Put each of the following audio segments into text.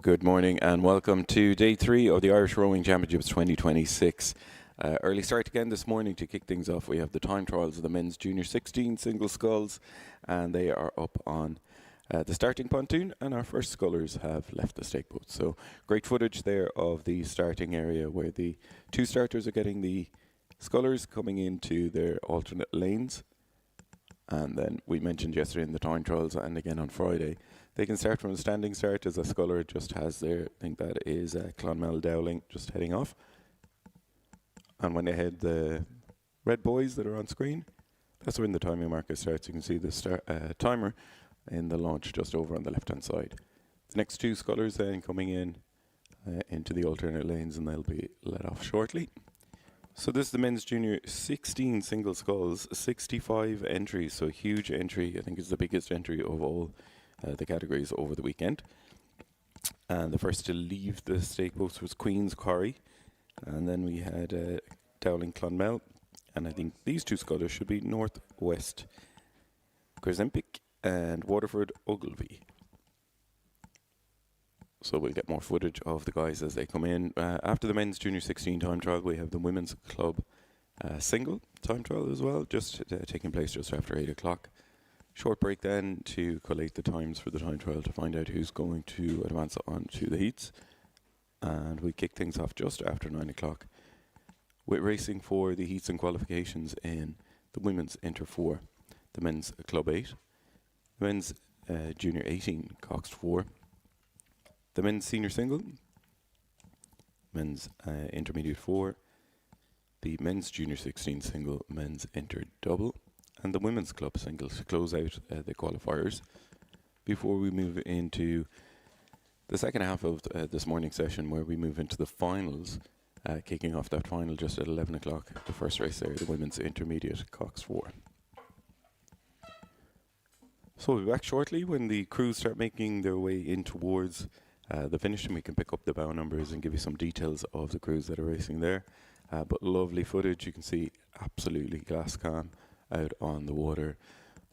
Good morning and welcome to day 3 of the Irish Rowing Championships 2026. Early start again this morning to kick things off. We have the time trials of the men's junior 16 single sculls, and they are up on the starting pontoon, and our first scullers have left the stake boat. So great footage there of the starting area where the two starters are getting the scullers coming into their alternate lanes. And then we mentioned yesterday in the time trials and again on Friday, they can start from a standing start as a sculler just has their, I think that is Clonmel Dowling just heading off. And when they head the red buoys that are on screen, that's when the timing marker starts. You can see the timer in the launch just over on the left hand side. The next two scullers then coming in into the alternate lanes, and they'll be let off shortly. So this is the men's junior 16 single sculls, 65 entries, so a huge entry. I think it's the biggest entry of all the categories over the weekend. And the first to leave the stake boats was Queen's Corrie, and then we had Dowling Clonmel, and I think these two scullers should be Northwest Crescempic and Waterford Ogilvie. So we'll get more footage of the guys as they come in. After the men's junior 16 time trial, we have the women's club single time trial as well, just taking place just after 8 o'clock. Short break then to collate the times for the time trial to find out who's going to advance on to the heats. And we kick things off just after 9 o'clock with racing for the heats and qualifications in the women's Inter 4, the men's Club 8, the men's junior 18 Cox 4, the men's senior single, men's intermediate 4, the men's junior 16 single, men's inter double, and the women's club single to close out the qualifiers before we move into the second half of this morning session, where we move into the finals, kicking off that final just at 11 o'clock. The first race there, the women's intermediate Cox 4. So we'll be back shortly when the crews start making their way in towards the finish, and we can pick up the bow numbers and give you some details of the crews that are racing there. But lovely footage. You can see absolutely glass calm out on the water,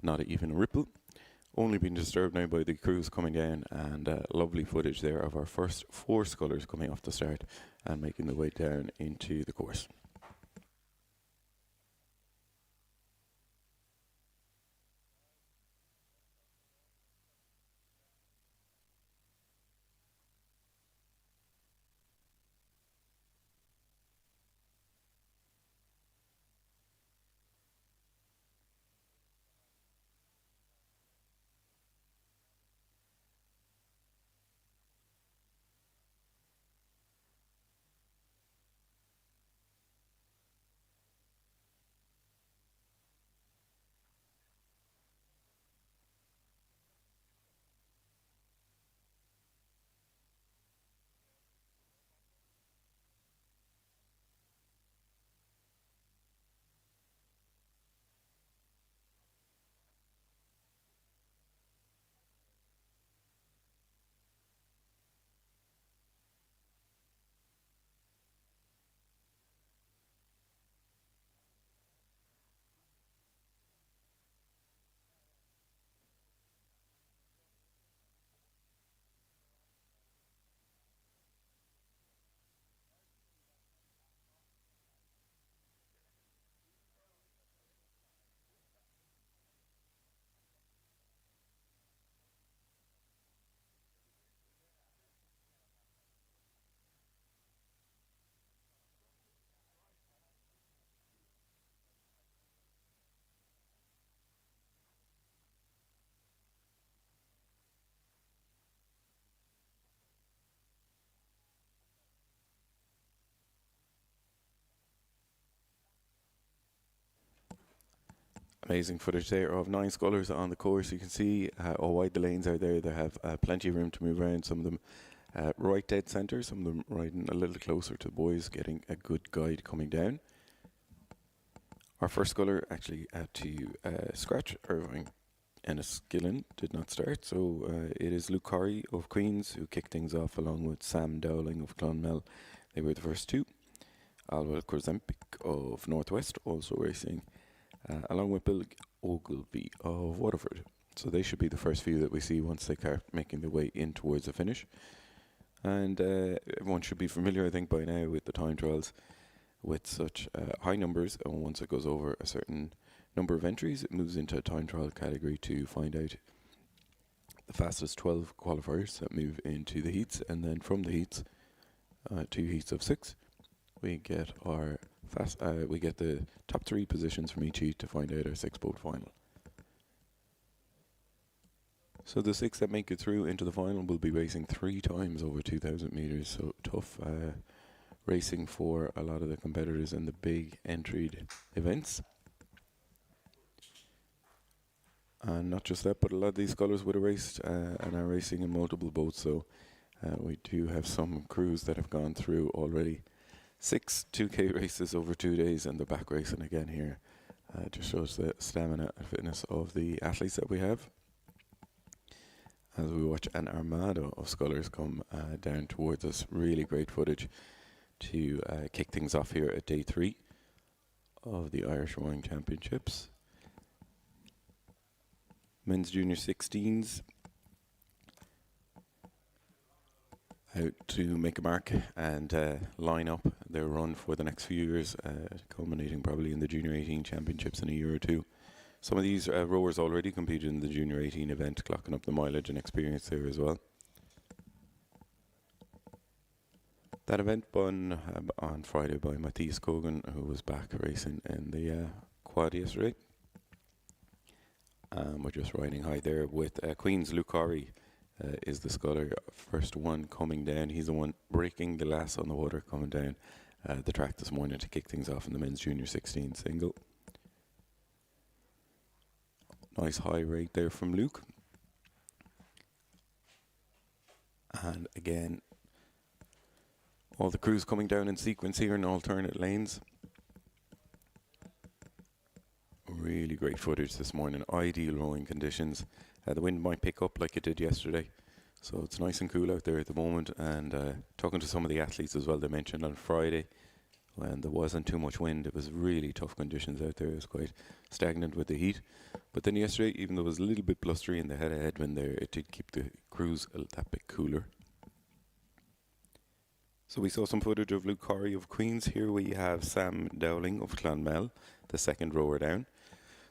not even a ripple. Only being disturbed now by the crews coming down, and lovely footage there of our first 4 scullers coming off the start and making their way down into the course. Amazing footage there of 9 scullers on the course. You can see how wide the lanes are there. They have plenty of room to move around. Some of them right dead centre, some of them riding a little closer to the buoys, getting a good guide coming down. Our first sculler actually had to scratch Irving. Enniskillen did not start, so it is Luke Corrie of Queens who kicked things off along with Sam Dowling of Clonmel. They were the first 2. Alwell Crescempic of Northwest also racing, along with Bill Ogilvie of Waterford. So they should be the first few that we see once they start making their way in towards the finish. And everyone should be familiar, I think, by now with the time trials with such high numbers. And once it goes over a certain number of entries, it moves into a time trial category to find out the fastest 12 qualifiers that move into the heats. And then from the heats, 2 heats of 6, we get we get the top 3 positions from each heat to find out our 6-boat final. So the 6 that make it through into the final will be racing 3 times over 2,000 meters. So tough racing for a lot of the competitors in the big entried events. And not just that, but a lot of these scullers would have raced and are racing in multiple boats. So we do have some crews that have gone through already 6 2K races over 2 days, and they're back racing again here. Just shows the stamina and fitness of the athletes that we have. As we watch an armada of scullers come down towards us. Really great footage to kick things off here at day 3 of the Irish Rowing Championships. Men's Junior 16s out to make a mark and line up their run for the next few years, culminating probably in the Junior 18 Championships in a year or two. Some of these rowers already competed in the Junior 18 event, clocking up the mileage and experience there as well. That event won on Friday by Matthias Cogan, who was back racing in the quad yesterday. We're just riding high there with Queen's. Luke Corry is the sculler, first one coming down. He's the one breaking the lass on the water coming down the track this morning to kick things off in the men's Junior 16 single. Nice high rate there from Luke. And again, all the crews coming down in sequence here in alternate lanes. Really great footage this morning. Ideal rowing conditions. The wind might pick up like it did yesterday, so it's nice and cool out there at the moment. And talking to some of the athletes as well, they mentioned on Friday when there wasn't too much wind, it was really tough conditions out there. It was quite stagnant with the heat. But then yesterday, even though it was a little bit blustery and they had a headwind there, it did keep the crews that bit cooler. So we saw some footage of Luke Corry of Queen's. Here we have Sam Dowling of Clonmel, the second rower down.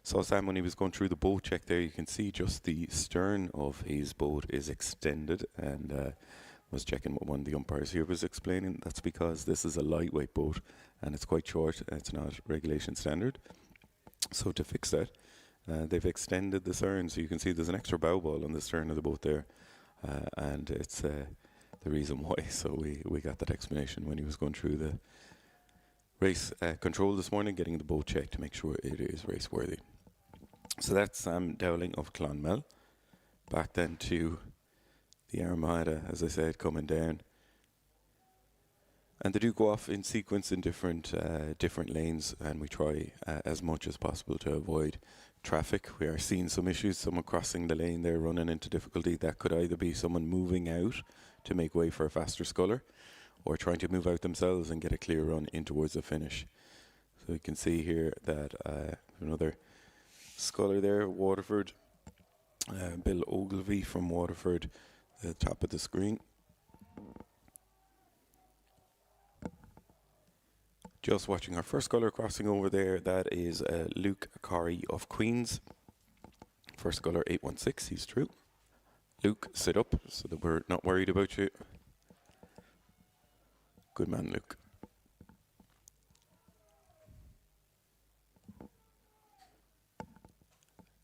Saw Sam when he was going through the boat check there. You can see just the stern of his boat is extended, and was checking what one of the umpires here was explaining. That's because this is a lightweight boat and it's quite short. It's not regulation standard. So to fix that, they've extended the stern, so you can see there's an extra bow ball on the stern of the boat there, and it's the reason why. So we got that explanation when he was going through the race control this morning, getting the boat checked to make sure it is race worthy. So that's Sam Dowling of Clonmel. Back then to the Armada, as I said, coming down. And they do go off in sequence in different lanes, and we try as much as possible to avoid traffic. We are seeing some issues, someone crossing the lane there, running into difficulty. That could either be someone moving out to make way for a faster sculler, or trying to move out themselves and get a clear run in towards the finish. So you can see here that another sculler there, Waterford, Bill Ogilvie from Waterford, at the top of the screen. Just watching our first sculler crossing over there, that is Luke Corry of Queen's. First sculler 816, he's through. Luke, sit up so that we're not worried about you. Good man, Luke.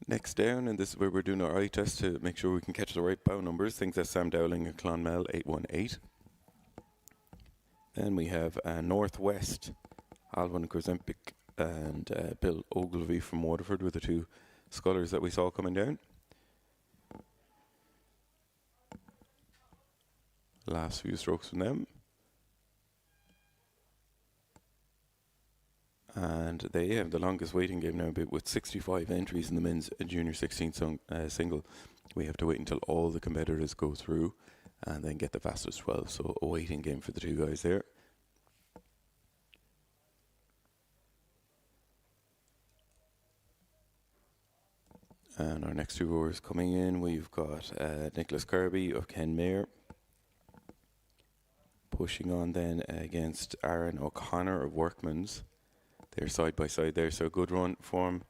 Next down, and this is where we're doing our eye test to make sure we can catch the right bow numbers. Things that's Sam Dowling and Clonmel 818. Then we have Northwest, Alvin Krzempik and Bill Ogilvie from Waterford were the two scullers that we saw coming down. Last few strokes from them. And they have the longest waiting game now, but with 65 entries in the men's Junior 16 single. We have to wait until all the competitors go through and then get the fastest 12. So a waiting game for the two guys there. And our next two rowers coming in, we've got Nicholas Kirby of Kenmare pushing on then against Aaron O'Connor of Workman's. They're side by side there, so a good run from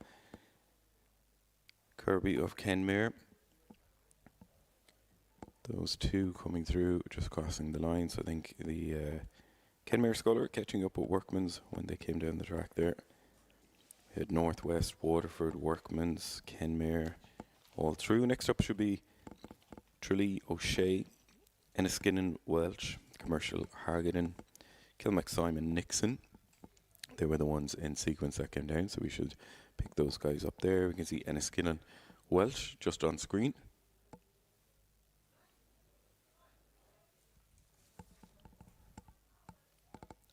Kirby of Kenmare. Those two coming through, just crossing the line. So I think the Kenmare Sculler catching up with Workman's when they came down the track there. We had Northwest, Waterford, Workman's, Kenmare, all through. Next up should be Tralee, O'Shea, Enniskillen, Welsh, Commercial, Hargaden, Kilmac-Simon, Nixon. They were the ones in sequence that came down, so we should pick those guys up there. We can see Enniskillen, Welsh just on screen.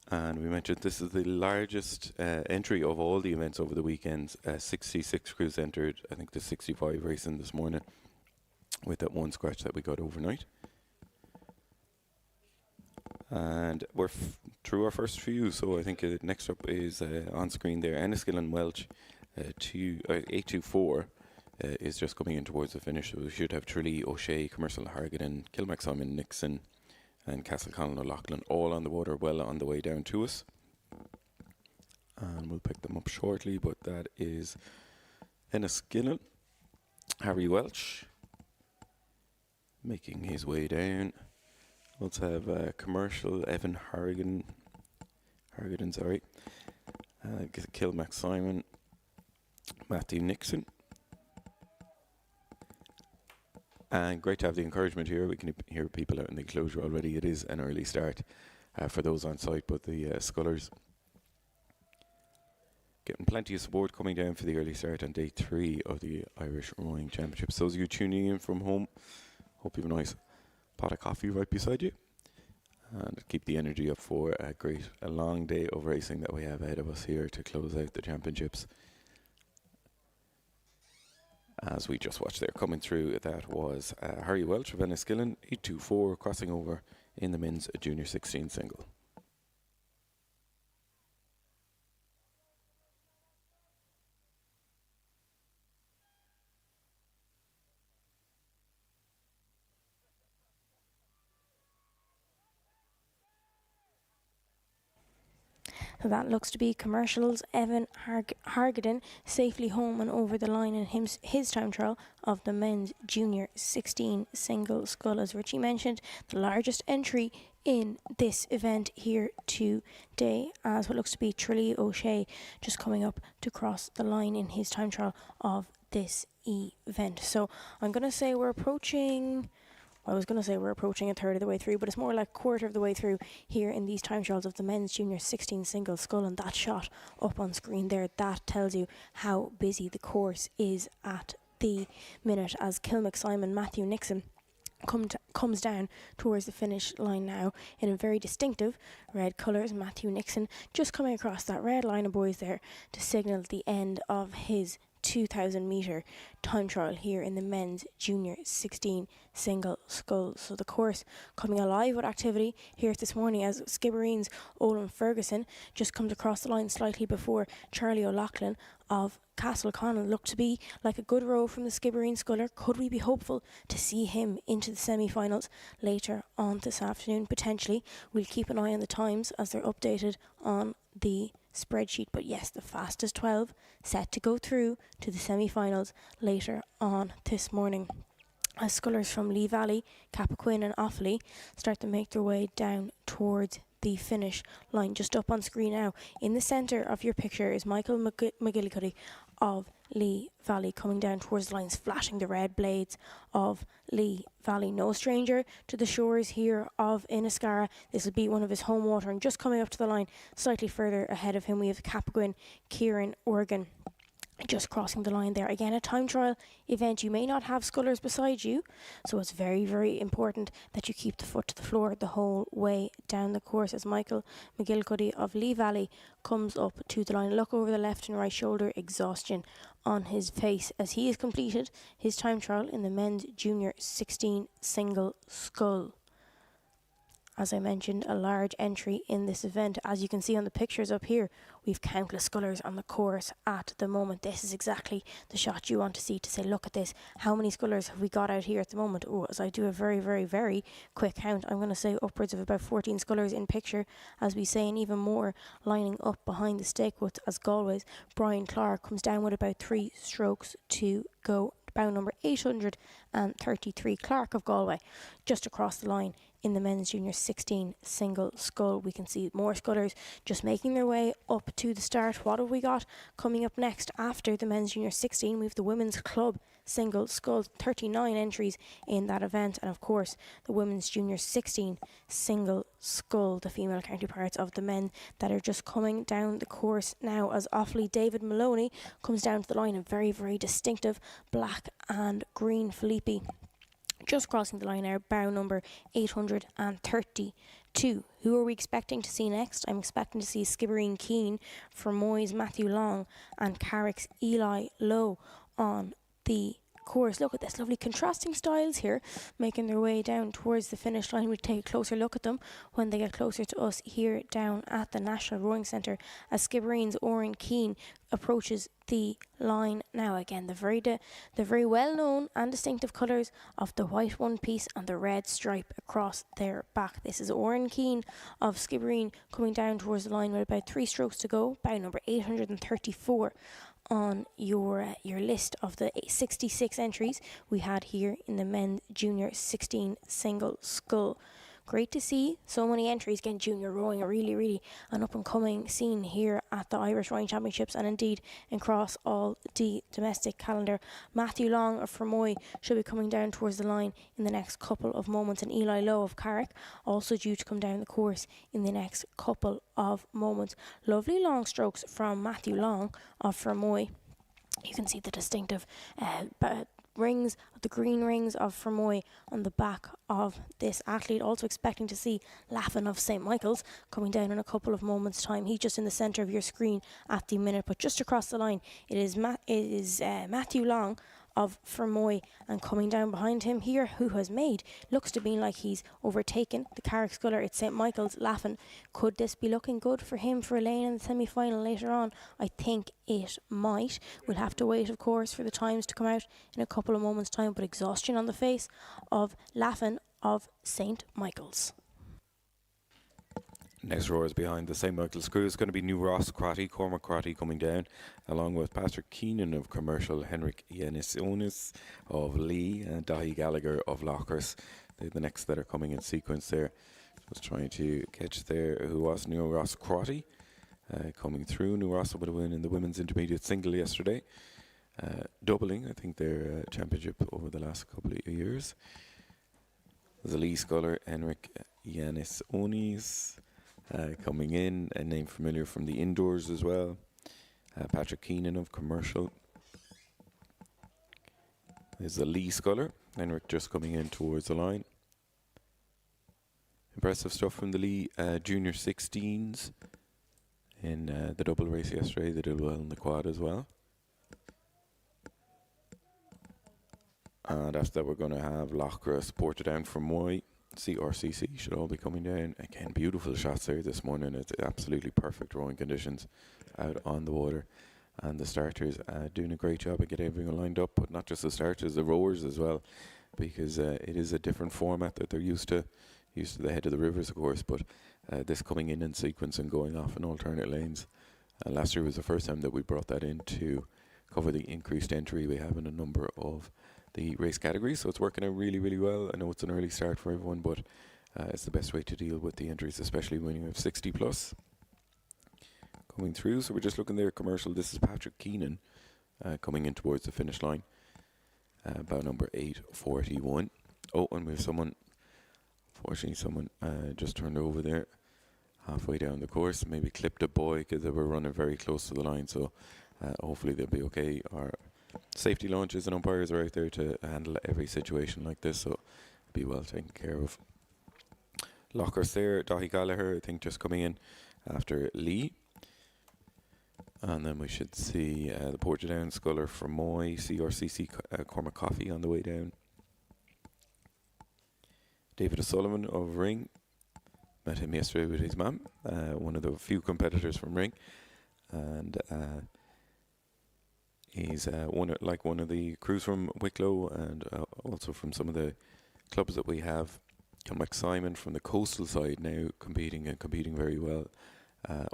And we mentioned this is the largest entry of all the events over the weekends. 66 crews entered. I think the 65 racing this morning with that one scratch that we got overnight. And we're through our first few, so I think next up is on screen there. Enniskillen Welch 824 is just coming in towards the finish. So we should have Tralee, O'Shea, Commercial, Hargaden, Kilmac-Simon, Nixon, and Castleconn, O'Loughlin all on the water, well on the way down to us. And we'll pick them up shortly, but that is Enniskillen. Harry Welch making his way down. Let's have Commercial, Evan Hargaden, Kilmac-Simon, Matthew Nixon. And great to have the encouragement here. We can hear people out in the enclosure already. It is an early start for those on site, but the Scullers getting plenty of support coming down for the early start on day 3 of the Irish Rowing Championships. Those of you tuning in from home, hope you have a nice pot of coffee right beside you. And keep the energy up for a long day of racing that we have ahead of us here to close out the championships. As we just watched there coming through, that was Harry Welch of Enniskillen, 824, crossing over in the men's junior 16 single. So that looks to be Commercial's Evan Hargaden safely home and over the line in his time trial of the men's junior 16 single scull. As Richie mentioned, the largest entry in this event here today, as what looks to be Tralee O'Shea just coming up to cross the line in his time trial of this event. So I'm going to say we're approaching... I was going to say we're approaching a third of the way through, but it's more like a quarter of the way through here in these time trials of the men's junior 16 single scull. And that shot up on screen there, that tells you how busy the course is at the minute, as Kilmac-Simon, Matthew Nixon comes down towards the finish line now in a very distinctive red colours. Matthew Nixon just coming across that red line of boys there to signal the end of his 2,000 metre time trial here in the men's junior 16 single scull. So the course coming alive with activity here this morning, as Skibbereen's Olin Ferguson just comes across the line slightly before Charlie O'Loughlin of Castleconn. Looked to be like a good row from the Skibbereen Sculler. Could we be hopeful to see him into the semi-finals later on this afternoon? Potentially. We'll keep an eye on the times as they're updated on the spreadsheet. But yes, the fastest 12 set to go through to the semi-finals later on this morning, as scullers from Lee Valley, Cappoquin and Offaly start to make their way down towards the finish line. Just up on screen now, in the centre of your picture, is Michael McGillicuddy of Lee Valley coming down towards the lines, flashing the red blades of Lee Valley. No stranger to the shores here of Inniscarra. This will be one of his home water, and just coming up to the line slightly further ahead of him we have Cappoquin, Kieran Organ just crossing the line there. Again, a time trial event. You may not have scullers beside you, so it's very, very important that you keep the foot to the floor the whole way down the course, as Michael McGillicuddy of Lee Valley comes up to the line. Look over the left and right shoulder, exhaustion on his face as he has completed his time trial in the men's junior 16 single scull. as I mentioned, a large entry in this event. As you can see on the pictures up here, we've countless scullers on the course at the moment. This is exactly the shot you want to see to say, look at this. How many scullers have we got out here at the moment? Oh, as I do a very, very, very quick count, I'm going to say upwards of about 14 scullers in picture, as we say, and even more lining up behind the stake. But as Galway's Brian Clark comes down with about 3 strokes to go. Bow number 833, Clark of Galway, just across the line in the men's junior 16 single scull. We can see more scullers just making their way up to the start. What have we got coming up next after the men's junior 16? We have the women's club single scull, 39 entries in that event, and of course the women's junior 16 single scull, the female counterparts of the men that are just coming down the course now, as Offaly David Maloney comes down to the line, a very, very distinctive black and green Felipe. Just crossing the line now, bow number 832. Who are we expecting to see next? I'm expecting to see Skibbereen Keane, Fermoy's Matthew Long, and Carrick's Eli Lowe on the course. Look at this, lovely contrasting styles here making their way down towards the finish line. We'll take a closer look at them when they get closer to us here down at the National Rowing Centre, as Skibbereen's Oran Keane approaches the line now. Again, the very well known and distinctive colours of the white one piece and the red stripe across their back. This is Oran Keane of Skibbereen coming down towards the line with about 3 strokes to go, bow number 834 on your list of the 66 entries we had here in the men's junior 16 single scull. Great to see so many entries getting junior rowing, a really an up and coming scene here at the Irish Rowing Championships, and indeed across all the domestic calendar. Matthew Long of Fermoy should be coming down towards the line in the next couple of moments, and Eli Lowe of Carrick also due to come down the course in the next couple of moments. Lovely long strokes from Matthew Long of Fermoy. You can see the distinctive rings, the green rings of Fermoy on the back of this athlete. Also expecting to see Laffin of St. Michael's coming down in a couple of moments' time. He's just in the centre of your screen at the minute, but just across the line it is Matthew Long of Fermoy, and coming down behind him here, who has made, looks to be like he's overtaken the Carrick sculler, it's St. Michael's Laffin. Could this be looking good for him for a lane in the semi-final later on? I think it might. We'll have to wait, of course, for the times to come out in a couple of moments' time, but exhaustion on the face of Laffin of St. Michael's. Next rowers behind the St. Michael's crew is going to be New Ross Crotty, Cormac Crotty coming down, along with Patrick Keenan of Commercial, Henrik Yanissonis of Lee, and Dahi Gallagher of Lockers. They're the next that are coming in sequence there. Just trying to catch there who was New Ross Crotty coming through. New Ross with a win in the women's intermediate single yesterday, doubling, I think, their championship over the last couple of years. There's a Lee sculler, Henrik Yanissonis. Coming in, a name familiar from the indoors as well. Patrick Keenan of Commercial. There's the Lee sculler, Henrik just coming in towards the line. Impressive stuff from the Lee junior 16s in the double race yesterday. They did well in the quad as well. And after that, we're going to have Loughra supported down from Moy. CRCC should all be coming down. Again, beautiful shots there this morning. It's absolutely perfect rowing conditions out on the water. And the starters doing a great job of getting everything lined up, but not just the starters, the rowers as well, because it is a different format that they're used to the head of the rivers, of course, but this coming in sequence and going off in alternate lanes. Last year was the first time that we brought that in to cover the increased entry we have in a number of the race categories, so it's working out really well. I know it's an early start for everyone, but it's the best way to deal with the entries, especially when you have 60 plus coming through. So we're just looking there, Commercial. This is Patrick Keenan coming in towards the finish line, about number 841. Oh, and we have someone, fortunately someone just turned over there halfway down the course, maybe clipped a boy because they were running very close to the line, so hopefully they'll be okay. Our safety launches and umpires are out there to handle every situation like this, so be well taken care of. Lockers there, Dahi Gallagher, I think, just coming in after Lee. And then we should see the Portadown sculler from Moy, CRCC Cormac Coffey on the way down. David O'Sullivan of Ring, met him yesterday with his mum, one of the few competitors from Ring, and he's one of the crews from Wicklow, and also from some of the clubs that we have. Max Simon from the coastal side now competing very well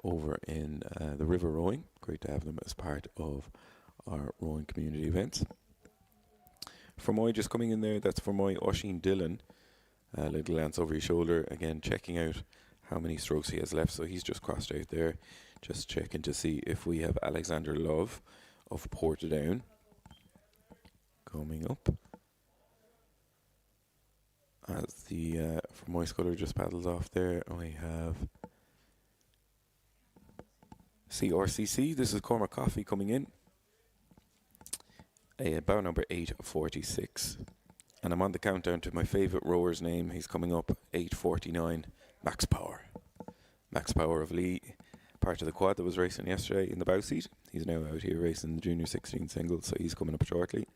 over in the river rowing. Great to have them as part of our rowing community events. Fermoy just coming in there, that's Fermoy Oisin Dillon. Little glance over his shoulder, again checking out how many strokes he has left. So he's just crossed out there, just checking to see if we have Alexander Love of Portadown coming up. As the Fermoy sculler just paddles off there, we have CRCC. This is Cormac Coffey coming in. Bow number 846. And I'm on the countdown to my favourite rower's name. He's coming up, 849, Max Power. Max Power of Lee, part of the quad that was racing yesterday in the bow seat. He's now out here racing the Junior 16 singles, so he's coming up shortly.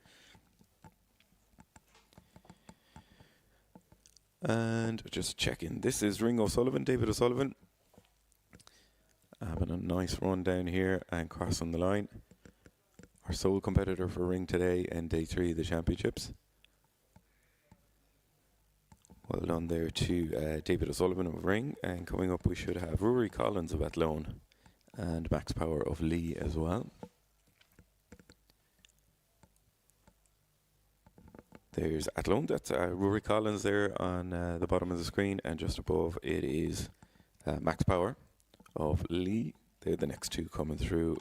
And just checking. This is Ring O'Sullivan, David O'Sullivan. Having a nice run down here and crossing the line. Our sole competitor for Ring today in day 3 of the championships. Well done there to David O'Sullivan of Ring. And coming up we should have Rory Collins of Athlone and Max Power of Lee as well. There's Athlone, that's Rory Collins there on the bottom of the screen, and just above it is Max Power of Lee. They're the next two coming through.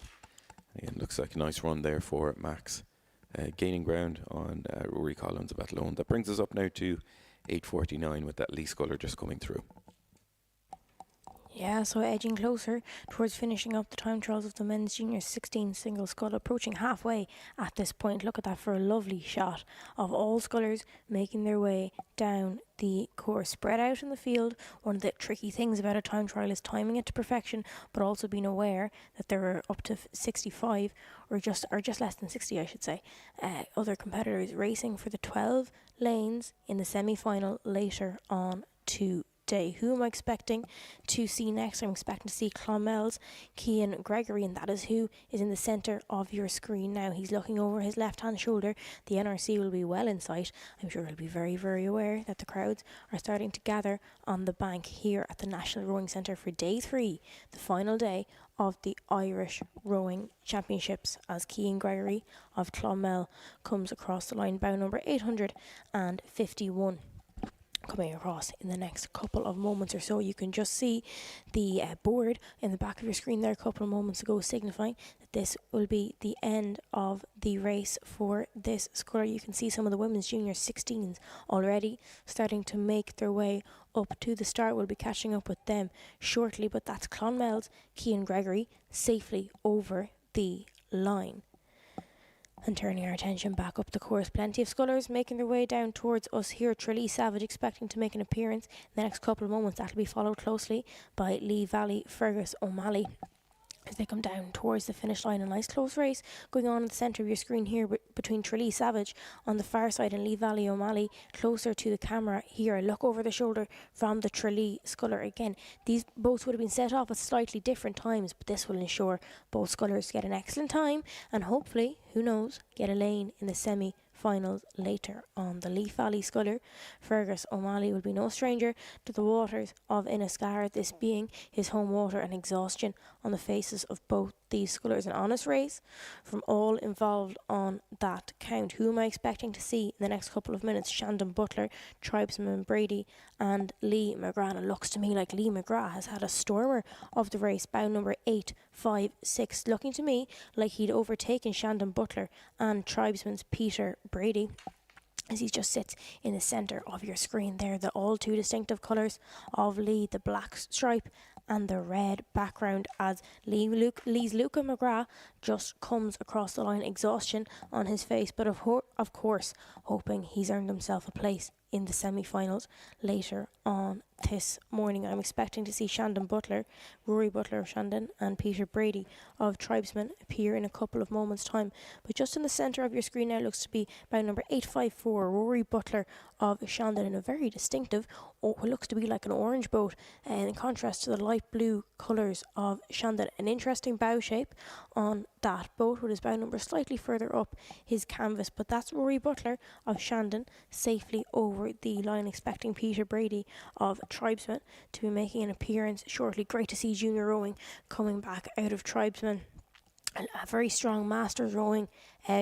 Again, looks like a nice run there for Max, gaining ground on Rory Collins of Athlone. That brings us up now to 8:49 with that Lee sculler just coming through. Yeah, so edging closer towards finishing up the time trials of the men's junior 16 single scull, approaching halfway at this point. Look at that for a lovely shot of all scullers making their way down the course, spread out in the field. One of the tricky things about a time trial is timing it to perfection, but also being aware that there are up to 65 or just less than 60, I should say, other competitors racing for the 12 lanes in the semi-final later on today. Who am I expecting to see next? I'm expecting to see Clonmel's Cian Gregory, and that is who is in the centre of your screen now. He's looking over his left-hand shoulder. The NRC will be well in sight. I'm sure he'll be very, very aware that the crowds are starting to gather on the bank here at the National Rowing Centre for day 3, the final day of the Irish Rowing Championships, as Cian Gregory of Clonmel comes across the line, bow number 851. Coming across in the next couple of moments or so. You can just see the board in the back of your screen there a couple of moments ago, signifying that this will be the end of the race for this sculler. You can see some of the women's junior 16s already starting to make their way up to the start. We'll be catching up with them shortly, but that's Clonmel's Cian Gregory safely over the line. And turning our attention back up the course, plenty of scullers making their way down towards us here. Tralee Savage expecting to make an appearance in the next couple of moments. That'll be followed closely by Lee Valley, Fergus O'Malley as they come down towards the finish line. A nice close race going on in the centre of your screen here between Tralee Savage on the far side and Lee Valley O'Malley closer to the camera here. A look over the shoulder from the Tralee sculler. Again, these boats would have been set off at slightly different times, but this will ensure both scullers get an excellent time and hopefully, who knows, get a lane in the semi-finals later on. The Lee Valley sculler, Fergus O'Malley, will be no stranger to the waters of Inniscarra, this being his home water, and exhaustion on the faces of both these scullers. An honest race from all involved on that count. Who am I expecting to see in the next couple of minutes? Shandon Butler, Tribesman Brady and Lee McGrath. And it looks to me like Lee McGrath has had a stormer of the race, bow number 856. Looking to me like he'd overtaken Shandon Butler and Tribesman's Peter Brady, as he just sits in the centre of your screen there. The all too distinctive colours of Lee, the black stripe and the red background, as Lee's Luca McGrath just comes across the line, exhaustion on his face, but of course hoping he's earned himself a place in the semi-finals later on this morning. I'm expecting to see Rory Butler of Shandon, and Peter Brady of Tribesmen appear in a couple of moments' time. But just in the centre of your screen now looks to be bout number 854, Rory Butler of Shandon, in a very distinctive, what looks to be like an orange boat, in contrast to the light blue colours of Shandon. An interesting bow shape on that boat, with his bow number slightly further up his canvas. But that's Rory Butler of Shandon safely over the line, expecting Peter Brady of Tribesmen to be making an appearance shortly. Great to see junior rowing coming back out of Tribesmen. A very strong masters rowing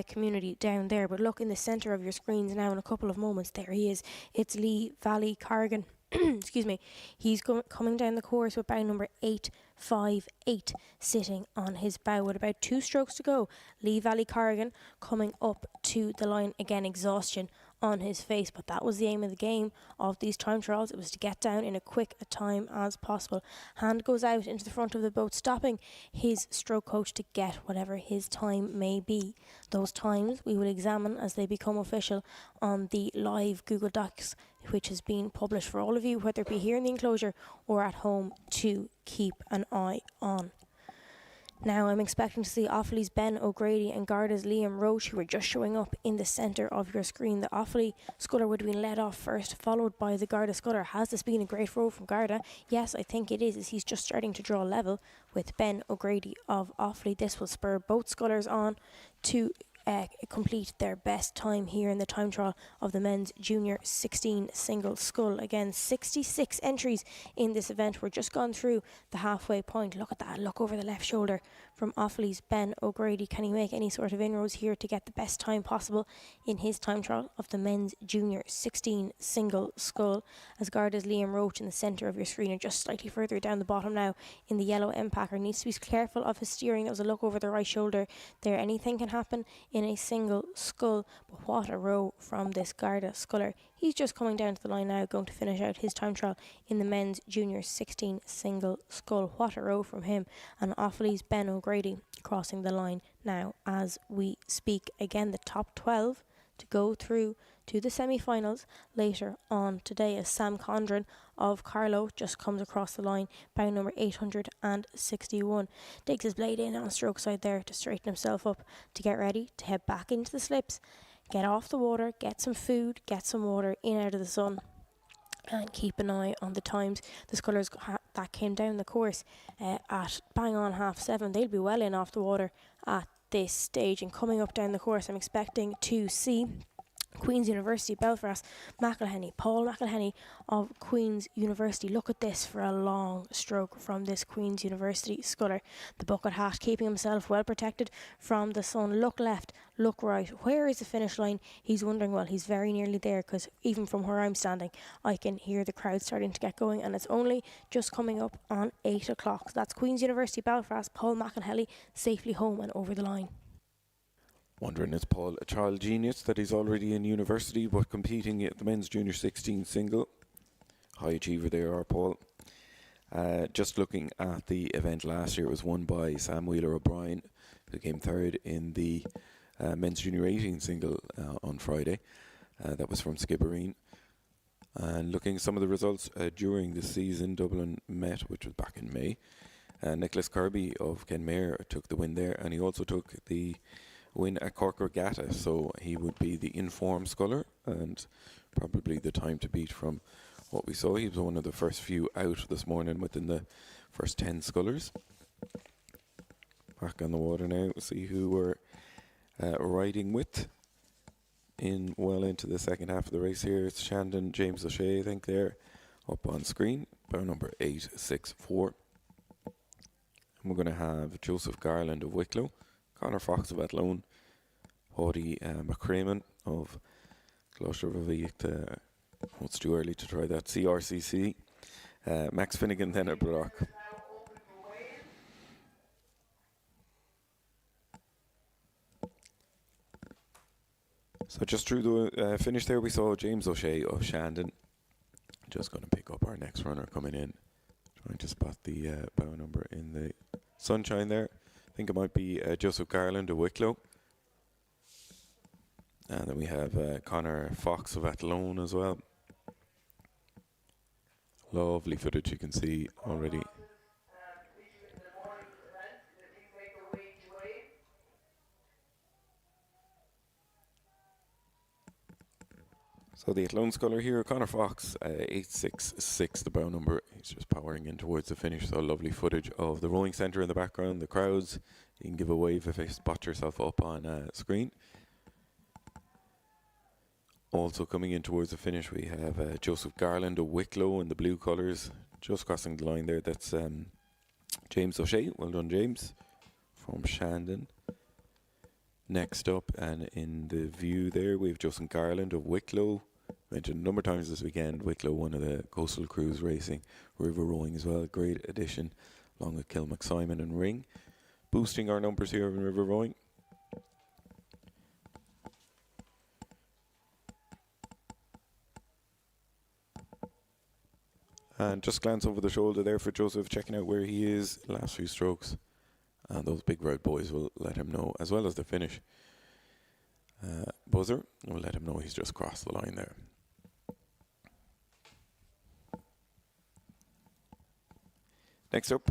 community down there. But look in the centre of your screens now in a couple of moments. There he is. It's Lee Valley Carrigan. Excuse me. He's coming down the course with bow number 858 sitting on his bow with about 2 strokes to go. Lee Valley Carrigan coming up to the line. Again, exhaustion on his face, but that was the aim of the game of these time trials. It was to get down in a quick a time as possible. Hand goes out into the front of the boat, stopping his stroke coach to get whatever his time may be. Those times we will examine as they become official on the live Google Docs, which has been published for all of you, whether it be here in the enclosure or at home, to keep an eye on. Now I'm expecting to see Offaly's Ben O'Grady and Garda's Liam Roach, who are just showing up in the centre of your screen. The Offaly sculler would have been led off first, followed by the Garda sculler. Has this been a great row from Garda? Yes, I think it is, as he's just starting to draw level with Ben O'Grady of Offaly. This will spur both scullers on to complete their best time here in the time trial of the men's junior 16 single scull. Again, 66 entries in this event. We're just gone through the halfway point. Look at that, look over the left shoulder from Offaly's Ben O'Grady. Can he make any sort of inroads here to get the best time possible in his time trial of the men's junior 16 single scull? As Garda's Liam Roach in the centre of your screen, and just slightly further down the bottom now in the yellow M-Packer, needs to be careful of his steering. That was a look over the right shoulder there. Anything can happen in a single scull, but what a row from this Garda sculler. He's just coming down to the line now, going to finish out his time trial in the men's junior 16 single scull. What a row from him. And Offaly's Ben O'Grady crossing the line now as we speak. Again, the top 12 to go through to the semi-finals later on today, as Sam Condren of Carlow just comes across the line, bow number 861. Digs his blade in on stroke side there to straighten himself up to get ready to head back into the slips, get off the water, get some food, get some water in out of the sun, and keep an eye on the times. The scullers that came down the course at bang on 7:30, they'll be well in off the water at this stage. And coming up down the course, I'm expecting to see Queen's University Belfast Paul McElhenney of Queen's University. Look at this for a long stroke from this Queen's University sculler. The bucket hat keeping himself well protected from the sun. Look left, look right. Where is the finish line? He's wondering. Well, he's very nearly there, because even from where I'm standing I can hear the crowd starting to get going, and it's only just coming up on 8 o'clock. So that's Queen's University Belfast, Paul McElhenney safely home and over the line. Wondering, is Paul a child genius that he's already in university but competing at the men's junior 16 single? High achiever there, Paul. Just looking at the event last year, it was won by Sam Wheeler O'Brien, who came third in the men's junior 18 single on Friday. That was from Skibbereen. And looking at some of the results during the season, Dublin met, which was back in May. Nicholas Kirby of Kenmare took the win there, and he also took the win at Cork Regatta, so he would be the informed sculler and probably the time to beat from what we saw. He was one of the first few out this morning within the first 10 scullers. Back on the water now, see who we're riding with well into the second half of the race here. It's Shandon James O'Shea, I think, there up on screen, bow number 864. And we're going to have Joseph Garland of Wicklow, Conor Fox of Athlone, Hody McCraman of Gloucester. It's too early to try that. CRCC. Max Finnegan then at Brock. So just through the finish there, we saw James O'Shea of Shandon. Just going to pick up our next runner coming in. Trying to spot the bow number in the sunshine there. think it might be Joseph Garland of Wicklow. And then we have Connor Fox of Athlone as well. Lovely footage you can see already. So the Athlone sculler here, Connor Fox, 866 the bow number. He's just powering in towards the finish. So lovely footage of the rowing centre in the background, the crowds. You can give a wave if you spot yourself up on screen. Also coming in towards the finish, we have Joseph Garland of Wicklow in the blue colours. Just crossing the line there, that's James O'Shea. Well done, James, from Shandon. Next up, and in the view there, we have Joseph Garland of Wicklow. Mentioned a number of times this weekend, Wicklow, one of the coastal crews racing, river rowing as well. Great addition, along with Kilmacsimon and Ring. Boosting our numbers here in river rowing. And just glance over the shoulder there for Joseph, checking out where he is last few strokes. And those big road boys will let him know, as well as the finish. Buzzer will let him know he's just crossed the line there. Next up,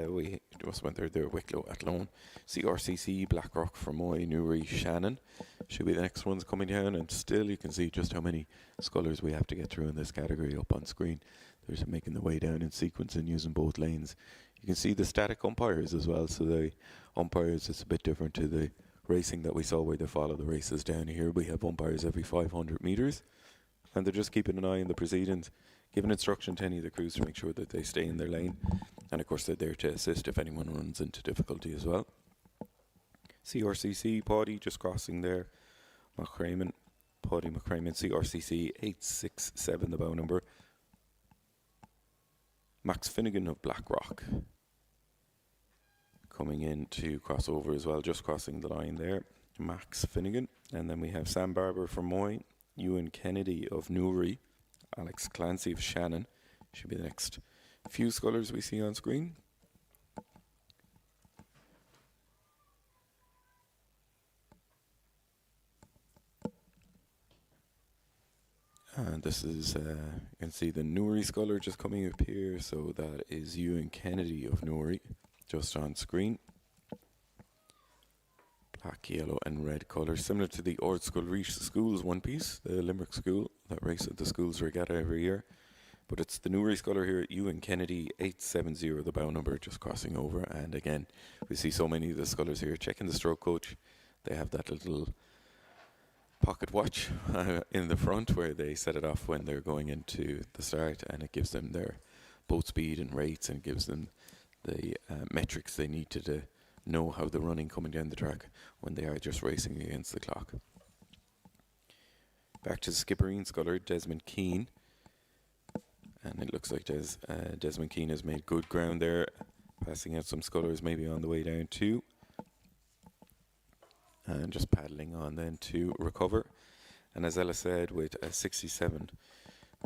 we just went there, Wicklow Athlone, CRCC, Blackrock, Fermoy, Newry, Shannon. Should be the next ones coming down, and still you can see just how many scullers we have to get through in this category up on screen. They're making the way down in sequence and using both lanes. You can see the static umpires as well, so the umpires is a bit different to the racing that we saw where they follow the races down here. We have umpires every 500 metres, and they're just keeping an eye on the proceedings, giving instruction to any of the crews to make sure that they stay in their lane. And of course they're there to assist if anyone runs into difficulty as well. CRCC, Paddy just crossing there. McCramen, Paddy McCramen, CRCC 867 the bow number. Max Finnegan of Blackrock coming in to cross over as well, just crossing the line there. Max Finnegan. And then we have Sam Barber from Moy, Ewan Kennedy of Newry, Alex Clancy of Shannon. Should be the next few scullers we see on screen. And this is, you can see the Newry sculler just coming up here. So that is Ewan Kennedy of Newry, just on screen. Black, yellow and red colours, similar to the Ord School Reach Schools one piece, the Limerick school that race at the schools regatta every year. But it's the Newry sculler here, Ewan Kennedy, 870 the bow number, just crossing over. And again, we see so many of the scullers here checking the stroke coach. They have that little pocket watch in the front where they set it off when they're going into the start, and it gives them their boat speed and rates, and gives them the metrics they need to know how they're running coming down the track when they are just racing against the clock. Back to the Skipperine sculler, Desmond Keane. And it looks like Desmond Keane has made good ground there, passing out some scullers maybe on the way down too. And just paddling on then to recover. And as Ella said, with 67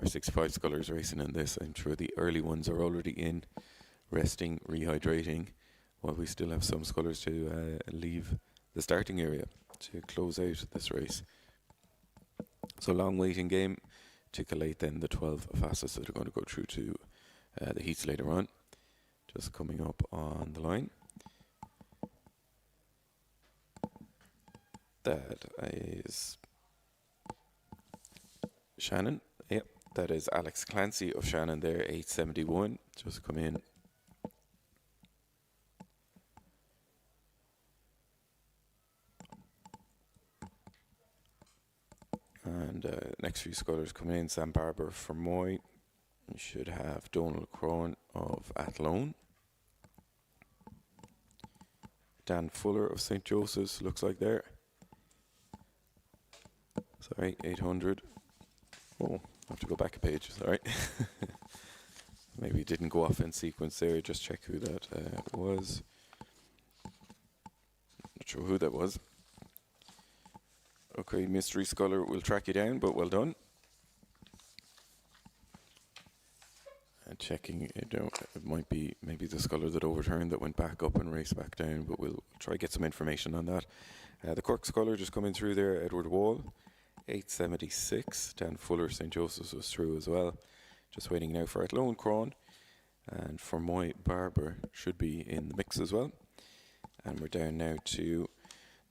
or 65 scullers racing in this, I'm sure the early ones are already in, resting, rehydrating, while we still have some scullers to leave the starting area to close out this race. So long waiting game to collate then the 12 fastest that are going to go through to the heats later on. Just coming up on the line. That is Shannon. Yep, that is Alex Clancy of Shannon there, 871. Just come in. And next few scullers coming in. Sam Barber from Moy. We should have Donald Crone of Athlone. Dan Fuller of St. Joseph's, looks like there. Sorry, 800. Oh, I have to go back a page, sorry. Maybe it didn't go off in sequence there, just check who that was. Not sure who that was. Okay, Mystery Scholar will track you down, but well done. Checking, it might be maybe the sculler that overturned that went back up and raced back down, but we'll try to get some information on that. The Cork sculler just coming through there, Edward Wall, 876. Dan Fuller, St. Joseph's was through as well. Just waiting now for Athlone Cron. And for my Barber should be in the mix as well. And we're down now to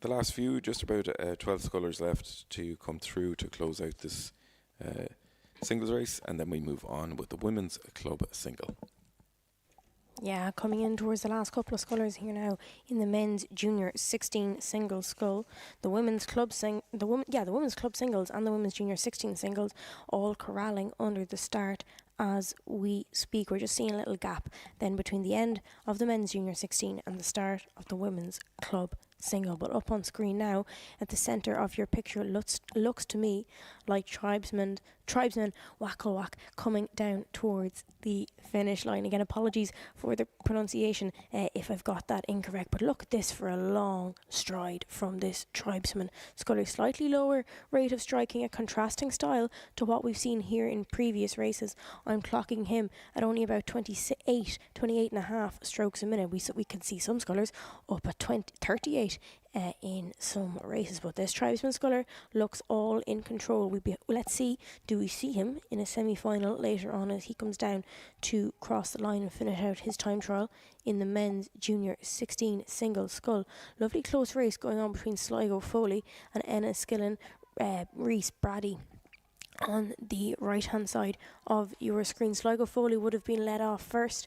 the last few, just about 12 scullers left to come through to close out this singles race, and then we move on with the women's club single. Yeah, coming in towards the last couple of scullers here now in the men's junior 16 single scull. The women's club the women's club singles and the women's junior 16 singles all corralling under the start as we speak. We're just seeing a little gap then between the end of the men's junior 16 and the start of the women's club single. But up on screen now at the centre of your picture looks to me like tribesmen wackle whack coming down towards the finish line. Again, apologies for the pronunciation if I've got that incorrect, but look at this for a long stride from this tribesman sculler. Slightly lower rate of striking, a contrasting style to what we've seen here in previous races. I'm clocking him at only about 28 and a half strokes a minute. We can see some scullers up at 38 in some races, but this tribesman sculler looks all in control. Let's see, do we see him in a semi-final later on as he comes down to cross the line and finish out his time trial in the men's junior 16 single scull. Lovely close race going on between Sligo Foley and Enniskillen Reese Brady. On the right hand side of your screen, Sligo Foley would have been let off first,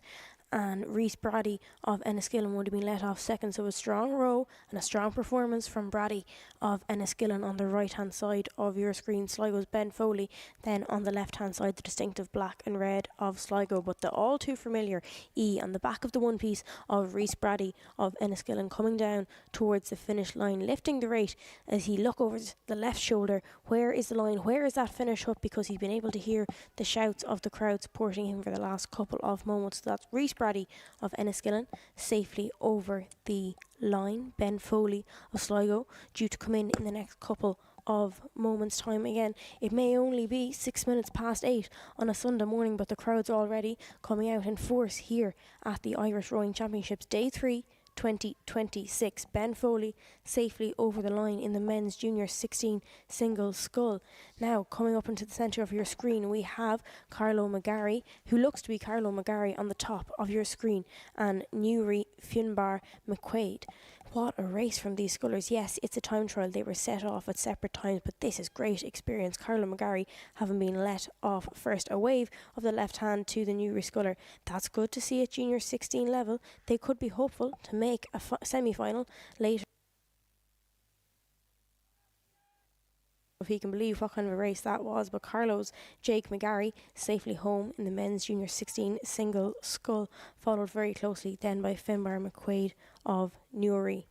and Reese Brady of Enniskillen would have been let off second. So a strong row and a strong performance from Brady of Enniskillen on the right hand side of your screen. Sligo's Ben Foley, then on the left hand side the distinctive black and red of Sligo, but the all too familiar E on the back of the one piece of Reese Brady of Enniskillen coming down towards the finish line, lifting the rate as he look over the left shoulder. Where is the line? Where is that finish up? Because he's been able to hear the shouts of the crowd supporting him for the last couple of moments. So that's Reese Brady of Enniskillen safely over the line. Ben Foley of Sligo due to come in the next couple of moments time. Again, it may only be 6 minutes past 8 on a Sunday morning, but the crowd's already coming out in force here at the Irish Rowing Championships Day 3 2026. Ben Foley safely over the line in the men's junior 16 single scull. Now coming up into the centre of your screen we have Carlo McGarry, who looks to be Carlo McGarry on the top of your screen, and Newry Finbar McQuaid. What a race from these scullers. Yes, it's a time trial. They were set off at separate times, but this is great experience. Carlo McGarry having been let off first. A wave of the left hand to the Newry sculler. That's good to see at junior 16 level. They could be hopeful to make a semi-final later. If he can believe what kind of a race that was. But Carlo's Jake McGarry safely home in the men's junior 16 single scull, followed very closely then by Finbar McQuaid of Newry.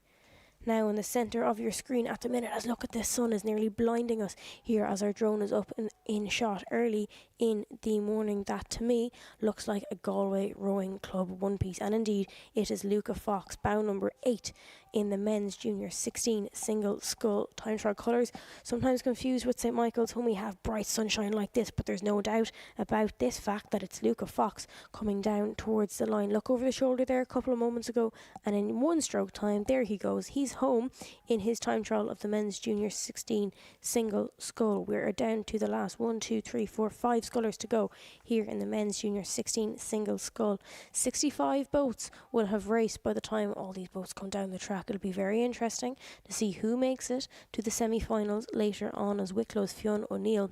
Now in the centre of your screen at the minute, as look at this sun is nearly blinding us here as our drone is up in shot early in the morning. That to me looks like a Galway Rowing Club one piece, and indeed it is Luca Fox, bow number 8 in the men's junior 16 single scull time trial colours. Sometimes confused with St Michael's when we have bright sunshine like this, but there's no doubt about this fact that it's Luca Fox coming down towards the line. Look over the shoulder there a couple of moments ago, and in one stroke time there he goes. He's home in his time trial of the men's junior 16 single scull. We're down to the last 5 scullers to go here in the men's junior 16 single scull. 65 boats will have raced by the time all these boats come down the track. It'll be very interesting to see who makes it to the semi-finals later on as Wicklow's Fionn O'Neill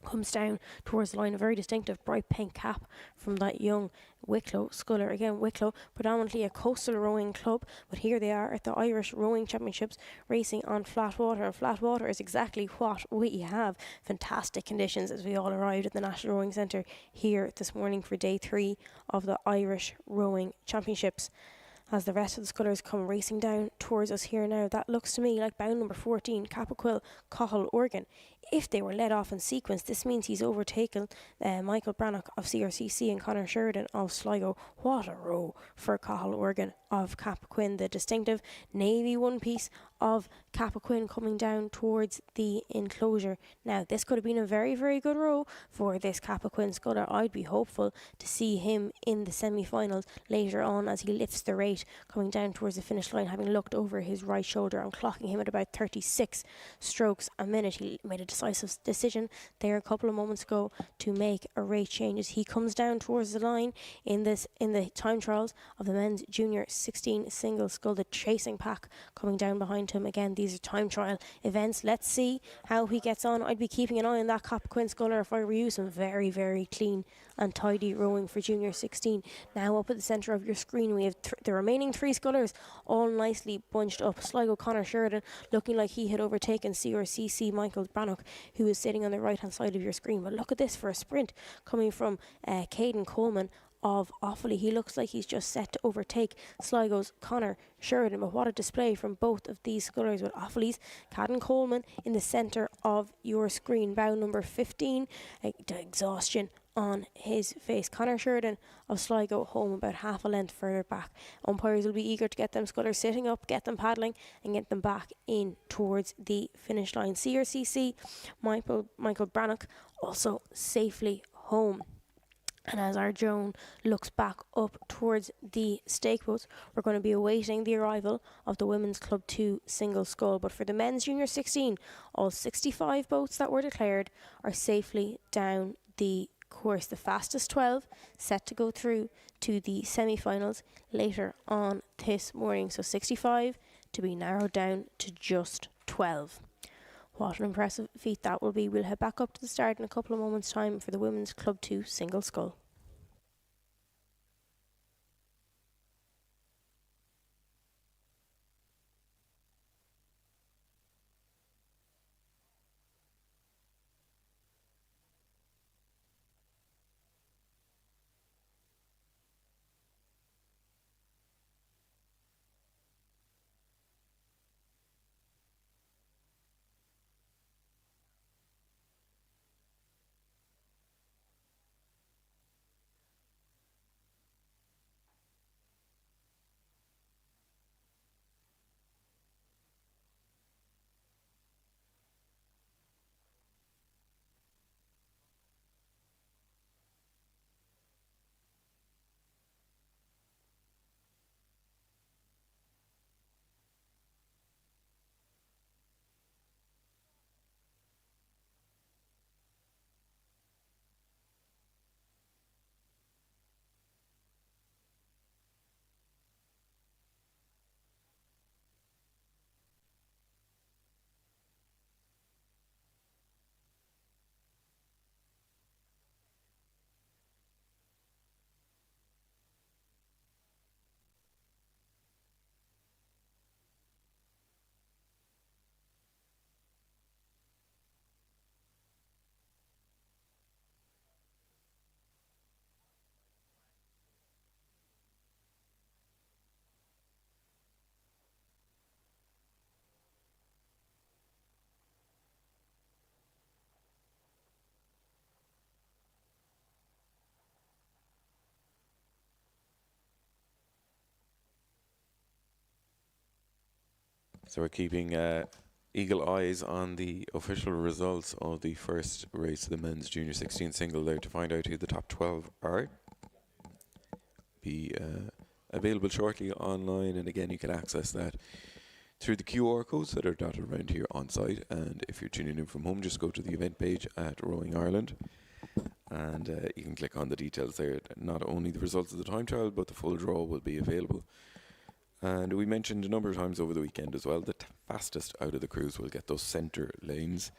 comes down towards the line. A very distinctive bright pink cap from that young Wicklow sculler. Again, Wicklow predominantly a coastal rowing club, but here they are at the Irish Rowing Championships racing on flat water, and flat water is exactly what we have. Fantastic conditions as we all arrived at the National Rowing Centre here this morning for day 3 of the Irish Rowing Championships. As the rest of the scullers come racing down towards us here now, that looks to me like bound number 14, Capaquil Cahill Organ, If they were led off in sequence, this means he's overtaken Michael Brannock of CRCC and Conor Sheridan of Sligo. What a row for Cathal Organ of Cappoquin, the distinctive navy one piece of Cappoquin coming down towards the enclosure. Now, this could have been a very, very good row for this Cappoquin sculler. I'd be hopeful to see him in the semi-finals later on as he lifts the rate coming down towards the finish line, having looked over his right shoulder and clocking him at about 36 strokes a minute. He made a decisive decision there a couple of moments ago to make a rate change as he comes down towards the line in the time trials of the men's junior 16 single scull. The chasing pack coming down behind him. Again, these are time trial events. Let's see how he gets on. I'd be keeping an eye on that Cappoquin sculler if I were you. Some very, very clean and tidy rowing for junior 16. Now up at the centre of your screen we have the remaining three scullers all nicely bunched up. Sligo Conor Sheridan looking like he had overtaken CRCC Michael Brannock, who is sitting on the right hand side of your screen. But look at this for a sprint coming from Caden Coleman of Offaly. He looks like he's just set to overtake Sligo's Conor Sheridan. But what a display from both of these scullers, with Offaly's Caden Coleman in the centre of your screen, bow number 15, exhaustion on his face. Conor Sheridan of Sligo home about half a length further back. Umpires will be eager to get them scullers sitting up, get them paddling and get them back in towards the finish line. CRCC Michael Brannock also safely home. And as our Joan looks back up towards the stake boats, we're going to be awaiting the arrival of the Women's Club 2 single scull. But for the men's junior 16, all 65 boats that were declared are safely down the course. The fastest 12 set to go through to the semi-finals later on this morning. So 65 to be narrowed down to just 12. What an impressive feat that will be. We'll head back up to the start in a couple of moments' time for the Women's Club 2 single scull. So we're keeping eagle eyes on the official results of the first race of the men's junior 16 single there to find out who the top 12 are. Be available shortly online, and again you can access that through the QR codes that are dotted around here on site. And if you're tuning in from home, just go to the event page at Rowing Ireland and you can click on the details there. Not only the results of the time trial, but the full draw will be available. And we mentioned a number of times over the weekend as well, the fastest out of the crews will get those centre lanes.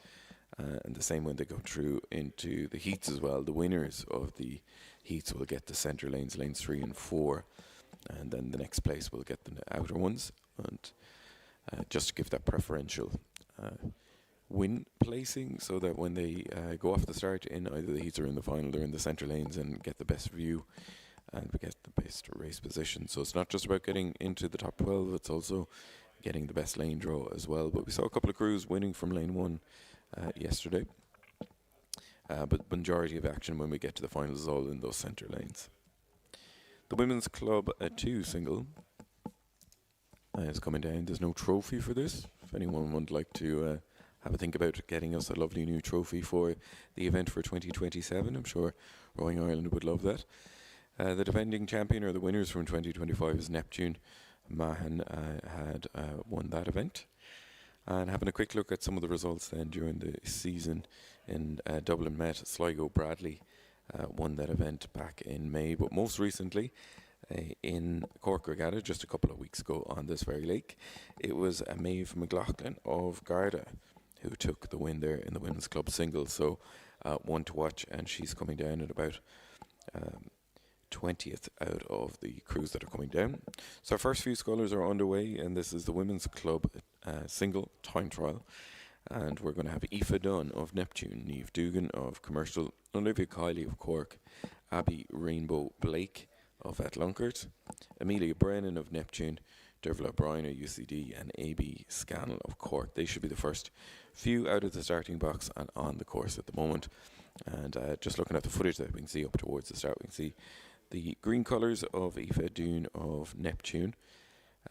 And the same when they go through into the heats as well. The winners of the heats will get the centre lanes, lanes 3 and 4. And then the next place will get the outer ones. And just to give that preferential win placing, so that when they go off the start in either the heats or in the final, they're in the centre lanes and get the best view and we get the best race position. So it's not just about getting into the top 12, it's also getting the best lane draw as well. But we saw a couple of crews winning from lane 1 yesterday. But majority of action when we get to the finals is all in those centre lanes. The Women's Club 2 single is coming down. There's no trophy for this. If anyone would like to have a think about getting us a lovely new trophy for the event for 2027, I'm sure Rowing Ireland would love that. The defending champion, or the winners from 2025, is Neptune. Mahon had won that event. And having a quick look at some of the results then during the season in Dublin Met, Sligo Bradley won that event back in May, but most recently in Cork Regatta just a couple of weeks ago on this very lake, it was Maeve McLaughlin of Garda who took the win there in the Women's Club singles. So one to watch, and she's coming down at about 20th out of the crews that are coming down. So our first few scullers are underway, and this is the Women's Club single time trial. And we're going to have Aoife Dunn of Neptune, Niamh Dugan of Commercial, Olivia Kiley of Cork, Abby Rainbow Blake of Atlunkert, Amelia Brennan of Neptune, Dervla O'Brien of UCD, and A.B. Scannell of Cork. They should be the first few out of the starting box and on the course at the moment. And just looking at the footage that we can see up towards the start, we can see the green colours of Aoife Dunn of Neptune.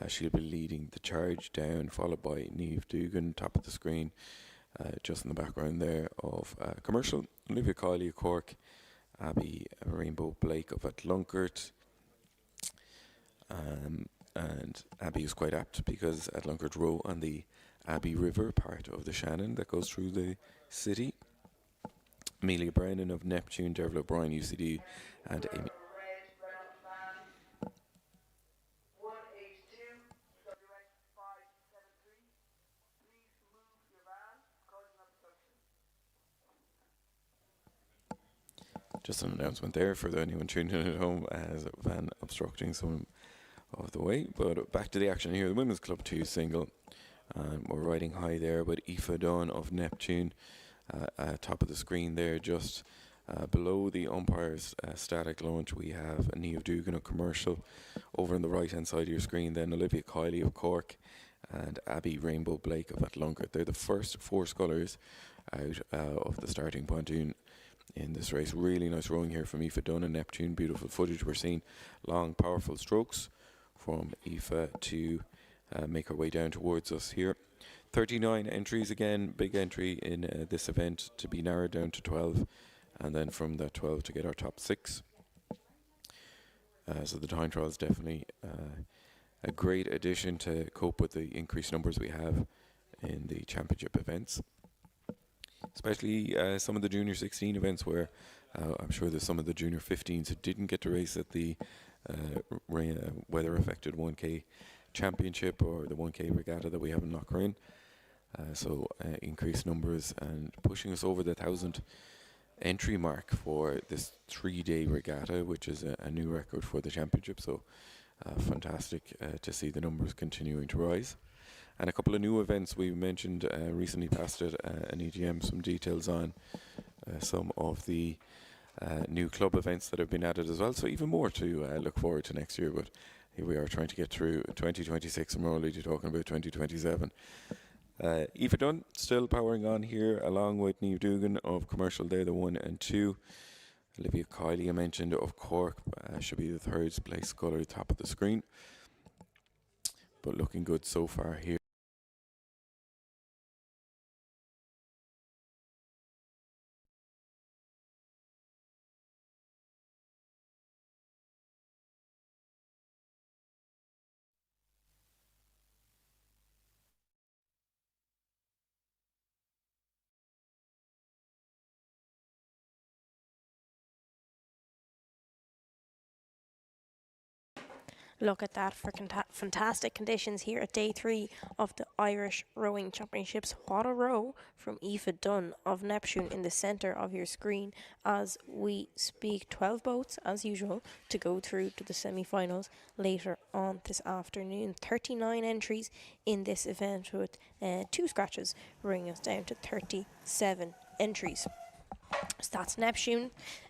She'll be leading the charge down, followed by Niamh Dugan, top of the screen, just in the background there, of Commercial, Olivia Kiley of Cork, Abby Rainbow Blake of Atlunkert. And Abbey is quite apt because Atlunkert row on the Abbey River, part of the Shannon that goes through the city. Amelia Brennan of Neptune, Dervla O'Brien UCD, and Amy. Just an announcement there for anyone tuning in at home as a van obstructing some of the way. But back to the action here. The Women's Club 2 single. We're riding high there with Aoife Dunn of Neptune. Top of the screen there, just below the umpire's static launch, we have Niamh Dugan of Commercial. Over on the right hand side of your screen then Olivia Kiley of Cork and Abby Rainbow Blake of Atlunkert. They're the first four scullers out of the starting pontoon in this race. Really nice rowing here from Aoife Dunn and Neptune. Beautiful footage. We're seeing long, powerful strokes from Aoife to make her way down towards us here. 39 entries again, big entry in this event to be narrowed down to 12, and then from that 12 to get our top 6. So the time trial is definitely a great addition to cope with the increased numbers we have in the championship events. Especially some of the junior 16 events where I'm sure there's some of the junior 15s who didn't get to race at the weather affected 1K championship or the 1K regatta that we have in Lochrain. So increased numbers and pushing us over the 1,000 entry mark for this 3-day regatta, which is a new record for the championship. So fantastic to see the numbers continuing to rise. And a couple of new events we mentioned recently passed at an EGM, some details on some of the new club events that have been added as well. So even more to look forward to next year. But here we are trying to get through 2026 and we're already talking about 2027. Aoife Dunn still powering on here along with Niamh Dugan of Commercial. They're the 1 and 2. Olivia Kiley I mentioned of Cork should be the third place sculler, top of the screen. But looking good so far here. Look at that for fantastic conditions here at day 3 of the Irish Rowing Championships. What a row from Aoife Dunn of Neptune in the centre of your screen as we speak. 12 boats as usual to go through to the semi-finals later on this afternoon. 39 entries in this event with 2 scratches, bringing us down to 37 entries. So that's Neptune.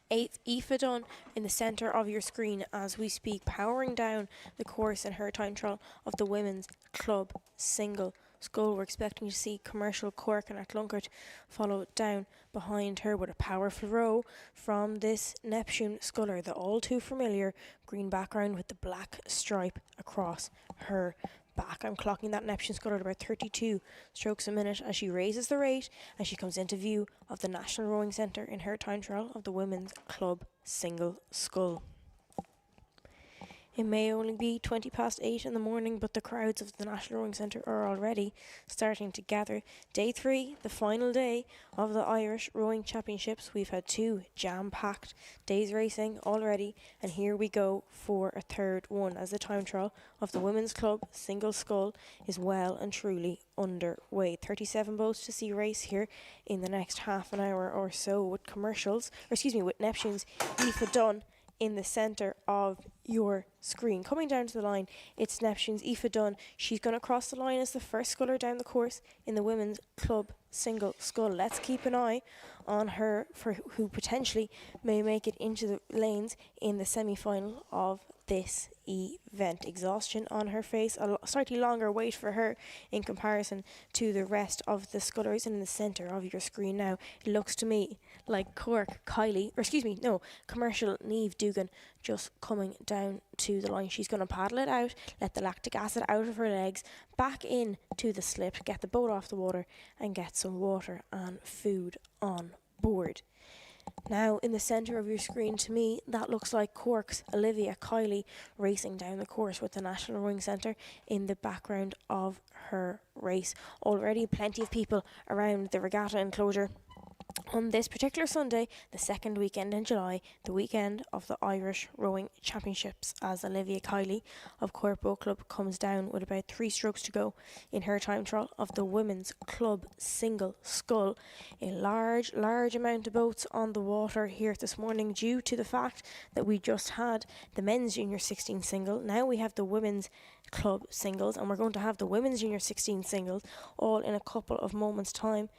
Aoife Dunn in the centre of your screen as we speak, powering down the course in her time trial of the Women's Club single Skull, we're expecting to see Commercial, Cork and Atlunkert follow down behind her with a powerful row from this Neptune sculler, the all too familiar green background with the black stripe across her back. I'm clocking that Neptune sculler at about 32 strokes a minute as she raises the rate and she comes into view of the National Rowing Centre in her time trial of the Women's Club Single Scull. It may only be 20 past 8 in the morning, but the crowds of the National Rowing Centre are already starting to gather. Day 3, the final day of the Irish Rowing Championships. We've had 2 jam-packed days racing already, and here we go for a third one as the time trial of the Women's Club Single Scull is well and truly underway. 37 boats to see race here in the next half an hour or so with with Neptune's Aoife Dunn in the centre of your screen. Coming down to the line, it's Neptune's Aoife Dunn. She's going to cross the line as the first sculler down the course in the Women's Club Single Scull. Let's keep an eye on her for who potentially may make it into the lanes in the semi-final of this event. Exhaustion on her face, a slightly longer wait for her in comparison to the rest of the scullers. And in the centre of your screen now, it looks to me like Commercial Niamh Dugan just coming down to the line. She's going to paddle it out, let the lactic acid out of her legs, back in to the slip, get the boat off the water and get some water and food on board. Now, in the centre of your screen, to me, that looks like Cork's Olivia Kiley racing down the course with the National Rowing Centre in the background of her race. Already plenty of people around the regatta enclosure on this particular Sunday, the second weekend in July, the weekend of the Irish Rowing Championships, as Olivia Kiley of Cork Boat Club comes down with about 3 strokes to go in her time trial of the Women's Club Single Scull. A large amount of boats on the water here this morning due to the fact that we just had the Men's Junior 16 single. Now we have the Women's Club Singles, and we're going to have the Women's Junior 16 singles all in a couple of moments' time.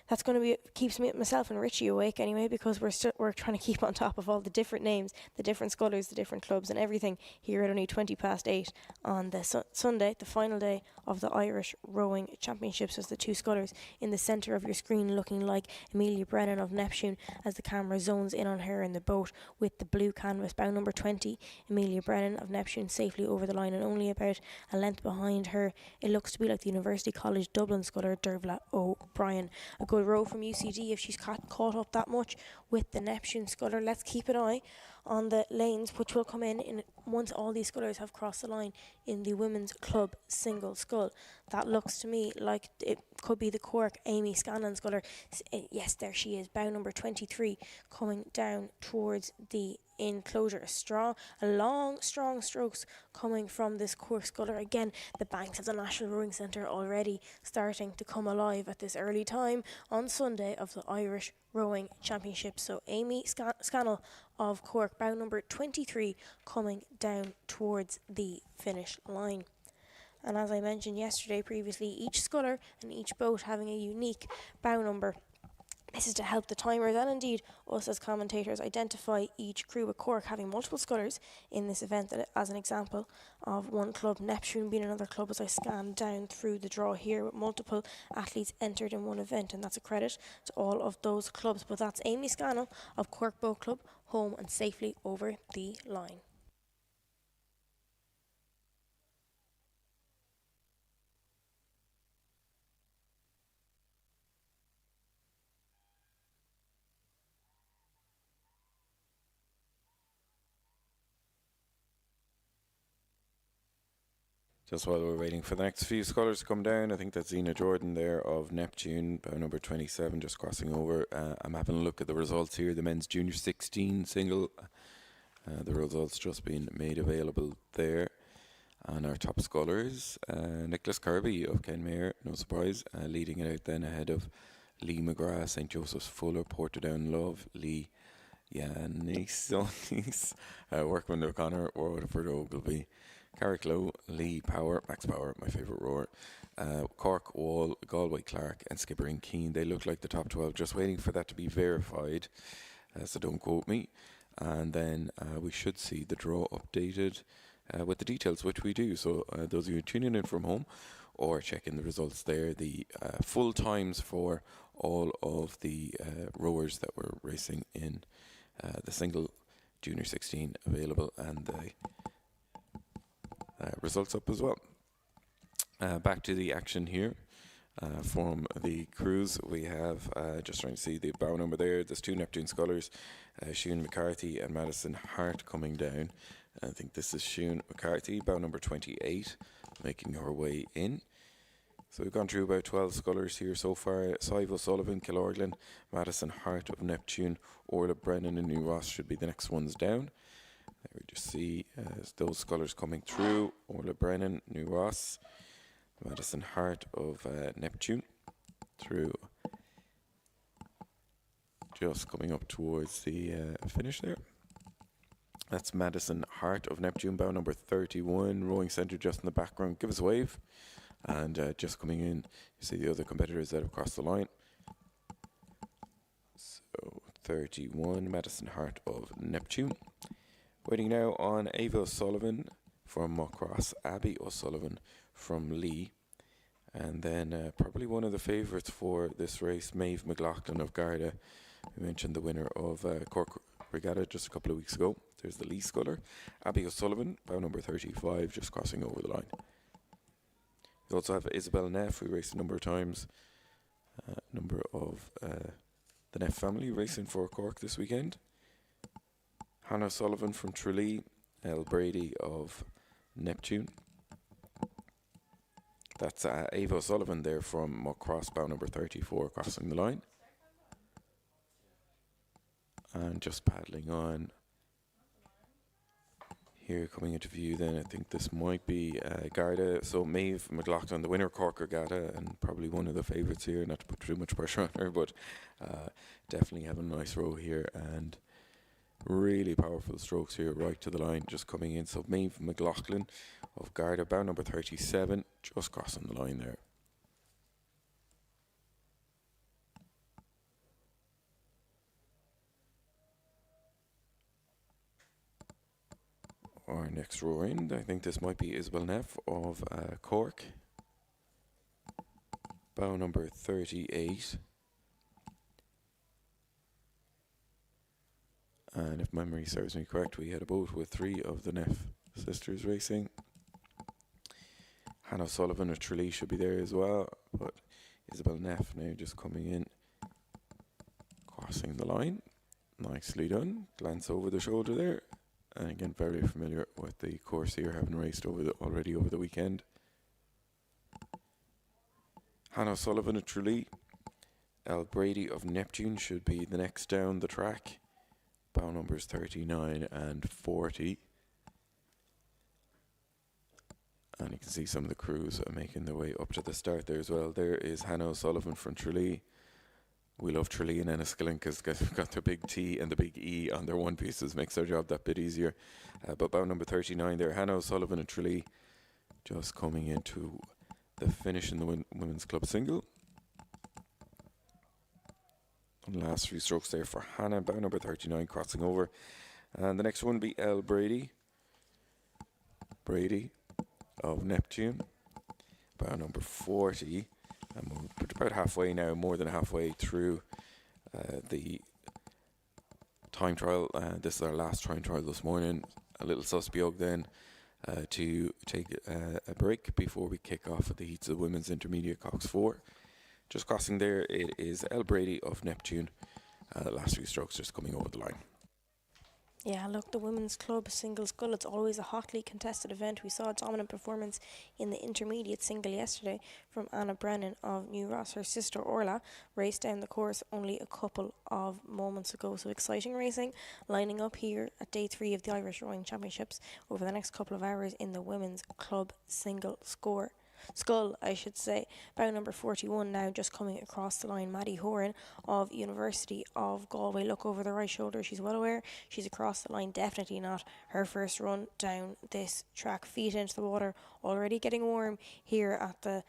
That's going to be keeps myself and Richie awake anyway, because we're trying to keep on top of all the different names, the different scullers, the different clubs and everything here at only 20 past 8 on the Sunday, the final day of the Irish Rowing Championships, as the 2 scullers in the centre of your screen looking like Amelia Brennan of Neptune as the camera zones in on her in the boat with the blue canvas. Bow number 20, Amelia Brennan of Neptune safely over the line and only about a length behind her. It looks to be like the University College Dublin sculler Dervla O'Brien. A good row from UCD if she's caught up that much with the Neptune sculler. Let's keep an eye on the lanes which will come in once all these scullers have crossed the line in the Women's Club Single Scull. That looks to me like it could be the Cork Amy Scanlon sculler. Yes, there she is, bow number 23 coming down towards the enclosure. Long strong strokes coming from this Cork sculler. Again, the banks of the National Rowing Centre already starting to come alive at this early time on Sunday of the Irish Rowing Championship. So Amy Scannell of Cork, bow number 23, coming down towards the finish line. And as I mentioned yesterday previously, each sculler and each boat having a unique bow number. This is to help the timers and indeed us as commentators identify each crew, with Cork having multiple scullers in this event, as an example of one club, Neptune being another club, as I scan down through the draw here with multiple athletes entered in one event, and that's a credit to all of those clubs. But that's Amy Scannell of Cork Boat Club home and safely over the line. Just while we're waiting for the next few scullers to come down, I think that's Zena Jordan there of Neptune, bow number 27, just crossing over. I'm having a look at the results here. The Men's Junior 16 single, the results just being made available there. And our top scullers, Nicholas Kirby of Kenmare, no surprise, leading it out then ahead of Lee McGrath, St. Joseph's Fuller, Portadown Love, Lee Yanis, Workman O'Connor, Waterford Ogilvy, Carricklow, Lee Power, Max Power, my favourite rower, Cork, Wall, Galway Clark and Skipper and Keane. They look like the top 12, just waiting for that to be verified, so don't quote me. And then we should see the draw updated with the details, which we do. So those of you tuning in from home or check in the results there. The full times for all of the rowers that were racing in the single Junior 16 available, and the results up as well. Back to the action here. From the cruise, we have just trying to see the bow number there. There's 2 Neptune scullers, Siún McCarthy and Madison Hart coming down. I think this is Siún McCarthy, bow number 28, making her way in. So we've gone through about 12 scullers here so far. Sive O'Sullivan, Killorglin, Madison Hart of Neptune, Orla Brennan and New Ross should be the next ones down. There we just see those scullers coming through. Orla Brennan, New Ross, Madison Hart of Neptune through, just coming up towards the finish there. That's Madison Hart of Neptune, bow number 31, rowing centre just in the background. Give us a wave. And just coming in, you see the other competitors that have crossed the line. So 31, Madison Hart of Neptune. Waiting now on Ava O'Sullivan from Muckross, Abby O'Sullivan from Lee, and then probably one of the favourites for this race, Maeve McLaughlin of Garda. We mentioned the winner of Cork Regatta just a couple of weeks ago. There's the Lee sculler. Abby O'Sullivan, bow number 35, just crossing over the line. We also have Isabel Neff, who raced a number of times. Number of the Neff family racing for Cork this weekend. Hannah Sullivan from Tralee, Elle Brady of Neptune. That's Ava O'Sullivan there from Muckross, bow number 34, crossing the line. And just paddling on. Here coming into view then, I think this might be Garda. So Maeve McLaughlin, the winner of Cork Regatta, and probably one of the favourites here, not to put too much pressure on her, but definitely have a nice row here, and really powerful strokes here right to the line, just coming in. So Maeve McLaughlin of Garda, bow number 37, just crossing the line there. Our next rower in, I think this might be Isabel Neff of Cork, bow number 38. And if memory serves me correct, we had a boat with 3 of the Neff sisters racing. Hannah Sullivan of Tralee should be there as well, but Isabel Neff now just coming in, crossing the line. Nicely done. Glance over the shoulder there. And again, very familiar with the course here, having raced already over the weekend. Hannah Sullivan of Tralee. Elle Brady of Neptune should be the next down the track. Bow numbers 39 and 40. And you can see some of the crews are making their way up to the start there as well. There is Hannah O'Sullivan from Tralee. We love Tralee and Enniskillen because they've got their big T and the big E on their one pieces, makes their job that bit easier. But bow number 39 there, Hannah O'Sullivan and Tralee, just coming into the finish in the women's club single. And last few strokes there for Hannah, bow number 39, crossing over. And the next one will be Elle Brady. Brady of Neptune, bow number 40. And we're about halfway now, more than halfway through the time trial. This is our last time trial this morning. A little susbiog then to take a break before we kick off with the heats of the women's intermediate Cox 4. Just crossing there, it is Elle Brady of Neptune. The last few strokes just coming over the line. Yeah, look, the women's club single scull, it's always a hotly contested event. We saw a dominant performance in the intermediate single yesterday from Anna Brennan of New Ross. Her sister Orla raced down the course only a couple of moments ago. So exciting racing lining up here at day 3 of the Irish Rowing Championships over the next couple of hours in the women's club single Skull, I should say. Bow number 41 now just coming across the line. Maddie Horan of University of Galway. Look over the right shoulder. She's well aware she's across the line. Definitely not her first run down this track. Feet into the water. Already getting warm here at the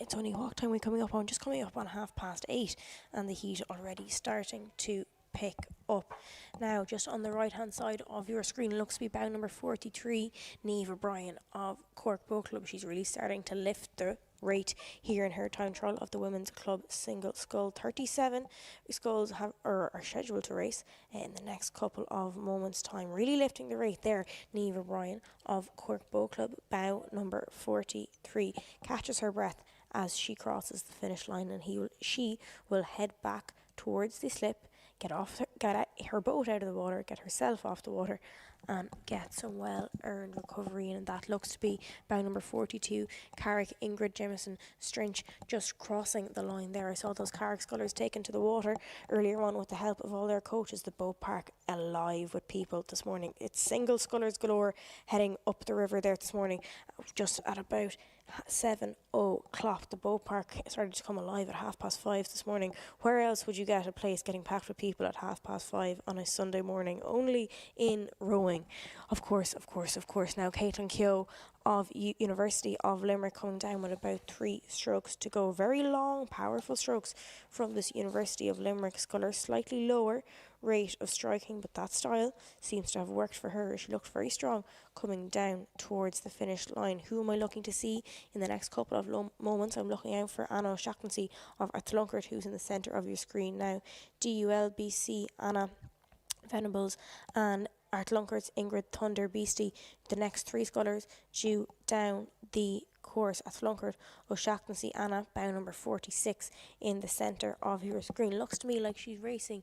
it's only walk time we're coming up on, just coming up on 8:30, and the heat already starting to pick up. Now, just on the right hand side of your screen looks to be bow number 43, Niamh O'Brien of Cork Boat Club. She's really starting to lift the rate here in her time trial of the women's club single scull. 37 sculls are scheduled to race in the next couple of moments' time. Really lifting the rate there. Niamh O'Brien of Cork Boat Club, bow number 43, catches her breath as she crosses the finish line, and she will head back towards the slip, get her boat out of the water, get herself off the water, and get some well-earned recovery. And that looks to be bow number 42, Carrick Ingrid Jemison Strinch, just crossing the line there. I saw those Carrick scullers taken to the water earlier on with the help of all their coaches. The boat park alive with people this morning. It's single scullers galore heading up the river there this morning. Just at about 7 o'clock, the boat park started to come alive at 5:30 this morning. Where else would you get a place getting packed with people at 5:30 on a Sunday morning? Only in rowing. Of course. Now Caitlin Keogh of University of Limerick coming down with about 3 strokes to go. Very long, powerful strokes from this University of Limerick sculler. Slightly lower rate of striking, but that style seems to have worked for her. She looked very strong coming down towards the finish line. Who am I looking to see in the next couple of moments? I'm looking out for Anna O'Shaughnessy of Atlunkert, who's in the centre of your screen now. DULBC Anna Venables and Athlunkert's Ingrid Thunder Beastie, the next 3 scullers due down the course. Atlunkert, O'Shaughnessy Anna, bow number 46 in the centre of your screen. Looks to me like she's racing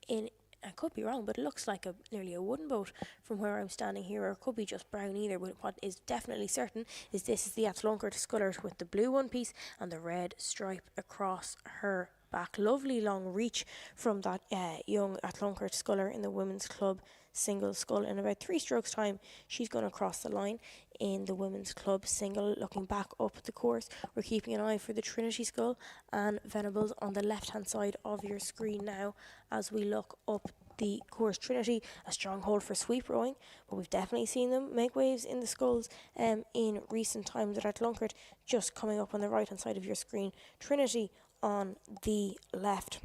in, I could be wrong, but it looks like nearly a wooden boat from where I'm standing here, or it could be just brown either. But what is definitely certain is this is the Atlunkert sculler with the blue one piece and the red stripe across her back. Lovely long reach from that young Atlunkert sculler in the women's club single scull. In about 3 strokes time, she's going to cross the line in the women's club single. Looking back up the course, we're keeping an eye for the Trinity scull and Venables on the left hand side of your screen now as we look up the course. Trinity, a stronghold for sweep rowing, but we've definitely seen them make waves in the sculls in recent times. At Atlunkert, just coming up on the right hand side of your screen. Trinity on the left.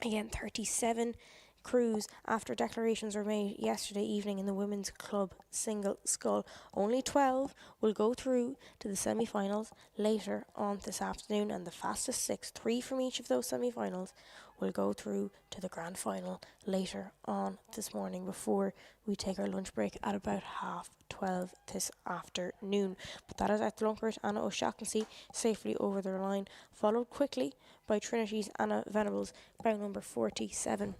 Again, 37 crews after declarations were made yesterday evening in the women's club single scull. Only 12 will go through to the semi-finals later on this afternoon, and the fastest 6, 3 from each of those semi-finals, will go through to the grand final later on this morning before we take our lunch break at about 12:30 this afternoon. But that is at Atlunkert. Anna O'Shaughnessy safely over the line, followed quickly by Trinity's Anna Venables, bow number 47.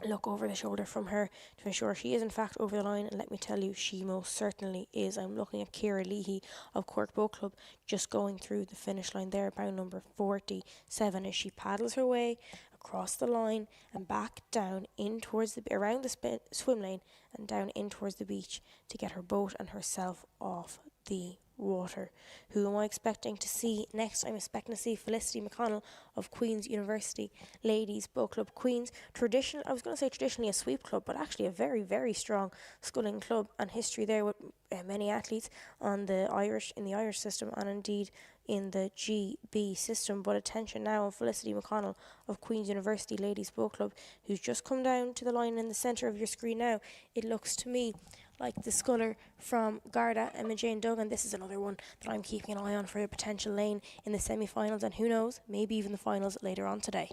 Look over the shoulder from her to ensure she is in fact over the line, and let me tell you, she most certainly is. I'm looking at Ciara Leahy of Cork Boat Club just going through the finish line there, bow number 47, as she paddles her way across the line and back down in towards around the swim lane and down in towards the beach to get her boat and herself off the water. Who am I expecting to see next? I'm expecting to see Felicity McConnell of Queen's University Ladies Boat Club. Queen's I was going to say traditionally a sweep club, but actually a very, very strong sculling club, and history there with many athletes in the Irish system and indeed in the GB system. But attention now on Felicity McConnell of Queen's University Ladies Boat Club, who's just come down to the line in the centre of your screen now. It looks to me like the sculler from Garda, Emma Jane Duggan. This is another one that I'm keeping an eye on for a potential lane in the semi-finals, and who knows, maybe even the finals later on today.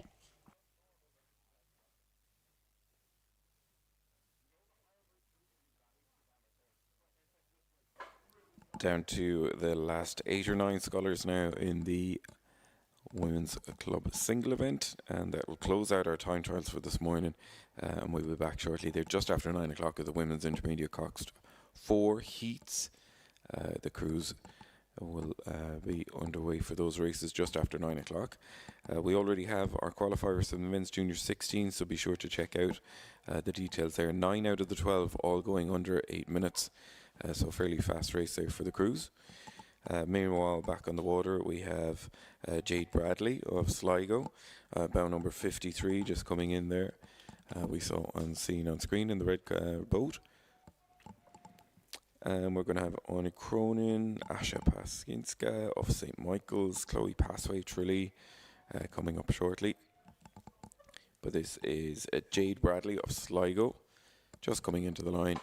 Down to the last 8 or 9 scholars now in the women's club single event, and that will close out our time trials for this morning, and we'll be back shortly. They're just after 9 o'clock at the women's intermediate Cox 4 heats. The crews will be underway for those races just after 9 o'clock. We already have our qualifiers from the men's junior 16, so be sure to check out the details there. 9 out of the 12 all going under 8 minutes, so fairly fast race there for the crews. Meanwhile, back on the water, we have Jade Bradley of Sligo, bow number 53, just coming in there. We saw seen on screen in the red boat. And we're going to have Anna Cronin, Asha Paskinska of St. Michael's, Chloe Passway Trilly coming up shortly. But this is Jade Bradley of Sligo, just coming into the line.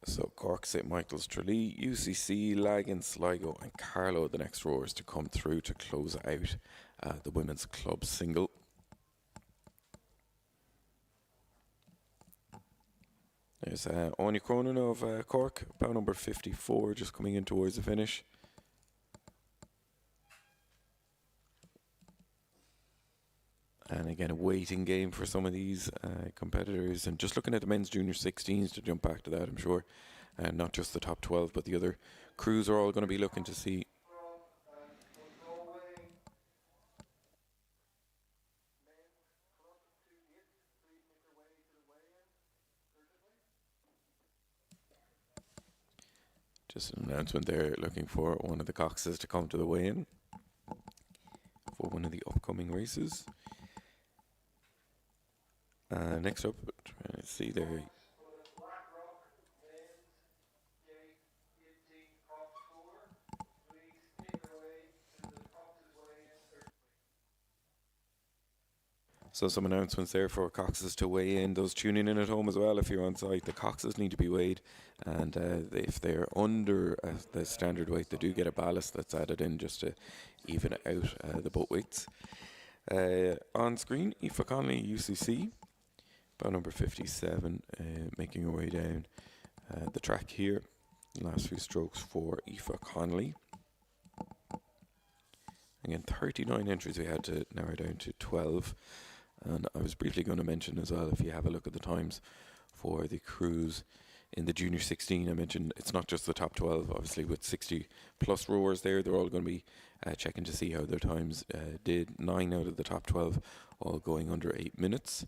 So Cork, St Michael's, Tralee, UCC, Lagan, Sligo and Carlow, the next rowers to come through to close out the women's club single. There's Anya Cronin of Cork, bow number 54, just coming in towards the finish. And again, a waiting game for some of these competitors. And just looking at the men's junior 16s, to jump back to that, I'm sure, not just the top 12, but the other crews are all going to be looking to see. Just an announcement there, looking for one of the coxes to come to the weigh-in for one of the upcoming races. Next up, trying to see there. So some announcements there for coxes to weigh in. Those tuning in at home as well, if you're on site, the coxes need to be weighed, and if they're under the standard weight, they do get a ballast that's added in just to even out the boat weights. On screen, Aoife Connolly, UCC, bow number 57, making her way down the track here. Last few strokes for Aoife Connolly. Again, 39 entries we had to narrow down to 12. And I was briefly going to mention as well, if you have a look at the times for the crews in the junior 16, I mentioned it's not just the top 12, obviously with 60 plus rowers there, they're all going to be checking to see how their times did. 9 out of the top 12 all going under 8 minutes,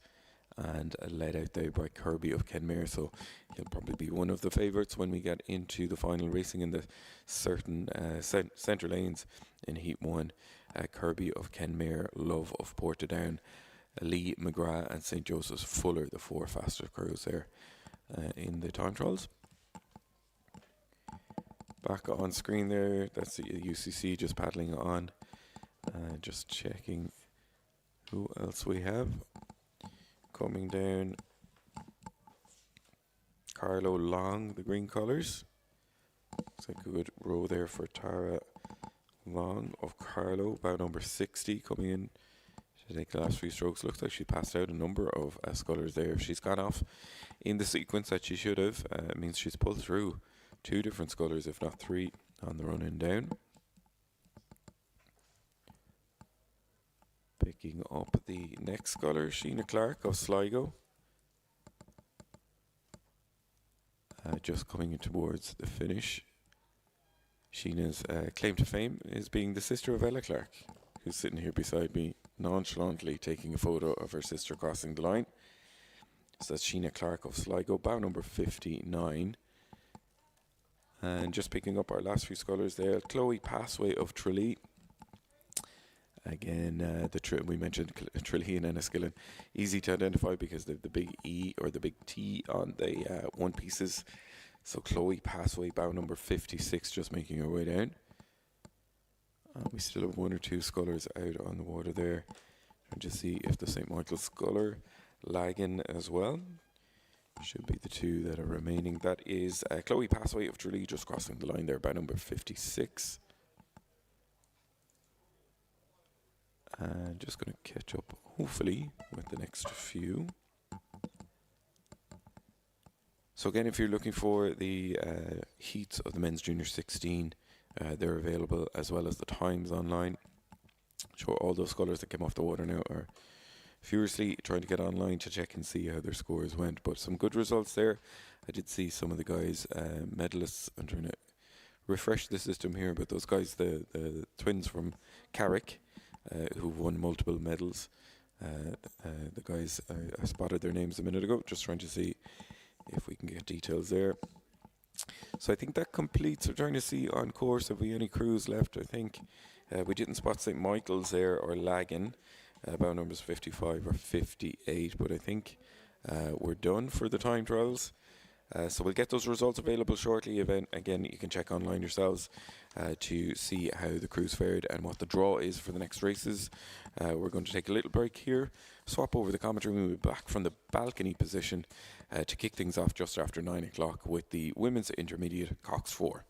and led out there by Kirby of Kenmare, so he'll probably be one of the favourites when we get into the final racing in the certain centre lanes in Heat 1. Kirby of Kenmare, Love of Portadown, Lee McGrath and St Joseph's Fuller, the 4 fastest crews there in the time trials. Back on screen there, that's the UCC just paddling on. Just checking who else we have. Coming down, Carlo Long, the green colours. Looks like a good row there for Tara Long of Carlo, bow number 60, coming in to take the last few strokes. Looks like she passed out a number of scullers there. If she's gone off in the sequence that she should have, it means she's pulled through 2 different scullers, if not 3, on the run in down. Picking up the next sculler, Sheena Clark of Sligo. Just coming in towards the finish. Sheena's claim to fame is being the sister of Ella Clark, who's sitting here beside me, nonchalantly taking a photo of her sister crossing the line. So that's Sheena Clark of Sligo, bow number 59. And just picking up our last few scullers there, Chloe Passway of Tralee. Again, we mentioned Tralee and Enniskillen. Easy to identify because they've the big E or the big T on the one pieces. So Chloe Passway, bow number 56, just making her way down. We still have 1 or 2 scullers out on the water there. Trying to see if the St Michael's sculler lagging as well. Should be the 2 that are remaining. That is Chloe Passway of Tralee, just crossing the line there, by number 56. And just going to catch up, hopefully, with the next few. So again, if you're looking for the heats of the men's junior 16, they're available, as well as the times online. Sure, all those scullers that came off the water now are furiously trying to get online to check and see how their scores went. But some good results there. I did see some of the guys, medalists. I'm trying to refresh the system here, but those guys, the twins from Carrick, who've won multiple medals. The guys, I spotted their names a minute ago, just trying to see if we can get details there. So I think that completes. We're trying to see on course if we have any crews left. I think we didn't spot St Michael's there or Lagan, about numbers 55 or 58, but I think we're done for the time trials. So we'll get those results available shortly. Again, you can check online yourselves to see how the crews fared and what the draw is for the next races. We're going to take a little break here, swap over the commentary, and we'll be back from the balcony position to kick things off just after 9 o'clock with the Women's Intermediate Cox 4.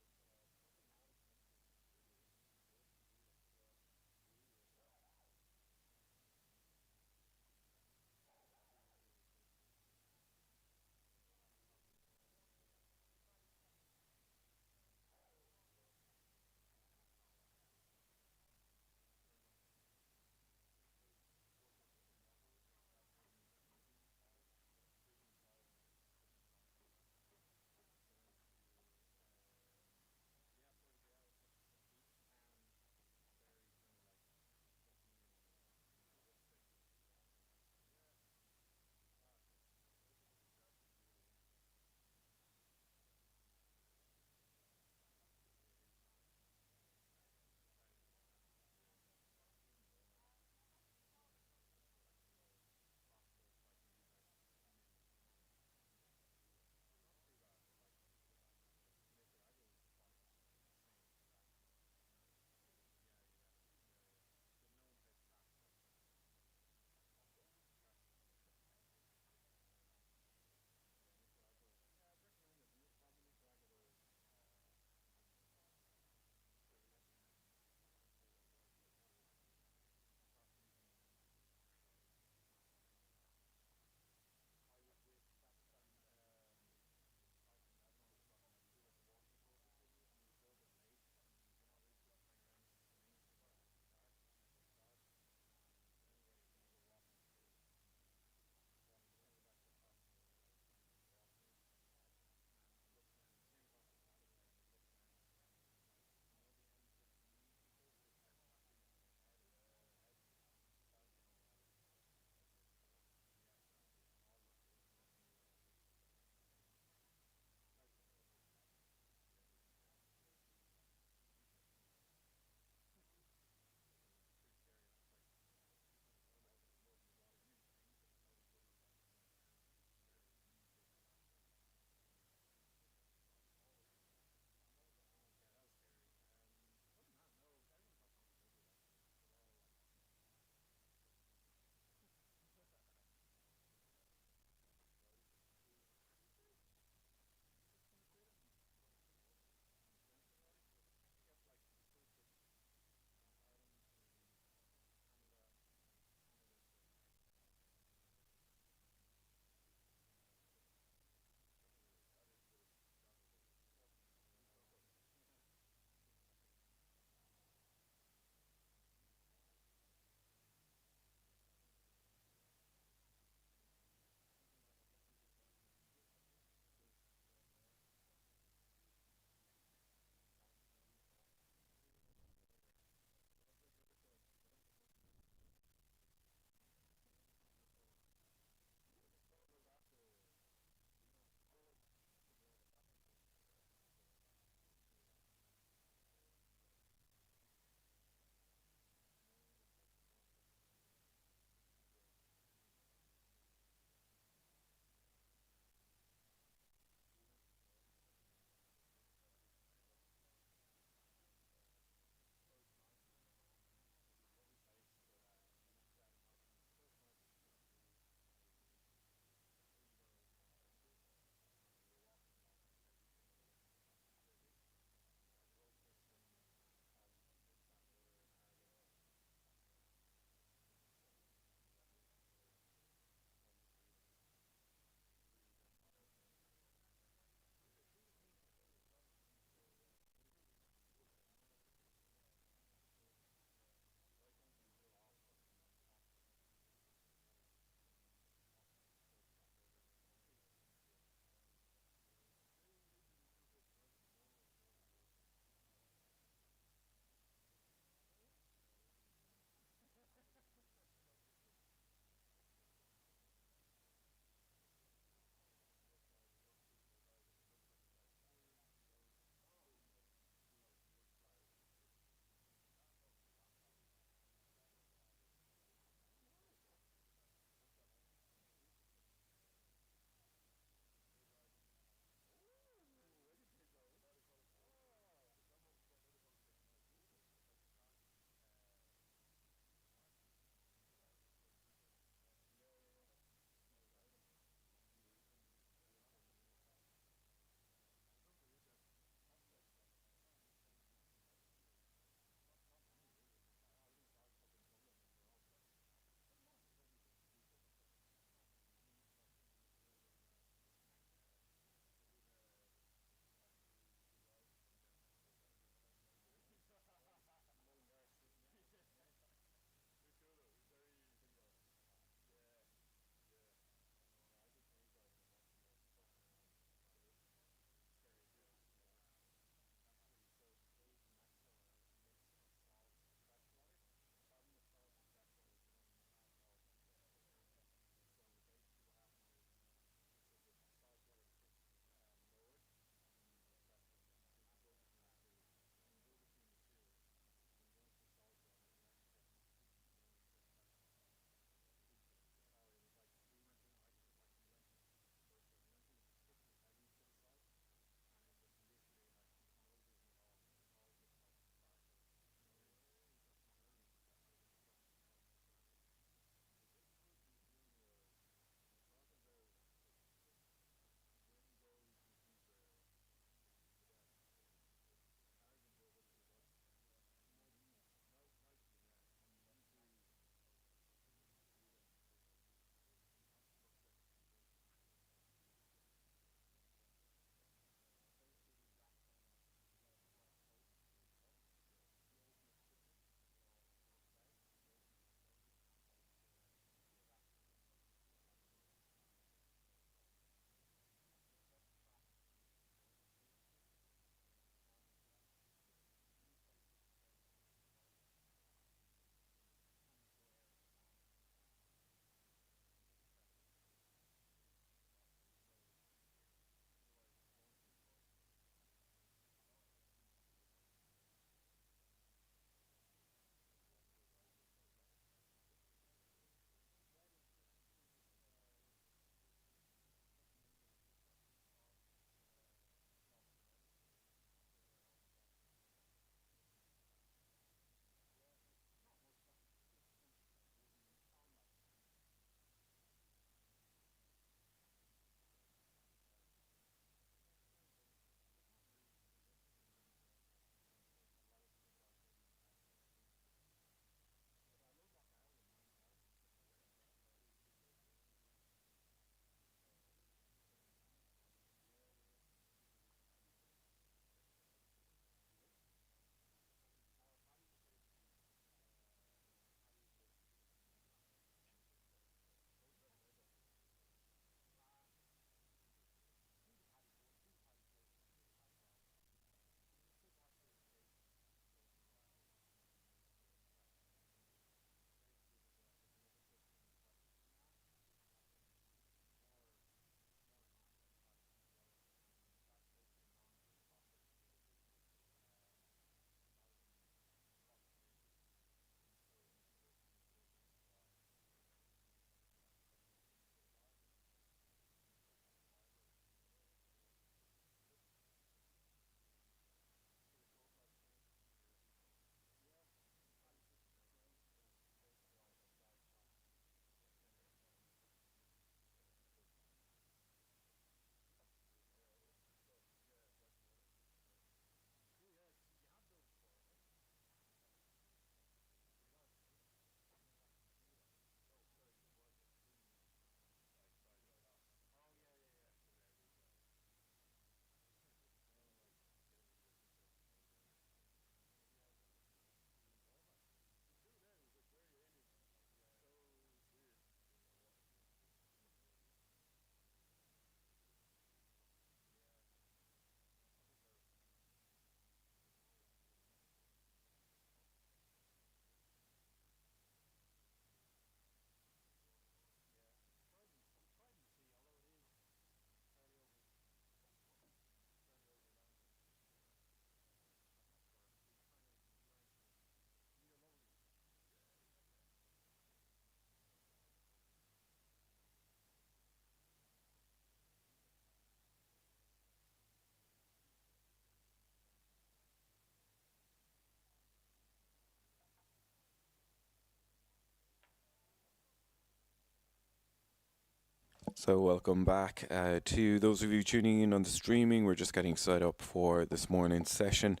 So welcome back to those of you tuning in on the streaming. We're just getting set up for this morning's session.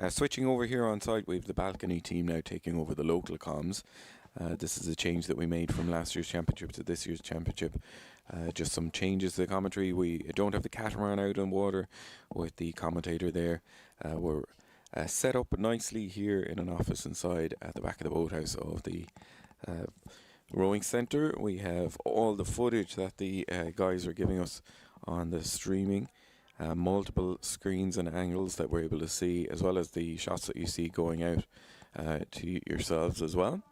Switching over here on site, we have the balcony team now taking over the local comms. This is a change that we made from last year's championship to this year's championship. Just some changes to the commentary. We don't have the catamaran out on water with the commentator there. We're set up nicely here in an office inside at the back of the boathouse of the rowing centre. We have all the footage that the guys are giving us on the streaming, multiple screens and angles that we're able to see, as well as the shots that you see going out to yourselves as well.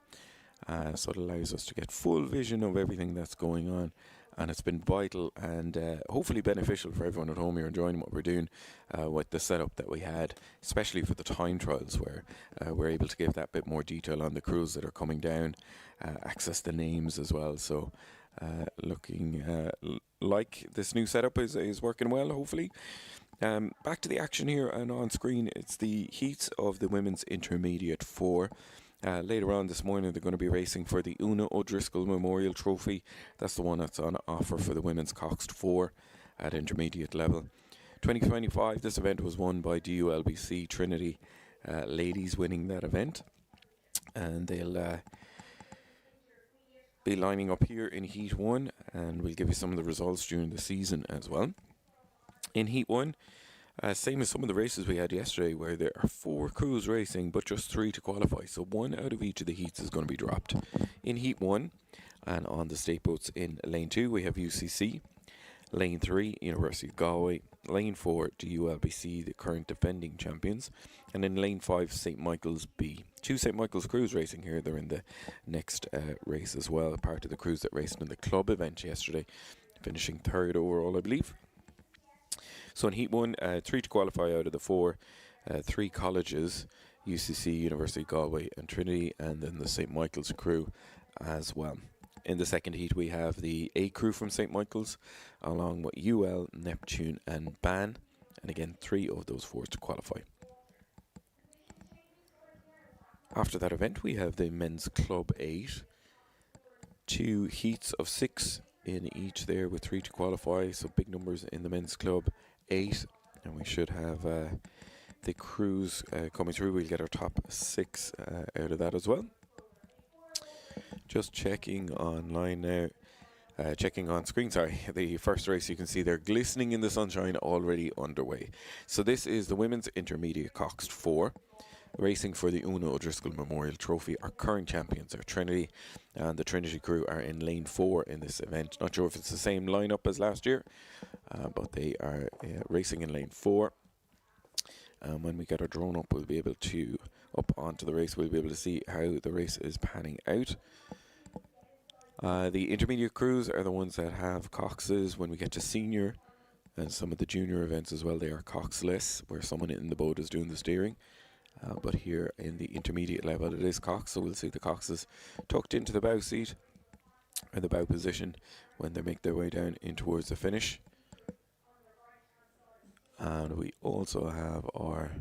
So it allows us to get full vision of everything that's going on, and it's been vital and hopefully beneficial for everyone at home here enjoying what we're doing with the setup that we had, especially for the time trials, where we're able to give that bit more detail on the crews that are coming down, access the names as well. So looking like this new setup is working well, hopefully. Back to the action here, and on screen it's the heats of the women's intermediate 4. Later on this morning they're going to be racing for the Una O'Driscoll Memorial Trophy. That's the one that's on offer for the women's Coxed 4 at intermediate level. 2025, this event was won by DULBC Trinity ladies, winning that event, and they'll be lining up here in Heat 1, and we'll give you some of the results during the season as well. In Heat 1, same as some of the races we had yesterday, where there are 4 crews racing but just 3 to qualify, so 1 out of each of the heats is going to be dropped. In Heat 1, and on the state boats in Lane 2, we have UCC, Lane 3, University of Galway, Lane 4, DULBC, the current defending champions, and in Lane 5, St Michael's B. 2 St Michael's crews racing here. They're in the next race as well, part of the crews that raced in the club event yesterday, finishing 3rd overall, I believe. So in Heat 1, 3 to qualify out of the 4, 3 colleges, UCC, University of Galway and Trinity, and then the St Michael's crew as well. In the second heat we have the A crew from St Michael's, along with UL, Neptune and BAN, and again 3 of those 4 to qualify. After that event we have the men's club 8, 2 heats of 6 in each there with 3 to qualify, so big numbers in the men's club 8, and we should have the crews coming through. We'll get our top 6 out of that as well. Just checking online now, checking on screen, sorry, the first race you can see there glistening in the sunshine, already underway. So this is the women's intermediate Coxed 4, racing for the Una O'Driscoll Memorial Trophy. Our current champions are Trinity, and the Trinity crew are in Lane 4 in this event. Not sure if it's the same lineup as last year, but they are racing in Lane 4. When we get our drone up, we'll be able to, up onto the race, we'll be able to see how the race is panning out. The intermediate crews are the ones that have coxes. When we get to senior and some of the junior events as well, they are coxless, where someone in the boat is doing the steering. But here in the intermediate level it is cox, so we'll see the coxes tucked into the bow seat, or the bow position, when they make their way down in towards the finish. And we also have our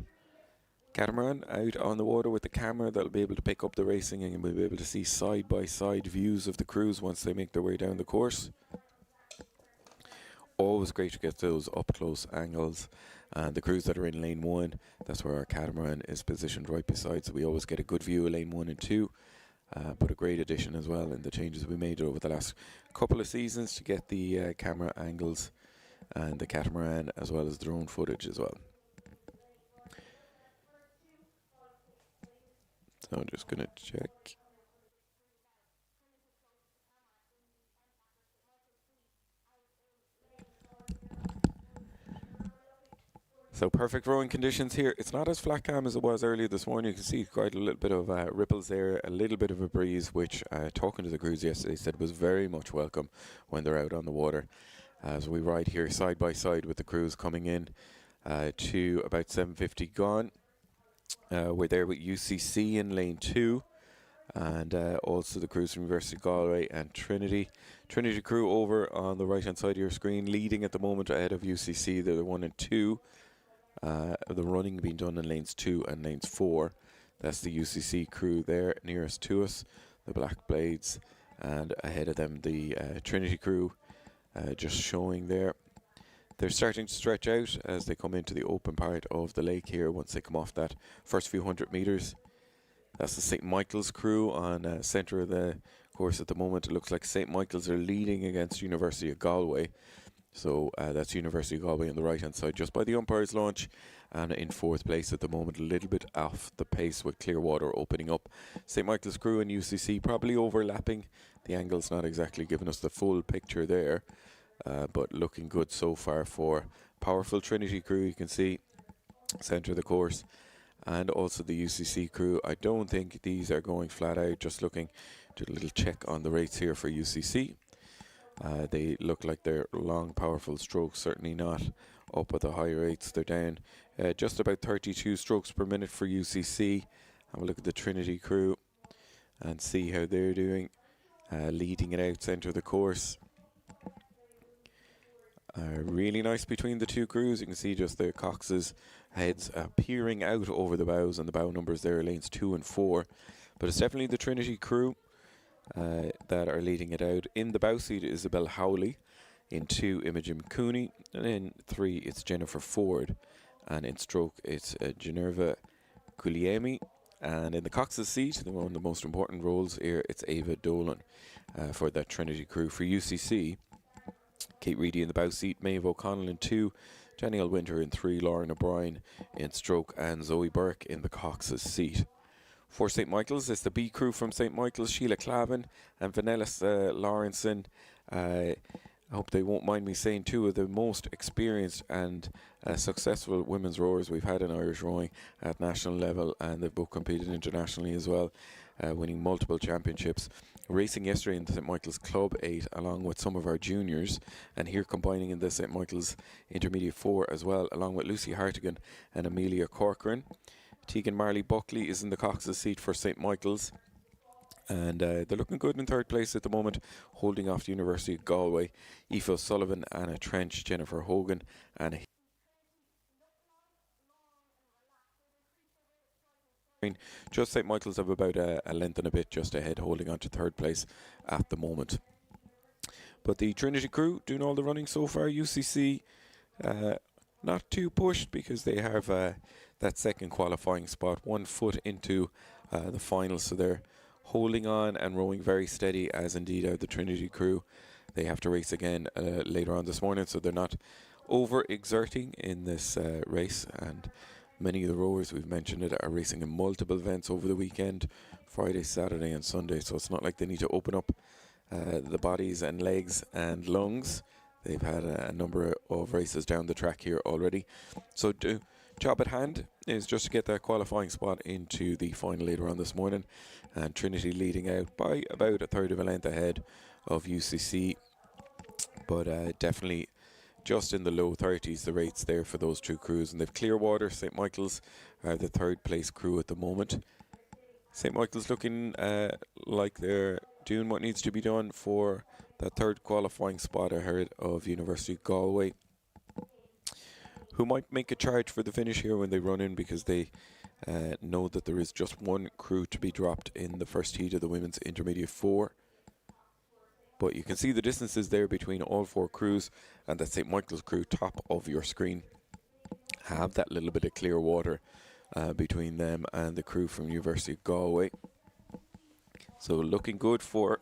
catamaran out on the water with the camera that'll be able to pick up the racing, and we'll be able to see side-by-side views of the crews once they make their way down the course. Always great to get those up-close angles. And the crews that are in Lane 1, that's where our catamaran is positioned right beside, so we always get a good view of Lane 1 and 2. But a great addition as well in the changes we made over the last couple of seasons to get the camera angles and the catamaran, as well as drone footage as well. So I'm just going to check. So perfect rowing conditions here. It's not as flat calm as it was earlier this morning. You can see quite a little bit of ripples there, a little bit of a breeze, which talking to the crews yesterday said was very much welcome when they're out on the water. As we ride here side by side with the crews coming in to about 7:50 gone. We're there with UCC in Lane 2, and also the crews from University of Galway and Trinity. Trinity crew over on the right hand side of your screen, leading at the moment ahead of UCC. They're the 1 and 2. The running being done in lanes 2 and lanes 4. That's the UCC crew there nearest to us, the Black Blades, and ahead of them the Trinity crew just showing there. They're starting to stretch out as they come into the open part of the lake here once they come off that first few 100 metres. That's the St. Michael's crew on centre of the course at the moment. It looks like St. Michael's are leading against University of Galway. So that's University of Galway on the right hand side just by the umpire's launch, and in fourth place at the moment, a little bit off the pace with Clearwater opening up. St. Michael's crew and UCC probably overlapping. The angle's not exactly giving us the full picture there, but looking good so far for powerful Trinity crew. You can see centre of the course, and also the UCC crew. I don't think these are going flat out. Just looking, do a little check on the rates here for UCC. They look like they're long, powerful strokes, certainly not up at the high rates. They're down just about 32 strokes per minute for UCC. Have a look at the Trinity crew and see how they're doing. Leading it out centre of the course. Really nice between the two crews. You can see just the Cox's heads peering out over the bows, and the bow numbers there, lanes 2 and 4. But it's definitely the Trinity crew that are leading it out. In the bow seat, Isabel Howley. In 2, Imogen Cooney. And in 3, it's Jennifer Ford. And in stroke, it's Geneva Guglielmi. And in the Cox's seat, one of the most important roles here, it's Ava Dolan for that Trinity crew. For UCC, Kate Reedy in the bow seat, Maeve O'Connell in 2, Danielle Winter in 3, Lauren O'Brien in stroke, and Zoe Burke in the Cox's seat. For St. Michael's, it's the B crew from St. Michael's, Sheila Clavin and Vanellis Lawrenson. I hope they won't mind me saying 2 of the most experienced and successful women's rowers we've had in Irish rowing at national level, and they've both competed internationally as well, winning multiple championships. Racing yesterday in the St. Michael's Club 8 along with some of our juniors, and here combining in the St. Michael's Intermediate 4 as well, along with Lucy Hartigan and Amelia Corcoran. Tegan Marley Buckley is in the Cox's seat for St. Michael's, and they're looking good in 3rd place at the moment, holding off the University of Galway. Aoife O'Sullivan, Anna Trench, Jennifer Hogan, and just St. Michael's have about a length and a bit just ahead, holding on to 3rd place at the moment. But the Trinity crew doing all the running so far. UCC not too pushed because they have that second qualifying spot, 1 foot into the final, so they're holding on and rowing very steady, as indeed are the Trinity crew. They have to race again later on this morning, so they're not over-exerting in this race, and many of the rowers, we've mentioned it, are racing in multiple events over the weekend, Friday, Saturday and Sunday, so it's not like they need to open up the bodies and legs and lungs. They've had a number of races down the track here already. So the job at hand is just to get that qualifying spot into the final later on this morning. And Trinity leading out by about 1/3 of a length ahead of UCC. But definitely just in the low 30s, the rates there for those 2 crews. And they've Clearwater, St. Michael's are the 3rd place crew at the moment. St. Michael's looking like they're doing what needs to be done for that 3rd qualifying spot ahead of University of Galway, who might make a charge for the finish here when they run in, because they know that there is just 1 crew to be dropped in the first heat of the women's Intermediate 4. But you can see the distances there between all 4 crews, and that St. Michael's crew, top of your screen, have that little bit of clear water between them and the crew from University of Galway. So looking good for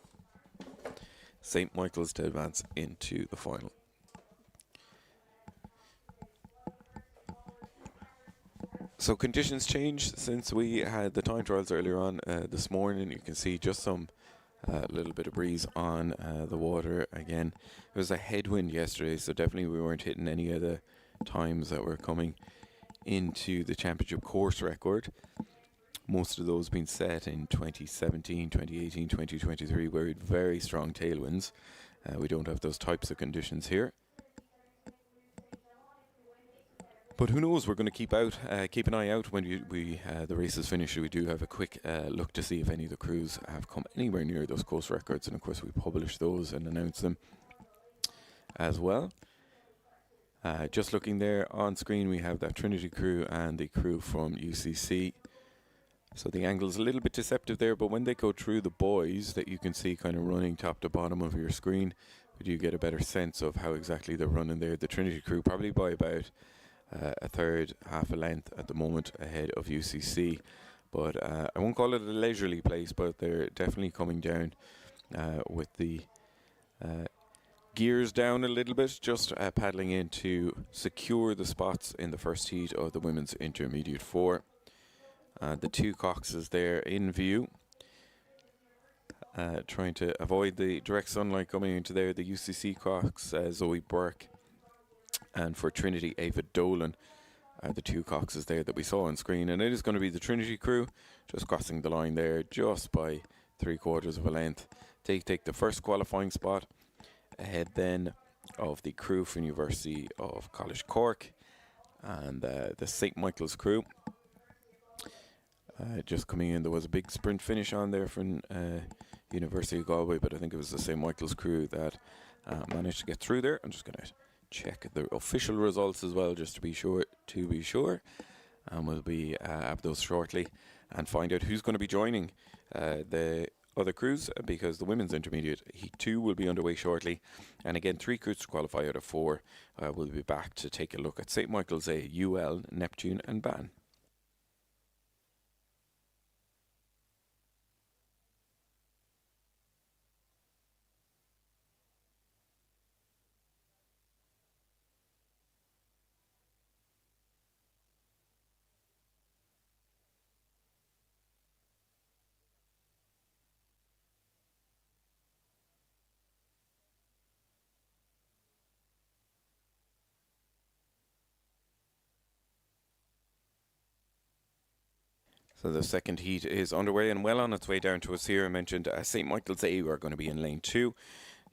St. Michael's to advance into the final. So conditions changed since we had the time trials earlier on this morning. You can see just some little bit of breeze on the water again. It was a headwind yesterday, so definitely we weren't hitting any of the times that were coming into the championship course record. Most of those being set in 2017, 2018, 2023, where we had very strong tailwinds. We don't have those types of conditions here. But who knows? We're going to keep an eye out when the race is finished. We do have a quick look to see if any of the crews have come anywhere near those course records, and of course we publish those and announce them as well. Just looking there on screen, we have that Trinity crew and the crew from UCC. So the angle's a little bit deceptive there, but when they go through the boys that you can see kind of running top to bottom of your screen, we do get a better sense of how exactly they're running there. The Trinity crew probably by about a third, half a length at the moment ahead of UCC. But I won't call it a leisurely pace, but they're definitely coming down with the gears down a little bit, just paddling in to secure the spots in the first heat of the women's intermediate 4. The 2 Coxes there in view, trying to avoid the direct sunlight coming into there. The UCC Cox, Zoe Burke, and for Trinity, Ava Dolan, are the 2 Coxes there that we saw on screen. And it is going to be the Trinity crew just crossing the line there just by 3/4 of a length. They take the first qualifying spot, ahead then of the crew from University of College Cork and the St. Michael's crew. Just coming in, there was a big sprint finish on there from University of Galway, but I think it was the St. Michael's crew that managed to get through there. I'm just going to check the official results as well, just to be sure. And we'll be have those shortly and find out who's going to be joining the other crews, because the women's intermediate heat 2 will be underway shortly. And again, 3 crews to qualify out of 4. We'll be back to take a look at St. Michael's A, UL, Neptune and Ban. So the second heat is underway and well on its way down to us here. I mentioned St. Michael's A are going to be in lane 2,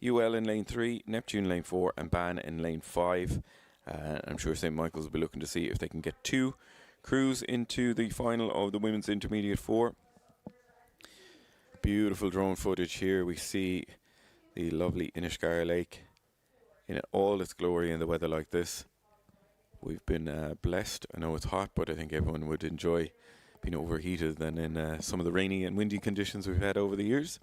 UL in lane 3, Neptune lane 4 and Ban in lane 5. I'm sure St. Michael's will be looking to see if they can get 2 crews into the final of the women's intermediate 4. Beautiful drone footage here. We see the lovely Inishgar Lake in all its glory in the weather like this. We've been blessed. I know it's hot, but I think everyone would enjoy being overheated than in some of the rainy and windy conditions we've had over the years.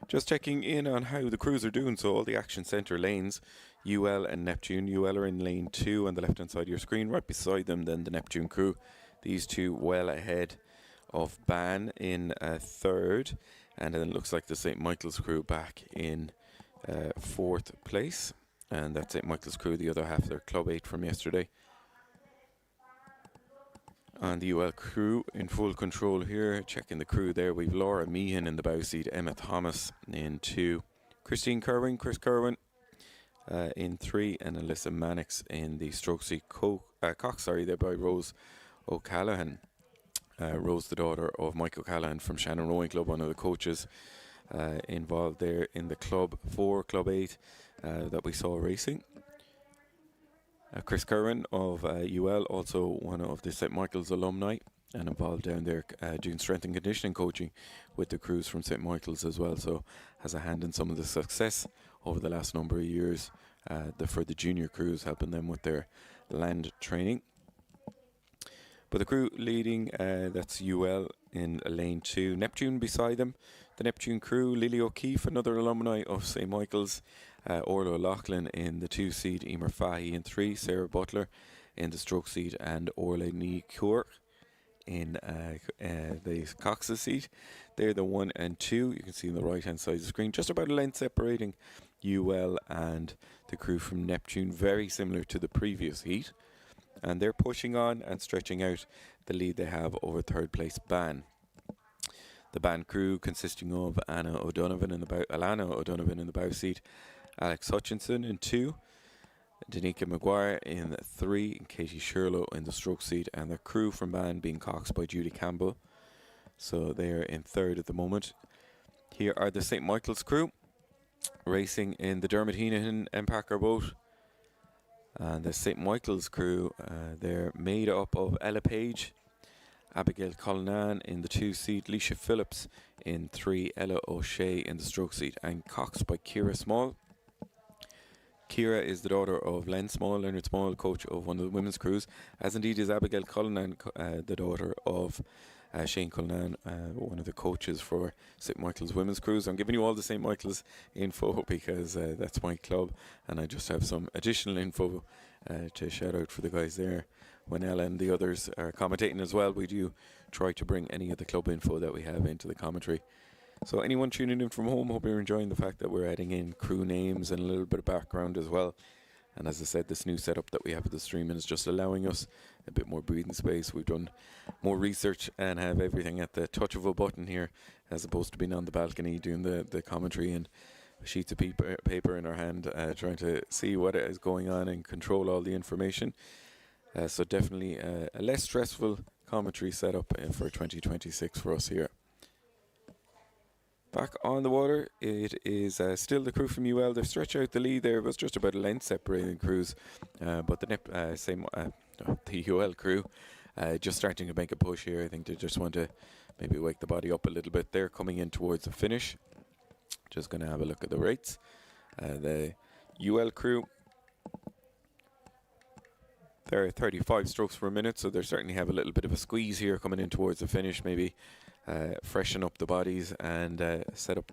Just checking in on how the crews are doing. So all the action centre lanes, UL and Neptune. UL are in lane 2 on the left hand side of your screen. Right beside them then the Neptune crew. These two well ahead of Ban in 3rd. And then it looks like the St. Michael's crew back in 4th place. And that's St. Michael's crew, the other half of their Club 8 from yesterday. And the UL crew in full control here. Checking the crew there. We've Laura Meehan in the bow seat. Emma Thomas in 2. Chris Kerwin in 3. And Alyssa Mannix in the stroke seat. Cox, there by Rose O'Callaghan. Rose, the daughter of Mike O'Callaghan from Shannon Rowing Club, one of the coaches involved there in the Club 4, Club 8 that we saw racing. Chris Curran of UL, also one of the St. Michael's alumni, and involved down there doing strength and conditioning coaching with the crews from St. Michael's as well, so has a hand in some of the success over the last number of years for the junior crews, helping them with their land training. But the crew leading, that's UL in lane 2. Neptune beside them. The Neptune crew, Lily O'Keefe, another alumni of St. Michael's. Orla O'Loughlin in the 2 seat. Emer Fahy in 3. Sarah Butler in the stroke seat. And Orla Nee Cork in the Cox's seat. They're the 1 and 2. You can see on the right hand side of the screen. Just about a length separating UL and the crew from Neptune. Very similar to the previous heat. And they're pushing on and stretching out the lead they have over 3rd place Ban. The Ban crew consisting of Alana O'Donovan in the bow seat, Alex Hutchinson in 2, Danica Maguire in 3, and Katie Sherlow in the stroke seat, and the crew from Ban being coxed by Judy Campbell. So they're in 3rd at the moment. Here are the St. Michael's crew racing in the Dermot Heenan Empacker boat. And the St. Michael's crew, they're made up of Ella Page, Abigail Cullinan in the 2 seat, Leisha Phillips in 3, Ella O'Shea in the stroke seat, and coxed by Ciara Small. Ciara is the daughter of Leonard Small, coach of one of the women's crews, as indeed is Abigail Cullinan, the daughter of Shane Cullinan, one of the coaches for St. Michael's Women's Cruise. I'm giving you all the St. Michael's info because that's my club, and I just have some additional info to shout out for the guys there. When Ella and the others are commentating as well, we do try to bring any of the club info that we have into the commentary. So anyone tuning in from home, hope you're enjoying the fact that we're adding in crew names and a little bit of background as well. And as I said, this new setup that we have at the stream is just allowing us a bit more breathing space. We've done more research and have everything at the touch of a button here, as opposed to being on the balcony doing the commentary and sheets of paper in our hand, trying to see what is going on and control all the information. So definitely a less stressful commentary setup for 2026 for us here. Back on the water, it is still the crew from UL. They've stretched out the lead there. It was just about a length separating crews, but the UL crew just starting to make a push here. I think they just want to maybe wake the body up a little bit. They're coming in towards the finish. Just going to have a look at the rates. The UL crew, they're 35 strokes per minute, so they certainly have a little bit of a squeeze here coming in towards the finish. Maybe freshen up the bodies and set up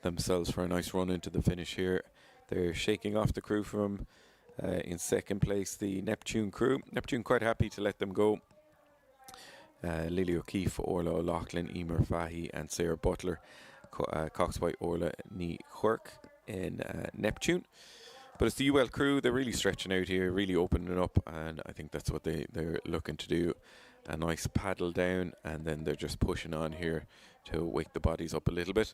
themselves for a nice run into the finish here. They're shaking off the crew from in second place, the Neptune crew. Neptune quite happy to let them go. Lily O'Keefe, Orla O'Loughlin, Emer Fahy and Sarah Butler, Coxby, Orla, Ní Cork in Neptune. But it's the UL crew. They're really stretching out here, really opening it up, and I think that's what they're looking to do. A nice paddle down, and then they're just pushing on here to wake the bodies up a little bit.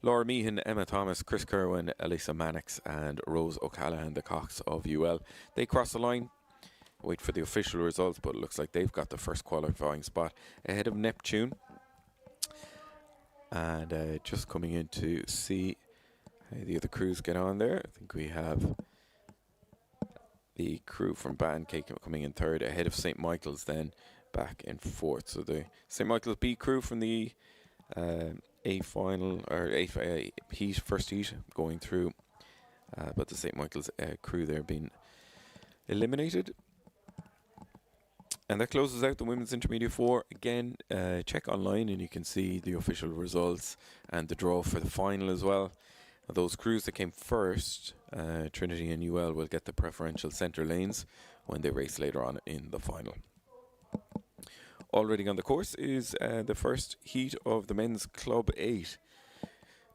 Laura Meehan, Emma Thomas, Chris Kerwin, Elisa Mannix and Rose O'Callaghan, the Cox of UL. They cross the line. Wait for the official results, but it looks like they've got the first qualifying spot ahead of Neptune. And just coming in to see how the other crews get on there. I think we have the crew from Bandcake coming in third, ahead of St. Michael's then back in fourth. So the St. Michael's B crew from the first heat going through, but the St. Michael's crew there being eliminated. And that closes out the Women's Intermediate 4. Again, check online and you can see the official results and the draw for the final as well. Those crews that came first, Trinity and UL, will get the preferential centre lanes when they race later on in the final. Already on the course is the first heat of the men's Club 8.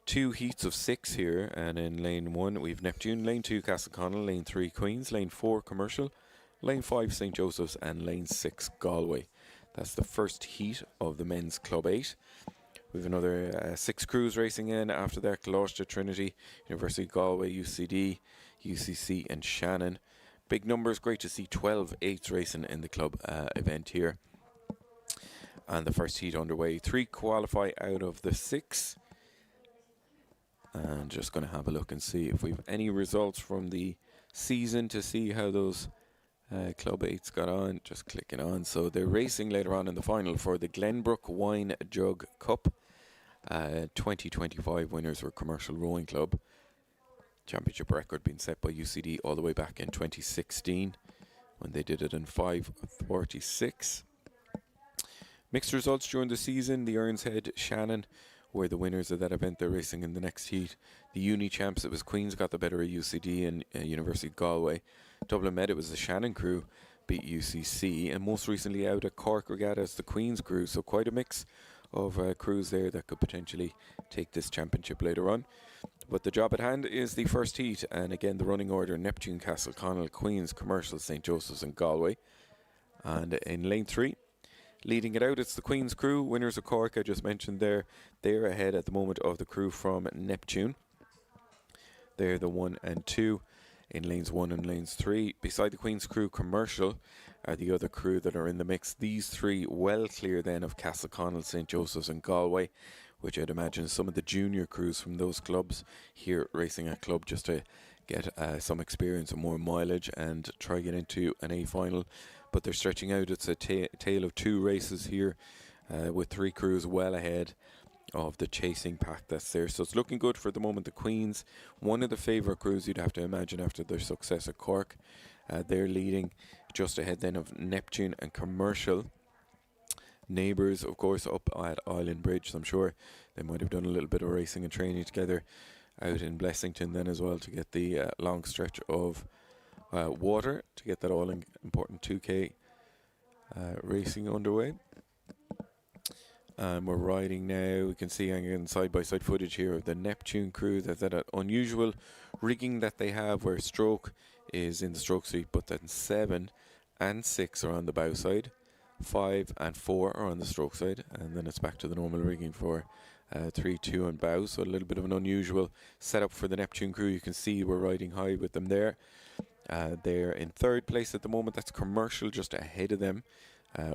2 heats of 6 here, and in lane 1 we've Neptune, lane 2 Castleconnell, lane 3 Queens, lane 4 Commercial, lane 5 St. Joseph's and lane 6 Galway. That's the first heat of the men's Club 8. We've another 6 crews racing in after that: Gloucester, Trinity, University of Galway, UCD, UCC and Shannon. Big numbers, great to see 12 eights racing in the club event here. And the first heat underway. 3 qualify out of the 6. And just going to have a look and see if we've any results from the season to see how those Club 8s got on. Just clicking on. So they're racing later on in the final for the Glenbrook Wine Jug Cup. 2025 winners were Commercial Rowing Club. Championship record being set by UCD all the way back in 2016 when they did it in 5:46. Mixed results during the season. The Ern's Head Shannon were the winners of that event. They're racing in the next heat. The Uni Champs, it was Queens got the better of UCD and University of Galway. Dublin Med, it was the Shannon crew beat UCC. And most recently out at Cork Regatta, it's the Queens crew. So quite a mix of crews there that could potentially take this championship later on. But the job at hand is the first heat. And again, the running order: Neptune, Castleconnell, Queens, Commercial, St. Joseph's and Galway. And in lane 3, leading it out, it's the Queen's crew, winners of Cork, I just mentioned there. They're ahead at the moment of the crew from Neptune. They're the 1 and 2 in lanes 1 and lanes 3. Beside the Queen's crew, Commercial are the other crew that are in the mix. These 3 well clear then of Castleconnell, St. Joseph's and Galway, which I'd imagine some of the junior crews from those clubs here racing at club just to get some experience and more mileage and try get into an A final. But they're stretching out. It's a tale of 2 races here with 3 crews well ahead of the chasing pack that's there. So it's looking good for the moment. The Queens, one of the favourite crews you'd have to imagine after their success at Cork. They're leading just ahead then of Neptune and Commercial. neighbours, of course, up at Island Bridge. So I'm sure they might have done a little bit of racing and training together out in Blessington then as well to get the long stretch of water to get that all important 2K racing underway. We're riding now. We can see again side-by-side footage here of the Neptune crew. That's that unusual rigging that they have where stroke is in the stroke suite, but then 7 and 6 are on the bow side, 5 and 4 are on the stroke side, and then it's back to the normal rigging for 3, 2 and bow. So a little bit of an unusual setup for the Neptune crew. You can see we're riding high with them there. They're in third place at the moment. That's Commercial just ahead of them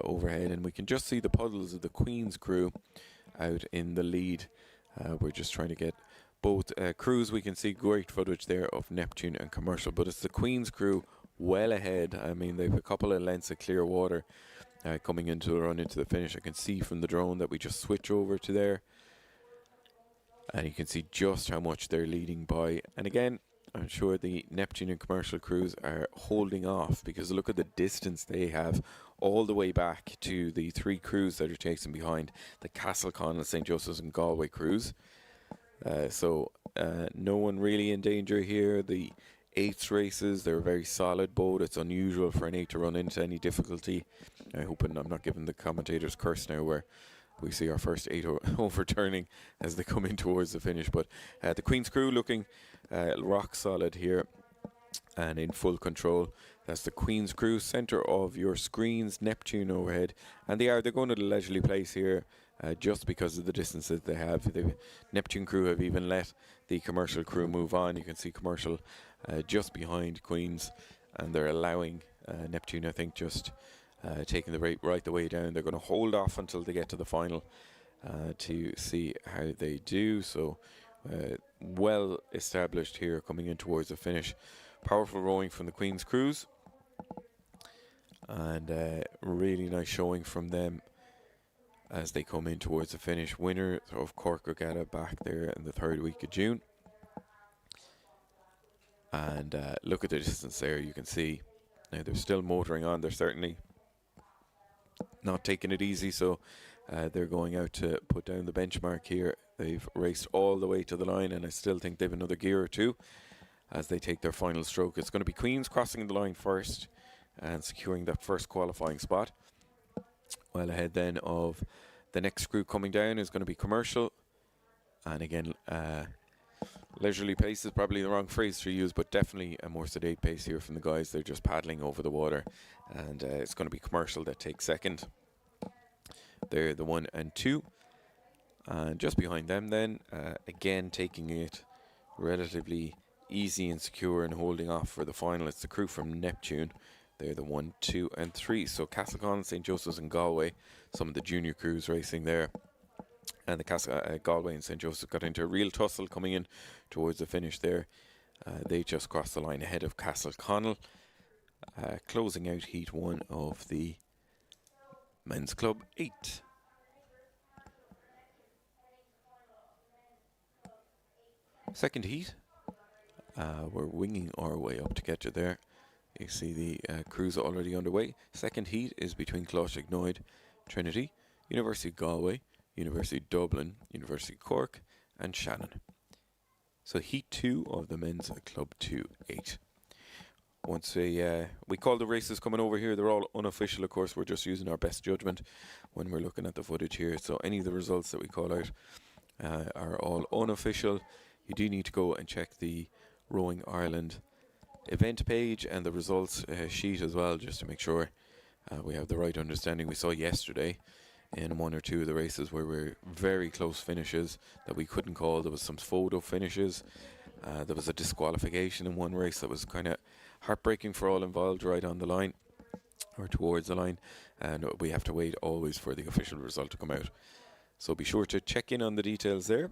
overhead, and we can just see the puddles of the Queen's crew out in the lead. We're just trying to get both crews. We can see great footage there of Neptune and Commercial, but it's the Queen's crew well ahead. I mean, they've a couple of lengths of clear water coming into the run into the finish. I can see from the drone that we just switch over to there, and you can see just how much they're leading by. And again, I'm sure the Neptune and Commercial crews are holding off because look at the distance they have all the way back to the 3 crews that are chasing behind the Castleconnell, St. Joseph's and Galway crews. So no one really in danger here. The 8th races, they're a very solid boat. It's unusual for an 8 to run into any difficulty. I hope I'm not giving the commentators curse now where we see our first 8 overturning as they come in towards the finish. But the Queen's crew looking rock solid here and in full control. That's the Queen's crew, centre of your screens, Neptune overhead. And they're going at a leisurely pace here just because of the distance that they have. The Neptune crew have even let the Commercial crew move on. You can see Commercial just behind Queen's, and they're allowing Neptune, I think, just taking the rate right the way down. They're going to hold off until they get to the final to see how they do. So well established here coming in towards the finish. Powerful rowing from the Queen's crews, and really nice showing from them as they come in towards the finish. Winner of Cork Regatta back there in the 3rd week of June. And look at the distance there. You can see now they're still motoring on. They're certainly not taking it easy, so they're going out to put down the benchmark here. They've raced all the way to the line, and I still think they've another gear or two as they take their final stroke. It's going to be Queen's crossing the line first and securing that first qualifying spot. Well ahead then of the next crew coming down is going to be Commercial, and again leisurely pace is probably the wrong phrase to use, but definitely a more sedate pace here from the guys. They're just paddling over the water, and it's going to be Commercial that takes second. They're the 1 and 2, and just behind them then again taking it relatively easy and secure and holding off for the final, it's the crew from Neptune. They're the 1, 2 and 3. So Castleconnell, St. Joseph's and Galway, some of the junior crews racing there. And the Galway and St. Joseph's got into a real tussle coming in towards the finish there. They just crossed the line ahead of Castleconnell, closing out Heat 1 of the Men's Club 8. Second heat. We're winging our way up to get you there. You see the crews already underway. Second heat is between Closhignoid, Trinity, University of Galway, University of Dublin, University of Cork and Shannon. So heat 2 of the Men's Club 2-8. Once we call the races coming over here, they're all unofficial, of course. We're just using our best judgment when we're looking at the footage here. So any of the results that we call out are all unofficial. You do need to go and check the Rowing Ireland event page and the results sheet as well, just to make sure we have the right understanding. We saw yesterday in 1 or 2 of the races where we're very close finishes that we couldn't call. There was some photo finishes. There was a disqualification in one race that was kind of heartbreaking for all involved right on the line or towards the line, and we have to wait always for the official result to come out. So be sure to check in on the details there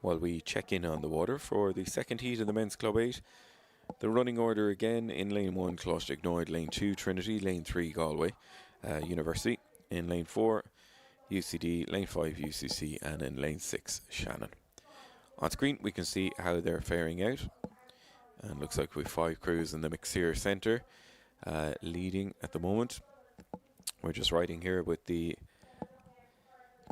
while we check in on the water for the second heat of the Men's Club 8. The running order again: in lane 1 Closhignoid, lane 2 Trinity, lane 3 Galway University, in lane 4 UCD, lane 5 UCC and in lane 6 Shannon. On screen we can see how they're faring out, and looks like we've 5 crews in the mix here centre leading at the moment. We're just riding here with the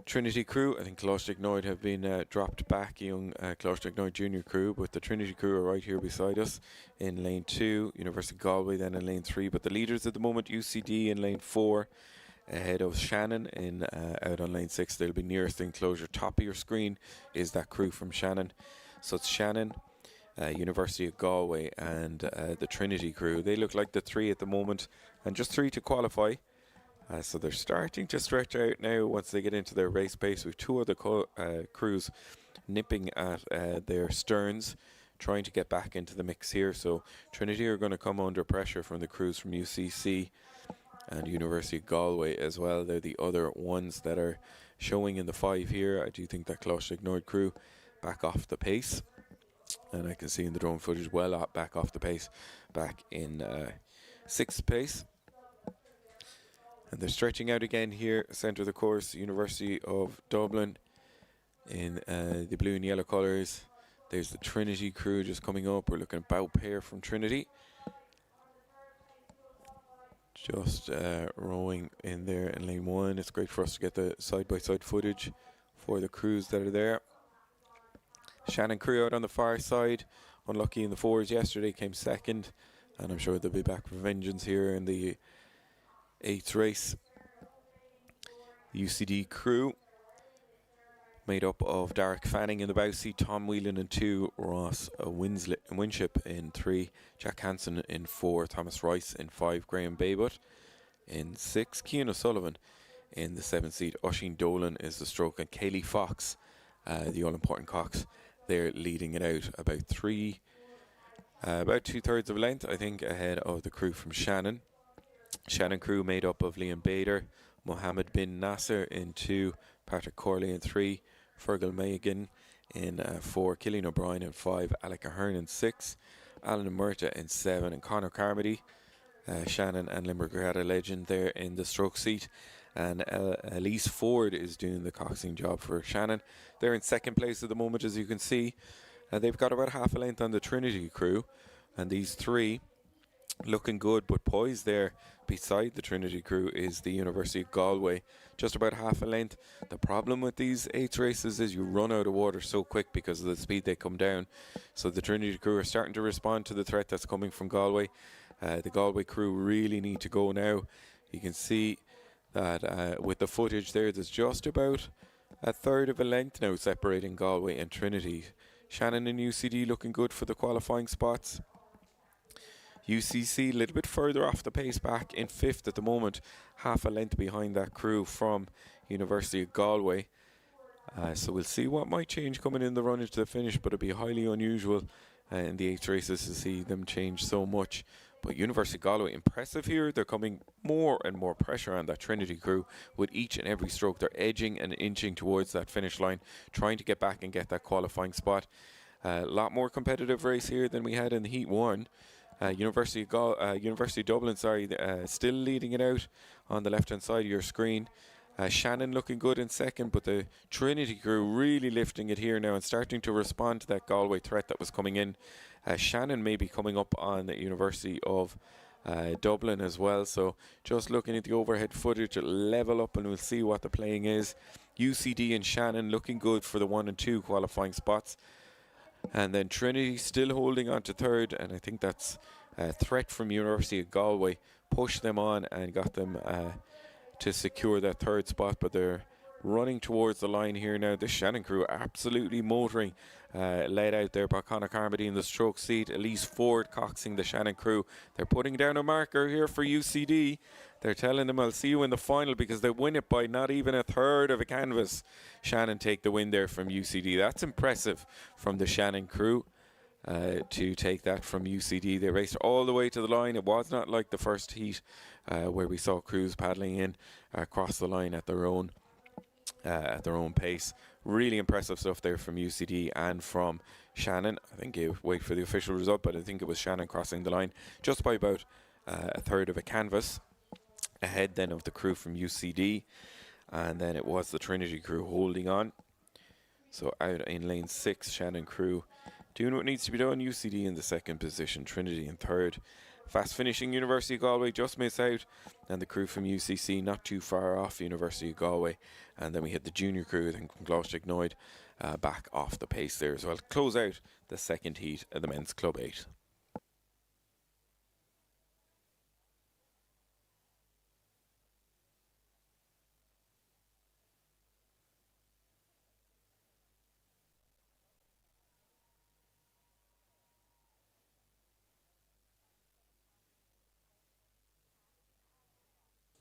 Trinity crew. I think Cloustignoid have been dropped back, young Cloustignoid junior crew, but the Trinity crew are right here beside us in lane 2, University of Galway then in lane 3, but the leaders at the moment, UCD in lane 4, ahead of Shannon in out on lane 6. They'll be nearest enclosure. Top of your screen is that crew from Shannon. So it's Shannon, University of Galway and the Trinity crew. They look like the 3 at the moment, and just 3 to qualify. So they're starting to stretch out now once they get into their race pace. We've 2 other crews nipping at their sterns, trying to get back into the mix here. So Trinity are going to come under pressure from the crews from UCC and University of Galway as well. They're the other ones that are showing in the 5 here. I do think that Cloustignoid crew back off the pace, and I can see in the drone footage back off the pace, back in 6th pace. And they're stretching out again here, centre of the course, University of Dublin in the blue and yellow colours. There's the Trinity crew just coming up. We're looking at bow pair from Trinity. Just rowing in there in lane 1. It's great for us to get the side-by-side footage for the crews that are there. Shannon crew out on the far side. Unlucky in the 4s yesterday, came 2nd. And I'm sure they'll be back for vengeance here in the 8th race. UCD crew made up of Derek Fanning in the bow seat, Tom Whelan in 2, Ross Winship in 3, Jack Hansen in 4, Thomas Rice in 5, Graham Baybutt in 6, Cian O'Sullivan in the 7th seat, Oisin Dolan is the stroke, and Kaylee Fox, the all-important Cox, they're leading it out about 2/3 of a length, I think, ahead of the crew from Shannon. Shannon crew made up of Liam Bader, Mohammed bin Nasser in 2, Patrick Corley in 3, Fergal Megan in 4, Killian O'Brien in 5, Alec Ahern in 6, Alan Murta in 7, and Conor Carmody, Shannon and Limerick Regatta legend there in the stroke seat. And Elise Ford is doing the coxing job for Shannon. They're in 2nd place at the moment, as you can see. They've got about half a length on the Trinity crew, and these 3 looking good, but poised there beside the Trinity crew is the University of Galway, just about half a length. The problem with these 8 races is you run out of water so quick because of the speed they come down. So the Trinity crew are starting to respond to the threat that's coming from Galway. The Galway crew really need to go now. You can see that with the footage there's just about 1/3 of a length now separating Galway and Trinity. Shannon and UCD looking good for the qualifying spots. UCC a little bit further off the pace, back in 5th at the moment, half a length behind that crew from University of Galway. So we'll see what might change coming in the run into the finish, but it'd be highly unusual in the 8 races to see them change so much. But University of Galway impressive here. They're coming more and more pressure on that Trinity crew with each and every stroke. They're edging and inching towards that finish line, trying to get back and get that qualifying spot. A lot more competitive race here than we had in Heat 1. University of Dublin, still leading it out on the left-hand side of your screen. Shannon looking good in 2nd, but the Trinity crew really lifting it here now and starting to respond to that Galway threat that was coming in. Shannon may be coming up on the University of Dublin as well. So just looking at the overhead footage, it'll level up and we'll see what the playing is. UCD and Shannon looking good for the 1 and 2 qualifying spots. And then Trinity still holding on to 3rd, and I think that's a threat from University of Galway. Pushed them on and got them to secure that 3rd spot, but they're running towards the line here now. The Shannon crew absolutely motoring, led out there by Conor Carmody in the stroke seat. Elise Ford coxing the Shannon crew. They're putting down a marker here for UCD. They're telling them, I'll see you in the final, because they win it by not even 1/3 of a canvas. Shannon take the win there from UCD. That's impressive from the Shannon crew to take that from UCD. They raced all the way to the line. It was not like the first heat where we saw crews paddling in across the line at their own pace. Really impressive stuff there from UCD and from Shannon. I think you wait for the official result, but I think it was Shannon crossing the line just by about 1/3 of a canvas ahead then of the crew from UCD, and then it was the Trinity crew holding on. So out in lane 6, Shannon crew doing what needs to be done. UCD in the 2nd position, Trinity in 3rd. Fast finishing University of Galway just miss out, and the crew from UCC not too far off University of Galway. And then we hit the junior crew, then Glashig Noid back off the pace there as well. Close out the second heat of the men's Club 8.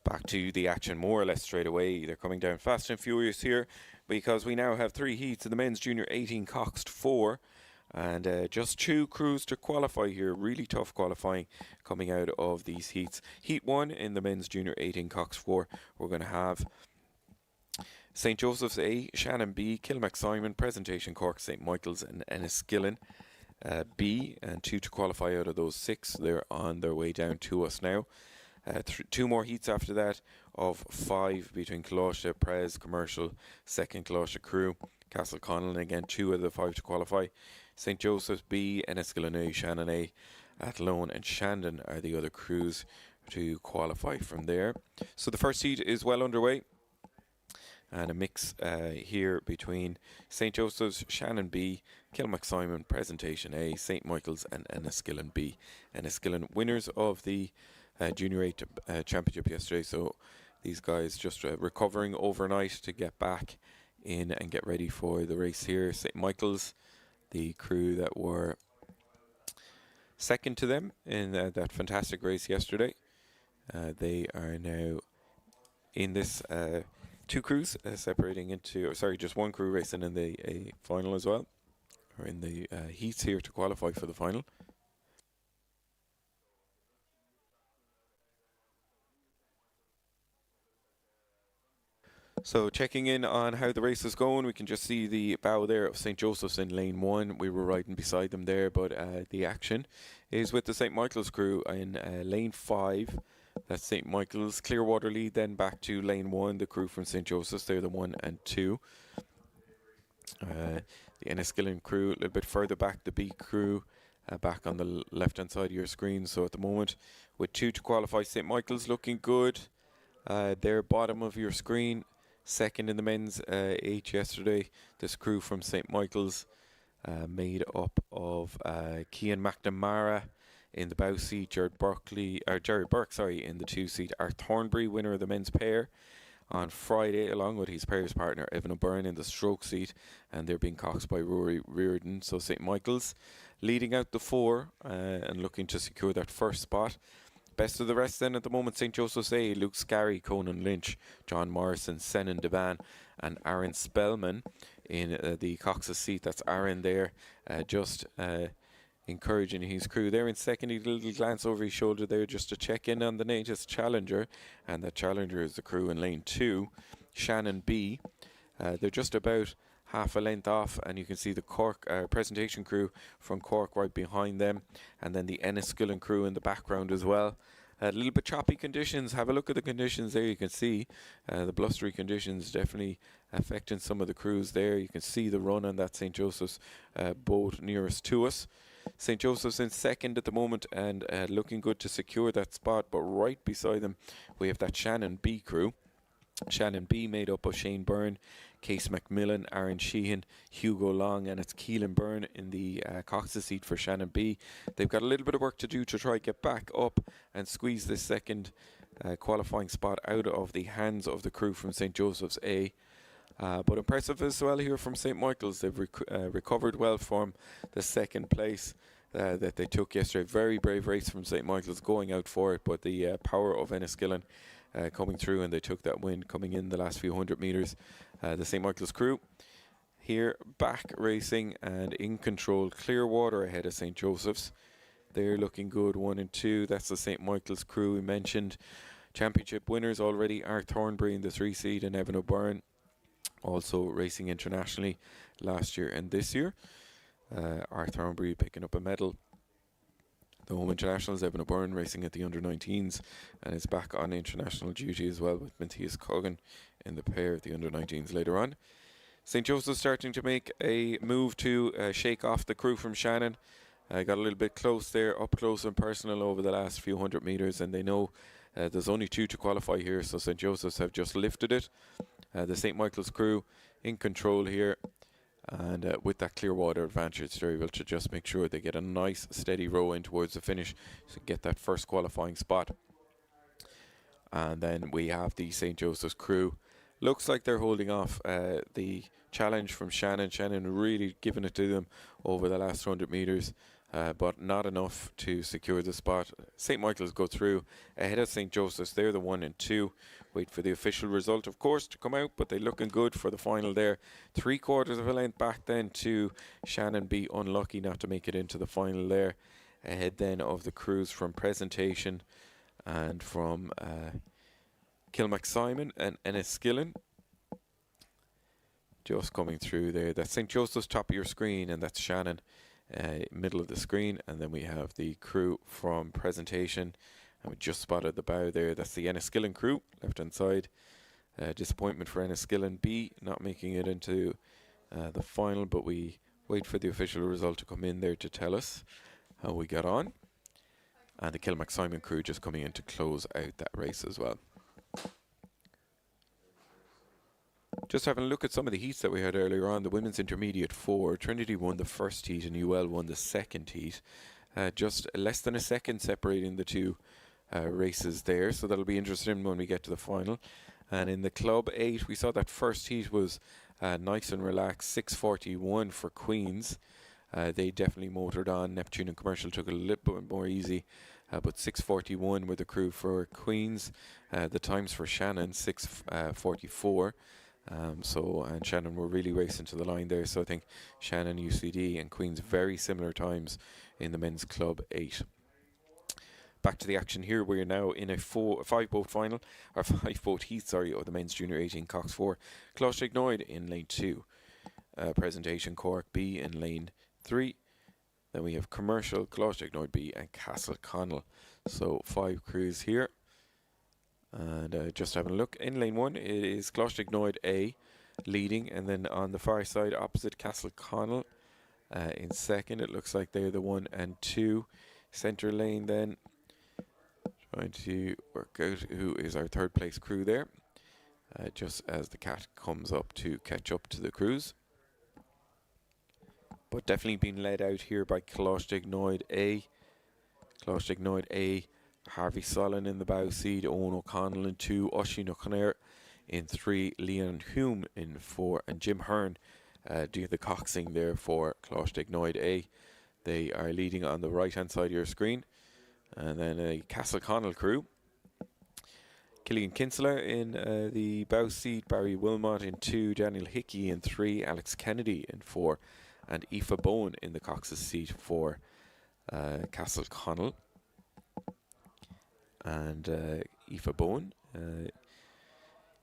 Back to the action more or less straight away. They're coming down fast and furious here because we now have 3 heats in the men's junior 18 coxed 4, and just 2 crews to qualify here. Really tough qualifying coming out of these heats. Heat 1 in the men's junior 18 coxed 4, we're going to have St. Joseph's A, Shannon B, Kilmac-Simon, Presentation Cork, St. Michael's and Enniskillen B, and 2 to qualify out of those 6. They're on their way down to us now. 2 more heats after that of 5 between Coláiste, Pres, Commercial, second Coláiste crew, Castle Connell, and again 2 of the 5 to qualify. St. Joseph's B, Enniskillen A, Shannon A, Athlone and Shandon are the other crews to qualify from there. So the first heat is well underway, and a mix here between St. Joseph's, Shannon B, Kilmac-Simon, Presentation A, St. Michael's and Enniskillen B. Enniskillen winners of the Junior 8 Championship yesterday, so these guys just recovering overnight to get back in and get ready for the race here. St. Michael's, the crew that were second to them in that fantastic race yesterday, they are now in this 2 crews separating into, just 1 crew racing in the final as well, or in the heats here to qualify for the final. So checking in on how the race is going, we can just see the bow there of St. Joseph's in lane 1. We were riding beside them there, but the action is with the St. Michael's crew in lane 5. That's St. Michael's. Clearwater lead then back to lane 1, the crew from St. Joseph's. They're the 1 and 2. The Enniskillen crew a little bit further back, the B crew back on the left-hand side of your screen. So at the moment, with 2 to qualify, St. Michael's looking good. They're bottom of your screen. Second in the men's 8 yesterday. This crew from St. Michael's made up of Cian McNamara in the bow seat, Jared Burke in the 2 seat, Art Thornbury, winner of the men's pair on Friday, along with his pair's partner Evan O'Byrne in the stroke seat, and they're being coxed by Rory Reardon. So St. Michael's leading out the 4 and looking to secure that first spot. Best of the rest then at the moment, St. Joseph's A, Luke Scarry, Conan Lynch, John Morrison, Senan Devan and Aaron Spellman in the Cox's seat. That's Aaron there, just encouraging his crew. There in second, he did a little glance over his shoulder there just to check in on the latest challenger, and that challenger is the crew in lane 2, Shannon B. They're just about half a length off, and you can see the Cork Presentation crew from Cork right behind them, and then the Enniskillen crew in the background as well. A little bit choppy conditions. Have a look at the conditions there. You can see the blustery conditions definitely affecting some of the crews there. You can see the run on that St. Joseph's boat nearest to us. St. Joseph's in second at the moment and looking good to secure that spot, but right beside them we have that Shannon B crew. Shannon B made up of Shane Byrne, Case McMillan, Aaron Sheehan, Hugo Long, and it's Keelan Byrne in the Cox's seat for Shannon B. They've got a little bit of work to do to try get back up and squeeze this second qualifying spot out of the hands of the crew from St. Joseph's A. But impressive as well here from St. Michael's. They've recovered well from the second place that they took yesterday. Very brave race from St. Michael's going out for it, but the power of Enniskillen coming through, and they took that win coming in the last few hundred metres. The St. Michael's crew here back racing and in control. Clearwater ahead of St. Joseph's. They're looking good, 1 and 2. That's the St. Michael's crew we mentioned. Championship winners already, Art Thornbury in the 3 seed and Evan O'Byrne, also racing internationally last year and this year. Art Thornbury picking up a medal. The home internationals, Evan O'Byrne racing at the under-19s and is back on international duty as well with Matthias Cogan in the pair at the under-19s later on. St. Joseph's starting to make a move to shake off the crew from Shannon. Got a little bit close there, up close and personal over the last few hundred metres, and they know there's only 2 to qualify here, so St. Joseph's have just lifted it. The St. Michael's crew in control here, and with that Clearwater advantage, they're able to just make sure they get a nice steady row in towards the finish to get that first qualifying spot. And then we have the St. Joseph's crew. Looks like they're holding off the challenge from Shannon. Shannon really giving it to them over the last 100 metres, but not enough to secure the spot. St. Michael's go through ahead of St. Joseph's. They're the 1 and 2. Wait for the official result, of course, to come out, but they're looking good for the final there. 3/4 of a length back then to Shannon. Be unlucky not to make it into the final there. Ahead then of the crews from Presentation and from Kilmac-Simon and Enniskillen. Just coming through there. That's St. Joseph's top of your screen, and that's Shannon middle of the screen. And then we have the crew from Presentation, and we just spotted the bow there. That's the Enniskillen crew, left hand side. Disappointment for Enniskillen B, not making it into the final, but we wait for the official result to come in there to tell us how we got on. And the Kilmac-Simon crew just coming in to close out that race as well. Just having a look at some of the heats that we had earlier on. The women's intermediate 4, Trinity won the first heat and UL won the second heat. Just less than a second separating the two races there, so that'll be interesting when we get to the final. And in the Club 8, we saw that first heat was nice and relaxed, 6:41 for Queens. They definitely motored on. Neptune and Commercial took it a little bit more easy, but 6:41 were the crew for Queens. The times for Shannon, 6:44. And Shannon were really racing to the line there. So I think Shannon, UCD and Queens very similar times in the men's Club 8. Back to the action here. We're now in a 5-boat final, or 5-boat heat, of the men's junior 18 Cox 4. Closhignoid in lane 2. Presentation Cork B in lane 3. Then we have Commercial, Closhignoid B and Castleconnell. So 5 crews here. And just having a look, in lane 1 it is Closhignoid A leading, and then on the far side opposite Castleconnell in second. It looks like they're the 1 and 2. Centre lane then, trying to work out who is our third place crew there, just as the cat comes up to catch up to the crews. But definitely being led out here by Closhignoid A. Closhignoid A, Harvey Solon in the bow seat, Owen O'Connell in 2, Oisin O'Connor in 3, Leon Hume in 4, and Jim Hearn doing the coxing there for Closhignoid A. They are leading on the right hand side of your screen. And then a Castleconnell crew. Killian Kinsella in the bow seat, Barry Wilmot in 2, Daniel Hickey in 3, Alex Kennedy in 4, and Aoife Bowen in the Cox's seat for Castleconnell. And Aoife Bowen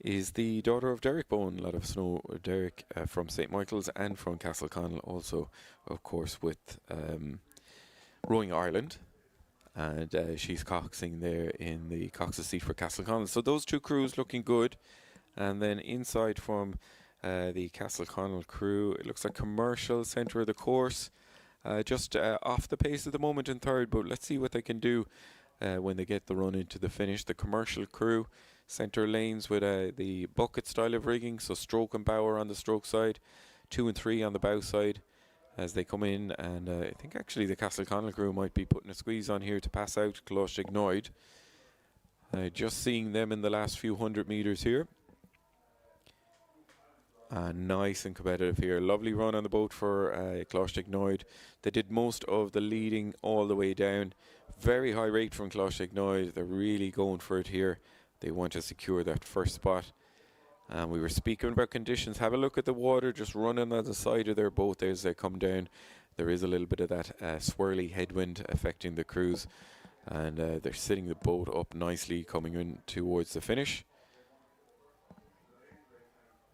is the daughter of Derek Bowen, Lot of Snow Derek from St. Michael's and from Castleconnell, also of course with Rowing Ireland. And she's coxing there in the Cox's seat for Castleconnell. So those two crews looking good. And then inside from the Castleconnell crew, it looks like Commercial, centre of the course. Just off the pace at the moment in third, but let's see what they can do when they get the run into the finish. The Commercial crew, centre lanes with the bucket style of rigging, so stroke and bower on the stroke side, 2 and 3 on the bow side as they come in. And I think actually the Castleconnell crew might be putting a squeeze on here to pass out Closhignoid. Just seeing them in the last few hundred metres here. Nice and competitive here. Lovely run on the boat for Closhignoid. They did most of the leading all the way down. Very high rate from Closhignoid. They're really going for it here. They want to secure that first spot. And we were speaking about conditions. Have a look at the water just running on the side of their boat as they come down. There is a little bit of that swirly headwind affecting the crews. And they're sitting the boat up nicely coming in towards the finish.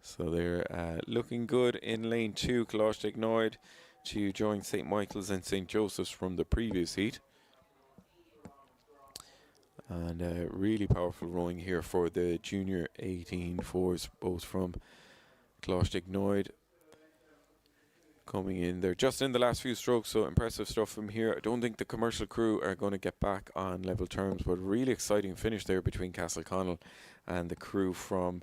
So they're looking good in lane 2, Closhignoid, to join St. Michael's and St. Joseph's from the previous heat. And really powerful rowing here for the junior 18 fours, both from Closhignoid. coming in. They're just in the last few strokes, so impressive stuff from here. I don't think the commercial crew are going to get back on level terms, but really exciting finish there between Castleconnell and the crew from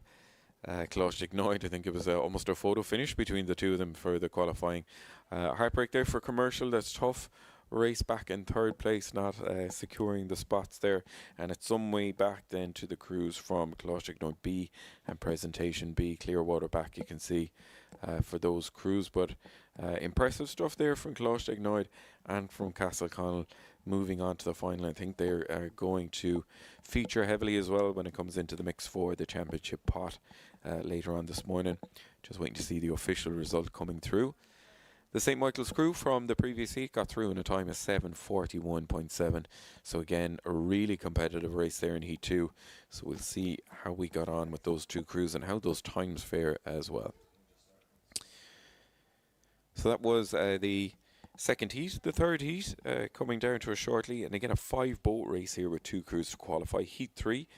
Closhignoid. I think it was almost a photo finish between the two of them for the qualifying. Heartbreak there for commercial. That's tough. Race back in third place, not securing the spots there, and it's some way back then to the crews from Closhignoid B and Presentation B. Clearwater back, you can see, for those crews, but impressive stuff there from Closhignoid and from Castleconnell. Moving on to the final, I think they're going to feature heavily as well when it comes into the mix for the championship pot later on this morning. Just waiting to see the official result coming through. The St. Michael's crew from the previous heat got through in a time of 7:41.7. So again, a really competitive race there in Heat 2. So we'll see how we got on with those two crews and how those times fare as well. So that was the second heat. The third heat coming down to us shortly. And again, a 5-boat race here with 2 crews to qualify. Heat 3.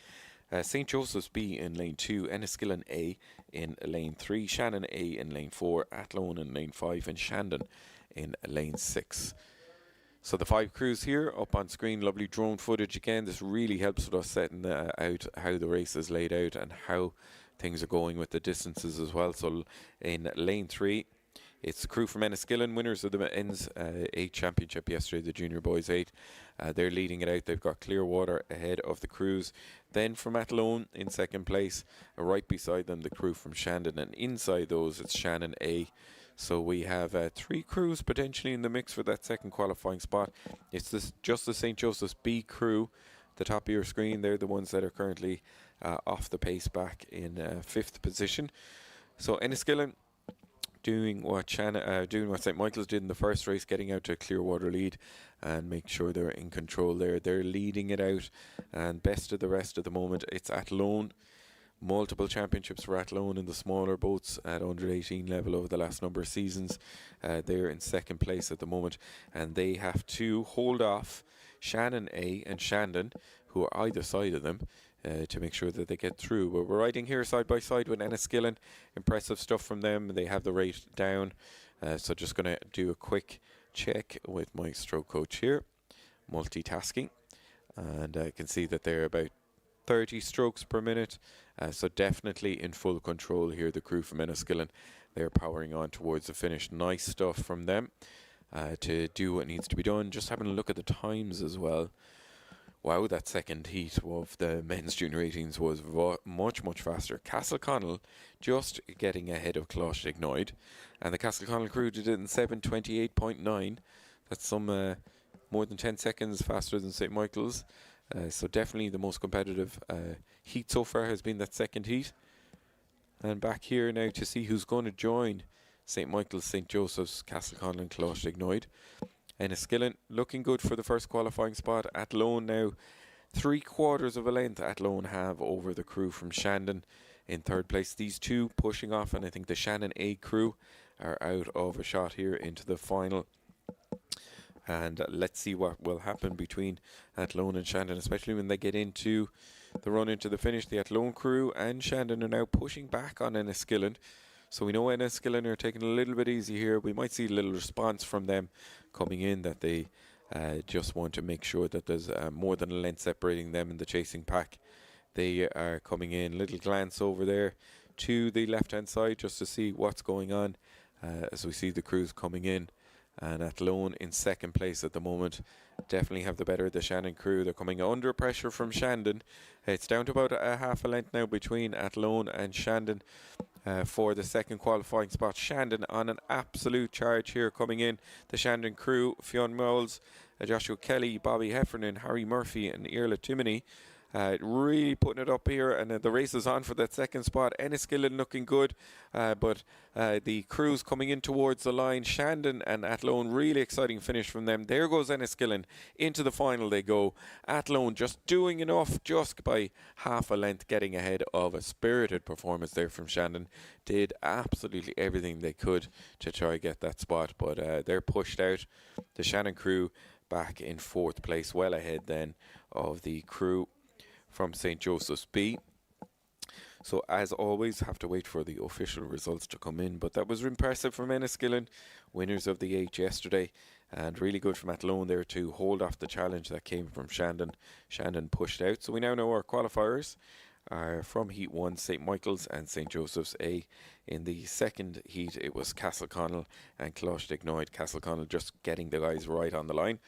St. Joseph's B in lane 2, Enniskillen A in lane 3, Shannon A in lane 4, Athlone in lane 5, and Shandon in lane 6. So the 5 crews here up on screen, lovely drone footage again. This really helps with us setting out how the race is laid out and how things are going with the distances as well. So in lane 3, it's the crew from Enniskillen, winners of the men's 8 championship yesterday, the junior boys 8. They're leading it out. They've got Clearwater ahead of the crews. Then from Athlone in second place, right beside them the crew from Shandon, and inside those it's Shannon A. So we have 3 crews potentially in the mix for that second qualifying spot. It's just the St. Joseph's B crew, the top of your screen. They're the ones that are currently off the pace back in 5th position. So Enniskillen doing what St. Michael's did in the first race, getting out to a Clearwater lead and make sure they're in control there. They're leading it out, and best of the rest at the moment, it's Athlone. Multiple championships for Athlone in the smaller boats at under 18 level over the last number of seasons. They're in second place at the moment, and they have to hold off Shannon A and Shandon, who are either side of them, to make sure that they get through. But we're riding here side by side with Enniskillen. Impressive stuff from them. They have the rate down. So just going to do a quick check with my stroke coach here. Multitasking. And I can see that they're about 30 strokes per minute. So definitely in full control here, the crew from Enniskillen. They're powering on towards the finish. Nice stuff from them to do what needs to be done. Just having a look at the times as well. Wow, that second heat of the men's junior 18s was much faster. Castleconnell just getting ahead of Closhignoid, and the Castleconnell crew did it in 7:28.9. That's some more than 10 seconds faster than St. Michael's. So definitely the most competitive heat so far has been that second heat. And back here now to see who's going to join St. Michael's, St. Joseph's, Castleconnell and Closhignoid. Enniskillen looking good for the first qualifying spot. Athlone now 3/4 of a length Athlone have over the crew from Shandon in third place. These two pushing off, and I think the Shannon A crew are out of a shot here into the final. And let's see what will happen between Athlone and Shandon, especially when they get into the run into the finish. The Athlone crew and Shandon are now pushing back on Enniskillen. So we know Enniskillen are taking a little bit easy here. We might see a little response from them coming in, that they just want to make sure that there's more than a length separating them in the chasing pack. They are coming in. Little glance over there to the left-hand side just to see what's going on as we see the crews coming in. And Athlone in second place at the moment. Definitely have the better of the Shannon crew. They're coming under pressure from Shandon. It's down to about a half a length now between Athlone and Shandon for the second qualifying spot. Shandon on an absolute charge here coming in. The Shandon crew, Fionn Moles, Joshua Kelly, Bobby Heffernan, Harry Murphy and Irla Timony. Really putting it up here, and the race is on for that second spot. Enniskillen looking good, but the crews coming in towards the line. Shandon and Athlone, really exciting finish from them. There goes Enniskillen. Into the final they go. Athlone just doing enough, just by half a length, getting ahead of a spirited performance there from Shandon. Did absolutely everything they could to try to get that spot, but they're pushed out. The Shannon crew back in fourth place, well ahead then of the crew from St. Joseph's B. So as always, have to wait for the official results to come in. But that was impressive from Enniskillen, winners of the 8 yesterday, and really good from Athlone there to hold off the challenge that came from Shandon. Shandon pushed out. So we now know our qualifiers are from Heat 1, St Michael's and St Joseph's A. In the second heat, it was Castleconnell and Closhdignoid. Castleconnell just getting the guys right on the line.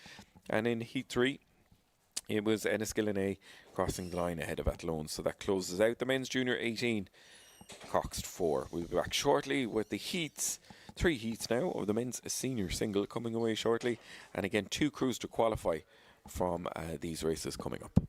And in Heat 3, it was Enniskillen A crossing the line ahead of Athlone. So that closes out the men's junior 18, Coxed 4. We'll be back shortly with the heats. 3 heats now of the men's senior single coming away shortly. And again, 2 crews to qualify from these races coming up.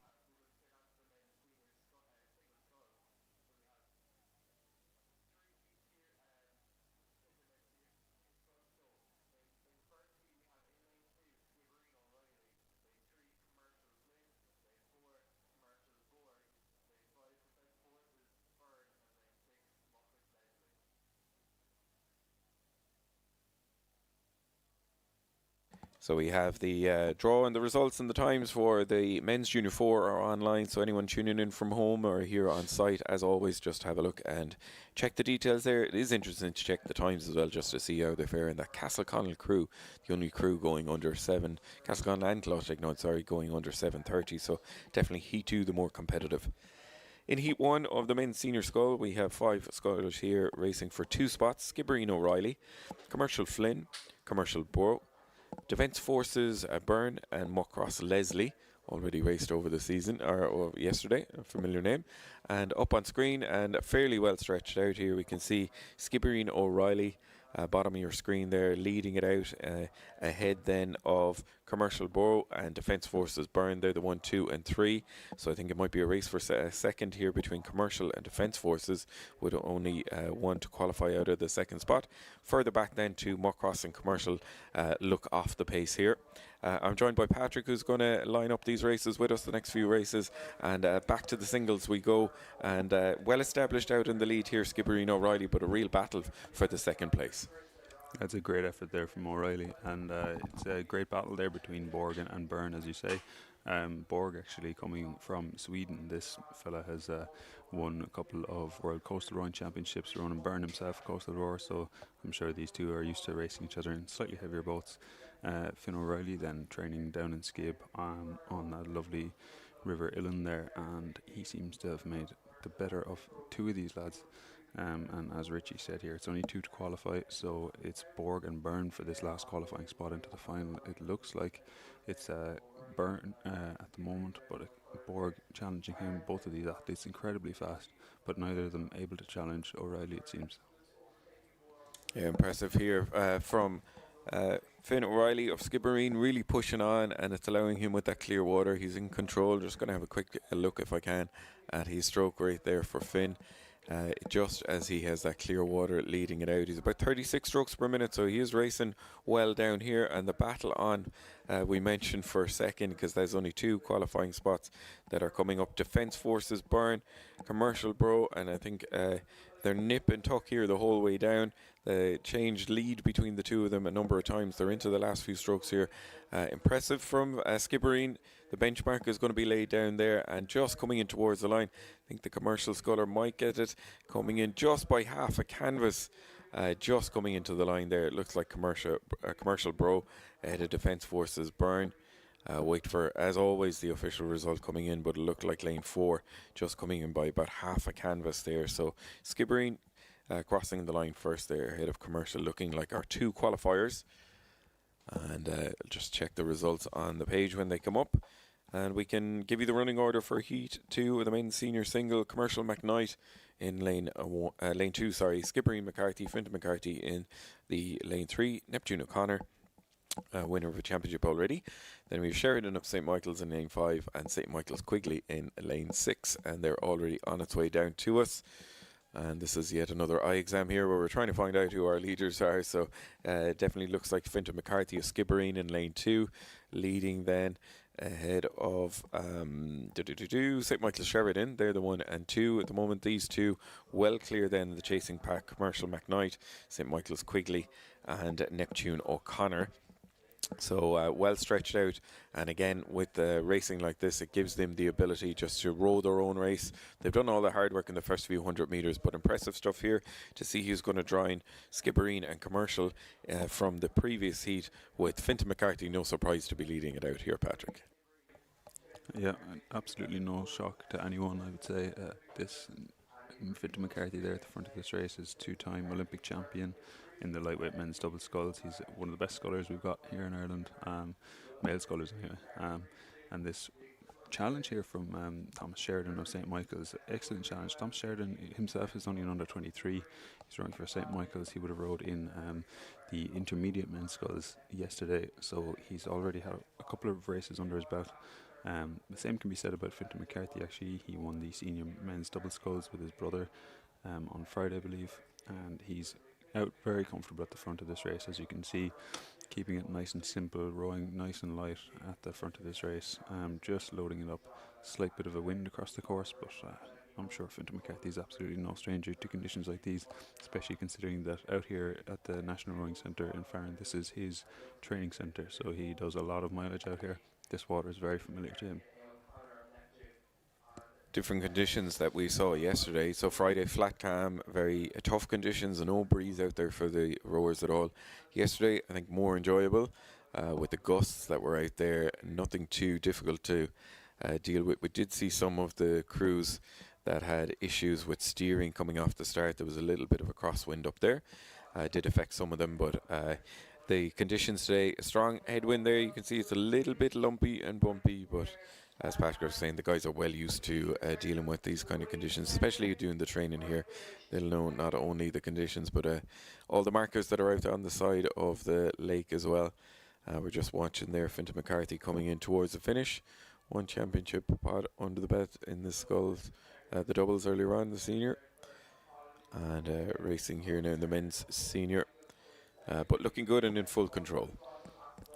So we have the draw and the results and the times for the men's junior 4 are online. So anyone tuning in from home or here on site, as always, just have a look and check the details there. It is interesting to check the times as well, just to see how they fare in that Castleconnell crew, the only crew going under 7. Castleconnell and Closhdignoid, sorry, going under 7:30. So definitely Heat 2 the more competitive. In Heat 1 of the men's senior scull, we have 5 scullers here racing for 2 spots. Skibbereen O'Reilly, Commercial Flynn, Commercial Borough, Defence Forces Byrne and Muckross Leslie, already raced over the season, or yesterday, a familiar name. And up on screen and fairly well stretched out here, we can see Skibbereen O'Reilly, bottom of your screen there, leading it out ahead then of Commercial Borough and Defence Forces Byrne. They're the 1, 2 and 3. So I think it might be a race for a second here between Commercial and Defence Forces, with only one to qualify out of the second spot. Further back then to Muckross and Commercial look off the pace here. I'm joined by Patrick, who's going to line up these races with us, the next few races. And back to the singles we go. And well established out in the lead here, Skibbereen O'Reilly, but a real battle for the second place. That's a great effort there from O'Reilly, and it's a great battle there between Borg and Byrne, as you say. Borg actually coming from Sweden. This fella has won a couple of World Coastal Rowing Championships, running Byrne himself, Coastal Rower, so I'm sure these two are used to racing each other in slightly heavier boats. Finn O'Reilly then training down in Skib on that lovely River Illan there, and he seems to have made the better of 2 of these lads. And as Richie said here, it's only 2 to qualify, so it's Borg and Byrne for this last qualifying spot into the final. It looks like it's Byrne at the moment, but Borg challenging him. Both of these athletes incredibly fast, but neither of them able to challenge O'Reilly, it seems. Yeah, impressive here from Finn O'Reilly of Skibbereen, really pushing on, and it's allowing him with that clear water. He's in control. Just going to have a quick look, if I can, at his stroke rate there for Finn. Just as he has that clear water leading it out. He's about 36 strokes per minute, so he is racing well down here. And the battle on, we mentioned for a second, because there's only 2 qualifying spots that are coming up. Defence Forces Byrne, Commercial Borough, and I think they're nip and tuck here the whole way down. They changed lead between the 2 of them a number of times. They're into the last few strokes here. Impressive from Skibbereen. The benchmark is going to be laid down there, and just coming in towards the line. I think the Commercial Sculler might get it, coming in just by half a canvas. Just coming into the line there. It looks like Commercial Bro ahead of Defence Forces Byrne. Wait for, as always, the official result coming in, but it looked like lane 4 just coming in by about half a canvas there. So Skibbereen crossing the line first there ahead of Commercial, looking like our 2 qualifiers. And just check the results on the page when they come up. And we can give you the running order for Heat 2 of the men's senior single. Commercial McKnight in lane 2, Skibbereen McCarthy, Fintan McCarthy in the lane 3, Neptune O'Connor, winner of a championship already. Then we have Sheridan of St Michael's in lane 5 and St Michael's Quigley in lane 6, and they're already on its way down to us. And this is yet another eye exam here where we're trying to find out who our leaders are. So it definitely looks like Fintan McCarthy of Skibbereen in lane 2, leading then ahead of St Michael's Sheridan. They're the 1 and 2 at the moment. These 2 well clear then the chasing pack. Commercial McKnight, St Michael's Quigley and Neptune O'Connor. So well stretched out, and again with racing like this, it gives them the ability just to row their own race. They've done all the hard work in the first few 100 meters, but impressive stuff here to see who's going to join Skibbereen and Commercial from the previous heat, with Fintan McCarthy no surprise to be leading it out here, Patrick. Yeah, absolutely no shock to anyone, I would say. This Fintan McCarthy there at the front of this race is two-time Olympic champion in the lightweight men's double sculls. He's one of the best scullers we've got here in Ireland, male scullers anyway. And this challenge here from Thomas Sheridan of St. Michael's, excellent challenge. Thomas Sheridan himself is only an under 23. He's running for St. Michael's. He would have rode in the intermediate men's sculls yesterday, so he's already had a couple of races under his belt. The same can be said about Fintan McCarthy. Actually, he won the senior men's double sculls with his brother on Friday, I believe, and he's out very comfortable at the front of this race, as you can see, keeping it nice and simple, rowing nice and light at the front of this race, just loading it up. Slight bit of a wind across the course, but I'm sure Fintan McCarthy is absolutely no stranger to conditions like these, especially considering that out here at the National Rowing Centre in Farran, this is his training centre, so he does a lot of mileage out here. This water is very familiar to him. Different conditions that we saw yesterday. So Friday, flat calm, very tough conditions, no breeze out there for the rowers at all. Yesterday, I think more enjoyable with the gusts that were out there. Nothing too difficult to deal with. We did see some of the crews that had issues with steering coming off the start. There was a little bit of a crosswind up there. Did affect some of them, but the conditions today, a strong headwind there. You can see it's a little bit lumpy and bumpy, but as Patrick was saying, the guys are well used to dealing with these kind of conditions, especially doing the training here. They'll know not only the conditions, but all the markers that are out on the side of the lake as well. We're just watching there, Fintan McCarthy coming in towards the finish. One championship pod under the belt in the sculls, the doubles earlier on, the senior. And racing here now in the men's senior. But looking good and in full control.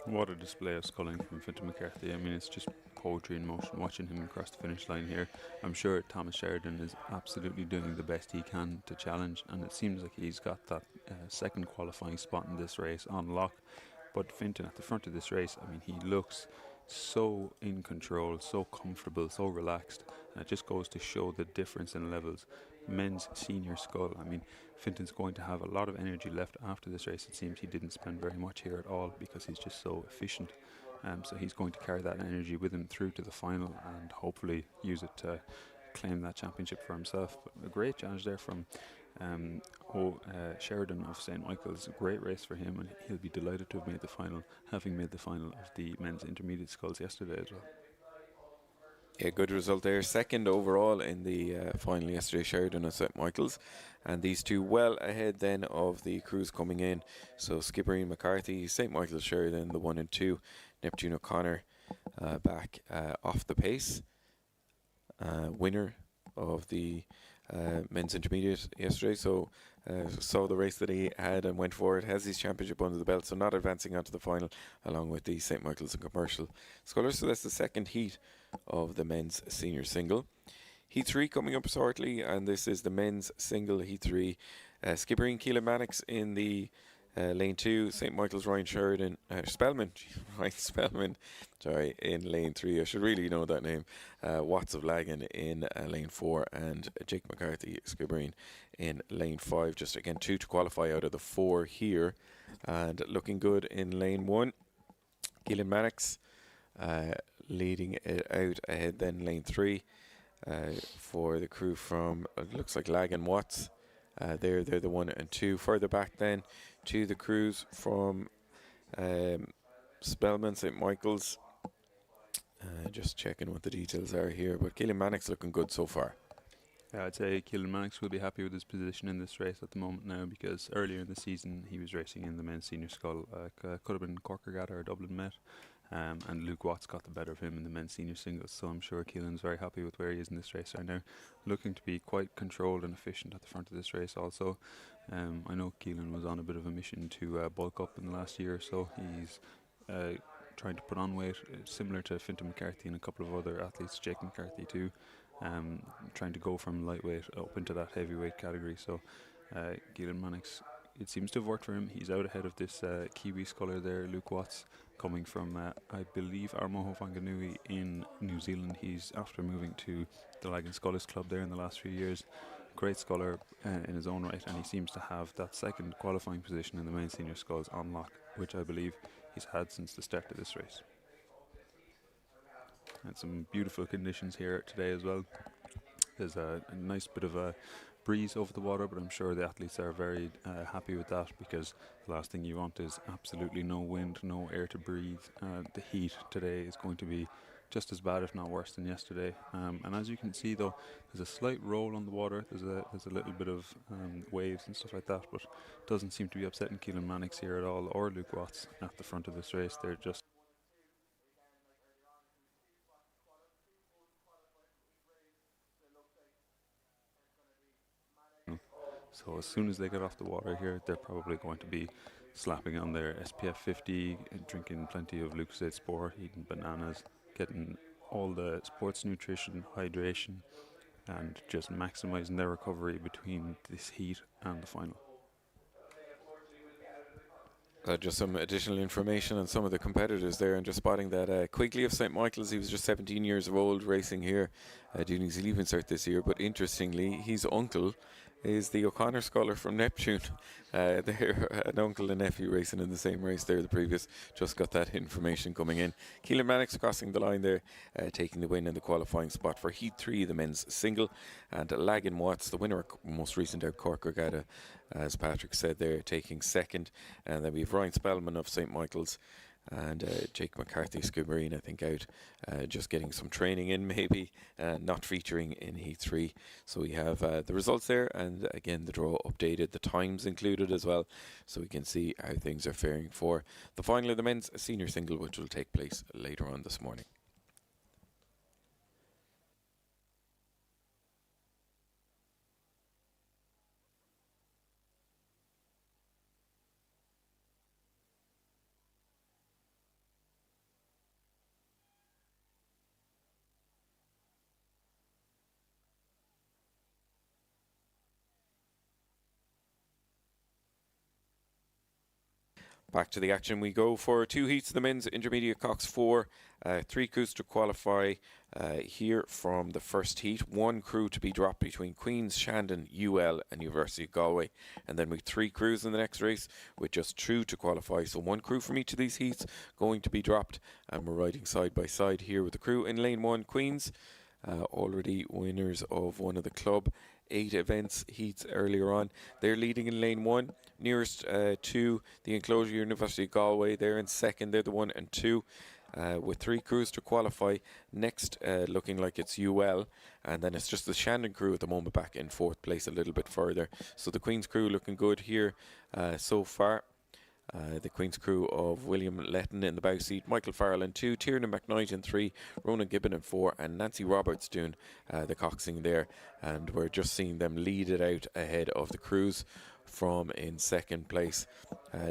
What a display of sculling from Fintan McCarthy. I mean, it's just poetry in motion watching him across the finish line here. I'm sure Thomas Sheridan is absolutely doing the best he can to challenge, and it seems like he's got that second qualifying spot in this race on lock. But Fintan at the front of this race, I mean, he looks so in control, so comfortable, so relaxed, and it just goes to show the difference in levels. Men's senior scull, I mean, Fintan's going to have a lot of energy left after this race. It seems he didn't spend very much here at all because he's just so efficient. So he's going to carry that energy with him through to the final and hopefully use it to claim that championship for himself. But a great challenge there from Sheridan of St. Michael's. A great race for him, and he'll be delighted to have made the final, having made the final of the men's intermediate sculls yesterday as well. Yeah, good result there. Second overall in the final yesterday, Sheridan of St. Michael's. And these two well ahead then of the crews coming in. So Skibbereen McCarthy, St. Michael's Sheridan, the 1 and 2. Neptune O'Connor back off the pace. Winner of the men's intermediate yesterday. So saw the race that he had and went for it. Has his championship under the belt, so not advancing onto the final along with the St. Michael's and Commercial scullers. So that's the second heat of the men's senior single. Heat 3 coming up shortly, and this is the men's single Heat 3. Skibbereen Keelan Mannix in the lane 2, St. Michael's Ryan Sheridan, Spellman, Ryan Spellman, sorry, in lane 3. I should really know that name. Watts of Lagan in lane 4, and Jake McCarthy, Skibbereen, in lane 5. Just again 2 to qualify out of the 4 here, and looking good in lane 1. Keelan Mannix leading it out ahead, then lane 3 for the crew from, it looks like Lagan Watts. They're the 1 and 2. Further back then to the crews from Spellman, St. Michael's. Just checking what the details are here, but Keelan Mannix looking good so far. Yeah, I'd say Keelan Mannix will be happy with his position in this race at the moment now, because earlier in the season he was racing in the men's senior scull. Could have been Cork or Dublin Met. And Luke Watts got the better of him in the men's senior singles, so I'm sure Keelan's very happy with where he is in this race right now. Looking to be quite controlled and efficient at the front of this race also. I know Keelan was on a bit of a mission to bulk up in the last year or so. He's trying to put on weight, similar to Fintan McCarthy and a couple of other athletes, Jake McCarthy too. Trying to go from lightweight up into that heavyweight category. So Keelan Mannix, it seems to have worked for him. He's out ahead of this Kiwi sculler there, Luke Watts. coming from, I believe, Armoho Whanganui in New Zealand. He's after moving to the Lagan Scullers Club there in the last few years. Great sculler in his own right, and he seems to have that second qualifying position in the main senior sculls on lock, which I believe he's had since the start of this race. And some beautiful conditions here today as well. There's a nice bit of a breeze over the water, but I'm sure the athletes are very happy with that, because the last thing you want is absolutely no wind, no air to breathe. The heat today is going to be just as bad, if not worse, than yesterday. And as you can see, though, there's a slight roll on the water. There's a little bit of waves and stuff like that, but it doesn't seem to be upsetting Keelan Mannix here at all, or Luke Watts at the front of this race. They're just so as soon as they get off the water here, they're probably going to be slapping on their SPF 50, and drinking plenty of Lucozade Sport, eating bananas, getting all the sports nutrition, hydration, and just maximizing their recovery between this heat and the final. Just some additional information on some of the competitors there, and just spotting that Quigley of St. Michael's, he was just 17 years old, racing here, doing his leaving cert this year, but interestingly, his uncle is the O'Connor scholar from Neptune. They're an uncle and nephew racing in the same race there, the previous. Just got that information coming in. Keelan Mannix crossing the line there, taking the win in the qualifying spot for Heat 3, the men's single. And Lagan Watts, the winner of most recent out Cork Regatta, as Patrick said there, taking second. And then we have Ryan Spellman of St. Michael's, and Jake McCarthy, Skibbereen, I think, out just getting some training in, maybe not featuring in Heat 3. So we have the results there, and again the draw updated, the times included as well, so we can see how things are faring for the final of the men's senior single, which will take place later on this morning. Back to the action we go for two heats of the men's intermediate Cox 4. 3 crews to qualify here from the first heat. 1 crew to be dropped between Queen's, Shandon, UL and University of Galway. And then with 3 crews in the next race with just 2 to qualify. So 1 crew from each of these heats going to be dropped. And we're riding side by side here with the crew in lane 1, Queen's. Already winners of one of the club 8 events heats earlier on. They're leading in lane 1, nearest to the enclosure, University of Galway. They're in second, they're the 1 and 2. With 3 crews to qualify. Next, looking like it's UL, and then it's just the Shandon crew at the moment back in 4th place a little bit further. So the Queen's crew looking good here so far. The Queen's crew of William Letton in the bow seat, Michael Farrell in 2, Tiernan McKnight in 3, Ronan Gibbon in 4, and Nancy Roberts doing the coxing there. And we're just seeing them lead it out ahead of the crews from in second place.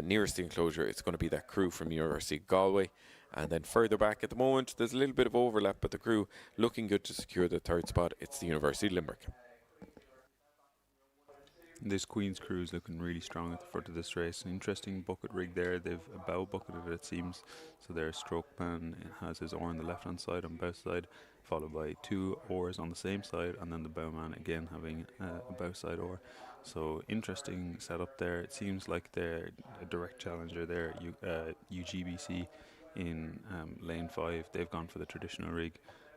Nearest the enclosure, it's going to be that crew from University of Galway. And then further back at the moment, there's a little bit of overlap, but the crew looking good to secure the 3rd spot. It's the University of Limerick. This Queen's crew is looking really strong at the front of this race. An interesting bucket rig there. They've a bow bucketed, it seems. So their stroke man has his oar on the left hand side on bow side, followed by 2 oars on the same side, and then the bowman again having a bow side oar. So interesting setup there. It seems like they're a direct challenger there. UGBC in lane 5. They've gone for the traditional rig.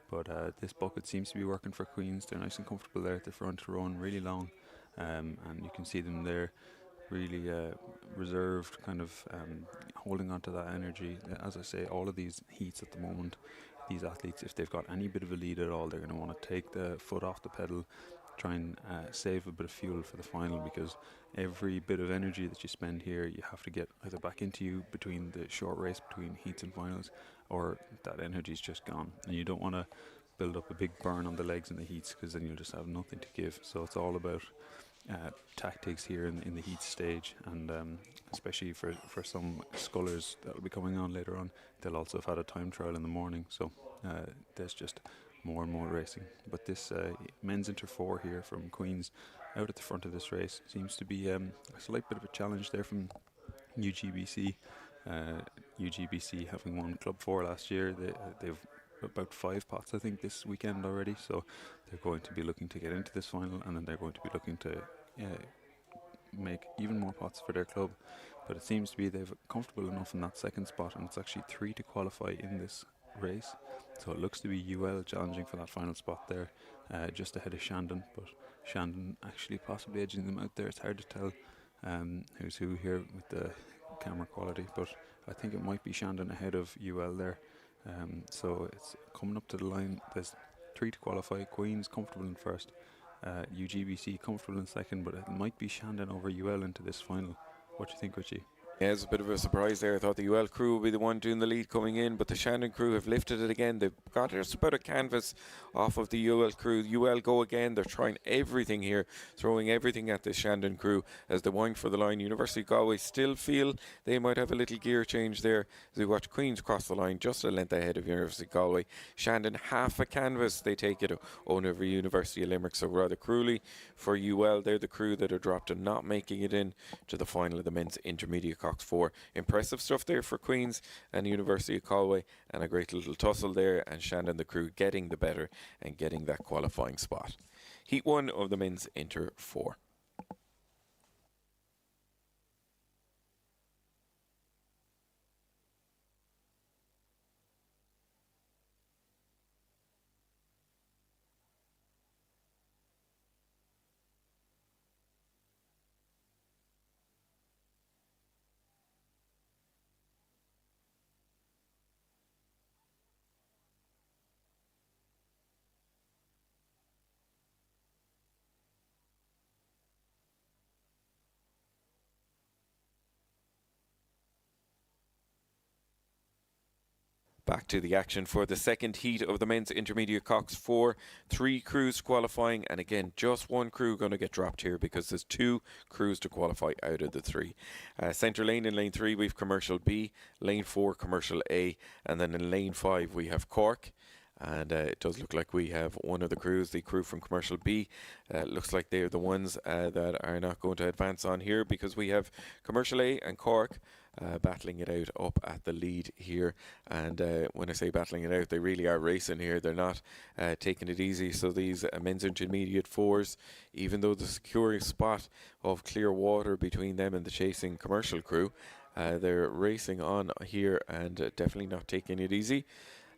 But this bucket seems to be working for Queens. They're nice and comfortable there at the front, rowing really long. And you can see them there really reserved, kind of holding on to that energy. As I say, all of these heats at the moment, these athletes, if they've got any bit of a lead at all, they're going to want to take the foot off the pedal, try and save a bit of fuel for the final, because every bit of energy that you spend here, you have to get either back into you between the short race, between heats and finals, or that energy's just gone. And you don't want to build up a big burn on the legs in the heats, because then you'll just have nothing to give. So it's all about tactics here in the heat stage, and especially for some scullers that will be coming on later on, they'll also have had a time trial in the morning, so there's just more and more racing. But this men's inter 4 here from Queen's out at the front of this race seems to be a slight bit of a challenge there from UGBC. UGBC having won Club 4 last year, they've about 5 pots I think this weekend already, so they're going to be looking to get into this final, and then they're going to be looking to make even more pots for their club. But it seems to be they've comfortable enough in that second spot, and it's actually 3 to qualify in this race, so it looks to be UL challenging for that final spot there, just ahead of Shandon, but Shandon actually possibly edging them out there. It's hard to tell who's who here with the camera quality, but I think it might be Shandon ahead of UL there. So it's coming up to the line. There's 3 to qualify. Queen's comfortable in first, UGBC comfortable in second, but it might be Shandon over UL into this final. What do you think, Richie? Yeah, it's a bit of a surprise there. I thought the UL crew would be the one doing the lead coming in, but the Shandon crew have lifted it again. They've got just about a canvas off of the UL crew. UL go again. They're trying everything here, throwing everything at the Shandon crew as they wind for the line. University of Galway still feel they might have a little gear change there as we watch Queens cross the line just a length ahead of University of Galway. Shandon half a canvas. They take it over University of Limerick, so rather cruelly for UL. They're the crew that are dropped and not making it in to the final of the men's intermediate Cox 4. Impressive stuff there for Queens and University of Galway, and a great little tussle there, and Shandon the crew getting the better and getting that qualifying spot. Heat 1 of the men's Inter 4. Back to the action for the second heat of the men's intermediate Cox 4. 3 crews qualifying, and again, just 1 crew going to get dropped here because there's 2 crews to qualify out of the 3. Centre lane in lane 3 we've Commercial B, lane 4 Commercial A, and then in lane 5 we have Cork. And it does look like we have one of the crews, the crew from Commercial B. Looks like they're the ones that are not going to advance on here, because we have Commercial A and Cork battling it out up at the lead here. And when I say battling it out, they really are racing here. They're not taking it easy. So these men's intermediate 4s, even though the secure spot of clear water between them and the chasing Commercial crew, they're racing on here and definitely not taking it easy.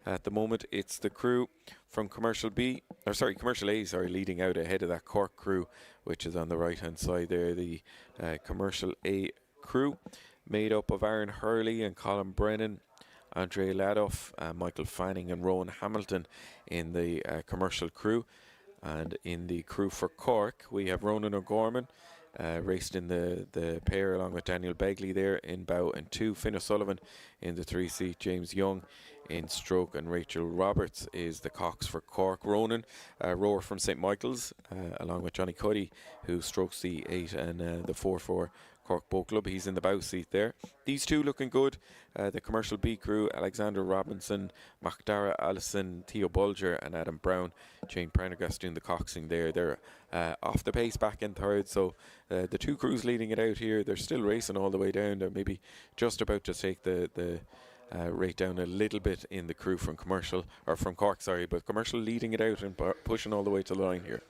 At the moment, it's the crew from Commercial A, leading out ahead of that Cork crew, which is on the right-hand side there. The Commercial A crew, made up of Aaron Hurley and Colin Brennan, Andre Ladoff, Michael Fanning and Rowan Hamilton in the Commercial crew. And in the crew for Cork, we have Ronan O'Gorman, raced in the pair along with Daniel Begley there in bow and 2. Finn O'Sullivan in the 3 seat, James Young in stroke, and Rachel Roberts is the Cox for Cork. Ronan, rower from St Michael's, along with Johnny Cuddy, who strokes the 8 and the 4 for Cork Boat Club. He's in the bow seat there. These 2 looking good. The Commercial B crew, Alexander Robinson, Macdara Allison, Theo Bulger and Adam Brown. Jane Prendergast doing the coxing there. They're off the pace back in third, so the 2 crews leading it out here, they're still racing all the way down. They're maybe just about to take the rate down a little bit in the crew from Cork, but Commercial leading it out and pushing all the way to the line here.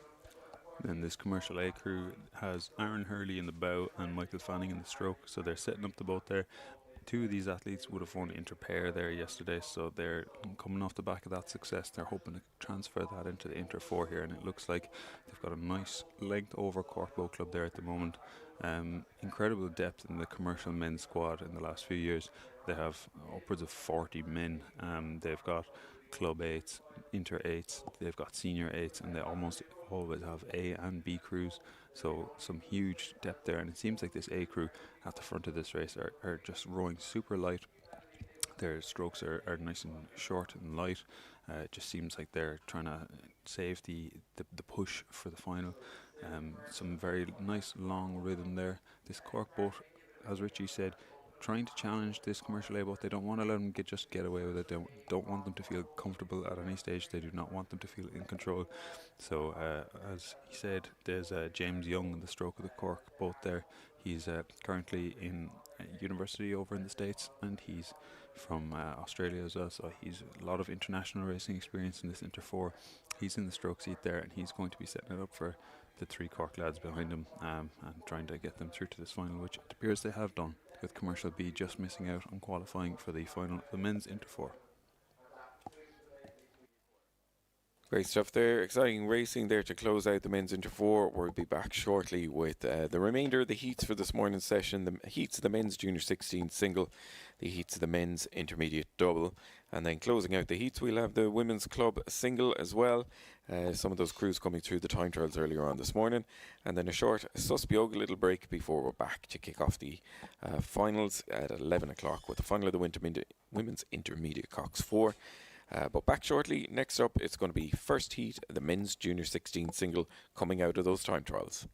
And this Commercial A crew has Aaron Hurley in the bow and Michael Fanning in the stroke, so they're setting up the boat there. 2 of these athletes would have won inter-pair there yesterday, so they're coming off the back of that success. They're hoping to transfer that into the Inter 4 here, and it looks like they've got a nice length over Cork Boat Club there at the moment. Incredible depth in the Commercial men's squad in the last few years. They have upwards of 40 men. They've got Club 8s, Inter 8s, they've got Senior 8s, and they almost always have A and B crews. So some huge depth there, and it seems like this A crew at the front of this race are just rowing super light. Their strokes are nice and short and light. It just seems like they're trying to save the push for the final. Some very nice long rhythm there. This Cork boat, as Richie said, trying to challenge this Commercial A boat. They don't want to let them get away with it. They don't want them to feel comfortable at any stage. They do not want them to feel in control. So as he said, there's James Young in the stroke of the Cork boat there. He's currently in university over in the States, and he's from Australia as well, so he's a lot of international racing experience in this Inter 4. He's in the stroke seat there, and he's going to be setting it up for the three Cork lads behind him, and trying to get them through to this final, which it appears they have done, with Commercial B just missing out on qualifying for the final of the men's Inter 4. Great stuff there. Exciting racing there to close out the men's Inter 4. We'll be back shortly with the remainder of the heats for this morning's session. The heats of the men's Junior 16 single, the heats of the men's intermediate double, and then closing out the heats we'll have the women's club single as well. Some of those crews coming through the time trials earlier on this morning, and then a short Susbioga little break before we're back to kick off the finals at 11 o'clock with the final of the women's intermediate Cox 4. But back shortly. Next up, it's going to be first heat, the men's Junior 16 single, coming out of those time trials.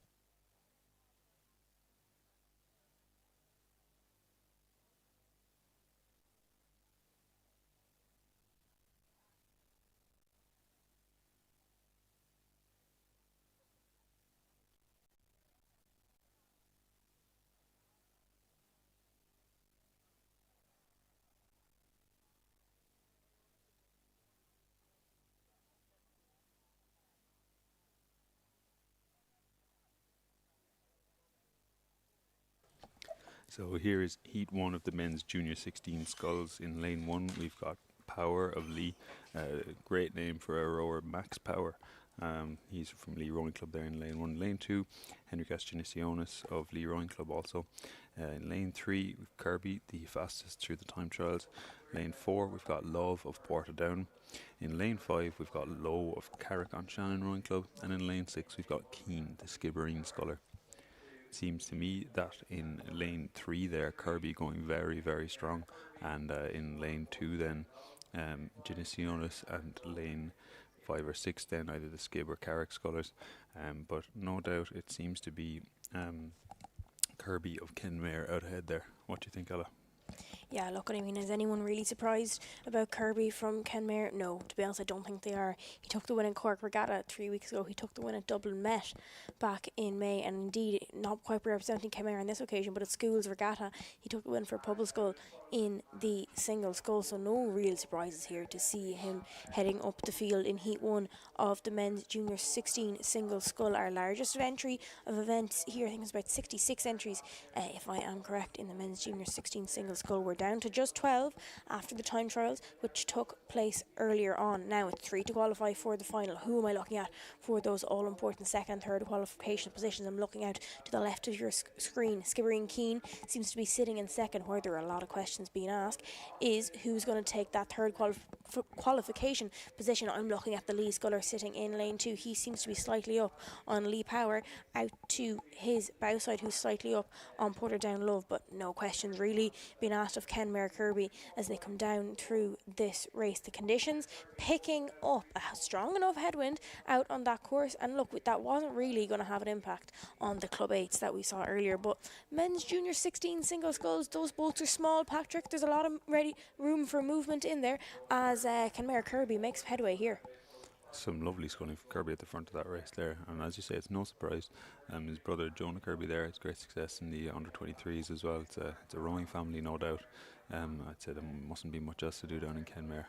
So here is heat 1 of the men's Junior 16 sculls. In lane 1 we've got Power of Lee, great name for a rower, Max Power. He's from Lee Rowing Club there in lane 1. Lane 2, Henricus Genicionis of Lee Rowing Club also. In lane 3 we've Kirby, the fastest through the time trials. Lane 4 we've got Love of Portadown. In lane 5 we've got Low of Carrick on Shannon Rowing Club. And in lane 6 we've got Keen, the Skibbereen sculler. Seems to me that in lane 3 there, Kirby going very, very strong, and in lane 2 then Genicionis, and lane 5 or 6 then either the Skib or Carrick scullers, but no doubt it seems to be Kirby of Kenmare out ahead there. What do you think, Ella? Yeah, look, I mean, is anyone really surprised about Kirby from Kenmare? No, to be honest, I don't think they are. He took the win in Cork Regatta 3 weeks ago. He took the win at Dublin Met back in May, and indeed, not quite representing Kenmare on this occasion, but at Schools Regatta, he took the win for Pobbleskull in the single scull. So no real surprises here to see him heading up the field in Heat 1 of the men's Junior 16 single scull. Our largest entry of events here, I think it's about 66 entries, if I am correct, in the men's Junior 16 single scull. We're down to just 12 after the time trials, which took place earlier on. Now it's 3 to qualify for the final. Who am I looking at for those all-important second and third qualification positions? I'm looking out to the left of your screen. Skibbereen Keane seems to be sitting in second, where there are a lot of questions being asked, is who's going to take that third qualification position. I'm looking at the Lee sculler sitting in lane 2. He seems to be slightly up on Lee Power, out to his bow side, who's slightly up on Portadown Love, but no questions really being asked of Kenmare Kirby as they come down through this race. The conditions picking up a strong enough headwind out on that course, and look, that wasn't really going to have an impact on the Club 8s that we saw earlier. But men's Junior 16 single sculls, those boats are small, Patrick. There's a lot of room for movement in there as Kenmare Kirby makes headway here. Some lovely sculling for Kirby at the front of that race there, and as you say, it's no surprise. His brother Jonah Kirby there has great success in the under 23s as well. It's a rowing family, no doubt. I'd say there mustn't be much else to do down in Kenmare,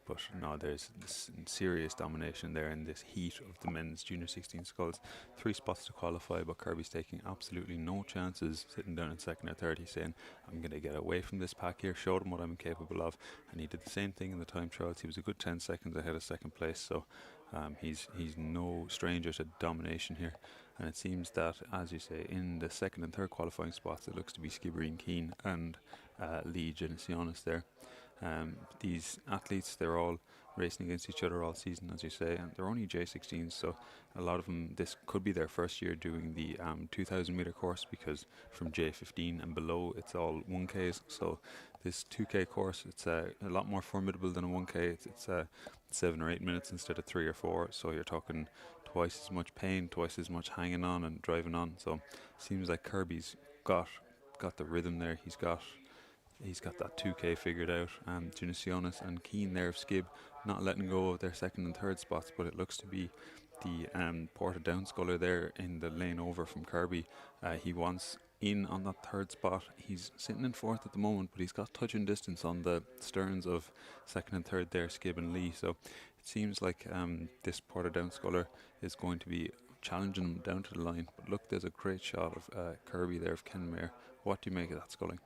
but no, there's this serious domination there in this heat of the men's Junior 16 sculls. 3 spots to qualify, but Kirby's taking absolutely no chances, sitting down in second or third. He's saying, I'm going to get away from this pack here, show them what I'm capable of, and he did the same thing in the time trials. He was a good 10 seconds ahead of second place, so he's no stranger to domination here. And it seems that, as you say, in the second and third qualifying spots, it looks to be Skibbereen Keane and Lee Genicionis there. These athletes, they're all racing against each other all season, as you say, and they're only J16s, so a lot of them, this could be their first year doing the 2,000 metre course, because from J15 and below, it's all 1Ks. So this 2K course, it's a lot more formidable than a 1K. It's 7 or 8 minutes instead of 3 or 4, so you're talking twice as much pain, twice as much hanging on and driving on. So seems like Kirby's got the rhythm there. He's got that 2K figured out. Genicionis and Keane there of Skib not letting go of their second and third spots, but it looks to be the Portadown sculler there in the lane over from Kirby. He wants in on that third spot. He's sitting in fourth at the moment, but he's got touching distance on the sterns of second and third there, Skib and Lee. So it seems like this Portadown sculler is going to be challenging him down to the line. But look, there's a great shot of Kirby there of Kenmare. What do you make of that sculling?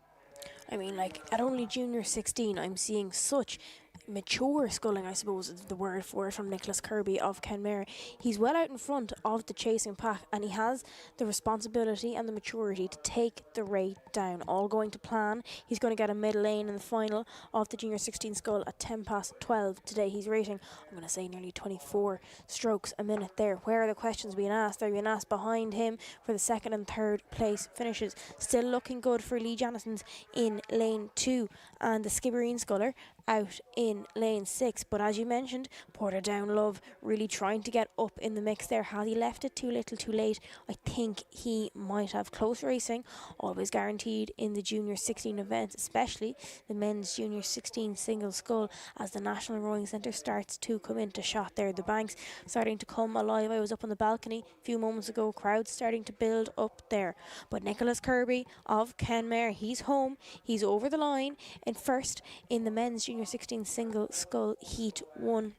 I mean, like, at only junior 16, I'm seeing such mature sculling, I suppose is the word for it, from Nicholas Kirby of Kenmare. He's well out in front of the chasing pack, and he has the responsibility and the maturity to take the rate down. All going to plan. He's going to get a middle lane in the final of the junior 16 scull at 12 today. He's rating, I'm going to say, nearly 24 strokes a minute there. Where are the questions being asked? They're being asked behind him for the second and third place finishes. Still looking good for Lee Jannison's in lane 2, and the Skibbereen sculler out in lane 6. But as you mentioned, Portadown Love really trying to get up in the mix there. Has he left it too little too late? I think he might have. Close racing, always guaranteed in the junior 16 events, especially the men's junior 16 single scull, as the National Rowing Centre starts to come into shot there. The banks starting to come alive. I was up on the balcony a few moments ago, crowds starting to build up there. But Nicholas Kirby of Kenmare, he's home. He's over the line in first in the men's junior 16 single scull heat 1.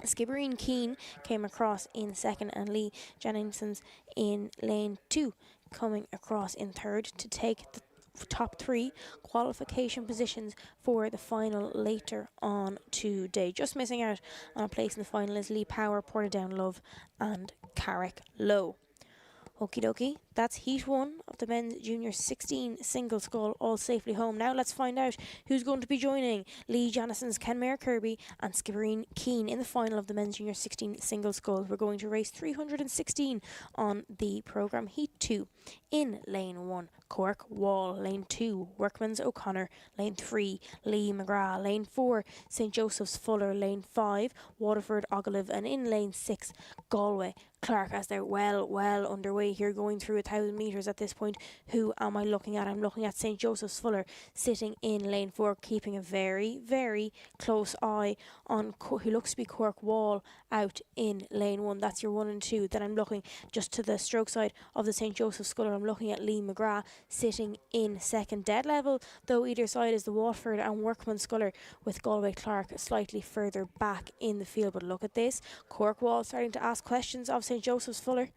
Skibbereen Keane came across in second, and Lee Jannison's in lane 2 coming across in third to take the top 3 qualification positions for the final later on today. Just missing out on a place in the final is Lee Power, Portadown Love and Carrick Low. Okie dokie, that's heat 1 of the men's junior 16 single scull, all safely home. Now let's find out who's going to be joining Lee Jannison's Kenmare Kirby and Skibbereen Keane in the final of the men's junior 16 single scull. We're going to race 316 on the programme. Heat 2 in lane 1, Cork Wall. Lane 2, Workman's O'Connor. Lane 3, Lee McGrath. Lane 4, St Joseph's Fuller. Lane 5, Waterford Ogilvy. And in lane 6, Galway Clark, as they're well underway here, going through 1,000 metres at this point. Who am I looking at? I'm looking at St Joseph's Fuller sitting in lane 4, keeping a very close eye on who looks to be Cork Wall out in lane 1. That's your 1 and 2. Then I'm looking just to the stroke side of the St Joseph's Sculler. I'm looking at Lee McGrath sitting in second. Dead level though either side is the Waterford and Workman Sculler, with Galway Clark slightly further back in the field. But look at this, Cork Wall starting to ask questions of St Joseph's Fuller.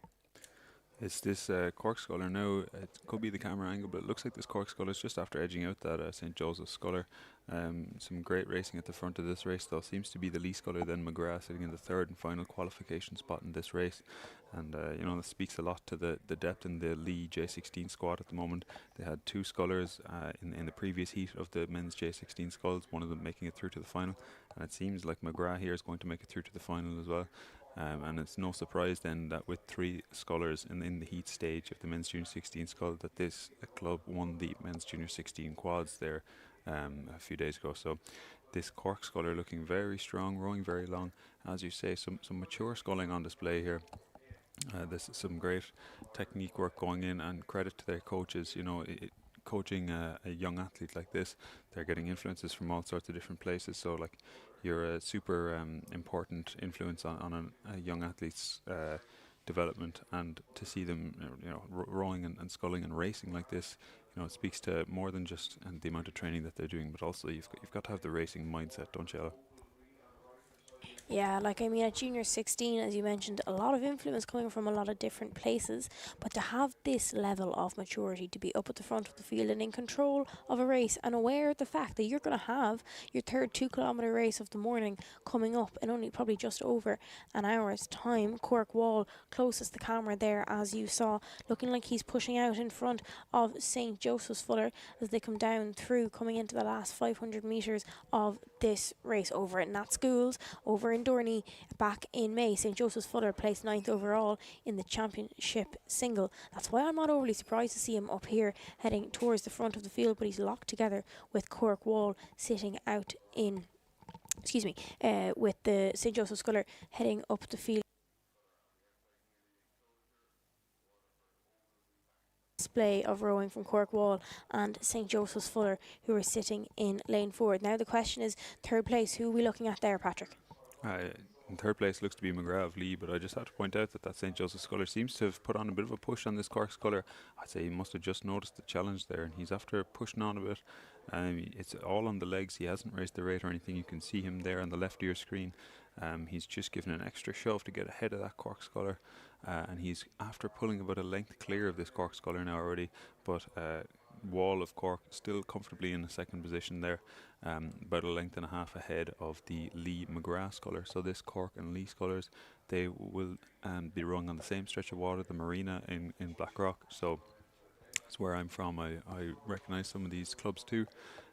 It's this Cork sculler now. It could be the camera angle, but it looks like this Cork sculler is just after edging out that St Joseph's sculler. Some great racing at the front of this race, though. Seems to be the Lee sculler, then McGrath sitting in the third and final qualification spot in this race. And you know, this speaks a lot to the depth in the Lee J16 squad at the moment. They had 2 scullers in the previous heat of the men's J16 sculls, one of them making it through to the final, and it seems like McGrath here is going to make it through to the final as well. And it's no surprise then that with 3 scullers in the heat stage of the men's junior 16 scull, that this club won the men's junior 16 quads there a few days ago. So this Cork sculler looking very strong, rowing very long. As you say, some mature sculling on display here. There's some great technique work going in, and credit to their coaches. You know, coaching a young athlete like this, they're getting influences from all sorts of different places. So like, you're a super important influence on a young athlete's development, and to see them rowing and sculling and racing like this, you know, it speaks to more than just the amount of training that they're doing, but also you've got to have the racing mindset, don't you, Ella? Yeah, like, I mean, at junior 16, as you mentioned, a lot of influence coming from a lot of different places, but to have this level of maturity, to be up at the front of the field and in control of a race, and aware of the fact that you're going to have your third 2-kilometre race of the morning coming up in only probably just over an hour's time. Cork Wall closest the camera there, as you saw, looking like he's pushing out in front of St Joseph's Fuller as they come down through, coming into the last 500 metres of this race. Over at Nat Schools, over in Dorney back in May, St Joseph's Fuller placed 9th overall in the championship single. That's why I'm not overly surprised to see him up here heading towards the front of the field, but he's locked together with Cork Wall sitting out in, with the St Joseph's Fuller heading up the field. Display of rowing from Cork Wall and St Joseph's Fuller, who are sitting in lane 4. Now the question is, third place, who are we looking at there, Patrick? In third place looks to be McGrath of Lee, but I just have to point out that St. Joseph Sculler seems to have put on a bit of a push on this Cork Sculler. I'd say he must have just noticed the challenge there, and he's after pushing on a bit. It's all on the legs. He hasn't raised the rate or anything. You can see him there on the left of your screen. He's just given an extra shove to get ahead of that Cork Sculler, and he's after pulling about a length clear of this Cork Sculler now already, but Wall of Cork still comfortably in the second position there, about a length and a half ahead of the Lee McGrath Sculler. So this Cork and Lee Scullers, they will be rung on the same stretch of water, the Marina in Blackrock. So it's where I'm from. I recognise some of these clubs too,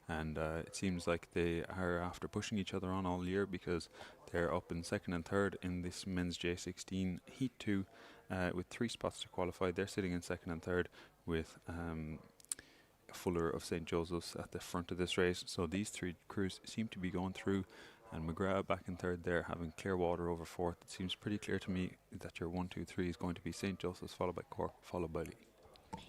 and it seems like they are after pushing each other on all year, because they're up in second and third in this men's J16 Heat 2 with 3 spots to qualify. They're sitting in second and third with Fuller of St. Joseph's at the front of this race. So these 3 crews seem to be going through, and McGrath back in third there, having Clearwater over fourth. It seems pretty clear to me that your 1, 2, 3 is going to be St. Joseph's, followed by Cork, followed by Lee.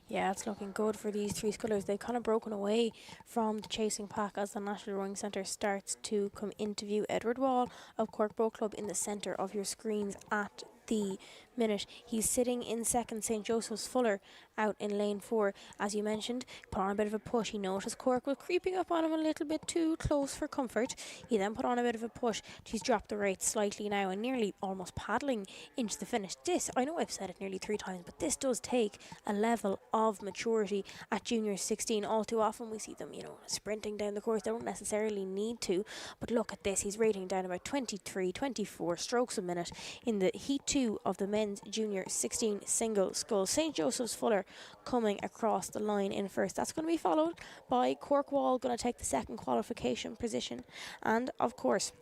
Yeah, it's looking good for these 3 scullers. They've kind of broken away from the chasing pack as the National Rowing Centre starts to come into view. Edward Wall of Cork Boat Club in the centre of your screens at the minute. He's sitting in second. St. Joseph's Fuller out in lane 4. As you mentioned, put on a bit of a push. He noticed Cork was creeping up on him a little bit too close for comfort. He then put on a bit of a push. He's dropped the rate slightly now and nearly almost paddling into the finish. This, I know I've said it nearly 3 times, but this does take a level of maturity at junior 16. All too often we see them, sprinting down the course. They don't necessarily need to, but look at this. He's rating down about 23, 24 strokes a minute in the Heat 2 of the men's junior 16 single scull. St. Joseph's Fuller coming across the line in first. That's going to be followed by Cork Wall, going to take the second qualification position, and of course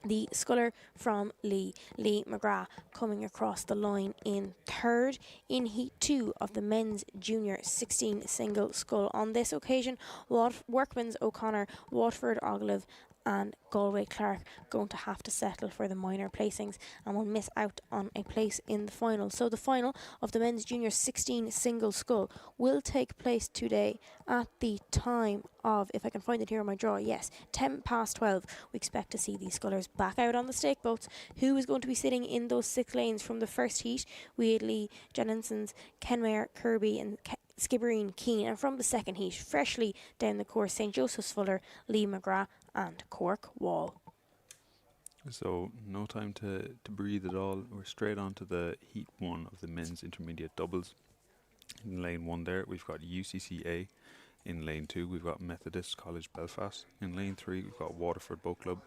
the sculler from Lee McGrath, coming across the line in third in Heat 2 of the men's junior 16 single scull. On this occasion, Workman's O'Connor, Waterford Ogilvy and Galway Clark going to have to settle for the minor placings and will miss out on a place in the final. So the final of the men's junior 16 single scull will take place today at the time of, if I can find it here on my draw, yes, 10 past 12. We expect to see these scullers back out on the stake boats. Who is going to be sitting in those 6 lanes from the first heat? We had Lee, Jenninsons, Kenmare, Kirby and Skibbereen, Keane, and from the second heat, freshly down the course, St. Joseph's Fuller, Lee McGrath and Cork Wall. So no time to breathe at all. We're straight on to the Heat 1 of the men's intermediate doubles. In lane 1 there, we've got UCCA. In lane 2, we've got Methodist College Belfast. In lane 3, we've got Waterford Boat Club.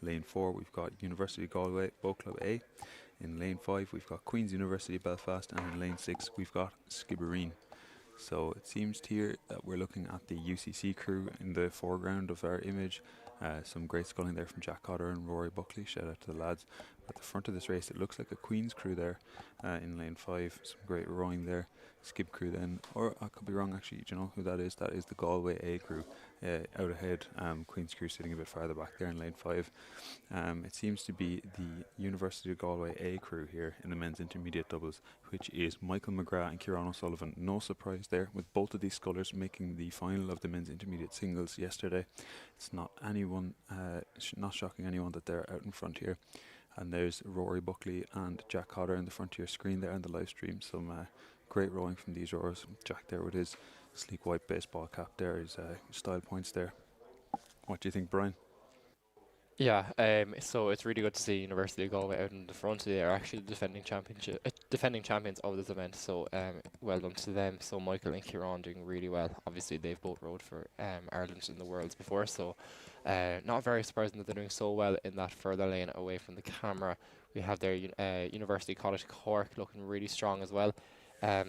Lane 4, we've got University Galway Boat Club A. In lane 5, we've got Queen's University Belfast. And in lane 6, we've got Skibbereen. So it seems here that we're looking at the UCC crew in the foreground of our image. Some great sculling there from Jack Cotter and Rory Buckley. Shout out to the lads. At the front of this race, it looks like a Queen's crew there in lane 5. Some great rowing there. Skib crew then, or I could be wrong actually. Do you know who that is? That is the Galway A crew out ahead. Queen's crew sitting a bit farther back there in lane 5. It seems to be the University of Galway A crew here in the men's intermediate doubles, which is Michael McGrath and Kieran O'Sullivan. No surprise there, with both of these scullers making the final of the men's intermediate singles yesterday. It's not not shocking anyone that they're out in front here. And there's Rory Buckley and Jack Cotter in the front of your screen there in the live stream. Some great rowing from these rowers. Jack there with his sleek white baseball cap there, his style points there. What do you think, Brian? Yeah, so it's really good to see University of Galway out in the front. They are actually the defending champions of this event, so well done to them. So Michael and Kieran doing really well. Obviously they've both rowed for Ireland in the Worlds before, so not very surprising that they're doing so well in that further lane away from the camera. We have their University College Cork looking really strong as well.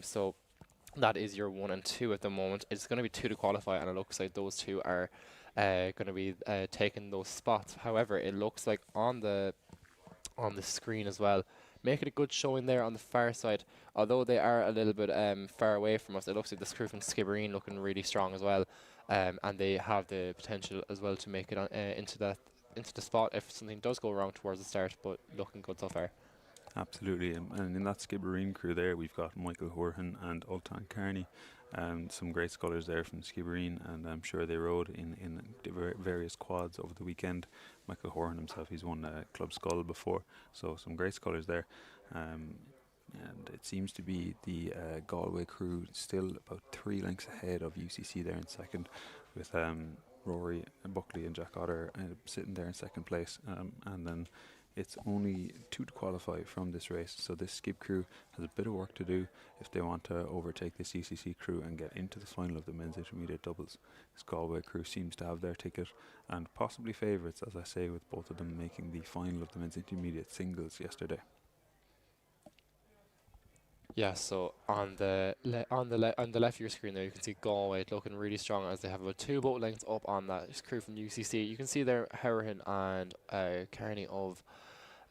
So that is your 1 and 2 at the moment. It's going to be 2 to qualify, and it looks like those 2 are going to be taking those spots. However, it looks like on the screen as well, making a good showing there on the far side. Although they are a little bit far away from us, it looks like the crew from Skibbereen looking really strong as well, and they have the potential as well to make it on, into the spot if something does go wrong towards the start. But looking good so far. Absolutely, and in that Skibbereen crew there, we've got Michael Horan and Ultan Carney, Some great scullers there from Skibbereen, and I'm sure they rode in various quads over the weekend. Michael Horan himself, he's won Club Scull before, so some great scullers there. And it seems to be the Galway crew still about 3 lengths ahead of UCC there in second, with Rory Buckley and Jack Otter sitting there in second place. And then it's only 2 to qualify from this race, so this Skib crew has a bit of work to do if they want to overtake this UCC crew and get into the final of the men's intermediate doubles. This Galway crew seems to have their ticket, and possibly favourites, as I say, with both of them making the final of the men's intermediate singles yesterday. Yeah, so on the left of your screen there, you can see Galway looking really strong as they have about 2 boat lengths up on that crew from UCC. You can see there Harahan and Kearney of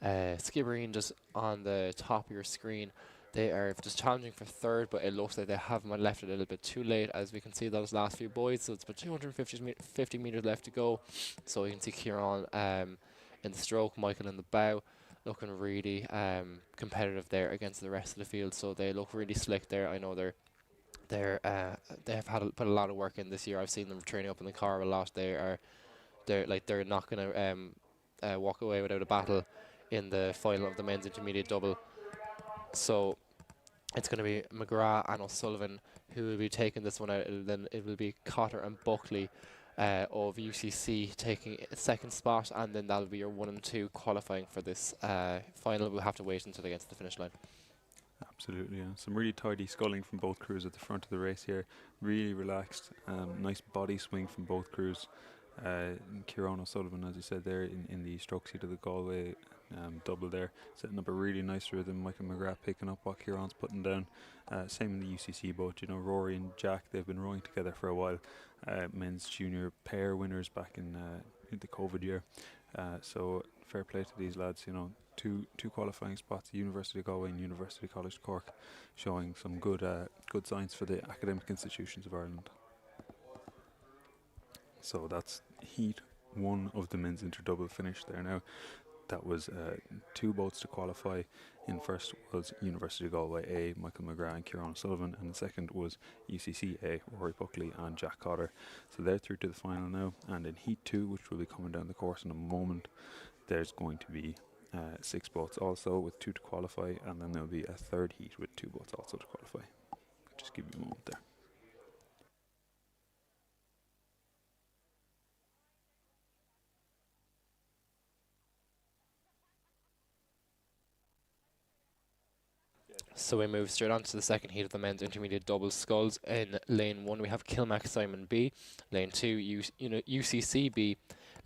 Skibbereen just on the top of your screen. They are just challenging for third, but it looks like they have left it a little bit too late, as we can see those last few buoys. So it's about 250 metres left to go. So you can see Kieran in the stroke, Michael in the bow, looking really competitive there against the rest of the field. So they look really slick there. I know they have put a lot of work in this year. I've seen them training up in the car a lot. They're not going to walk away without a battle in the final of the men's intermediate double. So it's going to be McGrath and O'Sullivan who will be taking this one out. Then it will be Cotter and Buckley of UCC taking a second spot, and then that'll be your 1 and 2 qualifying for this final. We'll have to wait until they get to the finish line. Absolutely, yeah. Some really tidy sculling from both crews at the front of the race here. Really relaxed, nice body swing from both crews. Kieran O'Sullivan, as you said there, in the stroke seat of the Galway double there, setting up a really nice rhythm. Michael McGrath picking up what Kieran's putting down. Same in the UCC boat. You know, Rory and Jack, they've been rowing together for a while. Men's junior pair winners back in the COVID year. So fair play to these lads. You know, two qualifying spots, University of Galway and University College Cork, showing some good signs for the academic institutions of Ireland. So that's heat 1 of the men's interdouble finished there now. That was 2 boats to qualify. In first was University of Galway A, Michael McGrath and Kieran O'Sullivan, and the second was UCC A, Rory Buckley and Jack Cotter. So they're through to the final now. And in heat 2, which will be coming down the course in a moment, there's going to be 6 boats also with 2 to qualify, and then there'll be a third heat with 2 boats also to qualify. Just give you a moment there. So we move straight on to the second heat of the men's intermediate double sculls. In lane 1 we have Kilmac Simon B, lane 2 UCC B,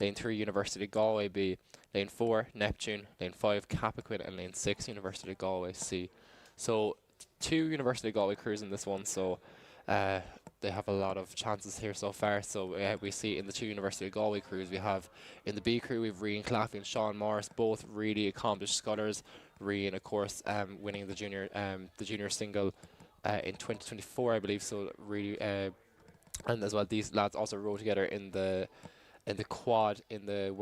lane 3 University of Galway B, lane 4 Neptune, lane 5 Cappoquin, and lane 6 University of Galway C. So 2 University of Galway crews in this one, so they have a lot of chances here so far. So we see in the 2 University of Galway crews, we have in the B crew we have Rian Claffey and Sean Morris, both really accomplished scullers. Rian, of course, winning the junior single in 2024, I believe. So really, and as well, these lads also rode together in the quad in the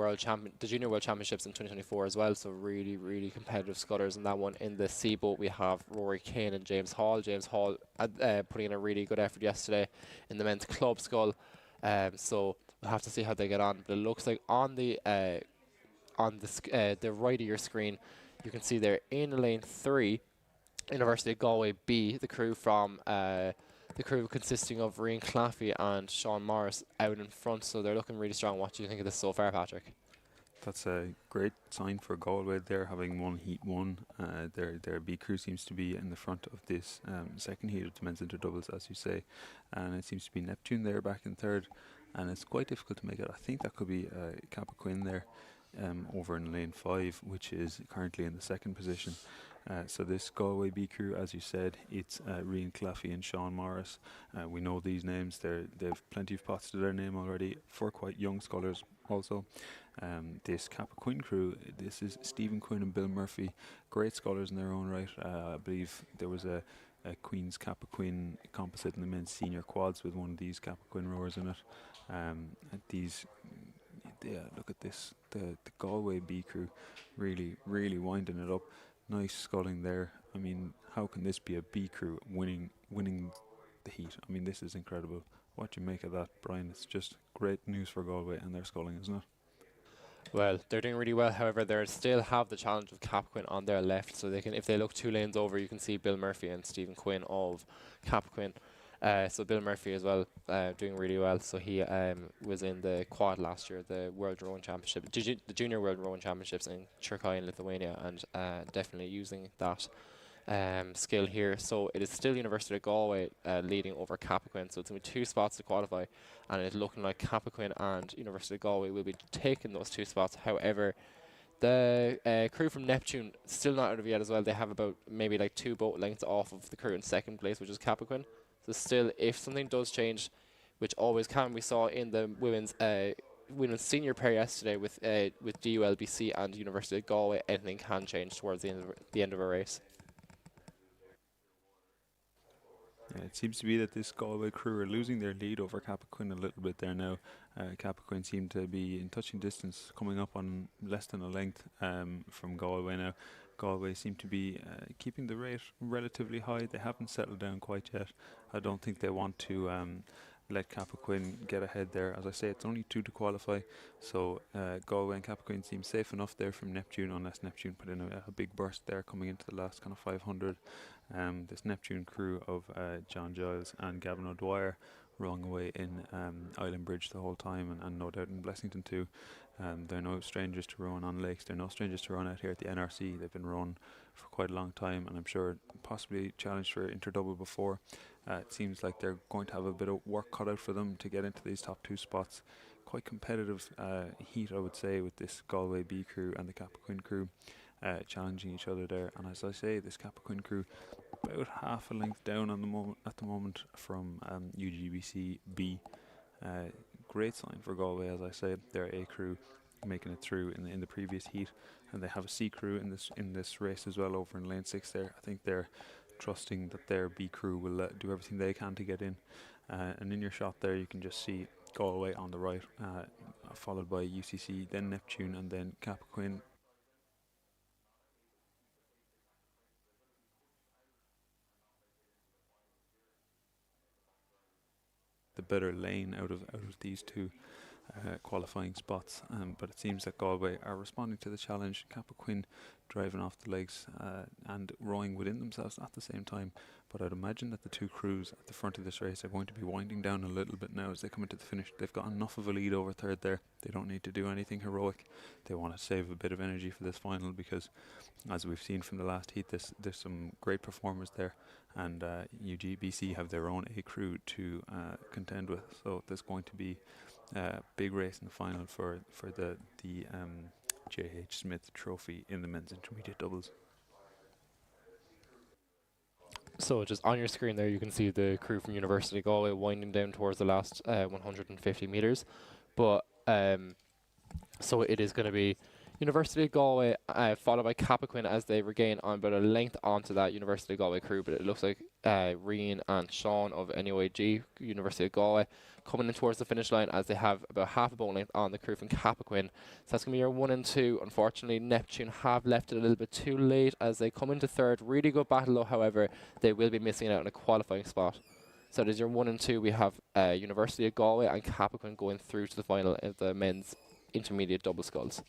junior world championships in 2024 as well. So really competitive scullers in that one. In the C boat we have Rory Kane and James Hall. James Hall putting in a really good effort yesterday in the men's club scull. So we'll have to see how they get on. But it looks like on the right of your screen, you can see there in lane 3, University of Galway B, the crew consisting of Rian Claffey and Sean Morris out in front, so they're looking really strong. What do you think of this so far, Patrick? That's a great sign for Galway there, having won heat 1. Their B crew seems to be in the front of this second heat of the men's interdoubles, as you say, and it seems to be Neptune there back in third, and it's quite difficult to make it. I think that could be Cappoquin there over in lane 5, which is currently in the second position. So this Galway B crew, as you said, it's Rian Claffey and Sean Morris. We know these names. They've plenty of pots to their name already for quite young scullers also. This Cappoquin crew, this is Stephen Quinn and Bill Murphy, great scullers in their own right. I believe there was a Queen's Cappoquin composite in the men's senior quads with one of these Cappoquin rowers in it. Look at this, the Galway B crew really winding it up. Nice sculling there. I mean, how can this be a B crew winning the heat. I mean, this is incredible. What do you make of that, Brian? It's just great news for Galway and their sculling, isn't it? Well, they're doing really well. However, they still have the challenge of Capquin on their left, so they can, if they look 2 lanes over, you can see Bill Murphy and Stephen Quinn of Capquin. So Bill Murphy as well, doing really well. So he was in the quad last year, the World Rowing Championship, the Junior World Rowing Championships in Turkey in Lithuania, and definitely using that skill here. So it is still University of Galway leading over Capquin. So it's going to be 2 spots to qualify, and it's looking like Capquin and University of Galway will be taking those 2 spots. However, the crew from Neptune still not out of it yet as well. They have about maybe like 2 boat lengths off of the crew in second place, which is Capquin. So still, if something does change, which always can, we saw in the women's senior pair yesterday with DULBC and University of Galway, anything can change towards the end of a race. Yeah, it seems to be that this Galway crew are losing their lead over Capquin a little bit there now. Capquin seem to be in touching distance, coming up on less than a length from Galway now. Galway seem to be keeping the rate relatively high. They haven't settled down quite yet. I don't think they want to let Capquin get ahead there. As I say, it's only 2 to qualify, so Galway and Capquin seem safe enough there from Neptune, unless Neptune put in a big burst there coming into the last kind of 500. This Neptune crew of John Giles and Gavin O'Dwyer rowing away in Island Bridge the whole time, and no doubt in Blessington too. They're no strangers to rowing on lakes. They're no strangers to rowing out here at the NRC. They've been rowing for quite a long time, and I'm sure possibly challenged for interdouble before. It seems like they're going to have a bit of work cut out for them to get into these top 2 spots. Quite competitive heat, I would say, with this Galway B crew and the Capquin crew challenging each other there. And as I say, this Capquin crew about half a length down at the moment from UGBC B. Great sign for Galway, as I say. They're A crew making it through in the previous heat, and they have a C crew in this race as well over in lane 6 there. I think they're trusting that their B crew will do everything they can to get in. And in your shot there, you can just see Galway on the right, followed by UCC, then Neptune, and then Capquin. The better lane out of these 2 qualifying spots, but it seems that Galway are responding to the challenge. Capquin driving off the legs and rowing within themselves at the same time. But I'd imagine that the 2 crews at the front of this race are going to be winding down a little bit now as they come into the finish. They've got enough of a lead over third there. They don't need to do anything heroic. They want to save a bit of energy for this final, because as we've seen from the last heat, there's some great performers there, and UGBC have their own A crew to contend with. So there's going to be a big race in the final for the J.H. Smith Trophy in the men's intermediate doubles. So just on your screen there, you can see the crew from University of Galway winding down towards the last 150 metres. But so it is going to be University of Galway followed by Capquin as they regain on about a length onto that University of Galway crew. But it looks like Rian and Sean of NUAG, University of Galway, coming in towards the finish line as they have about half a boat length on the crew from Capquin. So that's going to be your 1 and 2. Unfortunately, Neptune have left it a little bit too late as they come into third. Really good battle though, however, they will be missing out on a qualifying spot. So it is your 1 and 2. We have University of Galway and Capquin going through to the final of the men's intermediate double sculls.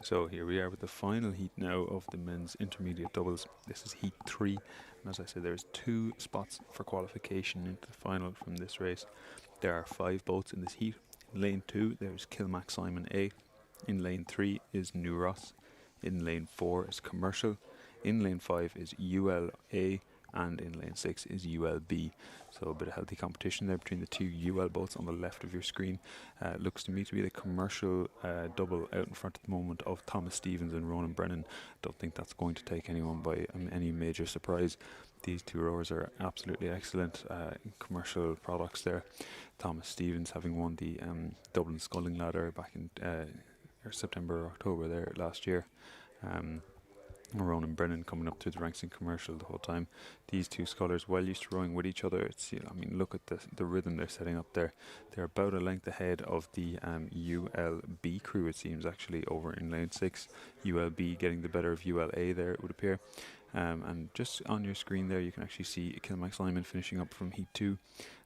So here we are with the final heat now of the men's intermediate doubles. This is heat 3, and as I said, there's 2 spots for qualification into the final from this race. There are 5 boats in this heat. In lane 2 there's Kilmac Simon A. In lane 3 is New Ross. In lane 4 is Commercial. In lane 5 is ULA, and in lane 6 is ULB. So a bit of healthy competition there between the 2 UL boats on the left of your screen. Looks to me to be the Commercial double out in front at the moment of Thomas Stevens and Ronan Brennan. Don't think that's going to take anyone by any major surprise. These 2 rowers are absolutely excellent commercial products there. Thomas Stevens having won the Dublin Sculling Ladder back in or September or October there last year. Ronan Brennan coming up through the ranks in commercial the whole time. These two scullers well used to rowing with each other. It's, I mean, look at the rhythm they're setting up there. They're about a length ahead of the ULB crew, it seems, actually, over in lane 6. ULB getting the better of ULA there, it would appear. And just on your screen there, you can actually see Kilmac Simon finishing up from Heat 2.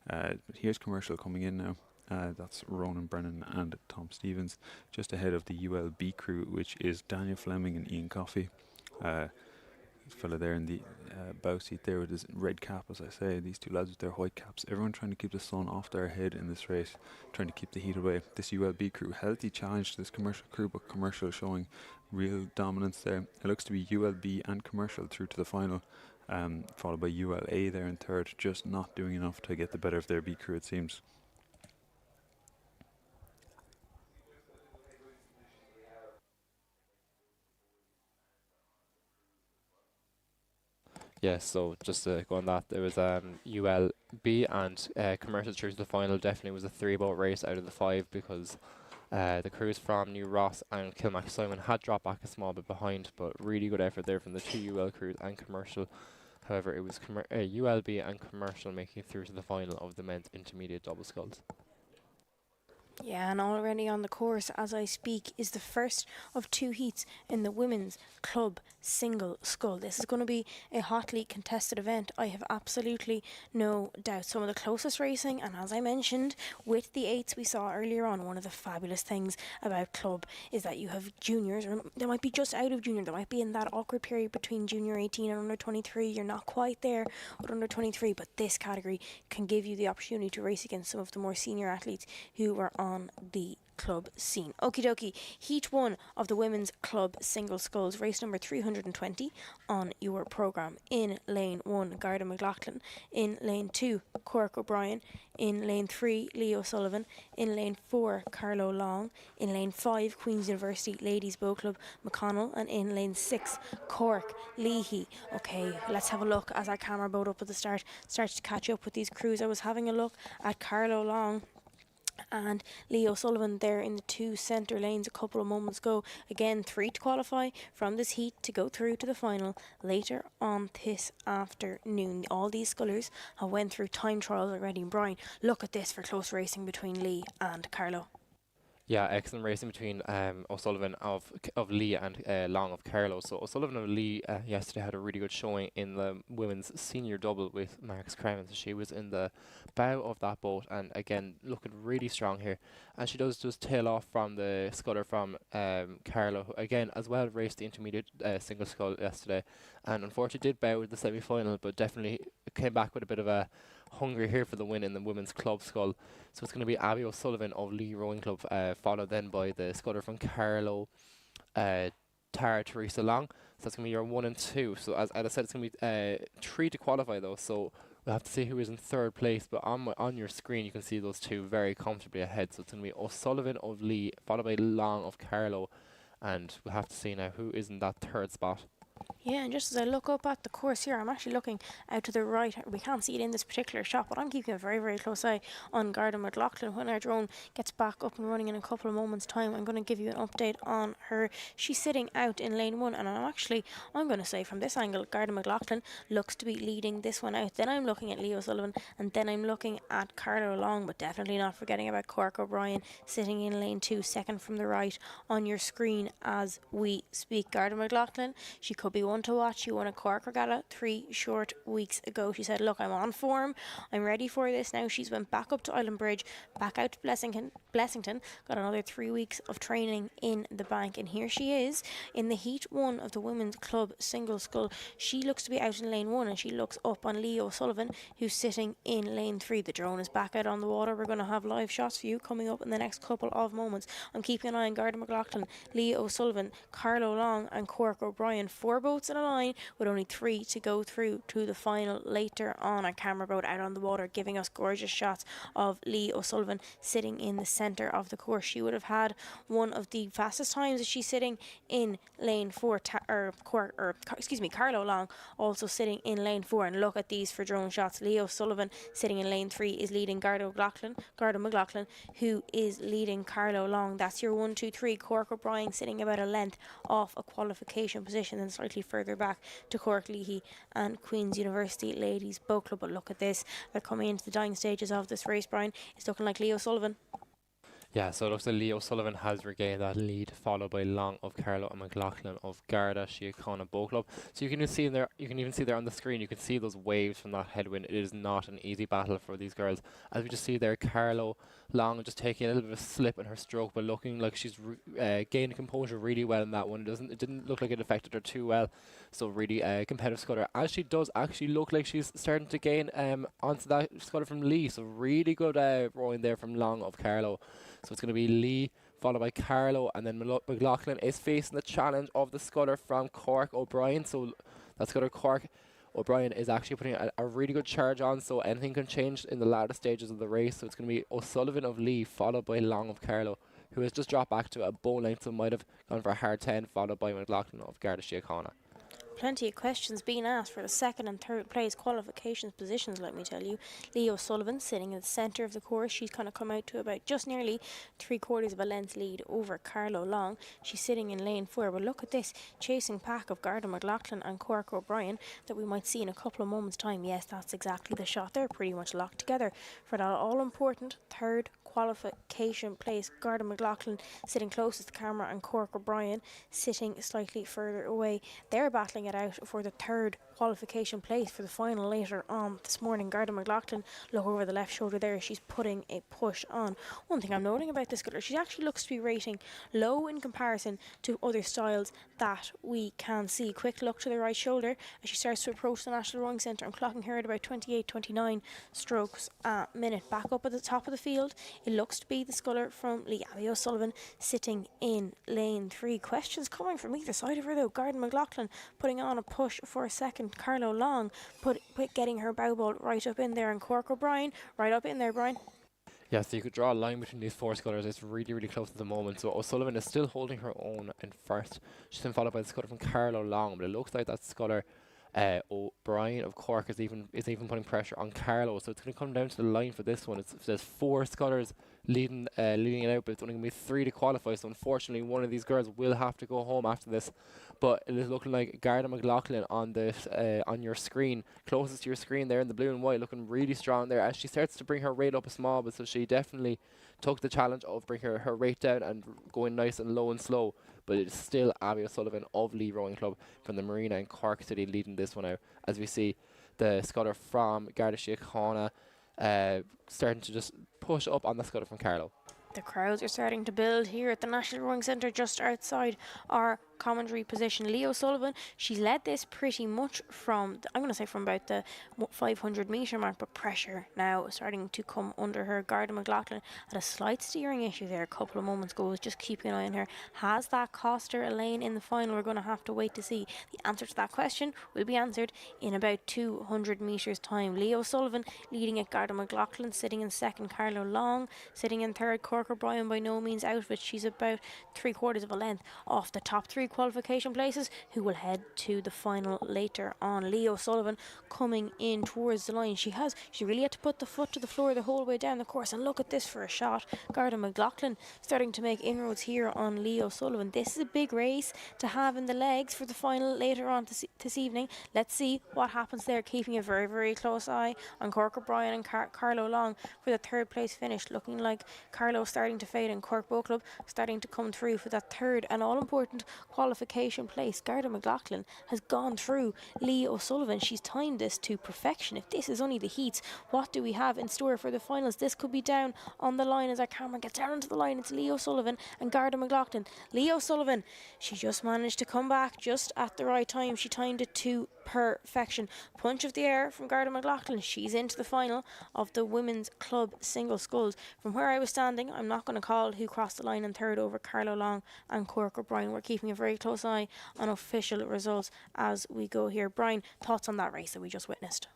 But here's commercial coming in now. That's Ronan Brennan and Tom Stevens, just ahead of the ULB crew, which is Daniel Fleming and Ian Coffey. Fella there in the bow seat there with his red cap, as I say. These two lads with their white caps. Everyone trying to keep the sun off their head in this race, trying to keep the heat away. This ULB crew, healthy challenge to this commercial crew, but commercial showing real dominance there. It looks to be ULB and commercial through to the final, followed by ULA there in third, just not doing enough to get the better of their B crew, it seems. Yeah, so just to go on that, there was ULB and commercial through to the final. Definitely was a 3-boat race out of the 5 because the crews from New Ross and Kilmac Simon had dropped back a small bit behind, but really good effort there from the 2 UL crews and commercial. However, it was ULB and commercial making it through to the final of the men's intermediate double sculls. Yeah, and already on the course as I speak is the first of 2 heats in the women's club single scull. This is going to be a hotly contested event. I have absolutely no doubt. Some of the closest racing, and as I mentioned with the 8s we saw earlier on, one of the fabulous things about club is that you have juniors, or they might be just out of junior, they might be in that awkward period between junior 18 and under 23. You're not quite there with under 23, but this category can give you the opportunity to race against some of the more senior athletes who are on the club scene. Okie dokie, Heat 1 of the women's club single sculls, race number 320 on your programme. In lane 1, Garda McLaughlin. In lane 2, Cork O'Brien. In lane 3, Leo Sullivan. In lane 4, Carlo Long. In lane 5, Queen's University Ladies Bow Club, McConnell. And in lane 6, Cork Leahy. Okay, let's have a look as our camera boat up at the start starts to catch up with these crews. I was having a look at Carlo Long and Leo Sullivan there in the 2 centre lanes a couple of moments ago. Again, 3 to qualify from this heat to go through to the final later on this afternoon. All these scullers have went through time trials already. And Brian, look at this for close racing between Lee and Carlo. Yeah, excellent racing between O'Sullivan of Lee and Long of Carlo. So O'Sullivan of Lee yesterday had a really good showing in the women's senior double with Marks Crowns. She was in the bow of that boat and again looking really strong here. And she does just tail off from the sculler from Carlo, who again as well raced the intermediate single scull yesterday. And unfortunately did bow with the semi-final, but definitely came back with a bit of a hunger here for the win in the women's club scull. So it's going to be Abby O'Sullivan of Lee Rowing Club, followed then by the sculler from Carlo, Tara Teresa Long. So that's going to be your 1 and 2. So as I said, it's going to be 3 to qualify though. So we'll have to see who is in 3rd place. But on your screen you can see those 2 very comfortably ahead. So it's going to be O'Sullivan of Lee, followed by Long of Carlo, and we'll have to see now who is in that 3rd spot. Yeah, and just as I look up at the course here, I'm actually looking out to the right. We can't see it in this particular shot, but I'm keeping a very, very close eye on Garda McLaughlin. When our drone gets back up and running in a couple of moments' time, I'm going to give you an update on her. She's sitting out in lane 1, and I'm going to say from this angle, Garda McLaughlin looks to be leading this one out. Then I'm looking at Leo Sullivan, and then I'm looking at Carlo Long, but definitely not forgetting about Cork O'Brien sitting in lane 2, second from the right on your screen as we speak. Garda McLaughlin, she could be one to watch. She won a Cork Regatta 3 short weeks ago. She said, look, I'm on form, I'm ready for this now. She's went back up to Island Bridge, back out to Blessington, got another 3 weeks of training in the bank, and here she is in the Heat 1 of the women's club single scull. She looks to be out in lane 1, and she looks up on Leo Sullivan, who's sitting in lane 3. The drone is back out on the water. We're going to have live shots for you coming up in the next couple of moments. I'm keeping an eye on Garda McLaughlin, Leo O'Sullivan, Carlo Long and Cork O'Brien. 4 4 boats in a line with only 3 to go through to the final later on. A camera boat out on the water giving us gorgeous shots of Lee O'Sullivan sitting in the centre of the course. She would have had one of the fastest times as she's sitting in lane 4. Carlo Long also sitting in lane 4. And look at these for drone shots. Lee O'Sullivan sitting in lane 3 is leading Garda McLaughlin, who is leading Carlo Long. That's your 1, 2, 3. Cork O'Brien sitting about a length off a qualification position, and slightly further back to Cork Leahy and Queen's University Ladies Boat Club. But look at this, they're coming into the dying stages of this race, Brian. It's looking like Lee O'Sullivan. Yeah, so it looks like Leo Sullivan has regained that lead, followed by Long of Carlo and McLaughlin of Garda Síochána Boat Club. So you can even see there, on the screen, you can see those waves from that headwind. It is not an easy battle for these girls. As we just see there, Carlo Long just taking a little bit of a slip in her stroke, but looking like she's gained composure really well in that one. It didn't look like it affected her too well. So really competitive scutter, as she does actually look like she's starting to gain onto that scutter from Lee. So really good rowing there from Long of Carlo. So it's going to be Lee, followed by Carlo, and then McLaughlin is facing the challenge of the scutter from Cork O'Brien. So that scutter Cork O'Brien is actually putting a really good charge on, so anything can change in the latter stages of the race. So it's going to be O'Sullivan of Lee, followed by Long of Carlo, who has just dropped back to a bow length, so might have gone for a hard 10, followed by McLaughlin of Garda Síochána. Plenty of questions being asked for the second and third place qualifications positions, let me tell you. Lee O'Sullivan sitting in the centre of the course. She's kind of come out to about just nearly 3/4 of a length lead over Carlo Long. She's sitting in lane 4. But look at this chasing pack of Garda McLaughlin and Cork O'Brien that we might see in a couple of moments' time. Yes, that's exactly the shot. They're pretty much locked together for that all-important third qualification place. Garda McLaughlin sitting closest to the camera and Cork O'Brien sitting slightly further away. They're battling it out for the third qualification place for the final later on this morning. Garda McLaughlin, look over the left shoulder there, she's putting a push on. One thing I'm noting about this girl, she actually looks to be rating low in comparison to other styles that we can see. Quick look to the right shoulder as she starts to approach the National Rowing Centre. I'm clocking her at about 28-29 strokes a minute. Back up at the top of the field, it looks to be the sculler from Lee O'Sullivan sitting in lane 3. Questions coming from either side of her though. Garda McLaughlin putting on a push for a second. Carlo Long getting her bow ball right up in there, and Cork O'Brien right up in there, Brian. Yeah, so you could draw a line between these 4 scutters. It's really, really close at the moment. So O'Sullivan is still holding her own in first. She's then followed by the scutter from Carlo Long, but it looks like that scutter O'Brien of Cork is even putting pressure on Carlo. So it's going to come down to the line for this one. There's 4 scutters leading it out, but it's only going to be 3 to qualify. So unfortunately, one of these girls will have to go home after this. But it is looking like Garda McLaughlin on this on your screen, closest to your screen there in the blue and white, looking really strong there as she starts to bring her rate up a small bit. So she definitely took the challenge of bringing her rate down and going nice and low and slow. But it's still Abby O'Sullivan of Lee Rowing Club from the Marina in Cork City leading this one out, as we see the scutter from Garda Síochána starting to just push up on the scutter from Carlo. The crowds are starting to build here at the National Rowing Centre just outside our commentary position. Lee O'Sullivan, she's led this pretty much from about the 500 metre mark, but pressure now starting to come under her. Garda McLaughlin had a slight steering issue there a couple of moments ago, was just keeping an eye on her. Has that cost her a lane in the final? We're going to have to wait to see. The answer to that question will be answered in about 200 metres time. Lee O'Sullivan leading at Garda McLaughlin, sitting in second Carlo Long, sitting in third Cork O'Brien, by no means out of it. She's about 3/4 of a length off the top 3 qualification places, who will head to the final later on. Lee O'Sullivan coming in towards the line. She really had to put the foot to the floor the whole way down the course, and look at this for a shot. Garda McLaughlin starting to make inroads here on Lee O'Sullivan. This is a big race to have in the legs for the final later on this evening. Let's see what happens there, keeping a very, very close eye on Cork O'Brien and Carlo Long for the third place finish. Looking like Carlo starting to fade and Cork Boat Club starting to come through for that third and all important qualification place. Garda McLaughlin has gone through Lee O'Sullivan. She's timed this to perfection. If this is only the heats, what do we have in store for the finals? This could be down on the line as our camera gets down onto the line. It's Lee O'Sullivan and Garda McLaughlin. Lee O'Sullivan, she just managed to come back just at the right time. She timed it to perfection. Punch of the air from Garda McLaughlin. She's into the final of the women's club single sculls. From where I was standing, I'm not going to call who crossed the line in third over Carlo Long and Cork O'Brien. We're keeping a very close eye on official results as we go here. Brian, thoughts on that race that we just witnessed?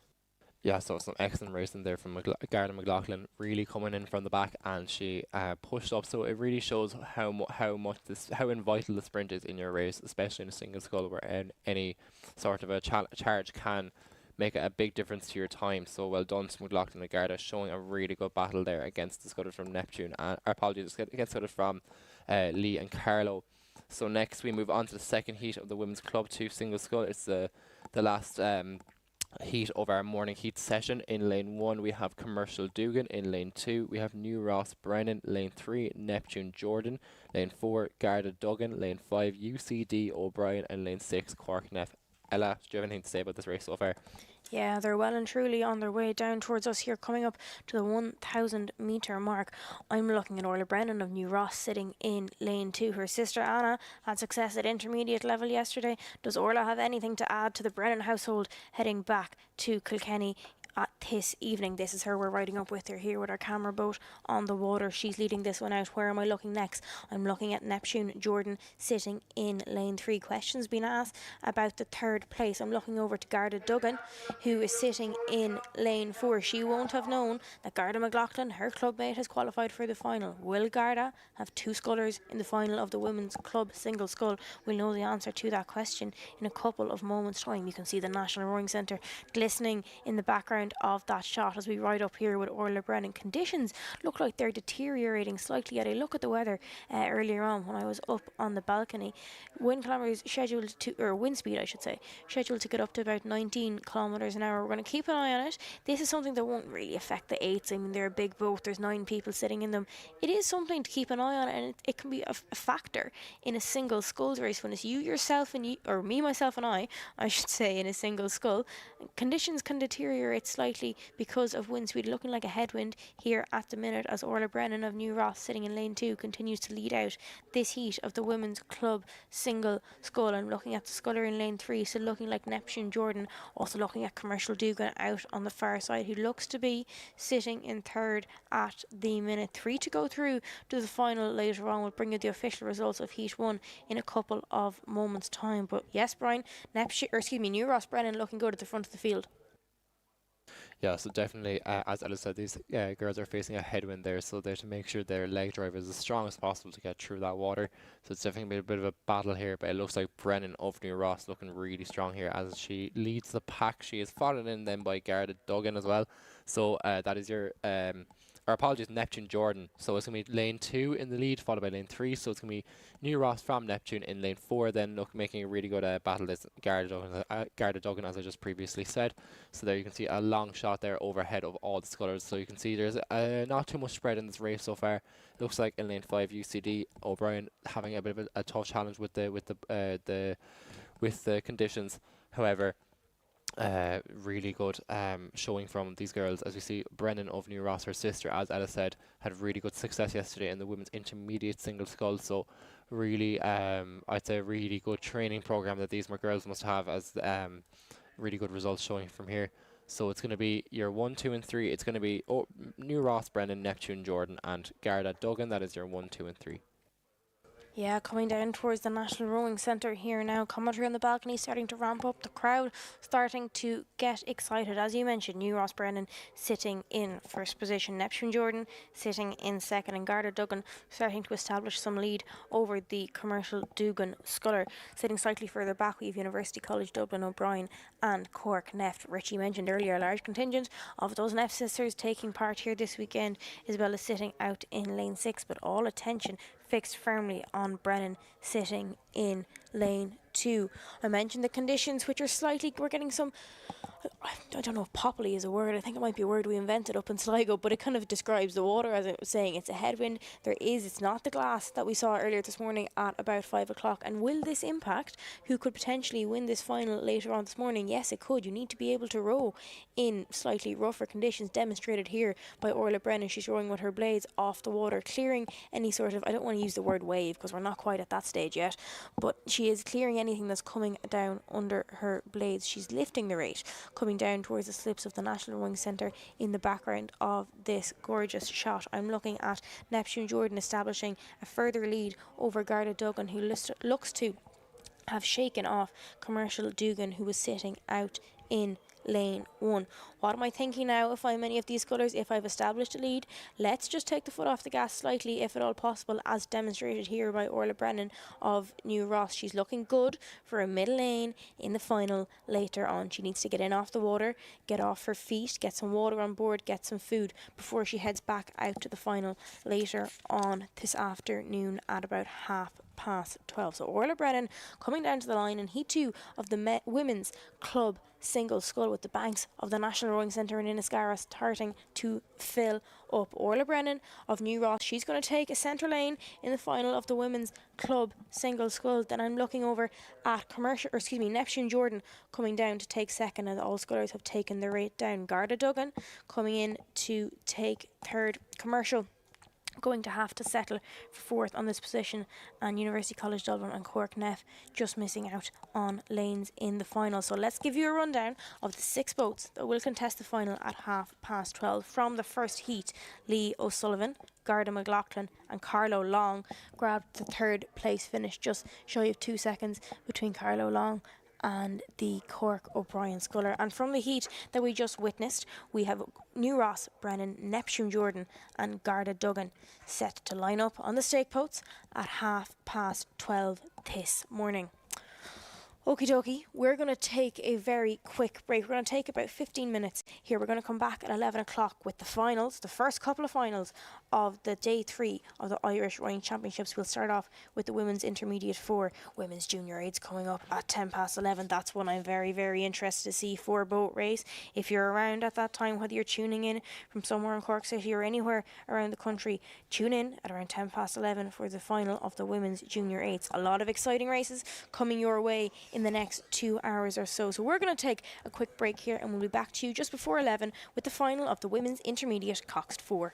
Yeah, so some excellent racing there from Garda McLaughlin, really coming in from the back, and she pushed up. So it really shows how vital the sprint is in your race, especially in a single scull, where any sort of a charge can make a big difference to your time. So well done to McLaughlin and Garda, showing a really good battle there against the scutter from Neptune. Apologies, against scutter from Lee and Carlo. So next we move on to the second heat of the women's club 2 single scull. It's the last heat of our morning heat session. In lane 1 we have Commercial Dugan. In lane 2 we have New Ross Brennan. Lane 3 Neptune Jordan. Lane 4 Garda Duggan. Lane 5 UCD O'Brien. And lane 6 Cork Neff. Ella, do you have anything to say about this race so far? Yeah, they're well and truly on their way down towards us here, coming up to the 1,000 metre mark. I'm looking at Orla Brennan of New Ross sitting in lane 2. Her sister Anna had success at intermediate level yesterday. Does Orla have anything to add to the Brennan household heading back to Kilkenny this evening? This is her we're riding up with her here with our camera boat on the water. She's leading this one out. Where am I looking next? I'm looking at Neptune Jordan sitting in lane 3. Questions being asked about the third place. I'm looking over to Garda Duggan, who is sitting in lane 4. She won't have known that Garda McLaughlin, her clubmate, has qualified for the final. Will Garda have 2 scullers in the final of the women's club single scull? We'll know the answer to that question in a couple of moments' time. You can see the National Rowing Centre glistening in the background of that shot as we ride up here with Orla Brennan. Conditions look like they're deteriorating slightly. I had a look at the weather earlier on when I was up on the balcony. Wind kilometres scheduled to, or wind speed I should say, scheduled to get up to about 19 kilometres an hour. We're going to keep an eye on it. This is something that won't really affect the 8s. I mean, they're a big boat, there's 9 people sitting in them. It is something to keep an eye on, and it can be a factor in a single sculls race when it's you, yourself, and you, or me, myself, and I should say, in a single scull. Conditions can deteriorate slightly because of wind speed. Looking like a headwind here at the minute as Orla Brennan of New Ross sitting in lane 2 continues to lead out this heat of the women's club single scull. I'm looking at the sculler in lane 3, so looking like Neptune Jordan. Also looking at Commercial Dugan out on the far side, who looks to be sitting in third at the minute. 3 to go through to the final later on. We'll bring you the official results of heat 1 in a couple of moments time. But yes, Brian, New Ross Brennan looking good at the front of the field. Yeah, so definitely, as Ella said, these girls are facing a headwind there, so they're to make sure their leg drive is as strong as possible to get through that water. So it's definitely been a bit of a battle here, but it looks like Brennan of New Ross looking really strong here as she leads the pack. She is followed in then by Garda Duggan as well. So that is your or apologies, Neptune Jordan. So it's going to be lane 2 in the lead, followed by lane 3. So it's going to be New Ross from Neptune in lane 4. Then making a really good battle is Garda Duggan, as I just previously said. So there you can see a long shot there overhead of all the scullers. So you can see there's not too much spread in this race so far. Looks like in lane 5 UCD O'Brien having a bit of a tough challenge with the conditions. However, really good showing from these girls. As we see, Brennan of New Ross, her sister, as Ella said, had really good success yesterday in the women's intermediate single scull. So really, I'd say a really good training program that these girls must have, as really good results showing from here. So it's going to be your 1, 2 and 3. It's going to be New Ross, Brennan, Neptune Jordan and Garda Duggan. That is your 1, 2 and 3. Yeah, coming down towards the National Rowing Centre here now. Commentary on the balcony starting to ramp up. The crowd starting to get excited. As you mentioned, New Ross Brennan sitting in first position. Neptune Jordan sitting in second. And Garda Duggan starting to establish some lead over the Commercial Dugan sculler. Sitting slightly further back, we have University College Dublin, O'Brien and Cork Neff. Richie mentioned earlier a large contingent of those Neff sisters taking part here this weekend. Isabella sitting out in lane 6, but all attention fixed firmly on Brennan sitting in lane 2. I mentioned the conditions, which are slightly, we're getting some I don't know if poppily is a word. I think it might be a word we invented up in Sligo, but it kind of describes the water. As I was saying, it's a headwind. It's not the glass that we saw earlier this morning at about 5 o'clock. And will this impact who could potentially win this final later on this morning? Yes, it could. You need to be able to row in slightly rougher conditions, demonstrated here by Orla Brennan. She's rowing with her blades off the water, clearing any sort of, I don't want to use the word wave because we're not quite at that stage yet, but she is clearing anything that's coming down under her blades. She's lifting the rate, coming down towards the slips of the National Rowing Centre in the background of this gorgeous shot. I'm looking at Neptune Jordan establishing a further lead over Garda Duggan, who looks to have shaken off Commercial Dugan, who was sitting out in lane 1. What am I thinking now if I'm any of these scullers? If I've established a lead, let's just take the foot off the gas slightly, if at all possible, as demonstrated here by Orla Brennan of New Ross. She's looking good for a middle lane in the final later on. She needs to get in off the water, get off her feet, get some water on board, get some food before she heads back out to the final later on this afternoon at about 12:30. So Orla Brennan coming down to the line in Heat 2 of the women's club single scull, with the banks of the National Rowing Centre in Inniscarra starting to fill up. Orla Brennan of New Ross, she's going to take a centre lane in the final of the women's club single scull. Then I'm looking over at Neptune Jordan coming down to take second, and all scullers have taken the rate down. Garda Duggan coming in to take third. Commercial going to have to settle for fourth on this position, and University College Dublin and Cork Neff just missing out on lanes in the final. So let's give you a rundown of the 6 boats that will contest the final at 12:30. From the first heat, Lee O'Sullivan, Garda McLaughlin and Carlo Long grabbed the third place finish, just shy of 2 seconds between Carlo Long and the Cork O'Brien sculler. And from the heat that we just witnessed, we have New Ross, Brennan, Neptune Jordan and Garda Duggan set to line up on the stake boats at 12:30 this morning. Okie dokie, we're going to take a very quick break. We're going to take about 15 minutes here. We're going to come back at 11 o'clock with the finals, the first couple of finals of the day 3 of the Irish Rowing Championships. We'll start off with the Women's Intermediate 4, Women's Junior 8s coming up at 11:10. That's one I'm very, very interested to see for boat race. If you're around at that time, whether you're tuning in from somewhere in Cork City or anywhere around the country, tune in at around 11:10 for the final of the Women's Junior 8s. A lot of exciting races coming your way in the next 2 hours or so. So we're going to take a quick break here, and we'll be back to you just before 11 with the final of the Women's Intermediate Coxed 4.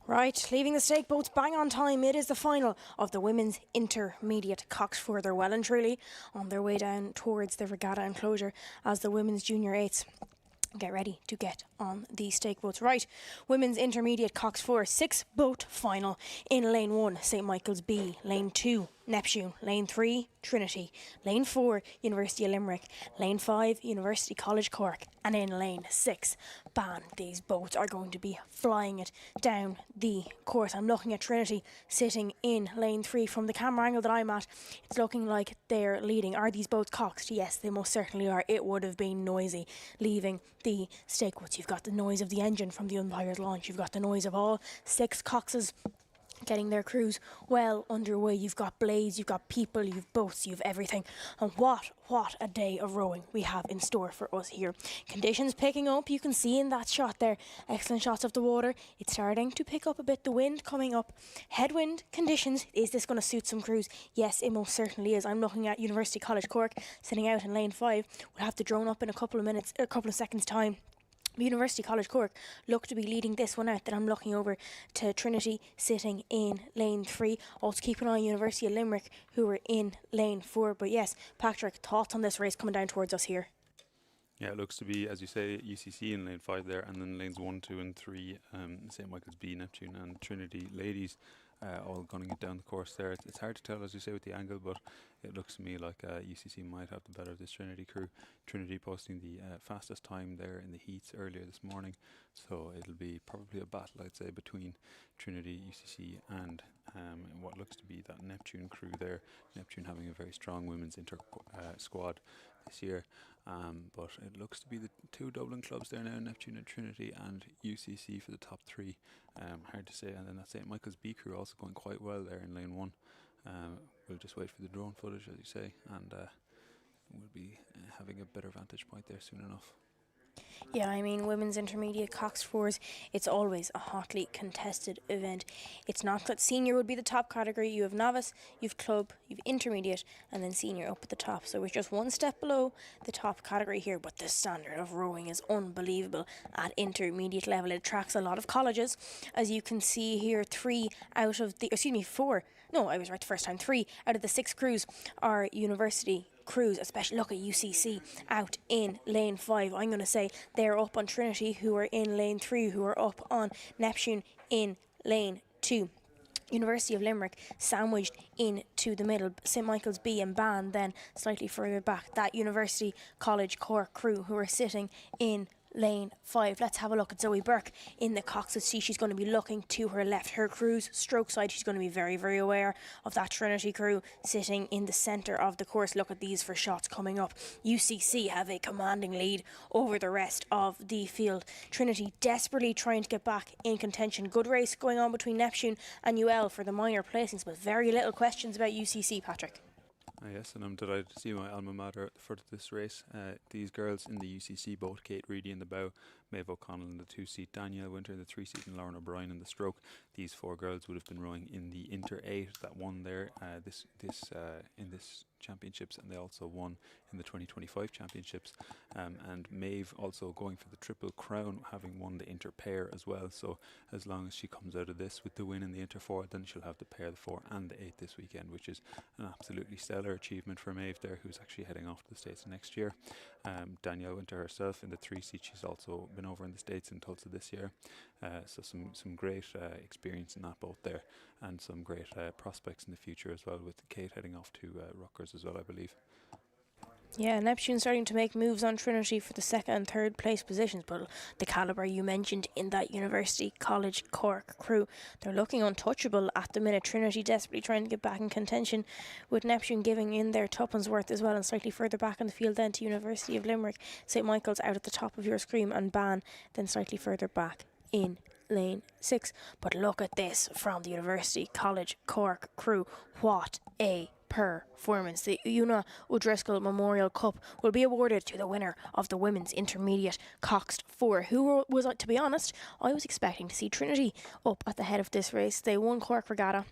Right, leaving the stake boats bang on time. It is the final of the women's intermediate Coxford. They're well and truly on their way down towards the regatta enclosure as the women's junior eights get ready to get on the stake boats. Right, women's intermediate Cox 4 6-boat final. In lane 1, St Michael's B. Lane 2, Neptune. Lane 3, Trinity. Lane 4, University of Limerick. Lane 5, University College Cork. And in lane 6, Ban. These boats are going to be flying it down the course. I'm looking at Trinity sitting in lane 3 from the camera angle that I'm at. It's looking like they're leading. Are these boats coxed? Yes, they most certainly are. It would have been noisy leaving the stake boats. You've got the noise of the engine from the umpire's launch. You've got the noise of all 6 coxes getting their crews well underway. You've got blades, you've got people, you've boats, you've everything. And what a day of rowing we have in store for us here. Conditions picking up, you can see in that shot there. Excellent shots of the water. It's starting to pick up a bit. The wind coming up. Headwind conditions. Is this going to suit some crews? Yes, it most certainly is. I'm looking at University College Cork sitting out in lane 5. We'll have to drone up in a couple of seconds time. University College Cork look to be leading this one out. Then I'm looking over to Trinity sitting in lane 3. Also keep an eye on University of Limerick who are in lane 4. But yes, Patrick, thoughts on this race coming down towards us here? Yeah, it looks to be, as you say, UCC in lane 5 there, and then lanes 1, 2 and 3, St Michael's B, Neptune and Trinity ladies. All gunning it down the course there. It's hard to tell, as you say, with the angle, but it looks to me like UCC might have the better of this Trinity crew. Trinity posting the fastest time there in the heats earlier this morning, so it'll be probably a battle, I'd say, between Trinity, UCC and what looks to be that Neptune crew there. Neptune having a very strong women's squad this year, but it looks to be the 2 Dublin clubs there now, Neptune and Trinity, and UCC for the top 3. Hard to say. And then that St Michael's B crew also going quite well there in lane 1. We'll just wait for the drone footage, as you say, and we'll be having a better vantage point there soon enough. Yeah, I mean, women's intermediate Cox 4s, it's always a hotly contested event. It's not that senior would be the top category. You have novice, you've club, you've intermediate, and then senior up at the top. So we're just one step below the top category here, but the standard of rowing is unbelievable at intermediate level. It attracts a lot of colleges. As you can see here, 3 out of the, 3 out of the 6 crews are university crews, especially look at UCC out in lane 5. I'm going to say they're up on Trinity, who are in lane 3, who are up on Neptune in lane 2. University of Limerick sandwiched into the middle. St Michael's B and Ban then slightly further back. That University College Cork crew who are sitting in lane 5. Let's have a look at Zoe Burke in the Cox's. See, she's going to be looking to her left. Her crew's stroke side, she's going to be very, very aware of that Trinity crew sitting in the centre of the course. Look at these for shots coming up. UCC have a commanding lead over the rest of the field. Trinity desperately trying to get back in contention. Good race going on between Neptune and UL for the minor placings, but very little questions about UCC, Patrick. Yes, and I'm delighted to see my alma mater at the front of this race. These girls in the UCC boat, Kate Reedy in the bow, Maeve O'Connell in the 2-seat, Danielle Winter in the 3-seat, and Lauren O'Brien in the stroke. These 4 girls would have been rowing in the Inter 8 that won there in this championships, and they also won in the 2025 championships. And Maeve also going for the Triple Crown, having won the Inter pair as well. So as long as she comes out of this with the win in the Inter 4, then she'll have the pair, the 4 and the 8 this weekend, which is an absolutely stellar achievement for Maeve there, who's actually heading off to the States next year. Danielle Winter herself in the 3-seat, she's also been over in the States in Tulsa this year. So some great experience in that boat there, and some great prospects in the future as well, with Kate heading off to Rutgers as well, I believe. Yeah, Neptune starting to make moves on Trinity for the 2nd and 3rd place positions, but the calibre you mentioned in that University College Cork crew, they're looking untouchable at the minute. Trinity desperately trying to get back in contention, with Neptune giving in their tuppence worth as well, and slightly further back in the field then to University of Limerick. St Michael's out at the top of your screen, and Ban then slightly further back in lane 6. But look at this from the University College Cork crew. What a performance. The Una O'Driscoll Memorial Cup will be awarded to the winner of the women's intermediate Coxed 4, who was, to be honest, I was expecting to see Trinity up at the head of this race. They won Cork Regatta.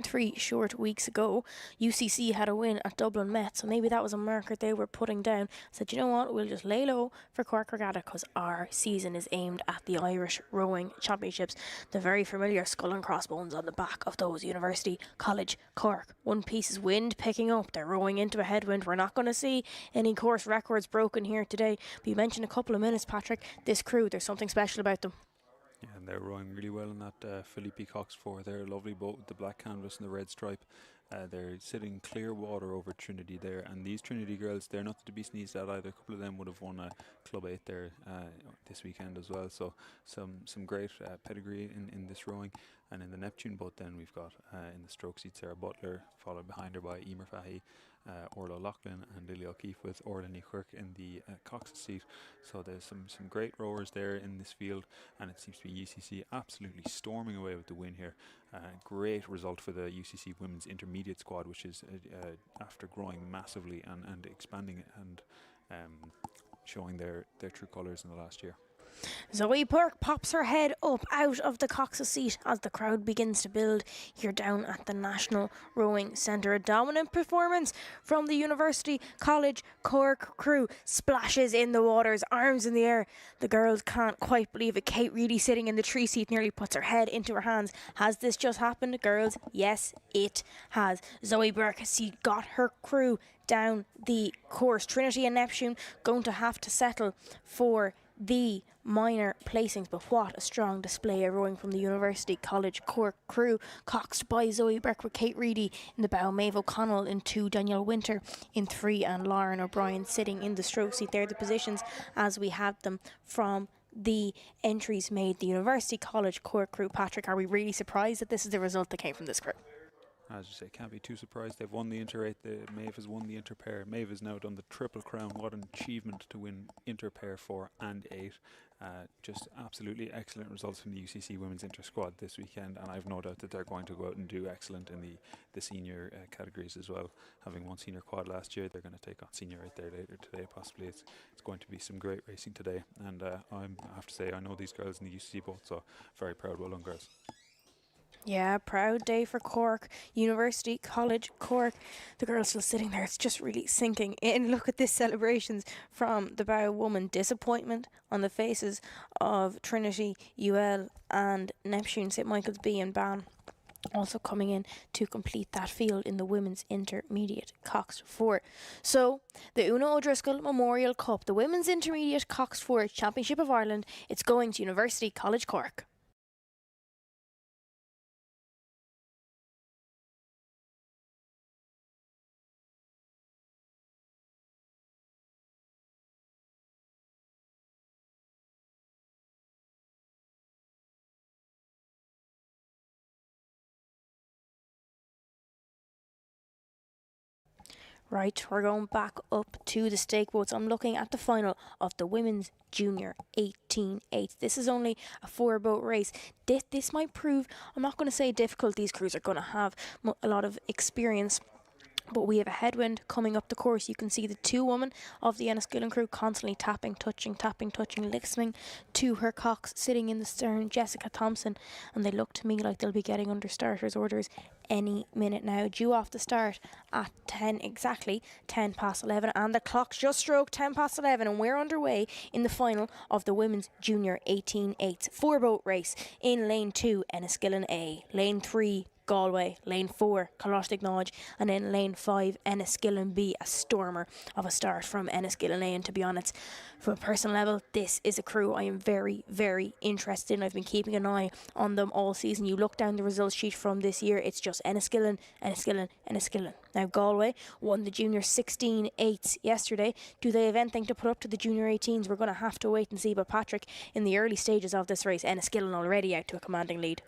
3 short weeks ago, UCC had a win at Dublin Met, so maybe that was a marker they were putting down. Said, you know what, we'll just lay low for Cork Regatta because our season is aimed at the Irish Rowing Championships. The very familiar skull and crossbones on the back of those University College Cork. One piece is wind picking up. They're rowing into a headwind. We're not going to see any course records broken here today. But you mentioned a couple of minutes, Patrick. This crew, there's something special about them. Yeah, and they're rowing really well in that Philippe Cox 4. They're a lovely boat with the black canvas and the red stripe. They're sitting clear water over Trinity there, and these Trinity girls, they're nothing to be sneezed at either. A couple of them would have won a Club 8 there this weekend as well, so some great pedigree in this rowing. And in the Neptune boat then we've got in the stroke seat Sarah Butler, followed behind her by Emer Fahy, Orla Loughlin and Lily O'Keefe, with Orla Quirk in the Cox's seat. So there's some great rowers there in this field, and it seems to be UCC absolutely storming away with the win here. Great result for the UCC women's intermediate squad, which is after growing massively and expanding and showing their true colours in the last year. Zoe Burke pops her head up out of the Cox's seat as the crowd begins to build here down at the National Rowing Centre. A dominant performance from the University College Cork crew. Splashes in the waters, arms in the air. The girls can't quite believe it. Kate Reedy, sitting in the tree seat, nearly puts her head into her hands. Has this just happened, girls? Yes, it has. Zoe Burke has got her crew down the course. Trinity and Neptune going to have to settle for the minor placings, but what a strong display of rowing from the University College Cork crew, coxed by Zoe Burke with Kate Reedy in the bow, Maeve O'Connell in 2, Danielle Winter in 3, and Lauren O'Brien sitting in the stroke seat. They're the positions as we have them from the entries made. The University College Cork crew. Patrick, are we really surprised that this is the result that came from this crew? As you say, can't be too surprised. They've won the Inter 8. Maeve has won the Inter Pair. Maeve has now done the Triple Crown. What an achievement to win Inter Pair 4 and 8. Just absolutely excellent results from the UCC Women's Inter squad this weekend, and I've no doubt that they're going to go out and do excellent in the senior categories as well. Having won senior quad last year, they're going to take on senior 8 there later today possibly. It's going to be some great racing today, and I have to say I know these girls in the UCC boat, so very proud. Well done, girls. Yeah, proud day for Cork. University College Cork. The girls still sitting there. It's just really sinking in. Look at this celebrations from the bow woman. Disappointment on the faces of Trinity, UL and Neptune, St Michael's B and Ban. Also coming in to complete that field in the women's intermediate Cox 4. So, the Una O'Driscoll Memorial Cup, the women's intermediate Cox 4 Championship of Ireland, it's going to University College Cork. Right, we're going back up to the stake boats. I'm looking at the final of the Women's Junior 18-8. This is only a 4-boat race. This might prove, I'm not going to say difficult, these crews are going to have a lot of experience. But we have a headwind coming up the course. You can see the 2 women of the Enniskillen crew constantly tapping, touching, listening to her cox sitting in the stern, Jessica Thompson. And they look to me like they'll be getting under starters orders any minute now. Due off the start at 10 past 11. And the clock's just stroked 10 past 11. And we're underway in the final of the Women's Junior 18-8. 4-boat race in lane 2, Enniskillen A. Lane 3, Galway, lane 4, Carlow-Knowledge, and then lane 5, Enniskillen B. A stormer of a start from Enniskillen A, and to be honest, from a personal level, this is a crew I am very, very interested in. I've been keeping an eye on them all season. You look down the results sheet from this year, it's just Enniskillen. Now Galway won the Junior 16-8s yesterday. Do they have anything to put up to the Junior 18s? We're going to have to wait and see, but Patrick, in the early stages of this race, Enniskillen already out to a commanding lead.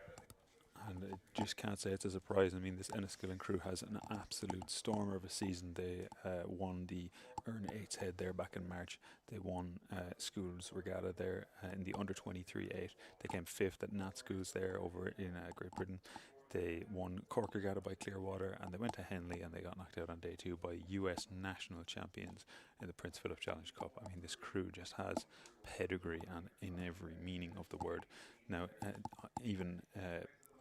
And I just can't say it's a surprise. I mean, this Enniskillen crew has an absolute stormer of a season. They won the Earn 8's Head there back in March. They won Schools Regatta there in the under 23 8. They came 5th at Nat Schools there over in Great Britain. They won Cork Regatta by Clearwater, and they went to Henley and they got knocked out on day 2 by US national champions in the Prince Philip Challenge Cup. I mean, this crew just has pedigree and in every meaning of the word. Now, even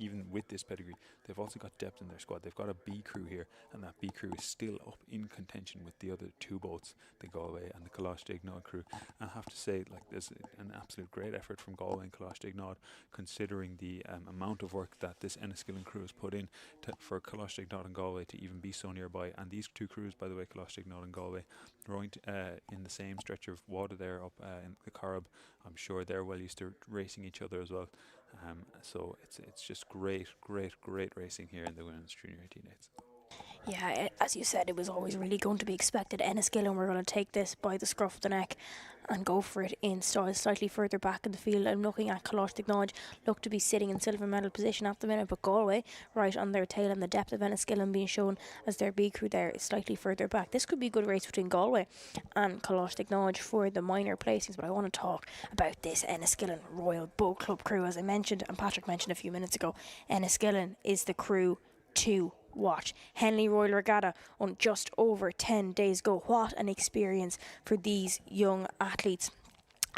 even with this pedigree, they've also got depth in their squad. They've got a B crew here, and that B crew is still up in contention with the other two boats, the Galway and the Coláiste crew. And I have to say, like, there's an absolute great effort from Galway and Coláiste, considering the amount of work that this Enniskillen crew has put in for Coláiste and Galway to even be so nearby. And these two crews, by the way, Coláiste and Galway, rowing in the same stretch of water there up in the Corrib. I'm sure they're well used to racing each other as well. So it's just great racing here in the women's junior 18-8s. Yeah, as you said, it was always really going to be expected. Enniskillen were going to take this by the scruff of the neck and go for it in style slightly further back in the field. I'm looking at Coláiste look to be sitting in silver medal position at the minute, but Galway right on their tail, and the depth of Enniskillen being shown as their B crew there is slightly further back. This could be a good race between Galway and Coláiste for the minor placings, but I want to talk about this Enniskillen Royal Boat Club crew. As I mentioned, and Patrick mentioned a few minutes ago, Enniskillen is the crew to watch. Henley Royal Regatta on just over 10 days ago. What an experience for these young athletes,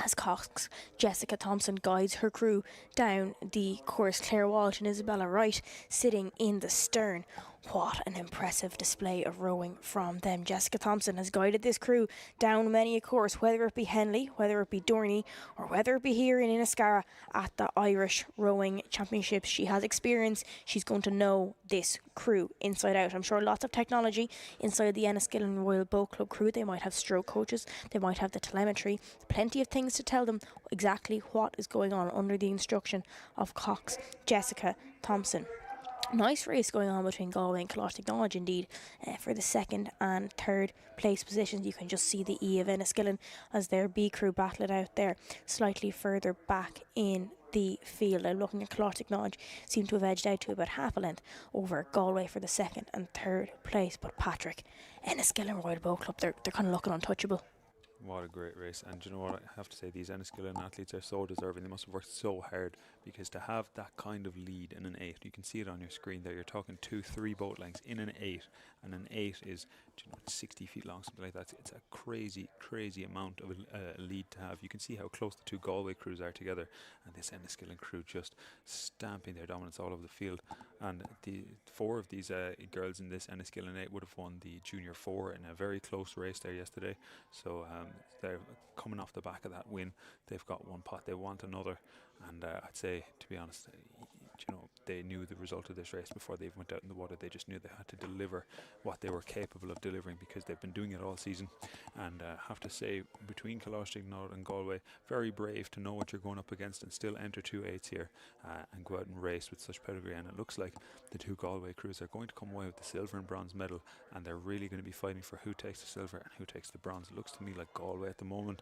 as Cox's Jessica Thompson guides her crew down the course. Claire Walsh and Isabella Wright sitting in the stern. What an impressive display of rowing from them. Jessica Thompson has guided this crew down many a course, whether it be Henley, whether it be Dorney, or whether it be here in Inniscarra at the Irish Rowing Championships. She has experience. She's going to know this crew inside out. I'm sure lots of technology inside the Enniskillen Royal Boat Club crew. They might have stroke coaches, they might have the telemetry, plenty of things to tell them exactly what is going on under the instruction of Cox Jessica Thompson. Nice race going on between Galway and Coláiste indeed, for the second and third place positions. You can just see the E of Enniskillen as their B crew battle it out there slightly further back in the field. I'm looking at Coláiste seem to have edged out to about half a length over Galway for the second and third place. But Patrick, Enniskillen Royal Boat Club, they're kind of looking untouchable. What a great race. And do you know what, I have to say, these Enniskillen athletes are so deserving. They must have worked so hard, because to have that kind of lead in an 8, you can see it on your screen there, you're talking 2-3 boat lengths in an 8, and an 8 is, do you know, 60 feet long, something like that. It's a crazy amount of a lead to have. You can see how close the two Galway crews are together, and this Enniskillen crew just stamping their dominance all over the field. And the 4 of these girls in this Enniskillen 8 would have won the Junior 4 in a very close race there yesterday. So they're coming off the back of that win. They've got one pot, they want another, and I'd say, to be honest, you know, they knew the result of this race before they even went out in the water. They just knew they had to deliver what they were capable of delivering, because they've been doing it all season. And I have to say, between Coláiste and Galway, very brave to know what you're going up against and still enter 2-8s here and go out and race with such pedigree. And it looks like the two Galway crews are going to come away with the silver and bronze medal, and they're really going to be fighting for who takes the silver and who takes the bronze. It looks to me like Galway at the moment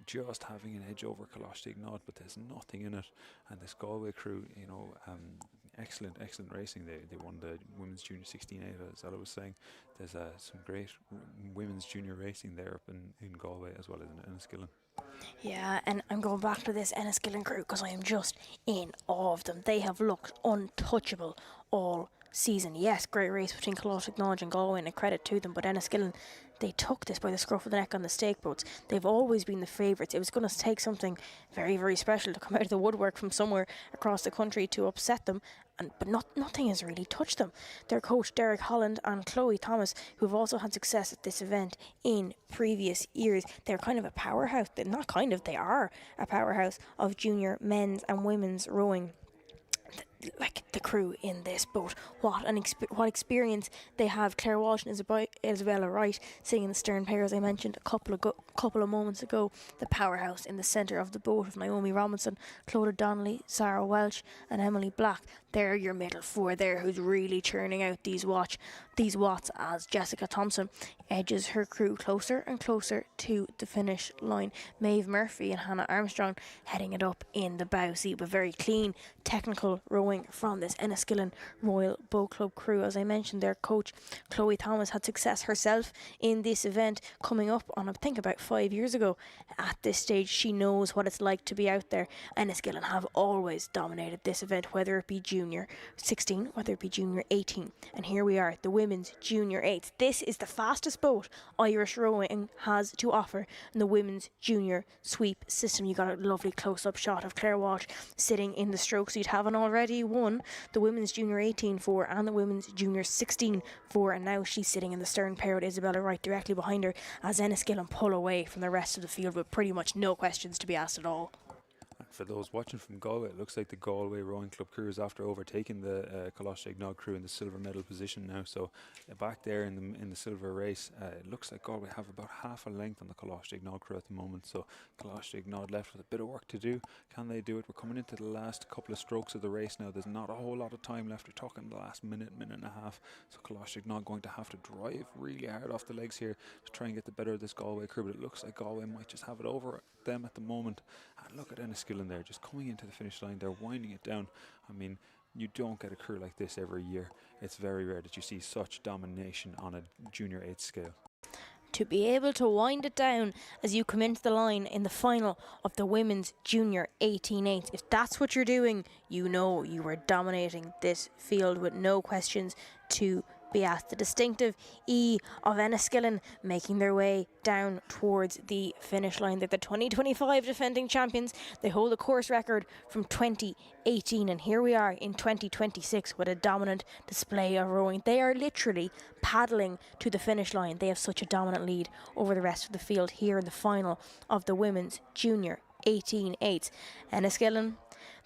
just having an edge over Coláiste, but there's nothing in it. And this Galway crew, you know, excellent racing. They won the women's junior 16-8, as Ella was saying. There's some great women's junior racing there up in Galway as well as in Enniskillen. Yeah, and I'm going back to this Enniskillen crew because I am just in awe of them. They have looked untouchable all season. Yes, great race between Coláiste and Galway, and a credit to them, but Enniskillen, they took this by the scruff of the neck on the stake boats. They've always been the favourites. It was going to take something very special to come out of the woodwork from somewhere across the country to upset them, but nothing has really touched them. Their coach Derek Holland and Chloe Thomas, who have also had success at this event in previous years, they're kind of a powerhouse. They are a powerhouse of junior men's and women's rowing. Like the crew in this boat, what experience they have. Claire Walsh and Isabella Wright sitting in the stern pair, as I mentioned a couple of moments ago. The powerhouse in the centre of the boat of Naomi Robinson, Clodagh Donnelly, Sarah Welch and Emily Black. They're your middle 4 there, who's really churning out these watts as Jessica Thompson edges her crew closer and closer to the finish line. Maeve Murphy and Hannah Armstrong heading it up in the bow seat, but very clean technical rowing from this Enniskillen Royal Boat Club crew. As I mentioned, their coach Chloe Thomas had success herself in this event coming up on, I think, about 5 years ago. At this stage, she knows what it's like to be out there. Enniskillen have always dominated this event, whether it be junior 16, whether it be junior 18, and here we are, the women's junior 8. This is the fastest boat Irish rowing has to offer in the women's junior sweep system. You got a lovely close-up shot of Claire Walsh sitting in the stroke seat, having already won the women's junior 18-4 and the women's junior 16-4, and now she's sitting in the stern pair with Isabella Wright directly behind her as Enniskillen pull away from the rest of the field with pretty much no questions to be asked at all. For those watching from Galway, it looks like the Galway Rowing Club crew is after overtaking the Colossaignac crew in the silver medal position now. So back there in the silver race, it looks like Galway have about half a length on the Colossaignac crew at the moment. So Colossaignac left with a bit of work to do. Can they do it? We're coming into the last couple of strokes of the race now. There's not a whole lot of time left. We're talking the last minute and a half. So Colossaignac going to have to drive really hard off the legs here to try and get the better of this Galway crew. But it looks like Galway might just have it over them at the moment. And look at Enniskillen there, just coming into the finish line. They're winding it down. I mean, you don't get a crew like this every year. It's very rare that you see such domination on a junior 8 scale. To be able to wind it down as you come into the line in the final of the women's junior 18-8, if that's what you're doing, you know you are dominating this field with no questions to be asked. The distinctive E of Enniskillen making their way down towards the finish line. They're the 2025 defending champions. They hold a course record from 2018, and here we are in 2026 with a dominant display of rowing. They are literally paddling to the finish line. They have such a dominant lead over the rest of the field here in the final of the women's junior 18-8. Enniskillen,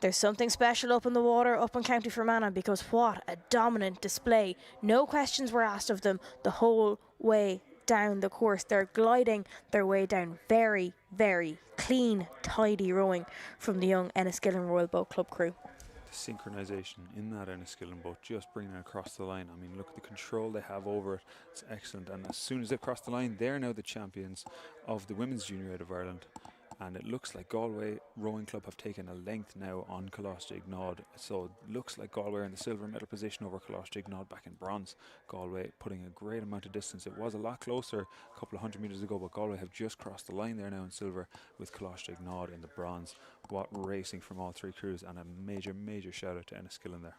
there's something special up in the water up in County Fermanagh, because what a dominant display. No questions were asked of them the whole way down the course. They're gliding their way down. Very, very clean, tidy rowing from the young Enniskillen Royal Boat Club crew. The synchronisation in that Enniskillen boat, just bringing it across the line. I mean, look at the control they have over it. It's excellent. And as soon as they cross the line, they're now the champions of the Women's Junior 8 of Ireland. And it looks like Galway Rowing Club have taken a length now on Colossaignac. So it looks like Galway are in the silver medal position over Colossaignac back in bronze. Galway putting a great amount of distance. It was a lot closer a couple of 100 metres ago, but Galway have just crossed the line there now in silver with Colossaignac in the bronze. What racing from all three crews, and a major, major shout out to Enniskillen there.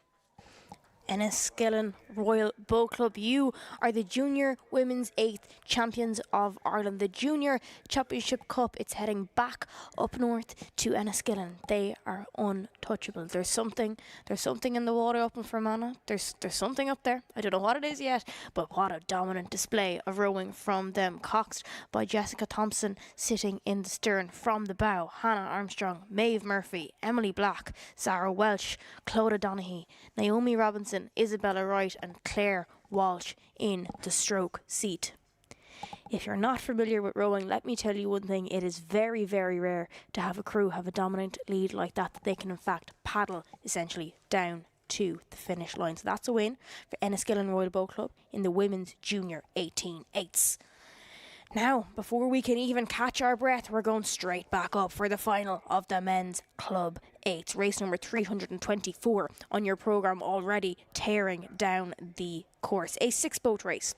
Enniskillen Royal Boat Club, you are the Junior Women's 8th Champions of Ireland. The Junior Championship Cup, it's heading back up north to Enniskillen. They are untouchable. There's something in the water up in Fermanagh. There's something up there. I don't know what it is yet, but what a dominant display of rowing from them. Coxed by Jessica Thompson sitting in the stern. From the bow, Hannah Armstrong, Maeve Murphy, Emily Black, Sarah Welsh, Clodagh Donaghy, Naomi Robinson, Isabella Wright and Claire Walsh in the stroke seat. If you're not familiar with rowing, let me tell you one thing. It is very, very rare to have a crew have a dominant lead like that they can in fact paddle essentially down to the finish line. So that's a win for Enniskillen Royal Boat Club in the women's junior 18-8s. Now, before we can even catch our breath, we're going straight back up for the final of the men's Club 8. Race number 324 on your programme, already tearing down the course. A 6-boat race.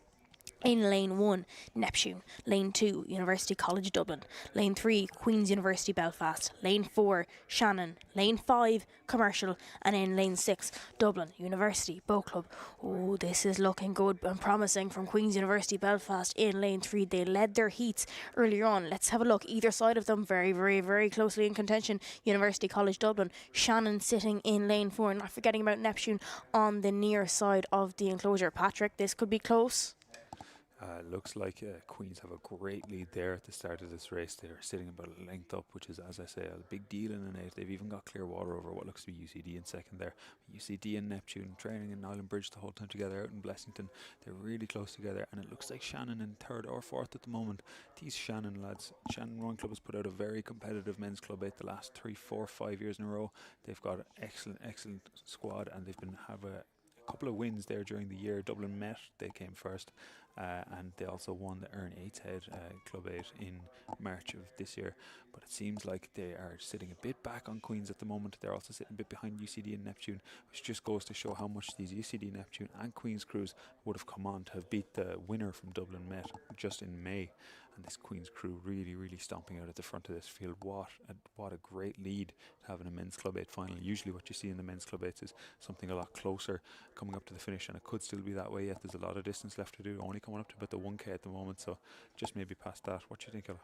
In lane 1, Neptune. Lane 2, University College Dublin. Lane 3, Queen's University Belfast. Lane 4, Shannon. Lane 5, Commercial. And in lane 6, Dublin University Boat Club. Oh, this is looking good and promising from Queen's University Belfast in lane 3. They led their heats earlier on. Let's have a look. Either side of them very, very, very closely in contention. University College Dublin. Shannon sitting in lane 4. Not forgetting about Neptune on the near side of the enclosure. Patrick, this could be close. Looks like Queens have a great lead there at the start of this race. They're sitting about a length up, which is, as I say, a big deal in an 8. They've even got Clearwater over what looks to be UCD in second there. UCD and Neptune training in Island Bridge the whole time together out in Blessington. They're really close together, and it looks like Shannon in third or fourth at the moment. These Shannon lads, Shannon Rowing Club has put out a very competitive men's club 8 the last 3, 4, 5 years in a row. They've got an excellent squad, and they've been have a couple of wins there during the year. Dublin Met, they came first, and they also won the Earn 8's Head Club 8 in March of this year. But it seems like they are sitting a bit back on Queens at the moment. They're also sitting a bit behind UCD and Neptune, which just goes to show how much these UCD, Neptune and Queens crews would have come on to have beat the winner from Dublin Met just in May. And this Queens crew really stomping out at the front of this field. What a great lead to have in a men's Club 8 final. Usually what you see in the men's Club 8s is something a lot closer coming up to the finish, and it could still be that way yet. There's a lot of distance left to do. Only coming up to about the 1K at the moment, so just maybe past that. What do you think, Ella?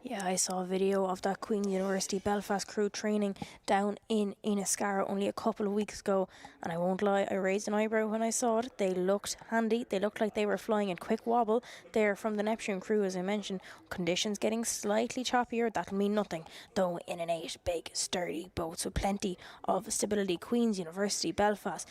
Yeah, I saw a video of that Queen's University Belfast crew training down in Enniscarra only a couple of weeks ago, and I won't lie, I raised an eyebrow when I saw it. They looked handy, they looked like they were flying in quick wobble there from the Neptune crew, as I mentioned. Conditions getting slightly choppier, that'll mean nothing, though in an 8 big sturdy boats with plenty of stability. Queen's University Belfast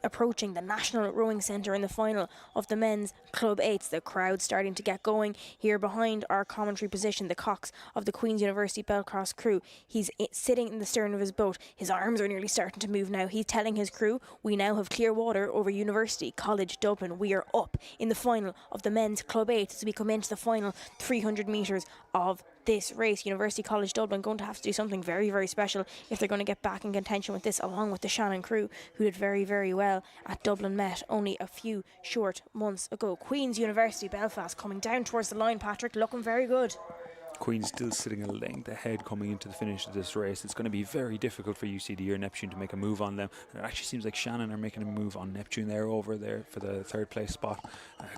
approaching the National Rowing Centre in the final of the men's Club 8s. The crowd starting to get going here behind our commentary position. The Cox of the Queen's University Belfast crew. He's sitting in the stern of his boat. His arms are nearly starting to move now. He's telling his crew, we now have clear water over University College Dublin. We are up in the final of the men's Club 8 as we come into the final 300 metres of this race. University College Dublin going to have to do something very, very special if they're going to get back in contention with this, along with the Shannon crew, who did very, very well at Dublin Met only a few short months ago. Queen's University Belfast coming down towards the line, Patrick, looking very good. Queen's still sitting a length ahead coming into the finish of this race. It's going to be very difficult for UCD or Neptune to make a move on them. And it actually seems like Shannon are making a move on Neptune there over there for the third place spot.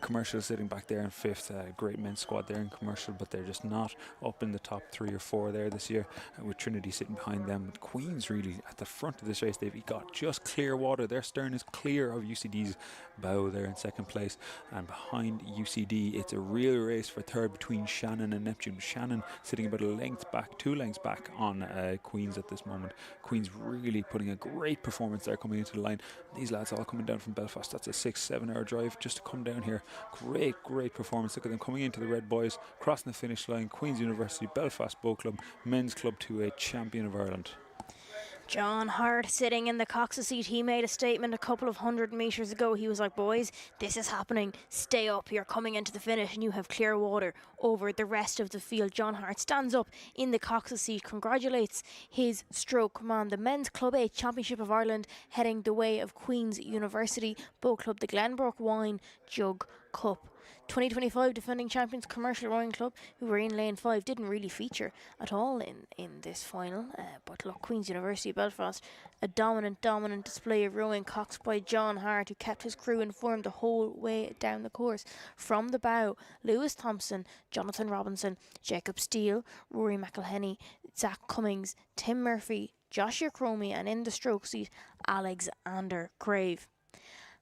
Commercial sitting back there in fifth. Great men's squad there in Commercial, but they're just not up in the top 3 or 4 there this year, with Trinity sitting behind them. But Queen's really at the front of this race. They've got just clear water. Their stern is clear of UCD's bow there in second place. And behind UCD, it's a real race for third between Shannon and Neptune. Shannon sitting about a length back, 2 lengths back on Queen's at this moment. Queen's really putting a great performance there coming into the line. These lads all coming down from Belfast. That's a 6-7 hour drive just to come down here. Great performance. Look at them coming into the Red Boys, crossing the finish line. Queen's University Belfast Boat Club, Men's Club 2A champion of Ireland. John Hart sitting in the Cox's seat. He made a statement a couple of 100 metres ago. He was like, boys, this is happening. Stay up. You're coming into the finish and you have clear water over the rest of the field. John Hart stands up in the Cox's seat, congratulates his stroke command. The Men's Club 8 Championship of Ireland heading the way of Queen's University Boat Club, the Glenbrook Wine Jug Cup. 2025 defending champions Commercial Rowing Club, who were in lane 5, didn't really feature at all in this final. But look, Queen's University Belfast, a dominant display of rowing, coxed by John Hart, who kept his crew informed the whole way down the course. From the bow, Lewis Thompson, Jonathan Robinson, Jacob Steele, Rory McElhenney, Zach Cummings, Tim Murphy, Joshua Cromie, and in the stroke seat, Alexander Crave.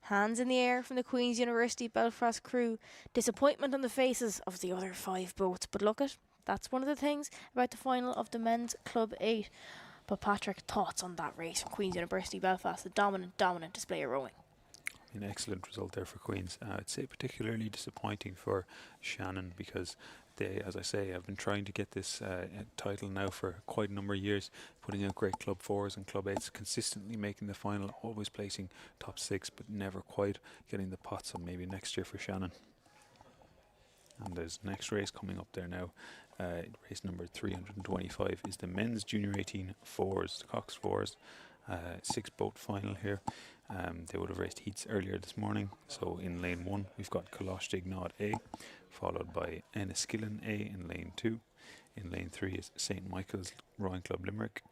Hands in the air from the Queen's University Belfast crew. Disappointment on the faces of the other 5 boats. But look that's one of the things about the final of the Men's Club 8. But Patrick, thoughts on that race from Queen's University Belfast? A dominant display of rowing. An excellent result there for Queen's. I'd say particularly disappointing for Shannon, because they, as I say, have been trying to get this title now for quite a number of years, putting out great Club 4s and Club 8s, consistently making the final, always placing top 6, but never quite getting the pot. So maybe next year for Shannon. And there's next race coming up there now. Race number 325 is the Men's Junior 18 4s, the Cox 4s. 6 boat final here. They would have raced heats earlier this morning. So in lane 1 we've got Colostignaud A, followed by Enniskillen A in lane 2. In lane 3 is St Michael's Rowing Club Limerick.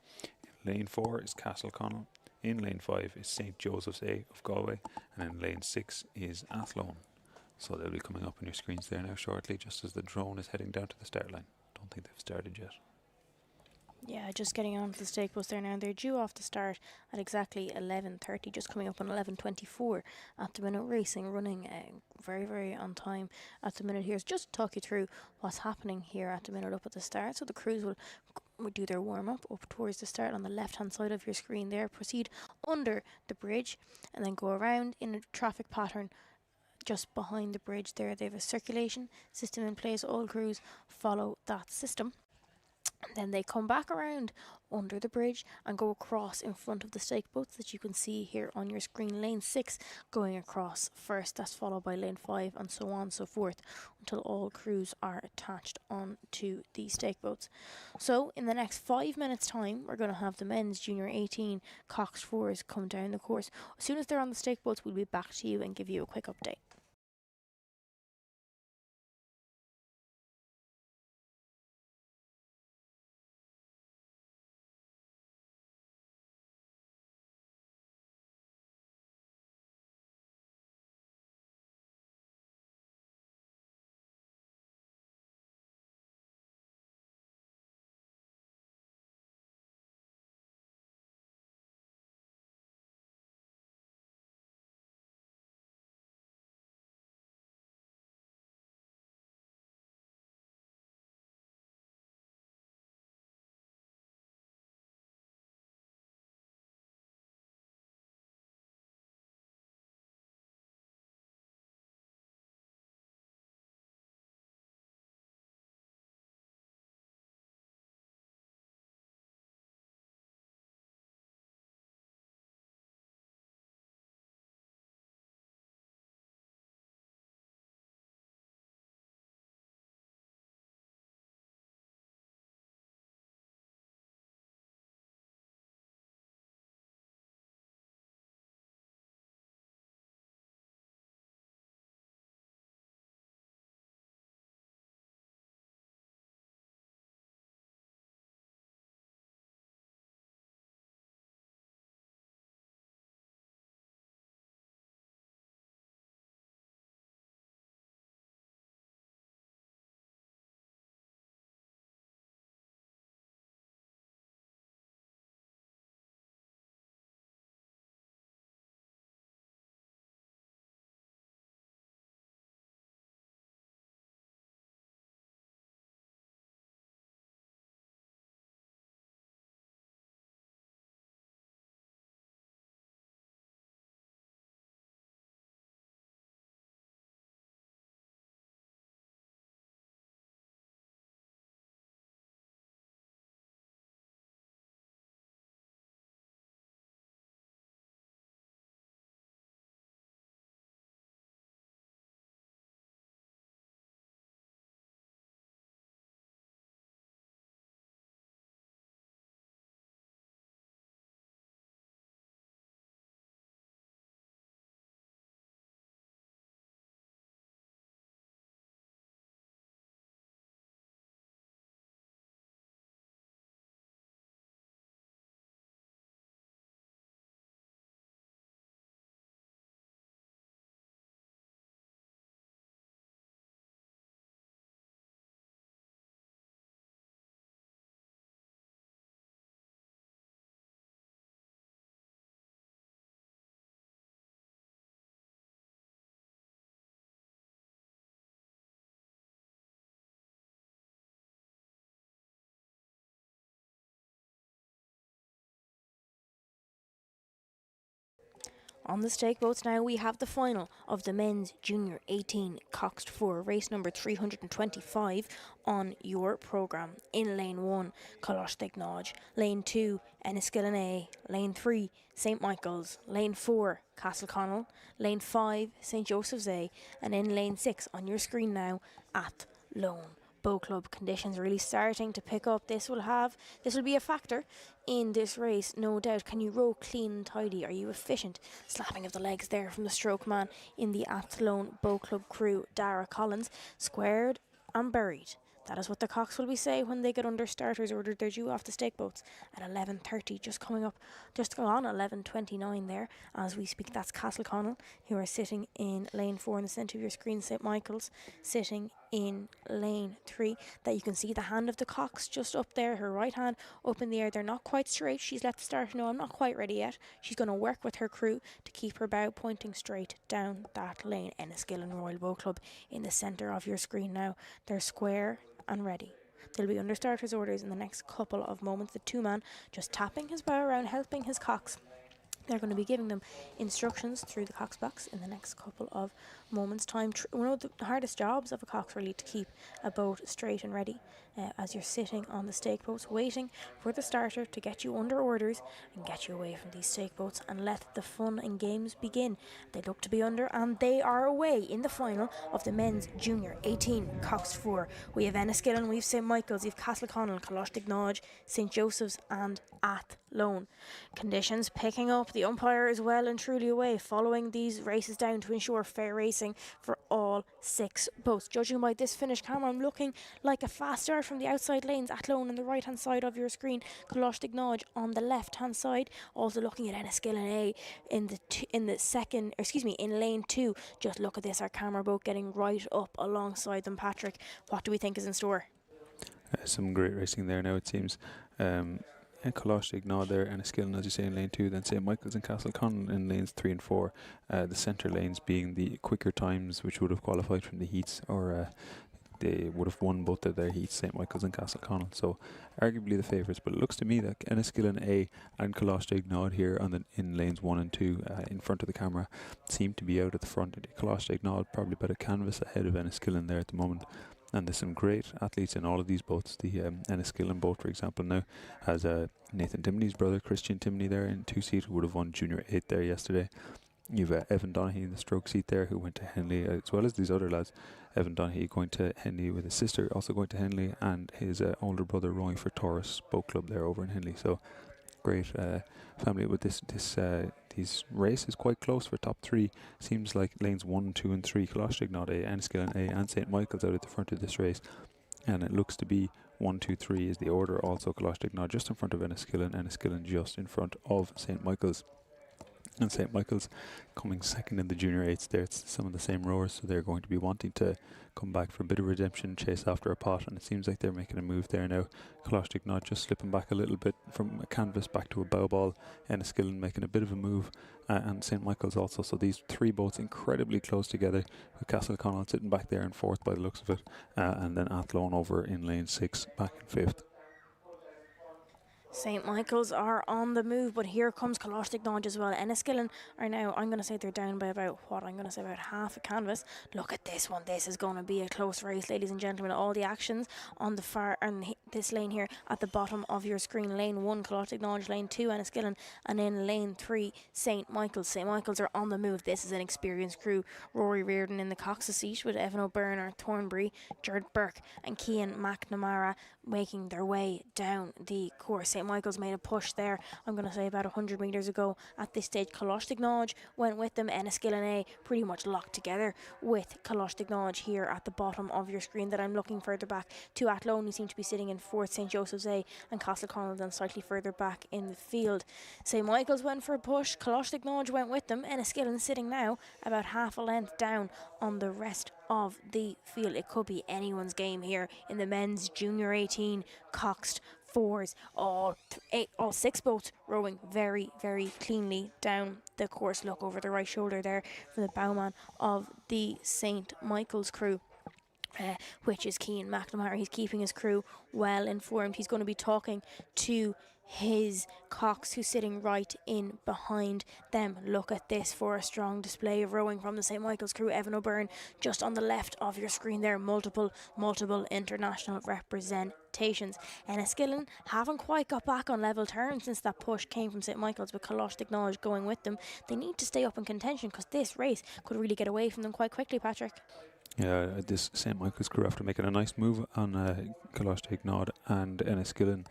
In lane 4 is Castleconnell. In lane 5 is St Joseph's A of Galway, and in lane 6 is Athlone. So they'll be coming up on your screens there now shortly, just as the drone is heading down to the start line. Don't think they've started yet. Yeah, just getting onto the stake bus there now. They're due off to start at exactly 11:30, just coming up on 11:24 at the minute. Racing running very, very on time at the minute here. So just to talk you through what's happening here at the minute up at the start. So the crews will do their warm-up up towards the start on the left-hand side of your screen there. Proceed under the bridge and then go around in a traffic pattern just behind the bridge there. They have a circulation system in place. All crews follow that system. And then they come back around under the bridge and go across in front of the stake boats that you can see here on your screen. Lane 6 going across first, that's followed by lane 5 and so on and so forth until all crews are attached onto the stake boats. So in the next 5 minutes time we're going to have the men's junior 18 Cox 4s come down the course. As soon as they're on the stake boats we'll be back to you and give you a quick update. On the stake boats now, we have the final of the men's junior 18 Coxed 4, race number 325 on your programme. In lane 1, Colostic Nodge. Lane 2, Enniskillen A. Lane 3, St Michael's. Lane 4, Castleconnell. Lane 5, St Joseph's A. And in lane 6 on your screen now, Athlone. Bow Club conditions really starting to pick up. This will be a factor in this race, no doubt. Can you row clean and tidy? Are you efficient? Slapping of the legs there from the stroke man in the Athlone Bow Club crew, Dara Collins. Squared and buried. That is what the cocks will be saying when they get under starters ordered. They're due off the stake boats at 11:30, just on 11:29 there as we speak. That's Castleconnell, who are sitting in lane 4 in the centre of your screen. St Michael's sitting in lane 3. That you can see the hand of the cocks just up there, her right hand up in the air. They're not quite straight. She's let the starter know, I'm not quite ready yet. She's going to work with her crew to keep her bow pointing straight down that lane. Enniskillen Royal Bow Club in the centre of your screen now. They're square and ready. They'll be under starters orders in the next couple of moments. The two man just tapping his bow around, helping his cocks. They're going to be giving them instructions through the cox box in the next couple of moments' time. One of the hardest jobs of a cox really to keep a boat straight and ready as you're sitting on the stake boats waiting for the starter to get you under orders and get you away from these stake boats and let the fun and games begin. They look to be under, and they are away in the final of the men's junior 18 Cox 4. We have Enniskillen, we have St Michael's, we have Castleconnell, Colostic Nodge, St Joseph's and Athlone. Conditions picking up. The umpire is well and truly away, following these races down to ensure fair racing for all 6 boats. Judging by this finish camera, I'm looking like a fast start from the outside lanes. Athlone on the right hand side of your screen, Colostic Nodge on the left hand side. Also looking at Enniskillen A in lane 2. Just look at this, our camera boat getting right up alongside them. Patrick, what do we think is in store? Some great racing there now, it seems. Colostic Nod there, Enniskillen, as you say, in lane 2, then St Michael's and Castleconnell in lanes 3 and 4. The centre lanes being the quicker times, which would have qualified from the heats, or they would have won both of their heats, St Michael's and Castleconnell. So arguably the favourites, but it looks to me that Enniskillen A and Colostic Nod here in lanes 1 and 2 in front of the camera seem to be out at the front. Colostic Nod probably about a canvas ahead of Enniskillen there at the moment. And there's some great athletes in all of these boats. The Enniskillen boat, for example, now has Nathan Timney's brother, Christian Timney, there in 2-seat, who would have won Junior 8 there yesterday. You've Evan Donaghy in the stroke seat there, who went to Henley, as well as these other lads. Evan Donaghy going to Henley with his sister, also going to Henley, and his older brother rowing for Taurus Boat Club there over in Henley. So great family with these races quite close for top 3. Seems like lanes 1, 2 and 3, Colostic Nod A, Enniskillen A and St Michael's out at the front of this race, and it looks to be 1, 2, 3 is the order. Also Colostic Nod just in front of Enniskillen just in front of St Michael's. And St Michael's coming second in the junior 8s there. It's some of the same rowers, so they're going to be wanting to come back for a bit of redemption, chase after a pot, and it seems like they're making a move there now. Colostic Nod just slipping back a little bit from a canvas back to a bow ball. Enniskillen making a bit of a move, and St Michael's also. So these 3 boats incredibly close together, with Castleconnell sitting back there in 4th by the looks of it, and then Athlone over in lane 6 back in 5th. St Michael's are on the move, but here comes Colostic Nodge as well. Enniskillen are now, I'm going to say they're down by about half a canvas. Look at this one. This is going to be a close race, ladies and gentlemen. All the actions on the far, and this lane here at the bottom of your screen. Lane 1, Colostic Nodge. Lane 2, Enniskillen. And in lane 3, St Michael's. St Michael's are on the move. This is an experienced crew. Rory Reardon in the Cox's seat with Evan O'Byrne, Thornbury, Jared Burke and Cian McNamara making their way down the course. St Michael's made a push there, I'm going to say about 100 metres ago. At this stage, Colostic Nodge went with them. Enniskillen A pretty much locked together with Colostic Nodge here at the bottom of your screen. That I'm looking further back to Athlone, who seem to be sitting in 4th, St Joseph's A and Castleconnell then slightly further back in the field. St Michael's went for a push, Colostic Nodge went with them. Enniskillen sitting now about half a length down on the rest of the field. It could be anyone's game here in the men's junior 18 Coxed 4s. All 6 boats rowing very, very cleanly down the course. Look over the right shoulder there for the bowman of the St Michael's crew. which is Cian McNamara. He's keeping his crew well informed. He's going to be talking to his Cox, who's sitting right in behind them. Look at this for a strong display of rowing from the St. Michael's crew. Evan O'Byrne just on the left of your screen there. Multiple international representations. Enniskillen haven't quite got back on level terms since that push came from St. Michael's, with Kalosh Knowledge going with them. They need to stay up in contention because this race could really get away from them quite quickly, Patrick. Yeah, this St. Michael's crew, after making a nice move on Colostic Nod and Enniskillen,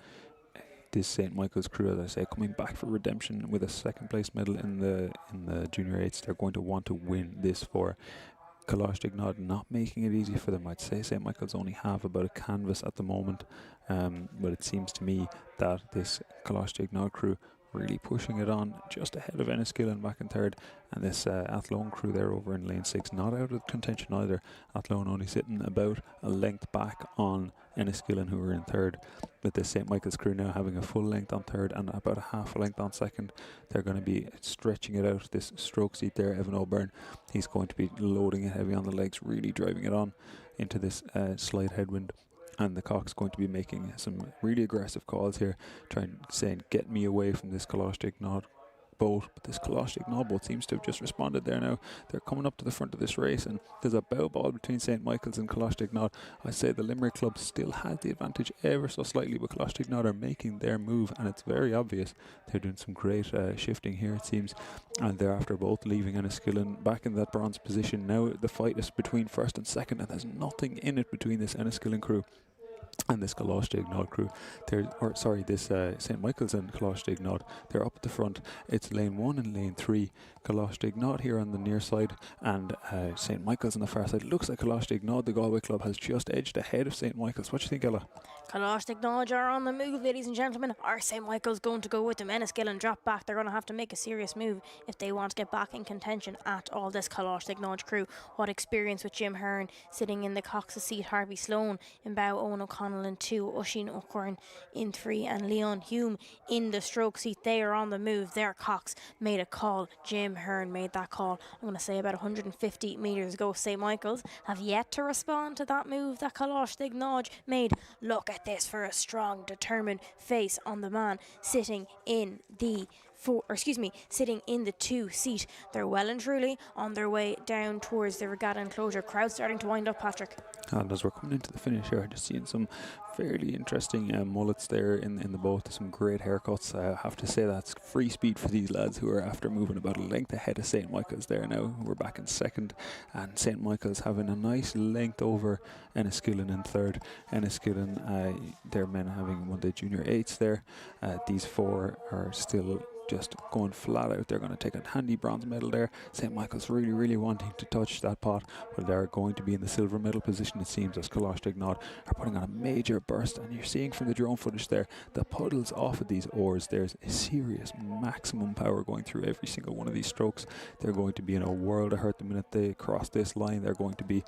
this St. Michael's crew, as I say, coming back for redemption with a second place medal in the junior eights. They're going to want to win this for Colostic Nod, not making it easy for them. I'd say St. Michael's only have about a canvas at the moment, but it seems to me that this Colostic Nod crew really pushing it on just ahead of Enniskillen back in third, and this Athlone crew there over in lane 6 not out of contention either. Athlone only sitting about a length back on Enniskillen, who are in third, with this St. Michael's crew now having a full length on third and about a half a length on second. They're going to be stretching it out. This stroke seat there, Evan O'Byrne, he's going to be loading it heavy on the legs, really driving it on into this slight headwind. And the Cock's going to be making some really aggressive calls here, saying, get me away from this Colostic Nod boat. But this Colostic Nod boat seems to have just responded there now. They're coming up to the front of this race, and there's a bow ball between St. Michael's and Colostic Nod. I say the Limerick club still has the advantage ever so slightly, but Colostic Nod are making their move, and it's very obvious. They're doing some great shifting here, it seems, and they're after both leaving Enniskillen back in that bronze position. Now the fight is between first and second, and there's nothing in it between this Enniskillen crew and this Colostic Nod crew. This St. Michael's and Colostic Nod, they're up at the front. It's lane 1 and lane 3. Colostic Nod here on the near side, and St. Michael's on the far side. It looks like Colostic Nod, the Galway club, has just edged ahead of St. Michael's. What do you think, Ella? Colostic Knowledge are on the move, ladies and gentlemen. Are St. Michael's going to go with them? Enniskillen drop back. They're going to have to make a serious move if they want to get back in contention at all. This Colostic Knowledge crew, what experience with Jim Hearn sitting in the Cox's seat, Harvey Sloan in bow, Owen O'Connell in 2, Oisin O'Corn in 3, and Leon Hume in the stroke seat. They are on the move. Their Cox made a call. Jim Hearn made that call, I'm going to say, about 150 metres ago. St. Michael's have yet to respond to that move that Colostic Knowledge made. Look at this for a strong, determined face on the man sitting in the 2 seat. They're well and truly on their way down towards the regatta enclosure. Crowd starting to wind up, Patrick. And as we're coming into the finish here, just seeing some fairly interesting mullets there in the boat. Some great haircuts. I have to say that's free speed for these lads who are after moving about a length ahead of St. Michael's there now. We're back in second, and St. Michael's having a nice length over Enniskillen in third. Enniskillen, their men having won the junior eights there. These four are still just going flat out. They're going to take a handy bronze medal there. St. Michael's really wanting to touch that pot, but they're going to be in the silver medal position, it seems, as Colostic Nod are putting on a major burst. And you're seeing from the drone footage there, the puddles off of these oars, there's a serious maximum power going through every single one of these strokes. They're going to be in a world of hurt the minute they cross this line. They're going to be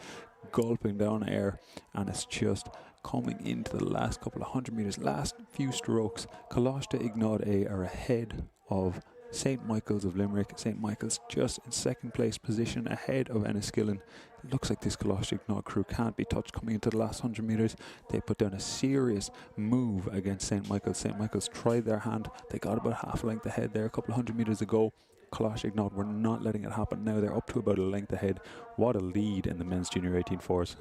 gulping down air, and it's just coming into the last couple of 100 metres, last few strokes. Colostic Ignod A are ahead of St. Michael's of Limerick. St. Michael's just in second place position ahead of Enniskillen. It looks like this Colostic Ignod crew can't be touched coming into the last 100 metres. They put down a serious move against St. Michael's. St. Michael's tried their hand. They got about half a length ahead there a couple of 100 metres ago. Colostic Nod were not letting it happen. Now they're up to about a length ahead. What a lead in the men's junior 18 fours.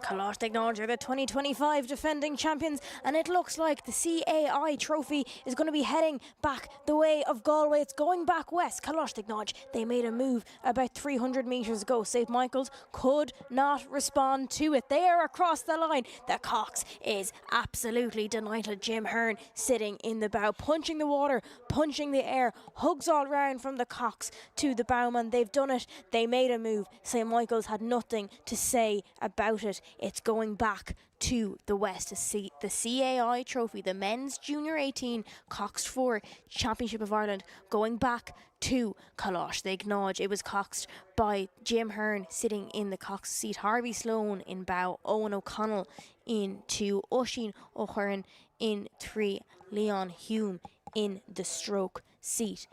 Colostic Knowledge are the 2025 defending champions, and it looks like the CAI trophy is going to be heading back the way of Galway. It's going back west. Colostic Knowledge, they made a move about 300 metres ago. St. Michael's could not respond to it. They are across the line. The Cox is absolutely delighted. Jim Hearn sitting in the bow, punching the water, punching the air, hugs all round from the Cox to the bowman. They've done it. They made a move. St. Michael's had nothing to say about it. It's going back to the west to see the CAI trophy, the men's junior 18 Coxed 4 Championship of Ireland, going back to Colostic Knowledge. It was coxed by Jim Hearn sitting in the Cox seat, Harvey Sloan in bow, Owen O'Connell in 2, Oisin O'Hearn in 3, Leon Hume in the stroke seat.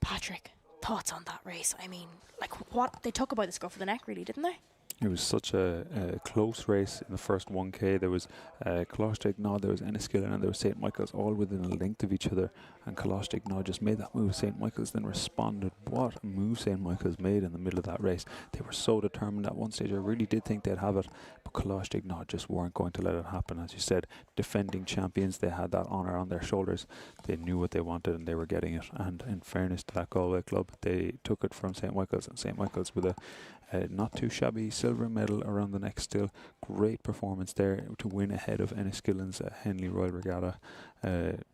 Patrick, thoughts on that race? I mean, like, what they took about the scruff of the neck, really, didn't they? It was such a close race in the first 1K. There was Colostic Nod, there was Enniskillen, and there was St. Michael's, all within a length of each other. And Colostic Nod just made that move. St. Michael's then responded. What a move St. Michael's made in the middle of that race. They were so determined at one stage. I really did think they'd have it, but Colostic Nod just weren't going to let it happen. As you said, defending champions, they had that honour on their shoulders. They knew what they wanted and they were getting it. And in fairness to that Galway club, they took it from St. Michael's, and St. Michael's with a not too shabby silver medal around the neck still. Great performance there to win ahead of Enniskillen's Henley Royal Regatta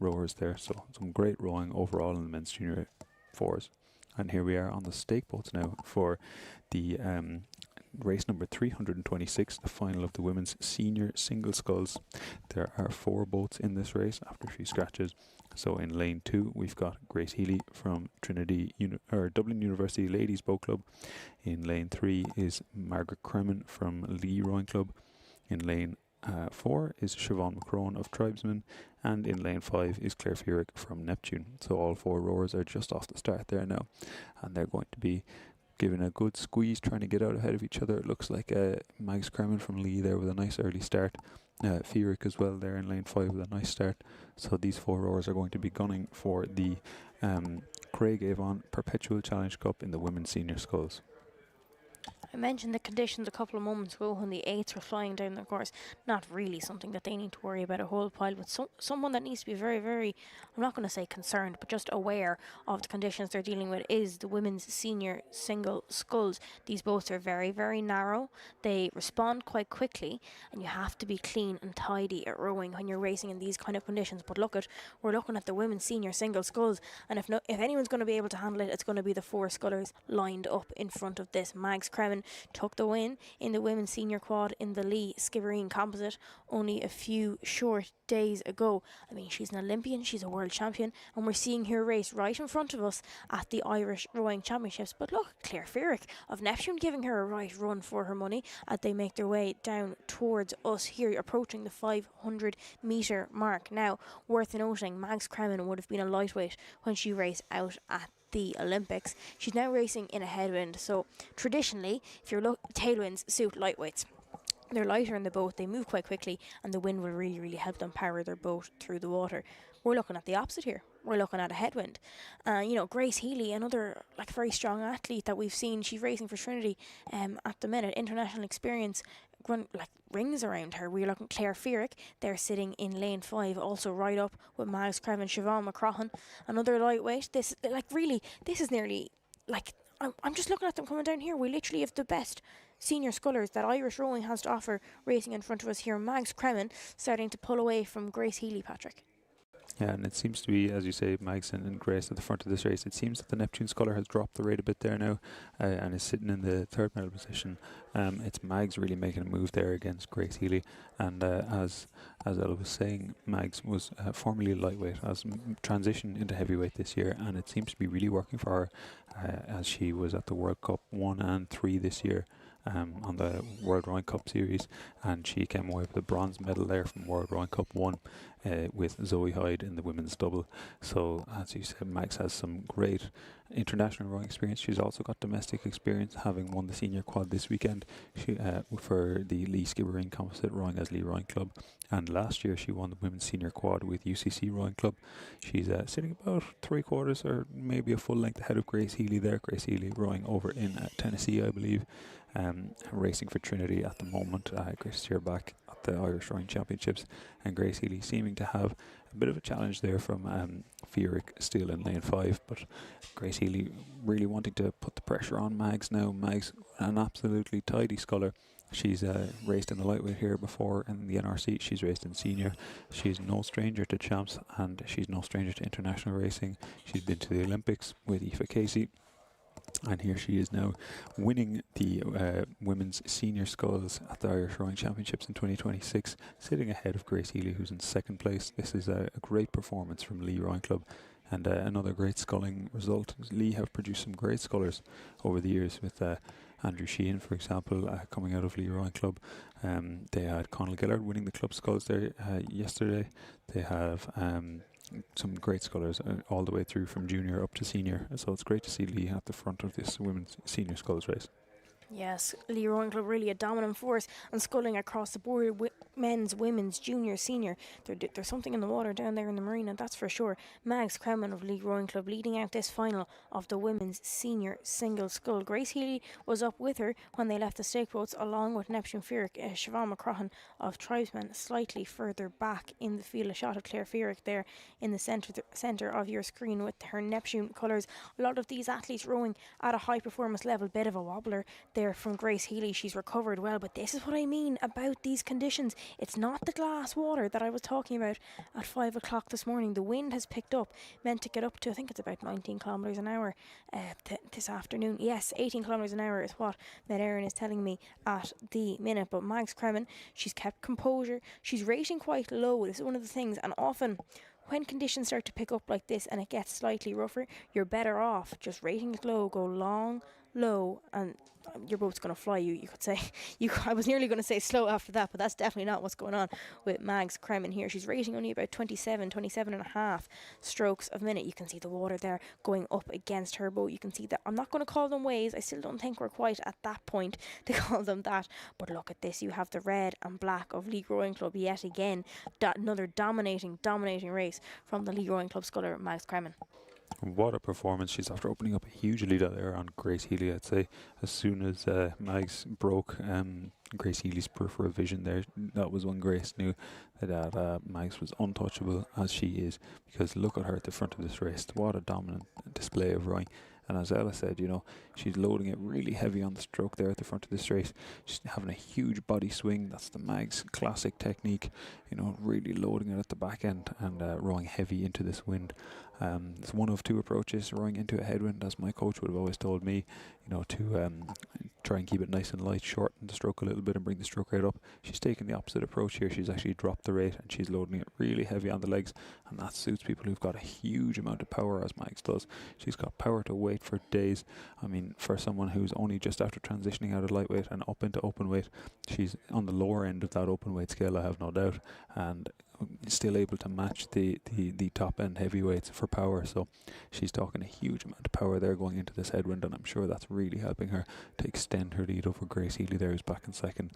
rowers there. So some great rowing overall in the men's junior fours. And here we are on the stake boats now for the race number 326, the final of the women's senior single sculls. There are 4 boats in this race after 3 scratches. So in lane 2 we've got Grace Healy from Dublin University Ladies Boat Club. In lane 3 is Margaret Cremin from Lee Rowing Club. In lane 4 is Siobhan McCrone of Tribesmen, and in lane 5 is Claire Fearick from Neptune. So all 4 rowers are just off the start there now, and they're going to be given a good squeeze, trying to get out ahead of each other. It looks like Mags Cremin from Lee there with a nice early start. Fearick as well there in lane 5 with a nice start. So these 4 rowers are going to be gunning for the Craig Avon Perpetual Challenge Cup in the women's senior sculls. I mentioned the conditions a couple of moments ago when the 8s were flying down the course. Not really something that they need to worry about a whole pile, but someone that needs to be very, very, I'm not going to say concerned, but just aware of the conditions they're dealing with is the women's senior single sculls. These boats are very, very narrow. They respond quite quickly, and you have to be clean and tidy at rowing when you're racing in these kind of conditions. But we're looking at the women's senior single sculls, and if anyone's going to be able to handle it, it's going to be the 4 scullers lined up in front of this. Mags Cremin took the win in the women's senior quad in the Lee Skibbereen Composite only a few short days ago. I mean, she's an Olympian, she's a world champion, and we're seeing her race right in front of us at the Irish Rowing Championships. But look, Claire Fearick of Neptune giving her a right run for her money as they make their way down towards us here, approaching the 500 metre mark. Now, worth noting, Mags Cremin would have been a lightweight when she raced out at the Olympics. She's now racing in a headwind, so traditionally, if you're tailwinds suit lightweights. They're lighter in the boat, they move quite quickly, and the wind will really, really help them power their boat through the water. We're looking at the opposite here. We're looking at a headwind. Grace Healy, another very strong athlete that we've seen, she's racing for Trinity at the minute. International experience rings around her. We're looking at Claire Fearick. They're sitting in lane 5, also right up with Mags Cremin, Siobhan McCrohan, another lightweight. This is nearly I'm just looking at them coming down here. We literally have the best senior scullers that Irish rowing has to offer racing in front of us here. Mags Cremin starting to pull away from Grace Healy, Patrick. Yeah, and it seems to be, as you say, Mags and Grace at the front of this race. It seems that the Neptune sculler has dropped the rate a bit there now and is sitting in the 3rd medal position. It's Mags really making a move there against Grace Healy. And as Ella was saying, Mags was formerly lightweight, has transitioned into heavyweight this year, and it seems to be really working for her as she was at the World Cup 1 and 3 this year. On the World Rowing Cup series, and she came away with a bronze medal there from World Rowing Cup 1 with Zoe Hyde in the women's double. So as you said, Max has some great international rowing experience. She's also got domestic experience, having won the senior quad this weekend for the Lee Skibbereen Composite rowing as Lee Rowing Club, and last year she won the women's senior quad with UCC Rowing Club. She's sitting about 3/4 or maybe a full length ahead of Grace Healy there. Grace Healy rowing over in Tennessee, I believe, racing for Trinity at the moment. Grace is here back at the Irish Rowing Championships, and Grace Healy seeming to have a bit of a challenge there from Fearick still in lane 5, but Grace Healy really wanting to put the pressure on Mags now. Mags, an absolutely tidy sculler. She's raced in the lightweight here before in the NRC. She's raced in senior. She's no stranger to champs, and she's no stranger to international racing. She's been to the Olympics with Aoife Casey, and here she is now winning the women's senior sculls at the Irish Rowing Championships in 2026, sitting ahead of Grace Healy, who's in 2nd place. This is a great performance from Lee Rowing Club, and another great sculling result. Lee have produced some great scullers over the years with Andrew Sheehan, for example, coming out of Lee Rowing Club. They had Conal Gillard winning the club sculls there yesterday. They have some great scullers all the way through from junior up to senior, so it's great to see Lee at the front of this women's senior sculls race. Yes, Lee Rowing Club really a dominant force and sculling across the board. Men's, women's, junior, senior. There's something in the water down there in the marina, that's for sure. Mags Kremen of Lee Rowing Club leading out this final of the women's senior single scull. Grace Healy was up with her when they left the stake boats, along with Neptune Fearic. Siobhan McCrahan of Tribesmen slightly further back in the field. A shot of Claire Fearic there in the centre of your screen with her Neptune colours. A lot of these athletes rowing at a high performance level. Bit of a wobbler there from Grace Healy. She's recovered well, but this is what I mean about these conditions. It's not the glass water that I was talking about at 5 o'clock this morning. The wind has picked up, meant to get up to, I think it's about 19 kilometres an hour this afternoon. Yes, 18 kilometres an hour is what Med Erin is telling me at the minute. But Mags Kremen, she's kept composure. She's rating quite low. This is one of the things, and often when conditions start to pick up like this and it gets slightly rougher, you're better off just rating it low, go long, low, and your boat's going to fly you could say. I was nearly going to say slow after that, but that's definitely not what's going on with Mags Kremen here. She's rating only about 27 and a half strokes a minute. You can see the water there going up against her boat. You can see that. I'm not going to call them waves. I still don't think we're quite at that point to call them that. But look at this. You have the red and black of League Rowing Club yet again. Another dominating race from the League Rowing Club sculler, Mags Kremen. What a performance. She's after opening up a huge lead out there on Grace Healy, I'd say. As soon as Mags broke Grace Healy's peripheral vision there, that was when Grace knew that Mags was untouchable, as she is, because look at her at the front of this race. What a dominant display of rowing. And as Ella said, she's loading it really heavy on the stroke there at the front of this race. She's having a huge body swing. That's the Mags classic technique, really loading it at the back end and rowing heavy into this wind. It's one of two approaches, rowing into a headwind, as my coach would have always told me, to try and keep it nice and light, shorten the stroke a little bit and bring the stroke rate up. She's taken the opposite approach here. She's actually dropped the rate and she's loading it really heavy on the legs, and that suits people who've got a huge amount of power, as Mags does. She's got power to weight for days. I mean, for someone who's only just after transitioning out of lightweight and up into open weight, she's on the lower end of that open weight scale, I have no doubt, and still able to match the top end heavyweights for power. So she's talking a huge amount of power there going into this headwind, and I'm sure that's really helping her to extend her lead over Grace Healy there, who's back in second.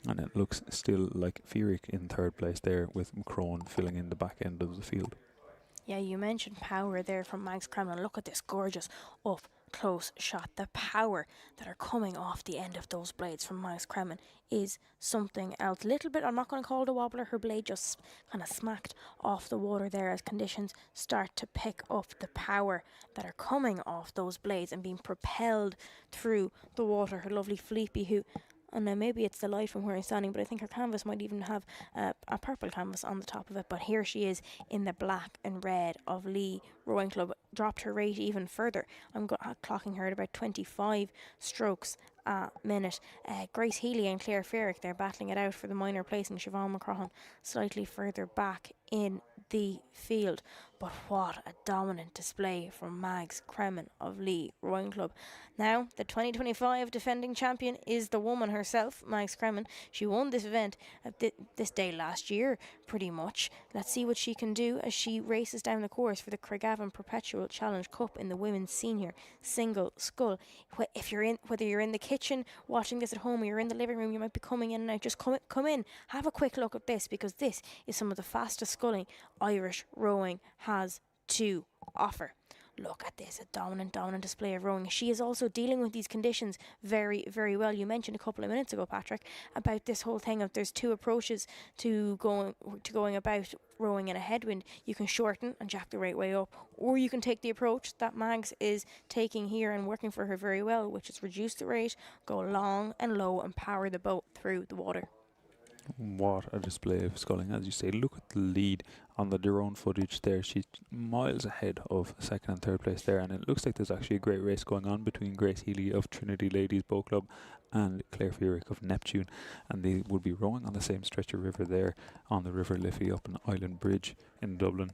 And it looks still like Fearic in third place there, with McCrone filling in the back end of the field. Yeah, you mentioned power there from Mags Kremen. Look at this gorgeous up close shot. The power that are coming off the end of those blades from Mags Kremen is something else. Little bit, I'm not going to call it a wobbler. Her blade just kind of smacked off the water there as conditions start to pick up. The power that are coming off those blades and being propelled through the water. Her lovely Felipe, who, and now maybe it's the light from where I'm standing, but I think her canvas might even have a purple canvas on the top of it. But here she is in the black and red of Lee Rowing Club. Dropped her rate even further. I'm clocking her at about 25 strokes a minute. Grace Healy and Claire Fearic, they're battling it out for the minor place, and Siobhan McCrahan slightly further back in the field. But what a dominant display from Mags Kremen of Lee Rowing Club. Now, the 2025 defending champion is the woman herself, Mags Kremen. She won this event this day last year, pretty much. Let's see what she can do as she races down the course for the Craigavon Perpetual Challenge Cup in the women's senior single scull. Whether you're in the kitchen watching this at home or you're in the living room, you might be coming in and out. Just come in, have a quick look at this, because this is some of the fastest sculling Irish rowing has to offer. Look at this, a dominant display of rowing. She is also dealing with these conditions very, very well. You mentioned a couple of minutes ago, Patrick, about this whole thing of there's two approaches to going about rowing in a headwind. You can shorten and jack the rate way up, or you can take the approach that Mags is taking here and working for her very well, which is reduce the rate, go long and low, and power the boat through the water. What a display of sculling. As you say, look at the lead on the drone footage there. She's miles ahead of second and third place there, and it looks like there's actually a great race going on between Grace Healy of Trinity Ladies Boat Club and Claire Fearic of Neptune, and they would be rowing on the same stretch of river there on the River Liffey up in Island Bridge in Dublin.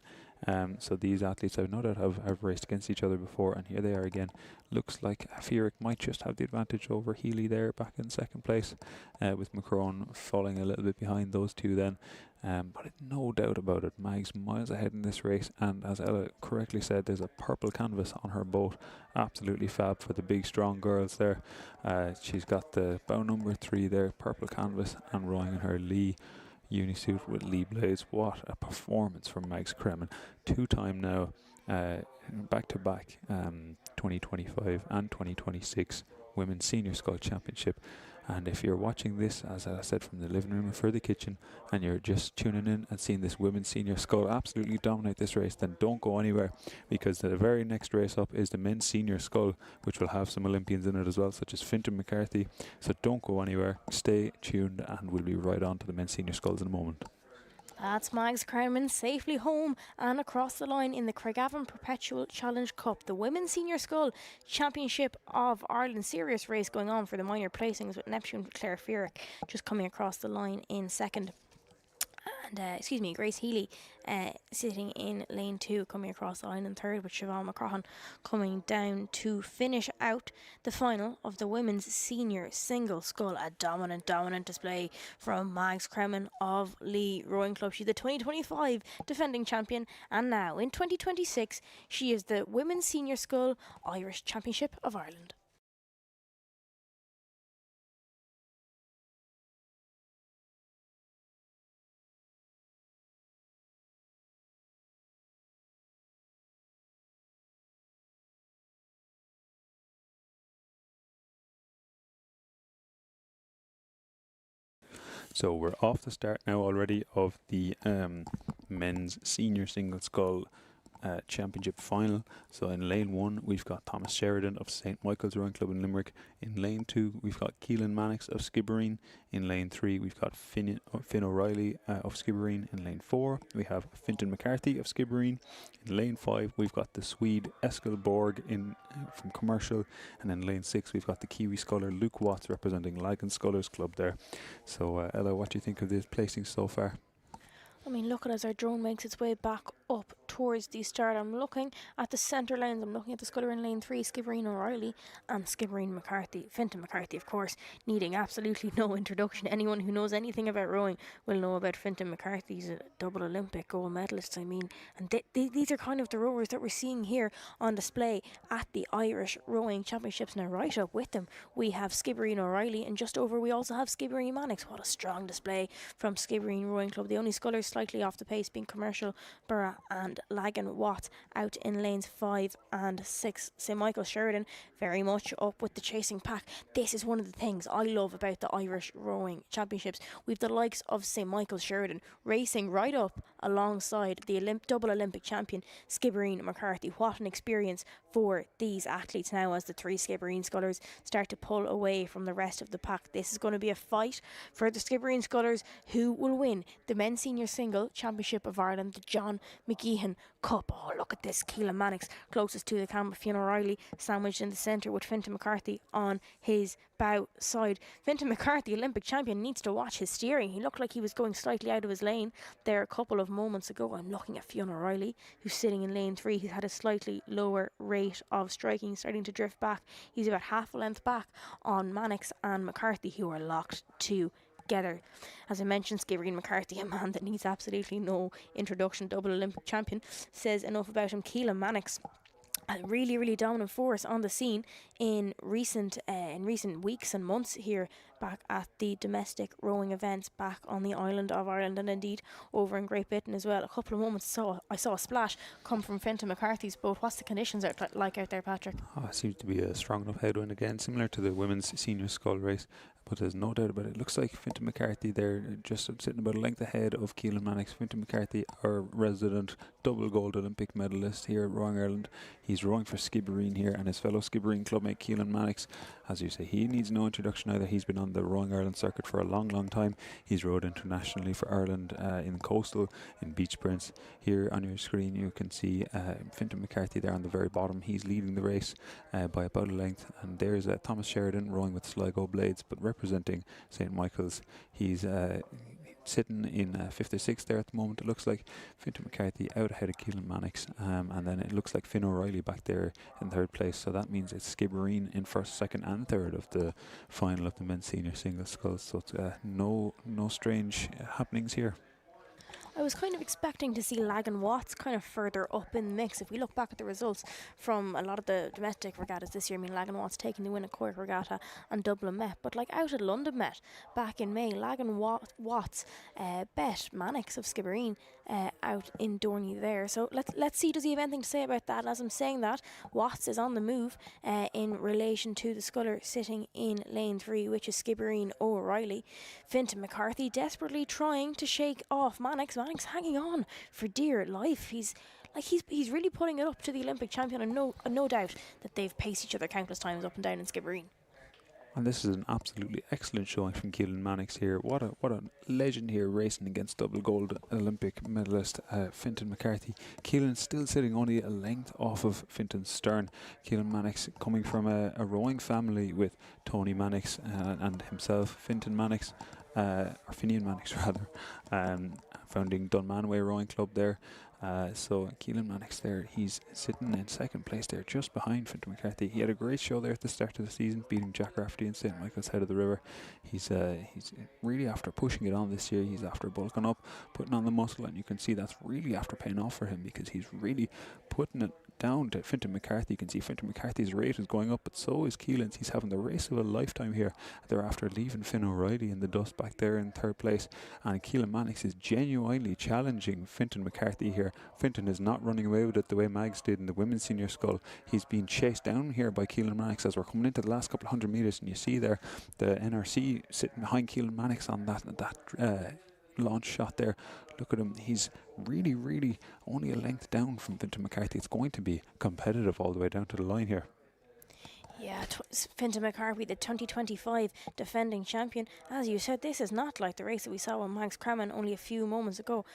So these athletes, I've no doubt, have raced against each other before, and here they are again. Looks like Fearic might just have the advantage over Healy there back in second place, with McCrone falling a little bit behind those two then. But no doubt about it, Mag's miles ahead in this race, and as Ella correctly said, there's a purple canvas on her boat. Absolutely fab for the big strong girls there. She's got the bow number 3 there, purple canvas, and rowing in her lee unisuit with lee blades. What a performance from Mags Kremen. 2-time now, back to back, 2025 and 2026 Women's Senior Scull Championship. And if you're watching this, as I said, from the living room or for the kitchen, and you're just tuning in and seeing this Women's Senior Scull absolutely dominate this race, then don't go anywhere, because the very next race up is the Men's Senior Scull, which will have some Olympians in it as well, such as Fintan McCarthy. So don't go anywhere, stay tuned, and we'll be right on to the Men's Senior Sculls in a moment. That's Mags Crownman safely home and across the line in the Craigavon Perpetual Challenge Cup. The Women's Senior Scull Championship of Ireland, serious race going on for the minor placings, with Neptune Claire Fearick just coming across the line in second. And Grace Healy sitting in lane 2, coming across the line in third, with Siobhan McCrahan coming down to finish out the final of the women's senior single scull. A dominant display from Mags Kremen of Lee Rowing Club. She's the 2025 defending champion, and now in 2026 she is the Women's Senior Scull Irish Championship of Ireland. So we're off the start now already of the men's senior single scull championship final. So in lane 1 we've got Thomas Sheridan of St Michael's Rowing Club in Limerick. In lane 2 we've got Keelan Mannix of Skibbereen. In lane 3 we've got Finn O'Reilly of Skibbereen. In lane 4 we have Fintan McCarthy of Skibbereen. In lane 5 we've got the Swede Eskil Borg from Commercial, and in lane 6 we've got the Kiwi sculler Luke Watts representing Lagan Scullers Club there. So Ella, what do you think of this placing so far? I mean, look at as our drone makes its way back up towards the start. I'm looking at the centre lanes. I'm looking at the sculler in lane 3, Skibbereen O'Reilly and Skibbereen McCarthy. Fintan McCarthy, of course, needing absolutely no introduction. Anyone who knows anything about rowing will know about Fintan McCarthy. He's a double Olympic gold medalist, I mean. And these are kind of the rowers that we're seeing here on display at the Irish Rowing Championships. Now, right up with them, we have Skibbereen O'Reilly, and just over we also have Skibbereen Mannix. What a strong display from Skibbereen Rowing Club. The only scullers slightly off the pace being Commercial, Burra and Lagan Watt out in lanes 5 and 6. St Michael Sheridan very much up with the chasing pack. This is one of the things I love about the Irish Rowing Championships. We've the likes of St Michael Sheridan racing right up alongside the double Olympic champion Skibbereen McCarthy. What an experience for these athletes now as the 3 Skibbereen scullers start to pull away from the rest of the pack. This is going to be a fight for the Skibbereen scullers, who will win the men's senior single Championship of Ireland, the John McGeehan Cup. Oh, look at this. Keelan Mannix closest to the camera. Fionn O'Reilly sandwiched in the centre with Fintan McCarthy on his bow side. Fintan McCarthy, Olympic champion, needs to watch his steering. He looked like he was going slightly out of his lane there a couple of moments ago. I'm looking at Fionn O'Reilly, who's sitting in lane 3. He's had a slightly lower rate of striking, starting to drift back. He's about half a length back on Mannix and McCarthy, who are locked together. As I mentioned, Skibbereen McCarthy, a man that needs absolutely no introduction, double Olympic champion, says enough about him. Keelan Mannix, a really dominant force on the scene in recent weeks and months here back at the domestic rowing events back on the island of Ireland, and indeed over in Great Britain as well. A couple of moments I saw a splash come from Fintan McCarthy's boat. What's the conditions like out there, Patrick? It seems to be a strong enough headwind again, similar to the women's senior scull race, but there's no doubt about it. It looks like Fintan McCarthy there just sitting about a length ahead of Keelan Mannix. Fintan McCarthy, our resident double gold Olympic medalist here at Rowing Ireland. He's rowing for Skibbereen here, and his fellow Skibbereen clubmate Keelan Mannix, as you say, he needs no introduction either. He's been on the Rowing Ireland circuit for a long time. He's rowed internationally for Ireland in Coastal, in Beach Prince. Here on your screen you can see Fintan McCarthy there on the very bottom. He's leading the race by about a length, and there's Thomas Sheridan rowing with Sligo Blades, but representing St Michael's. He's sitting in 5th or 6th there at the moment. It looks like Fintan McCarthy out ahead of Keelan Mannix, and then it looks like Finn O'Reilly back there in 3rd place. So that means it's Skibbereen in 1st, 2nd and 3rd of the final of the men's senior single sculls. So it's no strange happenings here. I was kind of expecting to see Lagan Watts kind of further up in the mix. If we look back at the results from a lot of the domestic regattas this year, I mean, Lagan Watts taking the win at Cork Regatta and Dublin Met, but like out at London Met back in May, Lagan Watts bet Mannix of Skibbereen out in Dorney there. So let's see, does he have anything to say about that? And as I'm saying that, Watts is on the move in relation to the sculler sitting in lane 3, which is Skibbereen O'Reilly. Fintan McCarthy desperately trying to shake off Mannix. Mannix hanging on for dear life. He's really putting it up to the Olympic champion, and no doubt that they've paced each other countless times up and down in Skibbereen. And this is an absolutely excellent showing from Keelan Mannix here. What a legend here, racing against double gold Olympic medalist Fintan McCarthy. Keelan still sitting only a length off of Fintan's stern. Keelan Mannix coming from a rowing family with Tony Mannix and himself, Fintan Mannix, or Finian Mannix rather, founding Dunmanway Rowing Club there. So Keelan Mannix there, he's sitting in second place there, just behind Fintan McCarthy. He had a great show there at the start of the season, beating Jack Rafferty and St Michael's Head of the River. He's really after pushing it on this year. He's after bulking up, putting on the muscle, and you can see that's really after paying off for him, because he's really putting it down to Fintan McCarthy. You can see Fintan McCarthy's rate is going up, but so is Keelan's. He's having the race of a lifetime here. They're after leaving Finn O'Reilly in the dust back there in third place, and Keelan Mannix is genuinely challenging Fintan McCarthy here. Fintan is not running away with it the way Mags did in the women's senior scull. He's being chased down here by Keelan Mannix as we're coming into the last couple of 100 metres, and you see there the NRC sitting behind Keelan Mannix on that launch shot there. Look at him, he's really only a length down from Fintan McCarthy. It's going to be competitive all the way down to the line here. Yeah, Fintan McCarthy, the 2025 defending champion. As you said, this is not like the race that we saw with Max Craman only a few moments ago.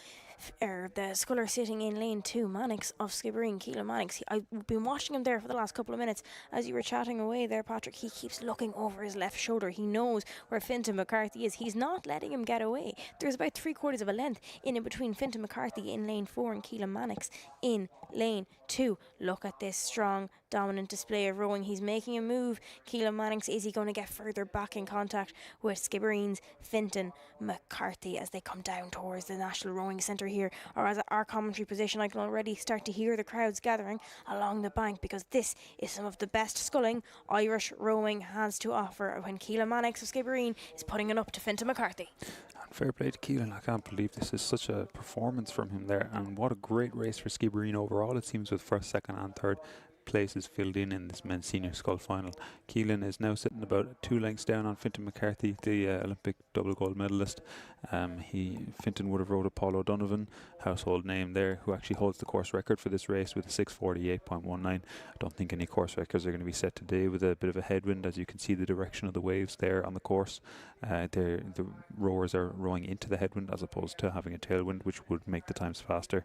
The sculler sitting in lane 2, Mannix of Skibbereen, Keelan Mannix. I've been watching him there for the last couple of minutes. As you were chatting away there, Patrick, he keeps looking over his left shoulder. He knows where Fintan McCarthy is. He's not letting him get away. There's about 3/4 of a length in between Fintan McCarthy in lane 4 and Keelan Mannix in lane 2. Look at this strong, dominant display of rowing. He's making a move. Keelan Mannix, is he going to get further back in contact with Skibbereen's Fintan McCarthy as they come down towards the National Rowing Centre here? Or as our commentary position, I can already start to hear the crowds gathering along the bank, because this is some of the best sculling Irish rowing has to offer when Keelan Mannix of Skibbereen is putting it up to Fintan McCarthy. And fair play to Keelan. I can't believe this is such a performance from him there, and what a great race for Skibbereen overall, it seems, with first, second and third places filled in this men's senior scull final. Keelan is now sitting about 2 lengths down on Fintan McCarthy, the Olympic double gold medalist. Fintan would have rowed a Paul O'Donovan, household name there, who actually holds the course record for this race with a 6:48.19. I don't think any course records are going to be set today with a bit of a headwind, as you can see the direction of the waves there on the course. The rowers are rowing into the headwind as opposed to having a tailwind, which would make the times faster.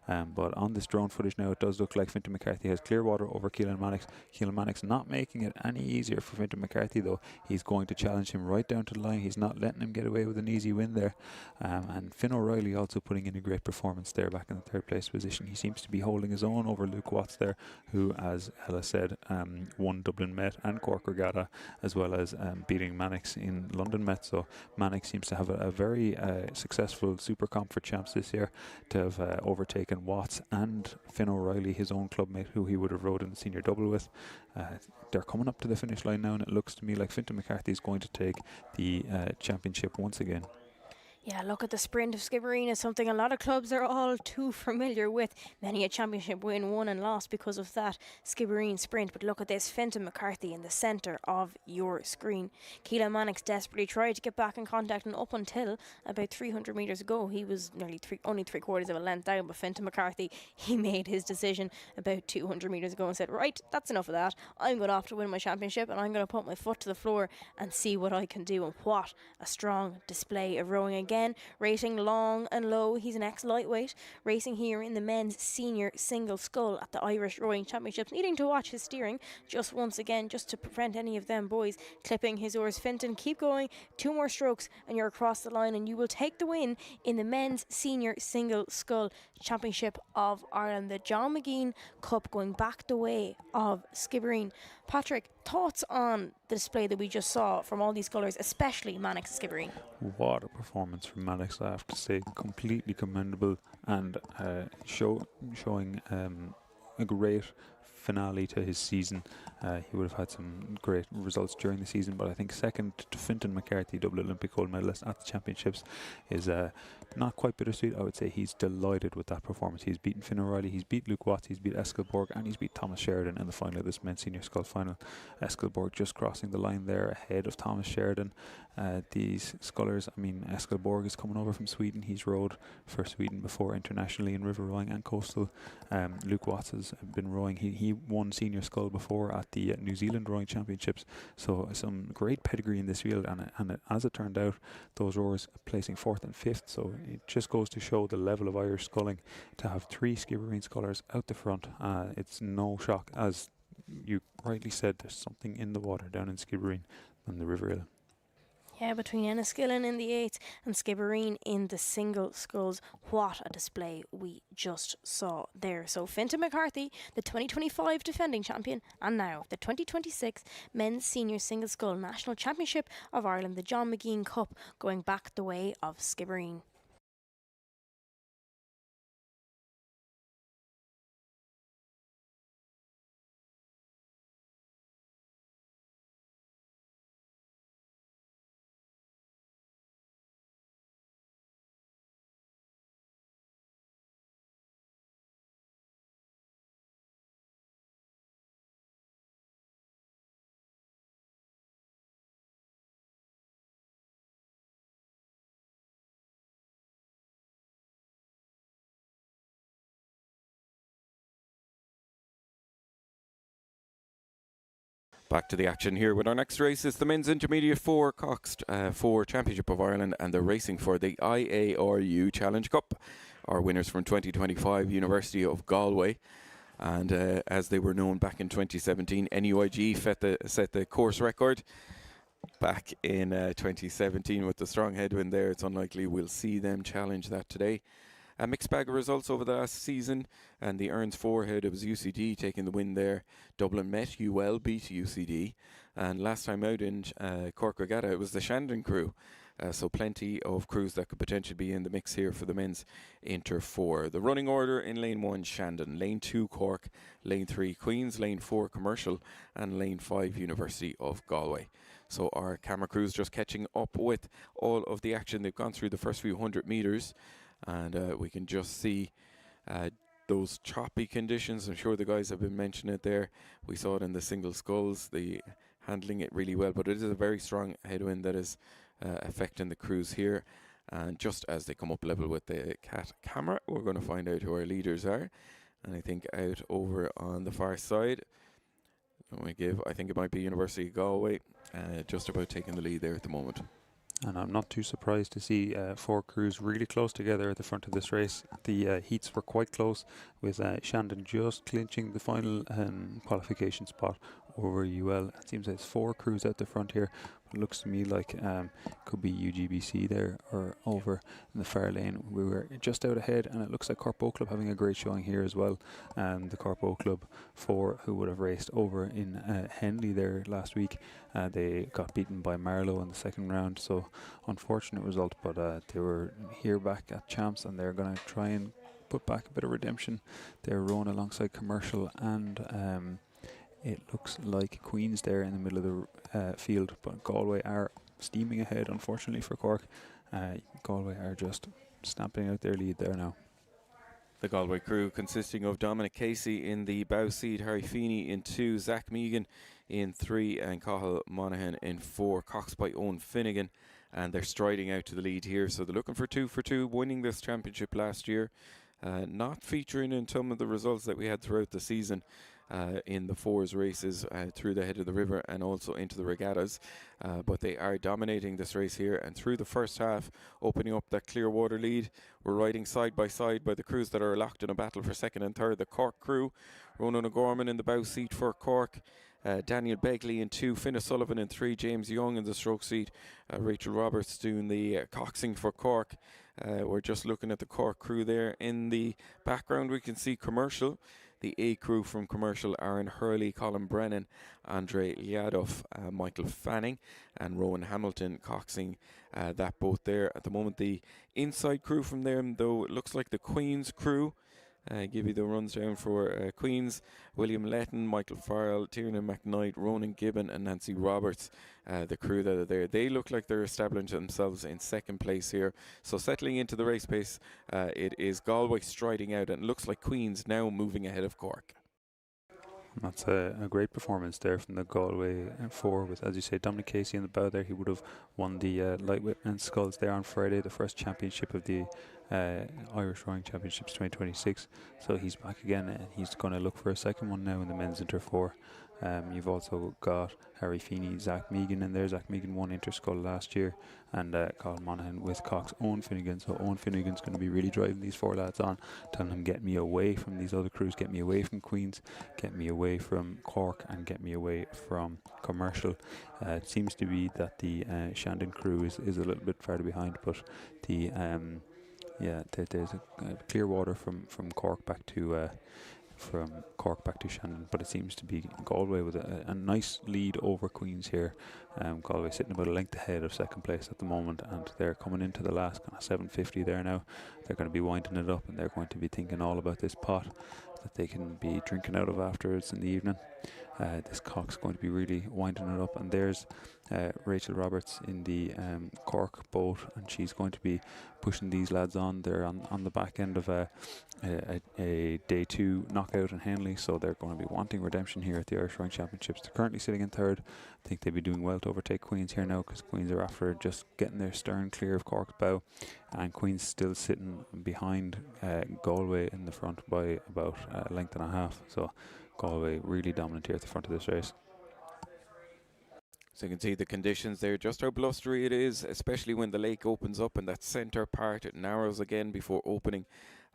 But on this drone footage now, it does look like Fintan McCarthy has clear water over Keelan Mannix. Keelan Mannix not making it any easier for Fintan McCarthy, though. He's going to challenge him right down to the line. He's not letting him get away with an easy win there. And Finn O'Reilly also putting in a great performance there back in the third place position. He seems to be holding his own over Luke Watts there, who, as Ella said, won Dublin Met and Cork Regatta, as well as beating Mannix in London Met. So Mannix seems to have a very successful Super Comp for champs this year, to have overtaken Watts and Finn O'Reilly, his own clubmate, who he would have rowed in the senior double with. They're coming up to the finish line now, and it looks to me like Fintan McCarthy is going to take the championship once again. Yeah, look at the sprint of Skibbereen is something a lot of clubs are all too familiar with. Many a championship win won and lost because of that Skibbereen sprint. But look at this, Fintan McCarthy in the centre of your screen. Keelan Mannix desperately tried to get back in contact, and up until about 300 metres ago, he was only 3/4 of a length down. But Fintan McCarthy, he made his decision about 200 metres ago and said, right, that's enough of that. I'm going off to win my championship, and I'm going to put my foot to the floor and see what I can do. And what a strong display of rowing again. Rating long and low. He's an ex-lightweight, racing here in the men's senior single scull at the Irish Rowing Championships, needing to watch his steering just once again, just to prevent any of them boys clipping his oars. Fintan, keep going, 2 more strokes and you're across the line, and you will take the win in the men's senior single scull championship of Ireland, the John McGean Cup, going back the way of Skibbereen. Patrick, Thoughts on the display that we just saw from all these scullers, especially Mannix Skibbereen? What a performance from Maddox, I have to say. Completely commendable and showing a great finale to his season. He would have had some great results during the season, but I think second to Fintan McCarthy, double Olympic gold medalist at the championships, is not quite bittersweet. I would say he's delighted with that performance. He's beaten Finn O'Reilly, he's beat Luke Watts, he's beat Eskilborg, and he's beat Thomas Sheridan in the final of this men's senior scull final. Eskilborg just crossing the line there ahead of Thomas Sheridan. These scullers, I mean, Eskilborg is coming over from Sweden. He's rowed for Sweden before internationally in river rowing and coastal. Luke Watts has been rowing. He won senior scull before at the New Zealand rowing championships. So some great pedigree in this field, and as it turned out, those rowers placing 4th and 5th. So it just goes to show the level of Irish sculling. To have 3 Skibbereen scullers out the front, it's no shock. As you rightly said, there's something in the water down in Skibbereen and the River Ill. Yeah, between Enniskillen in the 8th and Skibbereen in the single sculls. What a display we just saw there. So Fintan McCarthy, the 2025 defending champion, and now the 2026 Men's Senior Single Scull National Championship of Ireland, the John McGean Cup, going back the way of Skibbereen. Back to the action here with our next race. It's the Men's Intermediate 4 Cox 4 Championship of Ireland, and they're racing for the IARU Challenge Cup. Our winners from 2025, University of Galway. And as they were known back in 2017, NUIG set the course record back in 2017 with the strong headwind there. It's unlikely we'll see them challenge that today. A mixed bag of results over the last season, and the Earns 4 head, it was UCD taking the win there. Dublin Met, UL beat UCD, and last time out in Cork Regatta it was the Shandon crew. So plenty of crews that could potentially be in the mix here for the men's Inter 4. The running order in lane 1 Shandon, lane 2 Cork, lane 3 Queens, lane 4 Commercial, and lane 5 University of Galway. So our camera crews just catching up with all of the action. They've gone through the first few 100 metres, and we can just see those choppy conditions. I'm sure the guys have been mentioning it there. We saw it in the single sculls, the handling it really well, but it is a very strong headwind that is affecting the crews here. And just as they come up level with the camera, we're going to find out who our leaders are. And I think out over on the far side, I think it might be University of Galway, just about taking the lead there at the moment. And I'm not too surprised to see 4 crews really close together at the front of this race. The heats were quite close, with Shandon just clinching the final qualification spot over UL. It seems there's 4 crews out the front here. But it looks to me like could be UGBC there or over in the far lane. We were just out ahead, and it looks like Cork Boat Club having a great showing here as well. The Cork Boat Club 4, who would have raced over in Henley there last week, they got beaten by Marlow in the second round. So unfortunate result, but they were here back at champs, and they're going to try and put back a bit of redemption. They're rowing alongside Commercial and it looks like Queens there in the middle of the field, but Galway are steaming ahead, unfortunately for Cork. Galway are just stamping out their lead there now. The Galway crew consisting of Dominic Casey in the bow seat, Harry Feeney in 2, Zach Megan in 3, and Cathal Monaghan in 4. Cox by Owen Finnegan, and they're striding out to the lead here. So they're looking for 2 for 2, winning this championship last year. Not featuring in some of the results that we had throughout the season in the 4s races through the head of the river and also into the regattas, but they are dominating this race here, and through the first half opening up that Clearwater lead. We're riding side by side by the crews that are locked in a battle for second and third. The Cork crew, Ronan O'Gorman in the bow seat for Cork, Daniel Begley in 2, Finn O'Sullivan in 3, James Young in the stroke seat, Rachel Roberts doing the coxing for Cork. We're just looking at the Cork crew there. In the background we can see Commercial. The A crew from Commercial, Aaron Hurley, Colin Brennan, Andre Lyadov, Michael Fanning and Rowan Hamilton coxing that boat there. At the moment, the inside crew from them, though, it looks like the Queen's crew. Give you the runs down for Queens: William Letton, Michael Farrell, Tiernan McKnight, Ronan Gibbon and Nancy Roberts, the crew that are there. They look like they're establishing themselves in second place here. So settling into the race pace, it is Galway striding out, and it looks like Queens now moving ahead of Cork. That's a great performance there from the Galway four, with, as you say, Dominic Casey in the bow there. He would have won the lightweight and sculls there on Friday, the first championship of the Irish Rowing Championships 2026. So he's back again, and he's going to look for a second one now in the men's inter four. You've also got Harry Feeney, Zach Megan in there. Zach Megan won Interskull last year, and Colin Monaghan with Cox, Owen Finnegan. So Owen Finnegan's going to be really driving these four lads on, telling them, get me away from these other crews, get me away from Queens, get me away from Cork, and get me away from Commercial. It seems to be that the Shandon crew is a little bit farther behind, but the there's a clear water from Cork back to Shannon, but it seems to be Galway with a nice lead over Queens here. Galway sitting about a length ahead of second place at the moment, and they're coming into the last kind of 750 there now. They're going to be winding it up, and they're going to be thinking all about this pot that they can be drinking out of afterwards in the evening. This cock's going to be really winding it up, and there's Rachel Roberts in the Cork boat, and she's going to be pushing these lads on. They're on the back end of a day two knockout in Henley, so they're going to be wanting redemption here at the Irish Rowing Championships. They're currently sitting in third. I think they'd be doing well to overtake Queens here now, because Queens are after just getting their stern clear of Cork's bow, and Queens still sitting behind Galway in the front by about a length and a half. So Galway really dominant here at the front of this race. So you can see the conditions there, just how blustery it is, especially when the lake opens up and that centre part, it narrows again before opening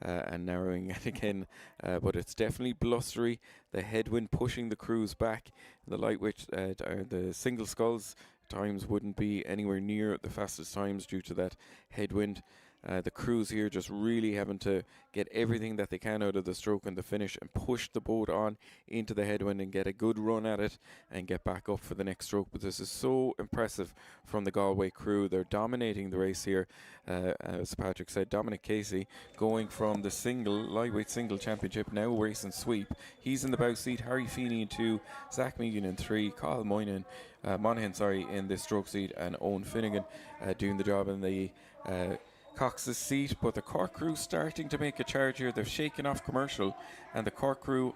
and narrowing it again. But it's definitely blustery. The headwind pushing the crews back. The lightweight, the single sculls times wouldn't be anywhere near the fastest times due to that headwind. The crews here just really having to get everything that they can out of the stroke and the finish and push the boat on into the headwind and get a good run at it and get back up for the next stroke. But this is so impressive from the Galway crew. They're dominating the race here. As Patrick said, Dominic Casey going from the lightweight single championship, now racing sweep. He's in the bow seat. Harry Feeney in 2, Zach Megan in 3, Carl Monaghan in the stroke seat, and Owen Finnegan doing the job in the Cox's seat. But the Cork crew starting to make a charge here. They're shaking off Commercial, and the Cork crew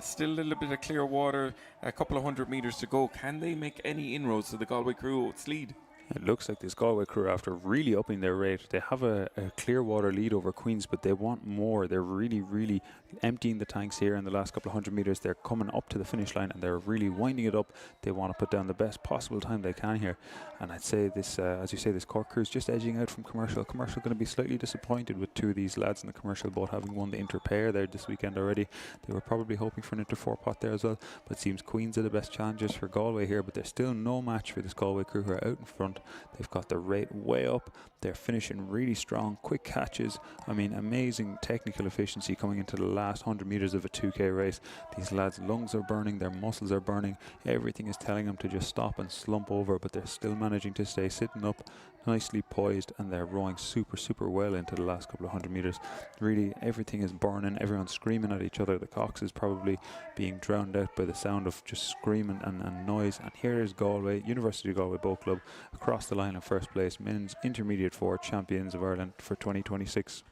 still a little bit of clear water, a couple of 100 metres to go. Can they make any inroads to the Galway crew's lead? It looks like this Galway crew, after really upping their rate, they have a clear water lead over Queens, but they want more. They're really emptying the tanks here in the last couple of 100 metres. They're coming up to the finish line, and they're really winding it up. They want to put down the best possible time they can here. And I'd say this, as you say, this Cork crew is just edging out from Commercial. Commercial going to be slightly disappointed with two of these lads in the Commercial boat having won the inter-pair there this weekend already. They were probably hoping for an inter-4 pot there as well, but it seems Queens are the best challengers for Galway here, but they're still no match for this Galway crew who are out in front. They've got their rate way up. They're finishing really strong, quick catches. I mean, amazing technical efficiency coming into the last 100 metres of a 2K race. These lads' lungs are burning, their muscles are burning. Everything is telling them to just stop and slump over, but they're still managing to stay sitting up, nicely poised, and they're rowing super well into the last couple of 100 metres. Really, everything is burning. Everyone's screaming at each other. The Cox is probably being drowned out by the sound of just screaming and noise. And here is Galway, University of Galway Boat Club, across the line in first place, men's intermediate 4 champions of Ireland for 2026.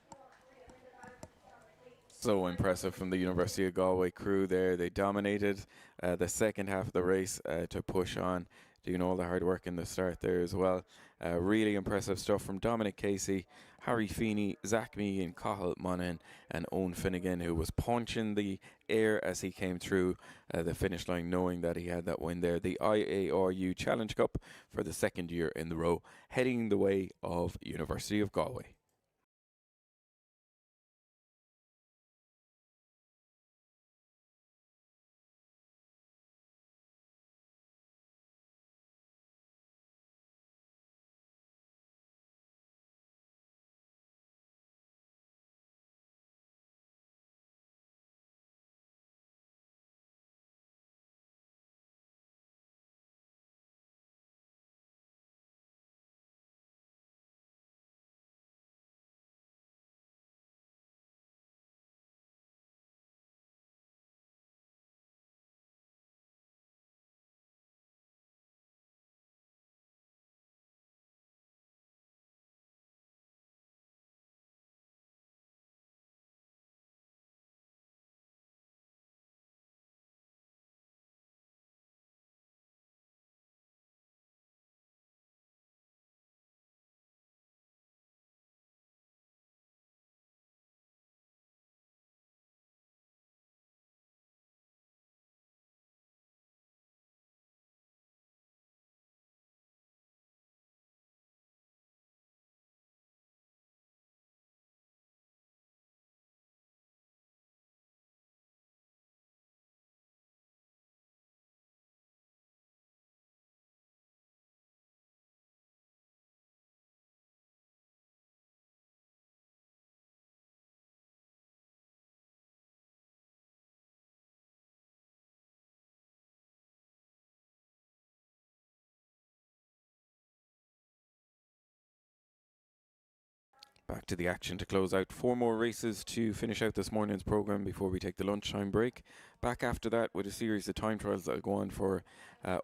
So impressive from the University of Galway crew there. They dominated the second half of the race to push on, doing all the hard work in the start there as well. Really impressive stuff from Dominic Casey, Harry Feeney, Zach Meehan, Cathal Monaghan and Owen Finnegan, who was punching the air as he came through the finish line, knowing that he had that win there. The IARU Challenge Cup for the second year in the row, heading the way of University of Galway. Back to the action to close out 4 more races to finish out this morning's programme before we take the lunchtime break. Back after that with a series of time trials that will go on for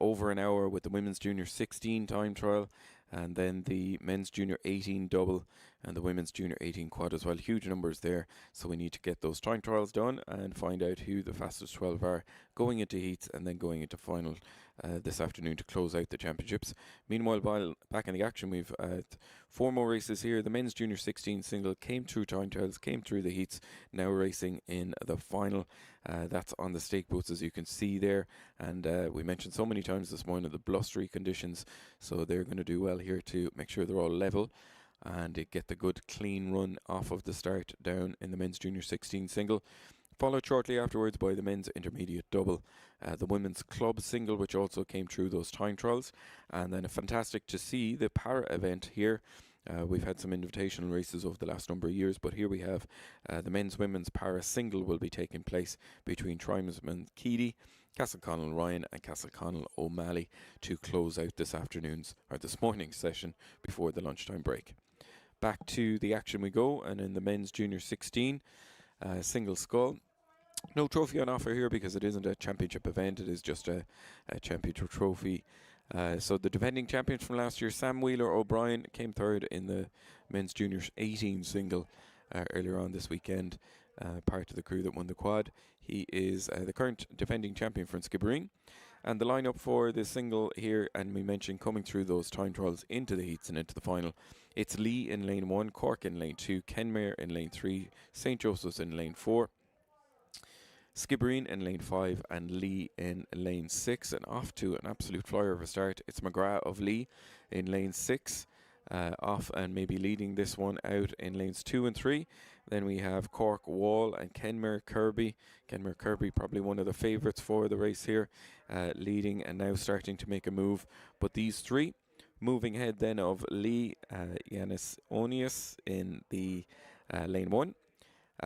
over an hour, with the Women's Junior 16 time trial, and then the Men's Junior 18 double and the Women's Junior 18 quad as well. Huge numbers there, so we need to get those time trials done and find out who the fastest 12 are going into heats and then going into final this afternoon to close out the championships. Meanwhile, while back in the action, we've 4 more races here. The Men's Junior 16 single came through time trials, came through the heats, now racing in the final. That's on the stake booths, as you can see there, and we mentioned so many times this morning the blustery conditions, so they're going to do well here to make sure they're all level and get the good clean run off of the start down in the Men's Junior 16 single. Followed shortly afterwards by the men's intermediate double, the women's club single, which also came through those time trials, and then fantastic to see the para event here. We've had some invitational races over the last number of years, but here we have the men's women's para single will be taking place between Tribesman Keady, Castleconnell Ryan and Castleconnell O'Malley to close out this morning's session before the lunchtime break. Back to the action we go, and in the men's junior 16 single scull, no trophy on offer here because it isn't a championship event, it is just a championship trophy. So the defending champions from last year, Sam Wheeler O'Brien, came third in the men's junior 18 single earlier on this weekend, part of the crew that won the quad. He is the current defending champion from Skibbereen. And the lineup for the single here, and we mentioned coming through those time trials into the heats and into the final, it's Lee in lane 1, Cork in lane 2, Kenmare in lane 3, St. Joseph's in lane 4, Skibbereen in lane 5 and Lee in lane 6. And off to an absolute flyer of a start, it's McGrath of Lee in lane 6, off and maybe leading this one out in lanes 2 and 3. Then we have Cork Wall and Kenmare Kirby. Kenmare Kirby probably one of the favourites for the race here, leading and now starting to make a move. But these three moving ahead then of Lee, Yanis Onius in the lane 1.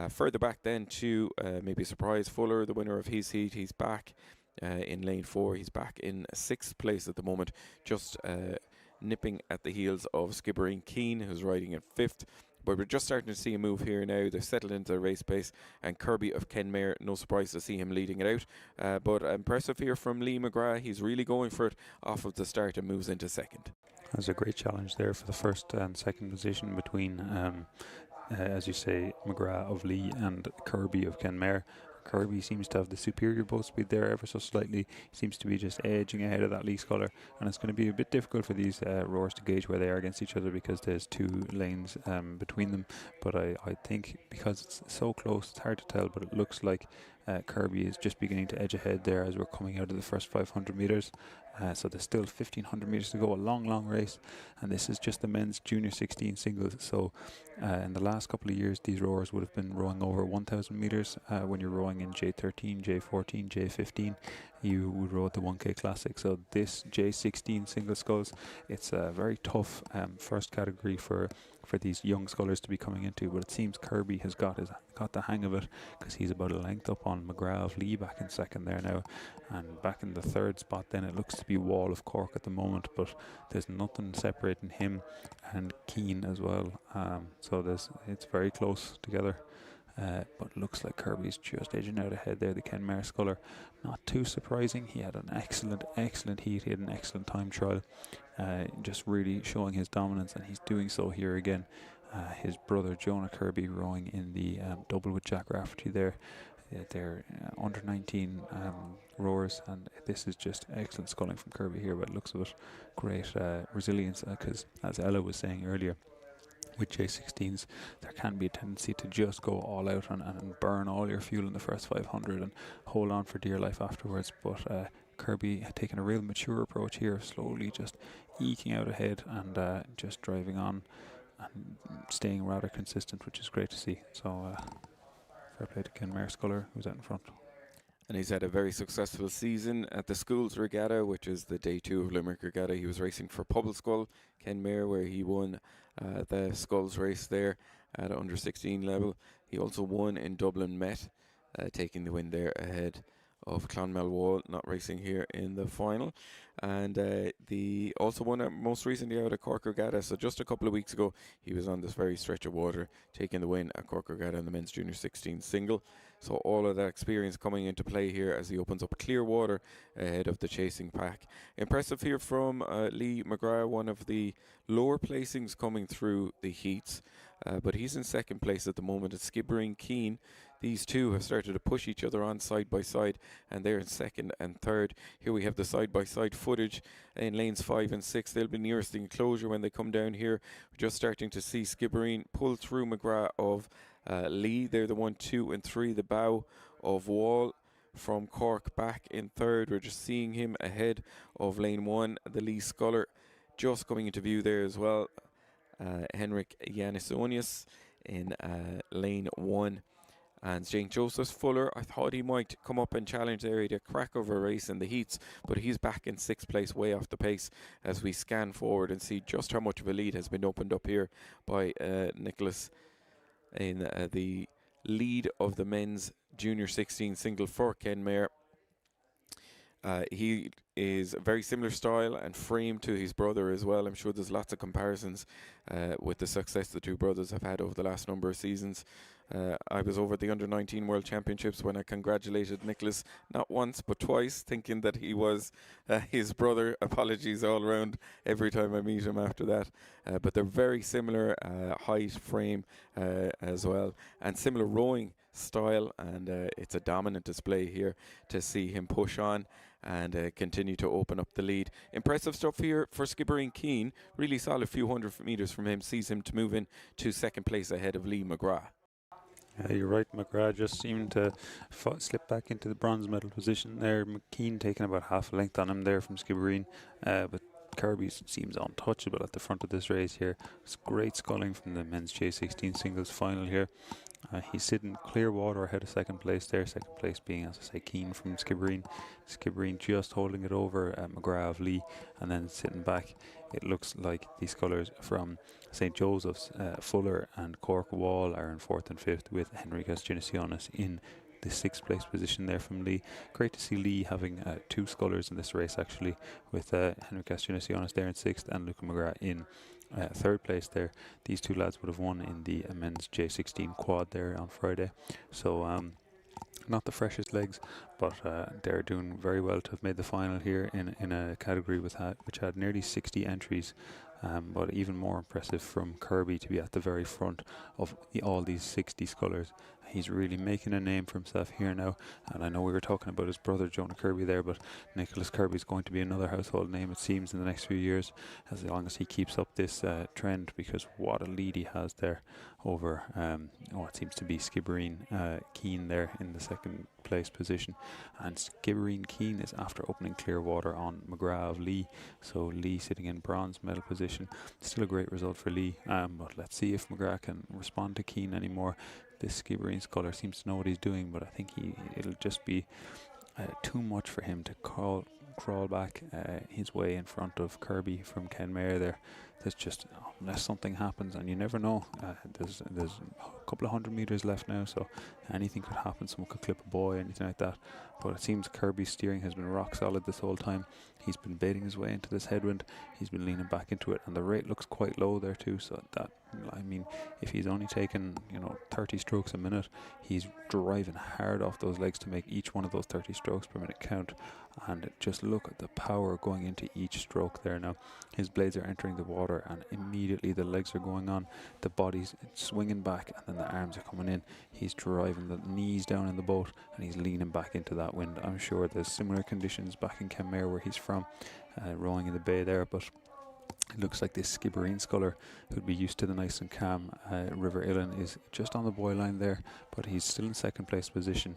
Further back then to maybe a surprise, Fuller, the winner of his heat. He's back in lane 4. He's back in 6th place at the moment, just nipping at the heels of Skibbereen Keane, who's riding in 5th. But we're just starting to see a move here now. They've settled into the race pace, and Kirby of Kenmare, no surprise to see him leading it out. But impressive here from Lee McGrath. He's really going for it off of the start and moves into 2nd. There's a great challenge there for the first and second position between, as you say, McGrath of Lee and Kirby of Kenmare. Kirby seems to have the superior boat speed there ever so slightly. He seems to be just edging ahead of that Lee Scholar, and it's going to be a bit difficult for these rowers to gauge where they are against each other because there's 2 lanes between them. But I think because it's so close, it's hard to tell, but it looks like Kirby is just beginning to edge ahead there as we're coming out of the first 500 metres. So there's still 1,500 metres to go, a long race, and this is just the men's junior 16 singles. So in the last couple of years, these rowers would have been rowing over 1,000 metres. When you're rowing in J13, J14, J15, you would row at the 1K Classic. So this J16 single sculls, it's a very tough first category for these young scullers to be coming into, but it seems Kirby has got the hang of it, because he's about a length up on McGrath of Lee back in 2nd there now, and back in the 3rd spot then it looks to be Wall of Cork at the moment, but there's nothing separating him and Keane as well, so it's very close together. But looks like Kirby's just edging out ahead there, the Kenmare sculler. Not too surprising. He had an excellent heat. He had an excellent time trial, just really showing his dominance, and he's doing so here again. His brother Jonah Kirby rowing in the double with Jack Rafferty there. They're under 19 rowers, and this is just excellent sculling from Kirby here, but it looks of it. Great resilience, because as Ella was saying earlier, with J16s, there can be a tendency to just go all out and burn all your fuel in the first 500 and hold on for dear life afterwards. But Kirby had taken a real mature approach here, slowly just eking out ahead and just driving on and staying rather consistent, which is great to see. So fair play to Kenmare Sculler, who's out in front. And he's had a very successful season at the Schools Regatta, which is the day 2 of Limerick Regatta. He was racing for Pobbleskull, Kenmare, where he won the Sculls race there at under 16 level. He also won in Dublin Met, taking the win there ahead of Clonmel Wall, not racing here in the final. And the also won most recently out of Cork Regatta. So just a couple of weeks ago, he was on this very stretch of water, taking the win at Cork Regatta in the men's junior 16 single. So all of that experience coming into play here as he opens up clear water ahead of the chasing pack. Impressive here from Lee McGrath, one of the lower placings coming through the heats. But he's in second place at the moment. It's Skibbereen Keane. These two have started to push each other on side by side, and they're in second and third. Here we have the side by side footage in lanes 5 and 6. They'll be nearest the enclosure when they come down here. We're just starting to see Skibbereen pull through McGrath of Lee. They're the 1, 2 and 3. The bow of Wall from Cork back in third. We're just seeing him ahead of lane 1. The Lee Sculler just coming into view there as well. Henrik Yanisonius in lane 1. And St. Joseph's Fuller, I thought he might come up and challenge there. He had a crack of a race in the heats, but he's back in 6th place, way off the pace as we scan forward and see just how much of a lead has been opened up here by Nicholas in the lead of the men's junior 16 single for Kenmare. He is a very similar style and frame to his brother as well. I'm sure there's lots of comparisons with the success the two brothers have had over the last number of seasons. I was over at the Under-19 World Championships when I congratulated Nicholas not once but twice, thinking that he was his brother. Apologies all around every time I meet him after that. But they're very similar height, frame as well, and similar rowing style, and it's a dominant display here to see him push on and continue to open up the lead. Impressive stuff here for Skibbereen Keane. Really solid few hundred metres from him sees him to move in to second place ahead of Lee McGrath. You're right, McGrath just seemed to slip back into the bronze medal position there. McKean taking about half a length on him there from Skibbereen, but Kirby seems untouchable at the front of this race here. It's great sculling from the men's J16 singles final here. He's sitting clear water ahead of second place there. Second place being, as I say, Keane from Skibbereen. Skibbereen just holding it over McGrath of Lee, and then sitting back. It looks like these scullers from St. Joseph's, Fuller and Cork Wall are in 4th and 5th, with Henrikas Ginasionis in the 6th place position there from Lee. Great to see Lee having 2 scullers in this race actually, with Henrikas Ginasionis there in 6th and Luca McGrath in 3rd place there. These two lads would have won in the men's J16 quad there on Friday. So not the freshest legs, but they're doing very well to have made the final here in a category which had nearly 60 entries. But even more impressive from Kirby to be at the very front of all these 60 scullers. He's really making a name for himself here now, and I know we were talking about his brother Jonah Kirby there, but Nicholas Kirby is going to be another household name, it seems, in the next few years, as long as he keeps up this trend, because what a lead he has there over what seems to be Skibbereen Keane there in the 2nd place position. And Skibbereen Keane is after opening clear water on McGrath of Lee, so Lee sitting in bronze medal position. Still a great result for Lee, but let's see if McGrath can respond to Keane anymore. This Skibbereen sculler seems to know what he's doing, but I think it'll just be too much for him to crawl back his way in front of Kirby from Kenmare there. There's just, unless something happens, and you never know, there's a couple of 100 metres left now, so anything could happen. Someone could clip a buoy, anything like that. But it seems Kirby's steering has been rock solid this whole time. He's been baiting his way into this headwind. He's been leaning back into it, and the rate looks quite low there too. So that, I mean, if he's only taking 30 strokes a minute, he's driving hard off those legs to make each one of those 30 strokes per minute count. And just look at the power going into each stroke there now. His blades are entering the water, and immediately the legs are going on. The body's swinging back, and then the arms are coming in. He's driving the knees down in the boat, and he's leaning back into that wind. I'm sure there's similar conditions back in Kenmare where he's from, rowing in the bay there, but it looks like this Skibbereen sculler, who'd be used to the nice and calm River Illan, is just on the buoy line there, but he's still in 2nd place position.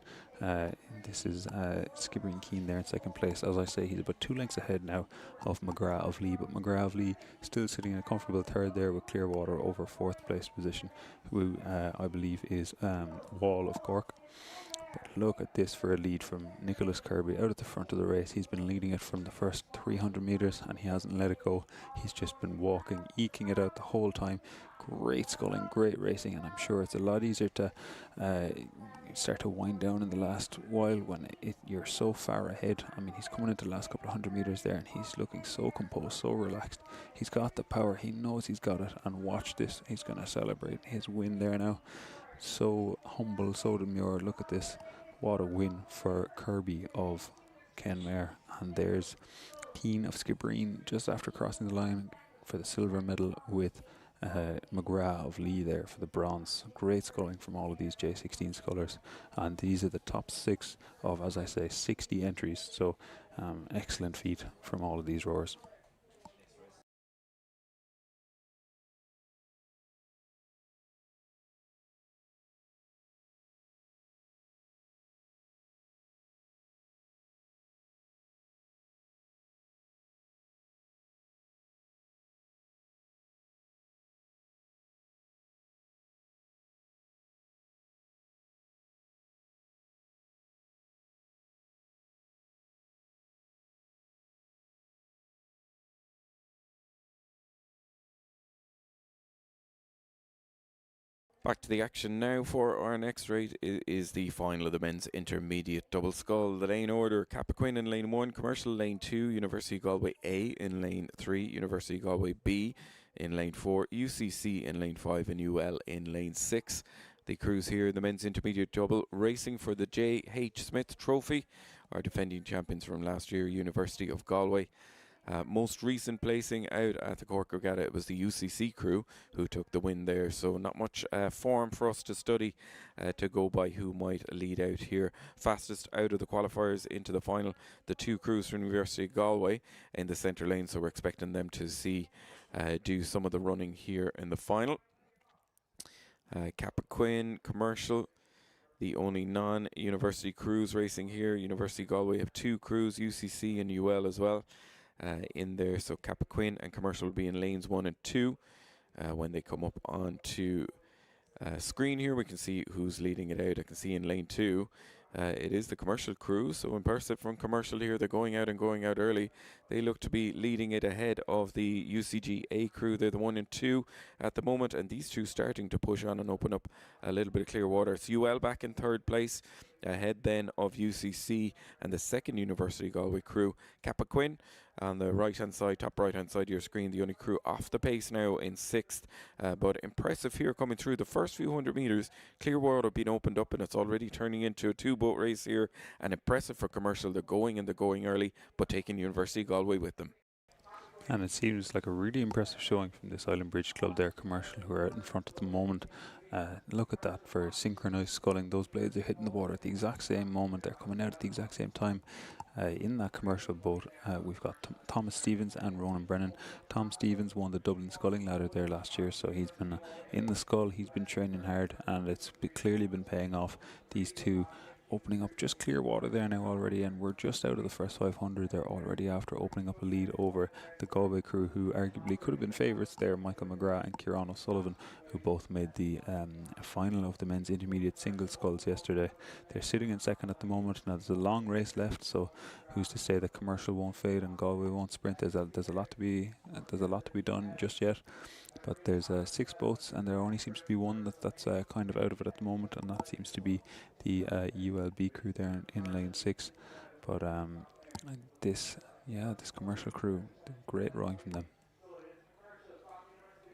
This is Skibbereen Keane there in 2nd place. As I say, he's about 2 lengths ahead now of McGrath of Lee, but McGrath of Lee still sitting in a comfortable 3rd there with Clearwater over 4th place position, who I believe is Wall of Cork. But look at this for a lead from Nicholas Kirby out at the front of the race. He's been leading it from the first 300 metres and he hasn't let it go. He's just been walking, eking it out the whole time. Great sculling, great racing, and I'm sure it's a lot easier to start to wind down in the last while when you're so far ahead. I mean, he's coming into the last couple of 100 metres there and he's looking so composed, so relaxed. He's got the power, he knows he's got it, and watch this, he's going to celebrate his win there now. So humble, so demure. Look at this. What a win for Kirby of Kenmare. And there's Keane of Skibbereen just after crossing the line for the silver medal, with McGrath of Lee there for the bronze. Great sculling from all of these J16 scullers. And these are the top 6 of, as I say, 60 entries. So excellent feat from all of these rowers. Back to the action now for our next race is the final of the men's intermediate double scull. The lane order: Cappoquin in lane 1, Commercial lane 2, University Galway A in lane 3, University Galway B in lane 4, UCC in lane 5 and UL in lane 6. The crews here, the men's intermediate double, racing for the J.H. Smith Trophy, our defending champions from last year, University of Galway. Most recent placing out at the Cork Regatta, it was the UCC crew who took the win there, so not much form for us to study to go by who might lead out here. Fastest out of the qualifiers into the final, the 2 crews from University of Galway in the centre lane, so we're expecting them to do some of the running here in the final. Cappoquin, Commercial, the only non-university crews racing here. University of Galway have 2 crews, UCC and UL as well. In there, so Cappoquin and Commercial will be in lanes 1 and 2. When they come up onto screen here, we can see who's leading it out. I can see in lane 2 it is the Commercial crew, so impressive from Commercial here. They're going out early. They look to be leading it ahead of the UCG A crew. They're the 1 and 2 at the moment, and these two starting to push on and open up a little bit of clear water. It's UL back in 3rd place, ahead then of UCC and the 2nd University Galway crew. Cappoquin on the right hand side, top right hand side of your screen, the only crew off the pace now in 6th, but impressive here coming through the first few 100 metres. Clear water being opened up and it's already turning into a 2-boat race here, and impressive for Commercial. They're going early but taking University Galway with them. And it seems like a really impressive showing from this Island Bridge club there, Commercial, who are out in front at the moment. Look at that for synchronised sculling. Those blades are hitting the water at the exact same moment. They're coming out at the exact same time. In that Commercial boat, we've got Thomas Stevens and Ronan Brennan. Tom Stevens won the Dublin Sculling Ladder there last year, so he's been in the scull. He's been training hard, and it's clearly been paying off. These two opening up just clear water there now already, and we're just out of the first 500. They're already after opening up a lead over the Galway crew, who arguably could have been favourites there, Michael McGrath and Kieran O'Sullivan, who both made the final of the men's intermediate single sculls yesterday. They're sitting in 2nd at the moment. Now there's a long race left, so who's to say that Commercial won't fade and Galway won't sprint? There's a lot to be done just yet, but there's 6 boats and there only seems to be one that's kind of out of it at the moment, and that seems to be the ULB crew there in lane 6. But this Commercial crew, great rowing from them.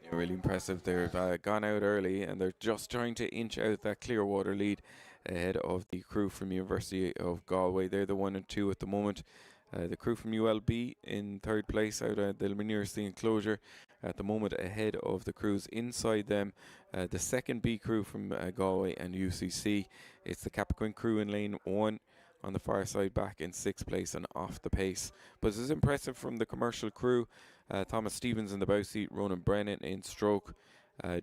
Yeah, really impressive. They've gone out early and they're just trying to inch out that Clearwater lead ahead of the crew from University of Galway. They're the 1 and 2 at the moment. The crew from ULB in 3rd place out at the nearest the enclosure at the moment, ahead of the crews inside them. The 2nd B crew from Galway and UCC. It's the Cappoquin crew in lane 1 on the far side, back in 6th place and off the pace. But this is impressive from the Commercial crew. Thomas Stevens in the bow seat, Ronan Brennan in stroke.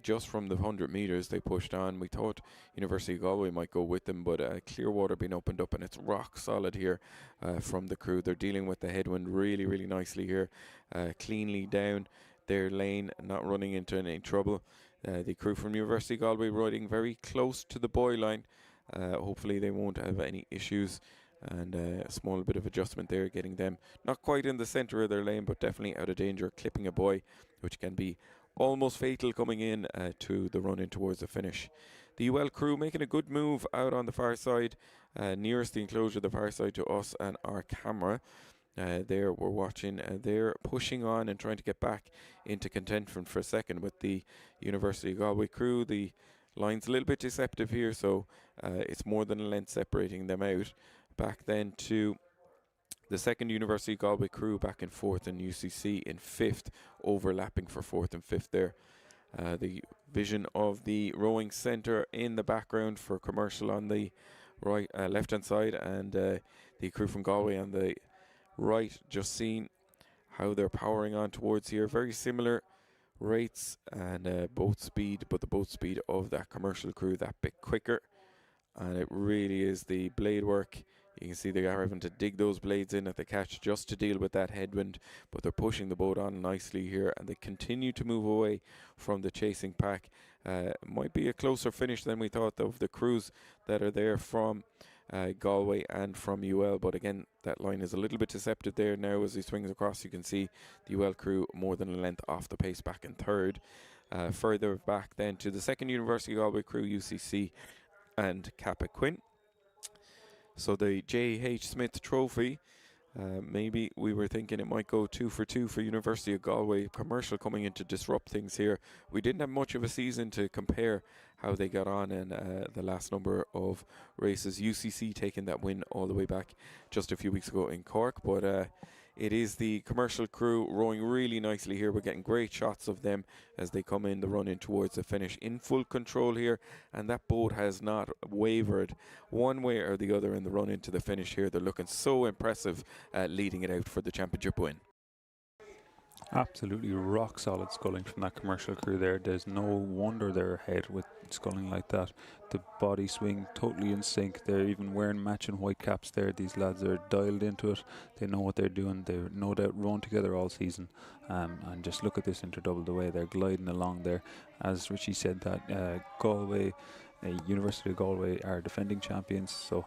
Just from the 100 metres they pushed on. We thought University of Galway might go with them, but Clearwater being opened up and it's rock solid here from the crew. They're dealing with the headwind really, really nicely here, cleanly down their lane, not running into any trouble. The crew from University of Galway riding very close to the buoy line, Hopefully they won't have any issues, and a small bit of adjustment there, getting them not quite in the centre of their lane, but definitely out of danger, clipping a boy, which can be almost fatal coming in to the run in towards the finish. The UL crew making a good move out on the far side, nearest the enclosure, the far side to us and our camera. There we're watching, they're pushing on and trying to get back into contention for a second with the University of Galway crew. The line's a little bit deceptive here, so it's more than a length separating them out. Back then to the second University of Galway crew back in fourth, and UCC in fifth, overlapping for fourth and fifth there. The vision of the rowing centre in the background for commercial on the right, left hand side, and the crew from Galway on the right, just seeing how they're powering on towards here. Very similar rates and boat speed, but the boat speed of that commercial crew that bit quicker, and it really is the blade work. You can see they are having to dig those blades in at the catch just to deal with that headwind, but they're pushing the boat on nicely here, and they continue to move away from the chasing pack. Might be a closer finish than we thought of the crews that are there from Galway and from UL, but again that line is a little bit deceptive there now. As he swings across, you can see the UL crew more than a length off the pace back in third. Further back then to the second University of Galway crew, UCC and Kappa Quinn. So the J.H. Smith Trophy, maybe we were thinking it might go 2 for 2 for University of Galway. Commercial coming in to disrupt things here. We didn't have much of a season to compare how they got on in the last number of races. UCC taking that win all the way back just a few weeks ago in Cork, but it is the commercial crew rowing really nicely here. We're getting great shots of them as they come in the run in towards the finish, in full control here, and that boat has not wavered one way or the other in the run into the finish here. They're looking so impressive, leading it out for the championship win. Absolutely rock solid sculling from that commercial crew there. There's no wonder they're ahead with sculling like that. The body swing totally in sync. They're even wearing matching white caps there. These lads are dialed into it. They know what they're doing. They're no doubt rowing together all season. And just look at this interdouble, the way they're gliding along there. As Richie said, that Galway, University of Galway are defending champions, so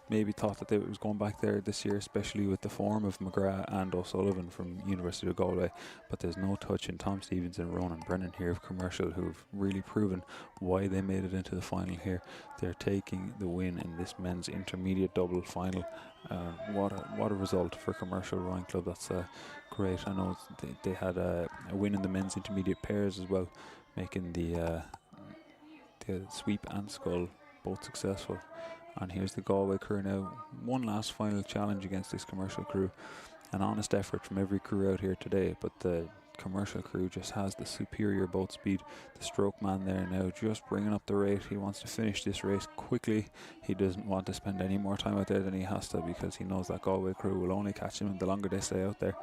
maybe thought that they was going back there this year, especially with the form of McGrath and O'Sullivan from University of Galway, but there's no touch in Tom Stevens and Ronan Brennan here of Commercial, who've really proven why they made it into the final here. They're taking the win in this men's intermediate double final. What a result for Commercial Rowing Club. That's great. I know they had a win in the men's intermediate pairs as well, making the sweep and scull both successful. And here's the Galway crew now. One last final challenge against this commercial crew. An honest effort from every crew out here today, but the commercial crew just has the superior boat speed. The stroke man there now just bringing up the rate. He wants to finish this race quickly. He doesn't want to spend any more time out there than he has to, because he knows that Galway crew will only catch him the longer they stay out there.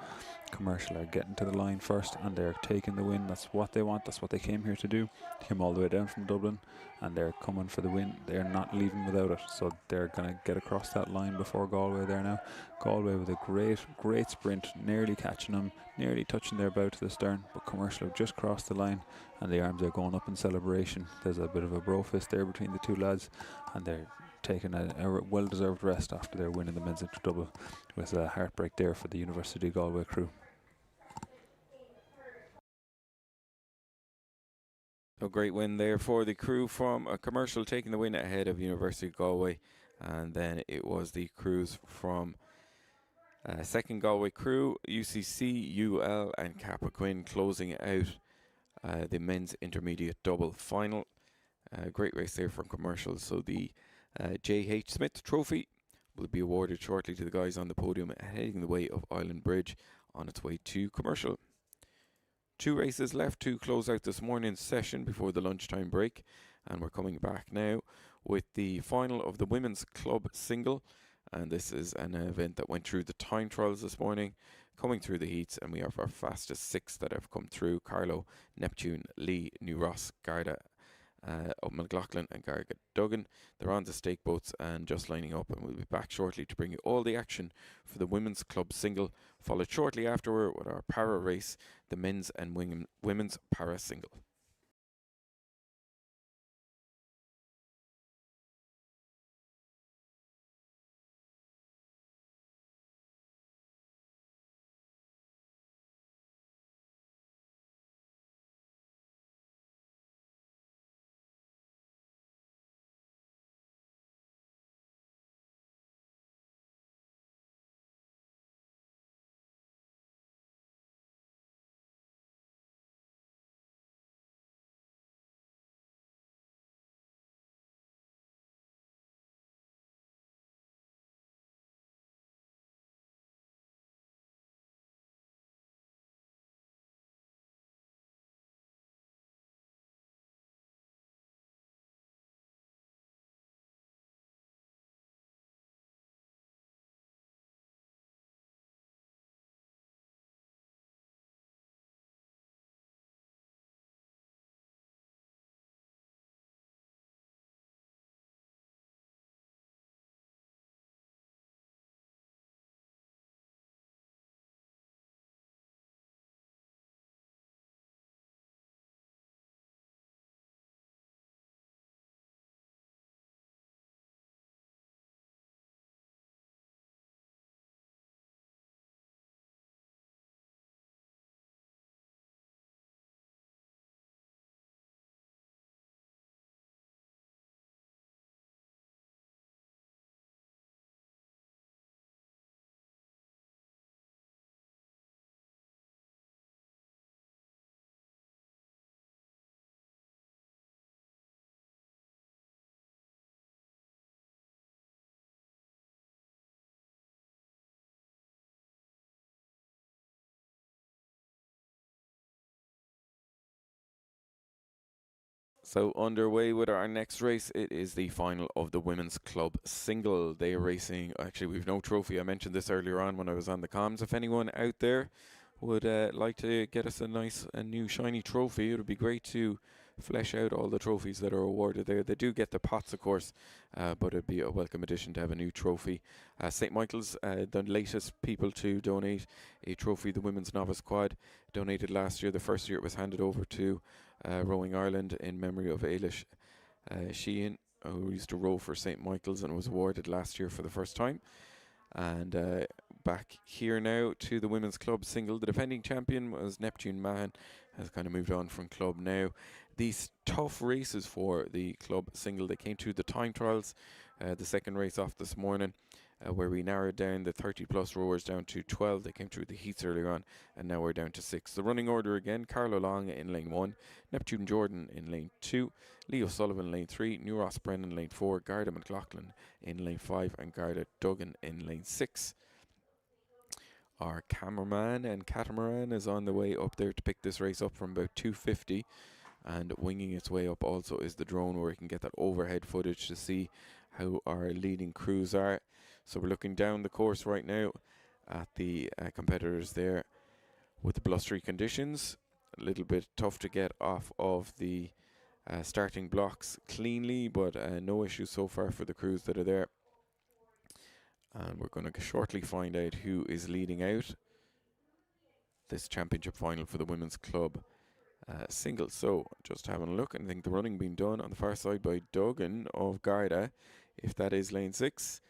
Commercial are getting to the line first, and they're taking the win. That's what they want. That's what they came here to do. They came all the way down from Dublin, and they're coming for the win. They're not leaving without it, so they're going to get across that line before Galway there now. Galway with a great sprint, nearly catching them, nearly touching their bow to the stern, but Commercial have just crossed the line, and the arms are going up in celebration. There's a bit of a bro fist there between the two lads, and they're taking a well-deserved rest after their win in the men's interdouble, with a heartbreak there for the University of Galway crew. A great win there for the crew from Commercial, taking the win ahead of University of Galway, and then it was the crews from second Galway crew, UCC, UL and Kappa Quinn closing out the men's intermediate double final. Great race there from Commercial. So the J.H. Smith Trophy will be awarded shortly to the guys on the podium, heading the way of Island Bridge on its way to Commercial. 2 races left to close out this morning's session before the lunchtime break, and we're coming back now with the final of the women's club single, and this is an event that went through the time trials this morning, coming through the heats, and we have our fastest 6 that have come through: Carlow, Neptune, Lee, New Ross, Garda, McLaughlin and Garga Duggan. They're on the stake boats and just lining up, and we'll be back shortly to bring you all the action for the women's club single, followed shortly afterward with our para race, the men's and women's para single. So underway with our next race, it is the final of the women's club single. They are racing, actually we've no trophy, I mentioned this earlier on when I was on the comms. If anyone out there would like to get us a new shiny trophy, it would be great to flesh out all the trophies that are awarded there. They do get the pots, of course, but it'd be a welcome addition to have a new trophy. St. Michael's, the latest people to donate a trophy, the Women's Novice Quad, donated last year. The first year it was handed over to Rowing Ireland in memory of Ailish Sheehan, who used to row for St. Michael's and was awarded last year for the first time. And back here now to the women's club single. The defending champion was Neptune Mahan, has kind of moved on from club now. These tough races for the club single, they came to the time trials, the second race off this morning, where we narrowed down the 30 plus rowers down to 12. They came through the heats earlier on, and now we're down to 6. The running order again: Carlo Long in lane 1, Neptune Jordan in lane 2, Leo Sullivan lane 3, New Ross Brennan lane 4, Garda McLaughlin in lane 5, and Garda Duggan in lane 6. Our cameraman and catamaran is on the way up there to pick this race up from about 250, and winging its way up also is the drone, where we can get that overhead footage to see how our leading crews are. So we're looking down the course right now at the competitors there with the blustery conditions. A little bit tough to get off of the starting blocks cleanly, but no issues so far for the crews that are there. And we're going to shortly find out who is leading out this championship final for the women's club singles. So just having a look, and I think the running being done on the far side by Duggan of Garda, if that is lane 6.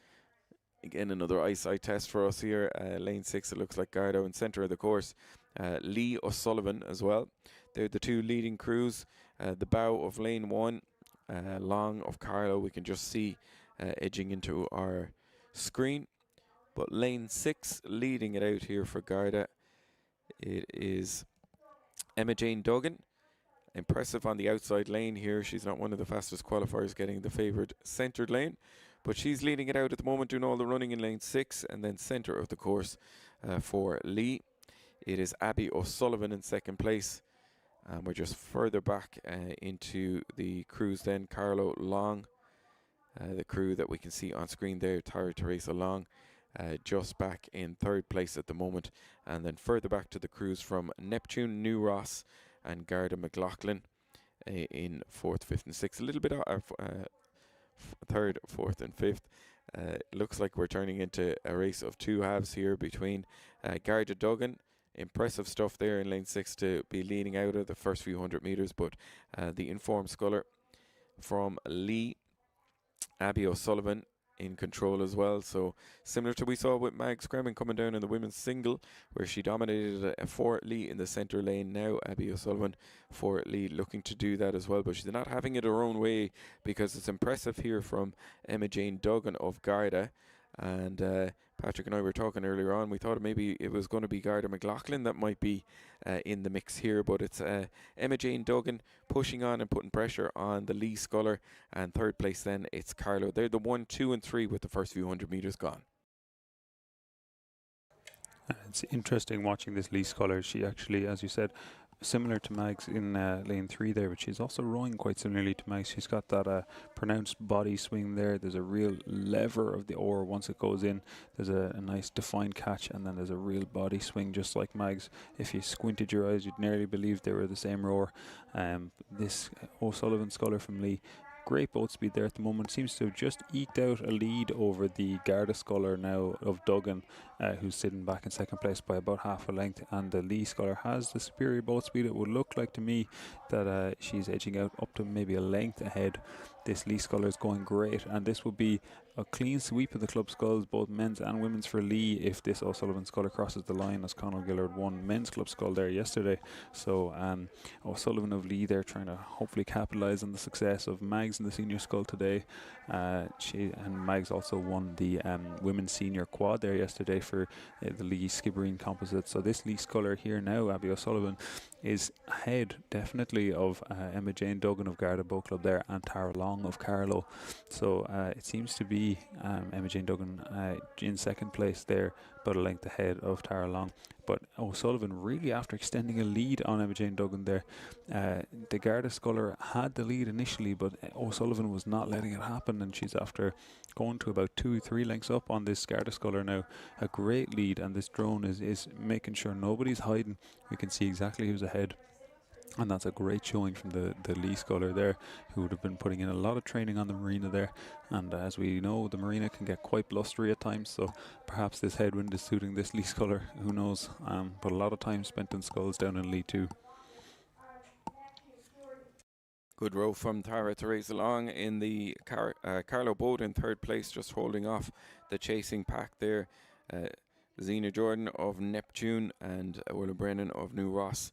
Again, another eyesight test for us here. Lane 6, it looks like Garda in centre of the course. Lee O'Sullivan as well. They're the two leading crews. The bow of lane 1, Long of Carlo, we can just see edging into our screen. But lane 6 leading it out here for Garda, it is Emma Jane Duggan. Impressive on the outside lane here. She's not one of the fastest qualifiers, getting the favoured centred lane, but she's leading it out at the moment, doing all the running in lane 6, and then centre of the course for Lee. It is Abby O'Sullivan in second place, and we're just further back into the crews then. Carlo Long, the crew that we can see on screen there, Tara Teresa Long, just back in third place at the moment, and then further back to the crews from Neptune, New Ross and Garda McLaughlin in 4th, 5th and 6th. A little bit third, 4th and 5th. Looks like we're turning into a race of two halves here between Garda Duggan. Impressive stuff there in lane 6 to be leading out of the first few hundred metres, but the informed sculler from Lee, Abby O'Sullivan, in control as well. So similar to we saw with Mag Scremin coming down in the women's single, where she dominated for Lee in the centre lane. Now Abby O'Sullivan for Lee looking to do that as well, but she's not having it her own way, because it's impressive here from Emma Jane Duggan of Garda. And Patrick and I were talking earlier on, we thought maybe it was going to be Garda McLaughlin that might be in the mix here, but it's Emma Jane Duggan pushing on and putting pressure on the Lee sculler, and third place then it's Carlo. They're the 1, 2 and 3 with the first few hundred metres gone. It's interesting watching this Lee sculler. She actually, as you said, similar to Mags in lane 3 there, but she's also rowing quite similarly to Mags. She's got that pronounced body swing there. There's a real lever of the oar once it goes in. There's a nice defined catch, and then there's a real body swing just like Mags. If you squinted your eyes, you'd nearly believe they were the same rower. This O'Sullivan sculler from Lee, great boat speed there at the moment. Seems to have just eked out a lead over the Garda sculler now of Duggan, who's sitting back in second place by about half a length. And the Lee sculler has the superior boat speed. It would look like to me that she's edging out up to maybe a length ahead. This Lee sculler is going great, and this would be a clean sweep of the club sculls, both men's and women's, for Lee if this O'Sullivan sculler crosses the line, as Conor Gillard won men's club scull there yesterday. So O'Sullivan of Lee there trying to hopefully capitalise on the success of Mags in the senior scull today. Mags also won the women's senior quad there yesterday for the Lee Skibbereen composite. So this Lee sculler here now, Abby O'Sullivan, is ahead definitely of Emma Jane Duggan of Garda Boat Club there, and Tara Long long of Carlow. So it seems to be Emma Jane Duggan in second place there, about a length ahead of Tara Long. But O'Sullivan really after extending a lead on Emma Jane Duggan there. The Garda Sculler had the lead initially, but O'Sullivan was not letting it happen, and she's after going to about 2-3 lengths up on this Garda Sculler now. A great lead, and this drone is making sure nobody's hiding. We can see exactly who's ahead. And that's a great showing from the Lee Sculler there, who would have been putting in a lot of training on the marina there. And as we know, the marina can get quite blustery at times, so perhaps this headwind is suiting this Lee Sculler, who knows. But a lot of time spent in sculls down in Lee too. Good row from Tara to race along in the Carlo Bode in third place, just holding off the chasing pack there. Zena Jordan of Neptune and Willa Brennan of New Ross,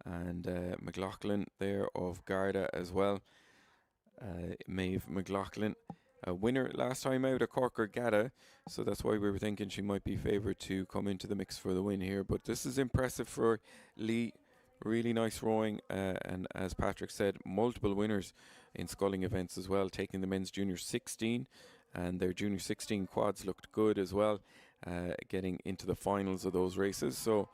and McLaughlin there of Garda as well. Maeve McLaughlin, a winner last time out at Cork Regatta, so that's why we were thinking she might be favoured to come into the mix for the win here. But this is impressive for Lee. Really nice rowing, and as Patrick said, multiple winners in sculling events as well, taking the men's junior 16, and their junior 16 quads looked good as well, getting into the finals of those races. So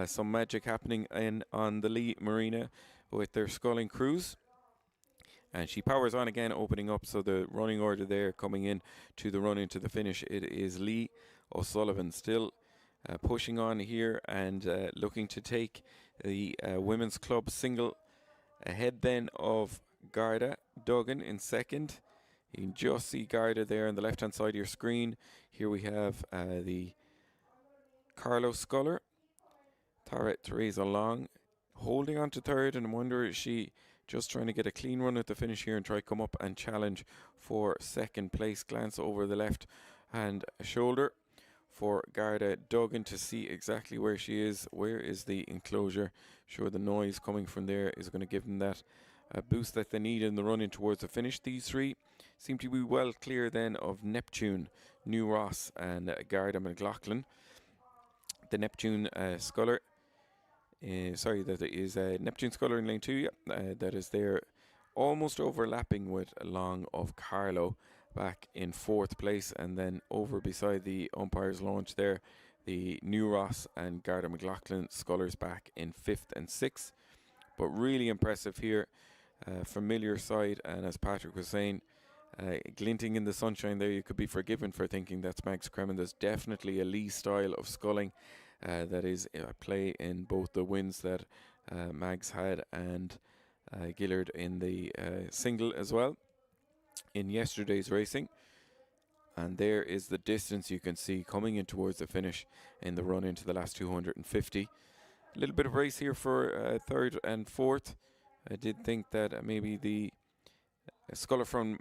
some magic happening on the Lee Marina with their sculling crews. And she powers on again, opening up. So the running order there coming in to the run into the finish, it is Lee, O'Sullivan still pushing on here and looking to take the women's club single ahead then of Garda Duggan in second. You can just see Garda there on the left hand side of your screen. Here we have the Carlo Sculler, Tara Teresa Long holding on to third, and I wonder is she just trying to get a clean run at the finish here and try to come up and challenge for second place. Glance over the left hand shoulder for Garda Duggan to see exactly where she is. Where is the enclosure? Sure, the noise coming from there is going to give them that boost that they need in the run in towards the finish. These three seem to be well clear then of Neptune, New Ross and Garda McLaughlin. The Neptune Sculler, that is Neptune Sculler in lane 2, that is there almost overlapping with Long of Carlo back in fourth place, and then over beside the umpire's launch there, the New Ross and Garda McLaughlin Scullers back in fifth and sixth. But really impressive here, familiar side, and as Patrick was saying, glinting in the sunshine there, you could be forgiven for thinking that's Mags Kremen. There's definitely a Lee style of sculling that is at play in both the wins that Mags had and Gillard in the single as well in yesterday's racing. And there is the distance you can see coming in towards the finish in the run into the last 250. A little bit of race here for third and fourth. I did think that maybe the sculler from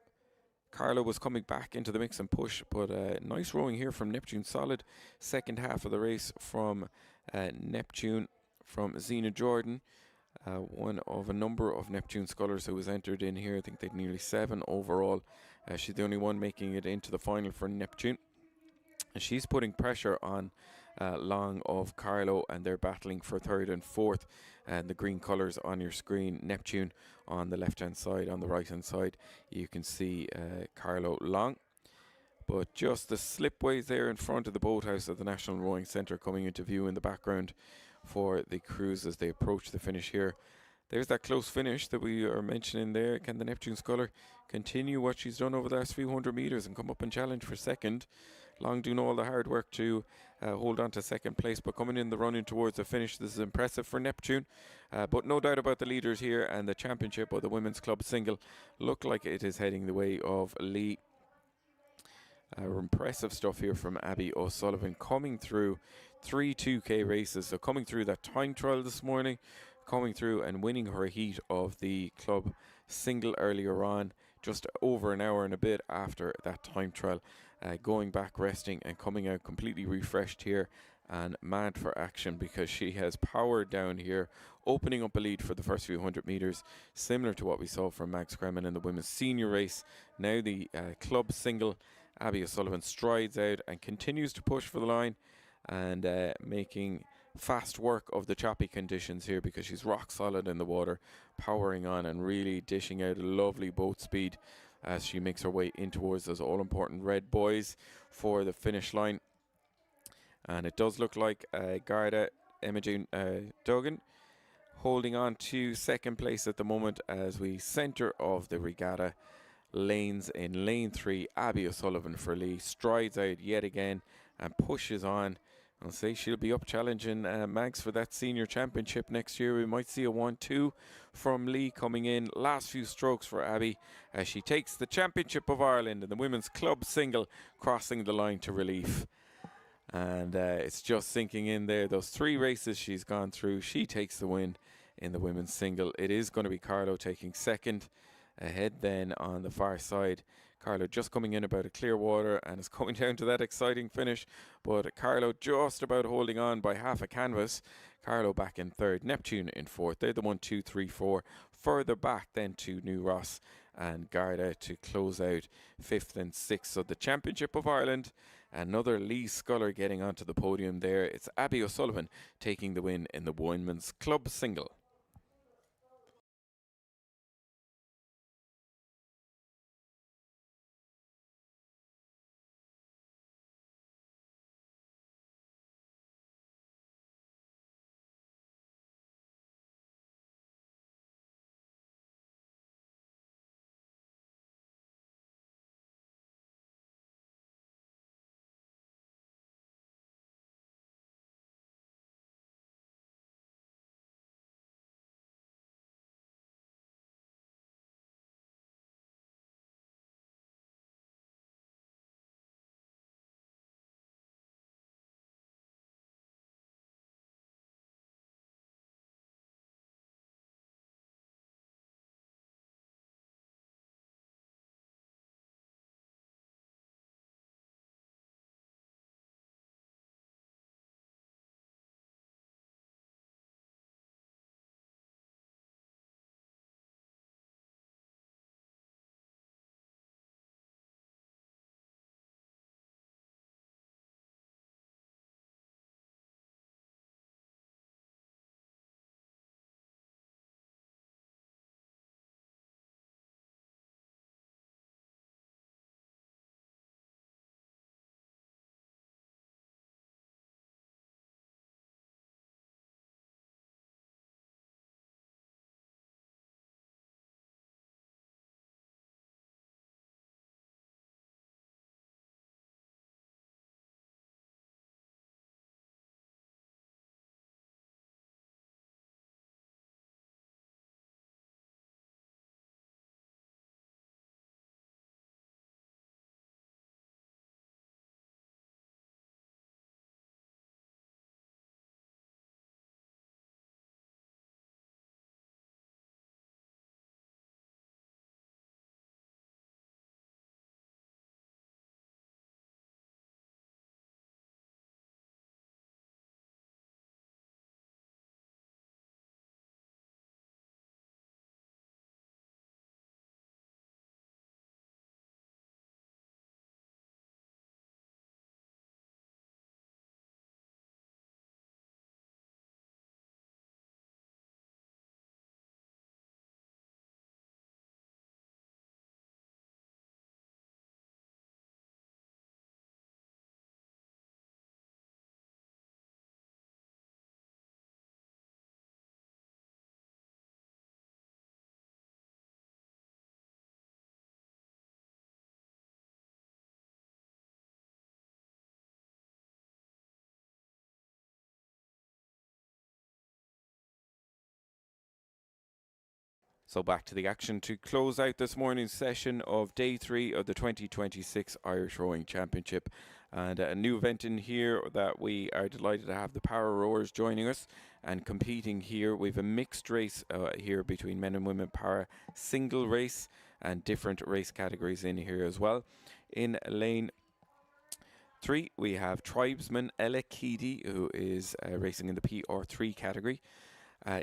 Carlo was coming back into the mix and push, but nice rowing here from Neptune. Solid second half of the race from Neptune, from Zena Jordan. One of a number of Neptune scullers who was entered in here. I think they'd nearly 7 overall. She's the only one making it into the final for Neptune. And she's putting pressure on Long of Carlo, and they're battling for third and fourth. And the green colours on your screen, Neptune on the left hand side. On the right hand side you can see Carlo Long. But just the slipways there in front of the boathouse of the National Rowing Centre coming into view in the background for the crews as they approach the finish here. There's that close finish that we are mentioning there. Can the Neptune Sculler continue what she's done over the last few hundred metres and come up and challenge for second? Long doing all the hard work to hold on to second place, but coming in the run-in towards the finish, this is impressive for Neptune. But no doubt about the leaders here, and the championship of the women's club single look like it is heading the way of Lee. Impressive stuff here from Abby O'Sullivan, coming through 3 2K races, so coming through that time trial this morning, coming through and winning her heat of the club single earlier on, just over an hour and a bit after that time trial, going back, resting and coming out completely refreshed here and mad for action, because she has powered down here, opening up a lead for the first few hundred metres, similar to what we saw from Mags Kremen in the women's senior race. Now the club single, Abby O'Sullivan strides out and continues to push for the line, and making fast work of the choppy conditions here, because she's rock solid in the water, powering on and really dishing out a lovely boat speed as she makes her way in towards those all-important red boys for the finish line. And it does look like Garda Imogen Duggan holding on to second place at the moment, as we centre of the regatta lanes. In lane 3, Abby O'Sullivan for Lee strides out yet again and pushes on. I'll say she'll be up challenging Mags for that senior championship next year. We might see a 1-2 from Lee coming in. Last few strokes for Abby as she takes the Championship of Ireland in the women's club single, crossing the line to relief. And it's just sinking in there. Those 3 races she's gone through, she takes the win in the women's single. It is going to be Carlo taking second. Ahead then on the far side, Carlo just coming in about a Clearwater, and it's coming down to that exciting finish, but Carlo just about holding on by half a canvas. Carlo back in third, Neptune in fourth. They're the 1, 2, 3, 4. Further back then to New Ross and Garda to close out fifth and sixth. So the Championship of Ireland, another Lee Sculler getting onto the podium there. It's Abby O'Sullivan taking the win in the women's club single. So back to the action to close out this morning's session of day 3 of the 2026 Irish Rowing Championship. And a new event in here that we are delighted to have the Para Rowers joining us and competing here. We have a mixed race here between men and women para single race and different race categories in here as well. In lane 3, we have tribesman Ella Keedy, who is racing in the PR3 category.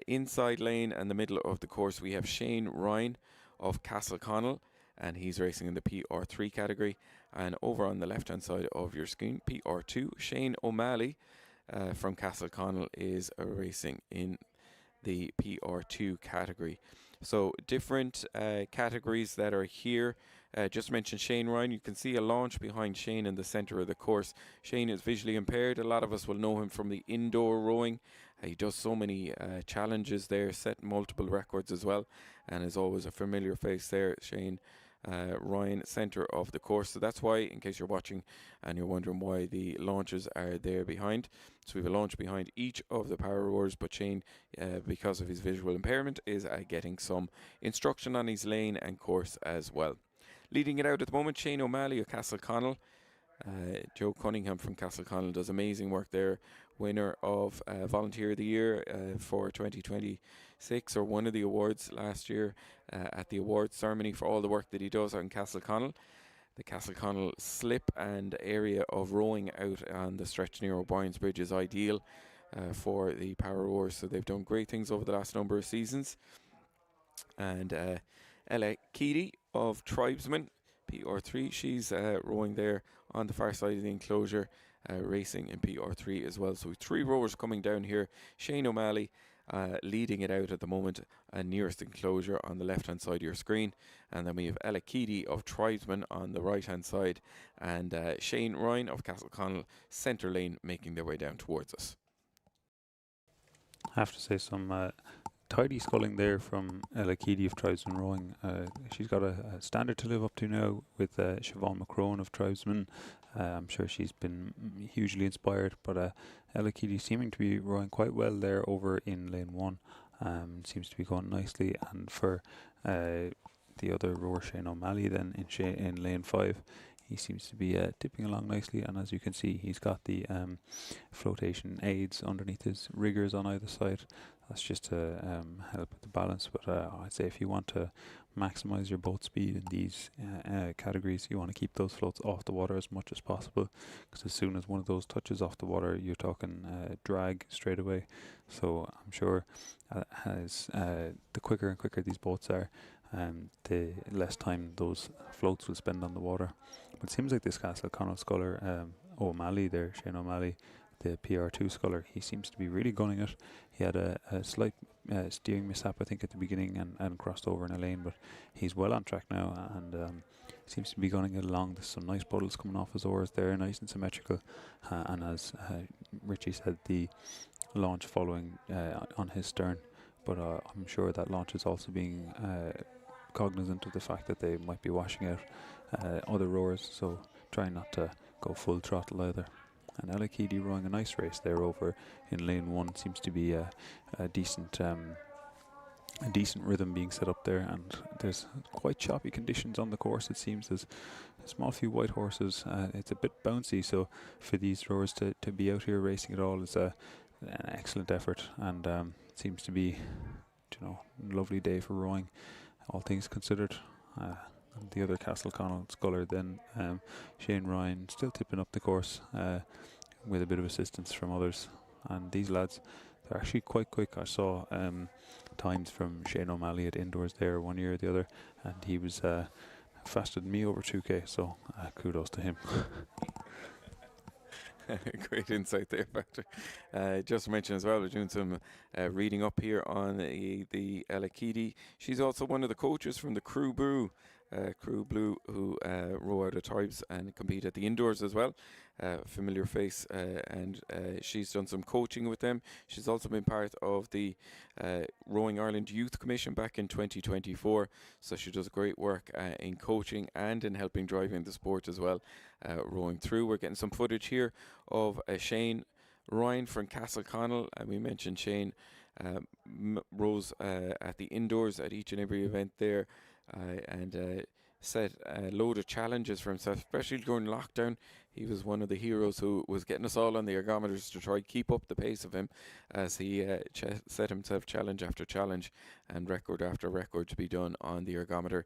Inside lane and the middle of the course, we have Shane Ryan of Castleconnell, and he's racing in the PR3 category. And over on the left hand side of your screen, PR2, Shane O'Malley from Castleconnell is racing in the PR2 category. So different categories that are here Just mentioned Shane Ryan. You can see a launch behind Shane in the centre of the course. Shane is visually impaired. A lot of us will know him from the indoor rowing. He does so many challenges there, set multiple records as well, and is always a familiar face there, Shane Ryan, centre of the course. So that's why, in case you're watching and you're wondering why the launches are there behind. So we have a launch behind each of the power rowers, but Shane, because of his visual impairment, is getting some instruction on his lane and course as well. Leading it out at the moment, Shane O'Malley of Castleconnell. Joe Cunningham from Castleconnell does amazing work there. Winner of Volunteer of the Year for 2026, or one of the awards last year at the awards ceremony for all the work that he does on Castleconnell. The Castleconnell slip and area of rowing out on the stretch near O'Brien's Bridge is ideal for the power rowers, so they've done great things over the last number of seasons. And Ella Keady of Tribesmen, PR3, she's rowing there on the far side of the enclosure, racing in PR3 as well. So 3 rowers coming down here. Shane O'Malley leading it out at the moment, nearest enclosure on the left hand side of your screen, and then we have Ella Keady of Tribesmen on the right hand side, and Shane Ryan of Castleconnell centre lane making their way down towards us. I have to say some tidy sculling there from Ella Keady of Tribesmen Rowing. She's got a standard to live up to now with Siobhan McCrone of Tribesmen. I'm sure she's been hugely inspired, but Ella Keady seeming to be rowing quite well there over in lane 1. Seems to be going nicely, and for the other rower, Shane O'Malley, then in lane 5, he seems to be tipping along nicely, and as you can see, he's got the flotation aids underneath his riggers on either side. That's just to help with the balance, but I'd say if you want to maximise your boat speed in these categories, you want to keep those floats off the water as much as possible, because as soon as one of those touches off the water, you're talking drag straight away. So I'm sure as the quicker and quicker these boats are, the less time those floats will spend on the water. But it seems like this Castleconnell sculler, O'Malley there, Shane O'Malley, the PR2 sculler, he seems to be really gunning it. He had a slight steering mishap, I think, at the beginning and crossed over in a lane, but he's well on track now, and seems to be gunning it along. There's some nice puddles coming off his oars there, nice and symmetrical, and as Richie said, the launch following on his stern, but I'm sure that launch is also being cognizant of the fact that they might be washing out other rowers, so trying not to go full throttle either. And Ella Keady rowing a nice race there over in lane 1. Seems to be a decent rhythm being set up there, and there's quite choppy conditions on the course. It seems there's a small few white horses. It's a bit bouncy, so for these rowers to be out here racing at all is an excellent effort, and seems to be, a lovely day for rowing, all things considered. And the other Castleconnell sculler then, Shane Ryan, still tipping up the course with a bit of assistance from others. And these lads, they're actually quite quick. I saw times from Shane O'Malley at indoors there one year or the other, and he was faster than me over 2k, so kudos to him. Great insight there, Factor. Just to mention as well, we're doing some reading up here on the Ella Keady. She's also one of the coaches from the Crew Blue, who row out of Tribes and compete at the indoors as well. Familiar face, and she's done some coaching with them. She's also been part of the Rowing Ireland Youth Commission back in 2024, so she does great work in coaching and in helping driving the sport as well, rowing through. We're getting some footage here of Shane Ryan from Castleconnell, and we mentioned Shane rows at the indoors at each and every event there, and set a load of challenges for himself, especially during lockdown. He was one of the heroes who was getting us all on the ergometers to try to keep up the pace of him, as he set himself challenge after challenge and record after record to be done on the ergometer.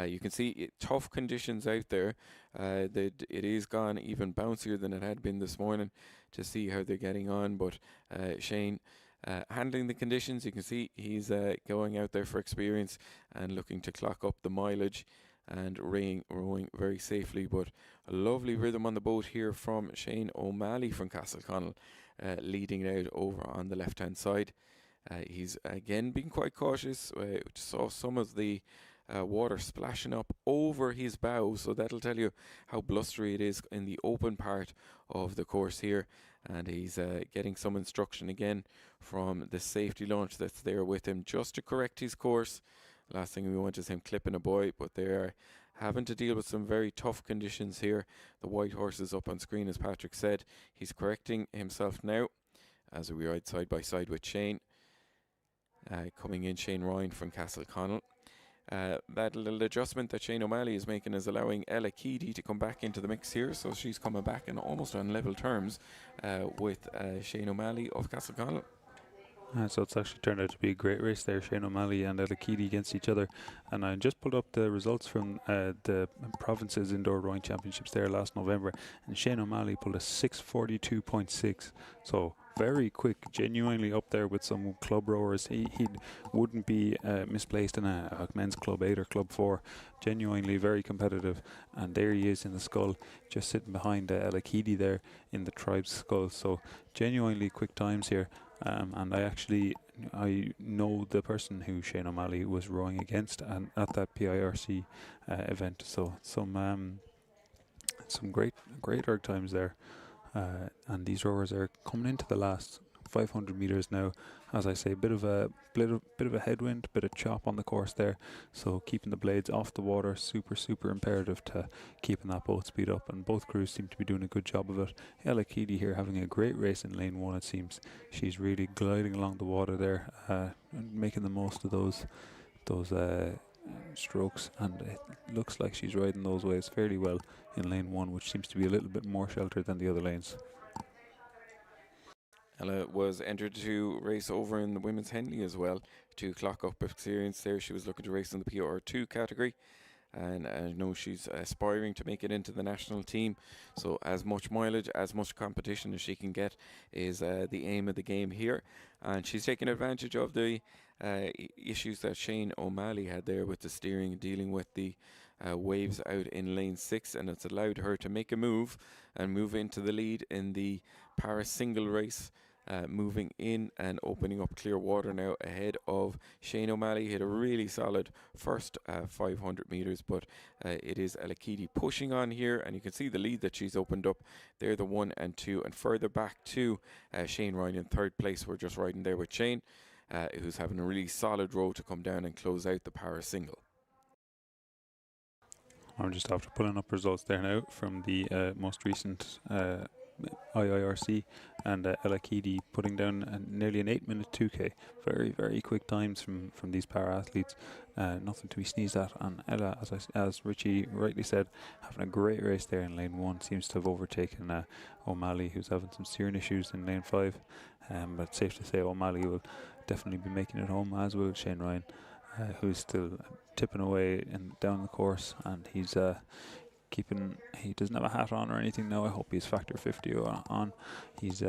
You can see tough conditions out there. It is gone even bouncier than it had been this morning to see how they're getting on, but Shane handling the conditions. You can see he's going out there for experience and looking to clock up the mileage and rowing very safely, but a lovely rhythm on the boat here from Shane O'Malley from Castleconnell, leading it out over on the left hand side. He's again being quite cautious. Saw some of the water splashing up over his bow, so that'll tell you how blustery it is in the open part of the course here. And he's getting some instruction again from the safety launch that's there with him just to correct his course. Last thing we want is him clipping a buoy, but they are having to deal with some very tough conditions here. The white horse is up on screen, as Patrick said. He's correcting himself now as we ride side by side with Shane. Coming in, Shane Ryan from Castleconnell. That little adjustment that Shane O'Malley is making is allowing Ella Keady to come back into the mix here, so she's coming back in almost on level terms with Shane O'Malley of Castleconnell. So it's actually turned out to be a great race there, Shane O'Malley and Ella Keady against each other. And I just pulled up the results from the Provinces Indoor Rowing Championships there last November, and Shane O'Malley pulled a 6:42.6. So very quick, genuinely up there with some club rowers. He wouldn't be misplaced in a men's club 8 or club 4. Genuinely very competitive, and there he is in the scull, just sitting behind Ella Keady there in the Tribe's scull. So genuinely quick times here. And I know the person who Shane O'Malley was rowing against and at that PIRC event. So some great erg times there. And these rowers are coming into the last 500 meters now. As I say, bit of a headwind, bit of chop on the course there. So keeping the blades off the water, super imperative to keeping that boat speed up. And both crews seem to be doing a good job of it. Ella Keady here having a great race in lane 1. It seems she's really gliding along the water there, and making the most of those strokes, and it looks like she's riding those waves fairly well in lane 1, which seems to be a little bit more sheltered than the other lanes. Ella was entered to race over in the women's Henley as well to clock up experience there. She was looking to race in the PR2 category, and I know she's aspiring to make it into the national team, so as much mileage, as much competition as she can get is the aim of the game here. And she's taking advantage of the issues that Shane O'Malley had there with the steering, dealing with the waves out in lane 6, and it's allowed her to make a move and move into the lead in the Paris single race. Moving in and opening up clear water now ahead of Shane O'Malley. Hit a really solid first 500 metres, but it is Ella Keady pushing on here, and you can see the lead that she's opened up. They're the 1 and 2, and further back to Shane Ryan in third place. We're just riding there with Shane, who's having a really solid row to come down and close out the Paris single. I'm just after pulling up results there now from the most recent IIRC, and Ella Keady putting down nearly an 8-minute 2K. Very quick times from these para athletes. Nothing to be sneezed at. And Ella, as Richie rightly said, having a great race there in lane 1. Seems to have overtaken O'Malley, who's having some steering issues in lane 5. But it's safe to say O'Malley will definitely be making it home, as will Shane Ryan, who's still tipping away down the course, and he's he doesn't have a hat on or anything now. I hope he's factor 50 on. He's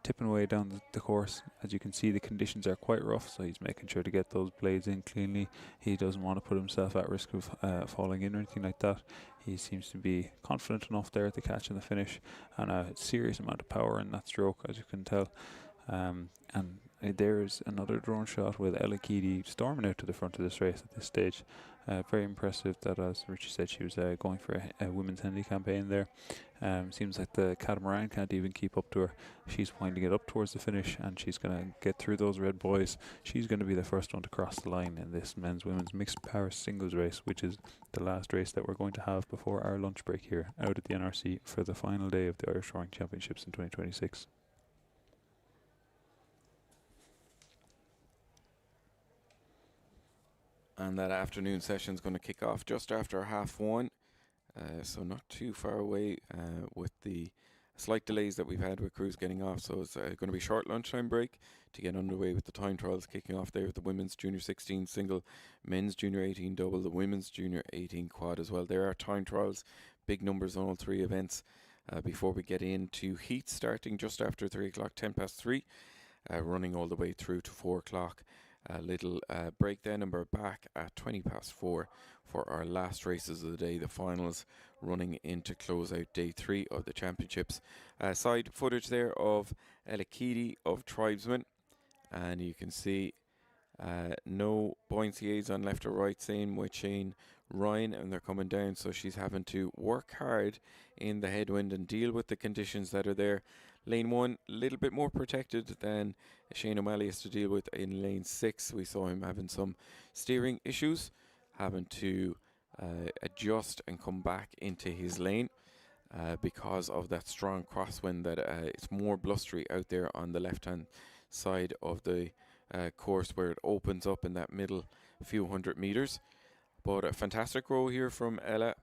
tipping away down the course. As you can see, the conditions are quite rough, so he's making sure to get those blades in cleanly. He doesn't want to put himself at risk of falling in or anything like that. He seems to be confident enough there at the catch and the finish, and a serious amount of power in that stroke, as you can tell. And there's another drone shot with Ella Keady storming out to the front of this race at this stage. Very impressive that, as Richie said, she was going for a women's Henley campaign there. Seems like the catamaran can't even keep up to her. She's winding it up towards the finish, and she's going to get through those red buoys. She's going to be the first one to cross the line in this men's-women's mixed Paris singles race, which is the last race that we're going to have before our lunch break here out at the NRC for the final day of the Irish Rowing Championships in 2026. And that afternoon session is going to kick off just after 1:30, so not too far away with the slight delays that we've had with crews getting off. So it's going to be a short lunchtime break to get underway with the time trials kicking off there with the women's junior 16 single, men's junior 18 double, the women's junior 18 quad as well. There are time trials, big numbers on all 3 events before we get into heat starting just after 3 o'clock, 3:10, running all the way through to 4 o'clock. A little break then, and we're back at 4:20 for our last races of the day, the finals, running into close out day 3 of the championships. Side footage there of Ella Keady of Tribesmen, and you can see No buoyancy aids on left or right, same with Shane Ryan, and they're coming down, so she's having to work hard in the headwind and deal with the conditions that are there. Lane 1, a little bit more protected than Shane O'Malley has to deal with in lane 6. We saw him having some steering issues, having to adjust and come back into his lane because of that strong crosswind that it's more blustery out there on the left hand side of the course where it opens up in that middle few hundred meters. But a fantastic row here from Ella.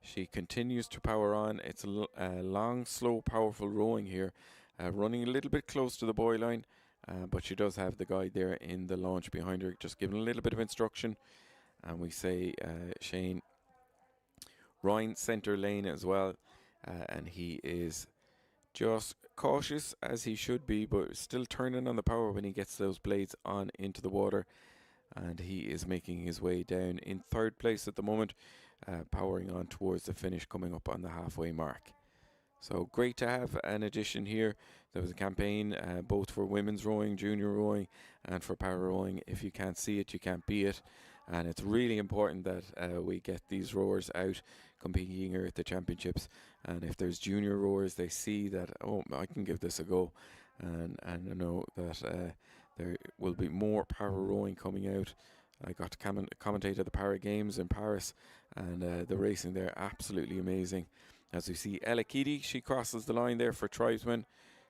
She continues to power on. It's a long, slow, powerful rowing here, running a little bit close to the buoy line, but she does have the guide there in the launch behind her, just giving a little bit of instruction. And we say Shane Ryan centre lane as well, and he is just cautious as he should be, but still turning on the power when he gets those blades on into the water. And he is making his way down in 3rd place at the moment, powering on towards the finish, coming up on the halfway mark. So great to have an addition here. There was a campaign both for women's rowing, junior rowing, and for power rowing. If you can't see it, you can't be it. And it's really important that we get these rowers out competing here at the championships. And if there's junior rowers, they see that, oh, I can give this a go. And I know that there will be more power rowing coming out. I got to commentate at the Para Games in Paris, and the racing there, absolutely amazing. As we see Ella Keady, she crosses the line there for Tribesman,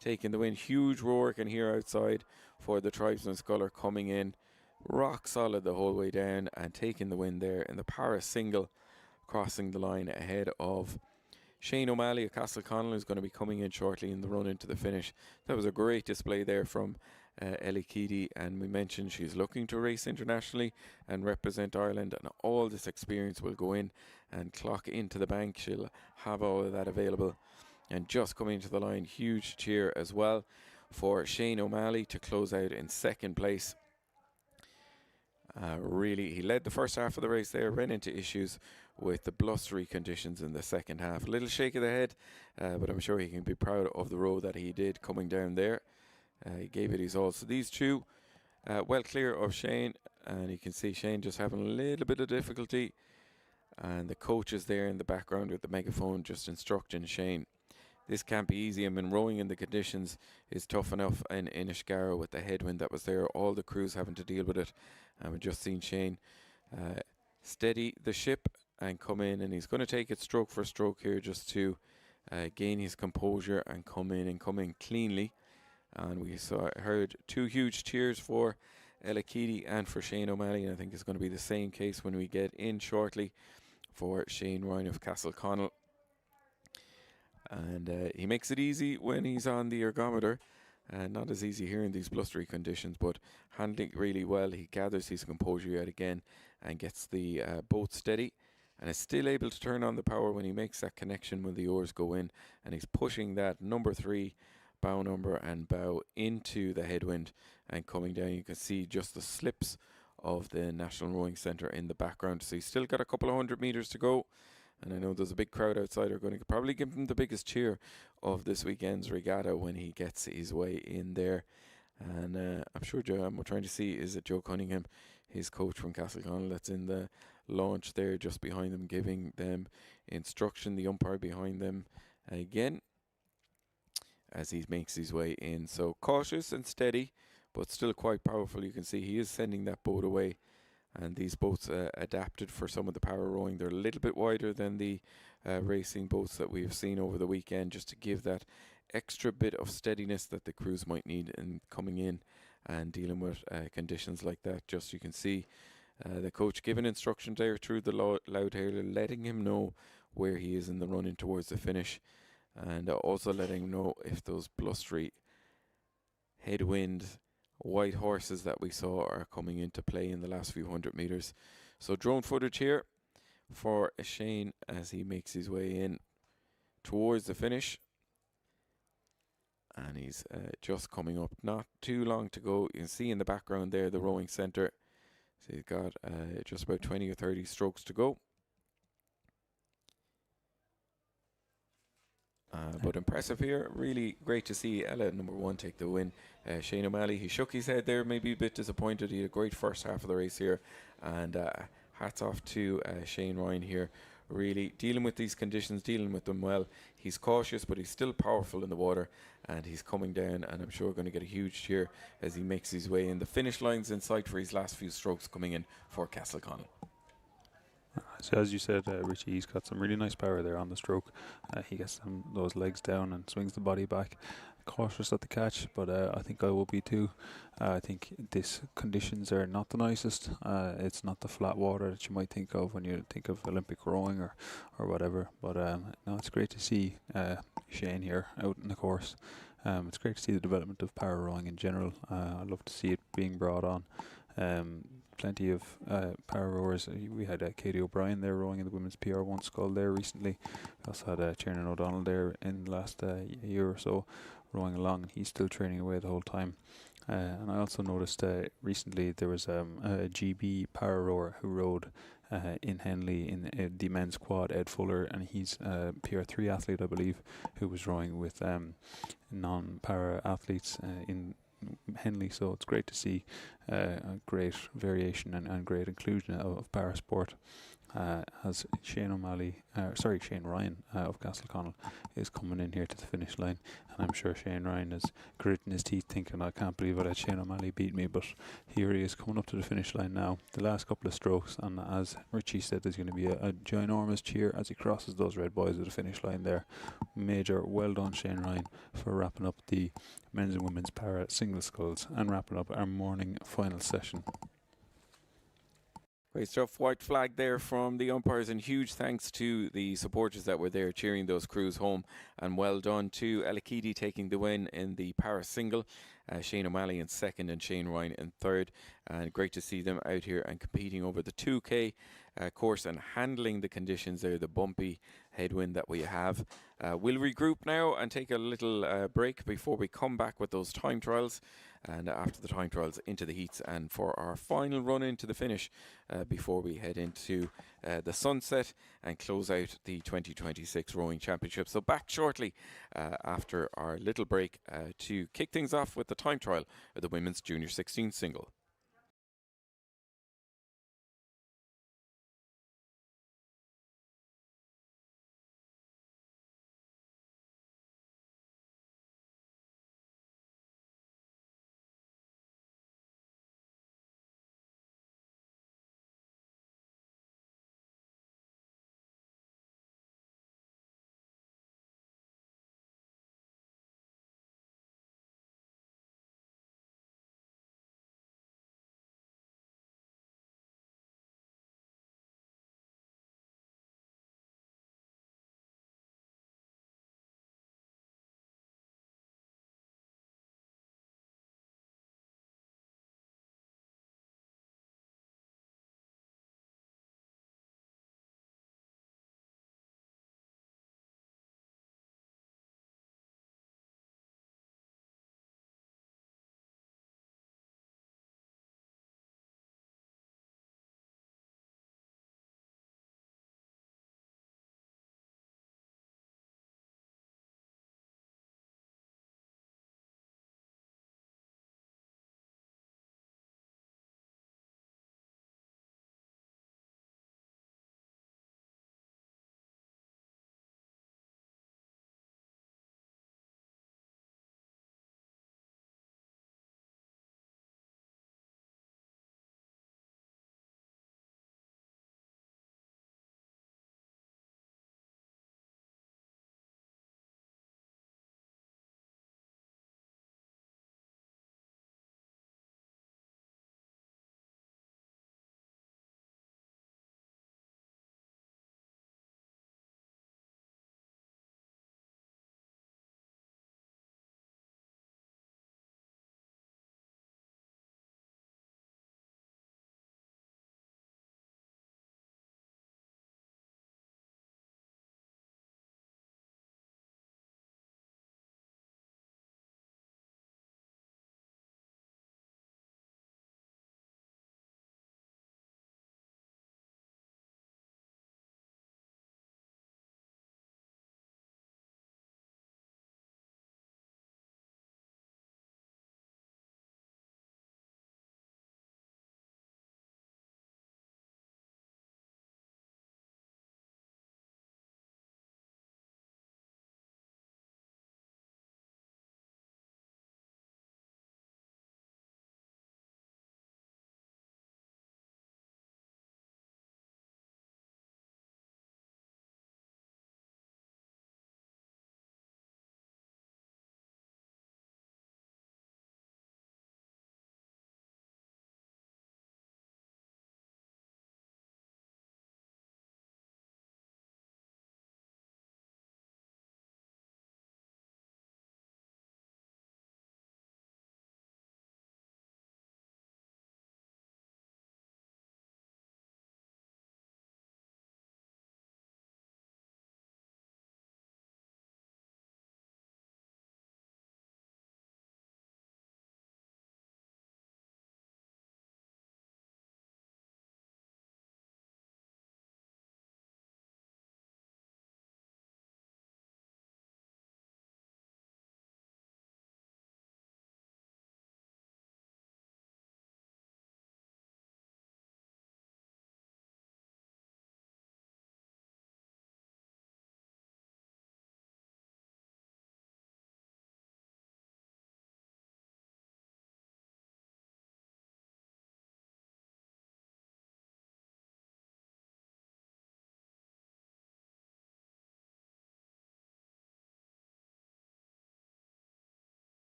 taking the win. Huge roar can hear outside for the Tribesman sculler coming in. Rock solid the whole way down and taking the win there in the Paris single, crossing the line ahead of Shane O'Malley of Castleconnell, who's going to be coming in shortly in the run into the finish. That was a great display there from Ellie Keady, and we mentioned she's looking to race internationally and represent Ireland, and all this experience will go in and clock into the bank. She'll have all of that available. And just coming to the line, huge cheer as well for Shane O'Malley to close out in 2nd place. Really, he led the first half of the race there, ran into issues with the blustery conditions in the second half. A little shake of the head, but I'm sure he can be proud of the row that he did coming down there. He gave it his all. So these two well clear of Shane, and you can see Shane just having a little bit of difficulty, and the coach is there in the background with the megaphone just instructing Shane. This can't be easy. I mean, rowing in the conditions is tough enough in Inniscarra with the headwind that was there, all the crews having to deal with it. And we've just seen Shane steady the ship and come in, and he's going to take it stroke for stroke here just to gain his composure and come in cleanly. And we heard 2 huge cheers for Ella Keady and for Shane O'Malley, and I think it's going to be the same case when we get in shortly for Shane Ryan of Castleconnell. And he makes it easy when he's on the ergometer. Not as easy here in these blustery conditions, but handling really well. He gathers his composure yet again and gets the boat steady, and is still able to turn on the power when he makes that connection when the oars go in, and he's pushing that number 3 bow number and bow into the headwind and coming down. You can see just the slips of the National Rowing Centre in the background. So he's still got a couple of 100 metres to go. And I know there's a big crowd outside who are going to probably give him the biggest cheer of this weekend's regatta when he gets his way in there. And I'm sure we're trying to see, is it Joe Cunningham, his coach from Castleconnell, that's in the launch there just behind them, giving them instruction, the umpire behind them again as he makes his way in. So cautious and steady, but still quite powerful. You can see he is sending that boat away. And these boats adapted for some of the power rowing. They're a little bit wider than the racing boats that we've seen over the weekend, just to give that extra bit of steadiness that the crews might need in coming in and dealing with conditions like that. Just you can see the coach giving instructions there through the loud hailer, letting him know where he is in the run-in towards the finish, and also letting him know if those blustery headwind white horses that we saw are coming into play in the last few 100 metres. So drone footage here for Shane as he makes his way in towards the finish. And he's just coming up, not too long to go. You can see in the background there the rowing centre. So he's got just about 20 or 30 strokes to go. But impressive here. Really great to see Ella, number one, take the win. Shane O'Malley, he shook his head there, maybe a bit disappointed. He had a great first half of the race here. And hats off to Shane Ryan here. Really dealing with these conditions, dealing with them well. He's cautious, but he's still powerful in the water. And he's coming down, and I'm sure going to get a huge cheer as he makes his way in. The finish line's in sight for his last few strokes coming in for Castleconnell. So as you said, Richie, he's got some really nice power there on the stroke. He gets those legs down and swings the body back. Cautious at the catch, but I think I will be too. I think these conditions are not the nicest. It's not the flat water that you might think of when you think of Olympic rowing or whatever. But no, it's great to see Shane here out in the course. It's great to see the development of power rowing in general. I love to see it being brought on. Plenty of power rowers. We had Katie O'Brien there rowing in the women's PR1 scull there recently. We also had Tiernan O'Donnell there in the last year or so rowing along, and he's still training away the whole time. And I also noticed recently there was a GB power rower who rowed in Henley in the men's quad, Ed Fuller, and he's a PR3 athlete, I believe, who was rowing with non-para athletes in Henley. So it's great to see a great variation and great inclusion of para sport. As Shane Ryan of Castleconnell is coming in here to the finish line, and I'm sure Shane Ryan is gritting his teeth thinking, I can't believe I let Shane O'Malley beat me, but here he is coming up to the finish line now. The last couple of strokes, and as Richie said, there's going to be a ginormous cheer as he crosses those red boys at the finish line there. Major well done Shane Ryan for wrapping up the men's and women's para single sculls and wrapping up our morning final session. Great stuff. White flag there from the umpires, and huge thanks to the supporters that were there cheering those crews home. And well done to Elakidi taking the win in the para single, Shane O'Malley in second and Shane Ryan in third. And great to see them out here and competing over the 2K course and handling the conditions there, the bumpy headwind that we have. We'll regroup now and take a little break before we come back with those time trials, and after the time trials into the heats, and for our final run into the finish before we head into the sunset and close out the 2026 Rowing Championship. So back shortly after our little break to kick things off with the time trial of the women's junior 16 single.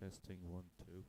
Testing 1, 2.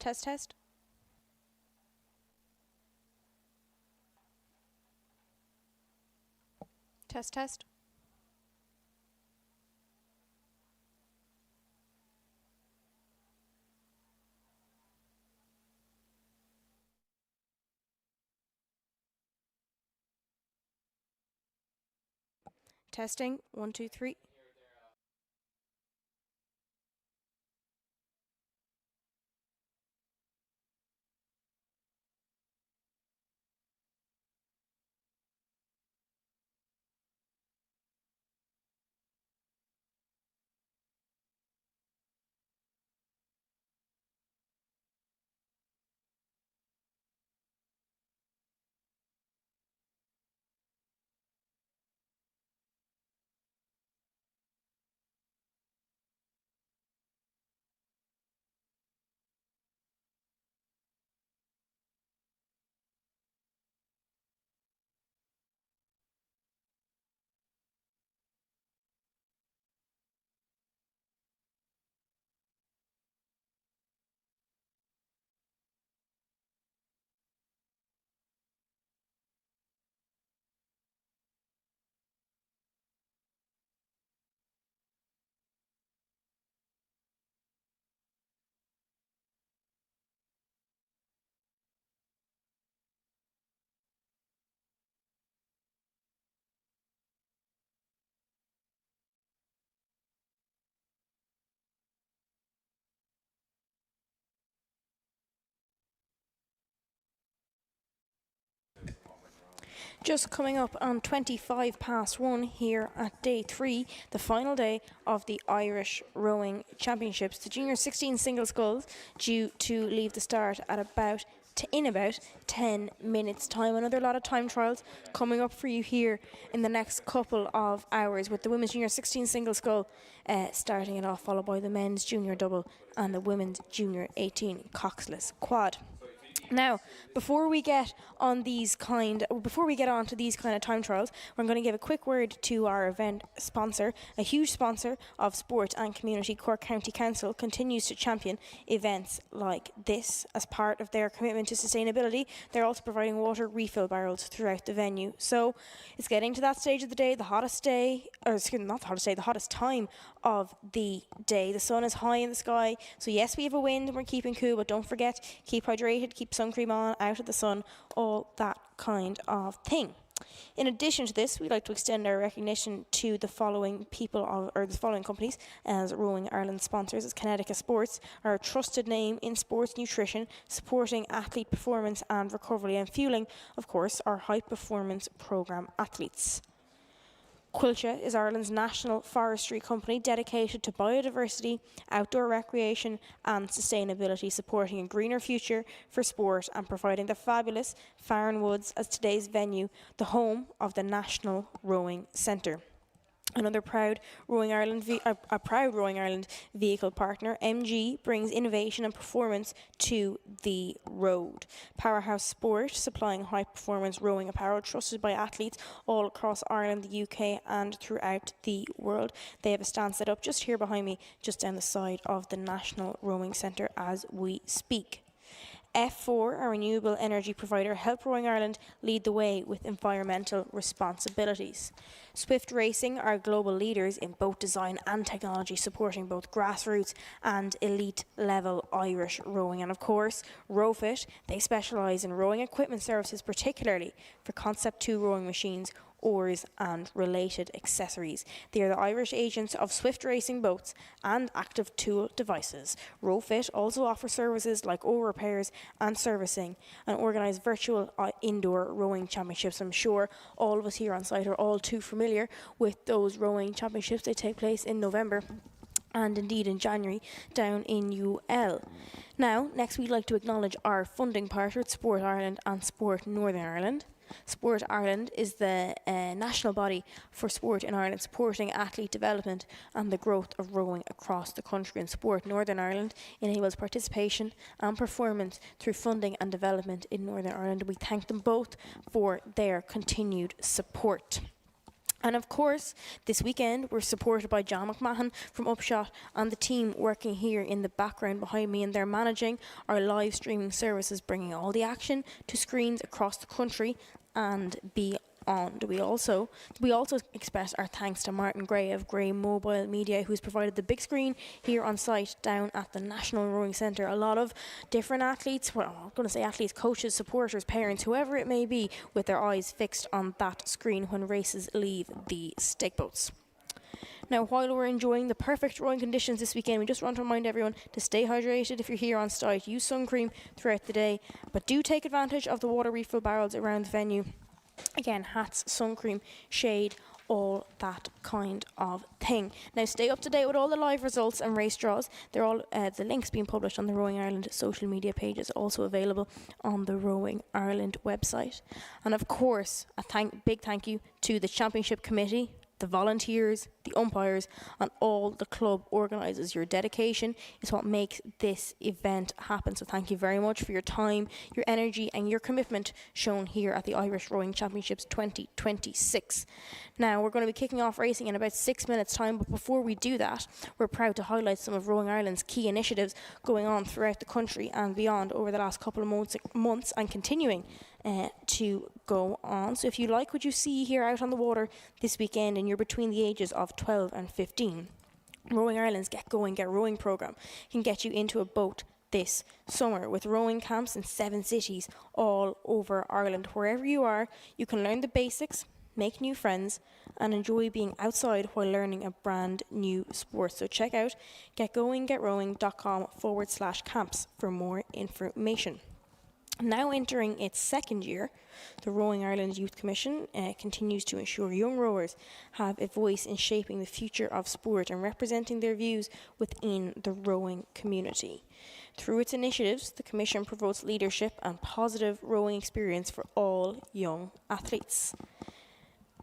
Test, test. Test, test. Testing 1, 2, 3. Just coming up on 1 here at day 3, the final day of the Irish Rowing Championships. The Junior 16 single sculls due to leave the start at about 10 minutes time. Another lot of time trials coming up for you here in the next couple of hours, with the women's junior 16 single scull starting it off, followed by the men's junior double and the women's junior 18 coxless quad. Now, before we get on to these kind of time trials, we're going to give a quick word to our event sponsor. A huge sponsor of sport and community, Cork County Council continues to champion events like this as part of their commitment to sustainability. They're also providing water refill barrels throughout the venue. So it's getting to that stage of the day, the hottest time of the day. The sun is high in the sky, so yes, we have a wind and we're keeping cool, but don't forget, keep hydrated, keep sun cream on, out of the sun, all that kind of thing. In addition to this, we'd like to extend our recognition to the following the following companies as Rowing Ireland sponsors. As Connecticut Sports, our trusted name in sports nutrition, supporting athlete performance and recovery, and fueling, of course, our high performance programme athletes. Quilcha is Ireland's national forestry company dedicated to biodiversity, outdoor recreation and sustainability, supporting a greener future for sport and providing the fabulous Farran Woods as today's venue, the home of the National Rowing Centre. Another proud Rowing Ireland vehicle partner, MG, brings innovation and performance to the road. Powerhouse Sport, supplying high-performance rowing apparel trusted by athletes all across Ireland, the UK and throughout the world. They have a stand set up just here behind me, just down the side of the National Rowing Centre as we speak. F4, our renewable energy provider, help Rowing Ireland lead the way with environmental responsibilities. Swift Racing are global leaders in boat design and technology, supporting both grassroots and elite level Irish rowing. And of course, RowFit, they specialise in rowing equipment services, particularly for Concept 2 rowing machines, oars and related accessories. They are the Irish agents of Swift Racing boats and active tool devices. RowFit also offers services like oar repairs and servicing, and organise virtual indoor rowing championships. I'm sure all of us here on site are all too familiar with those rowing championships. They take place in November and indeed in January down in UL. Now, next we'd like to acknowledge our funding partners, Sport Ireland and Sport Northern Ireland. Sport Ireland is the national body for sport in Ireland, supporting athlete development and the growth of rowing across the country. And Sport Northern Ireland enables participation and performance through funding and development in Northern Ireland. We thank them both for their continued support. And of course, this weekend we're supported by John McMahon from Upshot and the team working here in the background behind me, and they're managing our live streaming services, bringing all the action to screens across the country and beyond. We also express our thanks to Martin Gray of Gray Mobile Media, who's provided the big screen here on site down at the National Rowing Centre. A lot of different athletes, well, I'm going to say athletes, coaches, supporters, parents, whoever it may be, with their eyes fixed on that screen when races leave the stake boats. Now, while we're enjoying the perfect rowing conditions this weekend, we just want to remind everyone to stay hydrated if you're here on site. Use sun cream throughout the day, but do take advantage of the water refill barrels around the venue. Again, hats, sun cream, shade, all that kind of thing. Now, stay up to date with all the live results and race draws. They're all the links being published on the Rowing Ireland social media pages, also available on the Rowing Ireland website. And of course, big thank you to the Championship Committee, the volunteers, the umpires, and all the club organisers. Your dedication is what makes this event happen. So thank you very much for your time, your energy and your commitment shown here at the Irish Rowing Championships 2026. Now, we're going to be kicking off racing in about 6 minutes time, but before we do that, we're proud to highlight some of Rowing Ireland's key initiatives going on throughout the country and beyond over the last couple of months and continuing to go on. So if you like what you see here out on the water this weekend and you're between the ages of 12 and 15, Rowing Ireland's Get Going, Get Rowing programme can get you into a boat this summer with rowing camps in 7 cities all over Ireland. Wherever you are, you can learn the basics, make new friends and enjoy being outside while learning a brand new sport. So check out getgoinggetrowing.com/camps for more information. Now entering its second year, the Rowing Ireland Youth Commission continues to ensure young rowers have a voice in shaping the future of sport and representing their views within the rowing community. Through its initiatives, the Commission promotes leadership and positive rowing experience for all young athletes.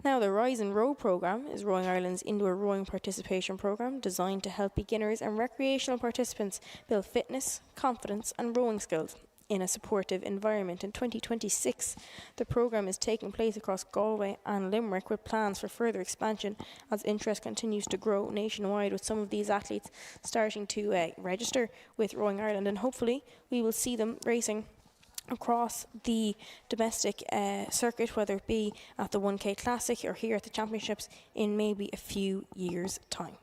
Now, the Rise and Row programme is Rowing Ireland's indoor rowing participation programme designed to help beginners and recreational participants build fitness, confidence and rowing skills in a supportive environment. In 2026, the programme is taking place across Galway and Limerick with plans for further expansion as interest continues to grow nationwide, with some of these athletes starting to register with Rowing Ireland, and hopefully we will see them racing across the domestic circuit, whether it be at the 1K Classic or here at the Championships in maybe a few years' time.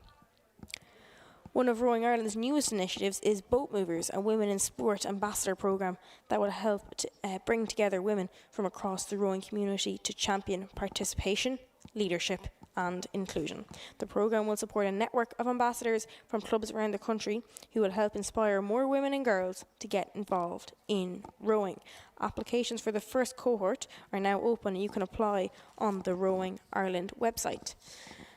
One of Rowing Ireland's newest initiatives is Boat Movers, a Women in Sport ambassador programme that will help to bring together women from across the rowing community to champion participation, leadership and inclusion. The programme will support a network of ambassadors from clubs around the country who will help inspire more women and girls to get involved in rowing. Applications for the first cohort are now open and you can apply on the Rowing Ireland website.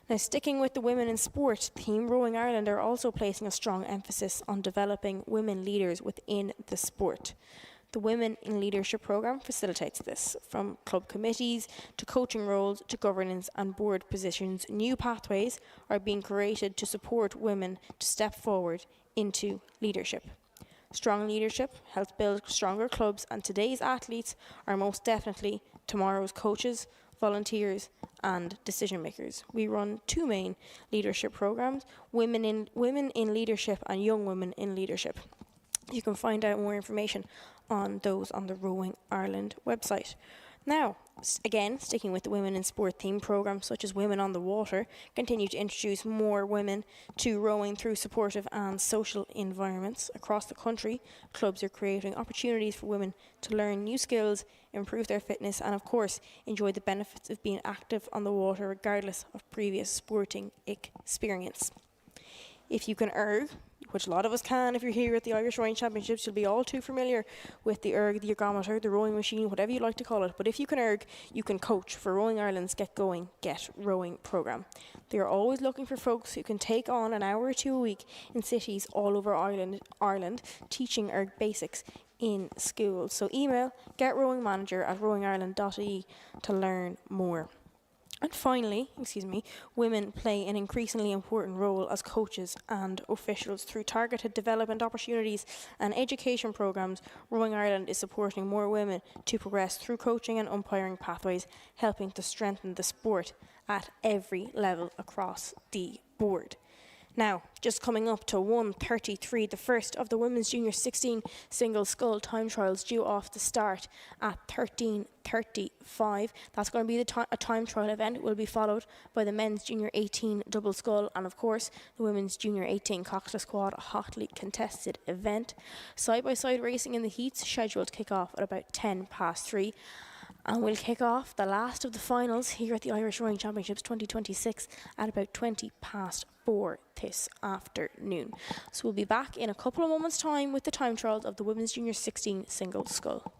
Now, sticking with the women in sport theme, Rowing Ireland are also placing a strong emphasis on developing women leaders within the sport. The Women in Leadership programme facilitates this. From club committees to coaching roles to governance and board positions, new pathways are being created to support women to step forward into leadership. Strong leadership helps build stronger clubs, and today's athletes are most definitely tomorrow's coaches, volunteers and decision makers. We run two main leadership programs, Women in Leadership and Young Women in Leadership. You can find out more information on those on the Rowing Ireland website. Now, again, sticking with the Women in Sport theme programs such as Women on the Water, continue to introduce more women to rowing through supportive and social environments. Across the country, clubs are creating opportunities for women to learn new skills, improve their fitness and of course enjoy the benefits of being active on the water regardless of previous sporting experience. If you can erg, which a lot of us can if you're here at the Irish Rowing Championships, you'll be all too familiar with the erg, the ergometer, the rowing machine, whatever you like to call it. But if you can erg, you can coach for Rowing Ireland's Get Going, Get Rowing programme. They are always looking for folks who can take on an hour or two a week in cities all over Ireland teaching erg basics in schools. So email getrowingmanager@rowingireland.ie to learn more. And finally, women play an increasingly important role as coaches and officials. Through targeted development opportunities and education programmes, Rowing Ireland is supporting more women to progress through coaching and umpiring pathways, helping to strengthen the sport at every level across the board. Now, just coming up to 1:33, the first of the Women's Junior 16 single scull time trials due off the start at 13:35. That's going to be a time trial event. It will be followed by the Men's Junior 18 double scull and, of course, the Women's Junior 18 cocktail squad, a hotly contested event. Side-by-side racing in the heats scheduled to kick off at about 3:10. And we'll kick off the last of the finals here at the Irish Rowing Championships 2026 at about 4:20 this afternoon. So we'll be back in a couple of moments' time with the time trials of the Women's Junior 16 single scull.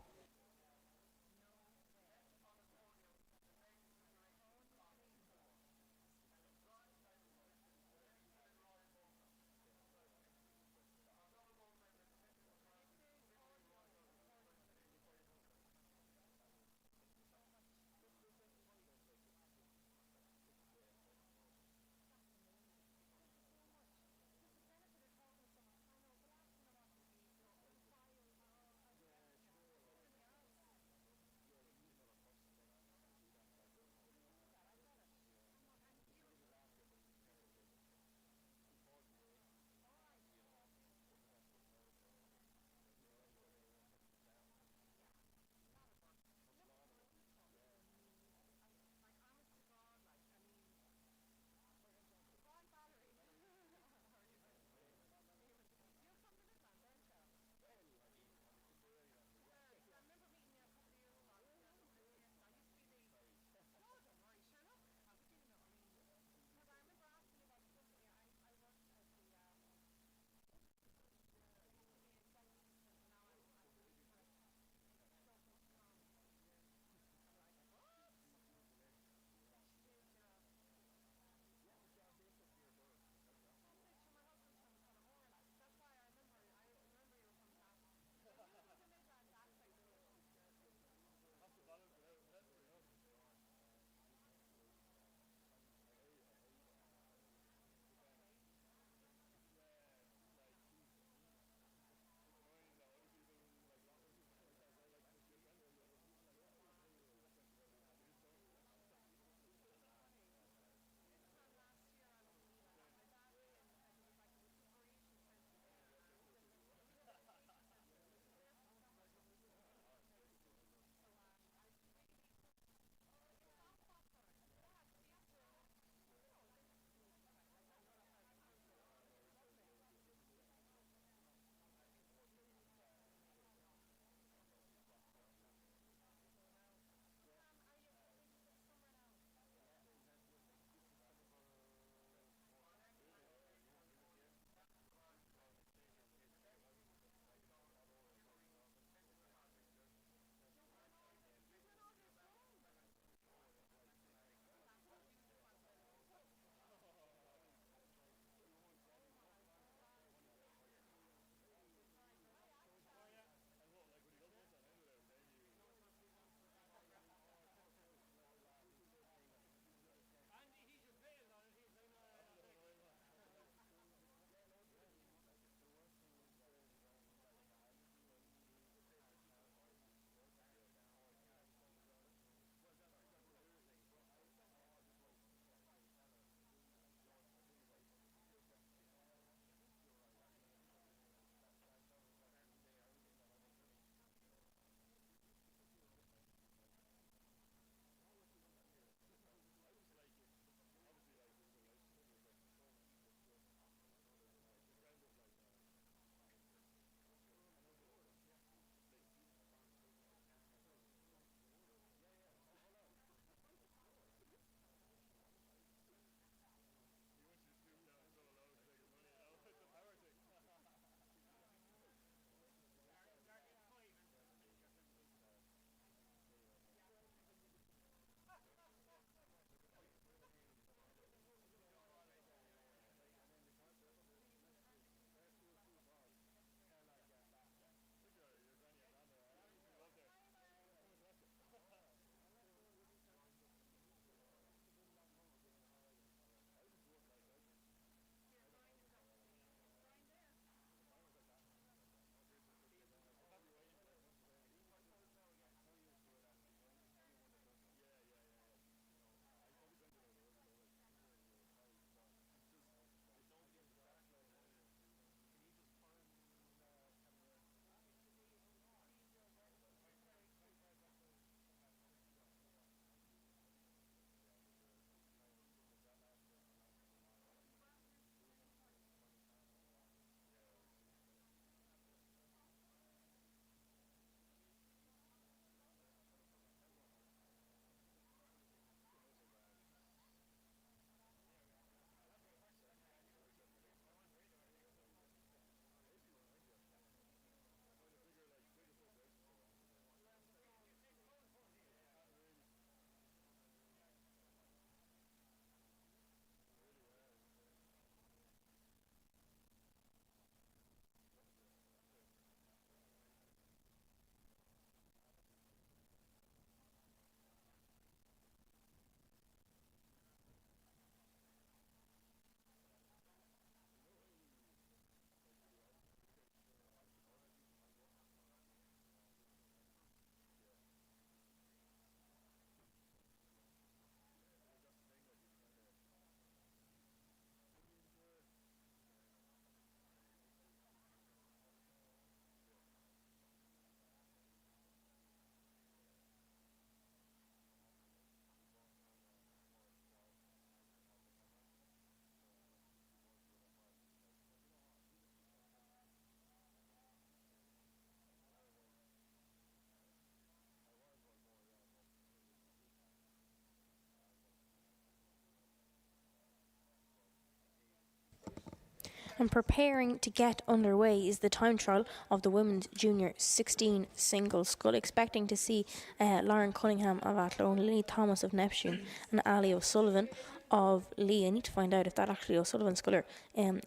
And preparing to get underway is the time trial of the women's junior 16 single scull, expecting to see Lauren Cunningham of Athlone, Lily Thomas of Neptune and Ali O'Sullivan of Lee. I need to find out if that actually O'Sullivan sculler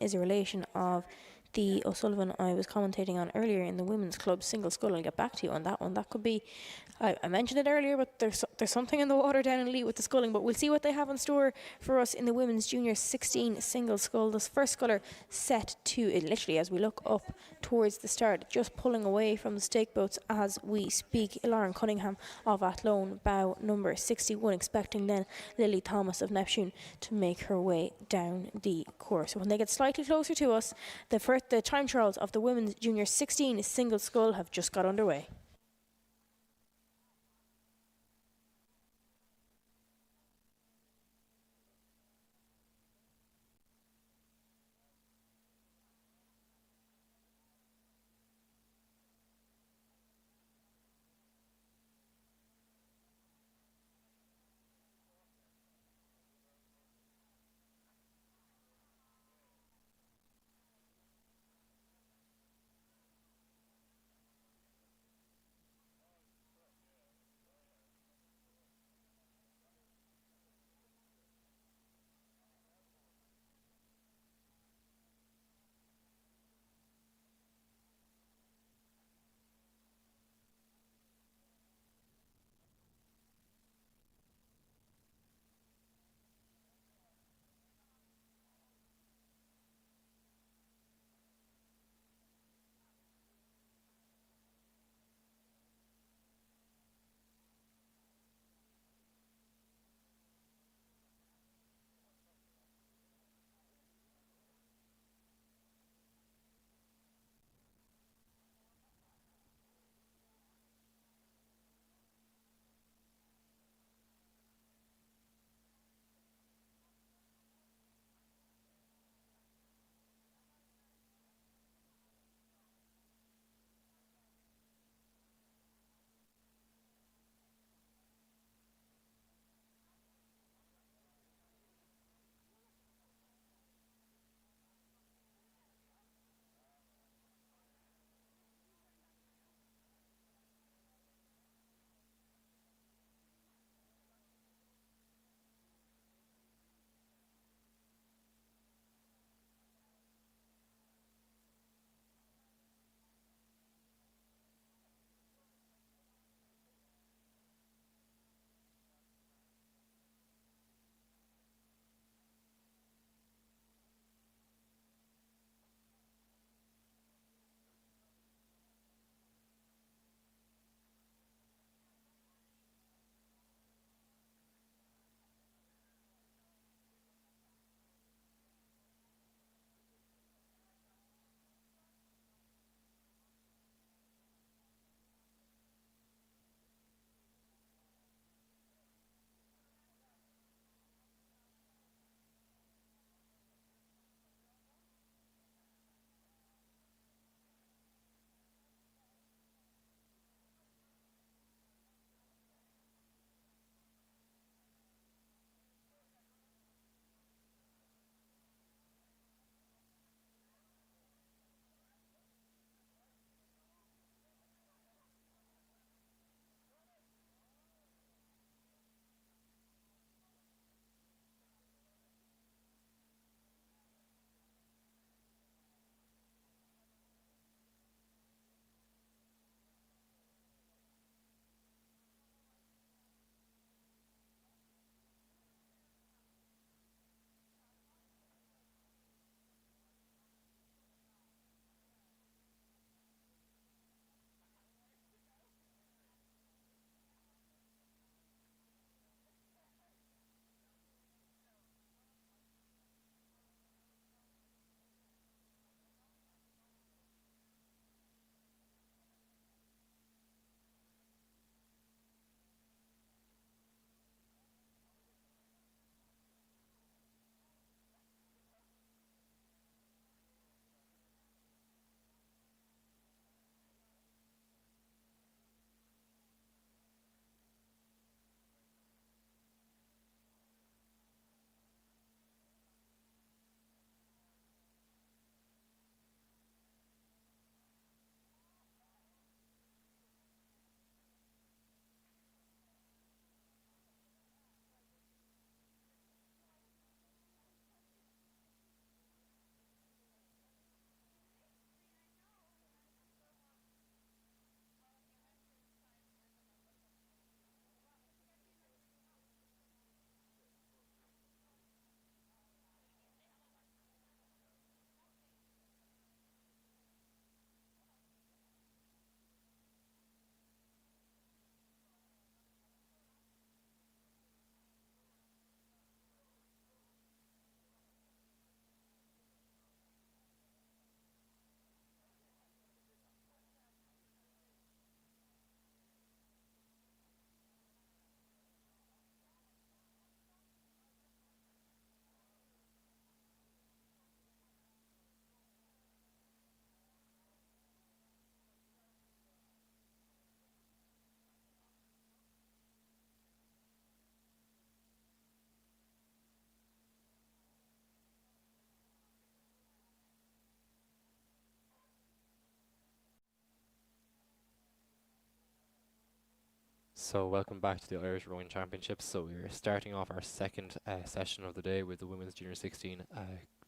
is a relation of the O'Sullivan I was commentating on earlier in the women's club single scull. I'll get back to you on that one. That could be, I mentioned it earlier, but there's something in the water down in Lee with the sculling, but we'll see what they have in store for us in the women's junior 16 single scull. This first sculler set to it literally as we look up towards the start, just pulling away from the stake boats as we speak. Lauren Cunningham of Athlone, bow number 61, expecting then Lily Thomas of Neptune to make her way down the course. When they get slightly closer to us, the time trials of the women's junior 16 single scull have just got underway. So welcome back to the Irish Rowing Championships. So we're starting off our second session of the day with the women's junior 16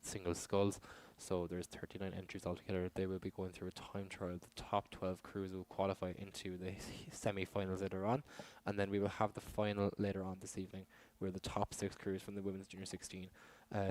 single sculls. So there's 39 entries altogether. They will be going through a time trial. The top 12 crews will qualify into the semi-finals later on, and then we will have the final later on this evening, where the top 6 crews from the women's junior 16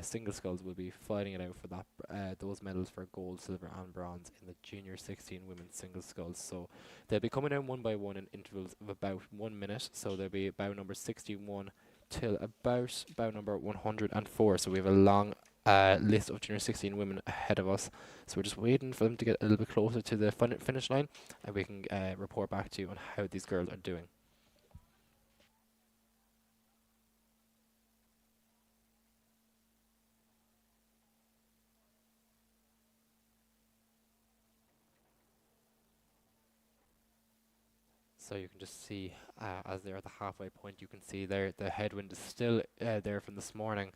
single sculls will be fighting it out for that those medals for gold, silver, and bronze in the junior 16 women's single sculls. So they'll be coming down one by one in intervals of about 1 minute. So there'll be bow number 61 till about bow number 104. So we have a long list of junior 16 women ahead of us. So we're just waiting for them to get a little bit closer to the finish line, and we can report back to you on how these girls are doing. So you can just see as they're at the halfway point, you can see there the headwind is still there from this morning,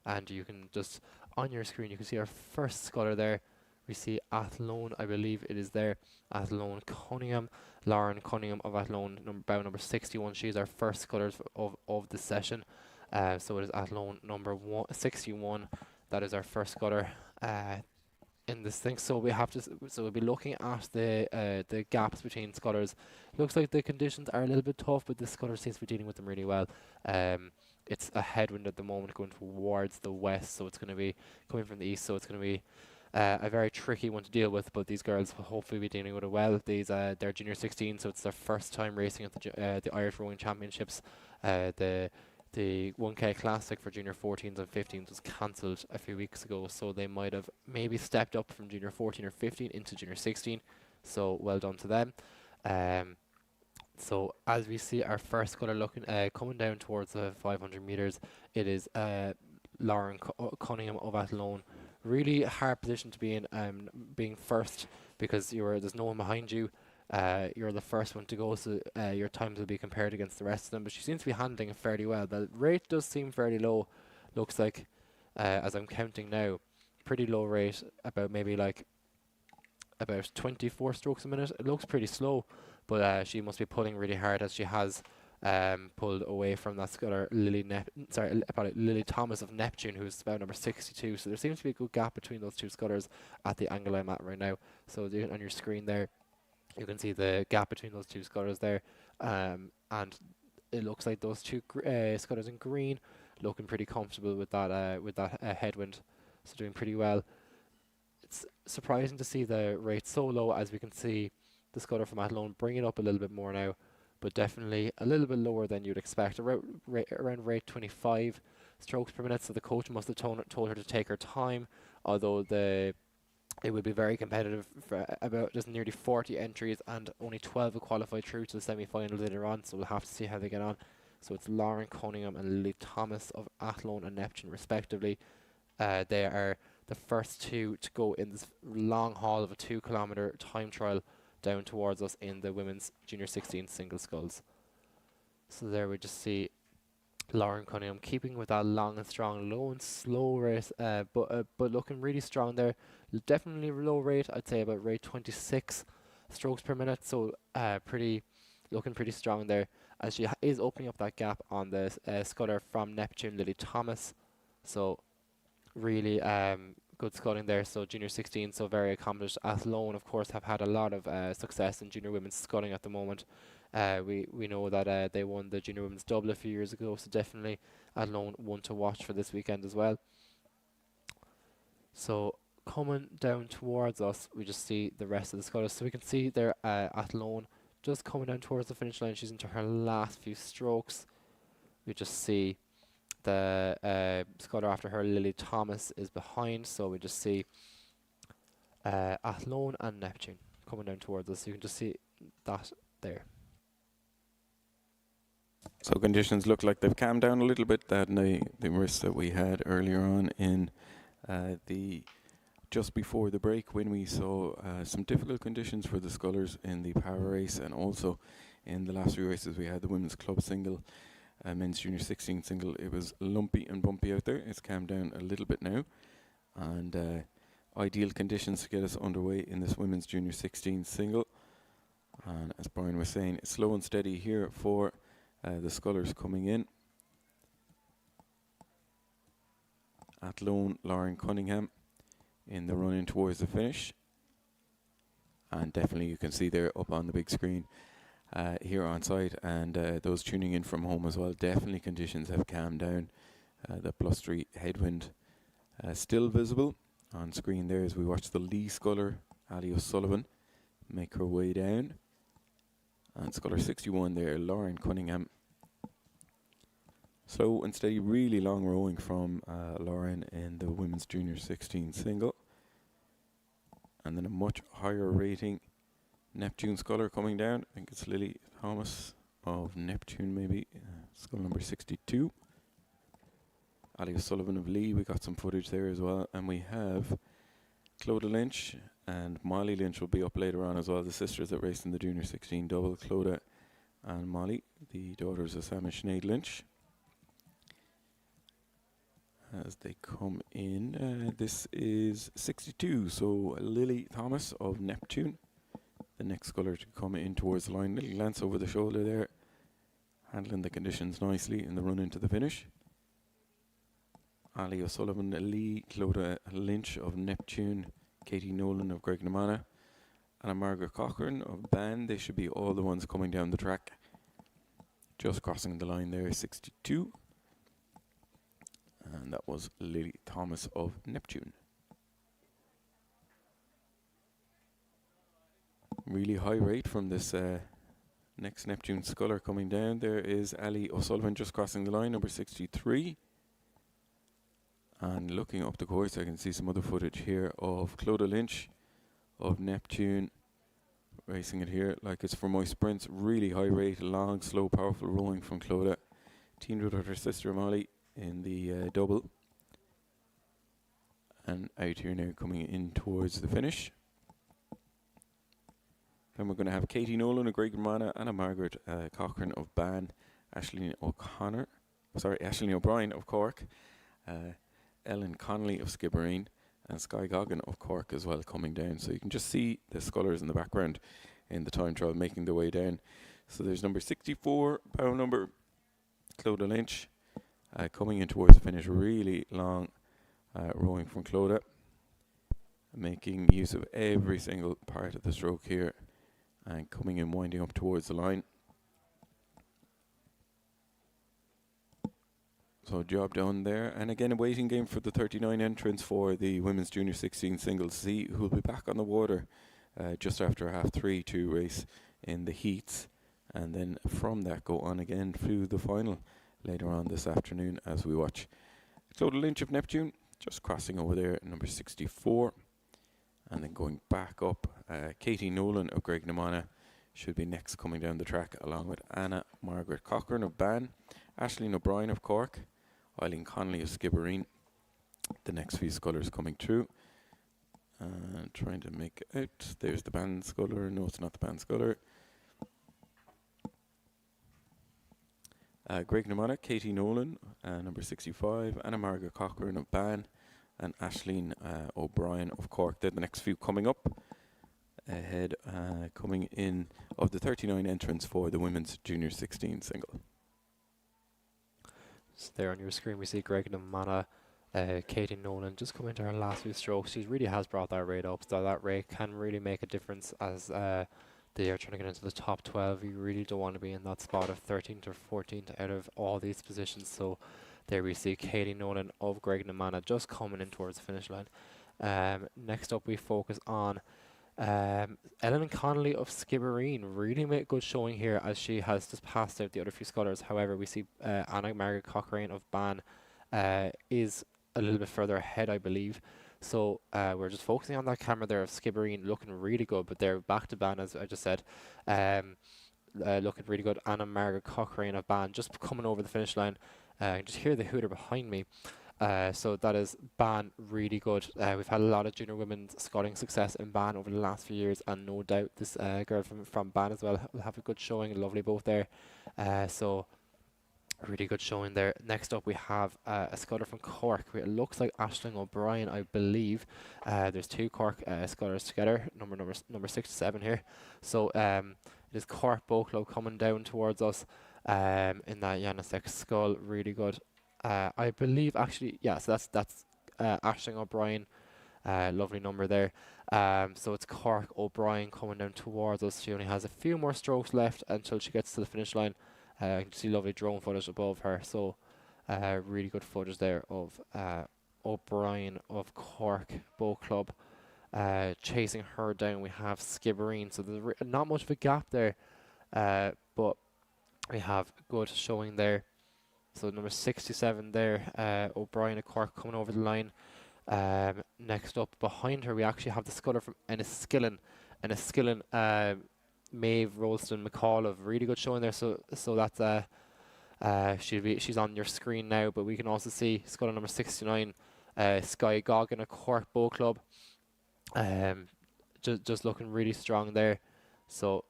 and you can just on your screen you can see our first sculler there. We see Athlone, I believe it is there, Athlone Cunningham, Lauren Cunningham of Athlone, bow number 61. She's our first sculler of the session. So it is Athlone number 61. That is our first sculler in this thing. So we have to so we'll be looking at the gaps between scullers. Looks like the conditions are a little bit tough, but the sculler seems to be dealing with them really well. It's a headwind at the moment going towards the west, so it's going to be coming from the east, so it's going to be a very tricky one to deal with, but these girls will hopefully be dealing with it well. They're junior 16, so it's their first time racing at the Irish Rowing Championships. The 1K Classic for junior 14s and 15s was cancelled a few weeks ago, so they might have maybe stepped up from junior 14 or 15 into junior 16. So well done to them. So as we see our first sculler looking coming down towards the 500 meters, it is Lauren Cunningham of Athlone. Really hard position to be in, being first, because there's no one behind you. You're the first one to go, so your times will be compared against the rest of them, but she seems to be handling it fairly well. The rate does seem fairly low, looks like, as I'm counting now. Pretty low rate, about maybe like about 24 strokes a minute. It looks pretty slow, but she must be pulling really hard, as she has pulled away from that sculler Lily Thomas of Neptune, who's about number 62. So there seems to be a good gap between those two scullers at the angle I'm at right now. So on your screen there, you can see the gap between those two scullers there, and it looks like those two scullers in green looking pretty comfortable with that headwind, so doing pretty well. It's surprising to see the rate so low, as we can see the sculler from Athlone bring it up a little bit more now, but definitely a little bit lower than you'd expect, around rate 25 strokes per minute. So the coach must have told her to take her time, although it will be very competitive for about just nearly 40 entries, and only 12 will qualify through to the semi-finals later on, so we'll have to see how they get on. So it's Lauren Cunningham and Lily Thomas of Athlone and Neptune respectively. They are the first two to go in this long haul of a 2-kilometre time trial down towards us in the women's junior 16 single sculls. So there we just see Lauren Cunningham keeping with that long and strong, low and slow rate, but looking really strong there. Definitely low rate, I'd say about rate 26 strokes per minute, so looking pretty strong there, as she is opening up that gap on the sculler from Neptune, Lily Thomas. So really good sculling there. So junior 16, so very accomplished. Athlone, of course, have had a lot of success in junior women's sculling at the moment. We know that they won the junior women's double a few years ago, so definitely Athlone one to watch for this weekend as well. So coming down towards us, we just see the rest of the scullers. So we can see there Athlone just coming down towards the finish line. She's into her last few strokes. We just see the sculler after her, Lily Thomas, is behind. So we just see Athlone and Neptune coming down towards us. You can just see that there. So conditions look like they've calmed down a little bit. That the risk that we had earlier on in just before the break, when we saw some difficult conditions for the scullers in the power race, and also in the last few races we had the women's club single, men's junior 16 single. It was lumpy and bumpy out there. It's calmed down a little bit now, and ideal conditions to get us underway in this women's junior 16 single. And as Brian was saying, it's slow and steady here for the scullers coming in. At lone, Lauren Cunningham in the run in towards the finish. And definitely you can see there up on the big screen here on site, and those tuning in from home as well, definitely conditions have calmed down. The blustery headwind still visible on screen there as we watch the Lee sculler, Ali O'Sullivan, make her way down. And sculler 61 there, Lauren Cunningham. Slow and steady, really long rowing from Lauren in the women's junior 16 single. And then a much higher rating Neptune sculler coming down. I think it's Lily Thomas of Neptune, maybe. Scull number 62. Ali O'Sullivan of Lee, we got some footage there as well. And we have Clodagh Lynch and Molly Lynch will be up later on as well. The sisters that raced in the junior 16 double, Clodagh and Molly, the daughters of Sam and Sinead Lynch. As they come in, this is 62, so Lily Thomas of Neptune, the next sculler to come in towards the line. Little glance over the shoulder there, handling the conditions nicely in the run into the finish. Ali O'Sullivan, Lee, Clodagh Lynch of Neptune, Katie Nolan of Graiguenamanagh, and Margaret Cochrane of Ban. They should be all the ones coming down the track. Just crossing the line there, 62. And that was Lily Thomas of Neptune. Really high rate from this next Neptune sculler coming down. There is Ali O'Sullivan just crossing the line, number 63. And looking up the course, I can see some other footage here of Clodagh Lynch of Neptune racing it here like it's for my sprints. Really high rate, long, slow, powerful rowing from Clodagh. Teamed with her sister Molly in the double. And out here now coming in towards the finish. Then we're going to have Katie Nolan of Graiguenamanagh, Anna Margaret Cochrane of Ban, Aisling O'Brien of Cork, Ellen Connolly of Skibbereen, and Sky Goggin of Cork as well coming down. So you can just see the scullers in the background in the time trial making their way down. So there's number 64, power number, Clodagh Lynch, coming in towards the finish. Really long rowing from Clodagh, making use of every single part of the stroke here, and coming in winding up towards the line. So job done there. And again, a waiting game for the 39 entrants for the women's junior 16 singles C, who will be back on the water just after 3:30 to race in the heats, and then from that go on again through the final later on this afternoon as we watch Clodagh Lynch of Neptune just crossing over there, number 64. And then going back up, Katie Nolan of Graiguenamanagh should be next coming down the track, along with Anna Margaret Cochrane of Ban, Aisling O'Brien of Cork, Eileen Connolly of Skibbereen. The next few scullers coming through. Trying to make it out. There's the Ban sculler. No, it's not the Ban sculler. Graiguenamanagh, Katie Nolan, number 65, Anna Margaret Cochrane of Ban, and Aisling O'Brien of Cork. They're the next few coming up. Ahead, coming in of the 39 entrants for the women's junior 16 single. So there on your screen we see Graiguenamanagh, Katie Nolan just coming into her last few strokes. She really has brought that rate up, so that rate can really make a difference as they are trying to get into the top 12. You really don't want to be in that spot of 13th or 14th out of all these positions. So there we see Katie Nolan of Graiguenamanagh just coming in towards the finish line. Next up we focus on Ellen Connolly of Skibbereen. Really made a good showing here as she has just passed out the other few scullers. However, we see Anna Margaret Cochrane of Ban is a little bit further ahead, I believe. So we're just focusing on that camera there of Skibbereen, looking really good, but they're back to Ban, as I just said. Looking really good. Anna Margaret Cochrane of Ban just coming over the finish line. I can just hear the hooter behind me. So that is Ban, really good. We've had a lot of junior women's sculling success in Ban over the last few years, and no doubt this girl from Ban as well will have a good showing. Lovely both there. So Really good showing there. Next up, we have a sculler from Cork. It looks like Aisling O'Brien, I believe. There's two Cork scullers together, number 67 here. So it is Cork Boat Club coming down towards us in that Janisek skull. Really good. I believe actually, yeah. So that's Aisling O'Brien. Lovely number there. So it's Cork O'Brien coming down towards us. She only has a few more strokes left until she gets to the finish line. I can see lovely drone footage above her. So really good footage there of O'Brien of Cork Boat Club. Chasing her down, we have Skibbereen. So there's not much of a gap there, but we have good showing there. So number 67 there, O'Brien of Cork coming over the line. Next up behind her, we actually have the sculler from Enniskillen. Maeve Rolston McCall, really good showing there. So that's she's on your screen now, but we can also see sculler number 69, Sky Goggin of Cork Boat Club. Just looking really strong there. So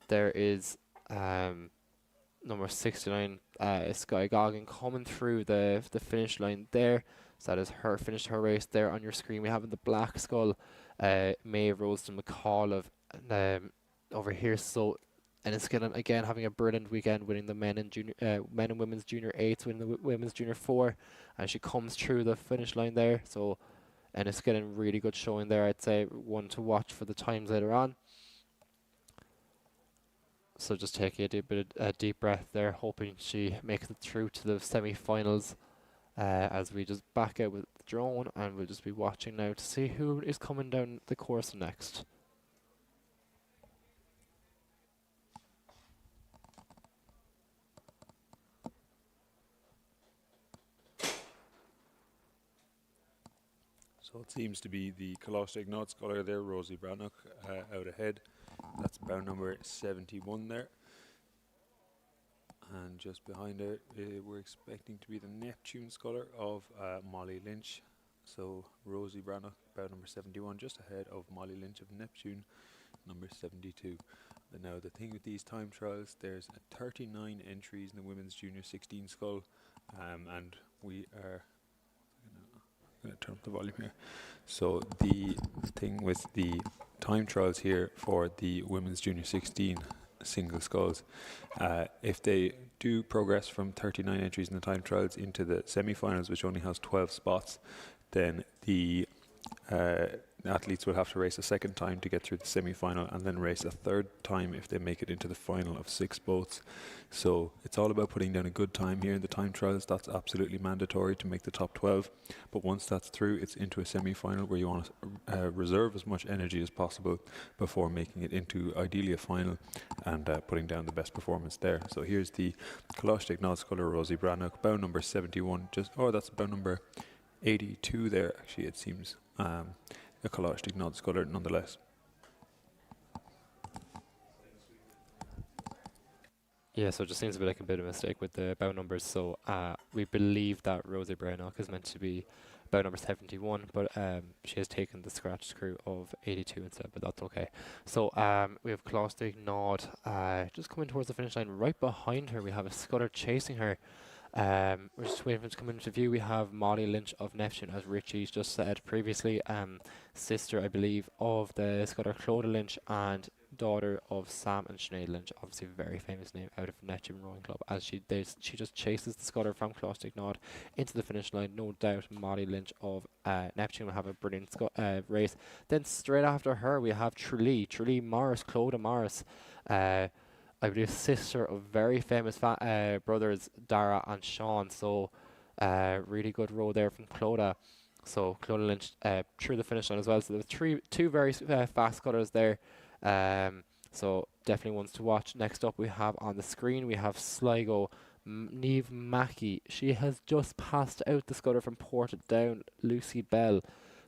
there is number 69, Sky Goggin coming through the finish line there. So that is her finished her race there on your screen. We have in the black skull Maeve Rolston McCall over here. So Enniskillen again having a brilliant weekend, winning the men and women's junior 8s, winning the women's junior 4, and she comes through the finish line there. So Enniskillen really good showing there. I'd say one to watch for the times later on. So just taking a deep breath there, hoping she makes it through to the semi-finals. As we just back out with the drone, and we'll just be watching now to see who is coming down the course next. So it seems to be the Colostic Knot Scholar there, Rosie Brannock, out ahead. That's bow number 71 there. And just behind her, we're expecting to be the Neptune Scholar of Molly Lynch. So Rosie Brannock, bow number 71, just ahead of Molly Lynch of Neptune, number 72. But now the thing with these time trials, there's 39 entries in the women's junior 16 scull, and we are going to turn up the volume here. So the thing with the time trials here for the women's junior 16 single sculls, if they do progress from 39 entries in the time trials into the semi-finals, which only has 12 spots, then the athletes will have to race a second time to get through the semi-final, and then race a third time if they make it into the final of 6 boats. So it's all about putting down a good time here in the time trials. That's absolutely mandatory to make the top 12. But once that's through, it's into a semi-final where you want to reserve as much energy as possible before making it into ideally a final and putting down the best performance there. So here's the Colostic Knot Scholar Rosie Brannock, bow number 71. That's bow number 82 there, actually, it seems. A Colostic Knot Scholar nonetheless. Yeah, so it just seems a bit of a mistake with the bow numbers. So we believe that Rosie Brannock is meant to be bow number 71, but she has taken the scratch screw of 82 instead, but that's okay. So we have Colostic Knot just coming towards the finish line. Right behind her, we have a sculler chasing her. We're just waiting for it to come into view. We have Molly Lynch of Neptune, as Richie's just said previously, sister, I believe, of the sculler Clodagh Lynch and daughter of Sam and Sinead Lynch, obviously a very famous name out of Neptune Rowing Club, as she just chases the sculler from Colostic Knot into the finish line. No doubt Molly Lynch of Neptune will have a brilliant race. Then straight after her we have Tralee Morris, Clodagh Morris, I believe sister of very famous brothers Dara and Sean. So really good row there from Clodagh. So Clodagh Lynch through the finish line as well. So there's two very fast cutters there. So definitely ones to watch. Next up we have on the screen, we have Sligo Niamh Mackey. She has just passed out the scutter from Portadown, Lucy Bell.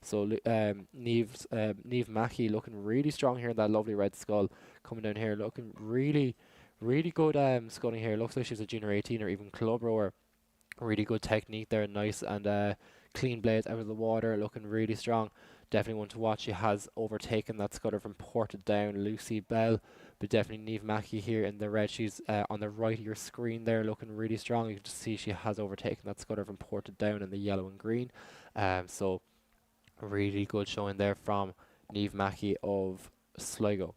So Niamh Mackey looking really strong here in that lovely red skull, coming down here looking really good sculling here. Looks like she's a junior 18 or even club rower. Really good technique there, nice and clean blades out of the water, looking really strong. definitely one to watch. She has overtaken that scutter from Portadown, Lucy Bell, but definitely Neve Mackey here in the red. She's on the right of your screen there, looking really strong. You can just see she has overtaken that scutter from Portadown in the yellow and green. So really good showing there from Neve Mackey of Sligo.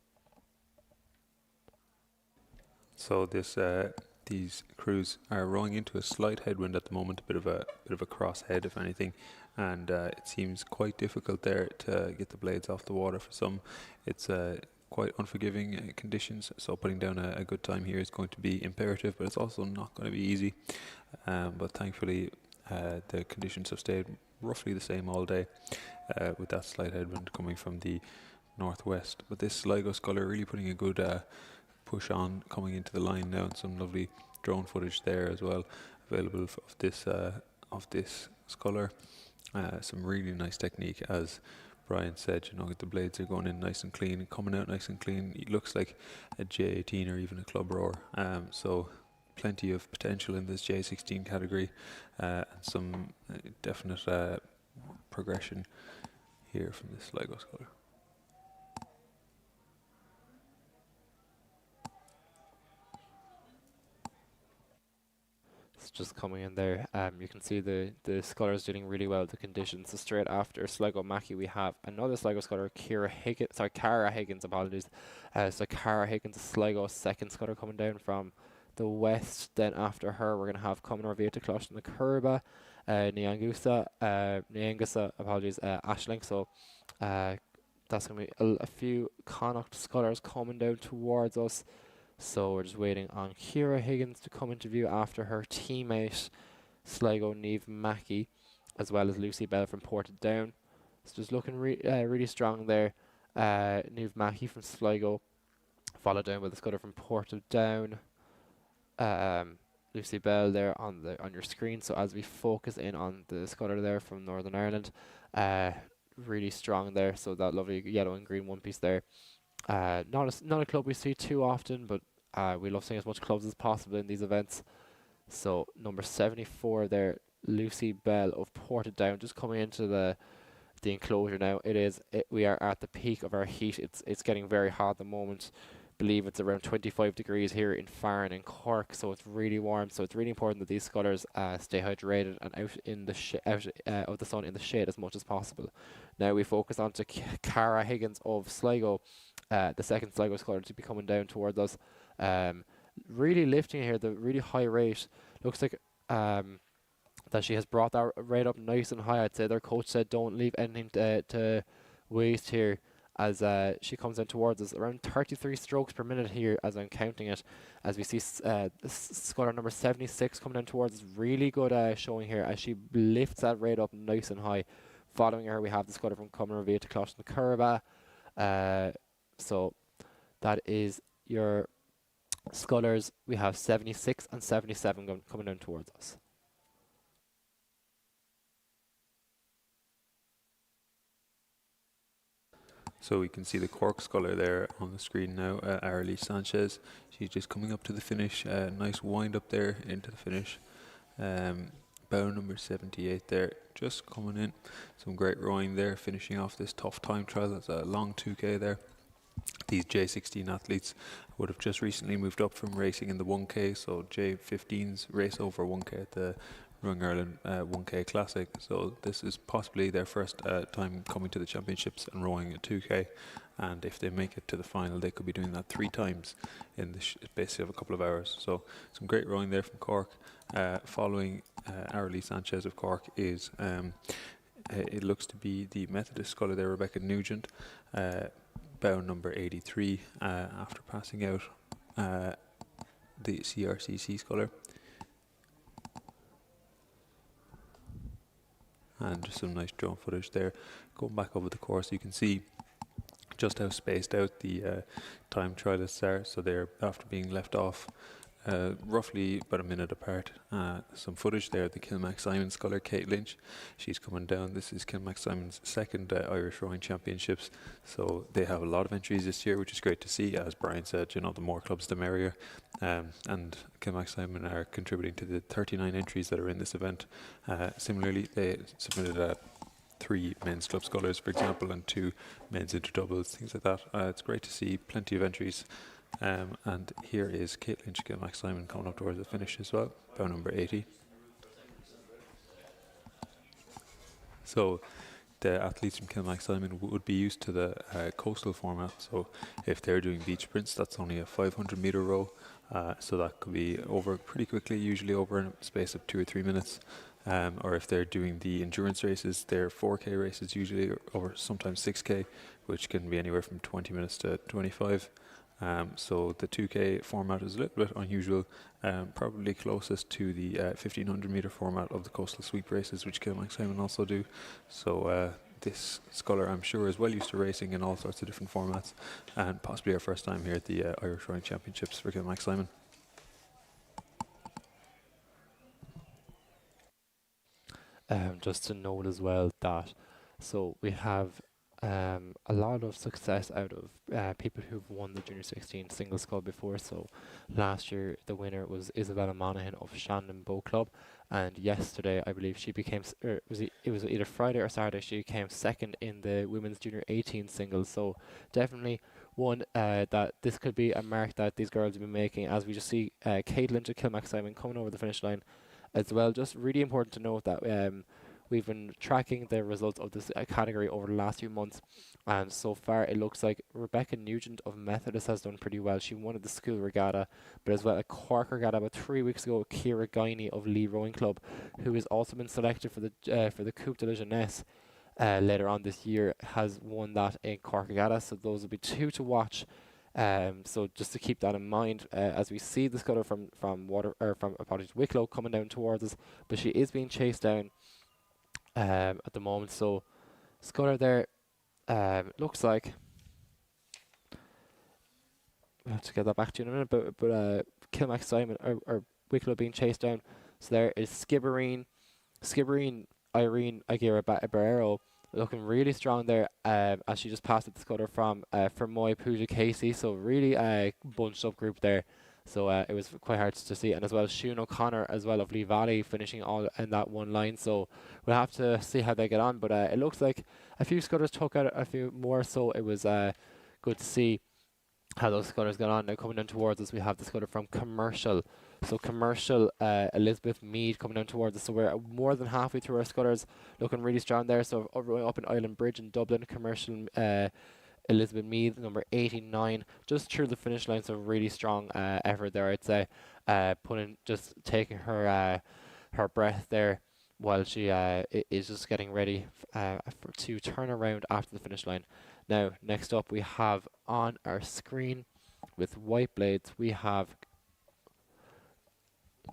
So these crews are rowing into a slight headwind at the moment, a bit of a crosshead, if anything, and it seems quite difficult there to get the blades off the water for some. It's quite unforgiving conditions, so putting down a good time here is going to be imperative, but it's also not going to be easy. But thankfully, the conditions have stayed roughly the same all day, with that slight headwind coming from the northwest. But this Sligo sculler really putting a good push on coming into the line now, and some lovely drone footage there as well available of this sculler. Some really nice technique, as Brian said. The blades are going in nice and clean and coming out nice and clean. It looks like a J18 or even a club rower. So plenty of potential in this J16 category, and some definite progression here from this Sligo sculler. It's just coming in there. You can see the scullers doing really well with the conditions. So straight after Sligo Mackey, we have another Sligo sculler, Cara Higgins, apologies. So Cara Higgins, Sligo second sculler coming down from the west. Then after her, we're going to have coming over via to Closh in the Curba, Nyangusa, apologies, Ashling. So that's going to be a few Connacht scullers coming down towards us. So we're just waiting on Ciara Higgins to come into view after her teammate Sligo Neve Mackey, as well as Lucy Bell from Portadown. So just looking really strong there. Neve Mackey from Sligo, followed down by the scutter from Portadown. Lucy Bell there on your screen. So as we focus in on the scutter there from Northern Ireland, really strong there. So that lovely yellow and green one piece there. Not a club we see too often, but we love seeing as much clubs as possible in these events. So number 74 there, Lucy Bell of Portadown, just coming into the enclosure now. We are at the peak of our heat. It's getting very hot at the moment. Believe it's around 25 degrees here in Farran and Cork, so it's really warm. So it's really important that these scullers stay hydrated and out in the out of the sun in the shade as much as possible. Now we focus on to Cara Higgins of Sligo, the second Sligo sculler to be coming down towards us. Really lifting here, the really high rate. Looks like that she has brought that rate up nice and high. I'd say their coach said don't leave anything to waste here, as she comes down towards us. Around 33 strokes per minute here as I'm counting it, as we see sculler number 76 coming down towards us. Really good showing here as she lifts that rate up nice and high. Following her, we have the sculler from Cumber via to Closh in the Curba. So that is your scullers. We have 76 and 77 coming down towards us. So we can see the Cork sculler there on the screen now, Arely Sanchez. She's just coming up to the finish. Nice wind up there into the finish. Bow number 78 there, just coming in. Some great rowing there, finishing off this tough time trial. That's a long 2K there. These J16 athletes would have just recently moved up from racing in the 1K, so J15s race over 1K at the Rowing Ireland 1K Classic. So this is possibly their first time coming to the championships and rowing a 2K. And if they make it to the final, they could be doing that 3 times in the space of a couple of hours. So some great rowing there from Cork. Following Arely Sanchez of Cork is, it looks to be the Methodist sculler there, Rebecca Nugent. Bow number 83 after passing out the CRCC sculler. And just some nice drone footage there. Going back over the course, you can see just how spaced out the time trialists are. So they're after being left off roughly about a minute apart. Some footage there of the Kilmac Simon sculler, Kate Lynch. She's coming down. This is Kilmac Simon's second Irish Rowing Championships. So they have a lot of entries this year, which is great to see. As Brian said, the more clubs, the merrier. And Kilmac Simon are contributing to the 39 entries that are in this event. Similarly, they submitted 3 men's club scullers, for example, and 2 men's inter doubles, things like that. It's great to see plenty of entries. And here is Kate Lynch, Max Simon coming up towards the finish as well, bow number 80. So the athletes from Kilmac Simon would be used to the coastal format. So if they're doing beach sprints, that's only a 500-meter row. So that could be over pretty quickly, usually over a space of 2 or 3 minutes. Or if they're doing the endurance races, they're 4K races usually, or sometimes 6K, which can be anywhere from 20 minutes to 25. So the 2K format is a little bit unusual, probably closest to the 1500-meter format of the coastal sweep races, which Kilmac Simon also do. So this sculler, I'm sure, is well used to racing in all sorts of different formats, and possibly our first time here at the Irish Rowing Championships for Kilmac Simon. Just to note as well that so we have a lot of success out of people who've won the Junior 16 single scull before. So last year the winner was Isabella Monaghan of Shandon Boat Club, and yesterday I believe she became it was either Friday or Saturday she came second in the women's Junior 18 singles. So definitely one that this could be a mark that these girls have been making, as we just see Caitlin to Kilmac Simon coming over the finish line as well. Just really important to note that we've been tracking the results of this category over the last few months, and so far it looks like Rebecca Nugent of Methodist has done pretty well. She won at the school regatta, but as well a Cork regatta about 3 weeks ago. Ciara Guiney of Lee Rowing Club, who has also been selected for the Coupe de la Jeunesse later on this year, has won that in Cork regatta. So those will be two to watch. So just to keep that in mind, as we see the scutter from Wicklow coming down towards us, but she is being chased down at the moment. So scutter there looks like we'll have to get that back to you in a minute, but Kilmac Simon or Wicklow being chased down. So there is Skibbereen Irene Aguirre Barrero looking really strong there as she just passed the scutter from Fermoy Pooja Casey. So really bunched up group there. So it was quite hard to see. And as well Siún O'Connor as well of Lee Valley finishing all in that one line. So we'll have to see how they get on. But it looks like a few scutters took out a few more. So it was good to see how those scutters got on. Now coming down towards us, we have the scutter from Commercial. So Commercial, Elizabeth Mead coming down towards us. So we're more than halfway through our scutters, looking really strong there. So up in Island Bridge in Dublin, Commercial Elizabeth Mead, number 89, just through the finish line. So really strong effort there, I'd say. Just taking her breath there while she is just getting ready to turn around after the finish line. Now, next up we have on our screen with white blades, we have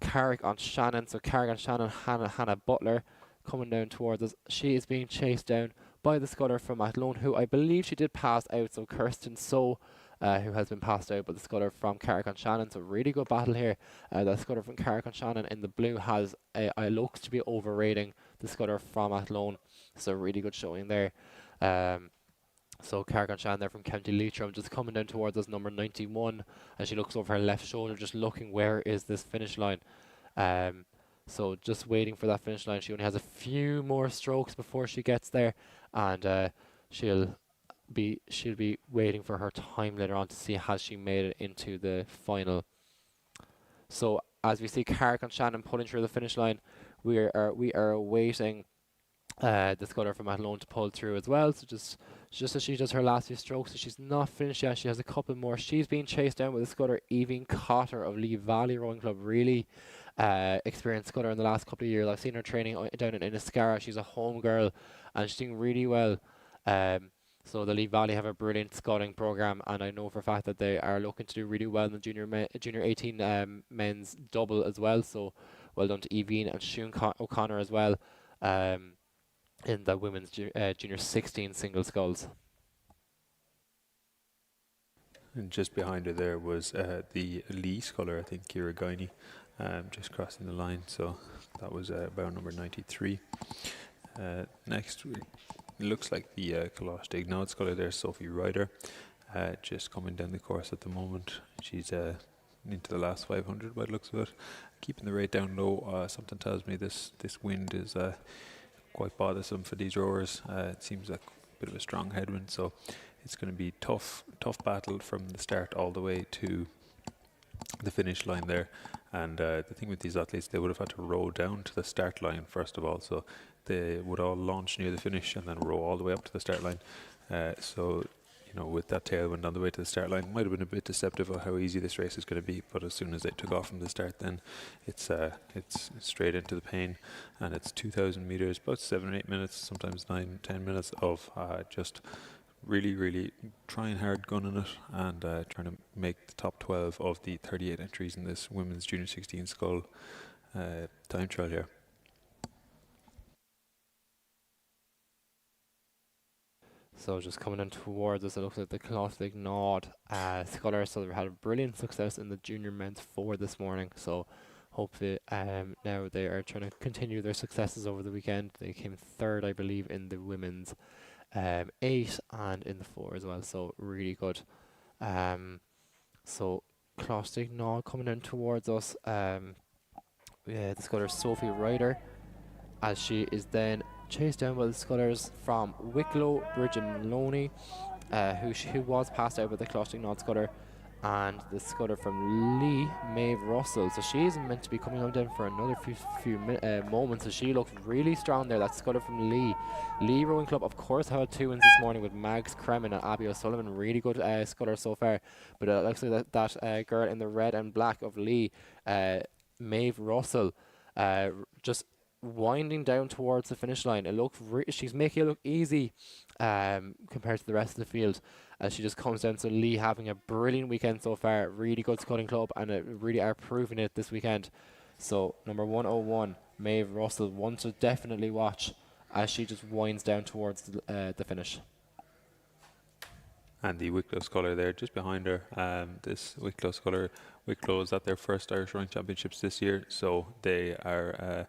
Carrick on Shannon. So Carrick on Shannon, Hannah Butler coming down towards us. She is being chased down by the scutter from Athlone, who I believe she did pass out. So Kirsten So, who has been passed out by the scutter from Carrick on Shannon. So really good battle here. The scutter from Carrick on Shannon in the blue has looks to be overrating the scutter from Athlone. So really good showing there. So Carrick on Shannon there from County Leitrim, just coming down towards us, number 91, as she looks over her left shoulder, just looking where is this finish line. So just waiting for that finish line. She only has a few more strokes before she gets there, and she'll be waiting for her time later on to see has she made it into the final. So as we see Carrick on Shannon pulling through the finish line, we are awaiting the scutter from Athlone to pull through as well. So just as she does her last few strokes, so she's not finished yet. She has a couple more. She's being chased down with the scutter Evie Cotter of Lee Valley Rowing Club. Really experienced scutter in the last couple of years. I've seen her training down in Enniscarra. She's a home girl and she's doing really well. So the Lee Valley have a brilliant sculling program, and I know for a fact that they are looking to do really well in the junior 18 men's double as well. So well done to Evie and Siún O'Connor as well. In the women's junior 16 single sculls. And just behind her there was the Lee sculler, I think, Ciara Guiney, just crossing the line. So that was about number 93. Next, it looks like the Colosh Dignod sculler there, Sophie Ryder, just coming down the course at the moment. She's into the last 500 by the looks of it. Keeping the rate down low. Something tells me this wind is quite bothersome for these rowers. It seems like a bit of a strong headwind, so it's going to be tough battle from the start all the way to the finish line there. And the thing with these athletes, they would have had to row down to the start line first of all, so they would all launch near the finish and then row all the way up to the start line. So with that tailwind on the way to the start line, might have been a bit deceptive of how easy this race is going to be. But as soon as they took off from the start, then it's straight into the pain, and it's 2,000 meters, about 7 or 8 minutes, sometimes 9-10 minutes of just really trying hard, gunning it, and trying to make the top 12 of the 38 entries in this women's junior 16 scull time trial here. So just coming in towards us, it looks like the Clostig Nod sculler. So they've had a brilliant success in the junior men's 4 this morning. So hopefully now they are trying to continue their successes over the weekend. They came 3rd, I believe, in the women's 8 and in the 4 as well. So really good. So Clostig Nod coming in towards us. The sculler Sophie Ryder, as she is then chased down by the scullers from Wicklow, Bridget Maloney, who was passed out by the Clostig Nod sculler, and the sculler from Lee, Maeve Russell. So she isn't meant to be coming on down for another few moments, so she looks really strong there. That sculler from Lee Rowing Club, of course, had 2 wins this morning with Mags Kremen and Abby O'Sullivan. Really good sculler so far, but it looks like that girl in the red and black of Lee, Maeve Russell, just winding down towards the finish line. She's making it look easy compared to the rest of the field as she just comes down. So Lee having a brilliant weekend so far, really good sculling club, and really are proving it this weekend. So number 101, Maeve Russell, one to definitely watch as she just winds down towards the finish. And the Wicklow sculler there just behind her. This Wicklow sculler, Wicklow is at their first Irish Rowing Championships this year, so they are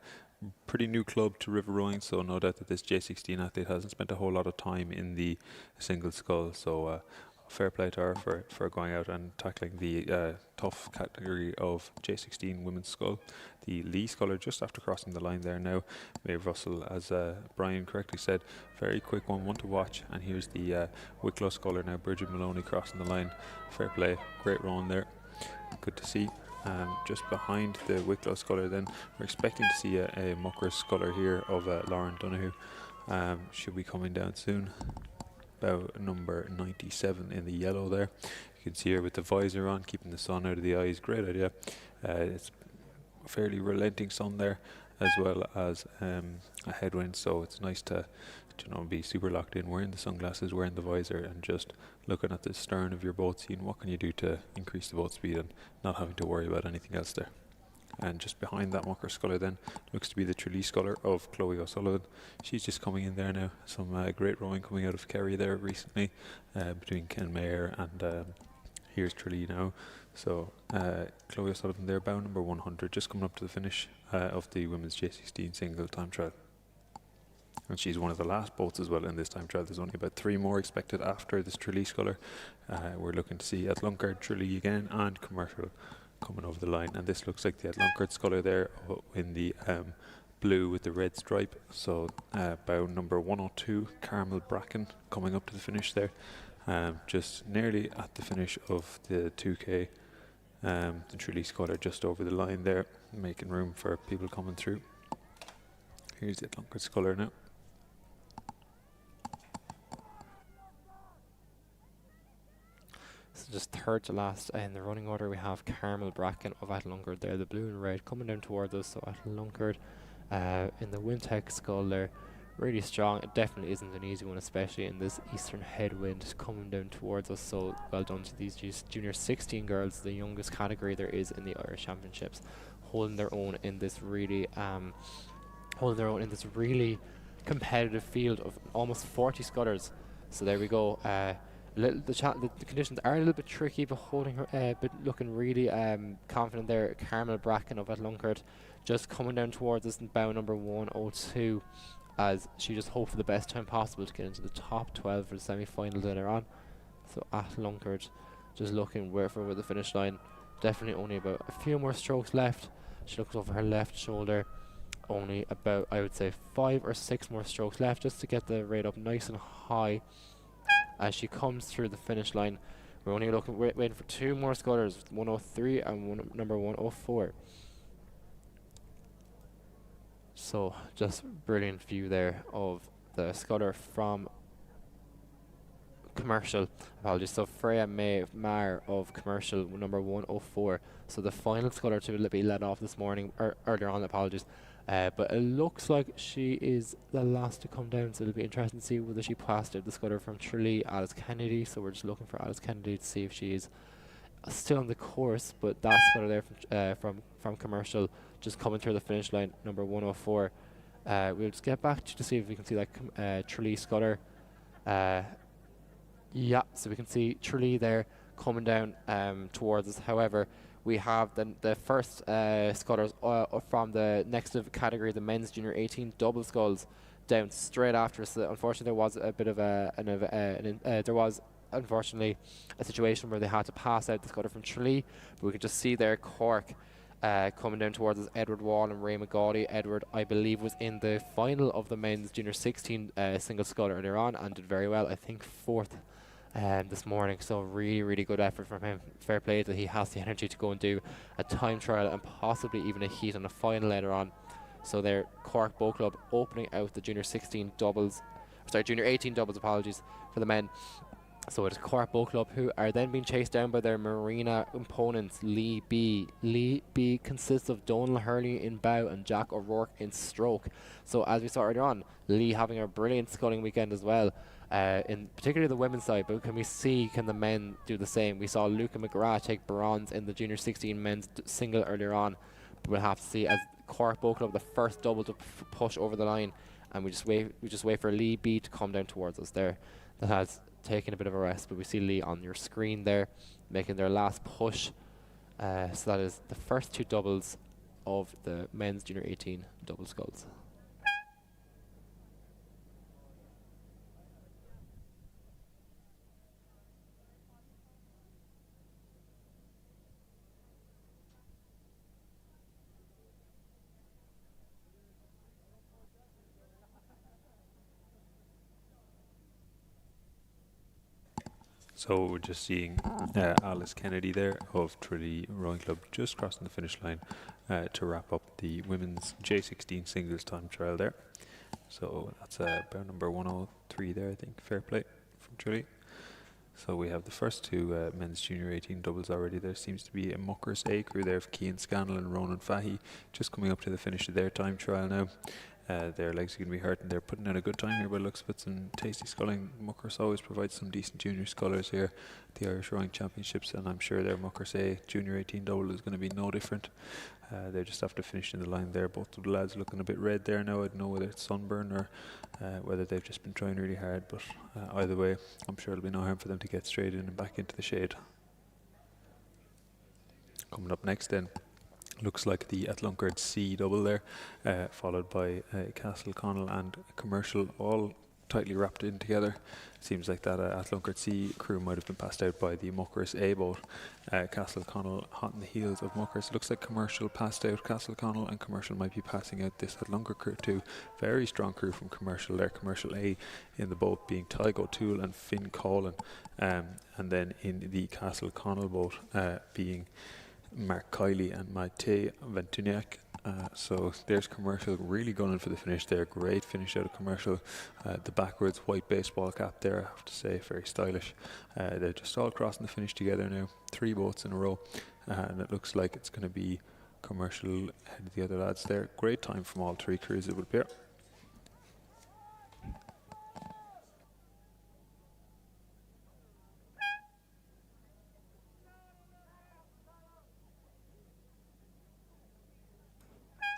pretty new club to river rowing, so no doubt that this J16 athlete hasn't spent a whole lot of time in the single scull, so fair play to her for going out and tackling the tough category of J16 women's scull. The Lee sculler just after crossing the line there now. Maeve Russell, as Brian correctly said, very quick one to watch. And here's the Wicklow sculler now, Bridget Maloney crossing the line. Fair play, great rowing there, good to see. Just behind the Wicklow sculler then, we're expecting to see a Mucker sculler here of Lauren Donoghue. She'll be coming down soon, about number 97 in the yellow there. You can see her with the visor on, keeping the sun out of the eyes. Great idea. It's a fairly relenting sun there, as well as a headwind, so it's nice to be super locked in, wearing the sunglasses, wearing the visor, and just looking at the stern of your boat, seeing what can you do to increase the boat speed and not having to worry about anything else there. And just behind that Mucker sculler then looks to be the Tralee sculler of Chloe O'Sullivan. She's just coming in there now. Some great rowing coming out of Kerry there recently, between Ken Mayer and here's Tralee now. So Chloe O'Sullivan there, bow number 100, just coming up to the finish of the women's J16 single time trial. And she's one of the last boats as well in this time trial. There's only about 3 more expected after this Tralee sculler. We're looking to see Atlunkard, Tralee again, and Commercial coming over the line. And this looks like the Atlunkard sculler there in the blue with the red stripe. So bow number 102, Carmel Bracken, coming up to the finish there. Just nearly at the finish of the 2K. The Tralee sculler just over the line there, making room for people coming through. Here's the Atlunkard sculler now. So just third to last in the running order, we have Carmel Bracken of Atlunkard there, the blue and red coming down towards us. So Atlunkard in the Wintec scull there, really strong. It definitely isn't an easy one, especially in this eastern headwind coming down towards us. So well done to these junior 16 girls, the youngest category there is in the Irish Championships, holding their own in this really competitive field of almost 40 scullers. So there we go. The conditions are a little bit tricky, but but looking really confident there. Carmel Bracken of Atlunkard just coming down towards us in bow number 102, as she just hoped for the best time possible to get into the top 12 for the semi-final later on. So Atlunkard just looking where the finish line. Definitely only about a few more strokes left. She looks over her left shoulder only about, I would say, 5 or 6 more strokes left just to get the rate up nice and high as she comes through the finish line. We're only waiting for 2 more scullers, 103 and number 104. So just brilliant view there of the sculler from Commercial. Apologies. So Freya May Mar of Commercial, number 104. So the final sculler to be let off this morning, or earlier on, apologies. But it looks like she is the last to come down, so it'll be interesting to see whether she passed out the sculler from Tralee, Alice Kennedy. So we're just looking for Alice Kennedy to see if she is still on the course. But that sculler there from Commercial, just coming through the finish line, number 104. We'll just get back to see if we can see that Tralee sculler. Yeah, so we can see Tralee there coming down towards us. However, we have the first scullers from the next category, the men's junior 18 double sculls, down straight after us. So unfortunately, there was a bit of there was unfortunately a situation where they had to pass out the sculler from Tralee. But we can just see there Cork coming down towards us, Edward Wall and Ray McGawdy. Edward, I believe, was in the final of the men's junior 16 single scull earlier on and did very well. I think 4th this morning, so really good effort from him. Fair play that he has the energy to go and do a time trial and possibly even a heat on the final later on. So there, Cork Boat Club opening out the junior 16 doubles, sorry, junior 18 doubles, apologies, for the men. So it's Cork Boat Club, who are then being chased down by their Marina opponents, Lee B. Lee B consists of Donal Hurley in bow and Jack O'Rourke in stroke. So as we saw earlier on, Lee having a brilliant sculling weekend as well, in particularly the women's side. But can the men do the same? We saw Luca McGrath take bronze in the junior 16 men's single earlier on. But we'll have to see as Cork Boat Club, the first double to push over the line, and we just wait for Lee B to come down towards us there. That has taking a bit of a rest, but we see Lee on your screen there making their last push. So that is the first 2 doubles of the men's junior 18 double sculls. So we're just seeing Alice Kennedy there of Tralee Rowing Club just crossing the finish line to wrap up the women's J16 singles time trial there. So that's bow number 103 there, I think. Fair play from Tralee. So we have the first 2 men's junior 18 doubles already. There seems to be a Muckers A crew there of Cian Scannell and Ronan Fahy just coming up to the finish of their time trial now. Their legs are going to be hurting. They're putting out a good time here by the looks of it. Some tasty sculling. Muckers always provides some decent junior scullers here at the Irish Rowing Championships, and I'm sure their Muckers A junior 18 double is going to be no different. They just have to finish in the line there. Both of the lads looking a bit red there now. I don't know whether it's sunburn or whether they've just been trying really hard, but either way, I'm sure it'll be no harm for them to get straight in and back into the shade. Coming up next then, looks like the Atlunkard C double there, followed by Castle Connell and Commercial, all tightly wrapped in together. Seems like that Atlunkard C crew might have been passed out by the Muckers A boat. Castle Connell hot in the heels of Muckers. Looks like Commercial passed out Castle Connell, and Commercial might be passing out this Atlunkard crew too. Very strong crew from Commercial there. Commercial A in the boat being Tygo O'Toole and Finn Collin, and then in the Castle Connell boat being Mark Kiley and Matej Ventuniak. So there's Commercial really gunning for the finish there. Great finish out of Commercial. The backwards white baseball cap there, I have to say, very stylish. They're just all crossing the finish together now. 3 boats in a row, and it looks like it's going to be Commercial ahead of the other lads there. Great time from all 3 crews, it would appear.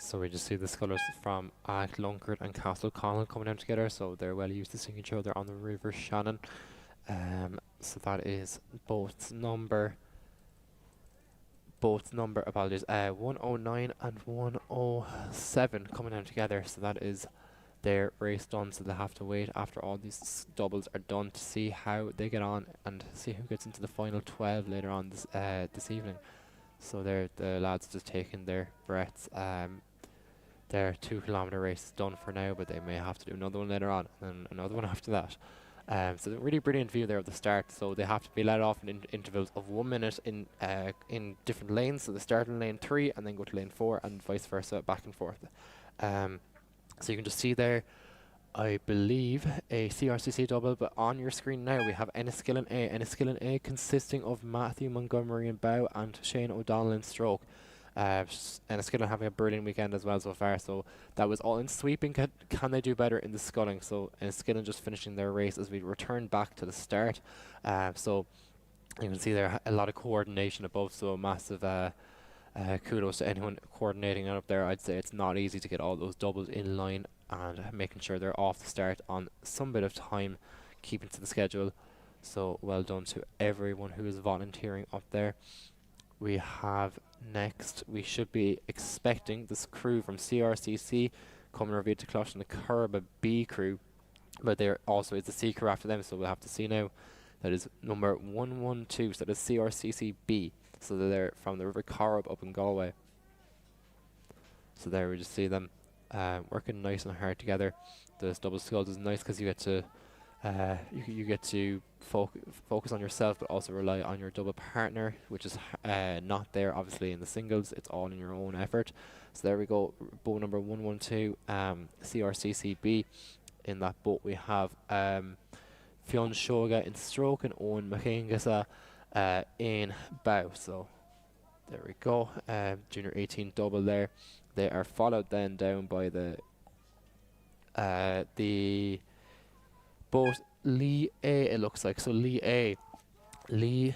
So we just see the scullers from Atlunkard and Castle Connell coming down together, so they're well used to seeing each other on the River Shannon. So that is boats number, apologies, 109 and 107 coming down together. So that is their race done, so they'll have to wait after all these doubles are done to see how they get on and see who gets into the final 12 later on this evening. So they're the lads just taking their breaths their 2 kilometre race is done for now, but they may have to do another one later on, and another one after that. So a really brilliant view there of the start. So they have to be let off in intervals of 1 minute in different lanes. So they start in lane 3 and then go to lane 4 and vice versa, back and forth. So you can just see there, I believe, a CRCC double, but on your screen now we have Enniskillen A. Enniskillen A consisting of Matthew Montgomery in bow and Shane O'Donnell in stroke. Enniskillen having a brilliant weekend as well so far, so that was all in sweeping. Can they do better in the sculling? So Enniskillen just finishing their race as we return back to the start. So you can see there a lot of coordination above, so massive kudos to anyone coordinating up there. I'd say it's not easy to get all those doubles in line and making sure they're off the start on some bit of time, keeping to the schedule. So well done to everyone who is volunteering up there. We have next, we should be expecting this crew from CRCC coming over to Clutch and the Curba B crew, but there also is the C crew after them, so we'll have to see now. That is number 112, so that is CRCC B. So they're from the River Corrib up in Galway. So there we just see them working nice and hard together. This double sculls is nice because you get to you get to focus on yourself, but also rely on your double partner, which is not there obviously in the singles. It's all in your own effort. So there we go, boat number 112, CRCCB. In that boat we have Fionn Shoga in stroke and Owen Mahingasa in bow. So there we go, junior 18 double there. They are followed then down by the boat Lee A, it looks like. So Lee A. Lee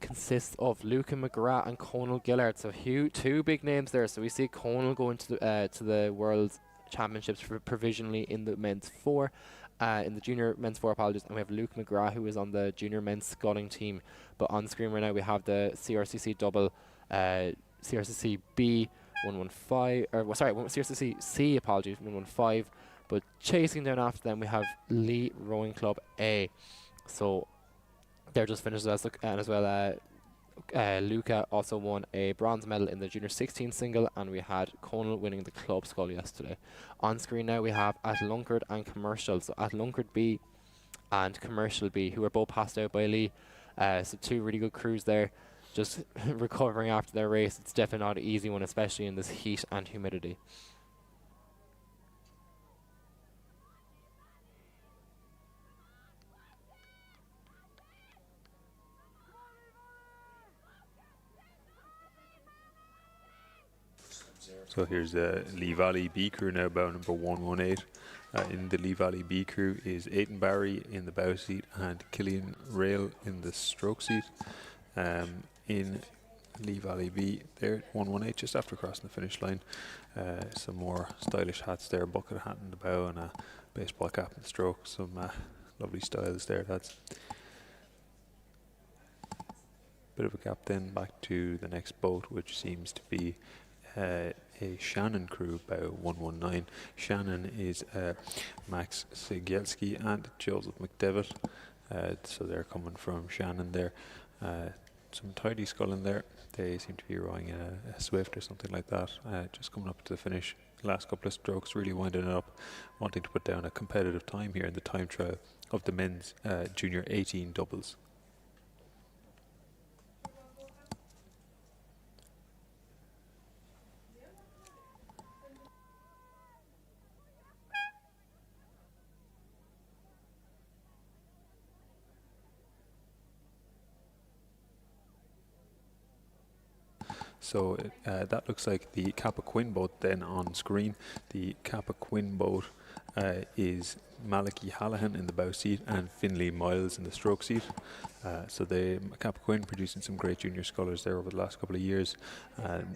consists of Luca McGrath and Conal Gillard. So two big names there. So we see Conal going to the World Championships provisionally in the men's 4, in the junior men's 4, apologies. And we have Luke McGrath, who is on the junior men's sculling team. But on screen right now we have the CRCC double, CRCC B 115, or sorry, CRCC C, apologies, 115. But chasing down after them, we have Lee Rowing Club A. So they're just finished as well. Luca also won a bronze medal in the junior 16 single, and we had Conal winning the club scull yesterday. On screen now we have Atlunkard and Commercial. So Atlunkard B and Commercial B, who were both passed out by Lee. So two really good crews there, just recovering after their race. It's definitely not an easy one, especially in this heat and humidity. So here's the Lee Valley B crew now, bow number 118. In the Lee Valley B crew is Aidan Barry in the bow seat and Killian Rail in the stroke seat. In Lee Valley B, there 118, just after crossing the finish line. Some more stylish hats there, bucket hat in the bow and a baseball cap in the stroke. Some lovely styles there, lads. Bit of a gap then back to the next boat, which seems to be a Shannon crew, bow 119. Shannon is Max Sigielski and Joseph McDevitt. So they're coming from Shannon there. Some tidy sculling there. They seem to be rowing a Swift or something like that. Just coming up to the finish. Last couple of strokes, really winding it up, wanting to put down a competitive time here in the time trial of the men's junior 18 doubles. So that looks like the Kappa Quinn boat then on screen. The Kappa Quinn boat is Malachy Hallahan in the bow seat and Finlay Miles in the stroke seat. So the Kappa Quinn producing some great junior scullers there over the last couple of years.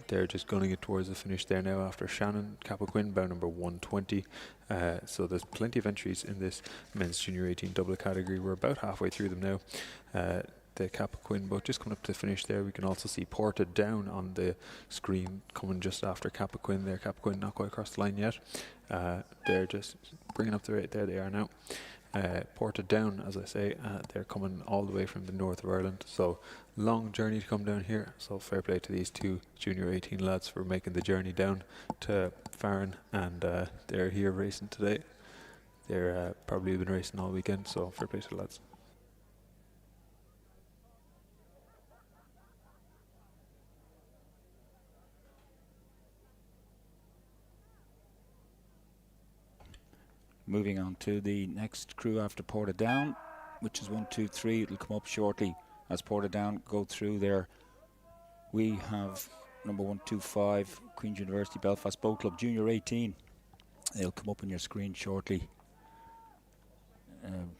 They're just gunning it towards the finish there now after Shannon. Kappa Quinn, bow number 120. So there's plenty of entries in this men's junior 18 double category. We're about halfway through them now. The Kappa Quinn boat just coming up to the finish there. We can also see Ported Down on the screen coming just after Kappa Quinn there. Kappa Quinn not quite across the line yet. They're just bringing up the rate. There they are now. Ported Down, as I say, they're coming all the way from the north of Ireland. So long journey to come down here. So fair play to these two junior 18 lads for making the journey down to Farran, and they're here racing today. They're probably been racing all weekend, so fair play to the lads. Moving on to the next crew after Portadown, which is 1, 2, 3. It'll come up shortly as Portadown go through there. We have number 125, Queen's University Belfast Boat Club, Junior 18. They'll come up on your screen shortly.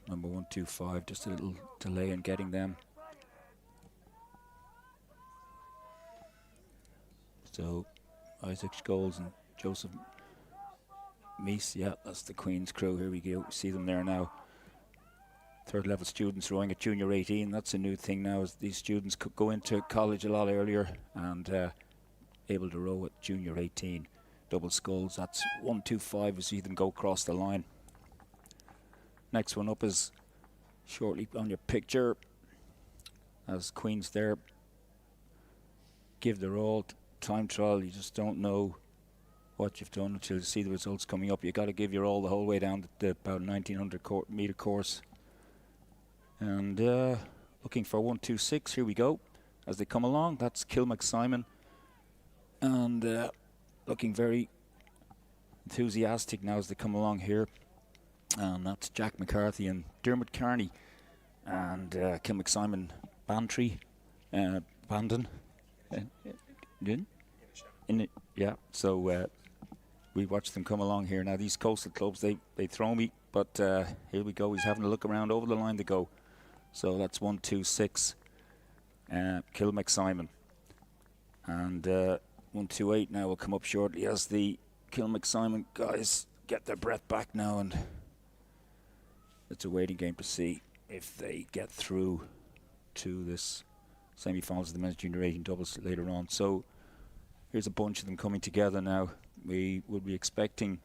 Number 125, just a little delay in getting them. So Isaac Scholes and Joseph Meese, yeah, that's the Queen's crew. Here we go, see them there now. Third level students rowing at Junior 18. That's a new thing now, as these students could go into college a lot earlier and able to row at Junior 18. Double sculls, that's 125 as you see them go across the line. Next one up is shortly on your picture as Queen's there. Give their all. Time trial, you just don't know what you've done until you see the results coming up. You got to give your all the whole way down the about 1900 meter course. And looking for 126. Here we go. As they come along, that's Kilmac-Simon, and looking very enthusiastic now as they come along here. And that's Jack McCarthy and Dermot Carney and Kilmac-Simon Bantry, Bandon. Yeah. So. We watch them come along here. Now these coastal clubs, they throw me, but here we go. He's having a look around over the line to go. So that's 126, Kilmac-Simon. And 128 now will come up shortly as the Kilmac-Simon guys get their breath back now, and it's a waiting game to see if they get through to this semi-finals of the men's junior 18 doubles later on. So here's a bunch of them coming together now. We would be expecting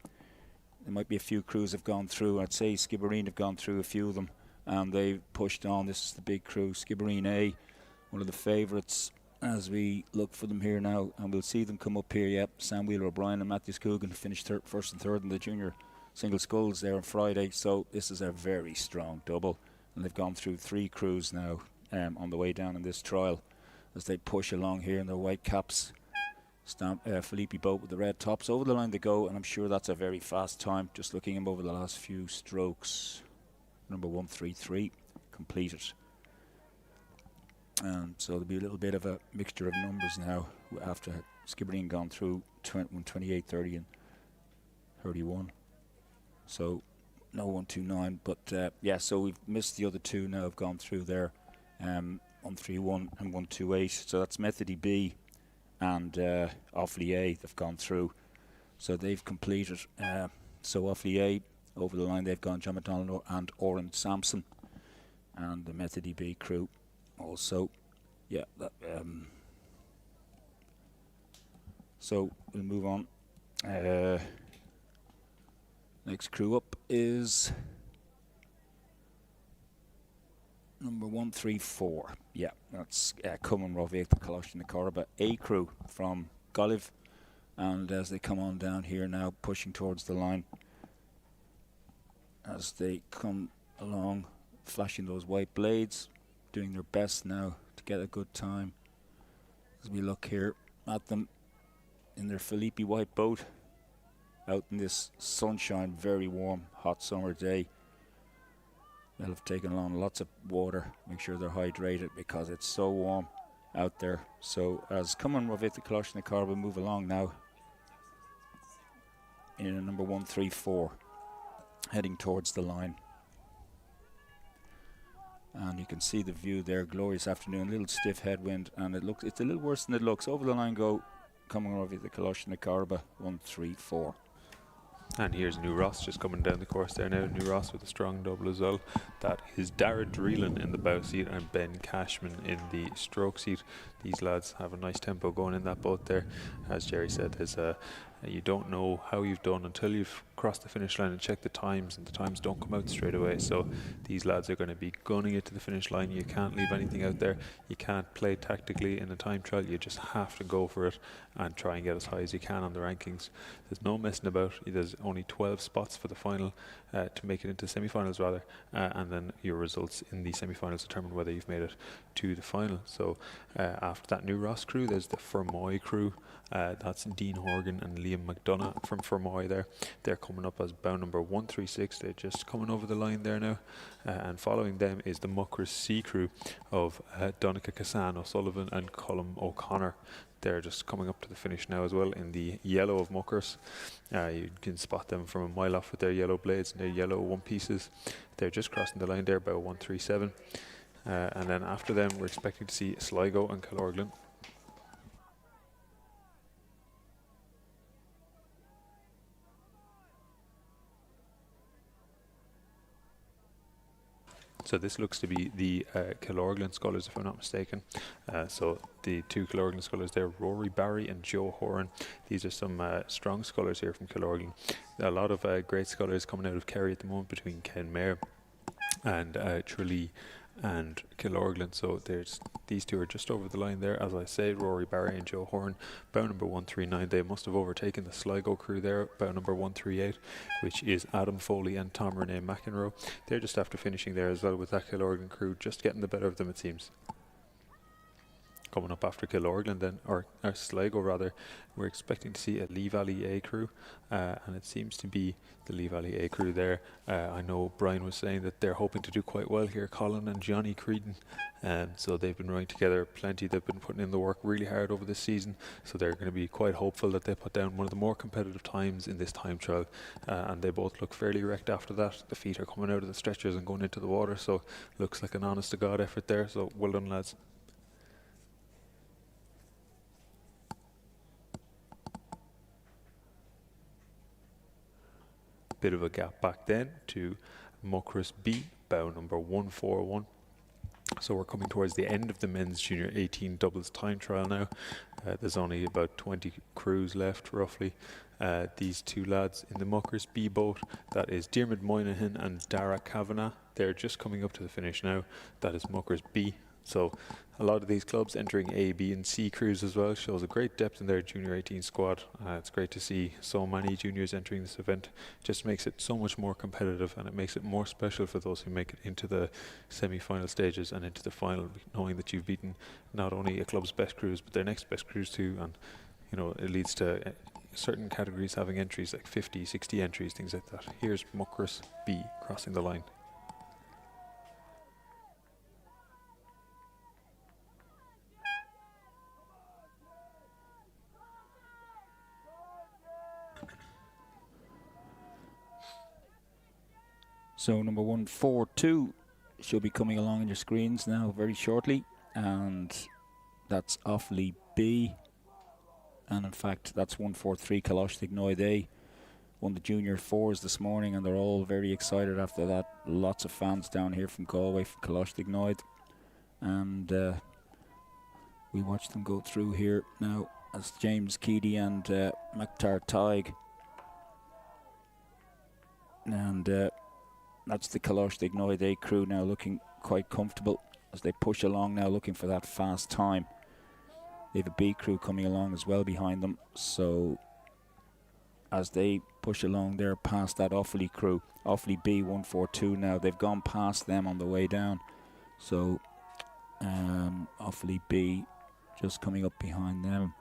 there might be a few crews have gone through. I'd say Skibbereen have gone through a few of them, and they've pushed on. This is the big crew, Skibbereen A, one of the favourites as we look for them here now, and we'll see them come up here. Yep, Sam Wheeler O'Brien and Matthews Coogan finished first and third in the junior single sculls there on Friday, so this is a very strong double, and they've gone through 3 crews now on the way down in this trial as they push along here in their white caps. Felipe Boat with the red tops over the line to go, and I'm sure that's a very fast time. Just looking him over the last few strokes, number 133 completed. So there'll be a little bit of a mixture of numbers now after Skibbereen gone through 28, 30 and 31. So no 129, but yeah, so we've missed the other 2 now have gone through there, 131 and 128. So that's Methody B and Offaly A. They've gone through, so they've completed. So Offaly A over the line, they've gone John McDonald and Oren Sampson, and the Methody B crew also. Yeah, that, so we'll move on. Next crew up is number 134. Yeah, that's Cumann Rovik, the Colossian Corba A crew from Goliv. And as they come on down here now, pushing towards the line, as they come along, flashing those white blades, doing their best now to get a good time. As we look here at them in their Felipe white boat, out in this sunshine, very warm, hot summer day. They'll have taken along lots of water, make sure they're hydrated because it's so warm out there. So as Cumann Rovik, the Colossian Corba move along now in a number 134, heading towards the line. And you can see the view there, glorious afternoon, little stiff headwind, and it's a little worse than it looks. Over the line go Cumann Rovik, the Colossian Corba, 134. And here's New Ross just coming down the course there now. New Ross with a strong double as well. That is Dara Dreelan in the bow seat and Ben Cashman in the stroke seat. These lads have a nice tempo going in that boat there. As Jerry said, there's You don't know how you've done until you've crossed the finish line and checked the times, and the times don't come out straight away. So these lads are going to be gunning it to the finish line. You can't leave anything out there. You can't play tactically in a time trial. You just have to go for it and try and get as high as you can on the rankings. There's no messing about. There's only 12 spots for the final to make it into semi-finals rather, and then your results in the semi-finals determine whether you've made it to the final. So after that new Ross crew, there's the Fermoy crew. That's Dean Horgan and Liam McDonough from Fermoy there. They're coming up as bound number 136. They're just coming over the line there now. And following them is the Muckers C crew of Donica Cassan O'Sullivan and Colm O'Connor. They're just coming up to the finish now as well in the yellow of Muckers. You can spot them from a mile off with their yellow blades and their yellow one pieces. They're just crossing the line there by 137. And then after them, we're expecting to see Sligo and Killorglin. So this looks to be the Killorglin scullers, if I'm not mistaken. So the two Killorglin scullers there, Rory Barry and Joe Horan. These are some strong scullers here from Killorglin. A lot of great scullers coming out of Kerry at the moment between Ken Mayer and Tralee and Killorglin. So there's these two are just over the line there. As I say, Rory Barry and Joe Horn, bow number 139. They must have overtaken the Sligo crew there, bow number 138, which is Adam Foley and Tom Renee McEnroe. They're just after finishing there as well with that Killorglin crew, just getting the better of them, it seems. Coming up after Killorglin then, or Sligo rather, we're expecting to see a Lee Valley A crew, and it seems to be the Lee Valley A crew there. I know Brian was saying that they're hoping to do quite well here, Colin and Johnny Creedon, so they've been running together plenty. They've been putting in the work really hard over this season, so they're going to be quite hopeful that they put down one of the more competitive times in this time trial, and they both look fairly wrecked after that. The feet are coming out of the stretchers and going into the water, so looks like an honest to God effort there, so well done lads. Bit of a gap back then to Muckers B, bow number 141. So we're coming towards the end of the men's junior 18 doubles time trial now. There's only about 20 crews left roughly. These two lads in the Muckers B boat, that is Diarmid Moynihan and Dara Kavanagh. They're just coming up to the finish now. That is Muckers B. So a lot of these clubs entering A, B and C crews as well. Shows a great depth in their junior 18 squad. It's great to see so many juniors entering this event. Just makes it so much more competitive, and it makes it more special for those who make it into the semi-final stages and into the final, knowing that you've beaten not only a club's best crews but their next best crews too. And you know, it leads to certain categories having entries like 50, 60 entries, things like that. Here's Muckers B crossing the line. So number 142 should be coming along on your screens now very shortly, and that's Offaly B, and in fact that's 143 Kalashniknoy. They won the junior fours this morning, and they're all very excited after that. Lots of fans down here from Galway, from Kalashniknoy, and we watched them go through here now as James Keady and Maktar Taig, and that's the Kalashniknoy Day crew now looking quite comfortable as they push along now, looking for that fast time. They have a B crew coming along as well behind them, so as they push along there past that Offaly crew, Offaly B 142 now, they've gone past them on the way down, so Offaly B just coming up behind them.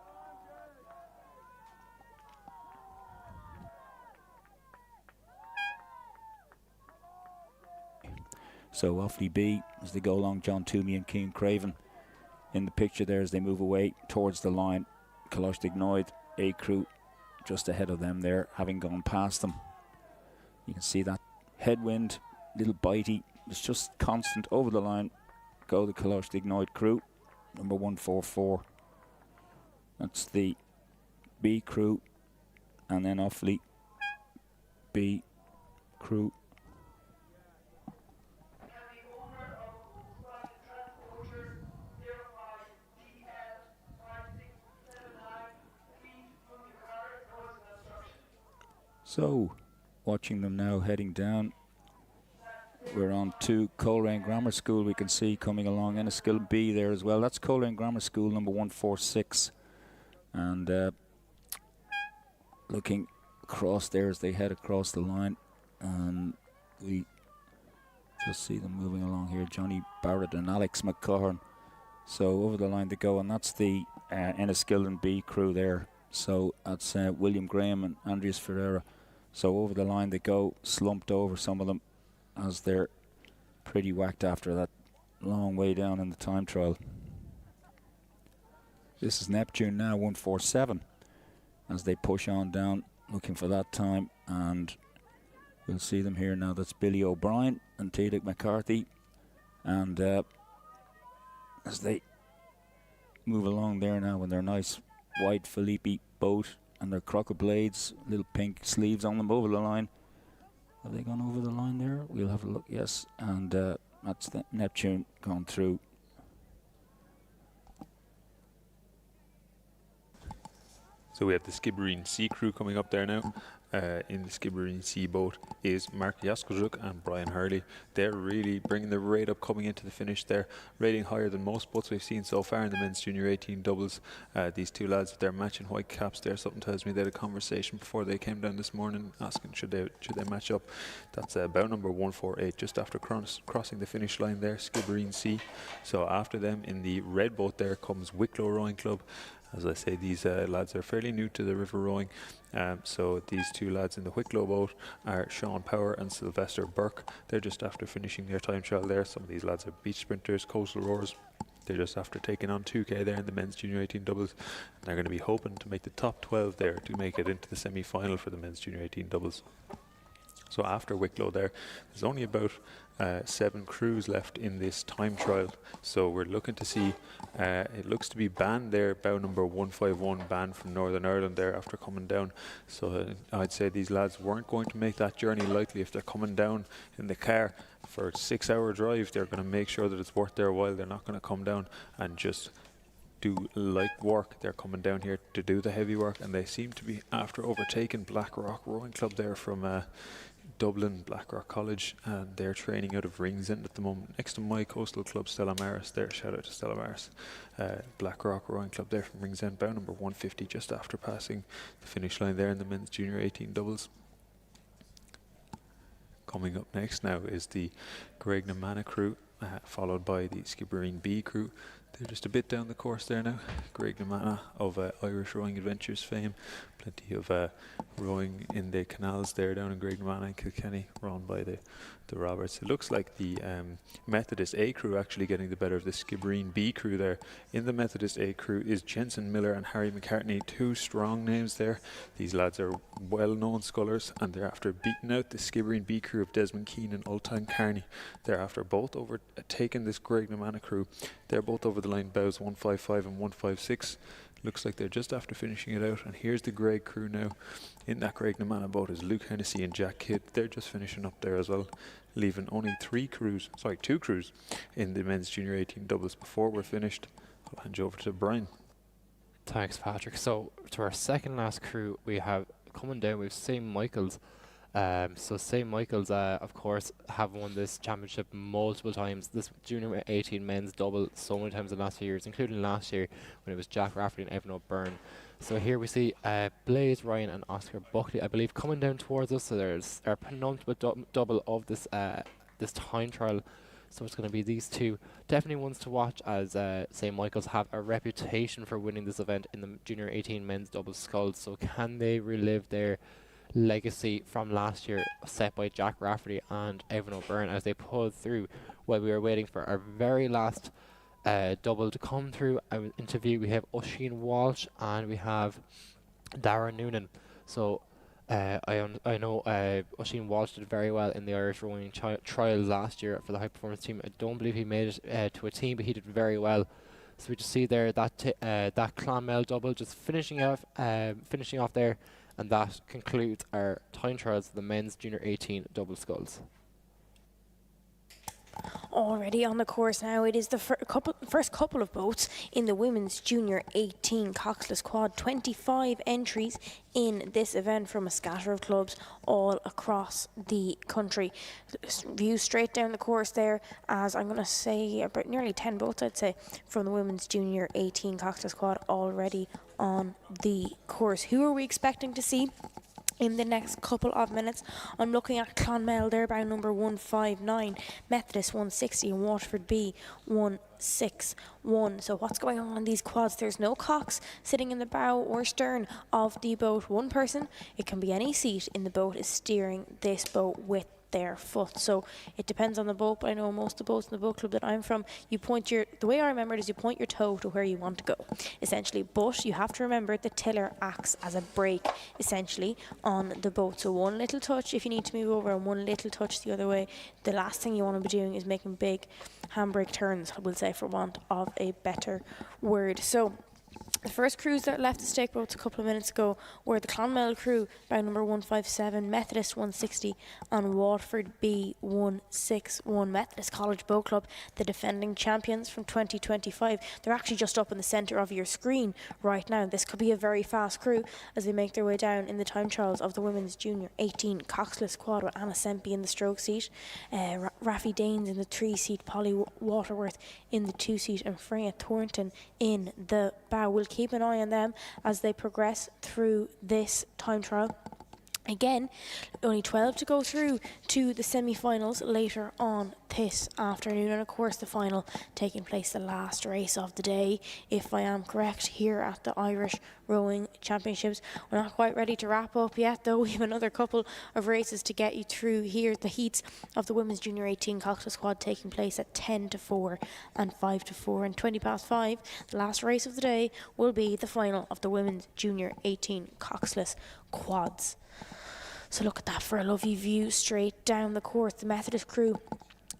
So Offaly B, as they go along, John Toomey and Cian Craven in the picture there as they move away towards the line. Kalashniknoy A crew just ahead of them there, having gone past them. You can see that headwind, little bitey, it's just constant over the line. Go the Kalashniknoy crew, number 144. That's the B crew, and then Offaly B crew. So, watching them now heading down. We're on to Coleraine Grammar School, we can see coming along, and a skill B there as well. That's Coleraine Grammar School, number 146. And looking across there as they head across the line. And we just see them moving along here. Johnny Barrett and Alex McCahern. So over the line they go, and that's the Enniskillen B crew there. So that's William Graham and Andreas Ferreira. So over the line they go, slumped over some of them, as they're pretty whacked after that long way down in the time trial. This is Neptune now, 147, as they push on down, looking for that time. And we'll see them here now. That's Billy O'Brien and Tadek McCarthy. And as they move along there now in their nice white Philippi boat and their crocker blades, little pink sleeves on them, over the line. Have they gone over the line there? We'll have a look, yes. And that's the Neptune gone through. So we have the Skibbereen Sea crew coming up there now. In the Skibbereen Sea boat is Mark Jaskozuk and Brian Hurley. They're really bringing the rate up coming into the finish there, rating higher than most boats we've seen so far in the men's junior 18 doubles. These two lads with their matching white caps there, something tells me they had a conversation before they came down this morning asking should they match up. That's bow number 148 just after crossing the finish line there, Skibbereen Sea. So after them in the red boat there comes Wicklow Rowing Club. As I say, these lads are fairly new to the river rowing. So these two lads in the Wicklow boat are Sean Power and Sylvester Burke. They're just after finishing their time trial there. Some of these lads are beach sprinters, coastal rowers. They're just after taking on 2K there in the men's junior 18 doubles. And they're going to be hoping to make the top 12 there to make it into the semi-final for the men's junior 18 doubles. So after Wicklow there's only about 7 crews left in this time trial. So we're looking to see, it looks to be banned there, bow number 151, banned from Northern Ireland there after coming down. So I'd say these lads weren't going to make that journey likely. If they're coming down in the car for a 6-hour drive, they're going to make sure that it's worth their while. They're not going to come down and just do light work. They're coming down here to do the heavy work, and they seem to be after overtaking Blackrock Rowing Club there from Dublin, Blackrock College, and they're training out of Ringsend at the moment next to my coastal club Stella Maris there. Shout out to Stella Maris. Blackrock Rowing Club there from Ringsend, bow number 150 just after passing the finish line there in the men's junior 18 doubles. Coming up next now is the Graignamanagh crew, followed by the Skibbereen B crew. They're just a bit down the course there now. Graignamanagh of Irish Rowing Adventures fame. Plenty of rowing in the canals there down in Graignamanagh and Kilkenny, run by the Roberts. It looks like the Methodist A crew actually getting the better of the Skibbereen B crew there. In the Methodist A crew is Jensen Miller and Harry McCartney, 2 strong names there. These lads are well-known scullers, and they're after beating out the Skibbereen B crew of Desmond Keane and Ultan Carney. They're after both overtaking this Graignamanagh crew. They're both over the line, bows 155 and 156. Looks like they're just after finishing it out. And here's the Graig crew now. In that Graignamanagh boat is Luke Hennessy and Jack Kidd. They're just finishing up there as well, leaving only 2 crews in the men's junior 18 doubles before we're finished. I'll hand you over to Brian. Thanks, Patrick. So to our second last crew, we have coming down with St. Michael's. So St. Michael's, of course, have won this championship multiple times. This junior 18 men's double so many times in the last few years, including last year when it was Jack Rafferty and Evan O'Byrne. So here we see Blaze Ryan and Oscar Buckley, I believe, coming down towards us. So there's our penultimate double of this this time trial. So it's going to be these two. Definitely ones to watch, as St. Michael's have a reputation for winning this event in the junior 18 men's double sculls. So can they relive their legacy from last year set by Jack Rafferty and Evan O'Byrne as they pulled through while we were waiting for our very last double to come through? Interview, we have Oisin Walsh and we have Darren Noonan. So I know Oisin Walsh did very well in the Irish rowing trials last year for the high performance team. I don't believe he made it to a team, but he did very well. So we just see there that Clonmel double just finishing off there. And that concludes our time trials of the men's junior 18 double sculls. Already on the course now, it is the first couple of boats in the women's junior 18 coxless quad. 25 entries in this event from a scatter of clubs all across the country. View straight down the course there, as I'm going to say about nearly 10 boats, I'd say, from the women's junior 18 coxless quad already on the course. Who are we expecting to see in the next couple of minutes? I'm looking at Clonmel there, bow number 159, Methodist 160, and Waterford B 161. So what's going on in these quads? There's no cocks sitting in the bow or stern of the boat. One person, it can be any seat in the boat, is steering this boat with their foot. So it depends on the boat, but I know most of the boats in the boat club that I'm from, the way I remember it is you point your toe to where you want to go, essentially. But you have to remember the tiller acts as a brake, essentially, on the boat. So one little touch if you need to move over, and one little touch the other way. The last thing you want to be doing is making big handbrake turns, I will say, for want of a better word. So the first crews that left the stake boats a couple of minutes ago were the Clonmel crew, by number 157, Methodist 160, and Waterford B 161. Methodist College Boat Club, the defending champions from 2025. They're actually just up in the centre of your screen right now. This could be a very fast crew as they make their way down in the time trials of the women's junior 18 coxless quad, with Anna Sempe in the stroke seat, Raffi Danes in the 3 seat, Polly Waterworth in the 2 seat, and Freya Thornton in the bow. We'll keep an eye on them as they progress through this time trial. Again, only 12 to go through to the semi-finals later on this afternoon, and of course the final taking place, the last race of the day, if I am correct, here at the Irish Rowing Championships. We're not quite ready to wrap up yet, though. We have another couple of races to get you through here. The heats of the women's junior 18 coxless squad taking place at 10 to 4 and 5 to 4, and 20 past 5, the last race of the day, will be the final of the women's junior 18 coxless quads. So look at that for a lovely view straight down the course. The Methodist crew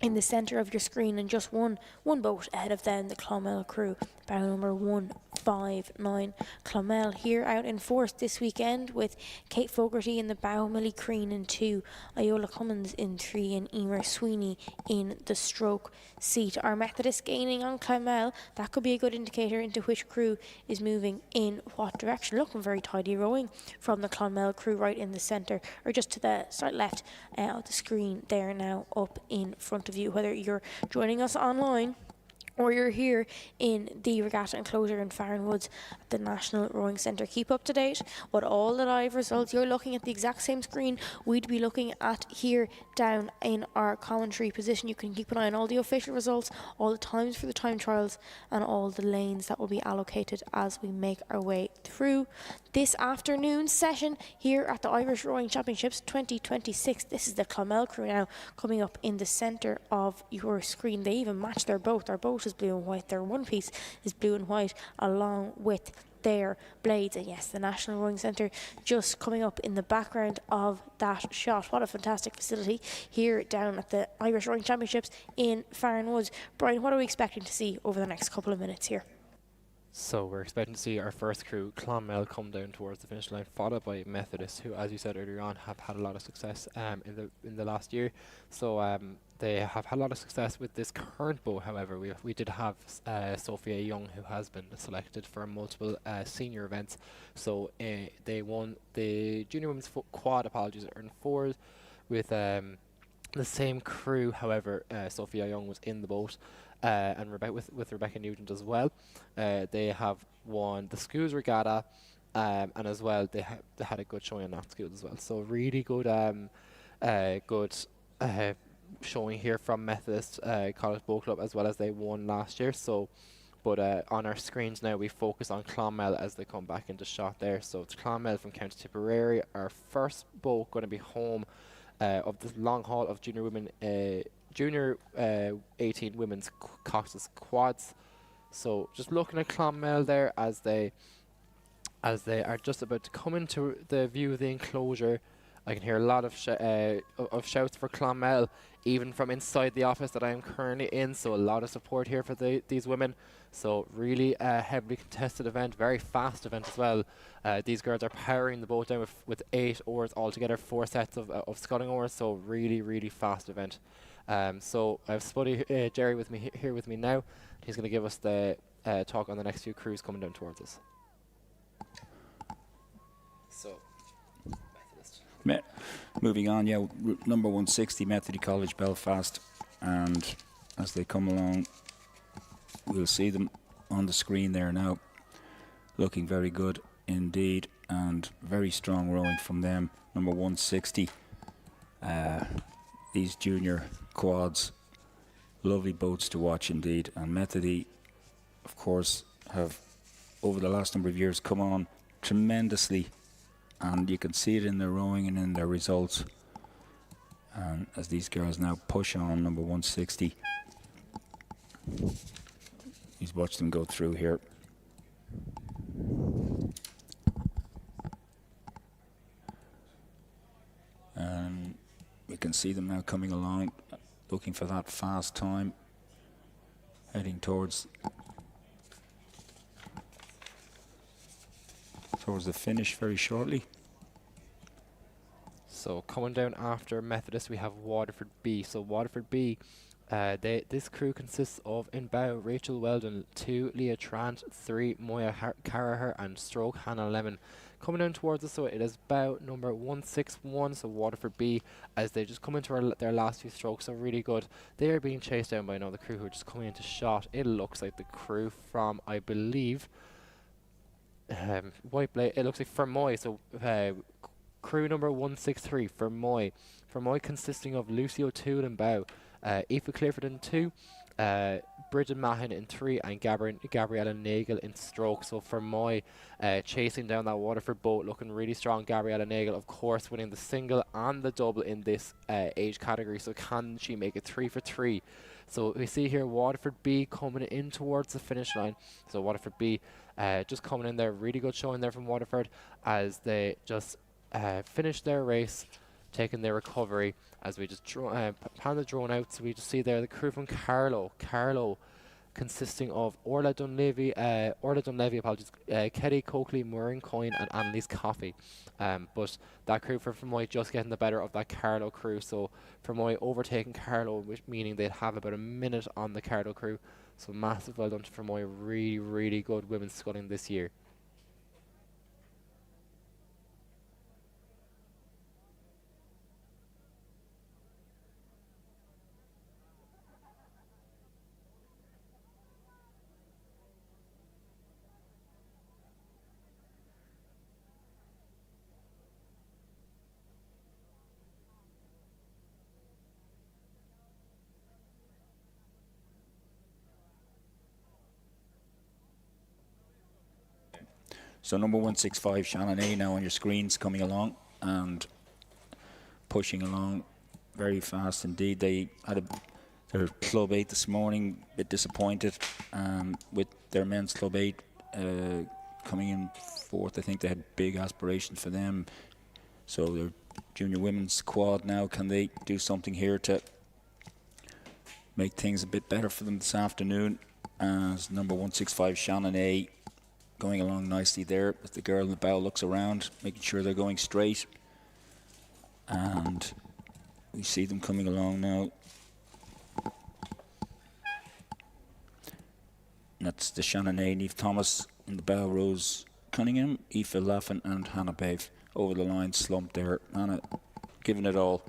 in the centre of your screen, and just one boat ahead of them, the Clonmel crew, bow number 159. Clonmel here out in force this weekend with Kate Fogarty in the bow, Millie Crean in 2, Iola Cummins in 3, and Emer Sweeney in the stroke seat. Our Methodist gaining on Clonmel, that could be a good indicator into which crew is moving in what direction. Looking very tidy rowing from the Clonmel crew right in the centre, or just to the slight left of the screen there now, up in front of you, whether you're joining us online or you're here in the regatta enclosure in Farran Woods at the National Rowing Centre. Keep up to date with all the live results. You're looking at the exact same screen we'd be looking at here down in our commentary position. You can keep an eye on all the official results, all the times for the time trials, and all the lanes that will be allocated as we make our way through this afternoon session here at the Irish Rowing Championships 2026. This is the Clonmel crew now coming up in the centre of your screen. They even match their boat. Their boat is blue and white. Their one piece is blue and white along with their blades. And yes, the National Rowing Centre just coming up in the background of that shot. What a fantastic facility here down at the Irish Rowing Championships in Farran Woods. Brian, what are we expecting to see over the next couple of minutes here? So we're expecting to see our first crew, Clonmel, come down towards the finish line, followed by Methodist, who, as you said earlier on, have had a lot of success in the last year. So they have had a lot of success with this current boat. However, we did have Sophia Young, who has been selected for multiple senior events. So they won the junior women's quad, in 4 with the same crew. However, Sophia Young was in the boat. And with Rebecca Nugent as well. They have won the schools regatta, and as well they had a good showing on that school as well. So really good showing here from Methodist College Boat Club, as well as they won last year. So, but on our screens now we focus on Clonmel as they come back into shot there. So it's Clonmel from County Tipperary, our first boat going to be home of the long haul of junior women. Junior 18 women's coxless quads. So just looking at Clonmel there as they are just about to come into the view of the enclosure I can hear a lot of of shouts for Clonmel, even from inside the office that I am currently in. So a lot of support here for these women. So really a heavily contested event, very fast event as well. These girls are powering the boat down with 8 oars altogether, 4 sets of sculling oars. So really, really fast event. So I have Spuddy Jerry with me here with me now. He's going to give us the talk on the next few crews coming down towards us. So, Methodist. Moving on, route number 160, Methody College, Belfast. And as they come along, we'll see them on the screen there now. Looking very good indeed, and very strong rowing from them. Number 160. These junior quads, lovely boats to watch indeed. And Methody, of course, have over the last number of years come on tremendously, and you can see it in their rowing and in their results. And as these girls now push on number 160, he's watched them go through here. And we can see them now coming along, looking for that fast time, heading towards the finish very shortly. So coming down after Methodist, we have Waterford B. So Waterford B, this crew consists of in bow Rachel Weldon, 2 Leah Trant, 3 Moya Carraher, and stroke Hannah Lemon. Coming down towards us, so it is bow number 161, so Waterford B, as they just come into their last few strokes. So really good. They are being chased down by another crew who are just coming into shot. It looks like the crew from, I believe, White Blade. It looks like Fermoy. So crew number 163, Fermoy. Fermoy consisting of Lucy O'Toole in bow, Aoife Clifford in 2, Bridget Mahin in 3, and Gabriella Nagel in stroke. So Fermoy chasing down that Waterford boat, looking really strong. Gabriella Nagel, of course, winning the single and the double in this age category. So can she make it 3 for 3? So we see here Waterford B coming in towards the finish line. So Waterford B just coming in there, really good showing there from Waterford as they just finish their race, taking their recovery as we just pan the drone out. So we just see there the crew from Carlow consisting of Orla Dunleavy, apologies, Kelly Coakley, Maureen Coyne, and Annalise Coffey. But that crew for Fermoy just getting the better of that Carlow crew. So Fermoy overtaking Carlow, which meaning they'd have about a minute on the Carlow crew. So massive well done to Fermoy. Really, really good women's sculling this year. So number 165, Shannon A, now on your screens, coming along and pushing along very fast indeed. They had their Club 8 this morning, a bit disappointed with their men's Club 8 coming in 4th. I think they had big aspirations for them. So their junior women's quad now, can they do something here to make things a bit better for them this afternoon? As number 165, Shannon A, going along nicely there as the girl in the bow looks around, making sure they're going straight. And we see them coming along now. And that's the Shannon A, Neve Thomas in the bow, Rose Cunningham, Aoife Laffin, and Hannah Bave over the line, slumped there. Hannah giving it all.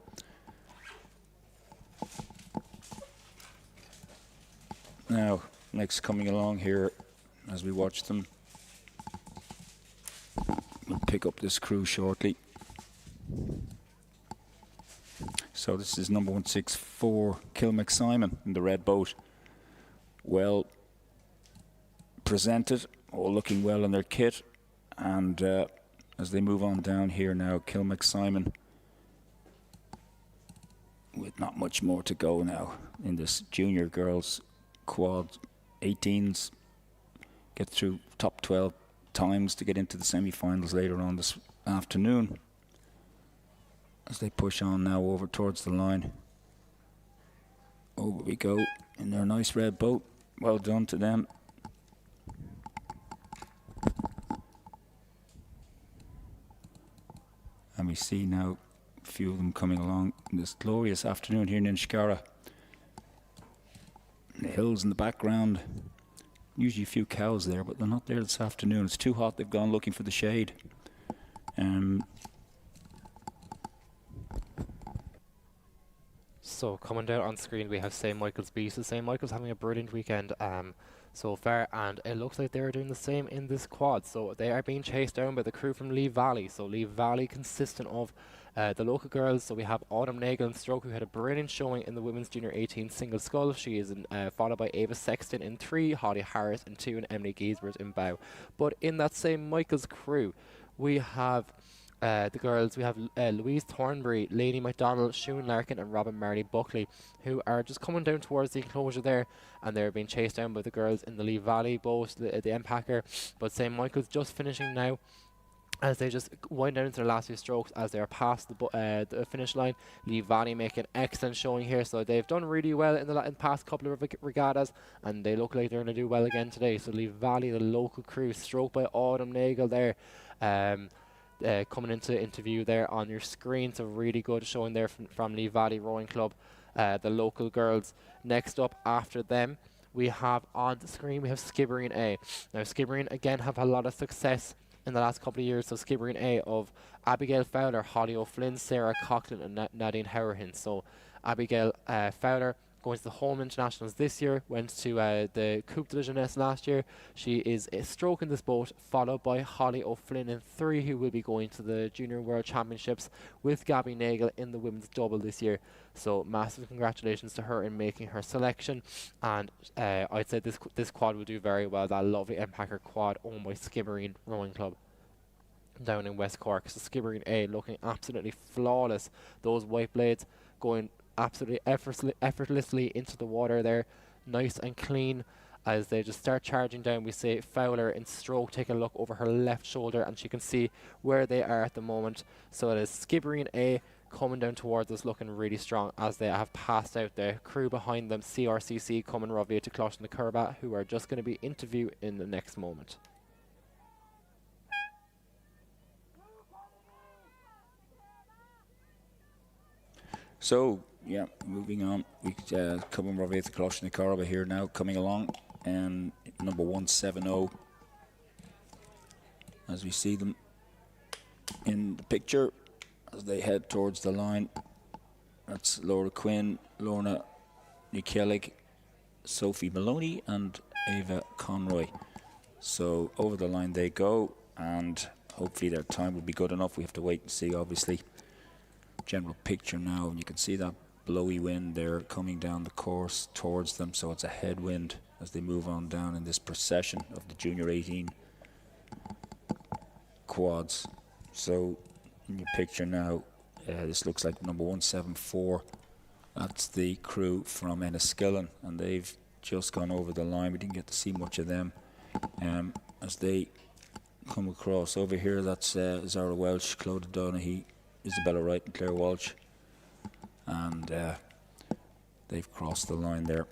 Now, next coming along here as we watch them. We'll pick up this crew shortly. So this is number 164, Kilmacsimon in the red boat. Well presented, all looking well in their kit. And as they move on down here now, Kilmacsimon with not much more to go now in this junior girls quad 18s. Get through top 12 times to get into the semi-finals later on this afternoon. as they push on now over towards the line. Over we go in their nice red boat. Well done to them. And we see now a few of them coming along this glorious afternoon here in Inniscarra. The hills in the background. Usually a few cows there, but they're not there this afternoon. It's too hot. They've gone looking for the shade. So coming down on screen, we have St. Michael's Beast. St. Michael's having a brilliant weekend so far, and it looks like they're doing the same in this quad. So they are being chased down by the crew from Lee Valley. So Lee Valley consisting of the local girls. So we have Autumn Nagel and Stroke, who had a brilliant showing in the women's junior 18 single scull. She is followed by Ava Sexton in 3, Holly Harris in 2, and Emily Giesbert in bow. But in that St. Michael's crew, we have the girls. We have Louise Thornbury, Lady McDonald, Shun Larkin, and Robin Marley Buckley, who are just coming down towards the enclosure there, and they're being chased down by the girls in the Lee Valley boat, the M-Packer. But St. Michael's just finishing now, as they just wind down into their last few strokes as they are past the finish line. Lee Valley make an excellent showing here, so they've done really well in the past couple of regattas, and they look like they're going to do well again today. So Lee Valley, the local crew, stroked by Autumn Nagel there, coming into interview there on your screen. So really good showing there from Lee Valley Rowing Club, the local girls. Next up after them, we have on the screen, we have Skibbereen A. Now Skibbereen again have had a lot of success in the last couple of years. So Skibbereen A of Abigail Fowler, Holly O'Flynn, Sarah Coughlin, and Nadine Howerhin. So Abigail Fowler going to the home internationals this year, went to the Coupe de la Jeunesse last year. She is a stroke in this boat, followed by Holly O'Flynn in 3, who will be going to the Junior World Championships with Gabby Nagel in the women's double this year. So massive congratulations to her in making her selection, and I'd say this quad will do very well. That lovely M-Packer quad owned by Skibbereen Rowing Club down in West Cork. So Skibbereen A looking absolutely flawless. Those white blades going absolutely effortlessly into the water there, nice and clean. As they just start charging down, we see Fowler in stroke take a look over her left shoulder, and she can see where they are at the moment. So it is Skibbereen A coming down towards us, looking really strong as they have passed out the crew behind them. CRCC coming Rovia to Closh and the Curba, who are just going to be interviewed in the next moment. So, yeah, moving on. We coming Rovia to Closh and the Curba here now, coming along, and number 170. As we see them in the picture as they head towards the line. That's Laura Quinn, Lorna Nikelig, Sophie Maloney, and Ava Conroy. So over the line they go, and hopefully their time will be good enough. We have to wait and see, obviously. General picture now, and you can see that blowy wind there coming down the course towards them, so it's a headwind as they move on down in this procession of the Junior 18 quads. So in your picture now, this looks like number 174. That's the crew from Enniskillen, and they've just gone over the line. We didn't get to see much of them as they come across. Over here, that's Zara Welsh, Claude Donaghy, Isabella Wright, and Claire Walsh, and they've crossed the line there.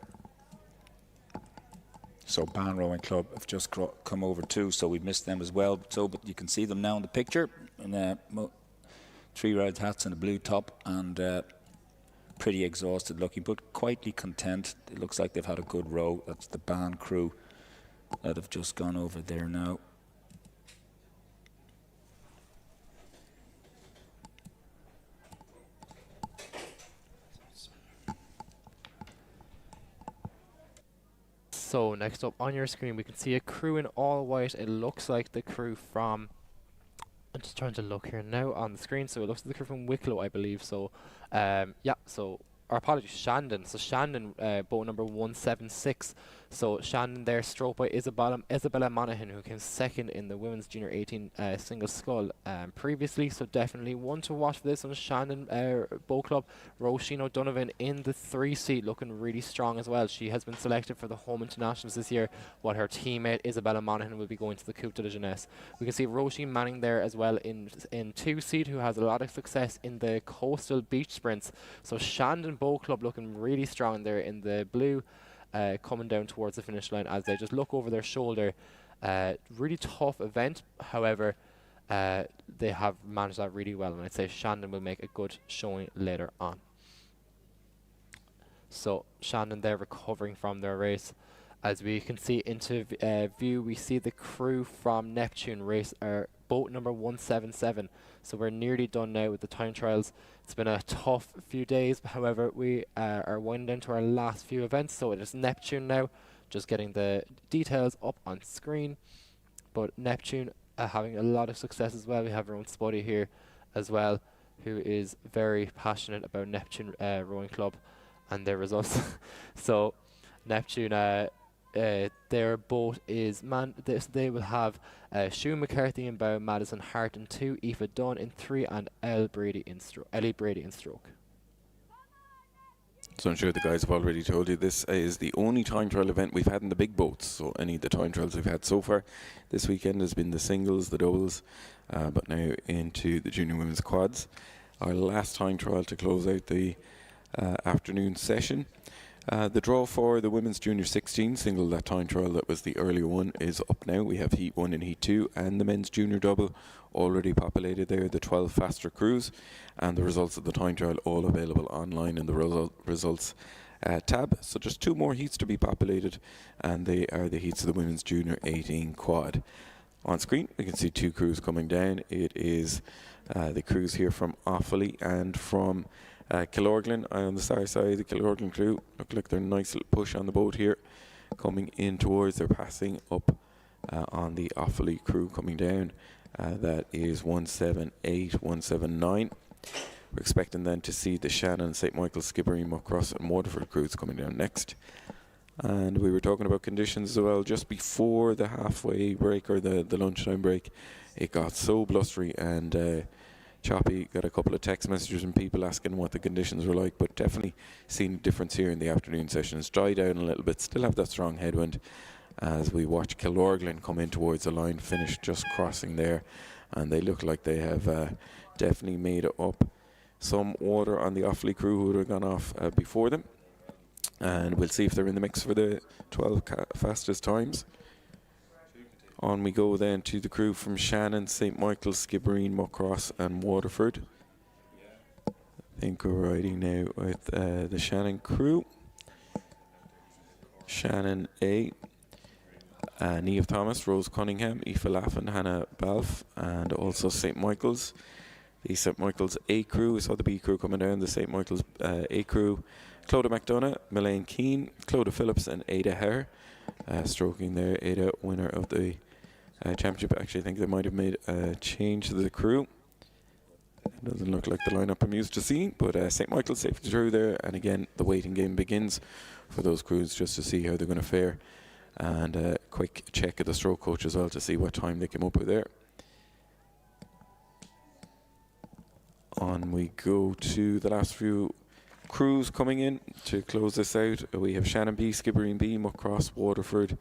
So Ban Rowing Club have just come over too, so we've missed them as well. So, but you can see them now in the picture in 3 red hats and a blue top, and pretty exhausted looking, but quietly content. It looks like they've had a good row. That's the Ban crew that have just gone over there now. So next up on your screen, we can see a crew in all white. It looks like the crew from, I'm just trying to look here now on the screen, so it looks like the crew from Wicklow, I believe. So yeah, so our apologies, Shandon. So Shandon, boat number 176. So Shannon there, stroke by Isabella Monaghan, who came second in the women's junior 18 single scull previously. So definitely one to watch for this one. Shannon Bow Club. Roisin O'Donovan in the 3 seat, looking really strong as well. She has been selected for the home internationals this year, while her teammate Isabella Monaghan will be going to the Coupe de la Jeunesse. We can see Roisin Manning there as well in 2 seat, who has a lot of success in the coastal beach sprints. So Shandon Bow Club looking really strong there in the blue, coming down towards the finish line as they just look over their shoulder. Really tough event, however, they have managed that really well, and I'd say Shandon will make a good showing later on. So Shandon there recovering from their race. As we can see into view, we see the crew from Neptune race boat number 177. So we're nearly done now with the time trials. It's been a tough few days, however, we are winding down to our last few events. So it is Neptune now, just getting the details up on screen. But Neptune having a lot of success as well. We have our own Spuddy here as well, who is very passionate about Neptune Rowing Club and their results. So Neptune, their boat is they will have Shue McCarthy in bow, Madison Hart in 2, Aoife Dunn in 3, and Ellie Brady in stroke. So I'm sure the guys have already told you this is the only time trial event we've had in the big boats. So any of the time trials we've had so far this weekend has been the singles, the doubles, but now into the junior women's quads. Our last time trial to close out the afternoon session. The draw for the women's junior 16 single, that time trial that was the earlier one, is up now. We have heat 1 and heat 2, and the men's junior double already populated there, the 12 faster crews, and the results of the time trial all available online in the results tab. So just 2 more heats to be populated, and they are the heats of the women's junior 18 quad. On screen we can see 2 crews coming down. It is the crews here from Offaly and from Killorglin on the star side. The Killorglin crew look like they're a nice little push on the boat here, coming in towards, they're passing up on the Offaly crew coming down. That is 178, 179. We're expecting then to see the Shannon, St Michael's, Skibbereen, Muckross and Waterford crews coming down next. And we were talking about conditions as well just before the halfway break, or the lunchtime break. It got so blustery and choppy. Got a couple of text messages from people asking what the conditions were like, but definitely seen a difference here in the afternoon sessions. Dried down a little bit, still have that strong headwind as we watch Killorglin come in towards the line, finish just crossing there, and they look like they have definitely made up some water on the Offaly crew who would have gone off before them, and we'll see if they're in the mix for the 12 fastest times. On we go then to the crew from Shannon, St Michael's, Skibbereen, Muckross and Waterford. I think we're riding now with the Shannon crew. Shannon A, Niamh Thomas, Rose Cunningham, Aoife Laffin, Hannah Balfe, and also St Michael's. The St Michael's A crew, we saw the B crew coming down, the St Michael's A crew. Clodagh McDonough, Melaine Keane, Clodagh Phillips and Ada Hare. Stroking there, Ada, winner of the championship. Actually, I think they might have made a change to the crew. It doesn't look like the lineup I'm used to seeing, but St Michael's safety through there, and again the waiting game begins for those crews just to see how they're going to fare, and a quick check of the stroke coach as well to see what time they came up with there. On we go to the last few crews coming in to close this out. We have Shannon B, Skibbereen B, Muckross, Waterford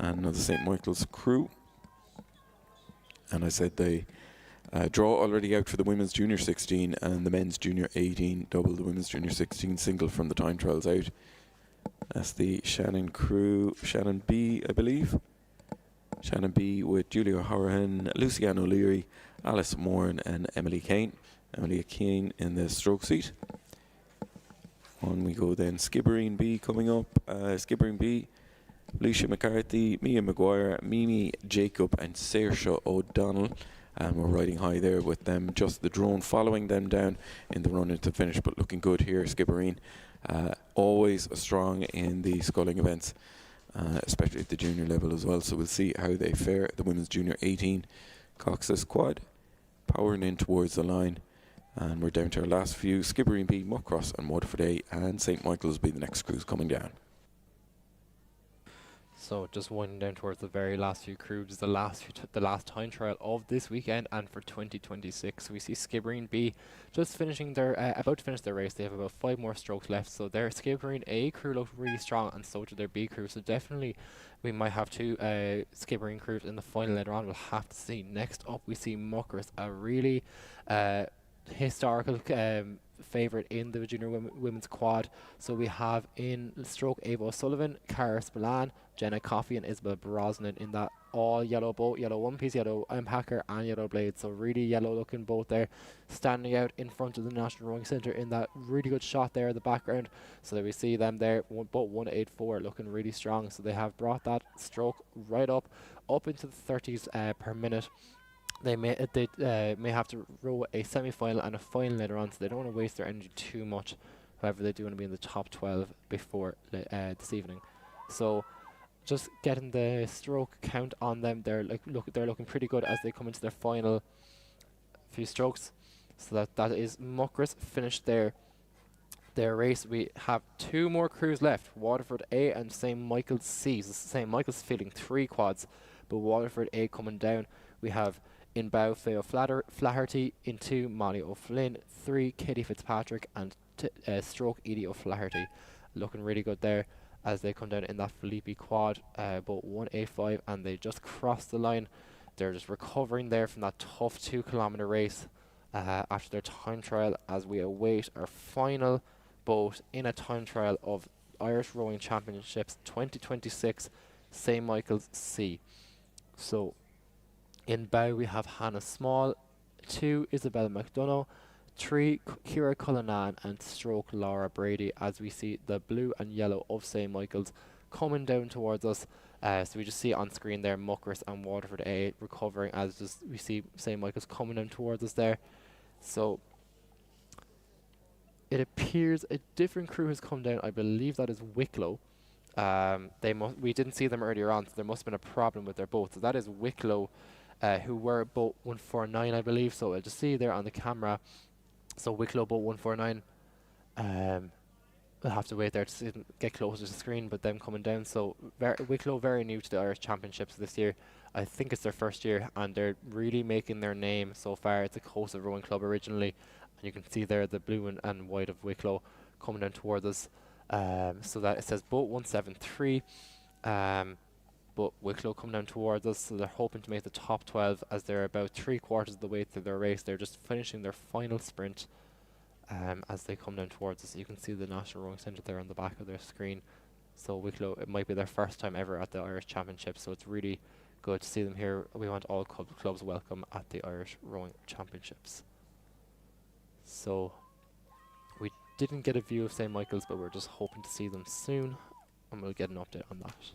and another St Michael's crew. And I said the draw already out for the women's junior 16 and the men's junior 18 double, the women's junior 16 single from the time trials out. That's the Shannon crew, Shannon B I believe. Shannon B with Julia Horahan, Lucy-Ann O'Leary, Alice Moran and Emily Kane. Emily Kane in the stroke seat. On we go then, Skibbereen B coming up. Skibbereen B, Alicia McCarthy, Mia Maguire, Mimi Jacob and Saoirse O'Donnell. And we're riding high there with them, just the drone following them down in the run into finish, but looking good here, Skibbereen. Always strong in the sculling events, especially at the junior level as well. So we'll see how they fare. The women's junior 18 Cox's quad powering in towards the line. And we're down to our last few. Skibbereen B, Muckross and Waterford A, and St Michael's be the next crews coming down. So just winding down towards the very last few crews, the last time trial of this weekend, and for 2026 we see Skibbereen B just finishing their about to finish their race. They have about 5 more strokes left, so their Skibbereen A crew looked really strong, and so did their B crew. So definitely we might have 2 Skibbereen crews in the final later on. We'll have to see. Next up we see Muckers, a really historical favourite in the junior women's quad. So we have in stroke Ava O'Sullivan, Cara Spillane, Jenna Coffey and Isabel Brosnan in that all yellow boat, yellow one piece, yellow packer and yellow blade. So really yellow looking boat there, standing out in front of the National Rowing Centre in that really good shot there in the background. So that we see them there, boat 184 looking really strong. So they have brought that stroke right up into the 30s per minute. They may have to row a semi-final and a final later on, so they don't want to waste their energy too much. However, they do want to be in the top 12 before this evening. So just getting the stroke count on them, they're looking pretty good as they come into their final few strokes. So that is Muckers finished their race. We have 2 more crews left, Waterford A and St Michael's C. So St Michael's fielding 3 quads, but Waterford A coming down. We have in bow Feo Flaherty, in 2 Molly O'Flynn, 3 Katie Fitzpatrick and stroke Edie O'Flaherty. Looking really good there as they come down in that Felipe quad, boat 185, and they just crossed the line. They're just recovering there from that tough 2-kilometre race after their time trial, as we await our final boat in a time trial of Irish Rowing Championships 2026 St Michael's C. So in bow we have Hannah Small, 2 Isabella McDonough, 3 Kira Cullinan and stroke Laura Brady, as we see the blue and yellow of St Michael's coming down towards us. So we just see on screen there Muckers and Waterford A recovering, as just we see St Michael's coming down towards us there. So it appears a different crew has come down. I believe that is Wicklow. We didn't see them earlier on, so there must have been a problem with their boat. So that is Wicklow, who were boat 149, I believe. So I'll just see there on the camera. So Wicklow boat 149. We'll have to wait there to get closer to the screen, but them coming down. So Wicklow very new to the Irish Championships this year. I think it's their first year, and they're really making their name so far. It's a coastal rowing club originally, and you can see there the blue and white of Wicklow coming down towards us. So that it says boat 173. But Wicklow come down towards us, so they're hoping to make the top 12 as they're about 3/4 of the way through their race. They're just finishing their final sprint as they come down towards us. You can see the National Rowing Centre there on the back of their screen. So Wicklow, it might be their first time ever at the Irish Championship, so it's really good to see them here. We want all clubs welcome at the Irish Rowing Championships. So we didn't get a view of St Michael's, but we're just hoping to see them soon, and we'll get an update on that.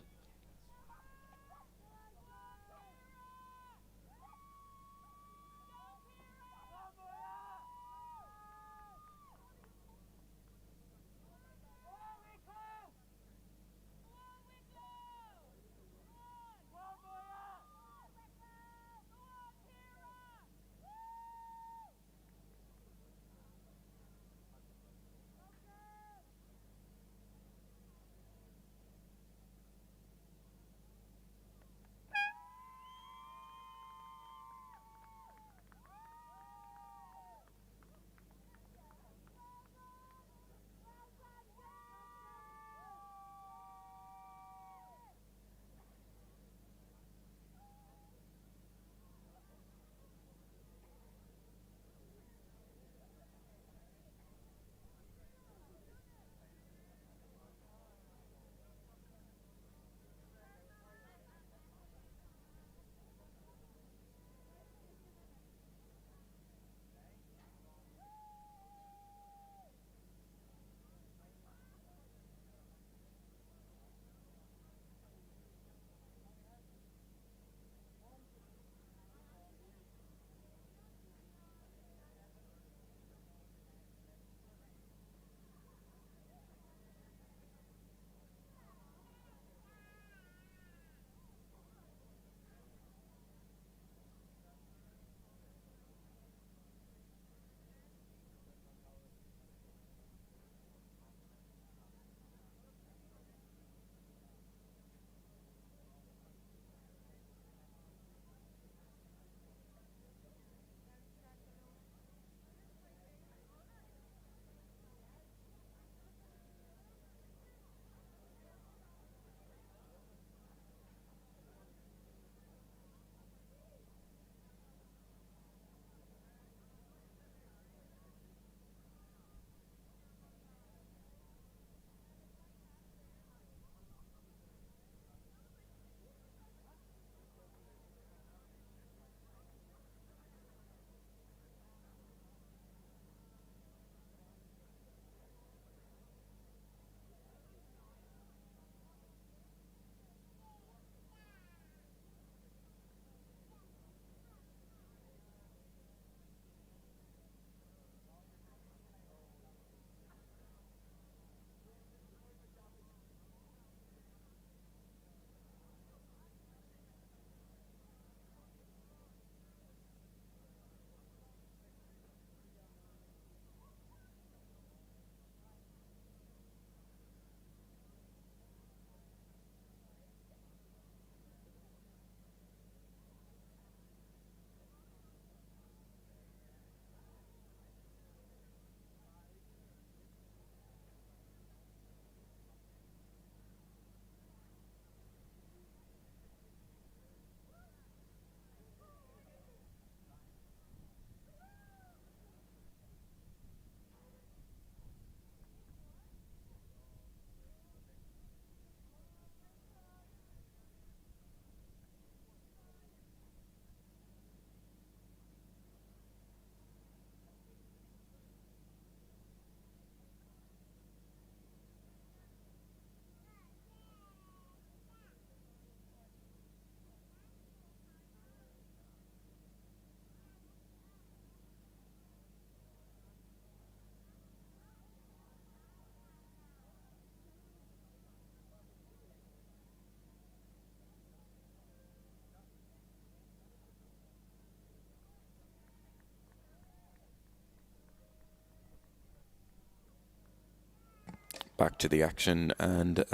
back to the action and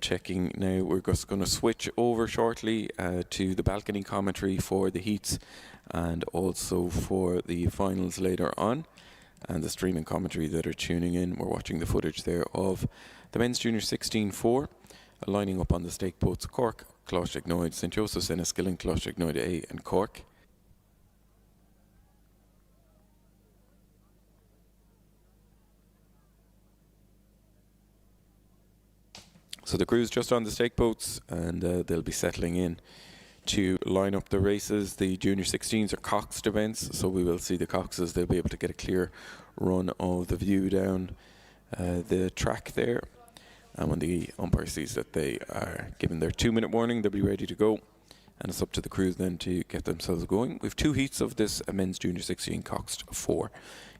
checking now. We're just going to switch over shortly to the balcony commentary for the heats and also for the finals later on, and the streaming commentary that are tuning in. We're watching the footage there of the men's junior 16-4 lining up on the stake boats: Cork, Closhignoid, St Joseph's, Enniskillen, Closhignoid A and Cork. So the crew's just on the stake boats, and they'll be settling in to line up the races. The junior 16s are coxed events, so we will see the coxes. They'll be able to get a clear run of the view down the track there. And when the umpire sees that they are given their 2-minute warning, they'll be ready to go. And it's up to the crews then to get themselves going. We've 2 heats of this men's junior 16 coxed 4.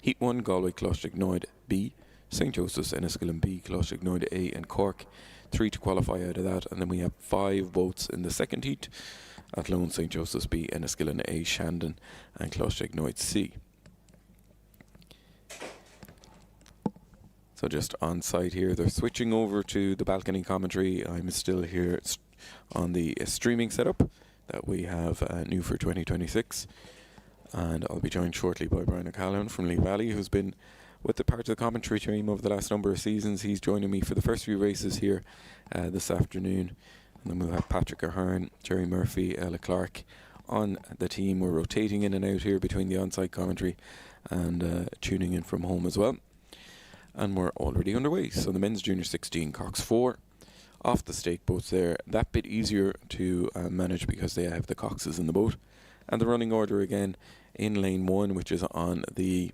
Heat 1, Galway, Closhignoid B, St Joseph's, Enniskillen B, Closhignoid A and Cork. 3 to qualify out of that, and then we have 5 boats in the second heat: Athlone, St Joseph's B, Enniskillen A, Shandon and Closhignoid C. So just on site here, they're switching over to the balcony commentary. I'm still here on the streaming setup that we have new for 2026, and I'll be joined shortly by Brian O'Callaghan from Lee Valley, who's been with the part of the commentary team over the last number of seasons. He's joining me for the first few races here this afternoon. And then we'll have Patrick Ahern, Jerry Murphy, Ella Clark on the team. We're rotating in and out here between the on-site commentary and tuning in from home as well. And we're already underway. So the men's junior 16 Cox 4 off the stake boats there. That bit easier to manage because they have the coxes in the boat. And the running order again in lane 1, which is on the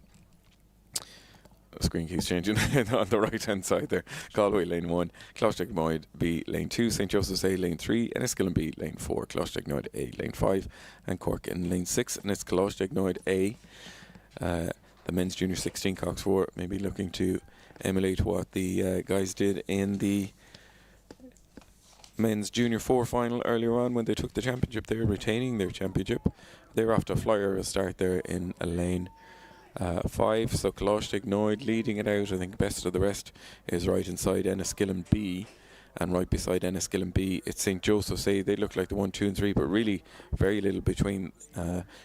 screen keeps changing on the right hand side there: Galway lane 1, Closhignoid B lane 2, St Joseph's A lane 3, Enniskillen B lane 4, Closhignoid A lane 5 and Cork in lane 6. And it's Closhignoid A, the men's junior 16 Cox 4, maybe looking to emulate what the guys did in the men's junior 4 final earlier on when they took the championship. They're retaining their championship. They're off to a flyer a start there in a lane 5, so Closhignoid leading it out. I think best of the rest is right inside Enniskillen B, and right beside Enniskillen B it's St Joseph's A. They look like the 1, 2 and 3, but really very little between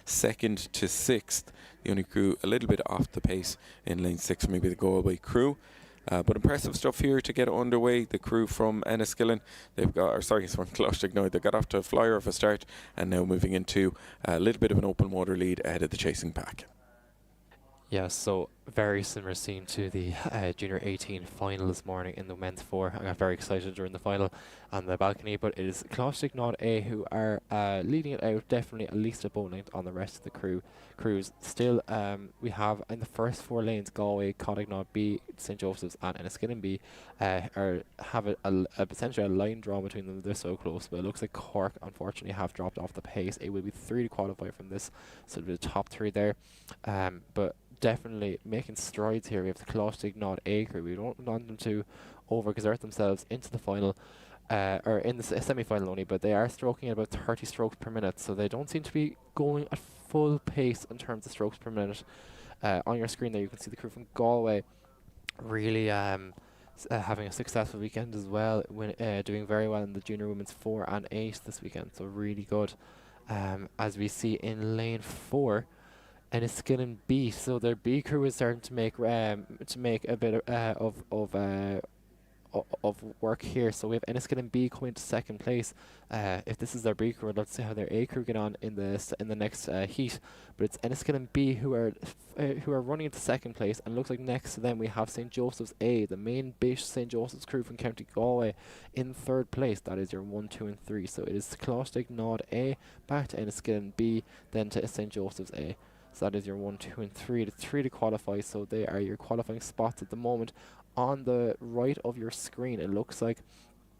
second to sixth. The only crew a little bit off the pace in lane 6, maybe the Galway crew. But impressive stuff here to get underway. The crew from Enniskillen, from Closhignoid, they got off to a flyer of a start and now moving into a little bit of an open water lead ahead of the chasing pack. Yeah, so very similar scene to the Junior 18 final this morning in the men's 4. I got very excited during the final on the balcony, but it is Closhignoid A who are leading it out, definitely at least a boat length on the rest of the crews. Still, we have in the first 4 lanes Galway, Closhignoid B, St Joseph's and Enniskillen B have essentially a line drawn between them. They're so close, but it looks like Cork unfortunately have dropped off the pace. It will be 3 to qualify from this, so it'll be the top 3 there. But definitely making strides here. We have the Closhignoid A crew. We don't want them to over-exert themselves into the final, or in the semi-final only, but they are stroking at about 30 strokes per minute, so they don't seem to be going at full pace in terms of strokes per minute. On your screen there you can see the crew from Galway really having a successful weekend as well, doing very well in the junior women's 4 and 8 this weekend, so really good. As we see in lane 4, Enniskillen B, so their B crew is starting to make a bit of work here. So we have Enniskillen B coming to second place. If this is their B crew, I'd love to see how their A crew get on in the next heat. But it's Enniskillen B who are running into second place, and it looks like next to them we have St Joseph's A, the main Bish St Joseph's crew from County Galway, in third place. That is your 1, 2 and 3. So it is Closhignoid A, back to Enniskillen B, then to St Joseph's A. So that is your 1, 2 and 3. The 3 to qualify, so they are your qualifying spots at the moment. On the right of your screen, it looks like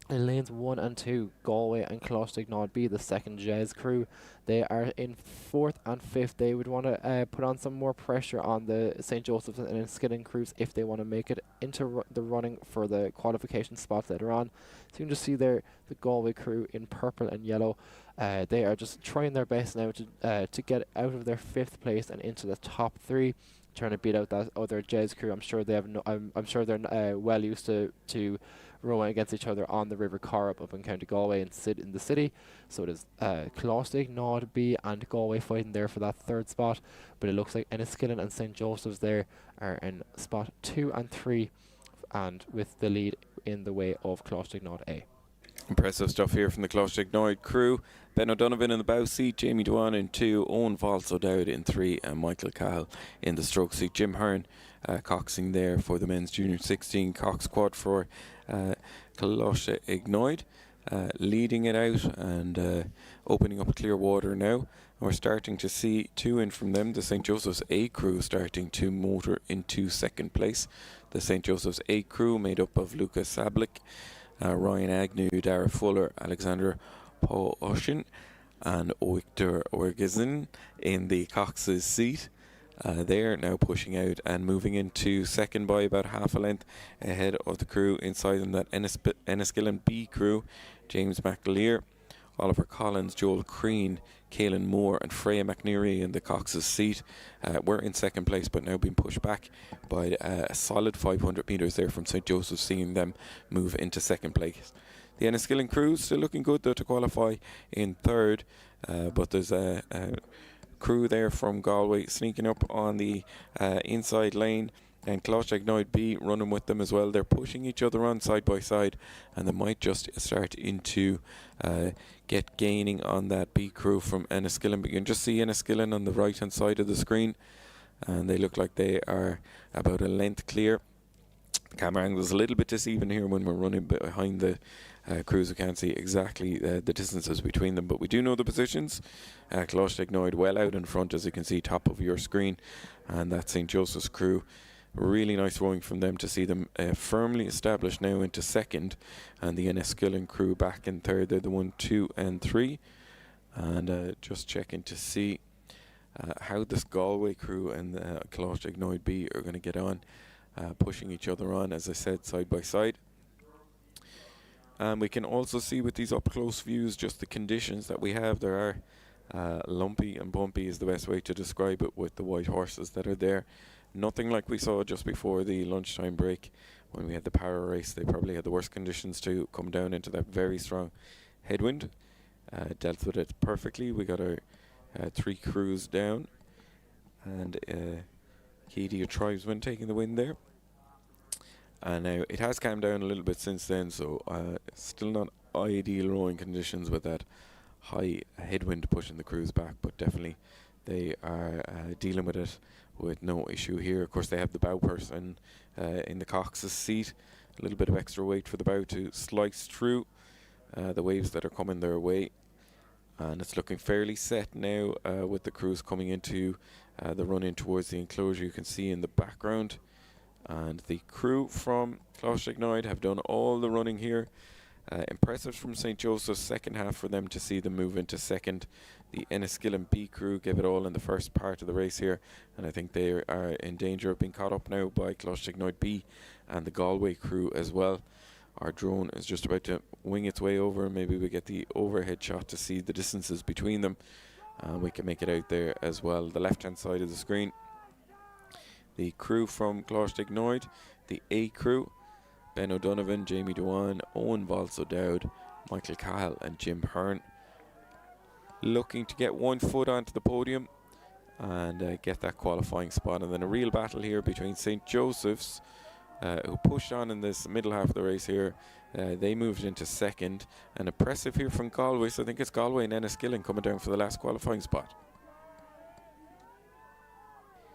in lanes 1 and 2, Galway and Closhignoid B, the second Jez crew, they are in 4th and 5th. They would want to put on some more pressure on the St Joseph's and Enniskillen crews if they want to make it into the running for the qualification spots later on. So you can just see there the Galway crew in purple and yellow. They are just trying their best now to get out of their 5th place and into the top 3. trying to beat out that other Jez crew. I'm sure they have. I'm sure they're well used to rowing against each other on the River Corrib up in County Galway and sit in the city. So it is Clostig, Nod B and Galway fighting there for that third spot. But it looks like Enniskillen and St Joseph's there are in spot 2 and 3, and with the lead in the way of Clostig, Nod A. Impressive stuff here from the Closhignoid crew. Ben O'Donovan in the bow seat, Jamie Dewan in 2, Owen Valls O'Dowd in 3, and Michael Cahill in the stroke seat. Jim Hearn coxing there for the men's junior 16 cox quad for Closhignoid, leading it out and opening up clear water now. We're starting to see 2 in from them. The St Joseph's A crew starting to motor into second place. The St Joseph's A crew made up of Lucas Sablik, Ryan Agnew, Dara Fuller, Alexander Paul Oshin and Victor Orgazin in the Cox's seat. They're now pushing out and moving into second by about half a length ahead of the crew inside them. That Enniskillen B crew, James McAleer, Oliver Collins, Joel Crean, Caelan Moore and Freya McNeary in the Cox's seat. We're in second place but now being pushed back by a solid 500 metres there from St Joseph's, seeing them move into second place. The Enniskillen crew still looking good though to qualify in third, but there's a crew there from Galway sneaking up on the inside lane, and Closhignoid B running with them as well. They're pushing each other on side by side, and they might just start into get gaining on that B crew from Enniskillen. But you can just see Enniskillen on the right hand side of the screen, and they look like they are about a length clear. The camera angle is a little bit deceiving here when we're running behind the crews. We can't see exactly the distances between them, but we do know the positions. Closhignoid well out in front, as you can see, top of your screen, and that St Joseph's crew. Really nice rowing from them to see them firmly established now into second, and the Enniskillen crew back in third. They're the 1, 2 and 3, and just checking to see how this Galway crew and Closhignoid B are going to get on, pushing each other on, as I said, side by side. And we can also see with these up close views just the conditions that we have. There are lumpy and bumpy is the best way to describe it, with the white horses that are there. Nothing like we saw just before the lunchtime break when we had the power race. They probably had the worst conditions to come down into that very strong headwind. Dealt with it perfectly. We got our 3 crews down, and Kedia Tribesman taking the win there. And now it has calmed down a little bit since then, so still not ideal rowing conditions with that high headwind pushing the crews back, but definitely they are dealing with it with no issue here. Of course, they have the bow person in the Cox's seat, a little bit of extra weight for the bow to slice through the waves that are coming their way, and it's looking fairly set now with the crews coming into the run in towards the enclosure. You can see in the background, and the crew from Closhignoid have done all the running here. Impressive from St Joseph's, second half for them to see them move into second. The Enniskillen B crew gave it all in the first part of the race here, and I think they are in danger of being caught up now by Closhignoid B and the Galway crew as well. Our drone is just about to wing its way over, maybe we get the overhead shot to see the distances between them, and we can make it out there as well. The left hand side of the screen, the crew from Closhignoid, the A crew, Ben O'Donovan, Jamie Dewan, Owen Valls O'Dowd, Michael Cahill and Jim Hearn, looking to get 1 foot onto the podium and get that qualifying spot. And then a real battle here between St Joseph's, who pushed on in this middle half of the race here. They moved into second, and impressive here from Galway. So I think it's Galway and Enniskillen coming down for the last qualifying spot.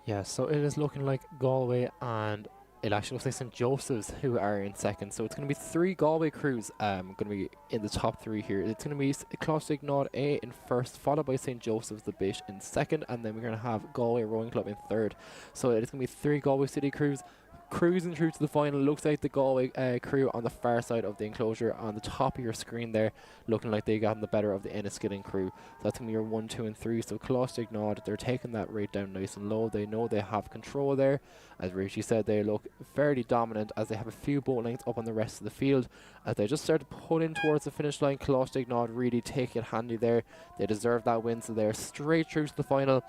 Yeah, so it is looking like Galway, and it actually looks like St Joseph's who are in second. So it's going to be 3 Galway crews going to be in the top 3 here. It's going to be Closhignoid A in first, followed by St Joseph's the Bish in second, and then we're going to have Galway Rowing Club in third. So it's going to be 3 Galway City crews cruising through to the final. Looks like the Galway crew on the far side of the enclosure on the top of your screen there, looking like they got the better of the Enniskillen crew. So that's going to be your 1, 2 and 3. So Closhignoid, they're taking that rate down nice and low. They know they have control there. As Richie said, they look fairly dominant as they have a few boat lengths up on the rest of the field. As they just start to pull in towards the finish line, Closhignoid really take it handy there. They deserve that win, so they're straight through to the final.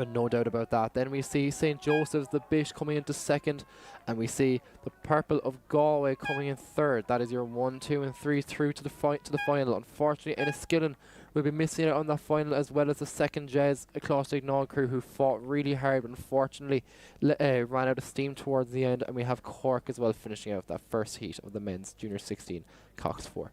No doubt about that. Then we see St. Joseph's the Bish coming into second, and we see the Purple of Galway coming in third. That is your 1, 2, and 3 through to the final. Unfortunately, Enniskillen will be missing out on that final, as well as the second Jez Clostic Nod crew, who fought really hard, but unfortunately ran out of steam towards the end. And we have Cork as well finishing out that first heat of the men's Junior 16 Cox 4.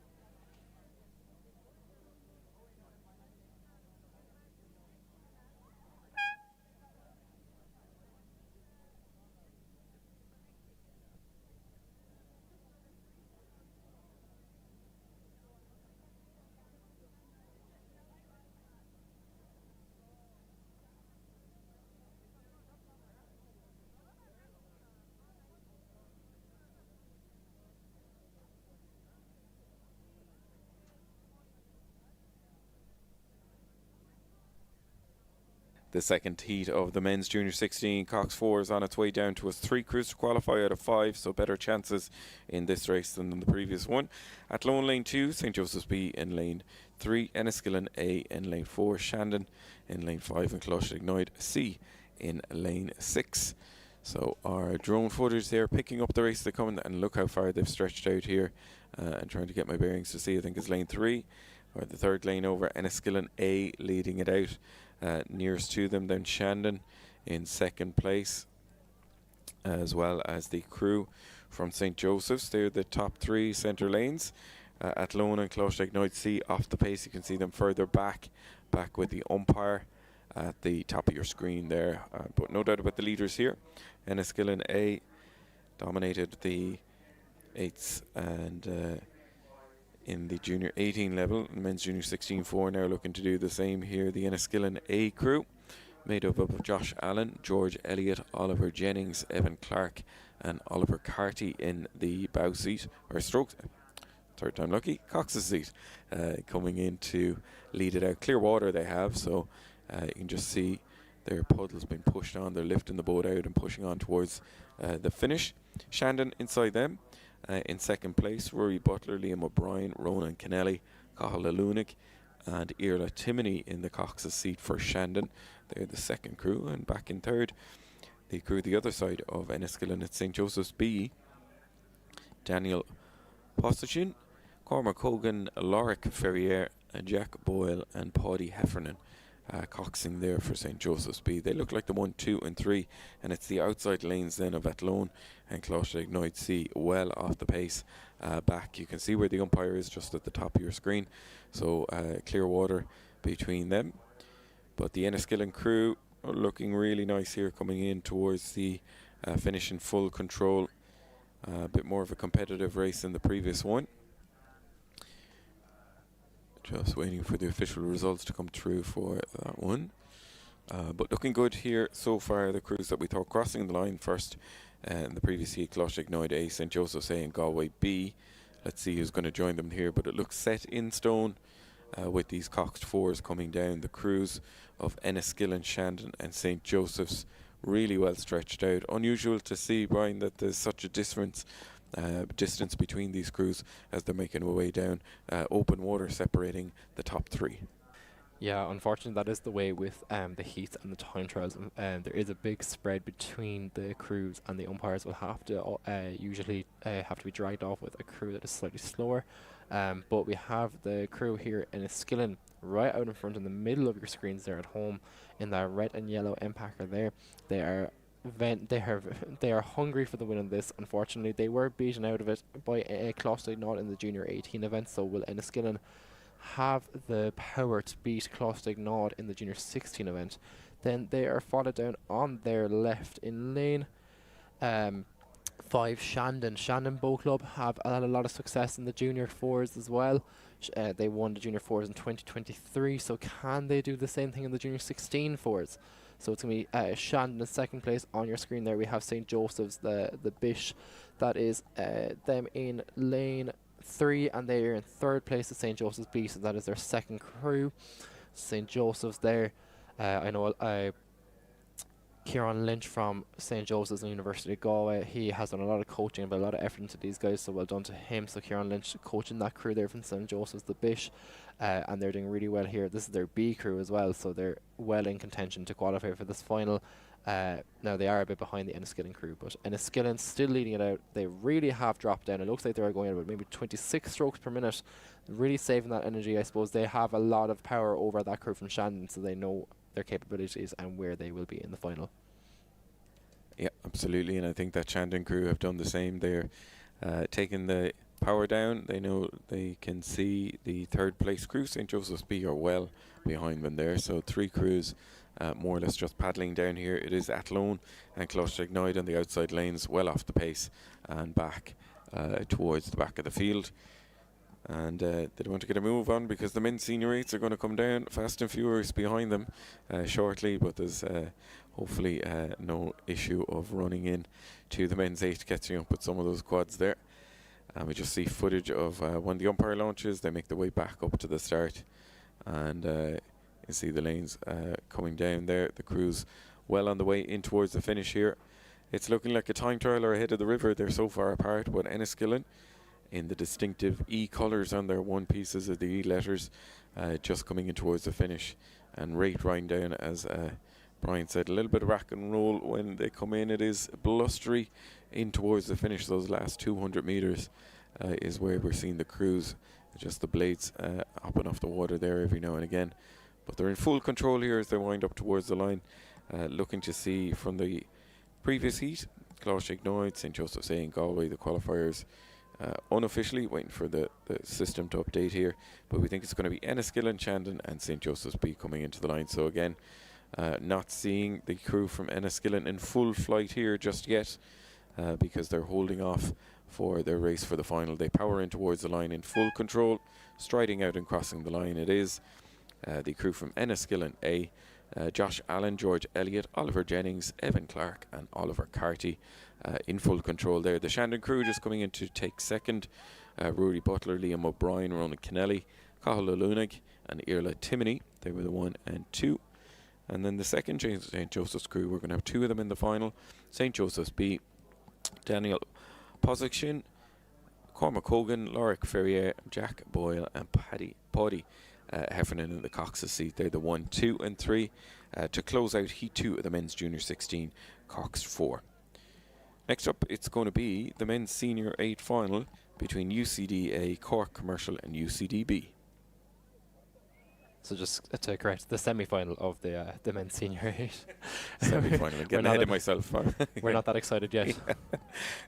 The second heat of the men's Junior 16 Cox 4 is on its way down to us. 3 crews to qualify out of 5, so better chances in this race than in the previous one. Athlone lane 2, St. Joseph's B in lane 3, Enniskillen A in lane 4, Shandon in lane 5, and Closhig Noid C in lane 6. So our drone footage there picking up the race they're coming, and look how far they've stretched out here, and trying to get my bearings to see. I think it's lane 3 or the third lane over. Enniskillen A leading it out. Nearest to them, then Shandon in second place, as well as the crew from St. Joseph's. They're the top 3 centre lanes. Athlone and Closhig Noid C off the pace. You can see them further back with the umpire at the top of your screen there. But no doubt about the leaders here. Enniskillen A dominated the 8s and in the junior 18 level. The men's junior 16-4 now looking to do the same here. The Enniskillen A crew, made up of Josh Allen, George Elliott, Oliver Jennings, Evan Clark and Oliver Carty in the bow seat, or stroke, third time lucky, Cox's seat, coming in to lead it out. Clear water they have, so you can just see their puddle's been pushed on. They're lifting the boat out and pushing on towards the finish. Shandon inside them. In second place, Rory Butler, Liam O'Brien, Ronan Kennelly, Cathal Lunig and Irla Timoney in the Cox's seat for Shandon. They're the second crew. And back in third, the crew the other side of Enniskillen at St. Joseph's B, Daniel Postachin, Cormac Hogan, Lorick Ferrier, Jack Boyle and Paddy Heffernan. Coxing there for St. Joseph's B. They look like the 1, 2 and 3, and it's the outside lanes then of Athlone and Closhig Noid C well off the pace back. You can see where the umpire is just at the top of your screen, so clear water between them. But the Enniskillen crew are looking really nice here, coming in towards the finish in full control. A bit more of a competitive race than the previous one. Just waiting for the official results to come through for that one. But looking good here so far. The crews that we thought crossing the line first in the previous heat, Closhig Noid A, St. Joseph's A and Galway B. Let's see who's going to join them here, but it looks set in stone with these Cox 4s coming down. The crews of Enniskillen, Shandon and St. Joseph's really well stretched out. Unusual to see, Brian, that there's such a distance between these crews as they're making their way down. Open water separating the top 3. Yeah, unfortunately that is the way with the heats and the time trials. There is a big spread between the crews, and the umpires will have to usually have to be dragged off with a crew that is slightly slower. But we have the crew here in Enniskillen right out in front in the middle of your screens there at home in that red and yellow empacker there. They are hungry for the win on this. Unfortunately, they were beaten out of it by Clostig Nod in the Junior 18 event. So will Enniskillen have the power to beat Clostig Nod in the Junior 16 event? Then they are followed down on their left in lane 5, Shandon. Shandon Bow Club have had a lot of success in the Junior 4s as well. They won the Junior 4s in 2023. So can they do the same thing in the Junior 16 4s? So it's going to be Shandon in second place. On your screen there we have St. Joseph's, the Bish. That is them in lane 3, and they are in third place at St. Joseph's B, so that is their second crew. St. Joseph's there. I know Kieran Lynch from St. Joseph's and University of Galway. He has done a lot of coaching, but a lot of effort into these guys, so well done to him. So Kieran Lynch coaching that crew there from St. Joseph's, the Bish, and they're doing really well here. This is their B crew as well, so they're well in contention to qualify for this final. Now they are a bit behind the Enniskillen crew, but Enniskillen still leading it out. They really have dropped down. It looks like they are going at about maybe 26 strokes per minute, really saving that energy. I suppose they have a lot of power over that crew from Shandon, so they know their capabilities and where they will be in the final. Yeah, absolutely, and I think that Shandon crew have done the same. They're taking the power down. They know they can see the third place crew, St. Joseph's B, are well behind them there. So 3 crews more or less just paddling down here. It is Athlone and Clostrignoid on the outside lanes, well off the pace and back towards the back of the field. And they don't want to get a move on because the men's senior eights are going to come down fast and furious behind them shortly, but there's hopefully no issue of running in to the men's 8, catching up with some of those quads there. And we just see footage of when the umpire launches, they make their way back up to the start, and you see the lanes coming down there. The crew's well on the way in towards the finish here. It's looking like a time trial ahead of the river. They're so far apart, but Enniskillen in the distinctive E colours on their one pieces of the E letters, just coming in towards the finish, and rate riding down, as Brian said, a little bit of rack and roll when they come in. It is blustery in towards the finish. Those last 200 metres is where we're seeing the crews, just the blades hopping off the water there every now and again. But they're in full control here as they wind up towards the line, looking to see from the previous heat, Clostrignoid, St. Joseph's A and Galway, the qualifiers, unofficially waiting for the system to update here. But we think it's going to be Enniskillen, Shandon and St. Joseph's B coming into the line. So again, not seeing the crew from Enniskillen in full flight here just yet, because they're holding off for their race for the final. They power in towards the line in full control, striding out and crossing the line. It is the crew from Enniskillen A, Josh Allen, George Elliott, Oliver Jennings, Evan Clark and Oliver Carty in full control there. The Shandon crew just coming in to take second. Rory Butler, Liam O'Brien, Ronan Kennelly, Cathal Lunig and Irla Timoney. They were the 1 and 2. And then the second St. Joseph's crew, we're going to have 2 of them in the final. St. Joseph's B, Daniel Pozikshin, Cormac Hogan, Loric Ferrier, Jack Boyle and Paddy Heffernan in the Cox's seat. They're the 1, 2 and 3 to close out Heat 2 of the men's Junior 16 Cox 4. Next up, it's going to be the men's Senior 8 final between UCD-A, Cork Commercial and UCD-B. So just to correct, the semi-final of the men's senior 8. Semi-final. I'm getting ahead of myself. We're not that excited yet. Yeah.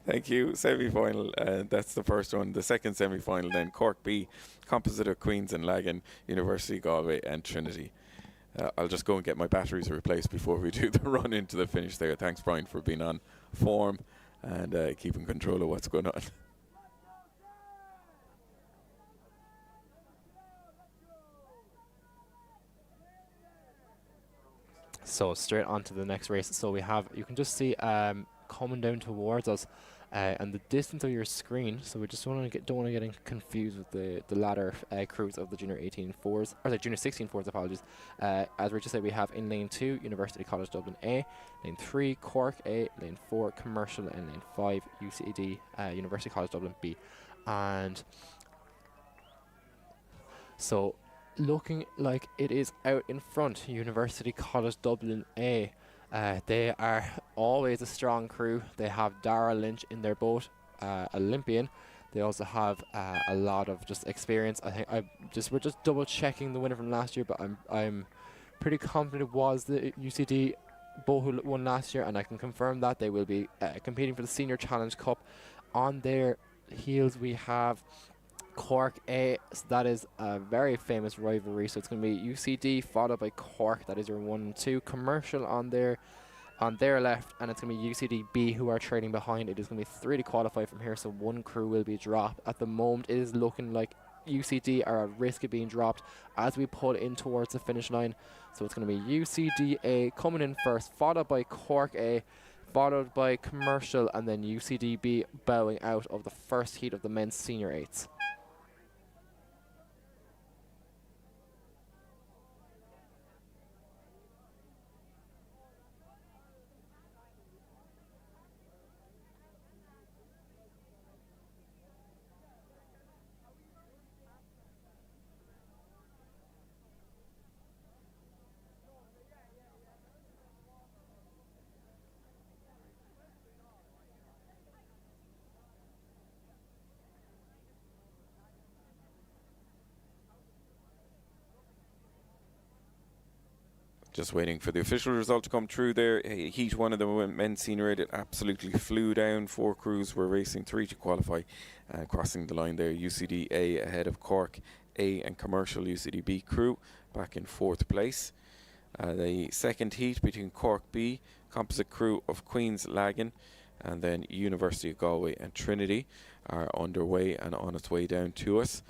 Thank you. Semi-final. That's the first one. The second semi-final then, Cork B, composite of Queens and Lagan, University, Galway and Trinity. I'll just go and get my batteries replaced before we do the run into the finish there. Thanks, Brian, for being on form and keeping control of what's going on. So straight on to the next race. So we have, you can just see coming down towards us, and the distance of your screen. So we just don't want to get confused with the latter crews of the Junior 18 fours, or the Junior 16 fours. Apologies. As Richard said, we have in lane 2 University College Dublin A, lane 3 Cork A, lane 4 Commercial, and lane 5 UCD University College Dublin B, and so. Looking like it is out in front, University College Dublin A. They are always a strong crew. They have Dara Lynch in their boat, Olympian. They also have a lot of just experience. I think we're just double checking the winner from last year, but I'm pretty confident it was the UCD boat who won last year, and I can confirm that they will be competing for the Senior Challenge Cup. On their heels, we have Cork A, so that is a very famous rivalry. So it's going to be UCD followed by Cork. That is your 1 and 2. Commercial on their left, and it's going to be UCD B who are trailing behind. It is going to be 3 to qualify from here, so 1 crew will be dropped. At the moment, it is looking like UCD are at risk of being dropped as we pull in towards the finish line. So it's going to be UCD A coming in first, followed by Cork A, followed by Commercial, and then UCD B bowing out of the first heat of the men's Senior 8s. Just waiting for the official result to come through there. Heat 1 of the men's senior 8, it absolutely flew down. 4 crews were racing, 3 to qualify. Crossing the line there, UCD A ahead of Cork A and Commercial UCD B crew back in 4th place. The second heat between Cork B, composite crew of Queen's Lagan, and then University of Galway and Trinity are underway and on its way down to us.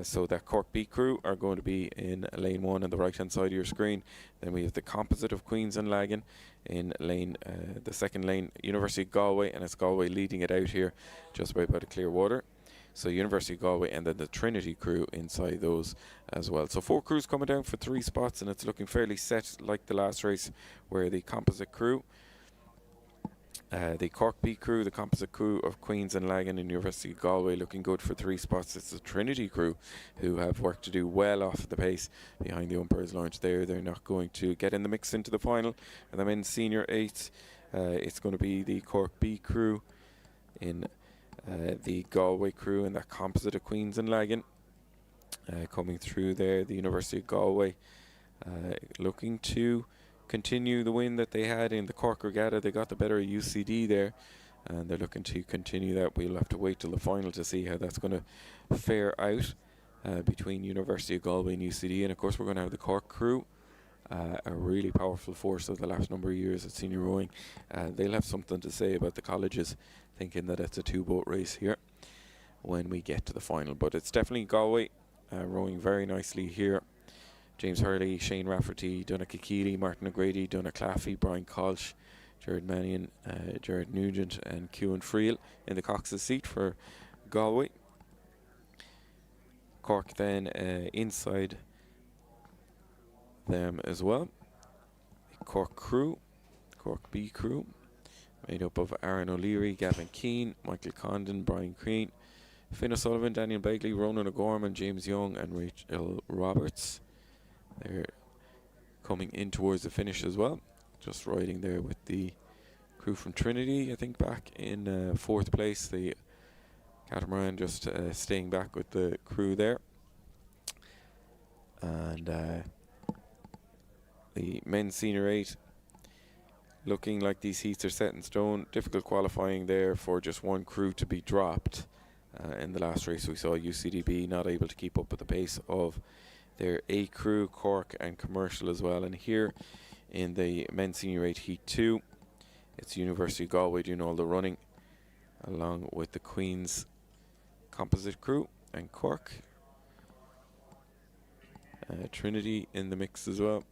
So that Cork B crew are going to be in lane 1 on the right hand side of your screen. Then we have the composite of Queens and Lagan in lane, the second lane, University of Galway, and it's Galway leading it out here just about by the Clearwater. So University of Galway and then the Trinity crew inside those as well. So 4 crews coming down for 3 spots, and it's looking fairly set like the last race, where the composite crew, the Cork B crew, the composite crew of Queens and Lagan and University of Galway looking good for 3 spots. It's the Trinity crew who have work to do well off the pace behind the umpires' launch there. They're not going to get in the mix into the final. And the men's senior 8, it's going to be the Cork B crew in the Galway crew and that composite of Queens and Lagan. Coming through there, the University of Galway looking to continue the win that they had in the Cork Regatta. They got the better of UCD there, and they're looking to continue that. We'll have to wait till the final to see how that's going to fare out between University of Galway and UCD. And of course we're going to have the Cork crew, a really powerful force of the last number of years at senior rowing. They'll have something to say about the colleges, thinking that it's a 2-boat race here when we get to the final. But it's definitely Galway rowing very nicely here. James Hurley, Shane Rafferty, Donna Kikili, Martin O'Grady, Donna Claffey, Brian Colch, Jared Mannion, Jared Nugent and Ciúin Friel in the Cox's seat for Galway. Cork then inside them as well. Cork crew, Cork B crew, made up of Aaron O'Leary, Gavin Keane, Michael Condon, Brian Crean, Finn O'Sullivan, Daniel Begley, Ronan O'Gorman, James Young and Rachel Roberts. They're coming in towards the finish as well, just riding there with the crew from Trinity, I think, back in 4th place. The Catamaran just staying back with the crew there. And the men's senior 8 looking like these heats are set in stone. Difficult qualifying there for just 1 crew to be dropped. In the last race we saw UCDB not able to keep up with the pace of their A crew, Cork and Commercial as well. And here in the men's senior 8 heat 2, it's University of Galway doing all the running along with the Queen's composite crew and Cork. Trinity in the mix as well.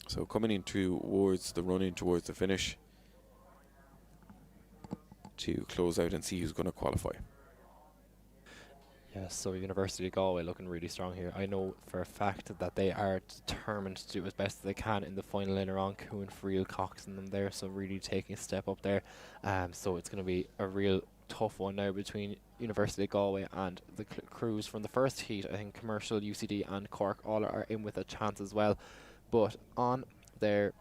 So coming in towards the run in towards the finish to close out and see who's going to qualify. Yeah, so University of Galway looking really strong here. I know for a fact that they are determined to do as best as they can in the final later on. Ciúin Friel, Cox and them there, so really taking a step up there. So it's going to be a real tough one now between University of Galway and the crews from the first heat. I think Commercial, UCD and Cork all are in with a chance as well. But on their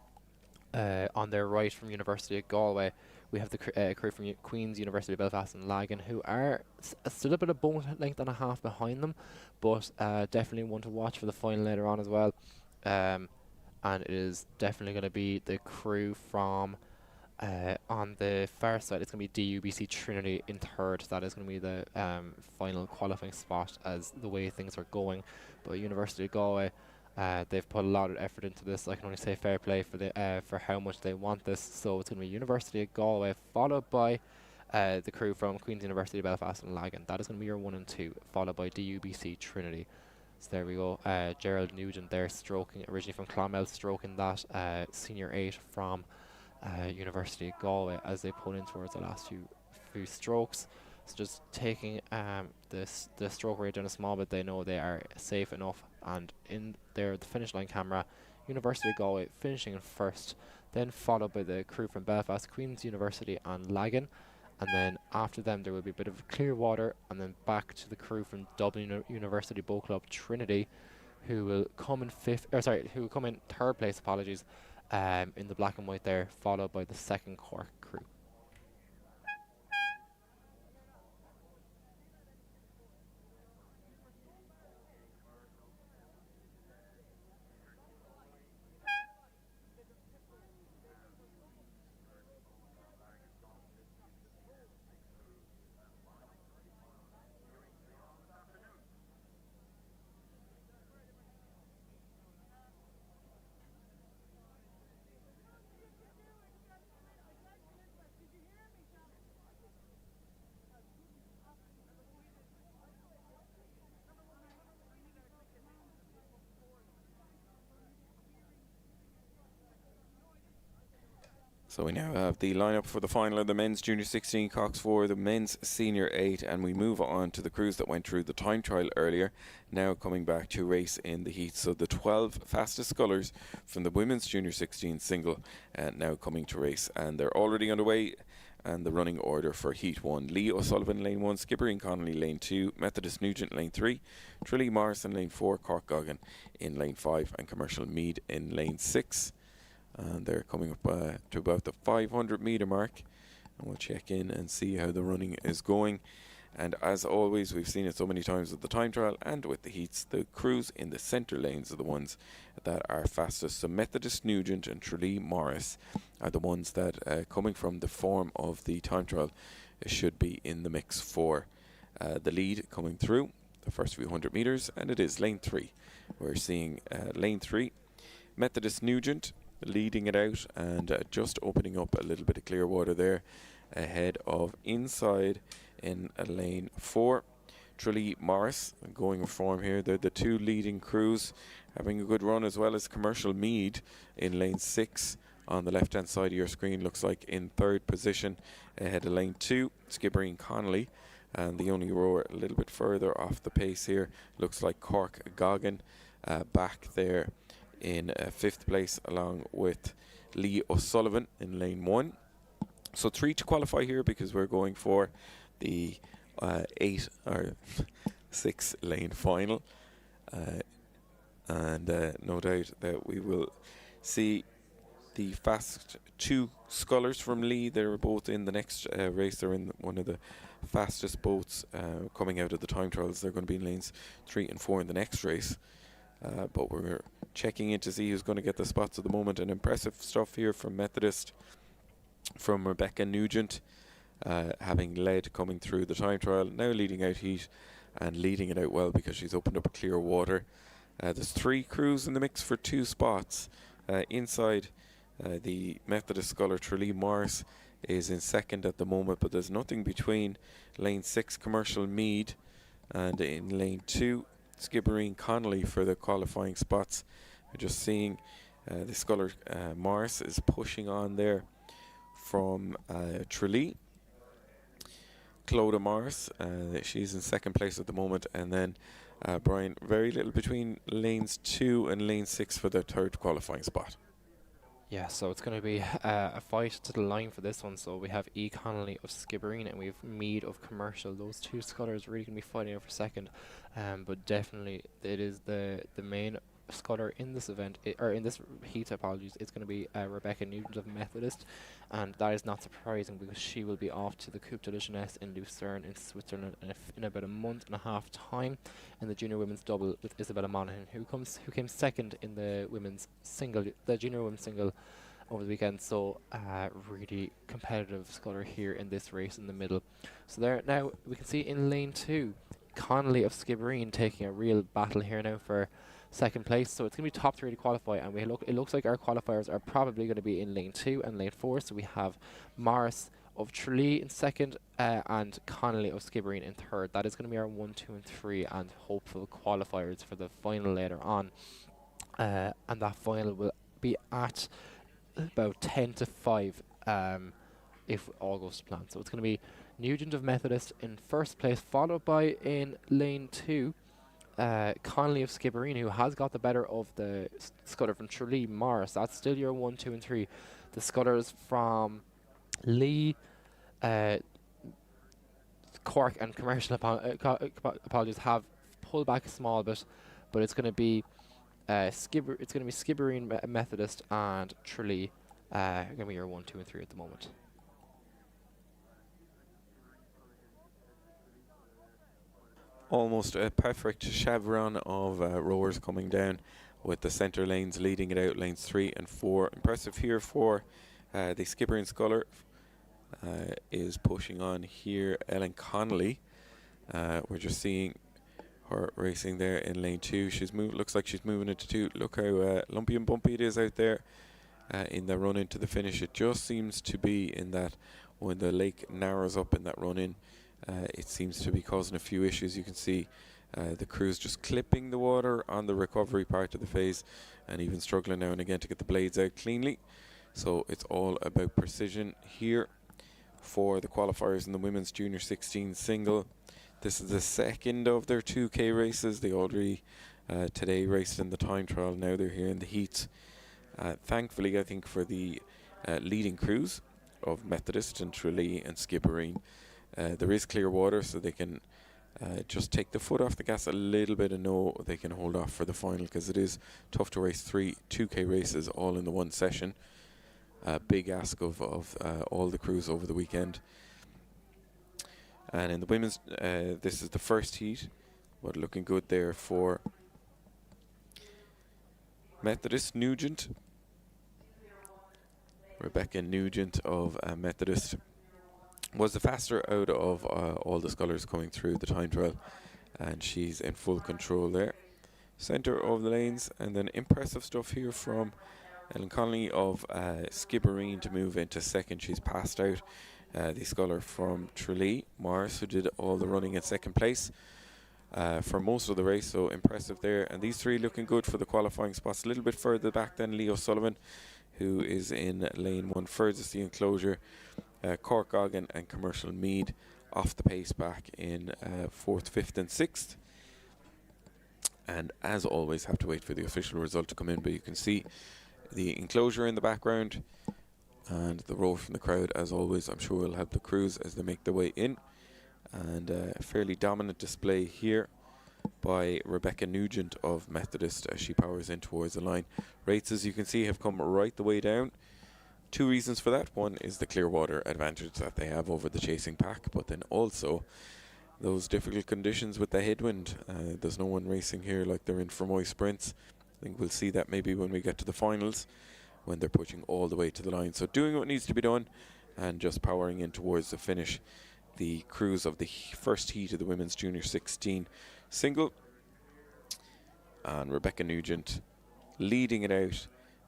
right from University of Galway, we have the crew from Queen's, University of Belfast and Lagan, who are still a bit of boat length and a half behind them, but definitely one to watch for the final later on as well. And it is definitely going to be the crew from on the far side. It's going to be DUBC Trinity in 3rd. That is going to be the final qualifying spot as the way things are going. But University of Galway, they've put a lot of effort into this. I can only say fair play for the for how much they want this. So it's going to be University of Galway, followed by the crew from Queen's, University of Belfast and Lagan. That is going to be your 1 and 2, followed by DUBC Trinity. So there we go. Gerald Nugent there, stroking, originally from Clonmel, stroking that senior 8 from University of Galway as they pull in towards the last few strokes. So just taking the stroke rate down a small bit, they know they are safe enough. And in there, the finish line camera, University of Galway finishing in 1st, then followed by the crew from Belfast, Queen's University and Lagan. And then after them there will be a bit of Clearwater, and then back to the crew from Dublin University Boat Club Trinity, who will come in 3rd place, apologies, in the black and white there, followed by the 2nd Cork crew. So we now have the lineup for the final of the men's junior 16 Cox 4, the men's senior 8, and we move on to the crews that went through the time trial earlier, now coming back to race in the heat. So the 12 fastest scullers from the women's junior 16 single now coming to race, and they're already underway. And the running order for Heat 1: Lee O'Sullivan lane 1, Skibbereen Connolly lane 2, Methodist Nugent lane 3, Tralee Morrison lane 4, Cork Goggin in lane 5, and Commercial Mead in lane 6. And they're coming up to about the 500 metre mark, and we'll check in and see how the running is going. And as always, we've seen it so many times with the time trial and with the heats, the crews in the centre lanes are the ones that are fastest. So Methodist Nugent and Tralee Morris are the ones that, coming from the form of the time trial, should be in the mix for the lead coming through the first few hundred metres, and it is lane 3. We're seeing lane 3, Methodist Nugent leading it out and just opening up a little bit of clear water there ahead of inside in lane 4. Tralee Morris going with form here. They're the two leading crews, having a good run, as well as Commercial Mead in lane 6 on the left hand side of your screen, looks like in third position ahead of lane 2. Skibbereen Connolly, and the only rower a little bit further off the pace here looks like Cork Goggin back there in 5th place, along with Lee O'Sullivan in lane 1. So 3 to qualify here, because we're going for the 8 or 6 lane final, and no doubt that we will see the fast 2 scullers from Lee. They're both in the next race. They're in one of the fastest boats coming out of the time trials. They're going to be in lanes 3 and 4 in the next race, but we're checking in to see who's going to get the spots at the moment. And impressive stuff here from Methodist, from Rebecca Nugent, having led coming through the time trial, now leading out heat and leading it out well because she's opened up clear water. There's 3 crews in the mix for 2 spots. Inside the Methodist sculler, Tralee Morris is in 2nd at the moment, but there's nothing between lane 6 Commercial Mead and in lane 2 Skibbereen Connolly for the qualifying spots. We're just seeing the sculler Morris is pushing on there from Tralee. Clodagh Morris, she's in 2nd place at the moment, and then Brian, very little between lanes 2 and lane 6 for the 3rd qualifying spot. Yeah, so it's going to be a fight to the line for this one. So we have E. Connolly of Skibbereen and we have Mead of Commercial. Those 2 scullers really going to be fighting over 2nd, but definitely it is the main sculler in this event, or in this heat, apologies. It's going to be Rebecca Nugent of Methodist, and that is not surprising because she will be off to the Coupe de la Jeunesse in Lucerne in Switzerland in about a month and a half time, and the junior women's double with Isabella Monaghan, who came 2nd in the women's single, the junior women's single over the weekend. So really competitive sculler here in this race in the middle. So there now we can see in lane 2 Connolly of Skibbereen taking a real battle here now for 2nd place. So it's going to be top 3 to qualify, and it looks like our qualifiers are probably going to be in lane 2 and lane 4. So we have Morris of Tralee in 2nd and Connolly of Skibbereen in 3rd. That is going to be our 1, 2 and 3 and hopeful qualifiers for the final later on, and that final will be at about 10 to 5 if all goes to plan. So it's going to be Nugent of Methodist in 1st place, followed by in lane 2 Connolly of Skibbereen, who has got the better of the sculler from Tralee Morris. That's still your 1, 2 and 3. The scullers from Lee, Cork and Commercial, apologies, have pulled back a small bit, but it's going to be Skibbereen Methodist and Tralee going to be your 1, 2 and 3 at the moment. Almost a perfect chevron of rowers coming down, with the centre lanes leading it out, lanes 3 and 4. Impressive here for the Skibbereen sculler is pushing on here. Ellen Connolly, we're just seeing her racing there in lane 2. She's looks like she's moving into 2. Look how lumpy and bumpy it is out there in the run into the finish. It just seems to be in that when the lake narrows up in that run in, it seems to be causing a few issues. You can see the crews just clipping the water on the recovery part of the phase, and even struggling now and again to get the blades out cleanly. So it's all about precision here for the qualifiers in the women's junior 16 single. This is the second of their 2K races. They already today raced in the time trial. Now they're here in the heats. Thankfully, I think for the leading crews of Methodist and Tralee and Skibbereen, there is clear water, so they can just take the foot off the gas a little bit and know they can hold off for the final, because it is tough to race 3 2K races all in the one session. Big ask of all the crews over the weekend. And in the women's, this is the first heat, but looking good there for Methodist. Nugent, Rebecca Nugent of Methodist, was the faster out of all the scullers coming through the time trial, and she's in full control there. Centre of the lanes, and then impressive stuff here from Ellen Connolly of Skibbereen to move into second. She's passed out the sculler from Tralee, Morris, who did all the running in second place for most of the race, so impressive there. And these three looking good for the qualifying spots. A little bit further back than Leo Sullivan, who is in lane 1 furthest the enclosure. Cork, Goggin and Commercial Mead off the pace back in 4th, 5th and 6th. And as always, have to wait for the official result to come in, but you can see the enclosure in the background and the roar from the crowd. As always, I'm sure will help the crews as they make their way in. And a fairly dominant display here by Rebecca Nugent of Methodist as she powers in towards the line. Rates, as you can see, have come right the way down. 2 reasons for that. One is the clear water advantage that they have over the chasing pack, but then also those difficult conditions with the headwind. There's no one racing here like they're in Fermoy sprints. I think we'll see that maybe when we get to the finals, when they're pushing all the way to the line. So doing what needs to be done and just powering in towards the finish. The crews of the first heat of the women's junior 16 single, and Rebecca Nugent leading it out.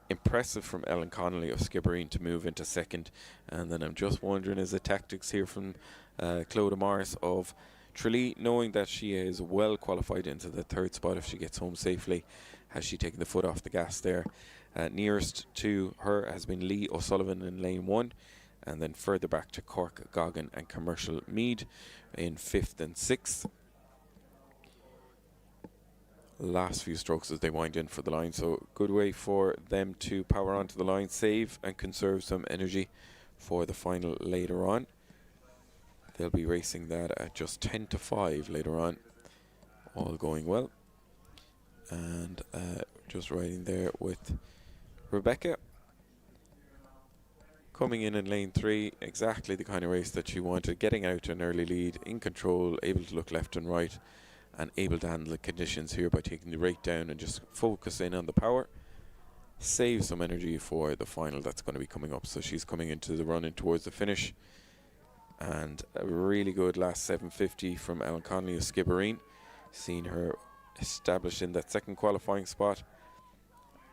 Impressive from Ellen Connolly of Skibbereen to move into second. And then I'm just wondering, is the tactics here from Clodagh Morris of Tralee, knowing that she is well qualified into the 3rd spot if she gets home safely. Has she taken the foot off the gas there? Nearest to her has been Lee O'Sullivan in lane 1, and then further back to Cork, Goggin and Commercial Mead in 5th and 6th. Last few strokes as they wind in for the line, so good way for them to power onto the line, save and conserve some energy for the final later on. They'll be racing that at just 10 to 5 later on, all going well. And just riding there with Rebecca coming in lane 3, exactly the kind of race that she wanted, getting out an early lead, in control, able to look left and right, and able to handle the conditions here by taking the rate down and just focus in on the power, save some energy for the final that's going to be coming up. So she's coming into the run in towards the finish, and a really good last 750 from Ellen Connolly of Skibbereen, seeing her established in that second qualifying spot.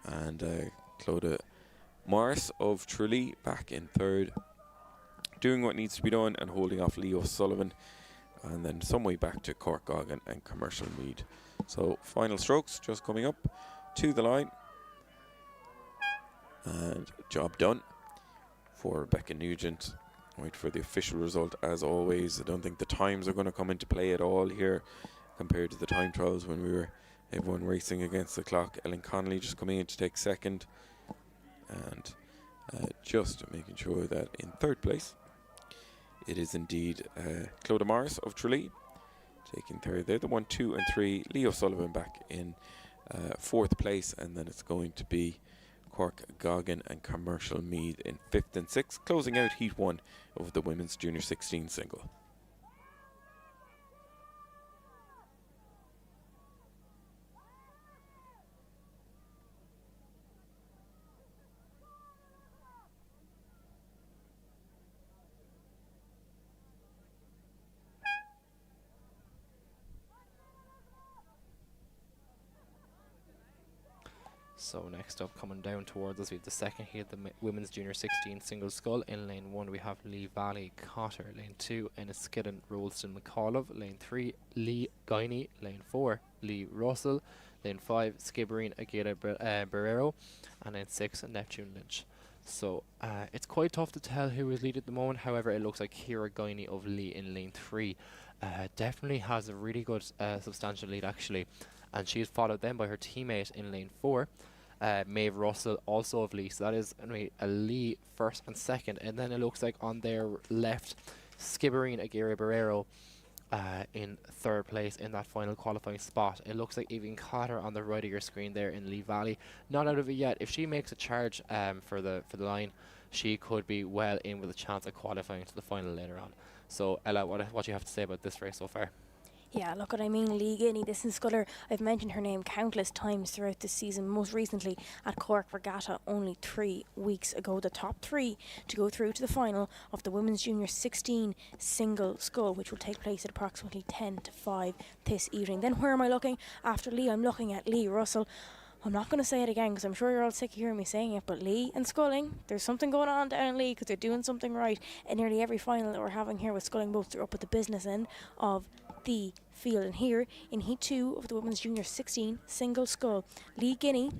And Clodagh Morris of Tralee back in 3rd, doing what needs to be done and holding off Leo Sullivan, and then some way back to Cork, Goggin and Commercial Mead. So final strokes just coming up to the line, and job done for Rebecca Nugent. Wait for the official result as always. I don't think the times are going to come into play at all here compared to the time trials when we were everyone racing against the clock. Ellen Connolly just coming in to take second, and just making sure that in 3rd place it is indeed Clodagh Morris of Tralee taking 3rd there. The 1, 2 and 3, Leo Sullivan back in 4th place, and then it's going to be Cork, Goggin and Commercial Mead in 5th and 6th, closing out heat 1 of the women's junior 16 single. So next up, coming down towards us, we have the second heat, the women's junior 16 single scull. In lane 1 we have Lee Valley Cotter, lane 2 Enniskillen Rollston McAuliffe, lane 3 Lee Guiney, lane 4 Lee Russell, lane 5 Skibbereen Aguila Barrero, and lane 6 Neptune Lynch. So it's quite tough to tell who is lead at the moment. However, it looks like Kira Guiney of Lee in lane 3 definitely has a really good substantial lead actually, and she is followed then by her teammate in lane 4, Maeve Russell, also of Lee. So that is a Lee first and second, and then it looks like on their left, Skibbereen Aguirre Barrero in third place in that final qualifying spot. It looks like Evie Cotter on the right of your screen there in Lee Valley. Not out of it yet. If she makes a charge for the line, she could be well in with a chance of qualifying to the final later on. So Ella, what do you have to say about this race so far? Yeah, look what I mean, Lee Guinea. This is Sculler. I've mentioned her name countless times throughout this season, most recently at Cork Regatta only 3 weeks ago. The top 3 to go through to the final of the Women's Junior 16 single scull, which will take place at approximately 10 to 5 this evening. Then where am I looking? After Lee, I'm looking at Lee Russell. I'm not going to say it again because I'm sure you're all sick of hearing me saying it, but Lee and sculling, there's something going on down in Lee because they're doing something right. In nearly every final that we're having here with sculling boats, they're up at the business end of the field. And here in Heat 2 of the Women's Junior 16 single scull, Lee Guinea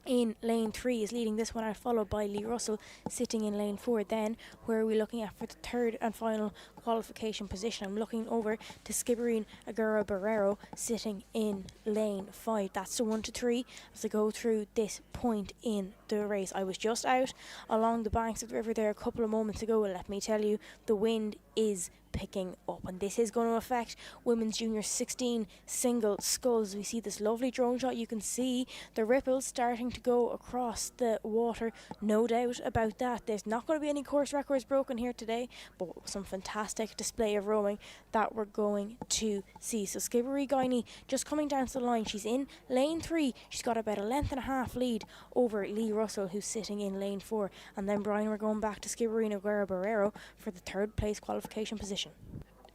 in lane 3 is leading this one out, followed by Lee Russell sitting in lane 4. Then where are we looking at for the third and final qualification position? I'm looking over to Skibbereen Aguirre Barrero sitting in lane 5. That's the 1 to 3 as I go through this point in the race. I was just out along the banks of the river there a couple of moments ago, and let me tell you, the wind is picking up, and this is going to affect Women's Junior 16 single sculls. We see this lovely drone shot. You can see the ripples starting to go across the water, no doubt about that. There's not going to be any course records broken here today, but some fantastic display of rowing that we're going to see. So Skibbereen Guiney just coming down to the line. She's in lane 3. She's got about a length and a half lead over Lee Russell, who's sitting in lane 4. And then Brian, we're going back to Skibbereen Aguirre Barrero for the third place qualification position.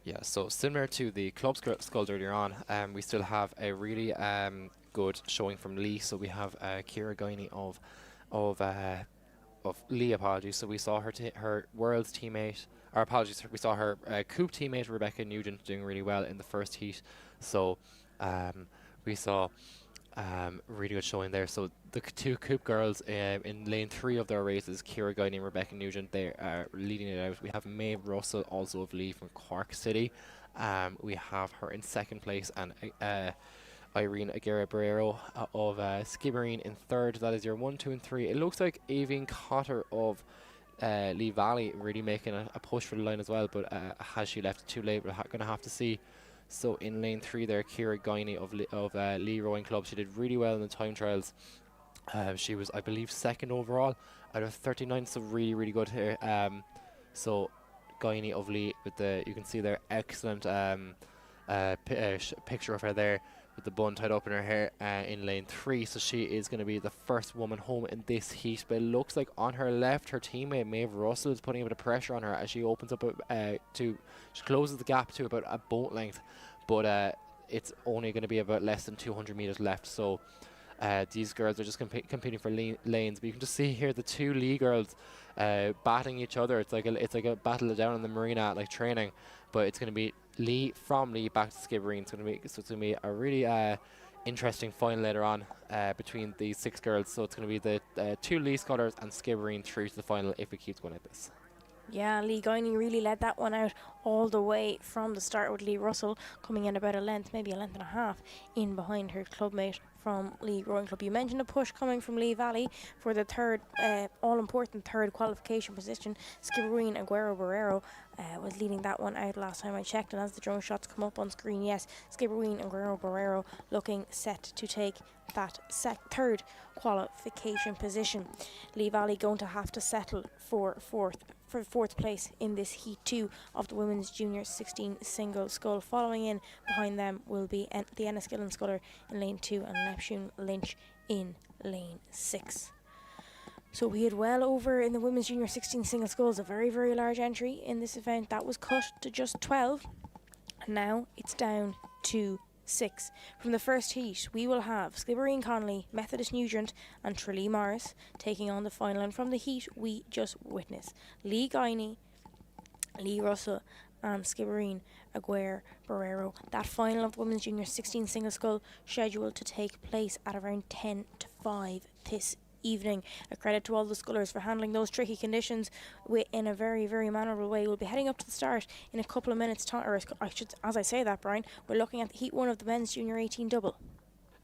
Yeah, so similar to the club sculls earlier on, we still have a really good showing from Lee. So we have Kira Guiney of Lee, apologies. So we saw her world's teammate, or apologies, we saw her coupe teammate Rebecca Nugent doing really well in the first heat. So we saw really good showing there. So the two coupe girls in lane 3 of their races, Kira Guiney and Rebecca Nugent, they are leading it out. We have Maeve Russell, also of Lee, from Cork City. We have her in second place, and Irene Aguirre Barrero of Skibbereen in third. That is your 1, 2 and 3. It looks like Evie Cotter of Lee Valley really making a push for the line as well, but has she left it too late? We're going to have to see. So in lane 3 there, Kira Guiney of Lee Rowing Club. She did really well in the time trials. She was, I believe, second overall out of 39, so really, really good here. So Guiney of Lee with you can see there, excellent picture of her there with the bun tied up in her hair in lane 3. So she is going to be the first woman home in this heat. But it looks like on her left, her teammate Maeve Russell is putting a bit of pressure on her as she opens up she closes the gap to about a boat length, but it's only going to be about less than 200 meters left. So these girls are just competing for lanes. But you can just see here the two Lee girls batting each other. It's like a battle down in the marina, like training. But it's going to be Lee from Lee back to Skibbereen. It's going to be a really interesting final later on between these 6 girls. So it's going to be the 2 Lee scholars and Skibbereen through to the final if it keeps going like this. Yeah, Lee Guiney really led that one out all the way from the start, with Lee Russell coming in about a length, maybe a length and a half, in behind her clubmate from Lee Rowing Club. You mentioned a push coming from Lee Valley for the third, all-important third qualification position. Skibbereen Aguirre Barrero was leading that one out last time I checked, and as the drone shots come up on screen, yes, Skibbereen Aguirre Barrero looking set to take that third qualification position. Lee Valley going to have to settle for fourth place in this Heat 2 of the Women's Junior 16 single scull. Following in behind them will be the Enniskillen Sculler in lane 2 and Neptune Lynch in lane 6. So we had well over in the Women's Junior 16 single sculls a very, very large entry in this event. That was cut to just 12, and now it's down to 6. From the first heat, we will have Skibbereen Connolly, Methodist Nugent and Tralee Morris taking on the final. And from the heat we just witnessed, Lee Guiney, Lee Russell and Skibbereen Aguirre Barrero. That final of the Women's Junior 16 single scull scheduled to take place at around 10 to 5 this evening. A credit to all the scullers for handling those tricky conditions in a very, very mannerable way. We'll be heading up to the start in a couple of minutes' time, or as I say that, Brian, we're looking at the Heat 1 of the men's Junior 18 double.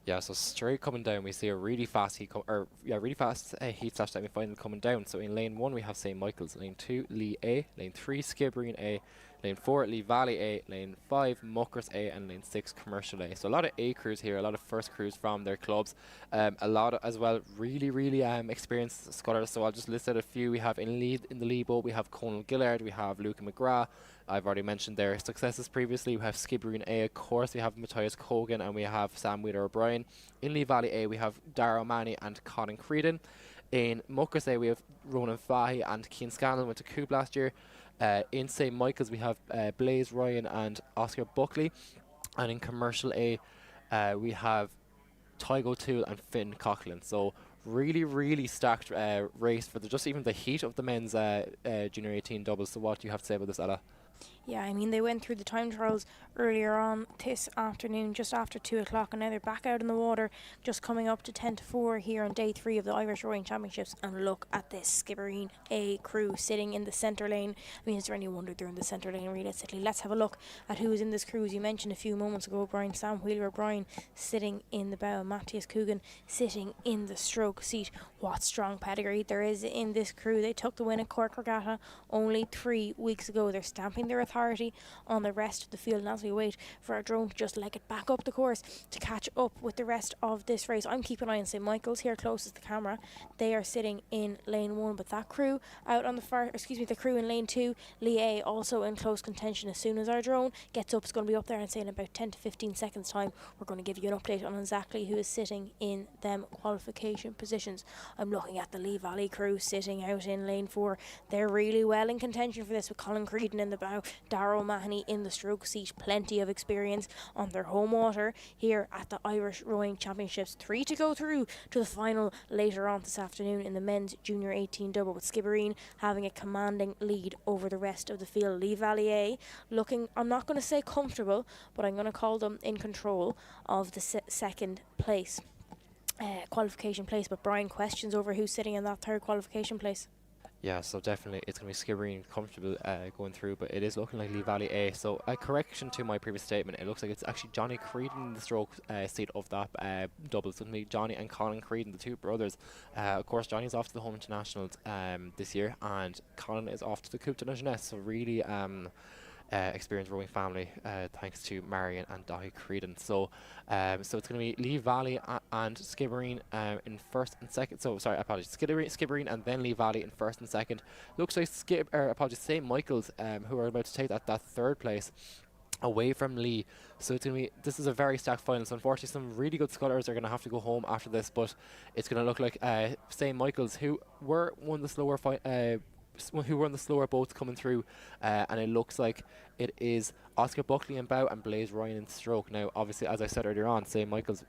Yeah, so straight coming down, we see a really fast heat heat slash semi-final coming down. So in lane 1 we have St Michael's, lane 2 Lee A, lane 3 Skibbereen A, lane 4 Lee Valley A, lane 5 Muckers A, and lane 6 Commercial A. So a lot of A crews here, a lot of first crews from their clubs, a lot of, as well, really experienced scullers. So I'll just list out a few. We have in the lead boat, we have Conal Gillard, we have Luca McGrath. I've already mentioned their successes previously. We have Skibbereen A, of course. We have Matthias Cogan, and we have Sam Wheeler O'Brien. In Lee Valley A, we have Dara O'Mahony and Colin Creedon. In Muckers A, we have Ronan Fahy and Keane Scanlon, went to Coop last year. In St Michael's, we have Blaze Ryan and Oscar Buckley. And in Commercial A, we have Tygo Toole and Finn Coughlin. So really stacked race for just even the heat of the men's Junior 18 doubles. So what do you have to say about this, Ella? Yeah, I mean, they went through the time trials earlier on this afternoon, just after 2 o'clock, and now they're back out in the water, just coming up to 10 to 4 here on day 3 of the Irish Rowing Championships. And look at this Skibbereen A crew sitting in the centre lane. I mean, is there any wonder they're in the centre lane, realistically? Let's have a look at who is in this crew. As you mentioned a few moments ago, Brian, Sam Wheeler O'Brien sitting in the bow, Matthias Coogan sitting in the stroke seat. What strong pedigree there is in this crew. They took the win at Cork Regatta only 3 weeks ago. They're stamping their authority on the rest of the field, and as we wait for our drone to just leg it back up the course to catch up with the rest of this race, I'm keeping an eye on St Michael's here closest to the camera. They are sitting in lane 1, but that crew out on the crew in lane 2, Lee A, also in close contention. As soon as our drone gets up, it's going to be up there and say in about 10 to 15 seconds time we're going to give you an update on exactly who is sitting in them qualification positions. I'm looking at the Lee Valley crew sitting out in lane 4. They're really well in contention for this, with Colin Creedon in the bow, Dara O'Mahony in the stroke seat. Plenty of experience on their home water here at the Irish Rowing Championships. 3 to go through to the final later on this afternoon in the men's Junior 18 double, with Skibbereen having a commanding lead over the rest of the field. Lee Valley A looking, I'm not going to say comfortable, but I'm going to call them in control of the second place qualification place. But Brian, questions over who's sitting in that third qualification place? Yeah, so definitely it's going to be Skibbereen comfortable going through, but it is looking like Lee Valley A. So a correction to my previous statement, it looks like it's actually Johnny Creedon in the stroke seat of that double. So it's going to be Johnny and Colin Creedon, the two brothers. Of course, Johnny's off to the Home Internationals this year, and Colin is off to the Coupe de la Jeunesse. So really experienced rowing family, thanks to Marion and Dahi Creedon. So it's going to be Lee Valley and Skibbereen in first and second. So sorry, apologies, Skibbereen and then Lee Valley in first and second. Looks like St Michael's who are about to take that third place away from Lee. So it's going to be, this is a very stacked final. So unfortunately some really good scullers are going to have to go home after this, but it's going to look like St Michael's, who were one of the slower who were on the slower boats coming through, and it looks like it is Oscar Buckley in bow and Blaze Ryan in stroke. Now obviously, as I said earlier on, St Michael's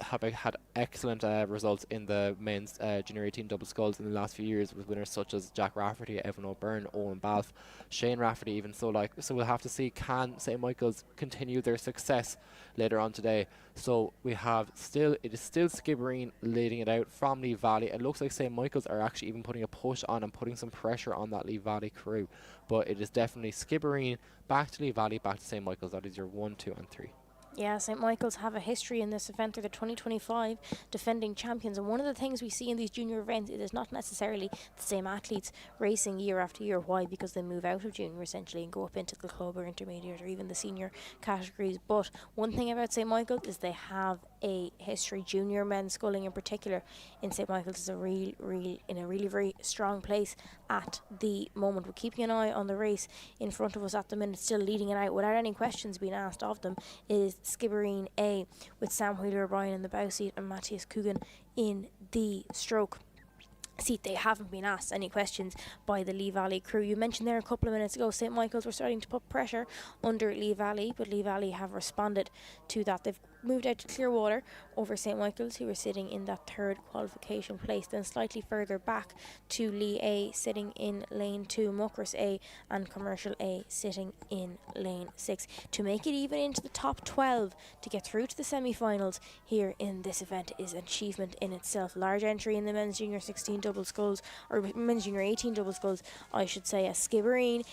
have had excellent results in the men's Junior 18 double sculls in the last few years, with winners such as Jack Rafferty, Evan O'Byrne, Owen Balfe, Shane Rafferty even. So we'll have to see, can St Michael's continue their success later on today. So it is still Skibbereen leading it out from Lee Valley. It looks like St Michael's are actually even putting a push on and putting some pressure on that Lee Valley crew, but it is definitely Skibbereen, back to Lee Valley, back to St Michael's. That is your 1, 2 and 3. Yeah, St Michael's have a history in this event. They're the 2025 defending champions, and one of the things we see in these junior events is it's not necessarily the same athletes racing year after year. Why? Because they move out of junior essentially and go up into the club or intermediate or even the senior categories. But one thing about St Michael's is they have a history. Junior men's sculling in particular in St Michael's is a really very strong place at the moment. We're keeping an eye on the race in front of us at the minute, still leading it out without any questions being asked of them, is Skibbereen A, with Sam Wheeler O'Brien in the bow seat and Matthias Coogan in the stroke seat. They haven't been asked any questions by the Lee Valley crew. You mentioned there a couple of minutes ago St Michael's were starting to put pressure under Lee Valley, but Lee Valley have responded to that. They've moved out to Clearwater over St Michael's, who were sitting in that third qualification place. Then slightly further back to Lee A, sitting in lane 2, Muckross A and Commercial A sitting in lane 6. To make it even into the top 12 to get through to the semi-finals here in this event is an achievement in itself. Large entry in the men's junior 16 double sculls, or men's junior 18 double sculls, I should say, as Skibbereen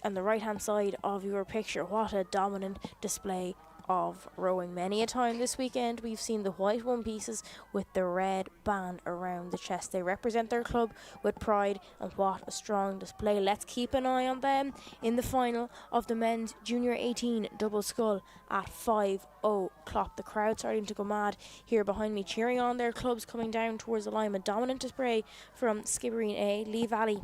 on the right hand side of your picture. What a dominant display of rowing. Many a time this weekend we've seen the white one pieces with the red band around the chest. They represent their club with pride, and what a strong display. Let's keep an eye on them in the final of the men's junior 18 double scull at 5:00. The crowd starting to go mad here behind me, cheering on their clubs coming down towards the line. A dominant display from Skibbereen A. Lee Valley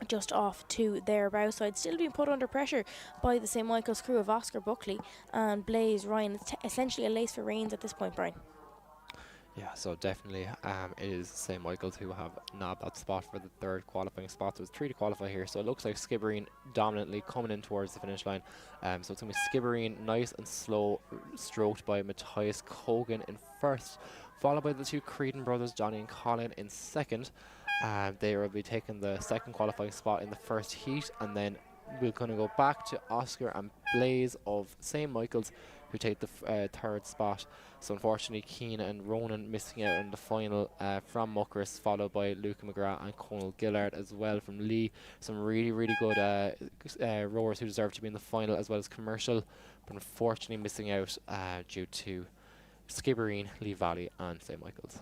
just off to their bow side, still being put under pressure by the St Michael's crew of Oscar Buckley and Blaze Ryan. It's essentially a race for reins at this point, Brian. Yeah, so definitely it is St Michael's who have nabbed that spot for the third qualifying spot. So it's 3 to qualify here. So it looks like Skibbereen dominantly coming in towards the finish line. So it's going to be Skibbereen, nice and slow, stroked by Matthias Cogan in first, followed by the two Creedon brothers, Johnny and Colin, in second. They will be taking the second qualifying spot in the first heat, and then we're going to go back to Oscar and Blaze of St Michael's, who take the third spot. So unfortunately, Keane and Ronan missing out in the final from Muckross, followed by Luca McGrath and Conal Gillard as well from Lee. Some really, really good rowers who deserve to be in the final, as well as Commercial, but unfortunately missing out due to Skibbereen, Lee Valley and St Michael's.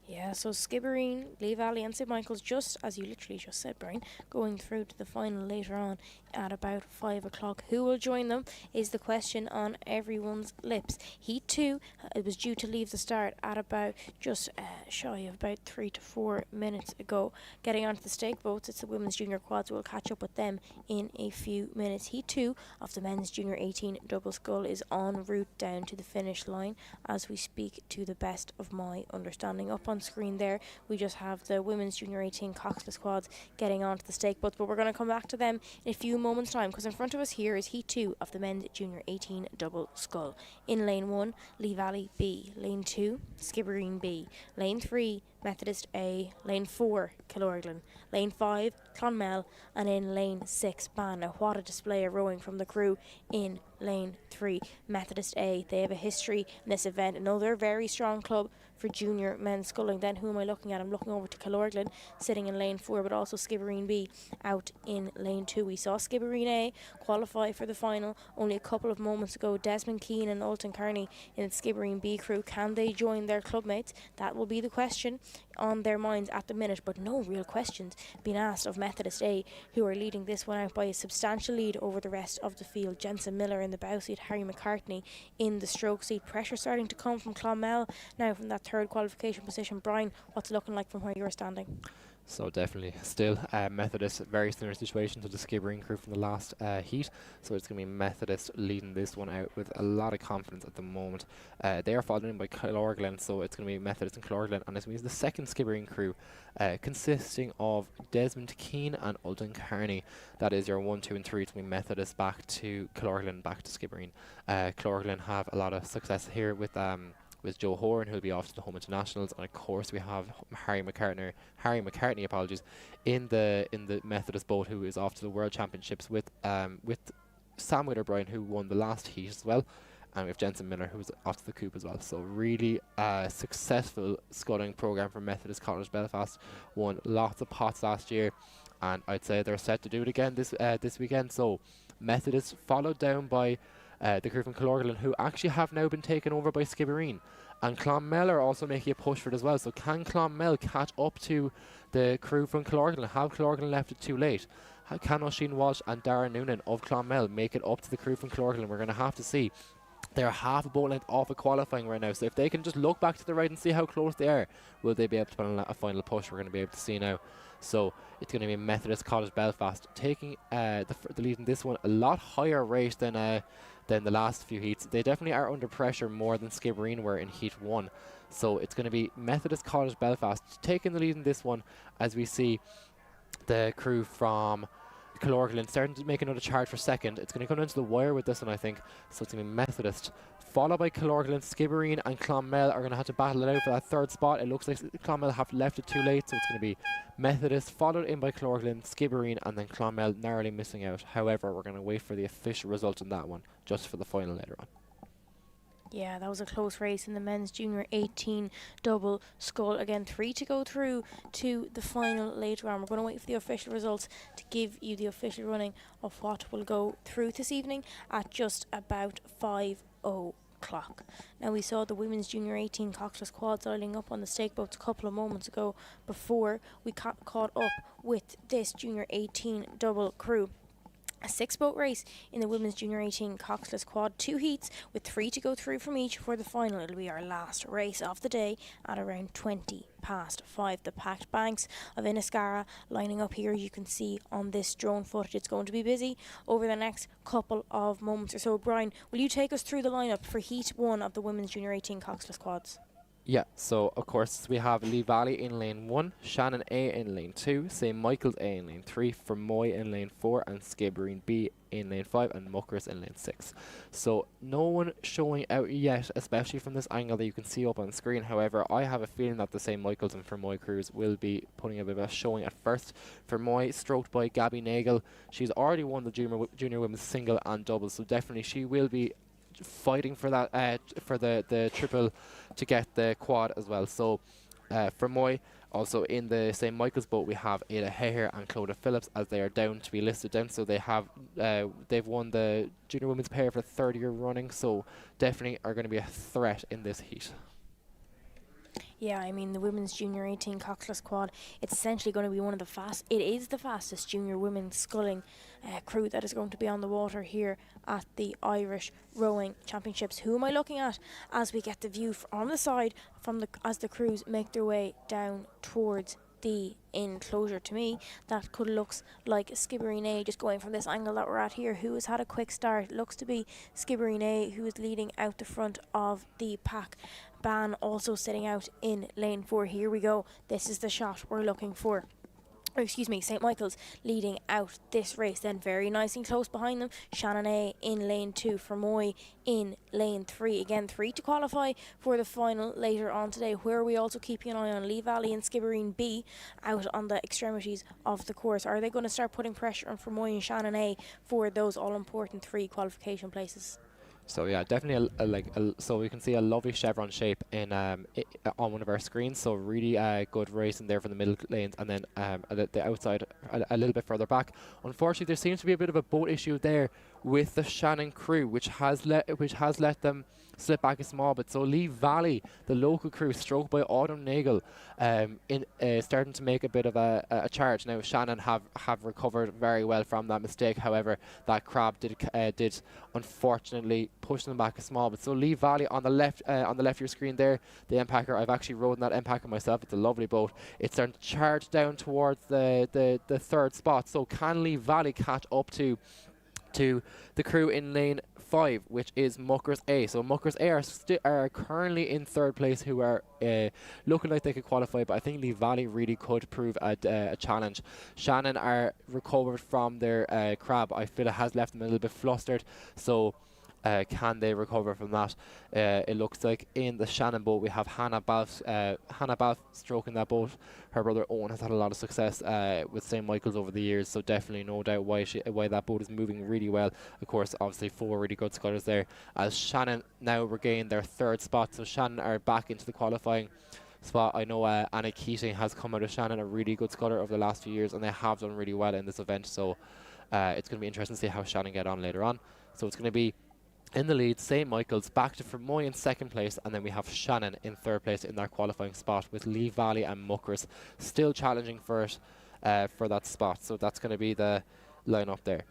Yeah, so Skibbereen, Lee Valley and St Michael's, just as you literally just said, Brian, going through to the final later on at about 5:00. Who will join them is the question on everyone's lips. Heat 2, it was due to leave the start at about just shy of about 3 to 4 minutes ago. Getting onto the stake boats, it's the women's junior quads. We'll catch up with them in a few minutes. Heat 2 of the men's junior 18 double scull is en route down to the finish line as we speak, to the best of my understanding. Up on screen there we just have the women's junior 18 coxless quads getting onto the stake boats, but we're going to come back to them in a few moments time, because in front of us here is heat 2 of the men's junior 18 double scull. In lane 1, Lee Valley B, lane 2, Skibbereen B, lane 3, Methodist A, lane 4, Killorglin, lane 5, Clonmel, and in lane 6, Ban. Now what a display of rowing from the crew in lane 3. Methodist A, they have a history in this event, another very strong club for junior men's sculling. Then who am I looking at? I'm looking over to Killorglin sitting in lane 4, but also Skibbereen B out in lane 2. We saw Skibbereen A qualify for the final only a couple of moments ago. Desmond Keane and Alton Kearney in the Skibbereen B crew. Can they join their clubmates? That will be the question on their minds at the minute, but no real questions being asked of Methodist A, who are leading this one out by a substantial lead over the rest of the field. Jensen Miller in the bow seat, Harry McCartney in the stroke seat. Pressure starting to come from Clonmel now from that third qualification position. Brian, what's it looking like from where you're standing? So definitely still Methodist, very similar situation to the Skibbereen crew from the last heat. So it's going to be Methodist leading this one out with a lot of confidence at the moment. They are followed in by Killorglin, so it's going to be Methodist and Killorglin, and this means the second Skibbereen crew consisting of Desmond Keane and Alden Kearney. That is your 1, 2 and 3. It's going to be Methodist back to Killorglin, back to Skibbereen. Killorglin have a lot of success here with Joe Horan, who'll be off to the home internationals, and of course we have Harry McCartney, apologies, in the Methodist boat, who is off to the World Championships with Sam Witherbrine, who won the last heat as well, and we have Jensen Miller, who's off to the Coupe as well. So really successful sculling program for Methodist College Belfast. Won lots of pots last year, and I'd say they're set to do it again this weekend. So Methodist followed down by the crew from Killorglin, who actually have now been taken over by Skibbereen, and Clonmel are also making a push for it as well. So can Clonmel catch up to the crew from Killorglin? Have Killorglin left it too late? Can Oisin Walsh and Darren Noonan of Clonmel make it up to the crew from Killorglin? We're going to have to see. They're half a boat length off of qualifying right now, so if they can just look back to the right and see how close they are, will they be able to put on a final push? We're going to be able to see now. So it's going to be Methodist College Belfast taking the lead in this one. A lot higher rate than the last few heats. They definitely are under pressure more than Skibbereen were in heat 1. So it's going to be Methodist College Belfast taking the lead in this one, as we see the crew from Killorglin starting to make another charge for second. It's going to come down to the wire with this one, I think. So it's going to be Methodist followed by Killorglin, Skibbereen and Clonmel are going to have to battle it out for that third spot. It looks like Clonmel have left it too late, so it's going to be Methodist, followed in by Killorglin, Skibbereen and then Clonmel narrowly missing out. However, we're going to wait for the official result in that one, just for the final later on. Yeah, that was a close race in the men's junior 18 double scull. Again, 3 to go through to the final later on. We're going to wait for the official results to give you the official running of what will go through this evening at just about 5:00. Now, we saw the women's junior 18 coxless quads lining up on the stake boats a couple of moments ago before we caught up with this junior 18 double crew. A 6-boat race in the women's junior 18 coxless quad, 2 heats with 3 to go through from each for the final. It'll be our last race of the day at around 5:20. The packed banks of Inniscarra lining up here, you can see on this drone footage. It's going to be busy over the next couple of moments or so. Brian, will you take us through the lineup for heat 1 of the women's junior 18 coxless quads? Yeah, so of course we have Lee Valley in lane 1, Shannon A in lane 2, St Michael's A in lane 3, Fermoy in lane 4 and Skibbereen B in lane 5 and Muckers in lane 6. So no one showing out yet, especially from this angle that you can see up on the screen. However, I have a feeling that the St Michael's and Fermoy crews will be putting a bit of a showing at first. Fermoy stroked by Gabby Nagel. She's already won the junior women's single and double, so definitely she will be fighting for that for the triple to get the quad as well. So for Moy, also in the St Michael's boat we have Ada Hare and Clodagh Phillips as they are down to be listed down. So they have they've won the junior women's pair for the 3rd year running, so definitely are going to be a threat in this heat. Yeah, I mean, the women's junior 18 coxless quad, it's essentially going to be one of the it is the fastest junior women's sculling crew that is going to be on the water here at the Irish Rowing Championships. Who am I looking at as we get the view on the side from as the crews make their way down towards the enclosure? To me, that could looks like Skibbereen A, just going from this angle that we're at here, who has had a quick start. It looks to be Skibbereen A who is leading out the front of the pack. Ban also sitting out in lane 4. Here we go. This is the shot we're looking for. St Michael's leading out this race, then very nice and close behind them. Shannon A in lane 2, Fermoy in lane 3. Again, 3 to qualify for the final later on today, where we also keeping an eye on Lee Valley and Skibbereen B out on the extremities of the course. Are they going to start putting pressure on Fermoy and Shannon A for those all-important 3 qualification places? So yeah, definitely so we can see a lovely chevron shape in on one of our screens. So really good racing there from the middle lanes, and then the outside a little bit further back. Unfortunately, there seems to be a bit of a boat issue there with the Shannon crew, which has let them slip back a small bit. So Lee Valley, the local crew, stroked by Autumn Nagel, starting to make a bit of a charge. Now Shannon have recovered very well from that mistake. However, that crab did unfortunately push them back a small bit. So Lee Valley on the left of your screen there, the Empacker. I've actually rode in that Empacker myself. It's a lovely boat. It's starting to charge down towards the 3rd spot. So can Lee Valley catch up to the crew in lane 5, which is Muckers A. So Muckers A are currently in 3rd place, who are looking like they could qualify, but I think Lee Valley really could prove a challenge. Shannon are recovered from their crab. I feel it has left them a little bit flustered, so can they recover from that? It looks like in the Shannon boat we have Hannah Balfe stroking that boat. Her brother Owen has had a lot of success with St Michael's over the years, so definitely no doubt why that boat is moving really well. Of course, obviously 4 really good scullers there, as Shannon now regain their 3rd spot. So Shannon are back into the qualifying spot. I know Anna Keating has come out of Shannon, a really good sculler over the last few years, and they have done really well in this event. So it's going to be interesting to see how Shannon get on later on. So it's going to be in the lead, St Michael's, back to Fermoy in 2nd place, and then we have Shannon in 3rd place in their qualifying spot, with Lee Valley and Muckers still challenging for it for that spot. So that's going to be the line-up there.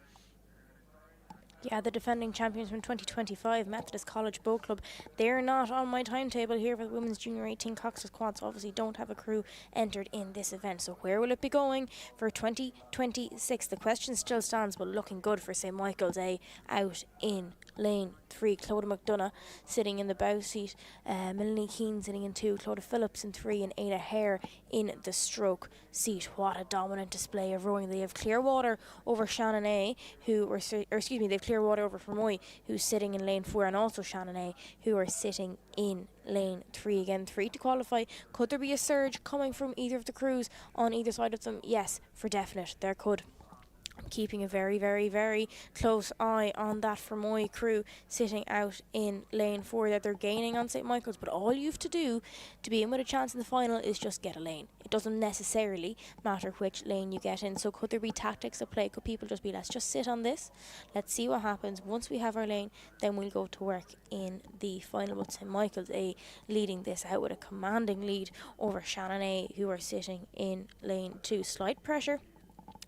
Yeah, the defending champions from 2025, Methodist College Boat Club, they're not on my timetable here for the women's junior 18 coxless quads. Obviously don't have a crew entered in this event. So where will it be going for 2026? The question still stands, but looking good for St Michael's A out in lane 3. Clodagh McDonough sitting in the bow seat, Melanie Keane sitting in 2, Clodagh Phillips in 3, and Ada Hare in the stroke seat. What a dominant display of rowing. They have Clearwater over Shannon A, they have Clearwater over Fermoy, who's sitting in lane 4, and also Shannon A, who are sitting in lane 3. Again, 3 to qualify. Could there be a surge coming from either of the crews on either side of them? Yes, for definite, there could. I'm keeping a very, very, very close eye on that Fermoy crew sitting out in lane 4, that they're gaining on St. Michael's, but all you have to do to be in with a chance in the final is just get a lane. It doesn't necessarily matter which lane you get in. So could there be tactics at play? Could people just be, let's just sit on this, let's see what happens. Once we have our lane, then we'll go to work in the final. But St. Michael's A leading this out with a commanding lead over Shannon A, who are sitting in lane 2. Slight pressure.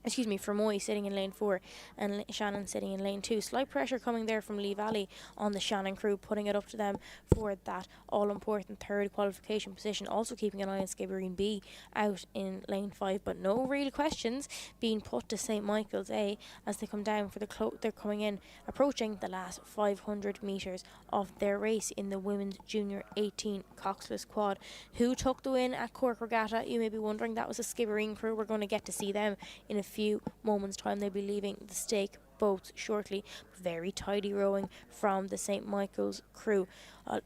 Fermoy sitting in lane 4 and Shannon sitting in lane 2. Slight pressure coming there from Lee Valley on the Shannon crew, putting it up to them for that all-important third qualification position. Also keeping an eye on Skibbereen B out in lane 5, but no real questions being put to St. Michael's A as they come down for they're coming in, approaching the last 500 metres of their race in the Women's Junior 18 Coxless Quad. Who took the win at Cork Regatta? You may be wondering. That was a Skibbereen crew. We're going to get to see them in a few moments' time. They'll be leaving the stake boats shortly. Very tidy rowing from the St. Michael's crew.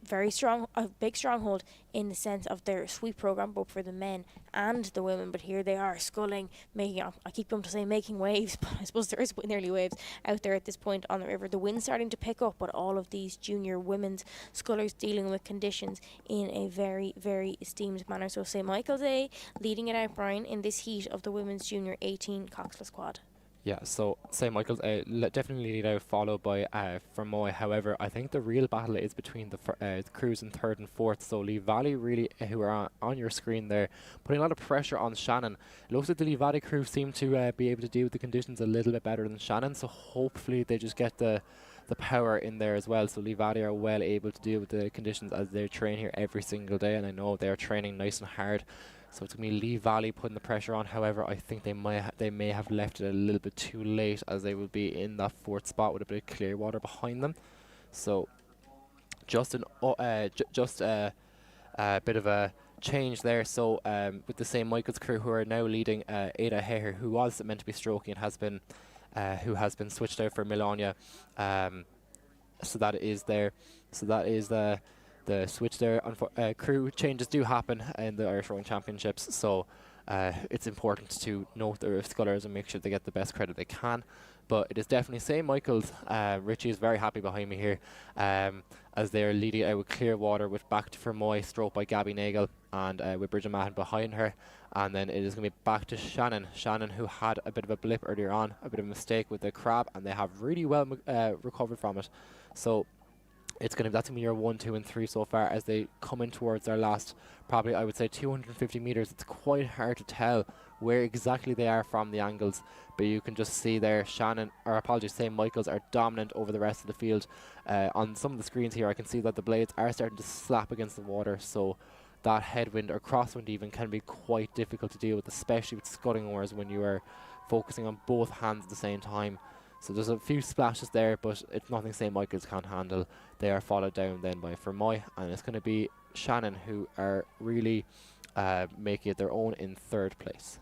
Very strong, a big stronghold in the sense of their sweep program, both for the men and the women. But here they are sculling, making, I keep going to say making waves, but I suppose there is nearly waves out there at this point on the river. The wind's starting to pick up, but all of these junior women's scullers dealing with conditions in a very, very esteemed manner. So St. Michael's A leading it out, Brian, in this heat of the Women's Junior 18 Coxless Quad. Yeah, so St. Michael's definitely lead out, followed by Fermoy. However, I think the real battle is between the crews in 3rd and 4th. So Lee Valley really, who are on your screen there, putting a lot of pressure on Shannon. It looks like the Lee Valley crew seem to be able to deal with the conditions a little bit better than Shannon, so hopefully they just get the power in there as well. So Lee Valley are well able to deal with the conditions as they train here every single day, and I know they are training nice and hard. So it's going to be Lee Valley putting the pressure on. However, I think they may have left it a little bit too late, as they will be in that 4th spot with a bit of Clearwater behind them. So just a bit of a change there. So with the St. Michael's crew, who are now leading Ada Hare, who was meant to be stroking and who has been switched out for Melania. So that is there. So that is the switch there. Crew changes do happen in the Irish Rowing Championships, so it's important to note their scullers and make sure they get the best credit they can. But it is definitely St. Michael's. Richie is very happy behind me here, as they are leading out with Clearwater, with back to Fermoy, stroke by Gabby Nagel, and with Bridget Mahon behind her. And then it is going to be back to Shannon, who had a bit of a blip earlier on, a bit of a mistake with the crab, and they have really well recovered from it. So that's going to be your 1, 2 and 3 so far as they come in towards their last, probably I would say 250 metres. It's quite hard to tell where exactly they are from the angles, but you can just see there St. Michael's are dominant over the rest of the field. On some of the screens here I can see that the blades are starting to slap against the water, so that headwind or crosswind even can be quite difficult to deal with, especially with scudding oars when you are focusing on both hands at the same time. So there's a few splashes there, but it's nothing St. Michael's can't handle. They are followed down then by Fermoy, and it's going to be Shannon who are really making it their own in 3rd place.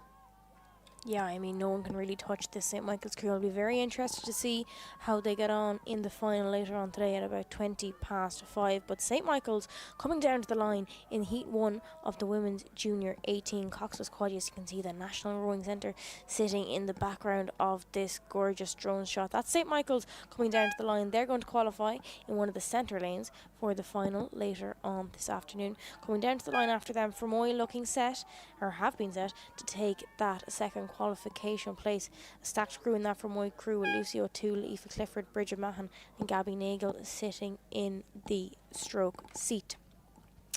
Yeah, I mean, no one can really touch this St. Michael's crew. I'll be very interested to see how they get on in the final later on today at about 5:20. But St. Michael's coming down to the line in Heat 1 of the Women's Junior 18 Coxless Quad. As you can see the National Rowing Centre sitting in the background of this gorgeous drone shot. That's St. Michael's coming down to the line. They're going to qualify in one of the centre lanes for the final later on this afternoon. Coming down to the line after them, Fermoy looking set, or have been set, to take that 2nd qualification place. A stacked crew in that Fermoy crew with Lucy O'Toole, Aoife Clifford, Bridget Mahon and Gabby Nagel sitting in the stroke seat.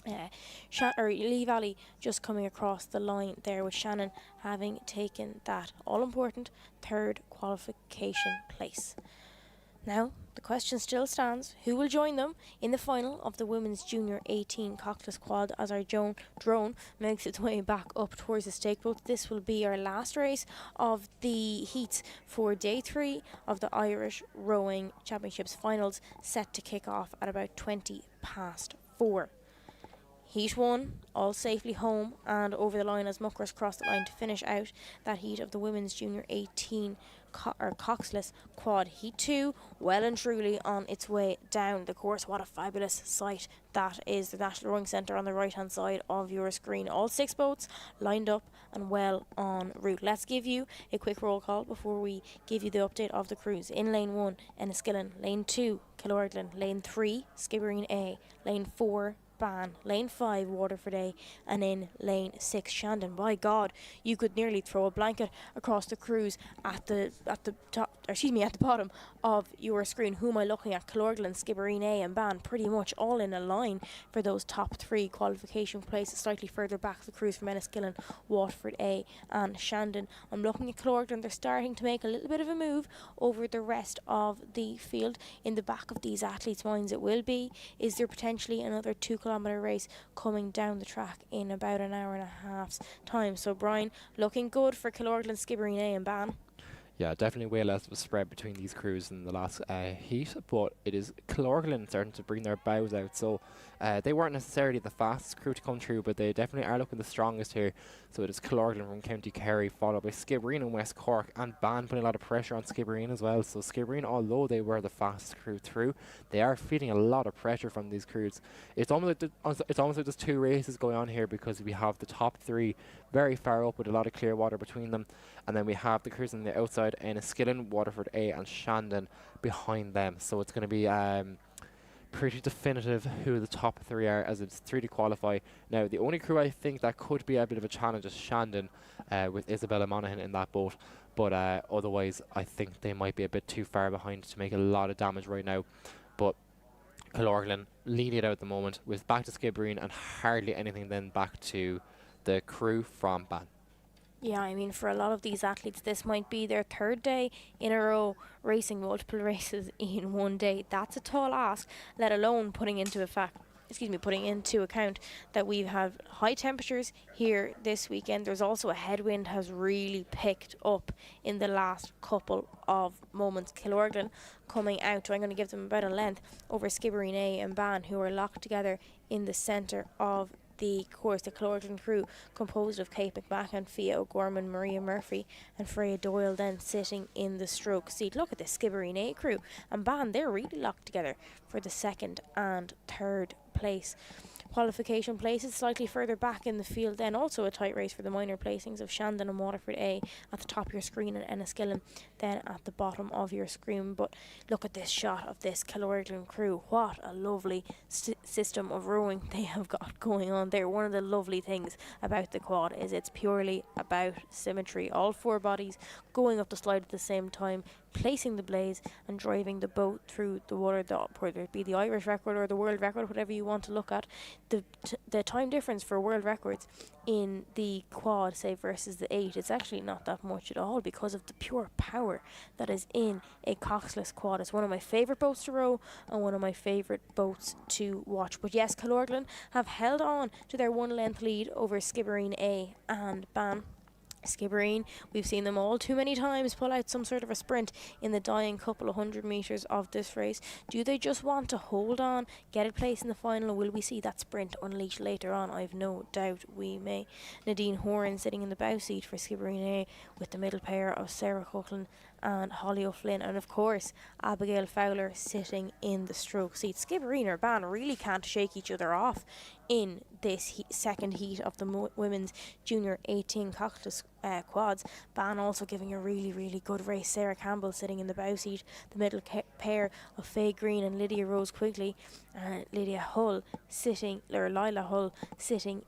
Lee Valley just coming across the line there, with Shannon having taken that all-important 3rd qualification place. Now, the question still stands, who will join them in the final of the Women's Junior 18 Coxless Quad as our drone makes its way back up towards the stake boat. This will be our last race of the heats for day 3 of the Irish Rowing Championships finals, set to kick off at about 4:20. Heat 1, all safely home and over the line as Muckers cross the line to finish out that heat of the Women's Junior 18 Coxless Quad. Heat 2, well and truly on its way down the course. What a fabulous sight that is. The National Rowing Centre on the right hand side of your screen. All 6 boats lined up and well en route. Let's give you a quick roll call before we give you the update of the crews. In lane 1, Enniskillen. Lane 2, Killorglin. Lane 3, Skibbereen A. Lane 4, Ban. Lane 5, Waterford A. And in lane 6, Shandon. By God, you could nearly throw a blanket across the crews at the bottom of your screen. Who am I looking at? Killorglin, Skibbereen A and Ban, pretty much all in a line for those top 3 qualification places. Slightly further back, the crews from Enniskillen, Waterford A and Shandon. I'm looking at Killorglin. They're starting to make a little bit of a move over the rest of the field. In the back of these athletes' minds it will be, is there potentially another 2-kilometre race coming down the track in about an hour and a half's time? So Brian, looking good for Killorglin, Skibbereen A and Ban. Yeah, definitely way less of a spread between these crews in the last heat, but it is Killorglin starting to bring their bows out. So they weren't necessarily the fastest crew to come through, but they definitely are looking the strongest here. So it is Killorglin from County Kerry, followed by Skibbereen and West Cork, and Ban putting a lot of pressure on Skibbereen as well. So Skibbereen, although they were the fastest crew through, they are feeling a lot of pressure from these crews. It's almost like there's 2 races going on here, because we have the top 3 very far up with a lot of clear water between them, and then we have the crews on the outside, Enniskillen, Waterford A and Shandon behind them. So it's going to be pretty definitive who the top 3 are, as it's 3 to qualify. Now, the only crew I think that could be a bit of a challenge is Shandon, with Isabella Monaghan in that boat. But otherwise, I think they might be a bit too far behind to make a lot of damage right now. But Killorglin leading it out at the moment, with back to Skibbereen and hardly anything then back to the crew from Ban. Yeah, I mean, for a lot of these athletes, this might be their 3rd day in a row racing multiple races in one day. That's a tall ask, let alone putting into account that we have high temperatures here this weekend. There's also a headwind has really picked up in the last couple of moments. Killorglin coming out, so I'm going to give them about a length over Skibbereen A and Ban, who are locked together in the centre of the course. The Killorglin crew composed of Kate McMahon, Fia O'Gorman, Maria Murphy and Freya Doyle then sitting in the stroke seat. Look at the Skibbereen A crew and Ban, they're really locked together for the 2nd and 3rd place. Qualification places slightly further back in the field, then also a tight race for the minor placings of Shandon and Waterford A at the top of your screen, and Enniskillen then at the bottom of your screen. But look at this shot of this Killorglin crew. What a lovely system of rowing they have got going on there. One of the lovely things about the quad is it's purely about symmetry. All 4 bodies going up the slide at the same time, placing the blades and driving the boat through the water, whether it be the Irish record or the world record, whatever you want to look at. The time difference for world records in the quad, say, versus the 8, it's actually not that much at all, because of the pure power that is in a coxless quad. It's one of my favourite boats to row and one of my favourite boats to watch. But yes, Killorglin have held on to their 1-length lead over Skibbereen A and Ban. Skibbereen, we've seen them all too many times pull out some sort of a sprint in the dying couple of 100 metres of this race. Do they just want to hold on, get a place in the final, or will we see that sprint unleashed later on? I've no doubt we may. Nadine Horan sitting in the bow seat for Skibbereen A, with the middle pair of Sarah Coughlin and Holly O'Flynn, and of course Abigail Fowler sitting in the stroke seat. Skibbereen or Ban really can't shake each other off in this second heat of the Women's Junior 18 Coxless quads. Ban also giving a really good race. Sarah Campbell sitting in the bow seat, the middle pair of Faye Green and Lydia Rose Quigley, Lila Hull sitting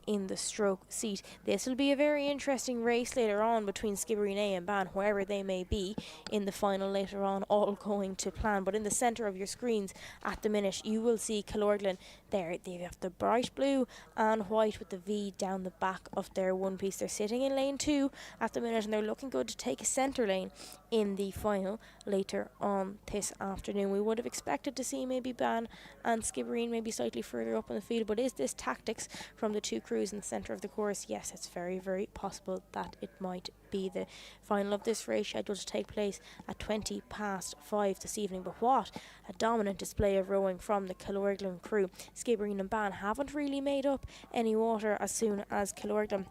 in the stroke seat. This will be a very interesting race later on between Skibbereen A and Ban, wherever they may be in the final later on, all going to plan. But in the centre of your screens at the minute, you will see Killorglin there. They have the bright blue and white with the V down the back of their one piece. They're sitting in lane 2 at the minute, and they're looking good to take a centre lane in the final later on this afternoon. We would have expected to see maybe Ban and Skibbereen maybe slightly further up on the field, but is this tactics from the two crews in the centre of the course? Yes, it's very, very possible that it might be. The final of this race scheduled to take place at 5:20 this evening. But what a dominant display of rowing from the Killorglin crew. Skibbereen and Ban haven't really made up any water as soon as Killorglin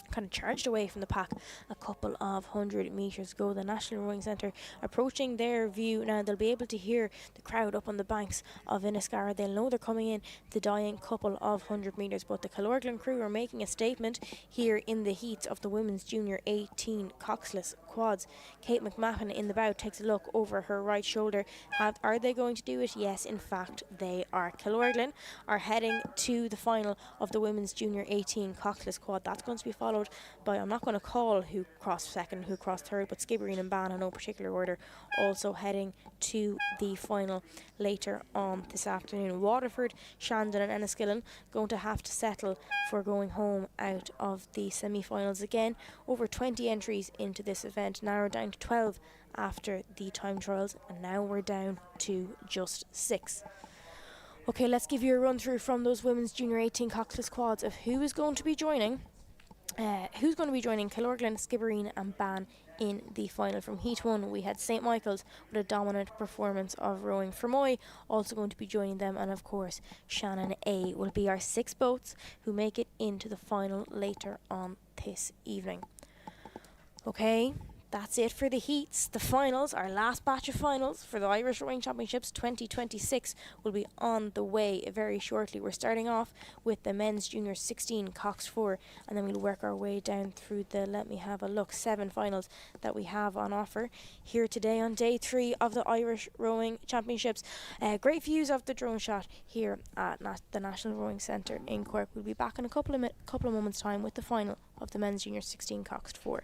kind of charged away from the pack a couple of 100 metres ago. The National Rowing Centre approaching their view now. They'll be able to hear the crowd up on the banks of Inniscarra. They'll know they're coming in the dying couple of 100 metres, but the Killorglin crew are making a statement here in the heats of the Women's Junior 18 coxless quads. Kate McMahon in the bow takes a look over her right shoulder. Are they going to do it? Yes, in fact they are. Killorglin are heading to the final of the Women's Junior 18 coxless quad. That's going to be followed by, I'm not going to call who crossed second, who crossed third, but Skibbereen and Ban in no particular order, also heading to the final later on this afternoon. Waterford, Shandon and Enniskillen going to have to settle for going home out of the semi-finals again. Over 20 entries into this event, narrowed down to 12 after the time trials, and now we're down to just 6. Okay, let's give you a run through from those Women's Junior 18 coxless quads of who is going to be joining Killorglin, Skibbereen and Ban in the final. From Heat 1 we had St Michael's with a dominant performance of rowing. Fermoy also going to be joining them, and of course Shannon A will be our 6 boats who make it into the final later on this evening. Okay, that's it for the heats. The finals, our last batch of finals for the Irish Rowing Championships 2026 will be on the way very shortly. We're starting off with the men's junior 16 Cox 4, and then we'll work our way down through the, let me have a look, 7 finals that we have on offer here today on day 3 of the Irish Rowing Championships. Great views of the drone shot here at the National Rowing Centre in Cork. We'll be back in a couple of moments time with the final of the men's junior 16 Cox 4.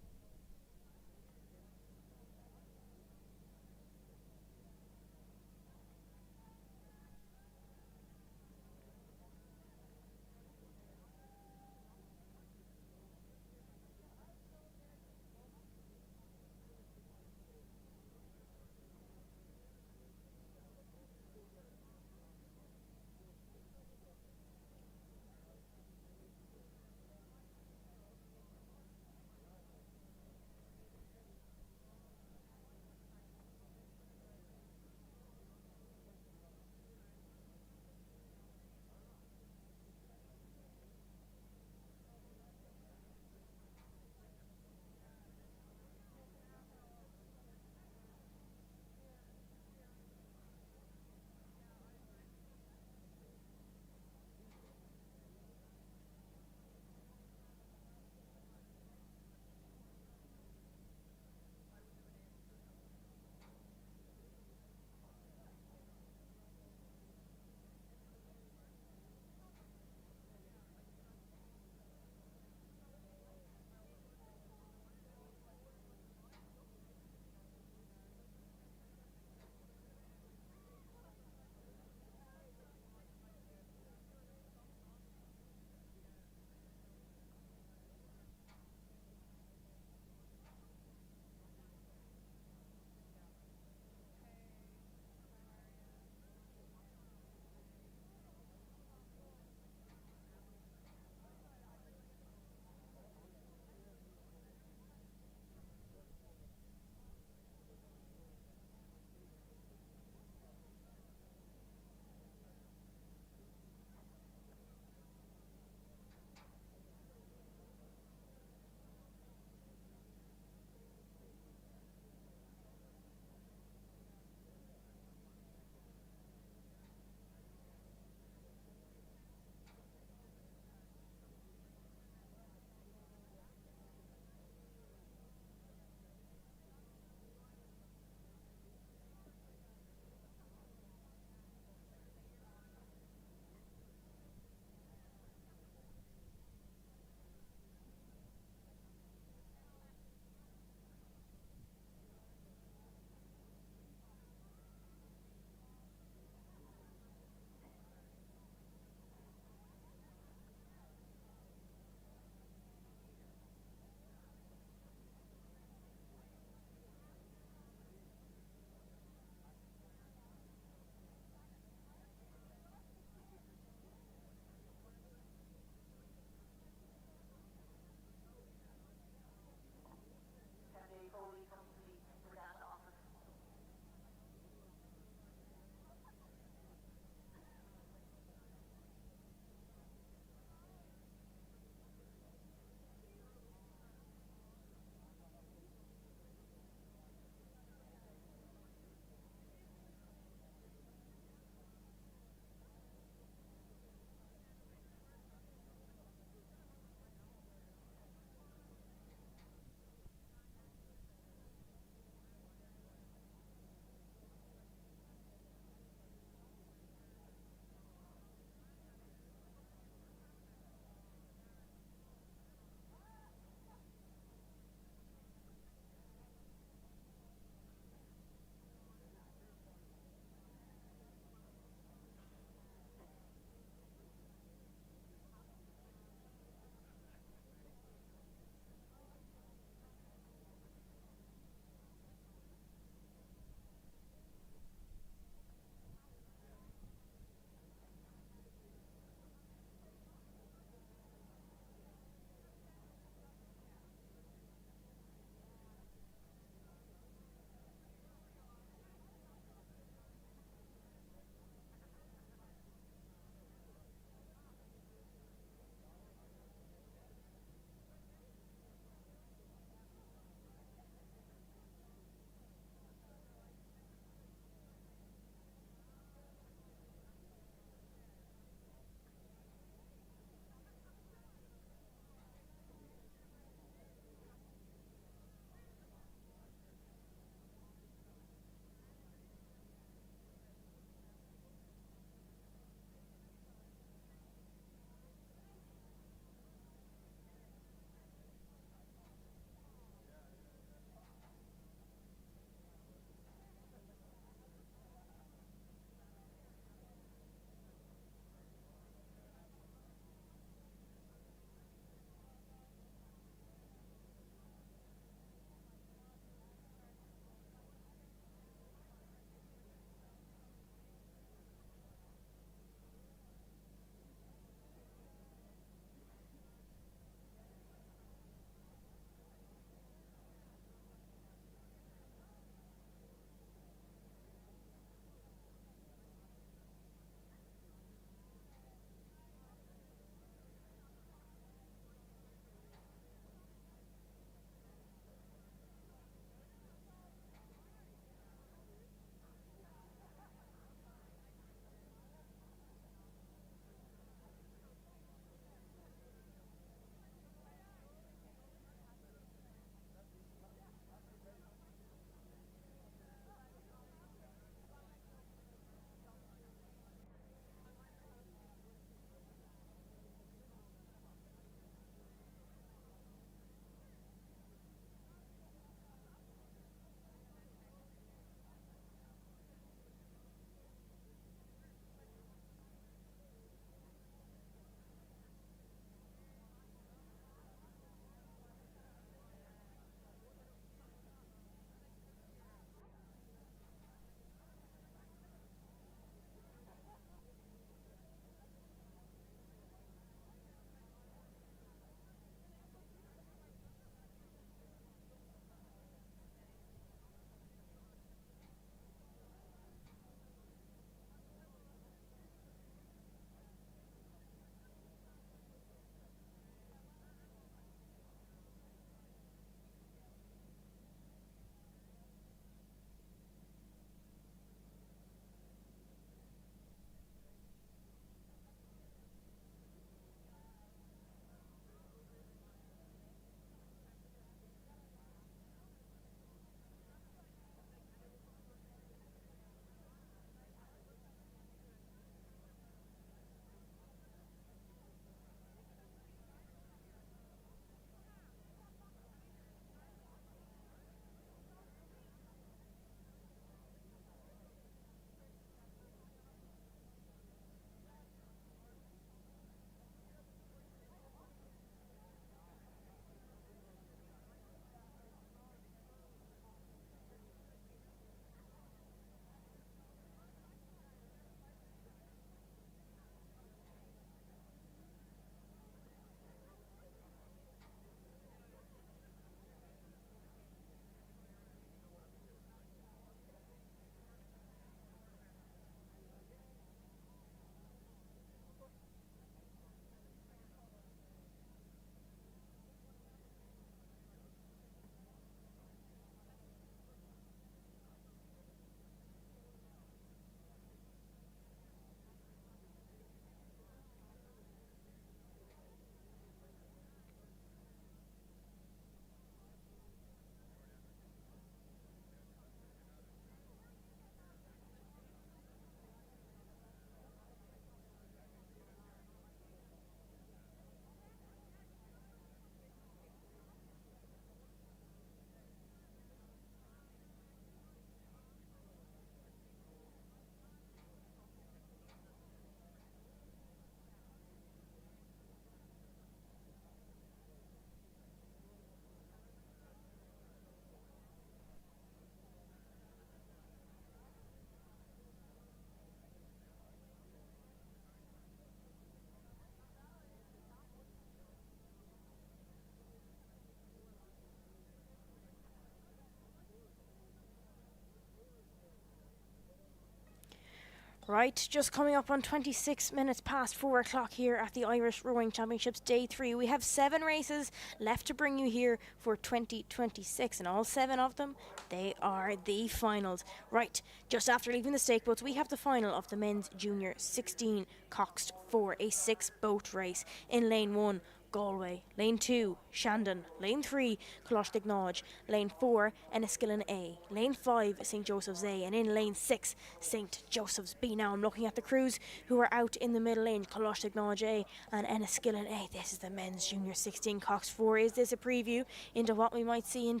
Right, just coming up on 26 minutes past 4 o'clock here at the Irish Rowing Championships Day 3. We have 7 races left to bring you here for 2026, and all 7 of them, they are the finals. Right, just after leaving the stake boats, we have the final of the men's junior 16 Coxed 4, a 6-boat race. In lane 1, Galway, lane 2, Shandon, lane 3, Colostignaud, lane 4, Enniskillen A, lane 5, St Joseph's A, and in lane 6, St Joseph's B. Now I'm looking at the crews who are out in the middle lane, Colostignaud A and Enniskillen A. This is the men's junior 16 Cox 4. Is this a preview into what we might see in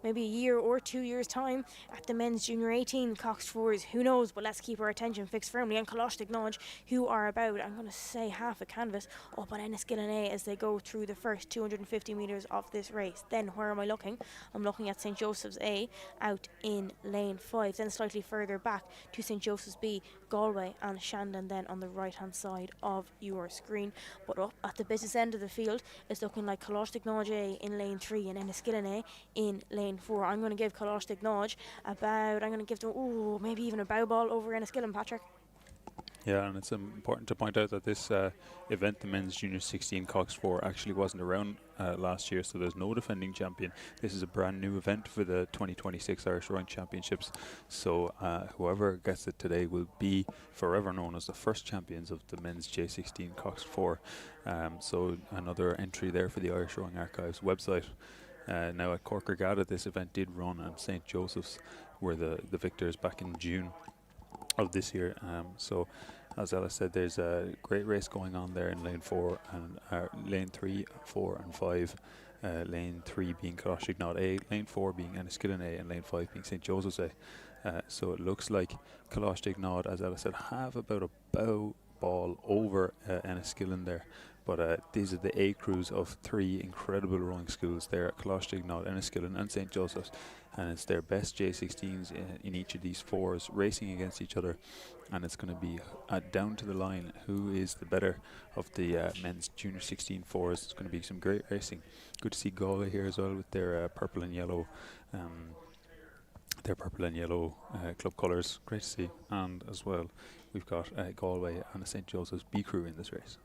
maybe a year or 2 years time at the men's junior 18 Cox 4s? Who knows, but let's keep our attention fixed firmly on Colostignaud, who are about, I'm going to say, half a canvas up on Enniskillen A as they go through the first 250 metres of this race. Then where am I looking? I'm looking at St Joseph's A out in lane 5, then slightly further back to St Joseph's B, Galway and Shandon then on the right hand side of your screen. But up at the business end of the field, it's looking like Colostignaud A in lane 3 and Enniskillen A in lane 4. I'm going to give Colostignaud them maybe even a bow ball over Enniskillen, Patrick. Yeah, and it's important to point out that this event, the men's junior 16 Cox 4, actually wasn't around last year, so there's no defending champion. This is a brand new event for the 2026 Irish Rowing Championships, so whoever gets it today will be forever known as the first champions of the men's J16 Cox 4. So another entry there for the Irish Rowing Archives website. Now at Cork Regatta, this event did run, and St Joseph's were the victors back in June of this year. So as Ella said, there's a great race going on there in lane 4 and lane 3, 4 and 5. Lane 3 being Colostignaud A, lane 4 being Enniskillen A, and lane 5 being St Joseph's A. So it looks like Colostignaud, as Ella said, have about a bow ball over Enniskillen there. But these are the A crews of 3 incredible rowing schools there at Colostignaud, Enniskillen and St Joseph's, and it's their best J16s in each of these 4s racing against each other, and it's going to be down to the line who is the better of the men's junior 16 4s. It's going to be some great racing. Good to see Galway here as well with their purple and yellow club colours. Great to see. And as well we've got Galway and the St Joseph's B crew in this race.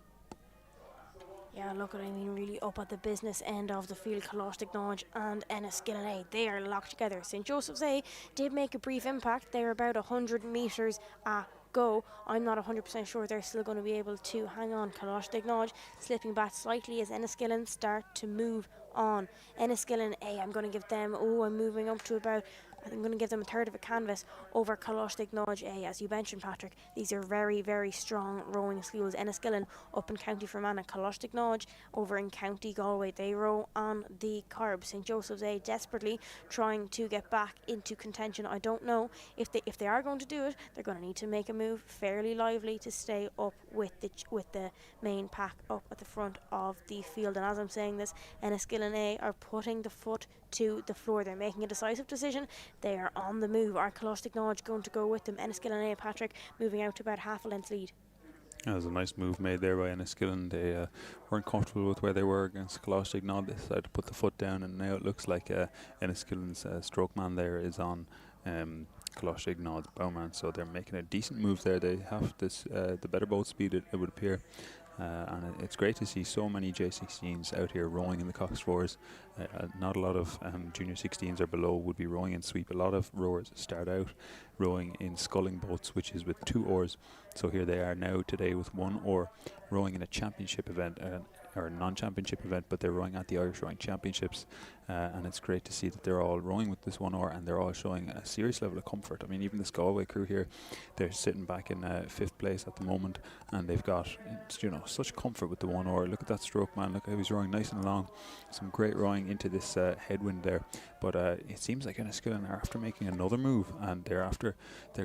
Yeah, look, really up at the business end of the field, Colostignaud and Enniskillen A, they are locked together. St Joseph's A did make a brief impact. They're about 100 metres a go. I'm not 100% sure they're still going to be able to hang on. Colostignaud slipping back slightly as Enniskillen start to move on. Enniskillen A, I'm going to give them, I'm moving up to about, I'm going to give them a third of a canvas over Colostignaud A. As you mentioned, Patrick, these are very, very strong rowing schools. Enniskillen up in County Fermanagh, Colostignaud over in County Galway. They row on the carb. St Joseph's A desperately trying to get back into contention. I don't know if they are going to do it. They're going to need to make a move fairly lively to stay up with the main pack up at the front of the field. And as I'm saying this, Enniskillen A are putting the foot to the floor. They're making a decisive decision. They are on the move. Are Colostignaud going to go with them? Enniskillen A, Patrick, moving out to about half a length lead. That was a nice move made there by Enniskillen. They weren't comfortable with where they were against Colostignaud. They decided to put the foot down, and now it looks like Enniskillen's stroke man there is on Colostignaud's bowman, so they're making a decent move there. They have this the better boat speed, it would appear. And it's great to see so many J16s out here rowing in the Cox 4s. Not a lot of junior 16s or below would be rowing in sweep. A lot of rowers start out rowing in sculling boats, which is with 2 oars. So here they are now today with 1 oar, rowing in a championship event, or a non-championship event, but they're rowing at the Irish Rowing Championships. And it's great to see that they're all rowing with this 1 oar, and they're all showing a serious level of comfort. I mean, even this Galway crew here, they're sitting back in 5th place at the moment, and they've got such comfort with the 1 oar. Look at that stroke man, look how he's rowing nice and long. Some great rowing into this headwind there. But it seems like Enniskillen are after making another move, and they're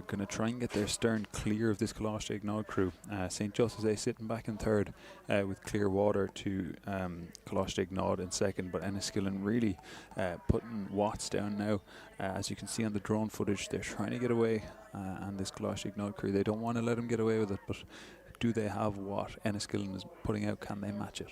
going to try and get their stern clear of this Colostignaud crew. St Joseph's A sitting back in 3rd with clear water to Colostignaud in 2nd, but Enniskillen really putting watts down now. As you can see on the drone footage, they're trying to get away, and this Colostignaud crew, they don't want to let them get away with it, but do they have what Enniskillen is putting out? Can they match it?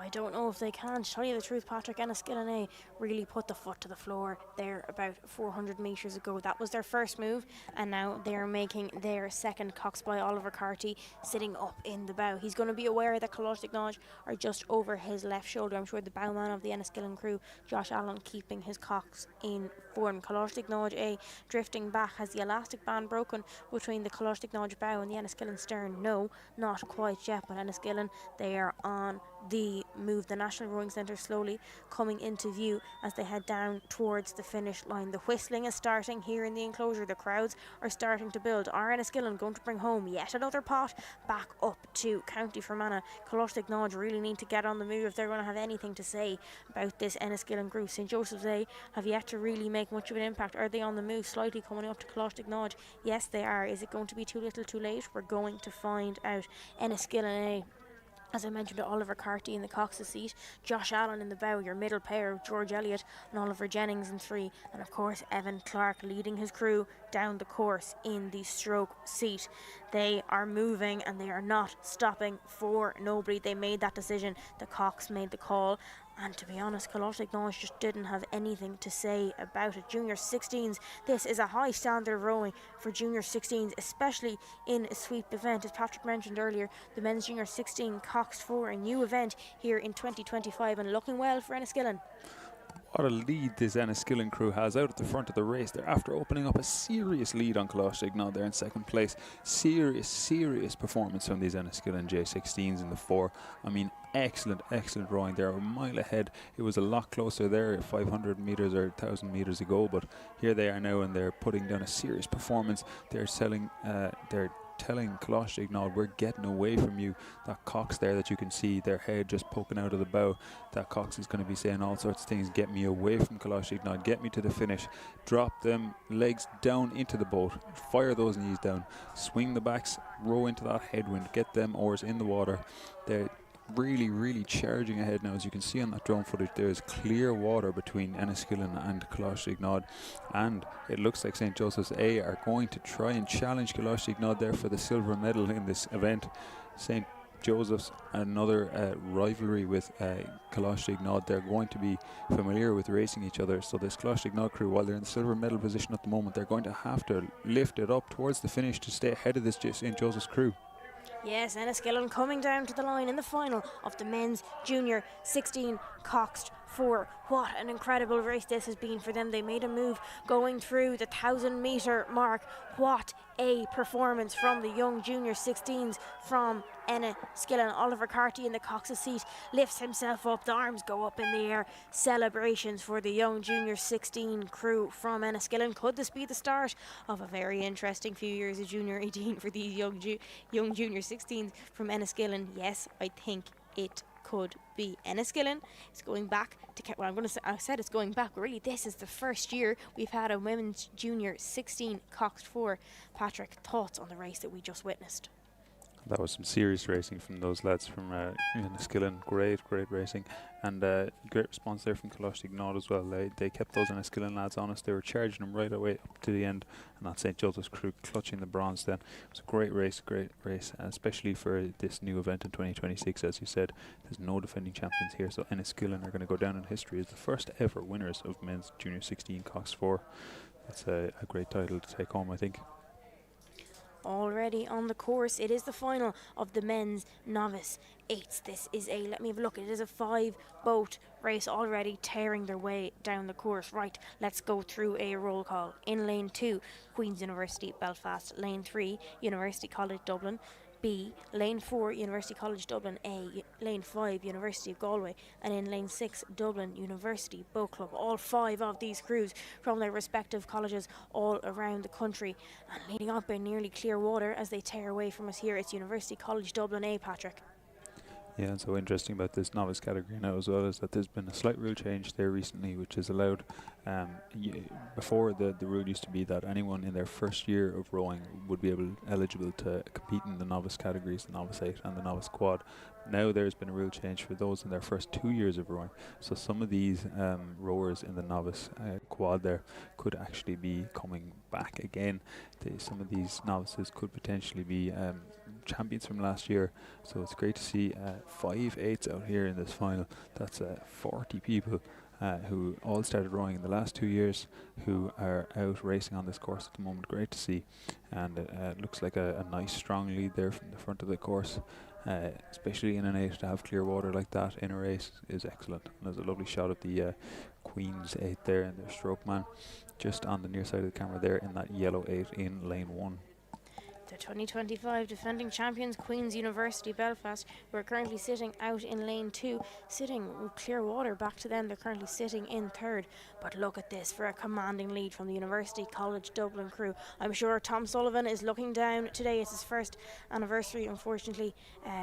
I don't know if they can. To tell you the truth, Patrick, Enniskillen really put the foot to the floor there about 400 metres ago. That was their first move, and now they are making their second. Cox by Oliver Carty sitting up in the bow. He's going to be aware that Colostignac are just over his left shoulder. I'm sure the bowman of the Enniskillen crew, Josh Allen, keeping his Cox in form. Colostignac drifting back. Has the elastic band broken between the Colostignac bow and the Enniskillen stern? No, not quite yet, but Enniskillen, they are on the move. The National Rowing Centre slowly coming into view as they head down towards the finish line. The whistling is starting here in the enclosure. The crowds are starting to build. Are Enniskillen going to bring home yet another pot back up to County Fermanagh? Colostignac really need to get on the move if they're going to have anything to say about this Enniskillen group. St Joseph's have yet to really make much of an impact. Are they on the move slightly coming up to Colostignac? Yes, they are. Is it going to be too little too late? We're going to find out. Enniskillen as I mentioned, Oliver Carty in the Cox's seat, Josh Allen in the bow, your middle pair of George Elliott and Oliver Jennings in 3, and of course Evan Clark leading his crew down the course in the stroke seat. They are moving and they are not stopping for nobody. They made that decision. The Cox made the call. And to be honest, Colostignac just didn't have anything to say about it. Junior 16s, this is a high standard of rowing for Junior 16s, especially in a sweep event. As Patrick mentioned earlier, the men's Junior 16 Coxed 4, a new event here in 2025 and looking well for Enniskillen. What a lead this Enniskillen crew has out at the front of the race. They're after opening up a serious lead on Colostignac. They're in second place. Serious performance from these Enniskillen J16s in the 4. I mean, excellent rowing. They're a mile ahead. It was a lot closer there 500 metres or 1,000 metres ago, but here they are now and they're putting down a serious performance. They're telling Colostignac, we're getting away from you. That Cox there that you can see, their head just poking out of the bow, that Cox is going to be saying all sorts of things. Get me away from Colostignac, get me to the finish, drop them legs down into the boat, fire those knees down, swing the backs, row into that headwind, get them oars in the water. They're really charging ahead now. As you can see on that drone footage, there is clear water between Enniskillen and Colostignac, and it looks like St Joseph's are going to try and challenge Colostignac there for the silver medal in this event. St Joseph's, another rivalry with Colostignac. They're going to be familiar with racing each other, so this Colostignac crew, while they're in the silver medal position at the moment, they're going to have to lift it up towards the finish to stay ahead of this St Joseph's crew. Yes, Enniskillen coming down to the line in the final of the men's Junior 16 Coxed 4. What an incredible race this has been for them. They made a move going through the 1,000 metre mark. What a performance from the young Junior 16s from Enniskillen. Oliver Carty in the Cox's seat lifts himself up. The arms go up in the air. Celebrations for the young Junior 16 crew from Enniskillen. Could this be the start of a very interesting few years of Junior 18 for these young Junior 16s from Enniskillen? Yes, I think it could be. Enniskillen is going back to, well, I said it's going back, but really this is the first year we've had a women's Junior 16 Coxed 4. Patrick, thoughts on the race that we just witnessed? That was some serious racing from those lads from Enniskillen. Great racing, and great response there from Colostignac as well. They kept those Enniskillen lads honest. They were charging them right away up to the end, and that St Joseph's crew clutching the bronze then. It was a great race, especially for this new event in 2026. As you said, there's no defending champions here, so Enniskillen are going to go down in history as the first ever winners of men's Junior 16 Cox 4. That's a great title to take home, I think. Already on the course, it is the final of the men's novice 8s. This is let me have a look, it is a 5-boat race already tearing their way down the course. Right, let's go through a roll call. In lane 2, Queen's University Belfast. Lane 3, University College Dublin. B, lane 4, University College Dublin. A, lane 5, University of Galway. And in lane 6, Dublin University Boat Club. All 5 of these crews from their respective colleges all around the country. And leading up in nearly clear water as they tear away from us here, it's University College Dublin A, Patrick. Yeah, and so interesting about this novice category now as well is that there's been a slight rule change there recently, which has allowed, before the rule used to be that anyone in their first year of rowing would be eligible to compete in the novice categories, the novice 8 and the novice quad. Now there's been a rule change for those in their first 2 years of rowing. So some of these rowers in the novice quad there could actually be coming back again. Some of these novices could potentially be champions from last year. So it's great to see 5 eights out here in this final. That's 40 people who all started rowing in the last 2 years, who are out racing on this course at the moment. Great to see, and it looks like a nice strong lead there from the front of the course. Especially in an 8, to have clear water like that in a race is excellent. And there's a lovely shot of the Queen's 8 there and their stroke man just on the near side of the camera there in that yellow 8 in lane 1. The 2025 defending champions, Queen's University Belfast, who are currently sitting out in lane 2, sitting with clear water back to them. They're currently sitting in 3rd. But look at this for a commanding lead from the University College Dublin crew. I'm sure Tom Sullivan is looking down. Today is his first anniversary. Unfortunately,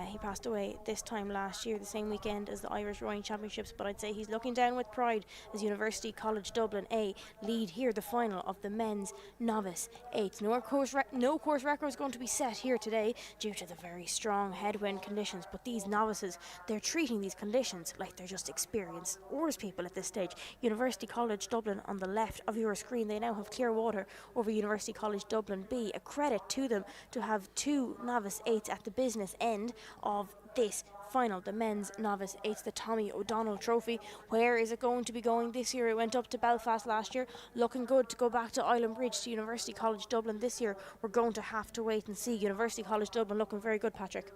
he passed away this time last year, the same weekend as the Irish Rowing Championships. But I'd say he's looking down with pride as University College Dublin A lead here the final of the men's novice 8. No course records going to be set here today due to the very strong headwind conditions, but these novices, they're treating these conditions like they're just experienced oars people at this stage. University College Dublin on the left of your screen, they now have clear water over University College Dublin B. A credit to them to have 2 novice 8s at the business end of this final, the men's novice 8s, the Tommy O'Donnell Trophy. Where is it going to be going this year? It went up to Belfast last year, looking good to go back to Island Bridge to University College Dublin this year. We're going to have to wait and see. University College Dublin looking very good, Patrick.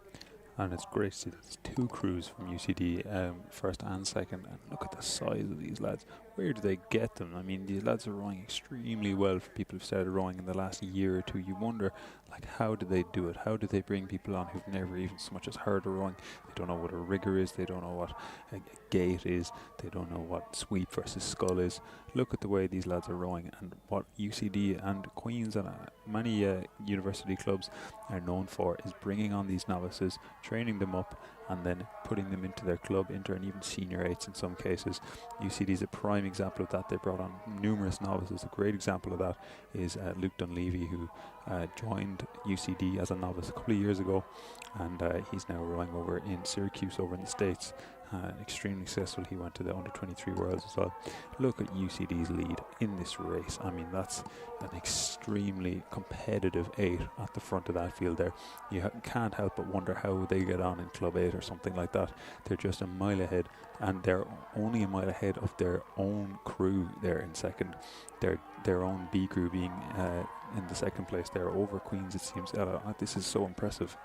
And it's great to see there's 2 crews from UCD, first and second, and look at the size of these lads. Where do they get them? I mean, these lads are rowing extremely well for people who've started rowing in the last year or 2. You wonder, like, how do they do it? How do they bring people on who've never even so much as heard of rowing? They don't know what a rigger is, they don't know what a gate is, they don't know what sweep versus scull is. Look at the way these lads are rowing, and what UCD and Queen's and many university clubs are known for is bringing on these novices, training them up, and then putting them into their club, into and even senior 8s in some cases. UCD is a prime example of that. They brought on numerous novices. A great example of that is Luke Dunleavy, who joined UCD as a novice a couple of years ago, and he's now rowing over in Syracuse over in the States. Extremely successful. He went to the under-23 Worlds as well. Look at UCD's lead in this race. I mean, that's an extremely competitive 8 at the front of that field there. You can't help but wonder how they get on in Club 8 or something like that. They're just a mile ahead, and they're only a mile ahead of their own crew there in second. Their own B crew being in the second place. They're over Queen's, it seems. This is so impressive.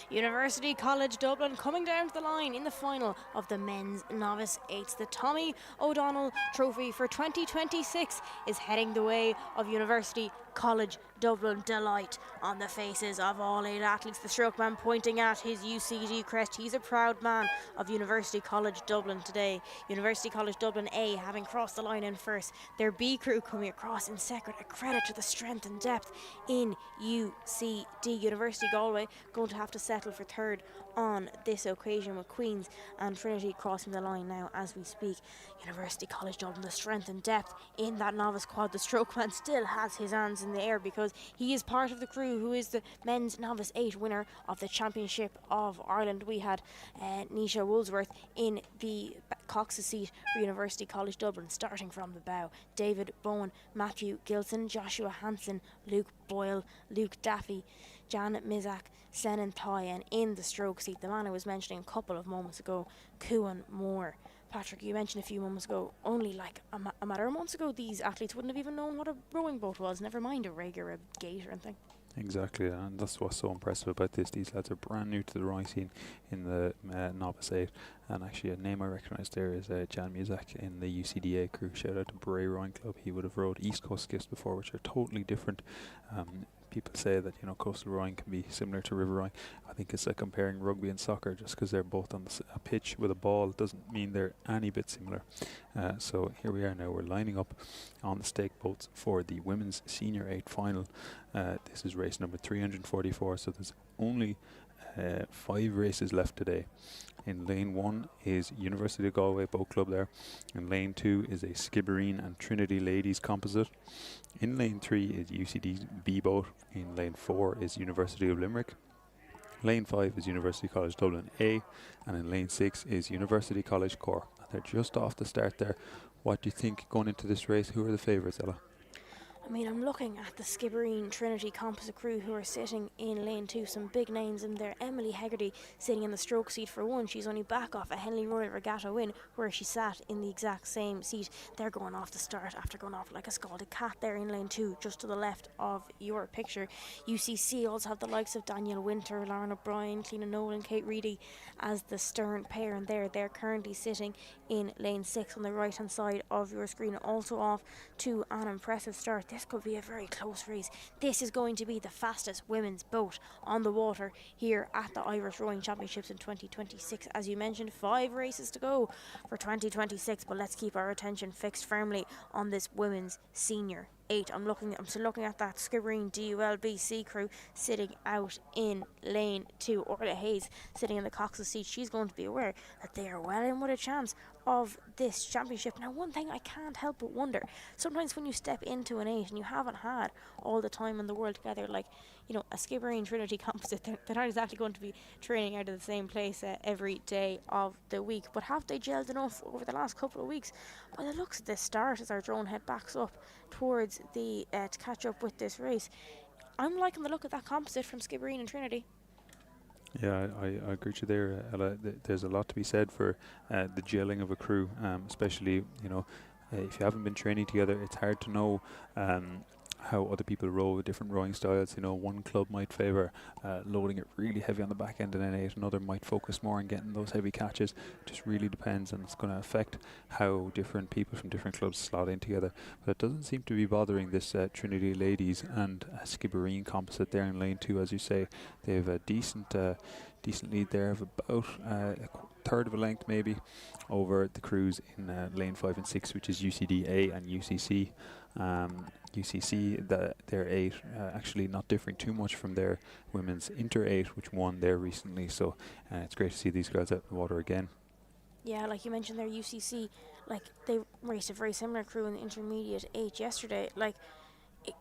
University College Dublin coming down to the line in the final of the men's novice 8s. The Tommy O'Donnell Trophy for 2026 is heading the way of University College Dublin. Delight on the faces of all 8 athletes. The strokeman pointing at his UCD crest. He's a proud man of University College Dublin today. University College Dublin A having crossed the line in first. Their B crew coming across in second. A credit to the strength and depth in UCD. University Galway going to have to settle for 3rd on this occasion, with Queen's and Trinity crossing the line now as we speak. University College Dublin, the strength and depth in that novice quad. The strokeman still has his hands in the air because he is part of the crew who is the men's novice 8 winner of the Championship of Ireland. We had Nisha Woolsworth in the Cox's seat for University College Dublin, starting from the bow. David Bowen, Matthew Gilson, Joshua Hansen, Luke Boyle, Luke Daffy, Janet Mizak, Senan Thai, and in the stroke seat, the man I was mentioning a couple of moments ago, Kuan Moore. Patrick, you mentioned a few moments ago, only like a matter of months ago, these athletes wouldn't have even known what a rowing boat was, never mind a rig or a gate or anything. Exactly, and that's what's so impressive about this. These lads are brand new to the rowing scene in the novice 8, and actually a name I recognise there is Jan Muzak in the UCDA crew. Shout out to Bray Rowing Club. He would have rowed East Coast skiffs before, which are totally different. People say that coastal rowing can be similar to river rowing. I think it's like comparing rugby and soccer. Just because they're both on a pitch with a ball doesn't mean they're any bit similar. So here we are now. We're lining up on the stake boats for the women's senior 8 final. This is race number 344. So there's only 5 races left today. In lane 1 is University of Galway Boat Club there. In lane 2 is a Skibbereen and Trinity Ladies composite. In lane 3 is UCD's B boat. In lane 4 is University of Limerick. Lane 5 is University College Dublin A. And in lane 6 is University College Cork. And they're just off the start there. What do you think going into this race? Who are the favourites, Ella? mean, I'm looking at the Skibbereen Trinity composite crew who are sitting in lane 2. Some big names in there. Emily Hegarty sitting in the stroke seat for one. She's only back off a Henley Royal Regatta win where she sat in the exact same seat. They're going off the start after going off like a scalded cat there in lane 2, just to the left of your picture. UCC also have the likes of Daniel Winter, Lauren O'Brien, Cleena Nolan, Kate Reedy as the stern pair, and they're currently sitting in lane 6 on the right hand side of your screen. Also off to an impressive start. This could be a very close race. This is going to be the fastest women's boat on the water here at the Irish Rowing Championships in 2026. As you mentioned, 5 races to go for 2026, but let's keep our attention fixed firmly on this women's senior 8. I'm still looking at that Skibbereen DULBC crew sitting out in lane 2. Orla Hayes sitting in the Cox's seat. She's going to be aware that they are well in with a chance of this championship. Now, one thing I can't help but wonder, sometimes when you step into an 8 and you haven't had all the time in the world together, like, you know, a Skibbereen Trinity composite, they're not exactly going to be training out of the same place every day of the week, but have they gelled enough over the last couple of weeks? By the looks of this start, as our drone head backs up towards the to catch up with this race, I'm liking the look of that composite from Skibbereen and Trinity. Yeah, I agree with you there, Ella. There's a lot to be said for the gelling of a crew, especially, you know, if you haven't been training together, it's hard to know how other people row with different rowing styles. You know, one club might favour loading it really heavy on the back end in N8, another might focus more on getting those heavy catches. It just really depends, and it's going to affect how different people from different clubs slot in together. But it doesn't seem to be bothering this Trinity ladies and Skibbereen composite there in lane 2, as you say. They have a decent lead there of about a third of a length maybe over the crews in lane 5 and 6, which is UCD-A and UCC. UCC, their 8 actually not differing too much from their women's Inter 8, which won there recently. So it's great to see these girls out in the water again. Yeah, like you mentioned there, UCC, like they raced a very similar crew in the intermediate 8 yesterday. Like,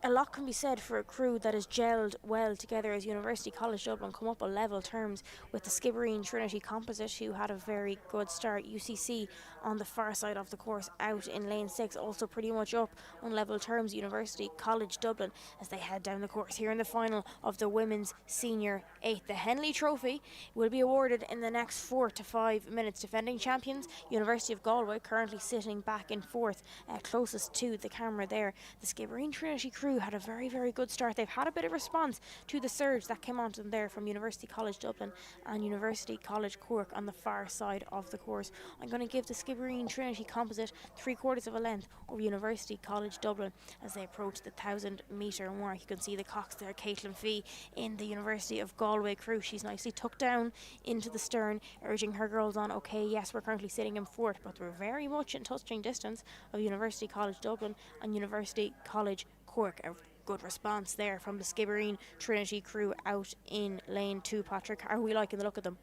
a lot can be said for a crew that has gelled well together as University College Dublin come up on level terms with the Skibbereen Trinity composite, who had a very good start. UCC on the far side of the course out in lane 6, also pretty much up on level terms. University College Dublin as they head down the course here in the final of the women's senior 8. The Henley Trophy will be awarded in the next 4 to 5 minutes. Defending champions University of Galway currently sitting back in 4th, closest to the camera there. The Skibbereen Trinity crew had a very, very good start. They've had a bit of response to the surge that came onto them there from University College Dublin and University College Cork on the far side of the course. I'm going to give the Skibbereen Trinity composite 3/4 of a length over University College Dublin as they approach the 1,000 metre mark. You can see the Cox there, Caitlin Fee in the University of Galway crew. She's nicely tucked down into the stern, urging her girls on. Okay, yes, we're currently sitting in 4th, but we're very much in touching distance of University College Dublin and University College Cork. A good response there from the Skibbereen Trinity crew out in lane 2. Patrick, are we liking the look of them?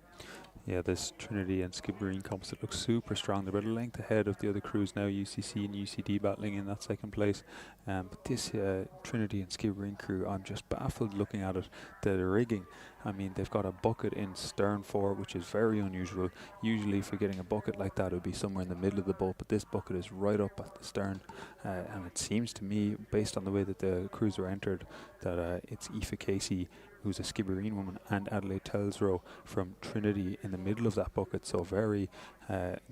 Yeah, this Trinity and Skibbereen composite looks super strong. They're about a length ahead of the other crews now, UCC and UCD battling in that second place. But this Trinity and Skibbereen crew, I'm just baffled looking at it. The rigging, I mean, they've got a bucket in stern 4, which is very unusual. Usually if you're getting a bucket like that, it would be somewhere in the middle of the boat, but this bucket is right up at the stern. And it seems to me, based on the way that the crews were entered, that it's Aoife Casey, who's a Skibbereen woman, and Adelaide Telsrow from Trinity in the middle of that bucket. So very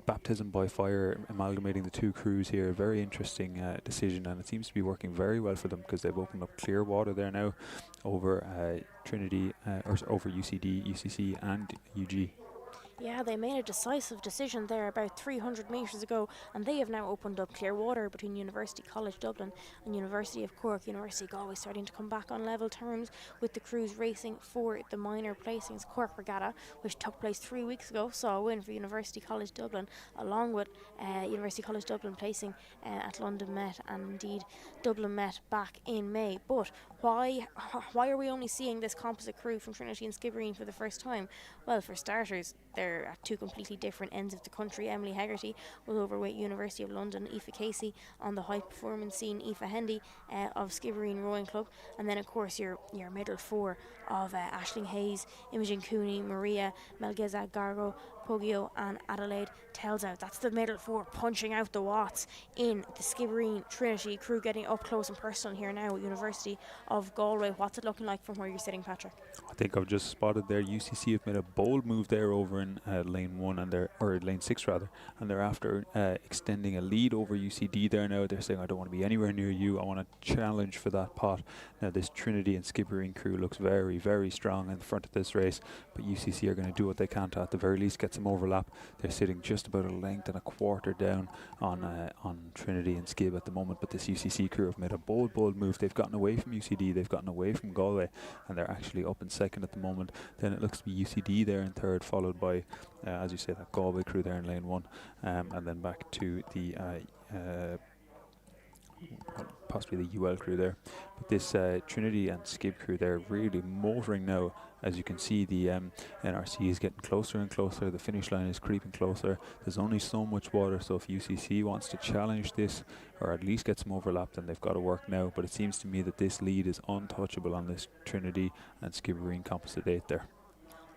baptism by fire, amalgamating the two crews here. Very interesting decision, and it seems to be working very well for them because they've opened up clear water there now over Trinity, or over UCD, UCC and UG. Yeah, they made a decisive decision there about 300 metres ago, and they have now opened up clear water between University College Dublin and University of Cork. University of Galway starting to come back on level terms with the crews racing for the minor placings. Cork Regatta, which took place 3 weeks ago, saw a win for University College Dublin, along with University College Dublin placing at London Met, and indeed Dublin Met back in May. But why are we only seeing this composite crew from Trinity and Skibbereen for the first time? Well, for starters, they're at two completely different ends of the country. Emily Hegarty with overweight University of London, Aoife Casey on the high performance scene, Aoife Hendy of Skibbereen Rowing Club, and then of course your middle 4 of Aisling Hayes, Imogen Cooney, Maria Melgeza Gargo, Poggio and Adelaide tells out. That's the middle four punching out the watts in the Skibbereen Trinity crew, getting up close and personal here now at University of Galway. What's it looking like from where you're sitting, Patrick? I think I've just spotted there UCC have made a bold move there over in lane 1 or lane 6 rather, and they're after extending a lead over UCD there now. They're saying, I don't want to be anywhere near you, I want to challenge for that pot. Now this Trinity and Skibbereen crew looks very, very strong in the front of this race, but UCC are going to do what they can to at the very least get some overlap. They're sitting just about a length and a quarter down on Trinity and Skib at the moment, but this UCC crew have made a bold move. They've gotten away from UCD, they've gotten away from Galway, and they're actually up in second at the moment. Then it looks to be UCD there in third, followed by, as you say, that Galway crew there in lane 1, and then back to the possibly the UL crew there. But this Trinity and Skib crew, they're really motoring now. As you can see, the NRC is getting closer and closer. The finish line is creeping closer. There's only so much water, so if UCC wants to challenge this or at least get some overlap, then they've got to work now. But it seems to me that this lead is untouchable on this Trinity and Skibbereen Composite 8 there.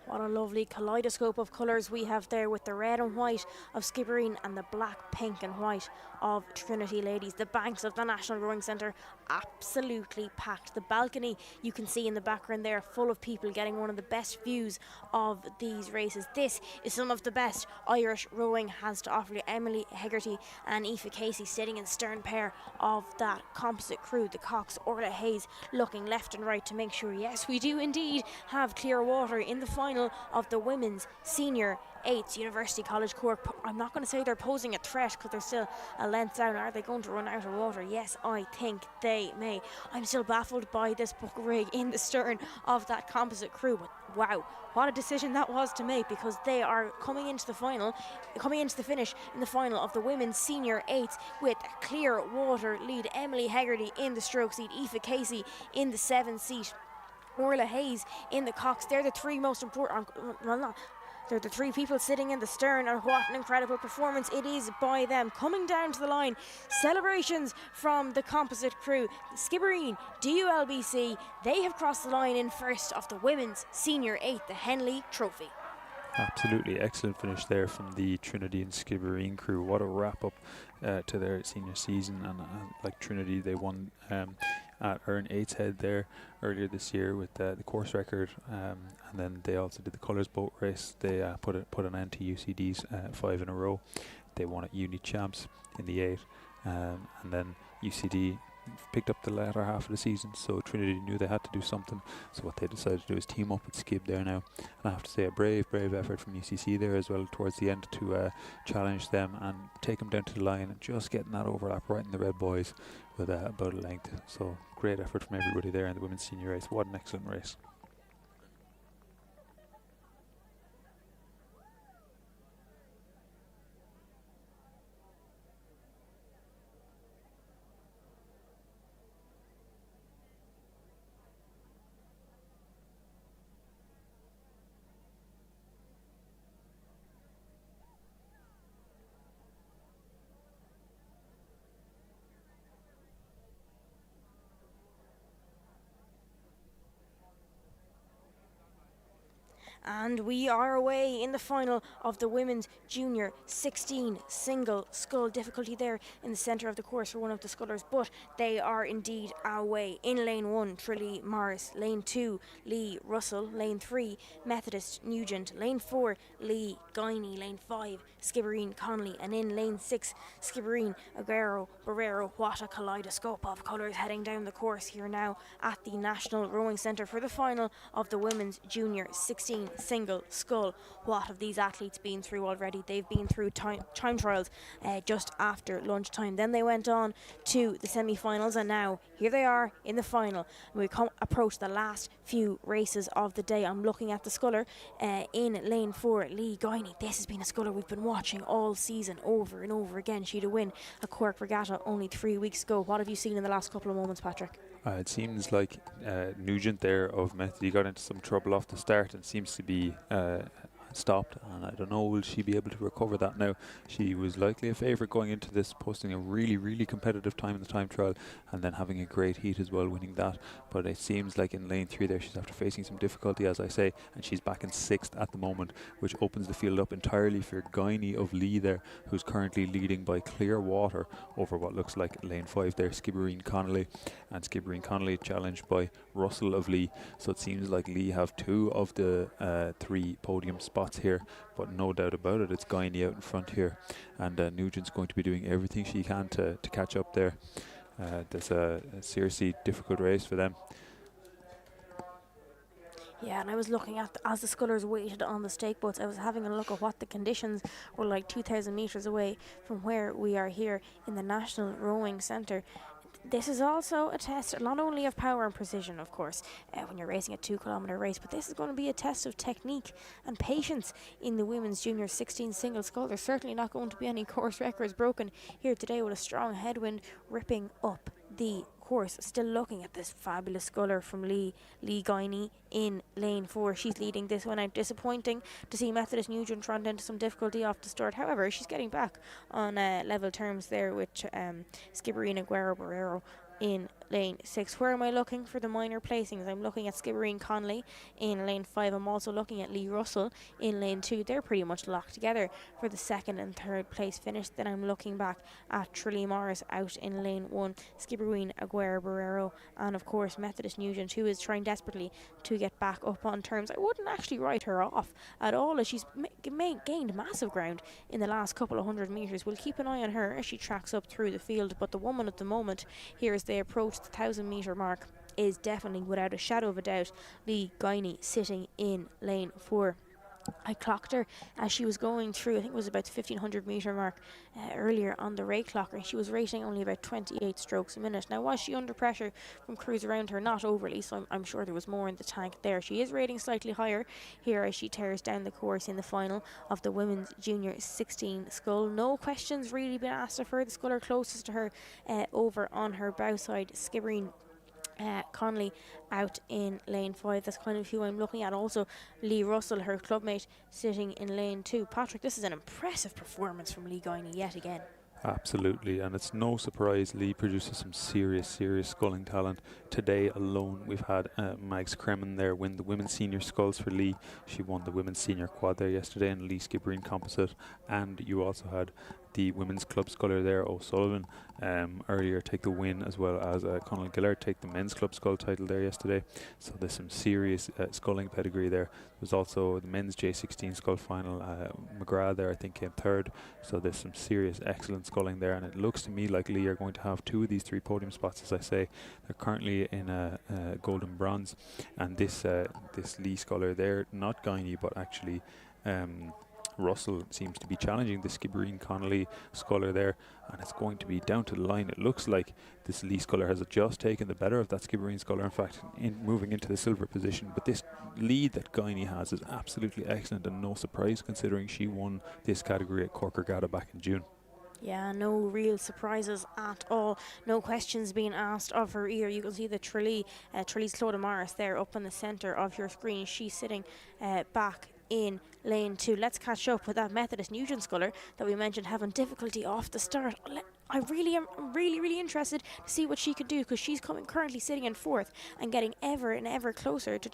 What a lovely kaleidoscope of colours we have there, with the red and white of Skibbereen and the black, pink and white of Trinity ladies. The banks of the National Rowing Centre absolutely packed. The balcony you can see in the background there, full of people getting one of the best views of these races. This is some of the best Irish rowing has to offer. Emily Hegarty and Aoife Casey sitting in stern pair of that composite crew. The Cox, Orla Hayes looking left and right to make sure, yes, we do indeed have clear water in the final of the women's senior 8s, University College Cork. I'm not going to say they're posing a threat because they're still a length down. Are they going to run out of water? Yes, I think they may. I'm still baffled by this buck rig in the stern of that composite crew, but wow, what a decision that was to make, because they are coming into the finish in the final of the women's senior 8s with a clear water lead. Emily Hegarty in the stroke seat, Aoife Casey in the 7th seat, Orla Hayes in the Cox. They're the three most important, they're the three people sitting in the stern, and what an incredible performance it is by them. Coming down to the line, celebrations from the composite crew. Skibbereen, DULBC, they have crossed the line in first of the women's senior 8, the Henley Trophy. Absolutely excellent finish there from the Trinity and Skibbereen crew. What a wrap up to their senior season. And like Trinity, they won at Earn 8's Head there earlier this year with the course record, and then they also did the colours boat race. They put an end to UCD's 5 in a row. They won at Uni Champs in the 8, and then UCD picked up the latter half of the season, so Trinity knew they had to do something. So what they decided to do is team up with Skib there now, and I have to say a brave effort from UCC there as well towards the end to challenge them and take them down to the line and just getting that overlap right in the red boys with about a length. So great effort from everybody there in the women's senior race. What an excellent race. And we are away in the final of the women's junior 16 single scull. Difficulty there in the centre of the course for one of the scullers, but they are indeed away. In lane 1, Trilly Morris. Lane 2, Lee Russell. Lane 3, Methodist Nugent. Lane 4, Lee Guiney. Lane 5, Skibbereen Connolly. And in lane 6, Skibbereen Aguero Barrero. What a kaleidoscope of colours heading down the course here now at the National Rowing Centre for the final of the women's junior 16 single scull. What have these athletes been through already? They've been through time trials just after lunchtime. Then they went on to the semi-finals, and now here they are in the final. We approach the last few races of the day. I'm looking at the sculler in lane 4, Lee Guiney. This has been a sculler we've been watching all season over and over again. She'd a win a Cork regatta only 3 weeks ago. What have you seen in the last couple of moments, Patrick? It seems like Nugent there of Method, he got into some trouble off the start and seems to be stopped, and I don't know, will she be able to recover that now? She was likely a favourite going into this, posting a really competitive time in the time trial, and then having a great heat as well, winning that. But it seems like in lane 3 there she's after facing some difficulty, as I say, and she's back in 6th at the moment, which opens the field up entirely for Guiney of Lee there, who's currently leading by clear water over what looks like lane 5 there, Skibbereen Connolly, and Skibbereen Connolly challenged by Russell of Lee. So it seems like Lee have 2 of the 3 podium spots here, but no doubt about it, it's Guiney out in front here, and Nugent's going to be doing everything she can to catch up there. There's a seriously difficult race for them. Yeah, and I was looking at, as the scullers waited on the stake boats, I was having a look at what the conditions were like 2,000 metres away from where we are here in the National Rowing Centre. This is also a test not only of power and precision, of course, when you're racing a 2-kilometre race, but this is going to be a test of technique and patience in the women's junior 16 single scull. There's certainly not going to be any course records broken here today, with a strong headwind ripping up the course. Still looking at this fabulous sculler from Lee Guiney in lane 4. She's leading this one out. Disappointing to see Methodist Nugent run into some difficulty off the start. However, she's getting back on level terms there with Skibbereen Aguero in lane 6. Where am I looking for the minor placings? I'm looking at Skibbereen Conley in lane 5. I'm also looking at Lee Russell in lane 2. They're pretty much locked together for the 2nd and 3rd place finish. Then I'm looking back at Trilly Morris out in lane 1, Skibbereen Aguero, and of course Methodist Nugent, who is trying desperately to get back up on terms. I wouldn't actually write her off at all, as she's gained massive ground in the last couple of 100 metres. We'll keep an eye on her as she tracks up through the field, but the woman at the moment here as they approach the 1,000 metre mark is definitely, without a shadow of a doubt, Lee Guiney sitting in lane 4. I clocked her as she was going through, I think it was about the 1,500 metre mark earlier on the rate clocker. She was rating only about 28 strokes a minute. Now, was she under pressure from crews around her? Not overly, so I'm sure there was more in the tank there. She is rating slightly higher here as she tears down the course in the final of the women's junior 16 scull. No questions really been asked of her. The sculler closest to her over on her bow side, Skibbereen Conley out in lane 5. That's kind of who I'm looking at. Also Lee Russell, her clubmate, sitting in lane 2. Patrick, this is an impressive performance from Lee Guiney yet again. Absolutely, and it's no surprise Lee produces some serious sculling talent. Today alone we've had Mags Kremen there win the women's senior sculls for Lee. She won the women's senior quad there yesterday in Lee Skibbereen composite, and you also had the women's club sculler there, O'Sullivan, earlier take the win, as well as Conal Gillard take the men's club scull title there yesterday. So there's some serious sculling pedigree there. There's also the men's J16 scull final. McGrath there I think came 3rd. So there's some serious excellent sculling there, and it looks to me like Lee are going to have 2 of these 3 podium spots. As I say, they're currently in gold and bronze, and this Lee sculler there, not Guiney but actually Russell, seems to be challenging the Skibbereen Connolly sculler there, and it's going to be down to the line. It looks like this Lee sculler has just taken the better of that Skibbereen sculler, in fact, moving into the silver position. But this lead that Guiney has is absolutely excellent, and no surprise considering she won this category at Cork Regatta back in June. Yeah, no real surprises at all. No questions being asked of her either. You can see the Trilly's Clodagh Morris there up in the centre of your screen. She's sitting back in lane 2. Let's catch up with that Methodist Nugent sculler that we mentioned having difficulty off the start. I really am really interested to see what she could do, because she's currently sitting in 4th and getting ever and ever closer to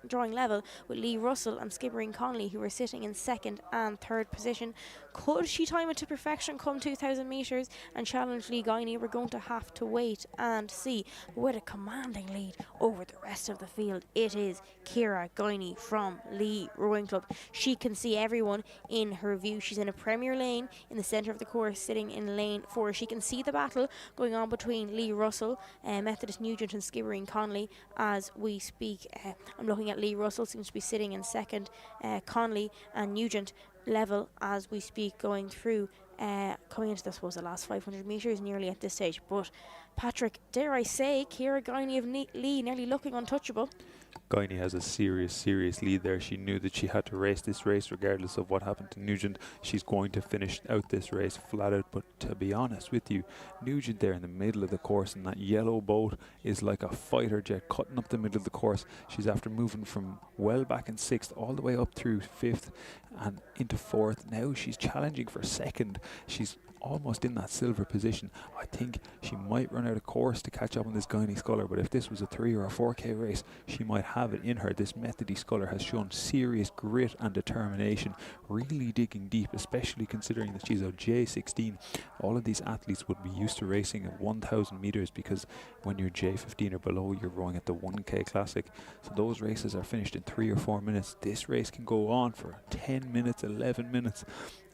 drawing level with Lee Russell and Skibbereen Conley, who are sitting in 2nd and 3rd position. Could she time it to perfection come 2,000 metres and challenge Lee Guiney? We're going to have to wait and see. With a commanding lead over the rest of the field, it is Ciara Guiney from Lee Rowing Club. She can see everyone in her view. She's in a premier lane in the centre of the course, sitting in lane 4. She can see the battle going on between Lee Russell, Methodist Nugent and Skibbereen Conley as we speak. I'm looking at Lee Russell, seems to be sitting in 2nd. Conley and Nugent level as we speak, going through coming into this was the last 500 metres nearly at this stage. But Patrick, dare I say, Ciara Guiney of Lee nearly looking untouchable. Guiney has a serious lead there. She knew that she had to race this race regardless of what happened to Nugent. She's going to finish out this race flat out. But to be honest with you, Nugent there in the middle of the course in that yellow boat is like a fighter jet cutting up the middle of the course. She's after moving from well back in 6th all the way up through 5th and into 4th. Now she's challenging for 2nd. She's almost in that silver position. I think she might run out of course to catch up on this Guiney Sculler, but if this was a 3 or a 4k race, she might have it in her. This Methody Sculler has shown serious grit and determination, really digging deep, especially considering that she's a J16. All of these athletes would be used to racing at 1,000 metres because when you're J15 or below, you're rowing at the 1k Classic. So those races are finished in 3 or 4 minutes. This race can go on for 10 minutes, 11 minutes.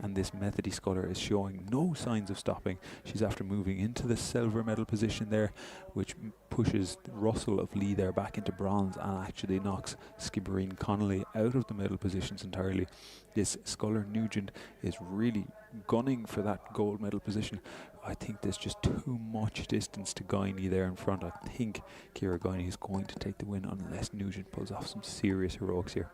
And this Methody Sculler is showing no signs of stopping. She's after moving into the silver medal position there, which pushes Russell of Lee there back into bronze and actually knocks Skibbereen Connolly out of the medal positions entirely. This Sculler Nugent is really gunning for that gold medal position. I think there's just too much distance to Guiney there in front. I think Ciara Guiney is going to take the win unless Nugent pulls off some serious heroics here.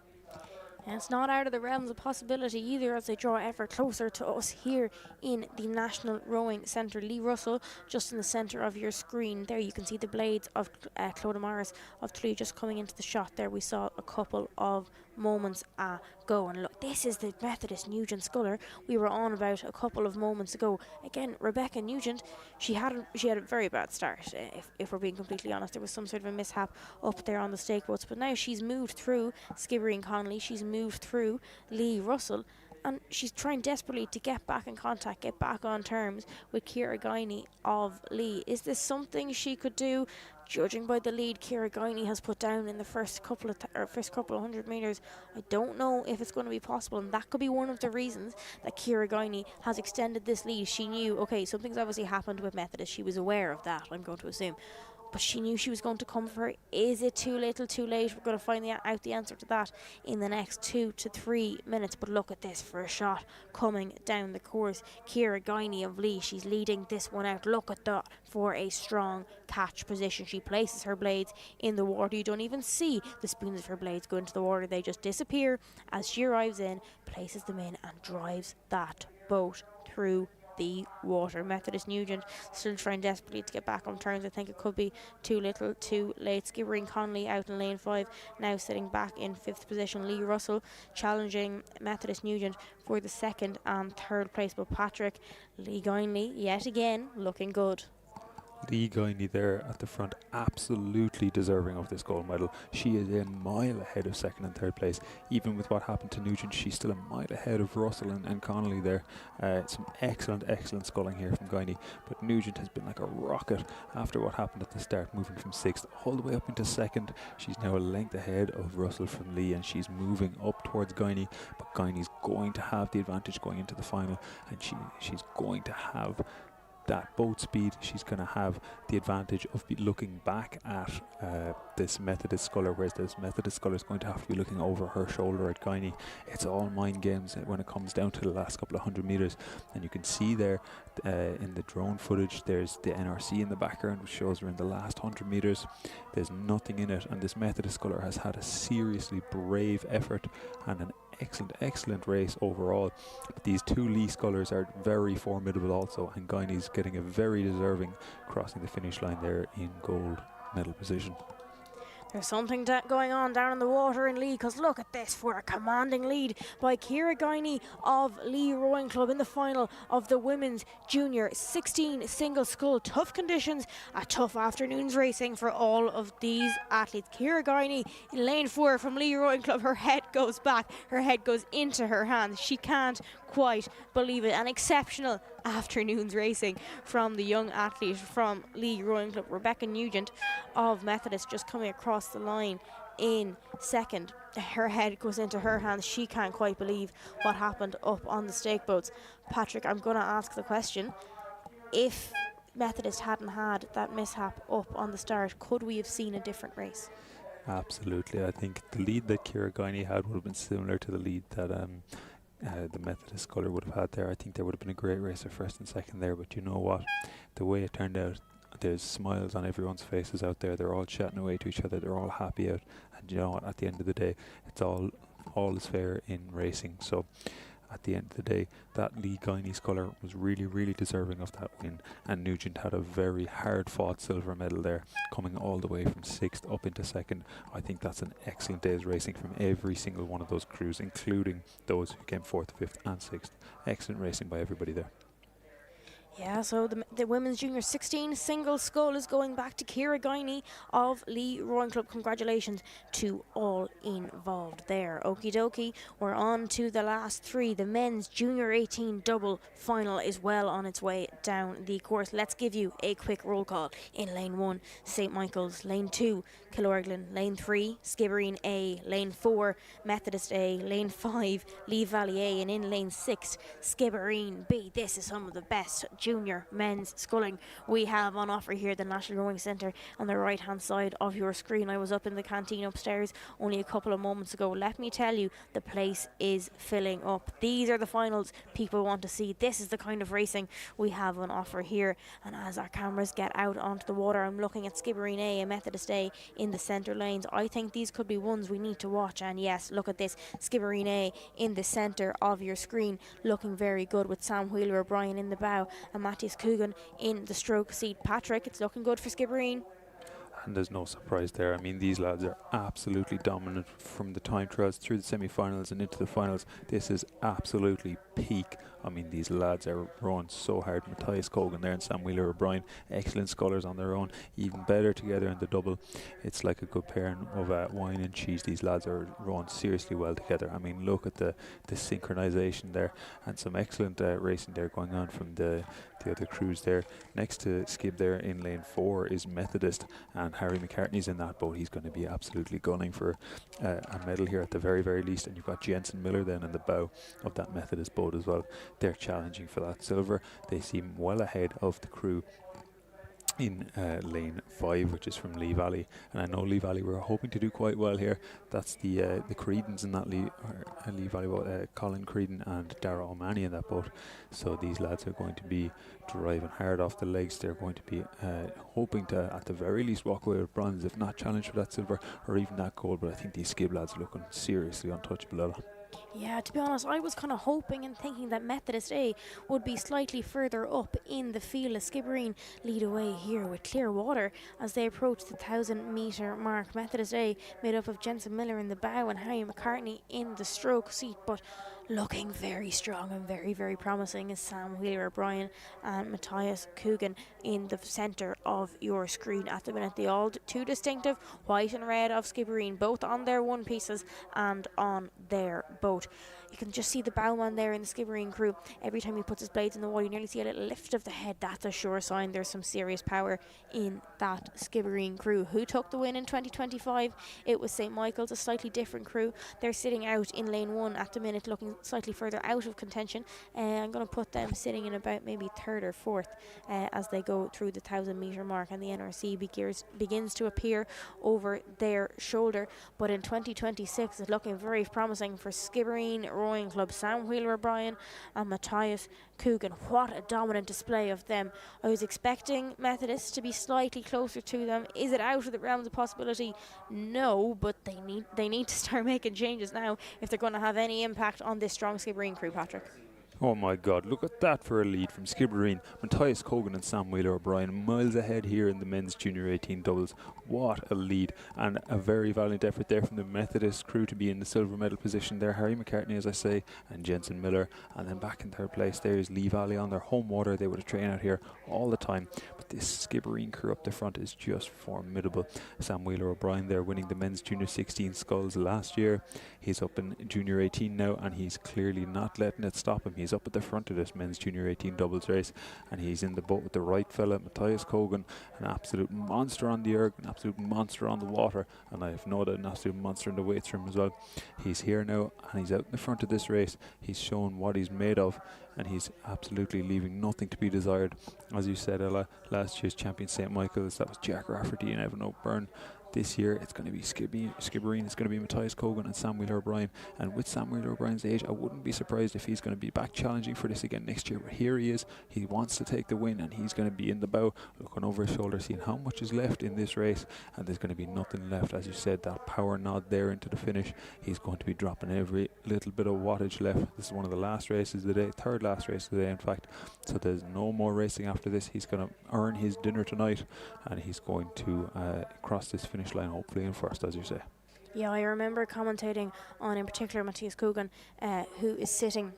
And it's not out of the realms of possibility either as they draw ever closer to us here in the National Rowing Centre. Lee Russell, just in the centre of your screen. There you can see the blades of Clodagh Morris of Tralee just coming into the shot there. We saw a couple of moments ago. And look, this is the Methodist Nugent Sculler we were on about a couple of moments ago. Again, Rebecca Nugent, she had a very bad start. If we're being completely honest, there was some sort of a mishap up there on the stake boats. But now she's moved through Skibbereen Connolly. She's moved through Lee Russell. And she's trying desperately to get back in contact, get back on terms with Ciara Guiney of Lee. Is this something she could do? Judging by the lead Ciara Guiney has put down in the first couple of 100 metres, I don't know if it's going to be possible, and that could be one of the reasons that Ciara Guiney has extended this lead. She knew, okay, something's obviously happened with Methodist. She was aware of that, I'm going to assume. But she knew she was going to come for her. Is it too little, too late? We're going to find out the answer to that in the next 2 to 3 minutes. But look at this for a shot coming down the course. Ciara Guiney of Lee, she's leading this one out. Look at that for a strong catch position. She places her blades in the water. You don't even see the spoons of her blades go into the water. They just disappear as she arrives in, places them in and drives that boat through the water. Methodist Nugent still trying desperately to get back on terms. I think it could be too little, too late. Skibbereen Connolly out in lane 5, now sitting back in 5th position. Lee Russell challenging Methodist Nugent for the 2nd and 3rd place. But Patrick, Lee Guiney yet again looking good. Lee Guiney there at the front, absolutely deserving of this gold medal. She is a mile ahead of 2nd and 3rd place. Even with what happened to Nugent, she's still a mile ahead of Russell and Connolly there. Some excellent sculling here from Guiney. But Nugent has been like a rocket after what happened at the start, moving from 6th all the way up into 2nd. She's now a length ahead of Russell from Lee, and she's moving up towards Guiney. But Guiney's going to have the advantage going into the final, and she's going to have that boat speed. She's going to have the advantage of looking back at this Methodist Sculler, whereas this Methodist Sculler is going to have to be looking over her shoulder at Guiney. It's all mind games when it comes down to the last couple of 100 metres. And you can see there in the drone footage, there's the NRC in the background, which shows we're in the last 100 metres. There's nothing in it, and this Methodist Sculler has had a seriously brave effort and an excellent race overall. But these two Lee Scullers are very formidable also, and Guiney's getting a very deserving crossing the finish line there in gold medal position. There's something going on down in the water in Lee, because look at this for a commanding lead by Ciara Guiney of Lee Rowing Club in the final of the Women's Junior 16 single scull. Tough conditions, a tough afternoon's racing for all of these athletes. Ciara Guiney in lane 4 from Lee Rowing Club. Her head goes back, her head goes into her hands. She can't quite believe it. An exceptional afternoon's racing from the young athlete from Lee Rowing Club. Rebecca Nugent of Methodist just coming across the line in 2nd. Her head goes into her hands. She can't quite believe what happened up on the stake boats. Patrick, I'm going to ask the question. If Methodist hadn't had that mishap up on the start, could we have seen a different race? Absolutely. I think the lead that Ciara Guiney had would have been similar to the lead that the Methodist sculler would have had there. I think there would have been a great race of first and second there, but you know what? The way it turned out, there's smiles on everyone's faces out there. They're all chatting away to each other. They're all happy out. And you know what? At the end of the day, it's all is fair in racing. So at the end of the day, that Lee Guiney sculler was really, really deserving of that win. And Nugent had a very hard-fought silver medal there, coming all the way from 6th up into 2nd. I think that's an excellent day's racing from every single one of those crews, including those who came 4th, 5th and 6th. Excellent racing by everybody there. Yeah, so the Women's Junior 16 single scull is going back to Ciara Guiney of Lee Rowing Club. Congratulations to all involved there. Okie dokie, we're on to the last three. The Men's Junior 18 double final is well on its way down the course. Let's give you a quick roll call. In lane 1, St. Michael's. Lane 2, Killorglin. Lane 3, Skibbereen A. Lane 4, Methodist A. Lane 5, Lee Valley A. And in lane 6, Skibbereen B. This is some of the best junior men's sculling we have on offer here at the National Rowing Centre on the right hand side of your screen. I was up in the canteen upstairs only a couple of moments ago. Let me tell you, the place is filling up. These are the finals people want to see. This is the kind of racing we have on offer here. And as our cameras get out onto the water, I'm looking at Skibbereen A and Methodist A in the centre lanes. I think these could be ones we need to watch. And yes, look at this, Skibbereen A in the centre of your screen, looking very good with Sam Wheeler O'Brien in the bow and Matthias Coogan in the stroke seat. Patrick, it's looking good for Skibbereen. And there's no surprise there. I mean, these lads are absolutely dominant from the time trials through the semi-finals and into the finals. This is absolutely peak. I mean, these lads are rowing so hard. Matthias Cogan there and Sam Wheeler O'Brien, excellent scullers on their own, even better together in the double. It's like a good pair of wine and cheese. These lads are rowing seriously well together. I mean, look at the synchronization there, and some excellent racing there going on from the other crews there. Next to Skib there in lane 4 is Methodist, and Harry McCartney's in that boat. He's going to be absolutely gunning for a medal here at the very, very least. And you've got Jensen Miller then in the bow of that Methodist boat as well. They're challenging for that silver. They seem well ahead of the crew in lane 5, which is from Lee Valley, and I know Lee Valley were hoping to do quite well here. That's the Creedons in that Lee Valley boat, Colin Creedon and Dara O'Mahony in that boat. So these lads are going to be driving hard off the legs. They're going to be hoping to at the very least walk away with bronze, if not challenge for that silver or even that gold. But I think these Skib lads are looking seriously untouchable, Ella. Yeah, to be honest, I was kind of hoping and thinking that Methodist A would be slightly further up in the field as Skibbereen lead away here with clear water as they approach the 1,000 metre mark. Methodist A made up of Jensen Miller in the bow and Harry McCartney in the stroke seat, but looking very strong and very, very promising is Sam Wheeler O'Brien and Matthias Coogan in the centre of your screen at the minute. The all too distinctive white and red of Skibbereen, both on their one pieces and on their boat. You can just see the bowman there in the Skibbereen crew. Every time he puts his blades in the water, you nearly see a little lift of the head. That's a sure sign there's some serious power in that Skibbereen crew. Who took the win in 2025? It was St. Michael's, a slightly different crew. They're sitting out in lane 1 at the minute, looking slightly further out of contention. I'm going to put them sitting in about maybe 3rd or 4th as they go through the 1,000 metre mark, and the NRC begins to appear over their shoulder. But in 2026, it's looking very promising for Skibbereen Rowing Club. Sam Wheeler O'Brien and Matthias Coogan. What a dominant display of them. I was expecting Methodist to be slightly closer to them. Is it out of the realms of possibility? No, but they need to start making changes now if they're going to have any impact on this strong Skibbereen crew, Patrick. Oh my God, look at that for a lead from Skibbereen. Matthias Cogan and Sam Wheeler O'Brien miles ahead here in the men's junior 18 doubles. What a lead, and a very valiant effort there from the Methodist crew to be in the silver medal position there. Harry McCartney, as I say, and Jensen Miller, and then back in third place there is Lee Valley on their home water. They would have trained out here all the time, but this Skibbereen crew up the front is just formidable. Sam Wheeler O'Brien there winning the men's junior 16 sculls last year. He's up in junior 18 now, and he's clearly not letting it stop him. He's up at the front of this men's junior 18 doubles race, and he's in the boat with the right fella, Matthias Cogan, an absolute monster on the erg, an absolute monster on the water, and I have no doubt an absolute monster in the weights room as well. He's here now, and he's out in the front of this race. He's shown what he's made of, and he's absolutely leaving nothing to be desired. As you said, Ella, last year's champion St. Michael's, that was Jack Rafferty and Evan O'Byrne. This year it's going to be Skibbereen, it's going to be Matthias Cogan and Sam Wheeler O'Brien. And with Sam Wheeler O'Brien's age, I wouldn't be surprised if he's going to be back challenging for this again next year. But here he is, he wants to take the win, and he's going to be in the bow, looking over his shoulder, seeing how much is left in this race. And there's going to be nothing left, as you said, that power nod there into the finish. He's going to be dropping every little bit of wattage left. This is one of the last races of the day, third last race of the day, in fact. So there's no more racing after this. He's going to earn his dinner tonight, and he's going to cross this finish line hopefully in first, as you say. Yeah, I remember commentating on, in particular, Matthias Cogan, who is sitting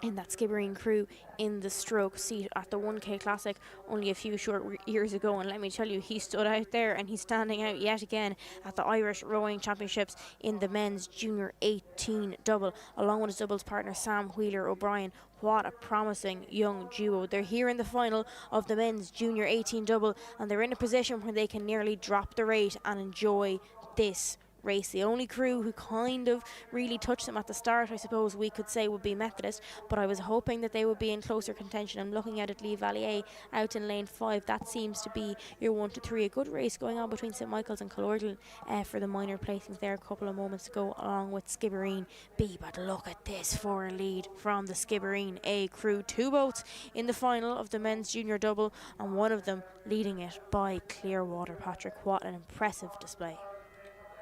in that Skibbereen crew in the stroke seat at the 1K Classic only a few short years ago, and let me tell you, he stood out there, and he's standing out yet again at the Irish Rowing Championships in the men's junior 18 double, along with his doubles partner Sam Wheeler O'Brien. What a promising young duo. They're here in the final of the men's junior 18 double, and they're in a position where they can nearly drop the rate and enjoy this race. The only crew who kind of really touched them at the start, I suppose we could say, would be Methodist, but I was hoping that they would be in closer contention. I'm looking at it, Lee Valier out in lane 5. That seems to be your 1 to 3. A good race going on between St Michael's and Killorglin for the minor placings there a couple of moments ago, along with Skibbereen B. But look at this for a lead from the Skibbereen A crew. 2 boats in the final of the men's junior double, and one of them leading it by Clearwater. Patrick, what an impressive display.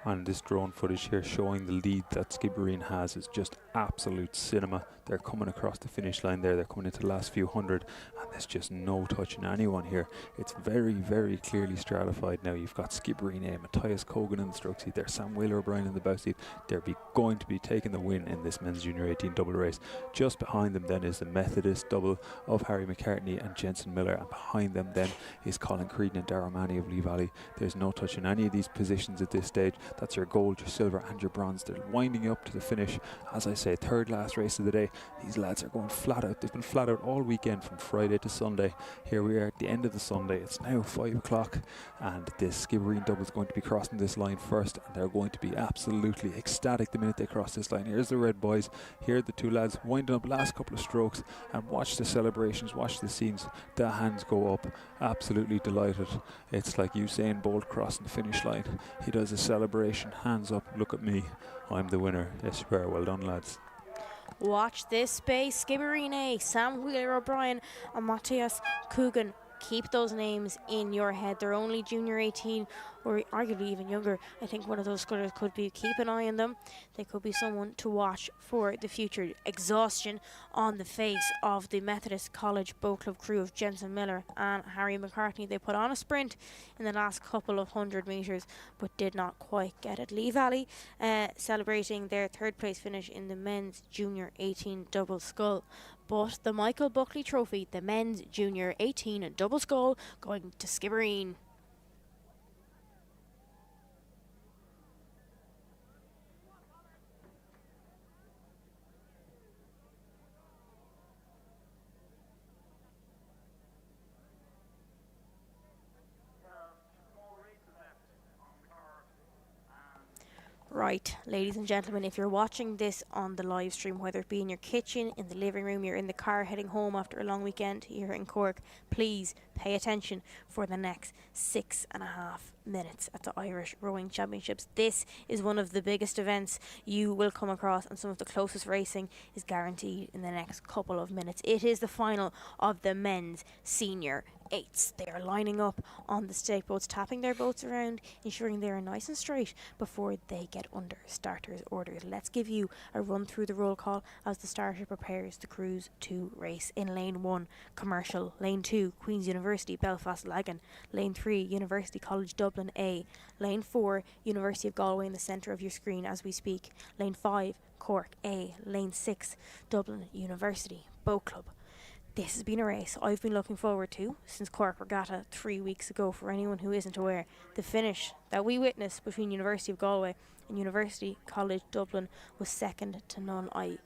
And this drone footage here showing the lead that Skibbereen has is just absolute cinema. They're coming across the finish line there, they're coming into the last few hundred, and there's just no touching anyone here. It's very, very clearly stratified now. You've got Skibbereen A, Matthias Cogan in the stroke seat there, Sam Wheeler O'Brien in the bow seat. They're going to be taking the win in this men's junior 18 double race. Just behind them then is the Methodist double of Harry McCartney and Jensen Miller, and behind them then is Colin Creedon and Darragh Manny of Lee Valley. There's no touching any of these positions at this stage. That's your gold, your silver and your bronze. They're winding up to the finish. As I say, third last race of the day. These lads are going flat out. They've been flat out all weekend from Friday to Sunday. Here we are at the end of the Sunday. It's now 5 o'clock, and this Skibbereen double is going to be crossing this line first, and they're going to be absolutely ecstatic the minute they cross this line. Here's the red boys. Here are the 2 lads winding up last couple of strokes, and watch the celebrations, watch the scenes. The hands go up, absolutely delighted. It's like Usain Bolt crossing the finish line. He does a celebration, hands up, look at me, I'm the winner. Yes, you are. Well done, lads. Watch this space. Skibbereen A, Sam Wheeler O'Brien and Matthias Coogan. Keep those names in your head. They're only junior 18 or arguably even younger. I think one of those scullers could be. Keep an eye on them. They could be someone to watch for the future. Exhaustion on the face of the Methodist College Boat Club crew of Jensen Miller and Harry McCartney. They put on a sprint in the last couple of 100 metres but did not quite get it. Lee Valley celebrating their third place finish in the men's junior 18 double scull. But the Michael Buckley Trophy, the men's junior 18 double scull, going to Skibbereen. Right, ladies and gentlemen, if you're watching this on the live stream, whether it be in your kitchen, in the living room, you're in the car heading home after a long weekend here in Cork, please pay attention for the next 6.5 minutes at the Irish Rowing Championships. This is one of the biggest events you will come across, and some of the closest racing is guaranteed in the next couple of minutes. It is the final of the men's senior 8s. They are lining up on the stake boats, tapping their boats around, ensuring they are nice and straight before they get under starters orders. Let's give you a run through the roll call as the starter prepares the crews to race. In lane 1, Commercial. Lane 2, Queen's University, Belfast Lagan. Lane 3, University College Dublin A. Lane 4, University of Galway in the centre of your screen as we speak. Lane 5, Cork A. Lane 6, Dublin University Boat Club. This has been a race I've been looking forward to since Cork Regatta 3 weeks ago. For anyone who isn't aware, the finish that we witnessed between University of Galway and University College Dublin was second to none. I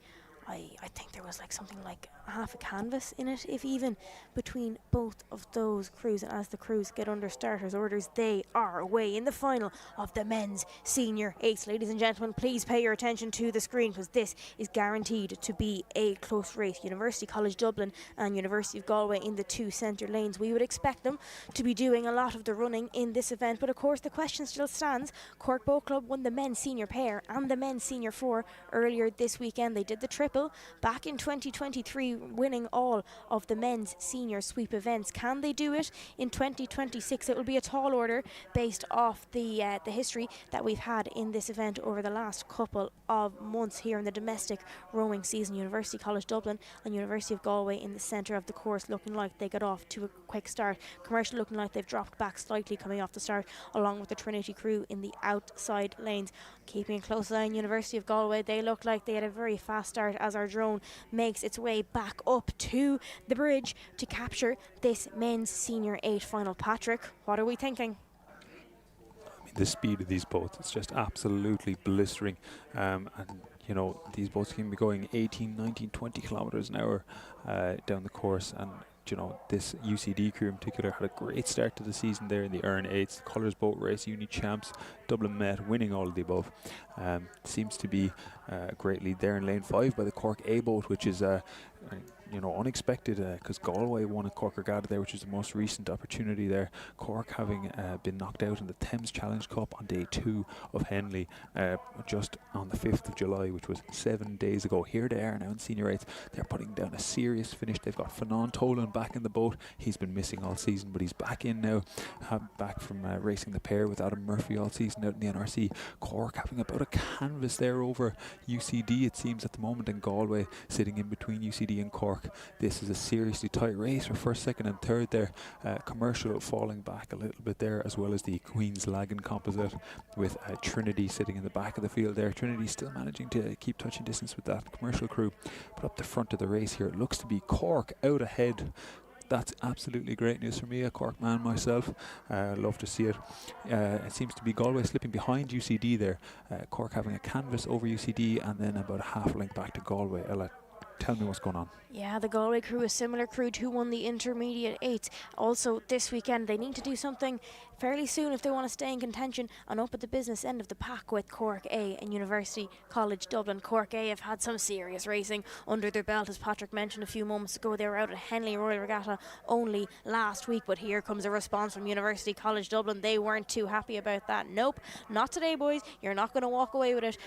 think there was like something like half a canvas in it, if even, between both of those crews. And as the crews get under starters orders, they are away in the final of the men's senior 8s. Ladies and gentlemen, please pay your attention to the screen, because this is guaranteed to be a close race. University College Dublin and University of Galway in the 2 centre lanes. We would expect them to be doing a lot of the running in this event, but of course the question still stands. Cork Boat Club won the men's senior pair and the men's senior 4 earlier this weekend. They did the triple back in 2023, winning all of the men's senior sweep events. Can they do it in 2026? It will be a tall order based off the history that we've had in this event over the last couple of months here in the domestic rowing season. University College Dublin and University of Galway in the centre of the course, looking like they got off to a quick start. Commercial looking like they've dropped back slightly coming off the start, along with the Trinity crew in the outside lanes. Keeping a close eye on University of Galway, they look like they had a very fast start as our drone makes its way back up to the bridge to capture this men's senior 8 final. Patrick, what are we thinking? The speed of these boats, it's just absolutely blistering, and you know, these boats can be going 18, 19, 20 kilometers an hour down the course. And you know, this UCD crew in particular had a great start to the season there in the Earn 8s, Colours Boat Race, Uni Champs, Dublin Met, winning all of the above. Seems to be a great lead there in lane 5 by the Cork A boat, which is you know, unexpected, because Galway won at Cork Regatta there, which is the most recent opportunity there. Cork having been knocked out in the Thames Challenge Cup on day 2 of Henley just on the 5th of July, which was 7 days ago. Here they are now in senior 8s. They're putting down a serious finish. They've got Fanon Tolan back in the boat. He's been missing all season, but he's back in now, back from racing the pair with Adam Murphy all season out in the NRC. Cork having about a canvas there over UCD, it seems, at the moment, and Galway sitting in between UCD and Cork. This is a seriously tight race for first, second and third there. Commercial falling back a little bit there, as well as the Queen's Lagan composite, with Trinity sitting in the back of the field there. Trinity still managing to keep touching distance with that Commercial crew, but up the front of the race here, it looks to be Cork out ahead. That's absolutely great news for me, a Cork man myself. Love to see it. It seems to be Galway slipping behind UCD there. Cork having a canvas over UCD, and then about a half length back to Galway. Ella, tell me what's going on. Yeah, the Galway crew, a similar crew who won the intermediate 8s. Also this weekend, they need to do something fairly soon if they want to stay in contention and up at the business end of the pack with Cork A and University College Dublin. Cork A have had some serious racing under their belt, as Patrick mentioned a few moments ago. They were out at Henley Royal Regatta only last week, but here comes a response from University College Dublin. They weren't too happy about that. Nope, not today, boys. You're not going to walk away with it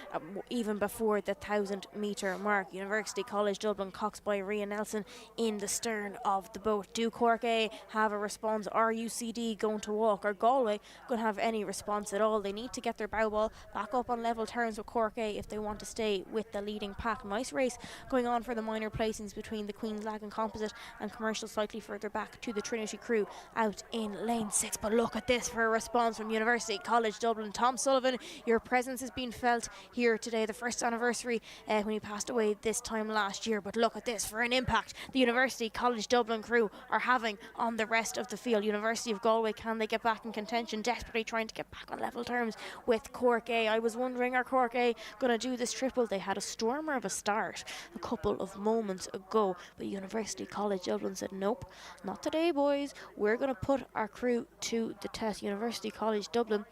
even before the 1,000 metre mark. University College Dublin, coxed by Rhea Nelson in the stern of the boat. Do Cork A have a response? Are UCD going to walk? Are Galway going to have any response at all? They need to get their bow ball back up on level terms with Cork A if they want to stay with the leading pack. Nice race going on for the minor placings between the Queen's Lagan composite and Commercial, slightly further back to the Trinity crew out in lane 6. But look at this for a response from University College Dublin. Tom Sullivan, your presence has been felt here today, the first anniversary when he passed away this time last year. But look at this for an impact the University College Dublin crew are having on the rest of the field. University of Galway, can they get back in contention? Desperately trying to get back on level terms with Cork A. I was wondering, are Cork A going to do this triple? They had a stormer of a start a couple of moments ago, but University College Dublin said nope, not today, boys. We're going to put our crew to the test. University College Dublin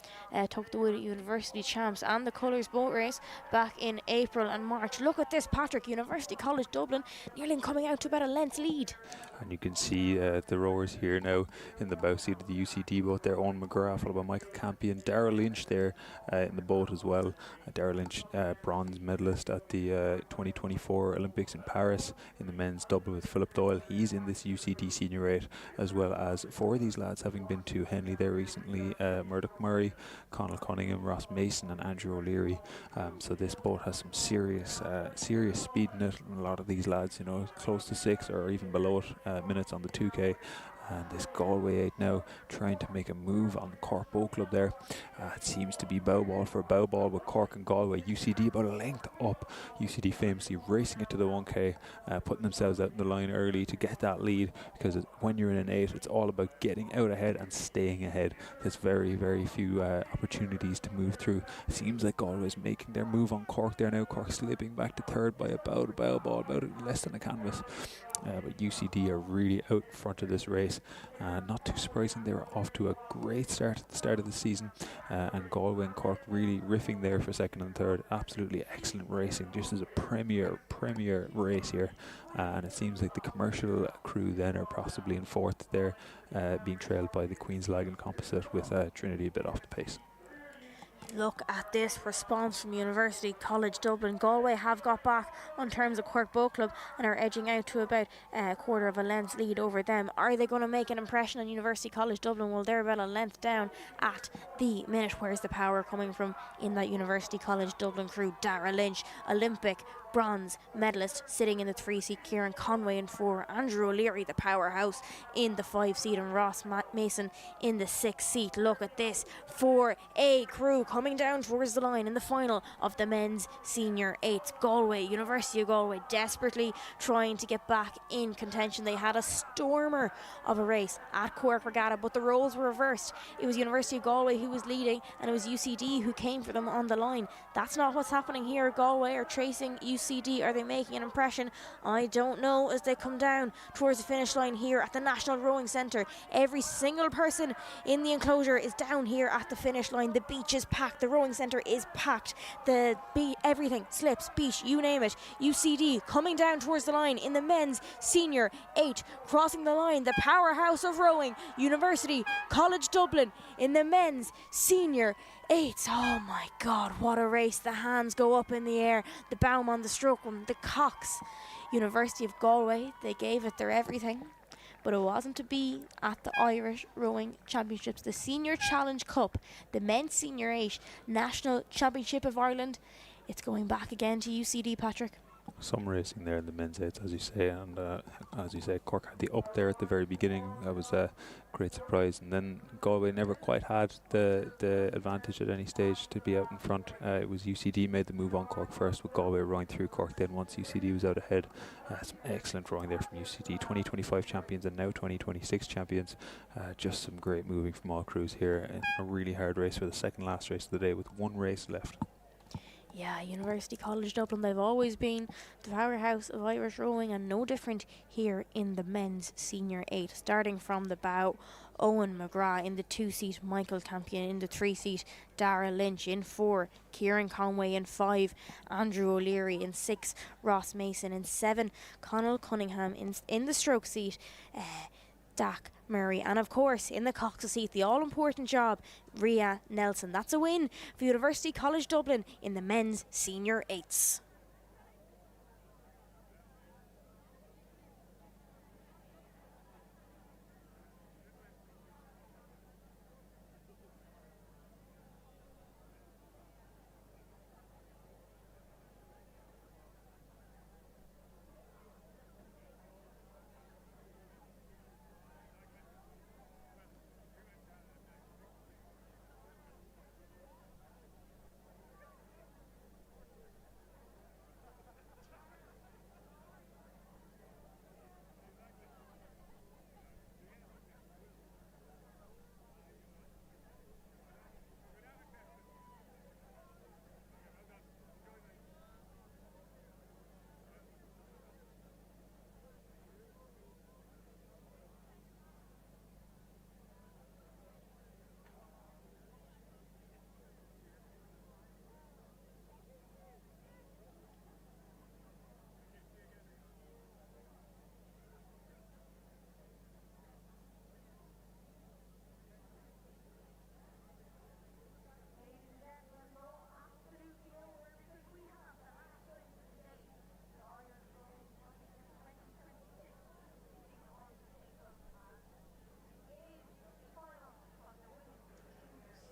took the win at University Champs and the Colours Boat Race back in April and March. Look at this, Patrick. University College Dublin nearly coming out to about a length lead. And you can see the rowers here now in the bow seat of the UCD boat there. Owen McGrath, followed by Michael Campion, Darragh Lynch there in the boat as well. Darragh Lynch, bronze medalist at the 2024 Olympics in Paris in the men's double with Philip Doyle. He's in this UCD senior 8, as well as 4 of these lads having been to Henley there recently. Murdoch Murray, Conal Cunningham, Ross Mason and Andrew O'Leary. So this boat has some serious speed in it, and a lot of these lads, you know, close to 6 or even below it minutes on the 2k. And this Galway 8 now trying to make a move on the Cork Boat Club there. It seems to be bow ball for bow ball with Cork and Galway. UCD about a length up. UCD famously racing it to the 1k, putting themselves out in the line early to get that lead, because when you're in an 8, it's all about getting out ahead and staying ahead. There's very, very few opportunities to move through. Seems like Galway's making their move on Cork there now. Cork slipping back to third by about a bow ball, about less than a canvas. But UCD are really out front of this race. Not too surprising, they were off to a great start at the start of the season, and Galway and Cork really riffing there for second and third. Absolutely excellent racing, just as a premier race here. And it seems like the commercial crew then are possibly in fourth there, being trailed by the Queen's Lagan Composite, with Trinity a bit off the pace. Look at this response from University College Dublin. Galway have got back on terms of Cork Boat Club and are edging out to about a quarter of a length lead over them. Are they going to make an impression on University College Dublin? Well, they're about a length down at the minute. Where's the power coming from in that University College Dublin crew? Dara Lynch, Olympic bronze medalist, sitting in the 3 seat. Kieran Conway in 4. Andrew O'Leary, the powerhouse, in the 5 seat, and Ross Mason in the 6 seat. Look at this for a crew coming down towards the line in the final of the men's senior 8s. Galway, University of Galway, desperately trying to get back in contention. They had a stormer of a race at Cork Regatta, but the roles were reversed. It was University of Galway who was leading, and it was UCD who came for them on the line. That's not what's happening here. Galway are tracing UCD. Are they making an impression? I don't know, as they come down towards the finish line here at the National Rowing Centre. Every single person in the enclosure is down here at the finish line. The beach is packed. The rowing centre is packed. Everything, slips, beach, you name it. UCD coming down towards the line in the men's senior 8. Crossing the line, the powerhouse of rowing, University College Dublin, in the men's senior 8s. Oh my God, what a race. The hands go up in the air. The Bowman, the Strokeman, the Cox. University of Galway, they gave it their everything. But it wasn't to be at the Irish Rowing Championships, the Senior Challenge Cup, the Men's Senior 8 National Championship of Ireland. It's going back again to UCD, Patrick. Some racing there in the men's 8s, as you say, and as you say, Cork had the up there at the very beginning. That was a great surprise, and then Galway never quite had the advantage at any stage to be out in front. It was UCD made the move on Cork first, with Galway rowing through Cork then once UCD was out ahead. Some excellent rowing there from UCD, 2025 champions and now 2026 champions. Just some great moving from all crews here, and a really hard race for the second last race of the day with one race left. Yeah, University College Dublin, they've always been the powerhouse of Irish rowing, and no different here in the men's senior 8. Starting from the bow, Owen McGrath in the 2 seat, Michael Campion in the 3 seat, Dara Lynch in 4, Kieran Conway in 5, Andrew O'Leary in 6, Ross Mason in 7, Conal Cunningham in the stroke seat, Dak Murray, and of course in the coxswain seat, the all-important job, Ria Nelson. That's a win for University College Dublin in the men's senior 8s.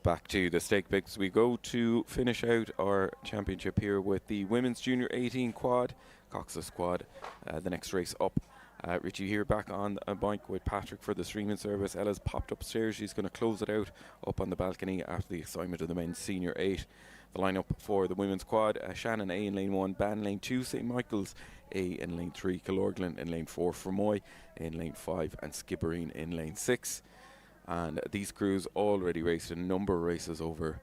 Back to the stake picks we go to finish out our championship here with the women's junior 18 quad, Cox's squad. The next race up. Richie here back on a bike with Patrick for the streaming service. Ella's popped upstairs. She's going to close it out up on the balcony after the assignment of the men's senior 8. The lineup for the women's quad: Shannon A in lane 1, Ban lane 2, St Michael's A in lane 3, Killorglin in lane 4, Fermoy in lane 5, and Skibbereen in lane 6. And these crews already raced a number of races over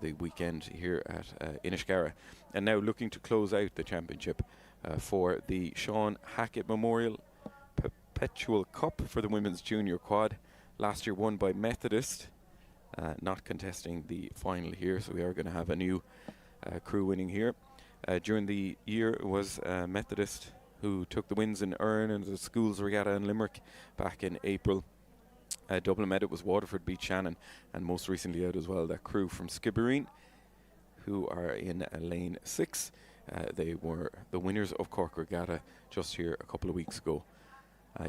the weekend here at Inishkara, and now looking to close out the championship for the Sean Hackett Memorial Perpetual Cup for the women's junior quad. Last year won by Methodist, not contesting the final here, so we are going to have a new crew winning here. During the year it was Methodist who took the wins in Earn and the schools regatta in Limerick back in April. Dublin Med, it was Waterford beat Shannon, and most recently out as well that crew from Skibbereen who are in lane 6. They were the winners of Cork Regatta just here a couple of weeks ago.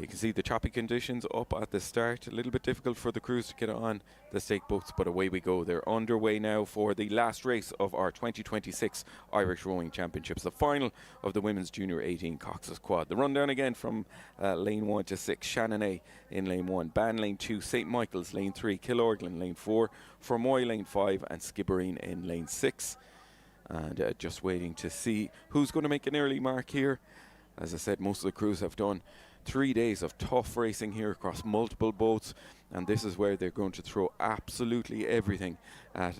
You can see the choppy conditions up at the start. A little bit difficult for the crews to get on the stake boats, but away we go. They're underway now for the last race of our 2026 Irish Rowing Championships, the final of the Women's Junior 18 Cox's Quad. The rundown again from lane 1 to 6. Shannon A in lane 1, Ban lane 2, St Michael's lane 3, Killorglin lane 4, Fermoy lane 5 and Skibbereen in lane 6. And just waiting to see who's going to make an early mark here. As I said, most of the crews have done 3 days of tough racing here across multiple boats, and this is where they're going to throw absolutely everything at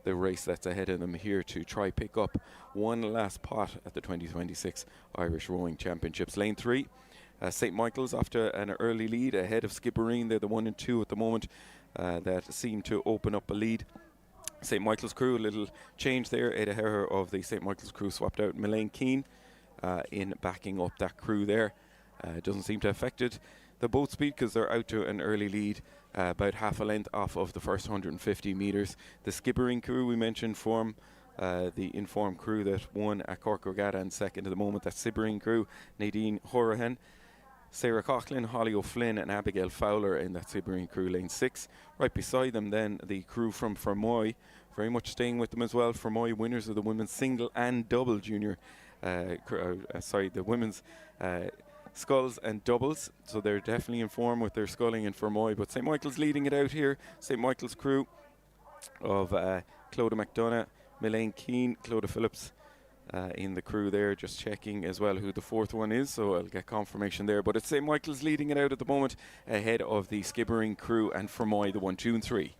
the race that's ahead of them here to try pick up one last pot at the 2026 Irish Rowing Championships. Lane 3, St Michael's after an early lead ahead of Skibbereen. They're the 1 and 2 at the moment that seem to open up a lead. St Michael's crew, a little change there. Ada Herrer of the St Michael's crew swapped out Melaine Keane in backing up that crew there. It doesn't seem to have affected the boat speed because they're out to an early lead, about half a length off of the first 150 metres. The Skibbereen crew we mentioned form the informed crew that won at Cork Regatta and second at the moment. That Skibbereen crew, Nadine Horahan, Sarah Coughlin, Holly O'Flynn and Abigail Fowler in that Skibbereen crew, lane 6. Right beside them then the crew from Fermoy, very much staying with them as well. Fermoy winners of the women's single and double junior, the women's sculls and doubles, so they're definitely in form with their sculling in Fermoy. But St Michael's leading it out here. St Michael's crew of Clodagh McDonough, Melaine Keane, Clodagh Phillips in the crew there. Just checking as well who the fourth one is, so I'll get confirmation there. But it's St Michael's leading it out at the moment ahead of the Skibbereen crew and Fermoy, the 1, 2 and 3.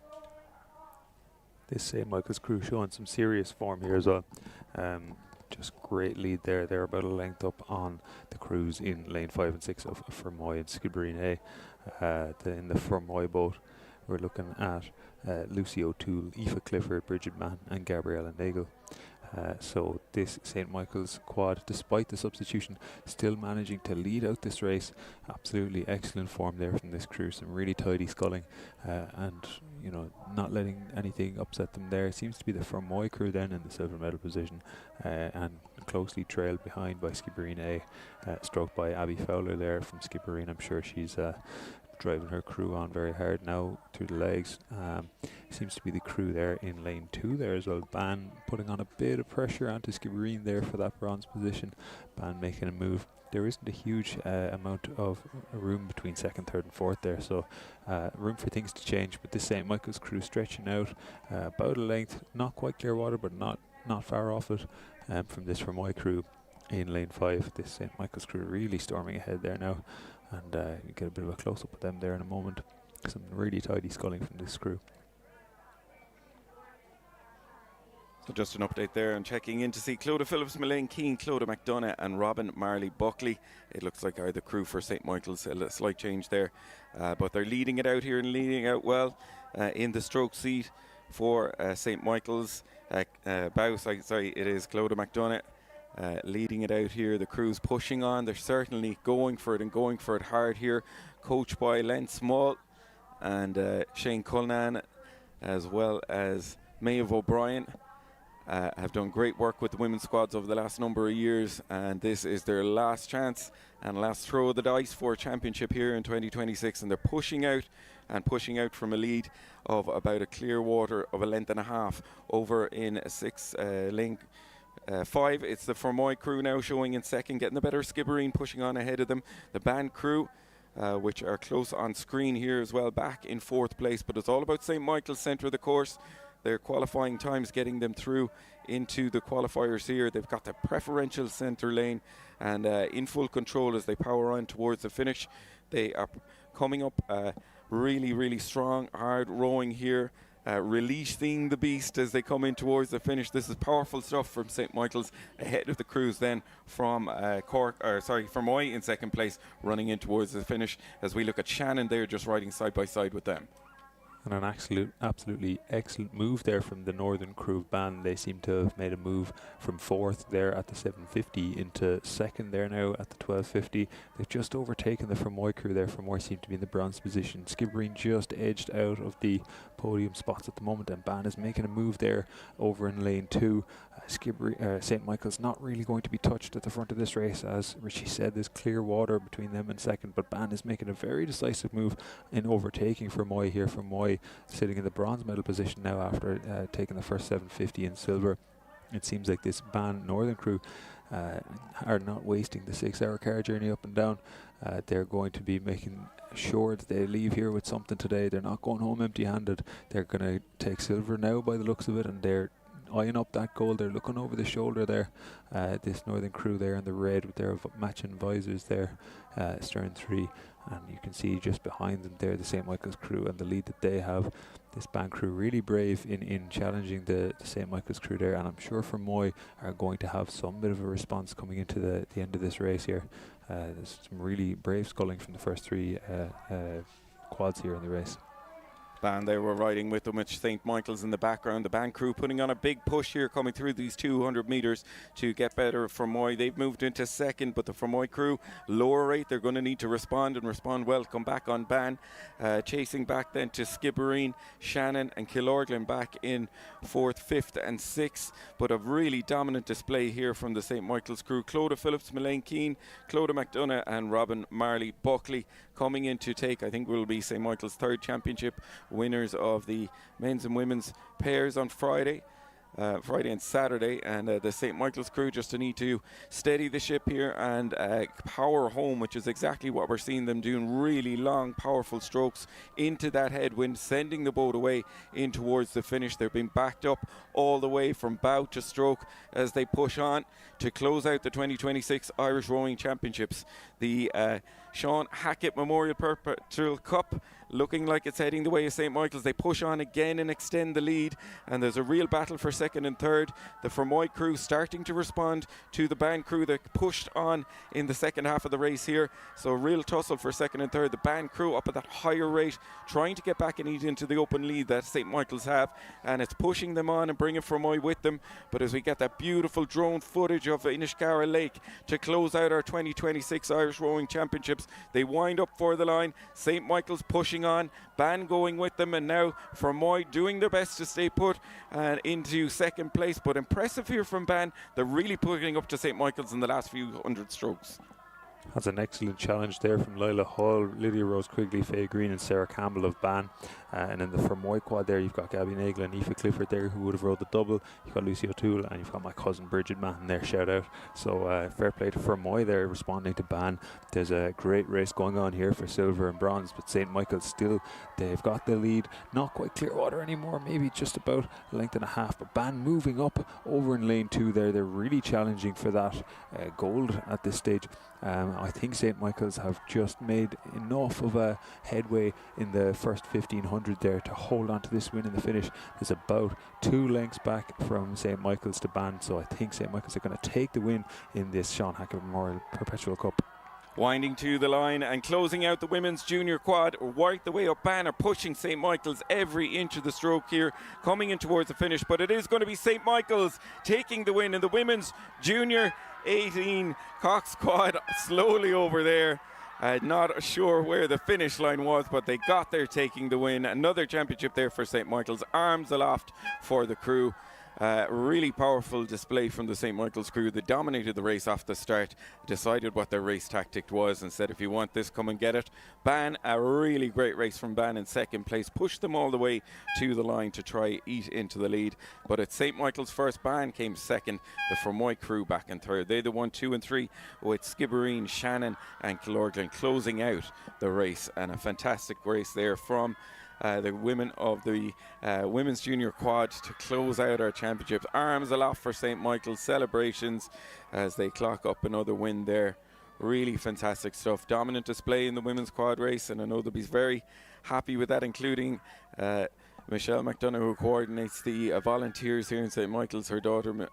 This St Michael's crew showing some serious form here as well. Just great lead there. They're about a length up on the crews in lane 5 and 6 of Fermoy and Skibbereen A. In the Fermoy boat, we're looking at Lucy O'Toole, Aoife Clifford, Bridget Mann and Gabriella Nagel. So this St Michael's quad, despite the substitution, still managing to lead out this race. Absolutely excellent form there from this crew. Some really tidy sculling and not letting anything upset them there. It seems to be the Fermoy crew then in the silver medal position and closely trailed behind by Skibbereen A, stroked by Abby Fowler there from Skibbereen. I'm sure she's driving her crew on very hard now through the legs. Seems to be the crew there in lane 2 there as well. Ban putting on a bit of pressure onto Skibbereen there for that bronze position. Ban making a move. There isn't a huge amount of room between second, third and fourth there, so room for things to change. But this St Michael's crew stretching out about a length, not quite clear water but not far off it from this Fermoy crew in lane 5. This St Michael's crew really storming ahead there now, and you get a bit of a close-up of them there in a moment. Some really tidy sculling from this crew. So just an update there and checking in to see Clodagh Phillips, Melaine Keane, Clodagh McDonough and Robin Marley Buckley. It looks like are the crew for St Michael's. A slight change there, but they're leading it out here and leading out well in the stroke seat for St Michael's. It is Clodagh McDonough leading it out here. The crew's pushing on. They're certainly going for it and going for it hard here. Coached by Len Small and Shane Cullinan, as well as Maeve O'Brien. Have done great work with the women's squads over the last number of years, and this is their last chance and last throw of the dice for a championship here in 2026, and they're pushing out from a lead of about a clear water of a length and a half over in lane 5. It's the Fermoy crew now showing in second, getting the better. Skibbereen pushing on ahead of them. The band crew, which are close on screen here as well, back in fourth place, but it's all about St Michael's centre of the course. Their qualifying times getting them through into the qualifiers here. They've got the preferential centre lane and in full control as they power on towards the finish. They are coming up really, really strong, hard rowing here releasing the beast as they come in towards the finish. This is powerful stuff from St. Michael's, ahead of the crews then from Fermoy in second place, running in towards the finish, as we look at Shannon there just riding side by side with them. And an absolutely excellent move there from the Northern Crew of Ban. They seem to have made a move from fourth there at the 750 into second there now at the 1250. They've just overtaken the Fermoy crew there. Fermoy seem to be in the bronze position. Skibbereen just edged out of the podium spots at the moment, and Ban is making a move there over in lane 2. St. Michael's not really going to be touched at the front of this race. As Richie said, there's clear water between them and second, but Ban is making a very decisive move in overtaking Fermoy here. Fermoy sitting in the bronze medal position now after taking the first 750 in silver. It seems like this Ban Northern crew are not wasting the 6-hour car journey up and down. They're going to be making sure that they leave here with something today. They're not going home empty-handed. They're going to take silver now by the looks of it, and they're eyeing up that goal. They're looking over the shoulder there. This Northern crew there in the red with their matching visors there, stern 3, and you can see just behind them there the St. Michael's crew and the lead that they have. This Ban crew really brave in challenging the St. Michael's crew there, and I'm sure Fermoy are going to have some bit of a response coming into the end of this race here. There's some really brave sculling from the first 3 quads here in the race. Ban they were riding with them, with St. Michael's in the background. The Ban crew putting on a big push here, coming through these 200 metres to get better. Fermoy, they've moved into second, but the Fermoy crew, lower rate, they're going to need to respond and respond well. Come back on Ban, chasing back then to Skibbereen, Shannon and Killorglin back in 4th, 5th and 6th, but a really dominant display here from the St. Michael's crew. Clodagh Phillips, Melaine Keane, Clodagh McDonough and Robin Marley Buckley coming in to take, I think, will be St. Michael's 3rd championship, winners of the men's and women's pairs on Friday and Saturday, and the St. Michael's crew just to need to steady the ship here and power home, which is exactly what we're seeing them doing. Really long, powerful strokes into that headwind, sending the boat away in towards the finish. They're being backed up all the way from bow to stroke as they push on to close out the 2026 Irish Rowing Championships. The Sean Hackett Memorial Perpetual Cup looking like it's heading the way of St. Michael's. They push on again and extend the lead, and there's a real battle for second and third. The Fermoy crew starting to respond to the Ban crew that pushed on in the second half of the race here, so a real tussle for second and third. The Ban crew up at that higher rate, trying to get back and eat into the open lead that St. Michael's have, and it's pushing them on and bringing Fermoy with them. But as we get that beautiful drone footage of Inishkara Lake to close out our 2026 Irish Rowing Championships, they wind up for the line. St. Michael's pushing on, Ban going with them, and now Fermoy doing their best to stay put and into second place. But impressive here from Ban. They're really putting up to St. Michael's in the last few hundred strokes. That's an excellent challenge there from Lila Hall, Lydia Rose Quigley, Faye Green and Sarah Campbell of Ban. And in the Fermoy quad there, you've got Gabby Nagle and Aoife Clifford there, who would have rode the double. You've got Lucy O'Toole, and you've got my cousin Bridget Mann there, shout out. So fair play to Fermoy there, responding to Ban. There's a great race going on here for silver and bronze, but St. Michael's still, they've got the lead. Not quite Clearwater anymore, maybe just about a length and a half, but Ban moving up over in lane 2 there. They're really challenging for that gold at this stage. I think St. Michael's have just made enough of a headway in the first 1500 there to hold on to this win in the finish. There's about 2 lengths back from St. Michael's to Ban, so I think St. Michael's are going to take the win in this Sean Hackett Memorial Perpetual Cup. Winding to the line and closing out the women's junior quad, right the way up. Ban are pushing St. Michael's every inch of the stroke here, coming in towards the finish, but it is going to be St. Michael's taking the win in the women's junior 18 Cox quad, slowly over there. Not sure where the finish line was, but they got there, taking the win. Another championship there for St. Michael's, arms aloft for the crew. Really powerful display from the St. Michael's crew. They dominated the race off the start, decided what their race tactic was and said, if you want this, come and get it. Ban, a really great race from Ban in second place, pushed them all the way to the line to try eat into the lead. But at St. Michael's first, Ban came second, the Fermoy crew back in third. They the 1, 2 and 3 with Skibbereen, Shannon and Killorglin closing out the race, and a fantastic race there from the women of the women's junior quad to close out our championships. Arms aloft for St. Michael's, celebrations as they clock up another win there. Really fantastic stuff. Dominant display in the women's quad race, and I know they'll be very happy with that, including Michelle McDonough, who coordinates the volunteers here in St. Michael's, her daughter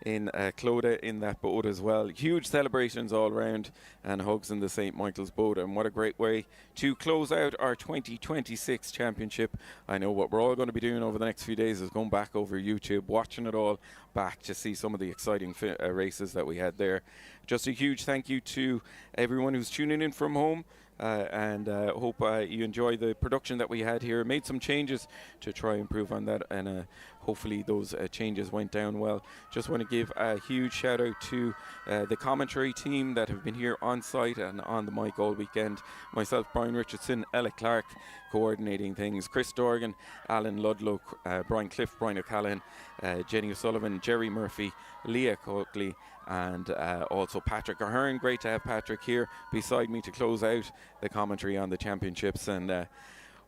in Clodagh in that boat as well. Huge celebrations all round and hugs in the St. Michael's boat, and what a great way to close out our 2026 championship. I know what we're all going to be doing over the next few days is going back over YouTube, watching it all back to see some of the exciting races that we had there. Just a huge thank you to everyone who's tuning in from home. And hope you enjoy the production that we had here. Made some changes to try and improve on that, and hopefully those changes went down well. Just want to give a huge shout out to the commentary team that have been here on site and on the mic all weekend. Myself, Brian Richardson, Ella Clark coordinating things, Chris Dorgan, Alan Ludlow, Brian Cliff, Brian O'Callaghan, Jenny O'Sullivan, Jerry Murphy, Leah Coakley, and also Patrick Ahern. Great to have Patrick here beside me to close out the commentary on the championships, and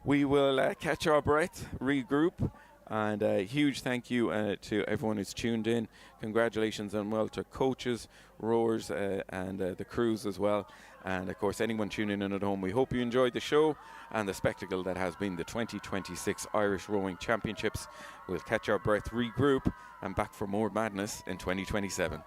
we will catch our breath, regroup, and a huge thank you to everyone who's tuned in. Congratulations and well to coaches, rowers, and the crews as well, and of course anyone tuning in at home. We hope you enjoyed the show and the spectacle that has been the 2026 Irish Rowing Championships. We'll catch our breath, regroup, and back for more madness in 2027.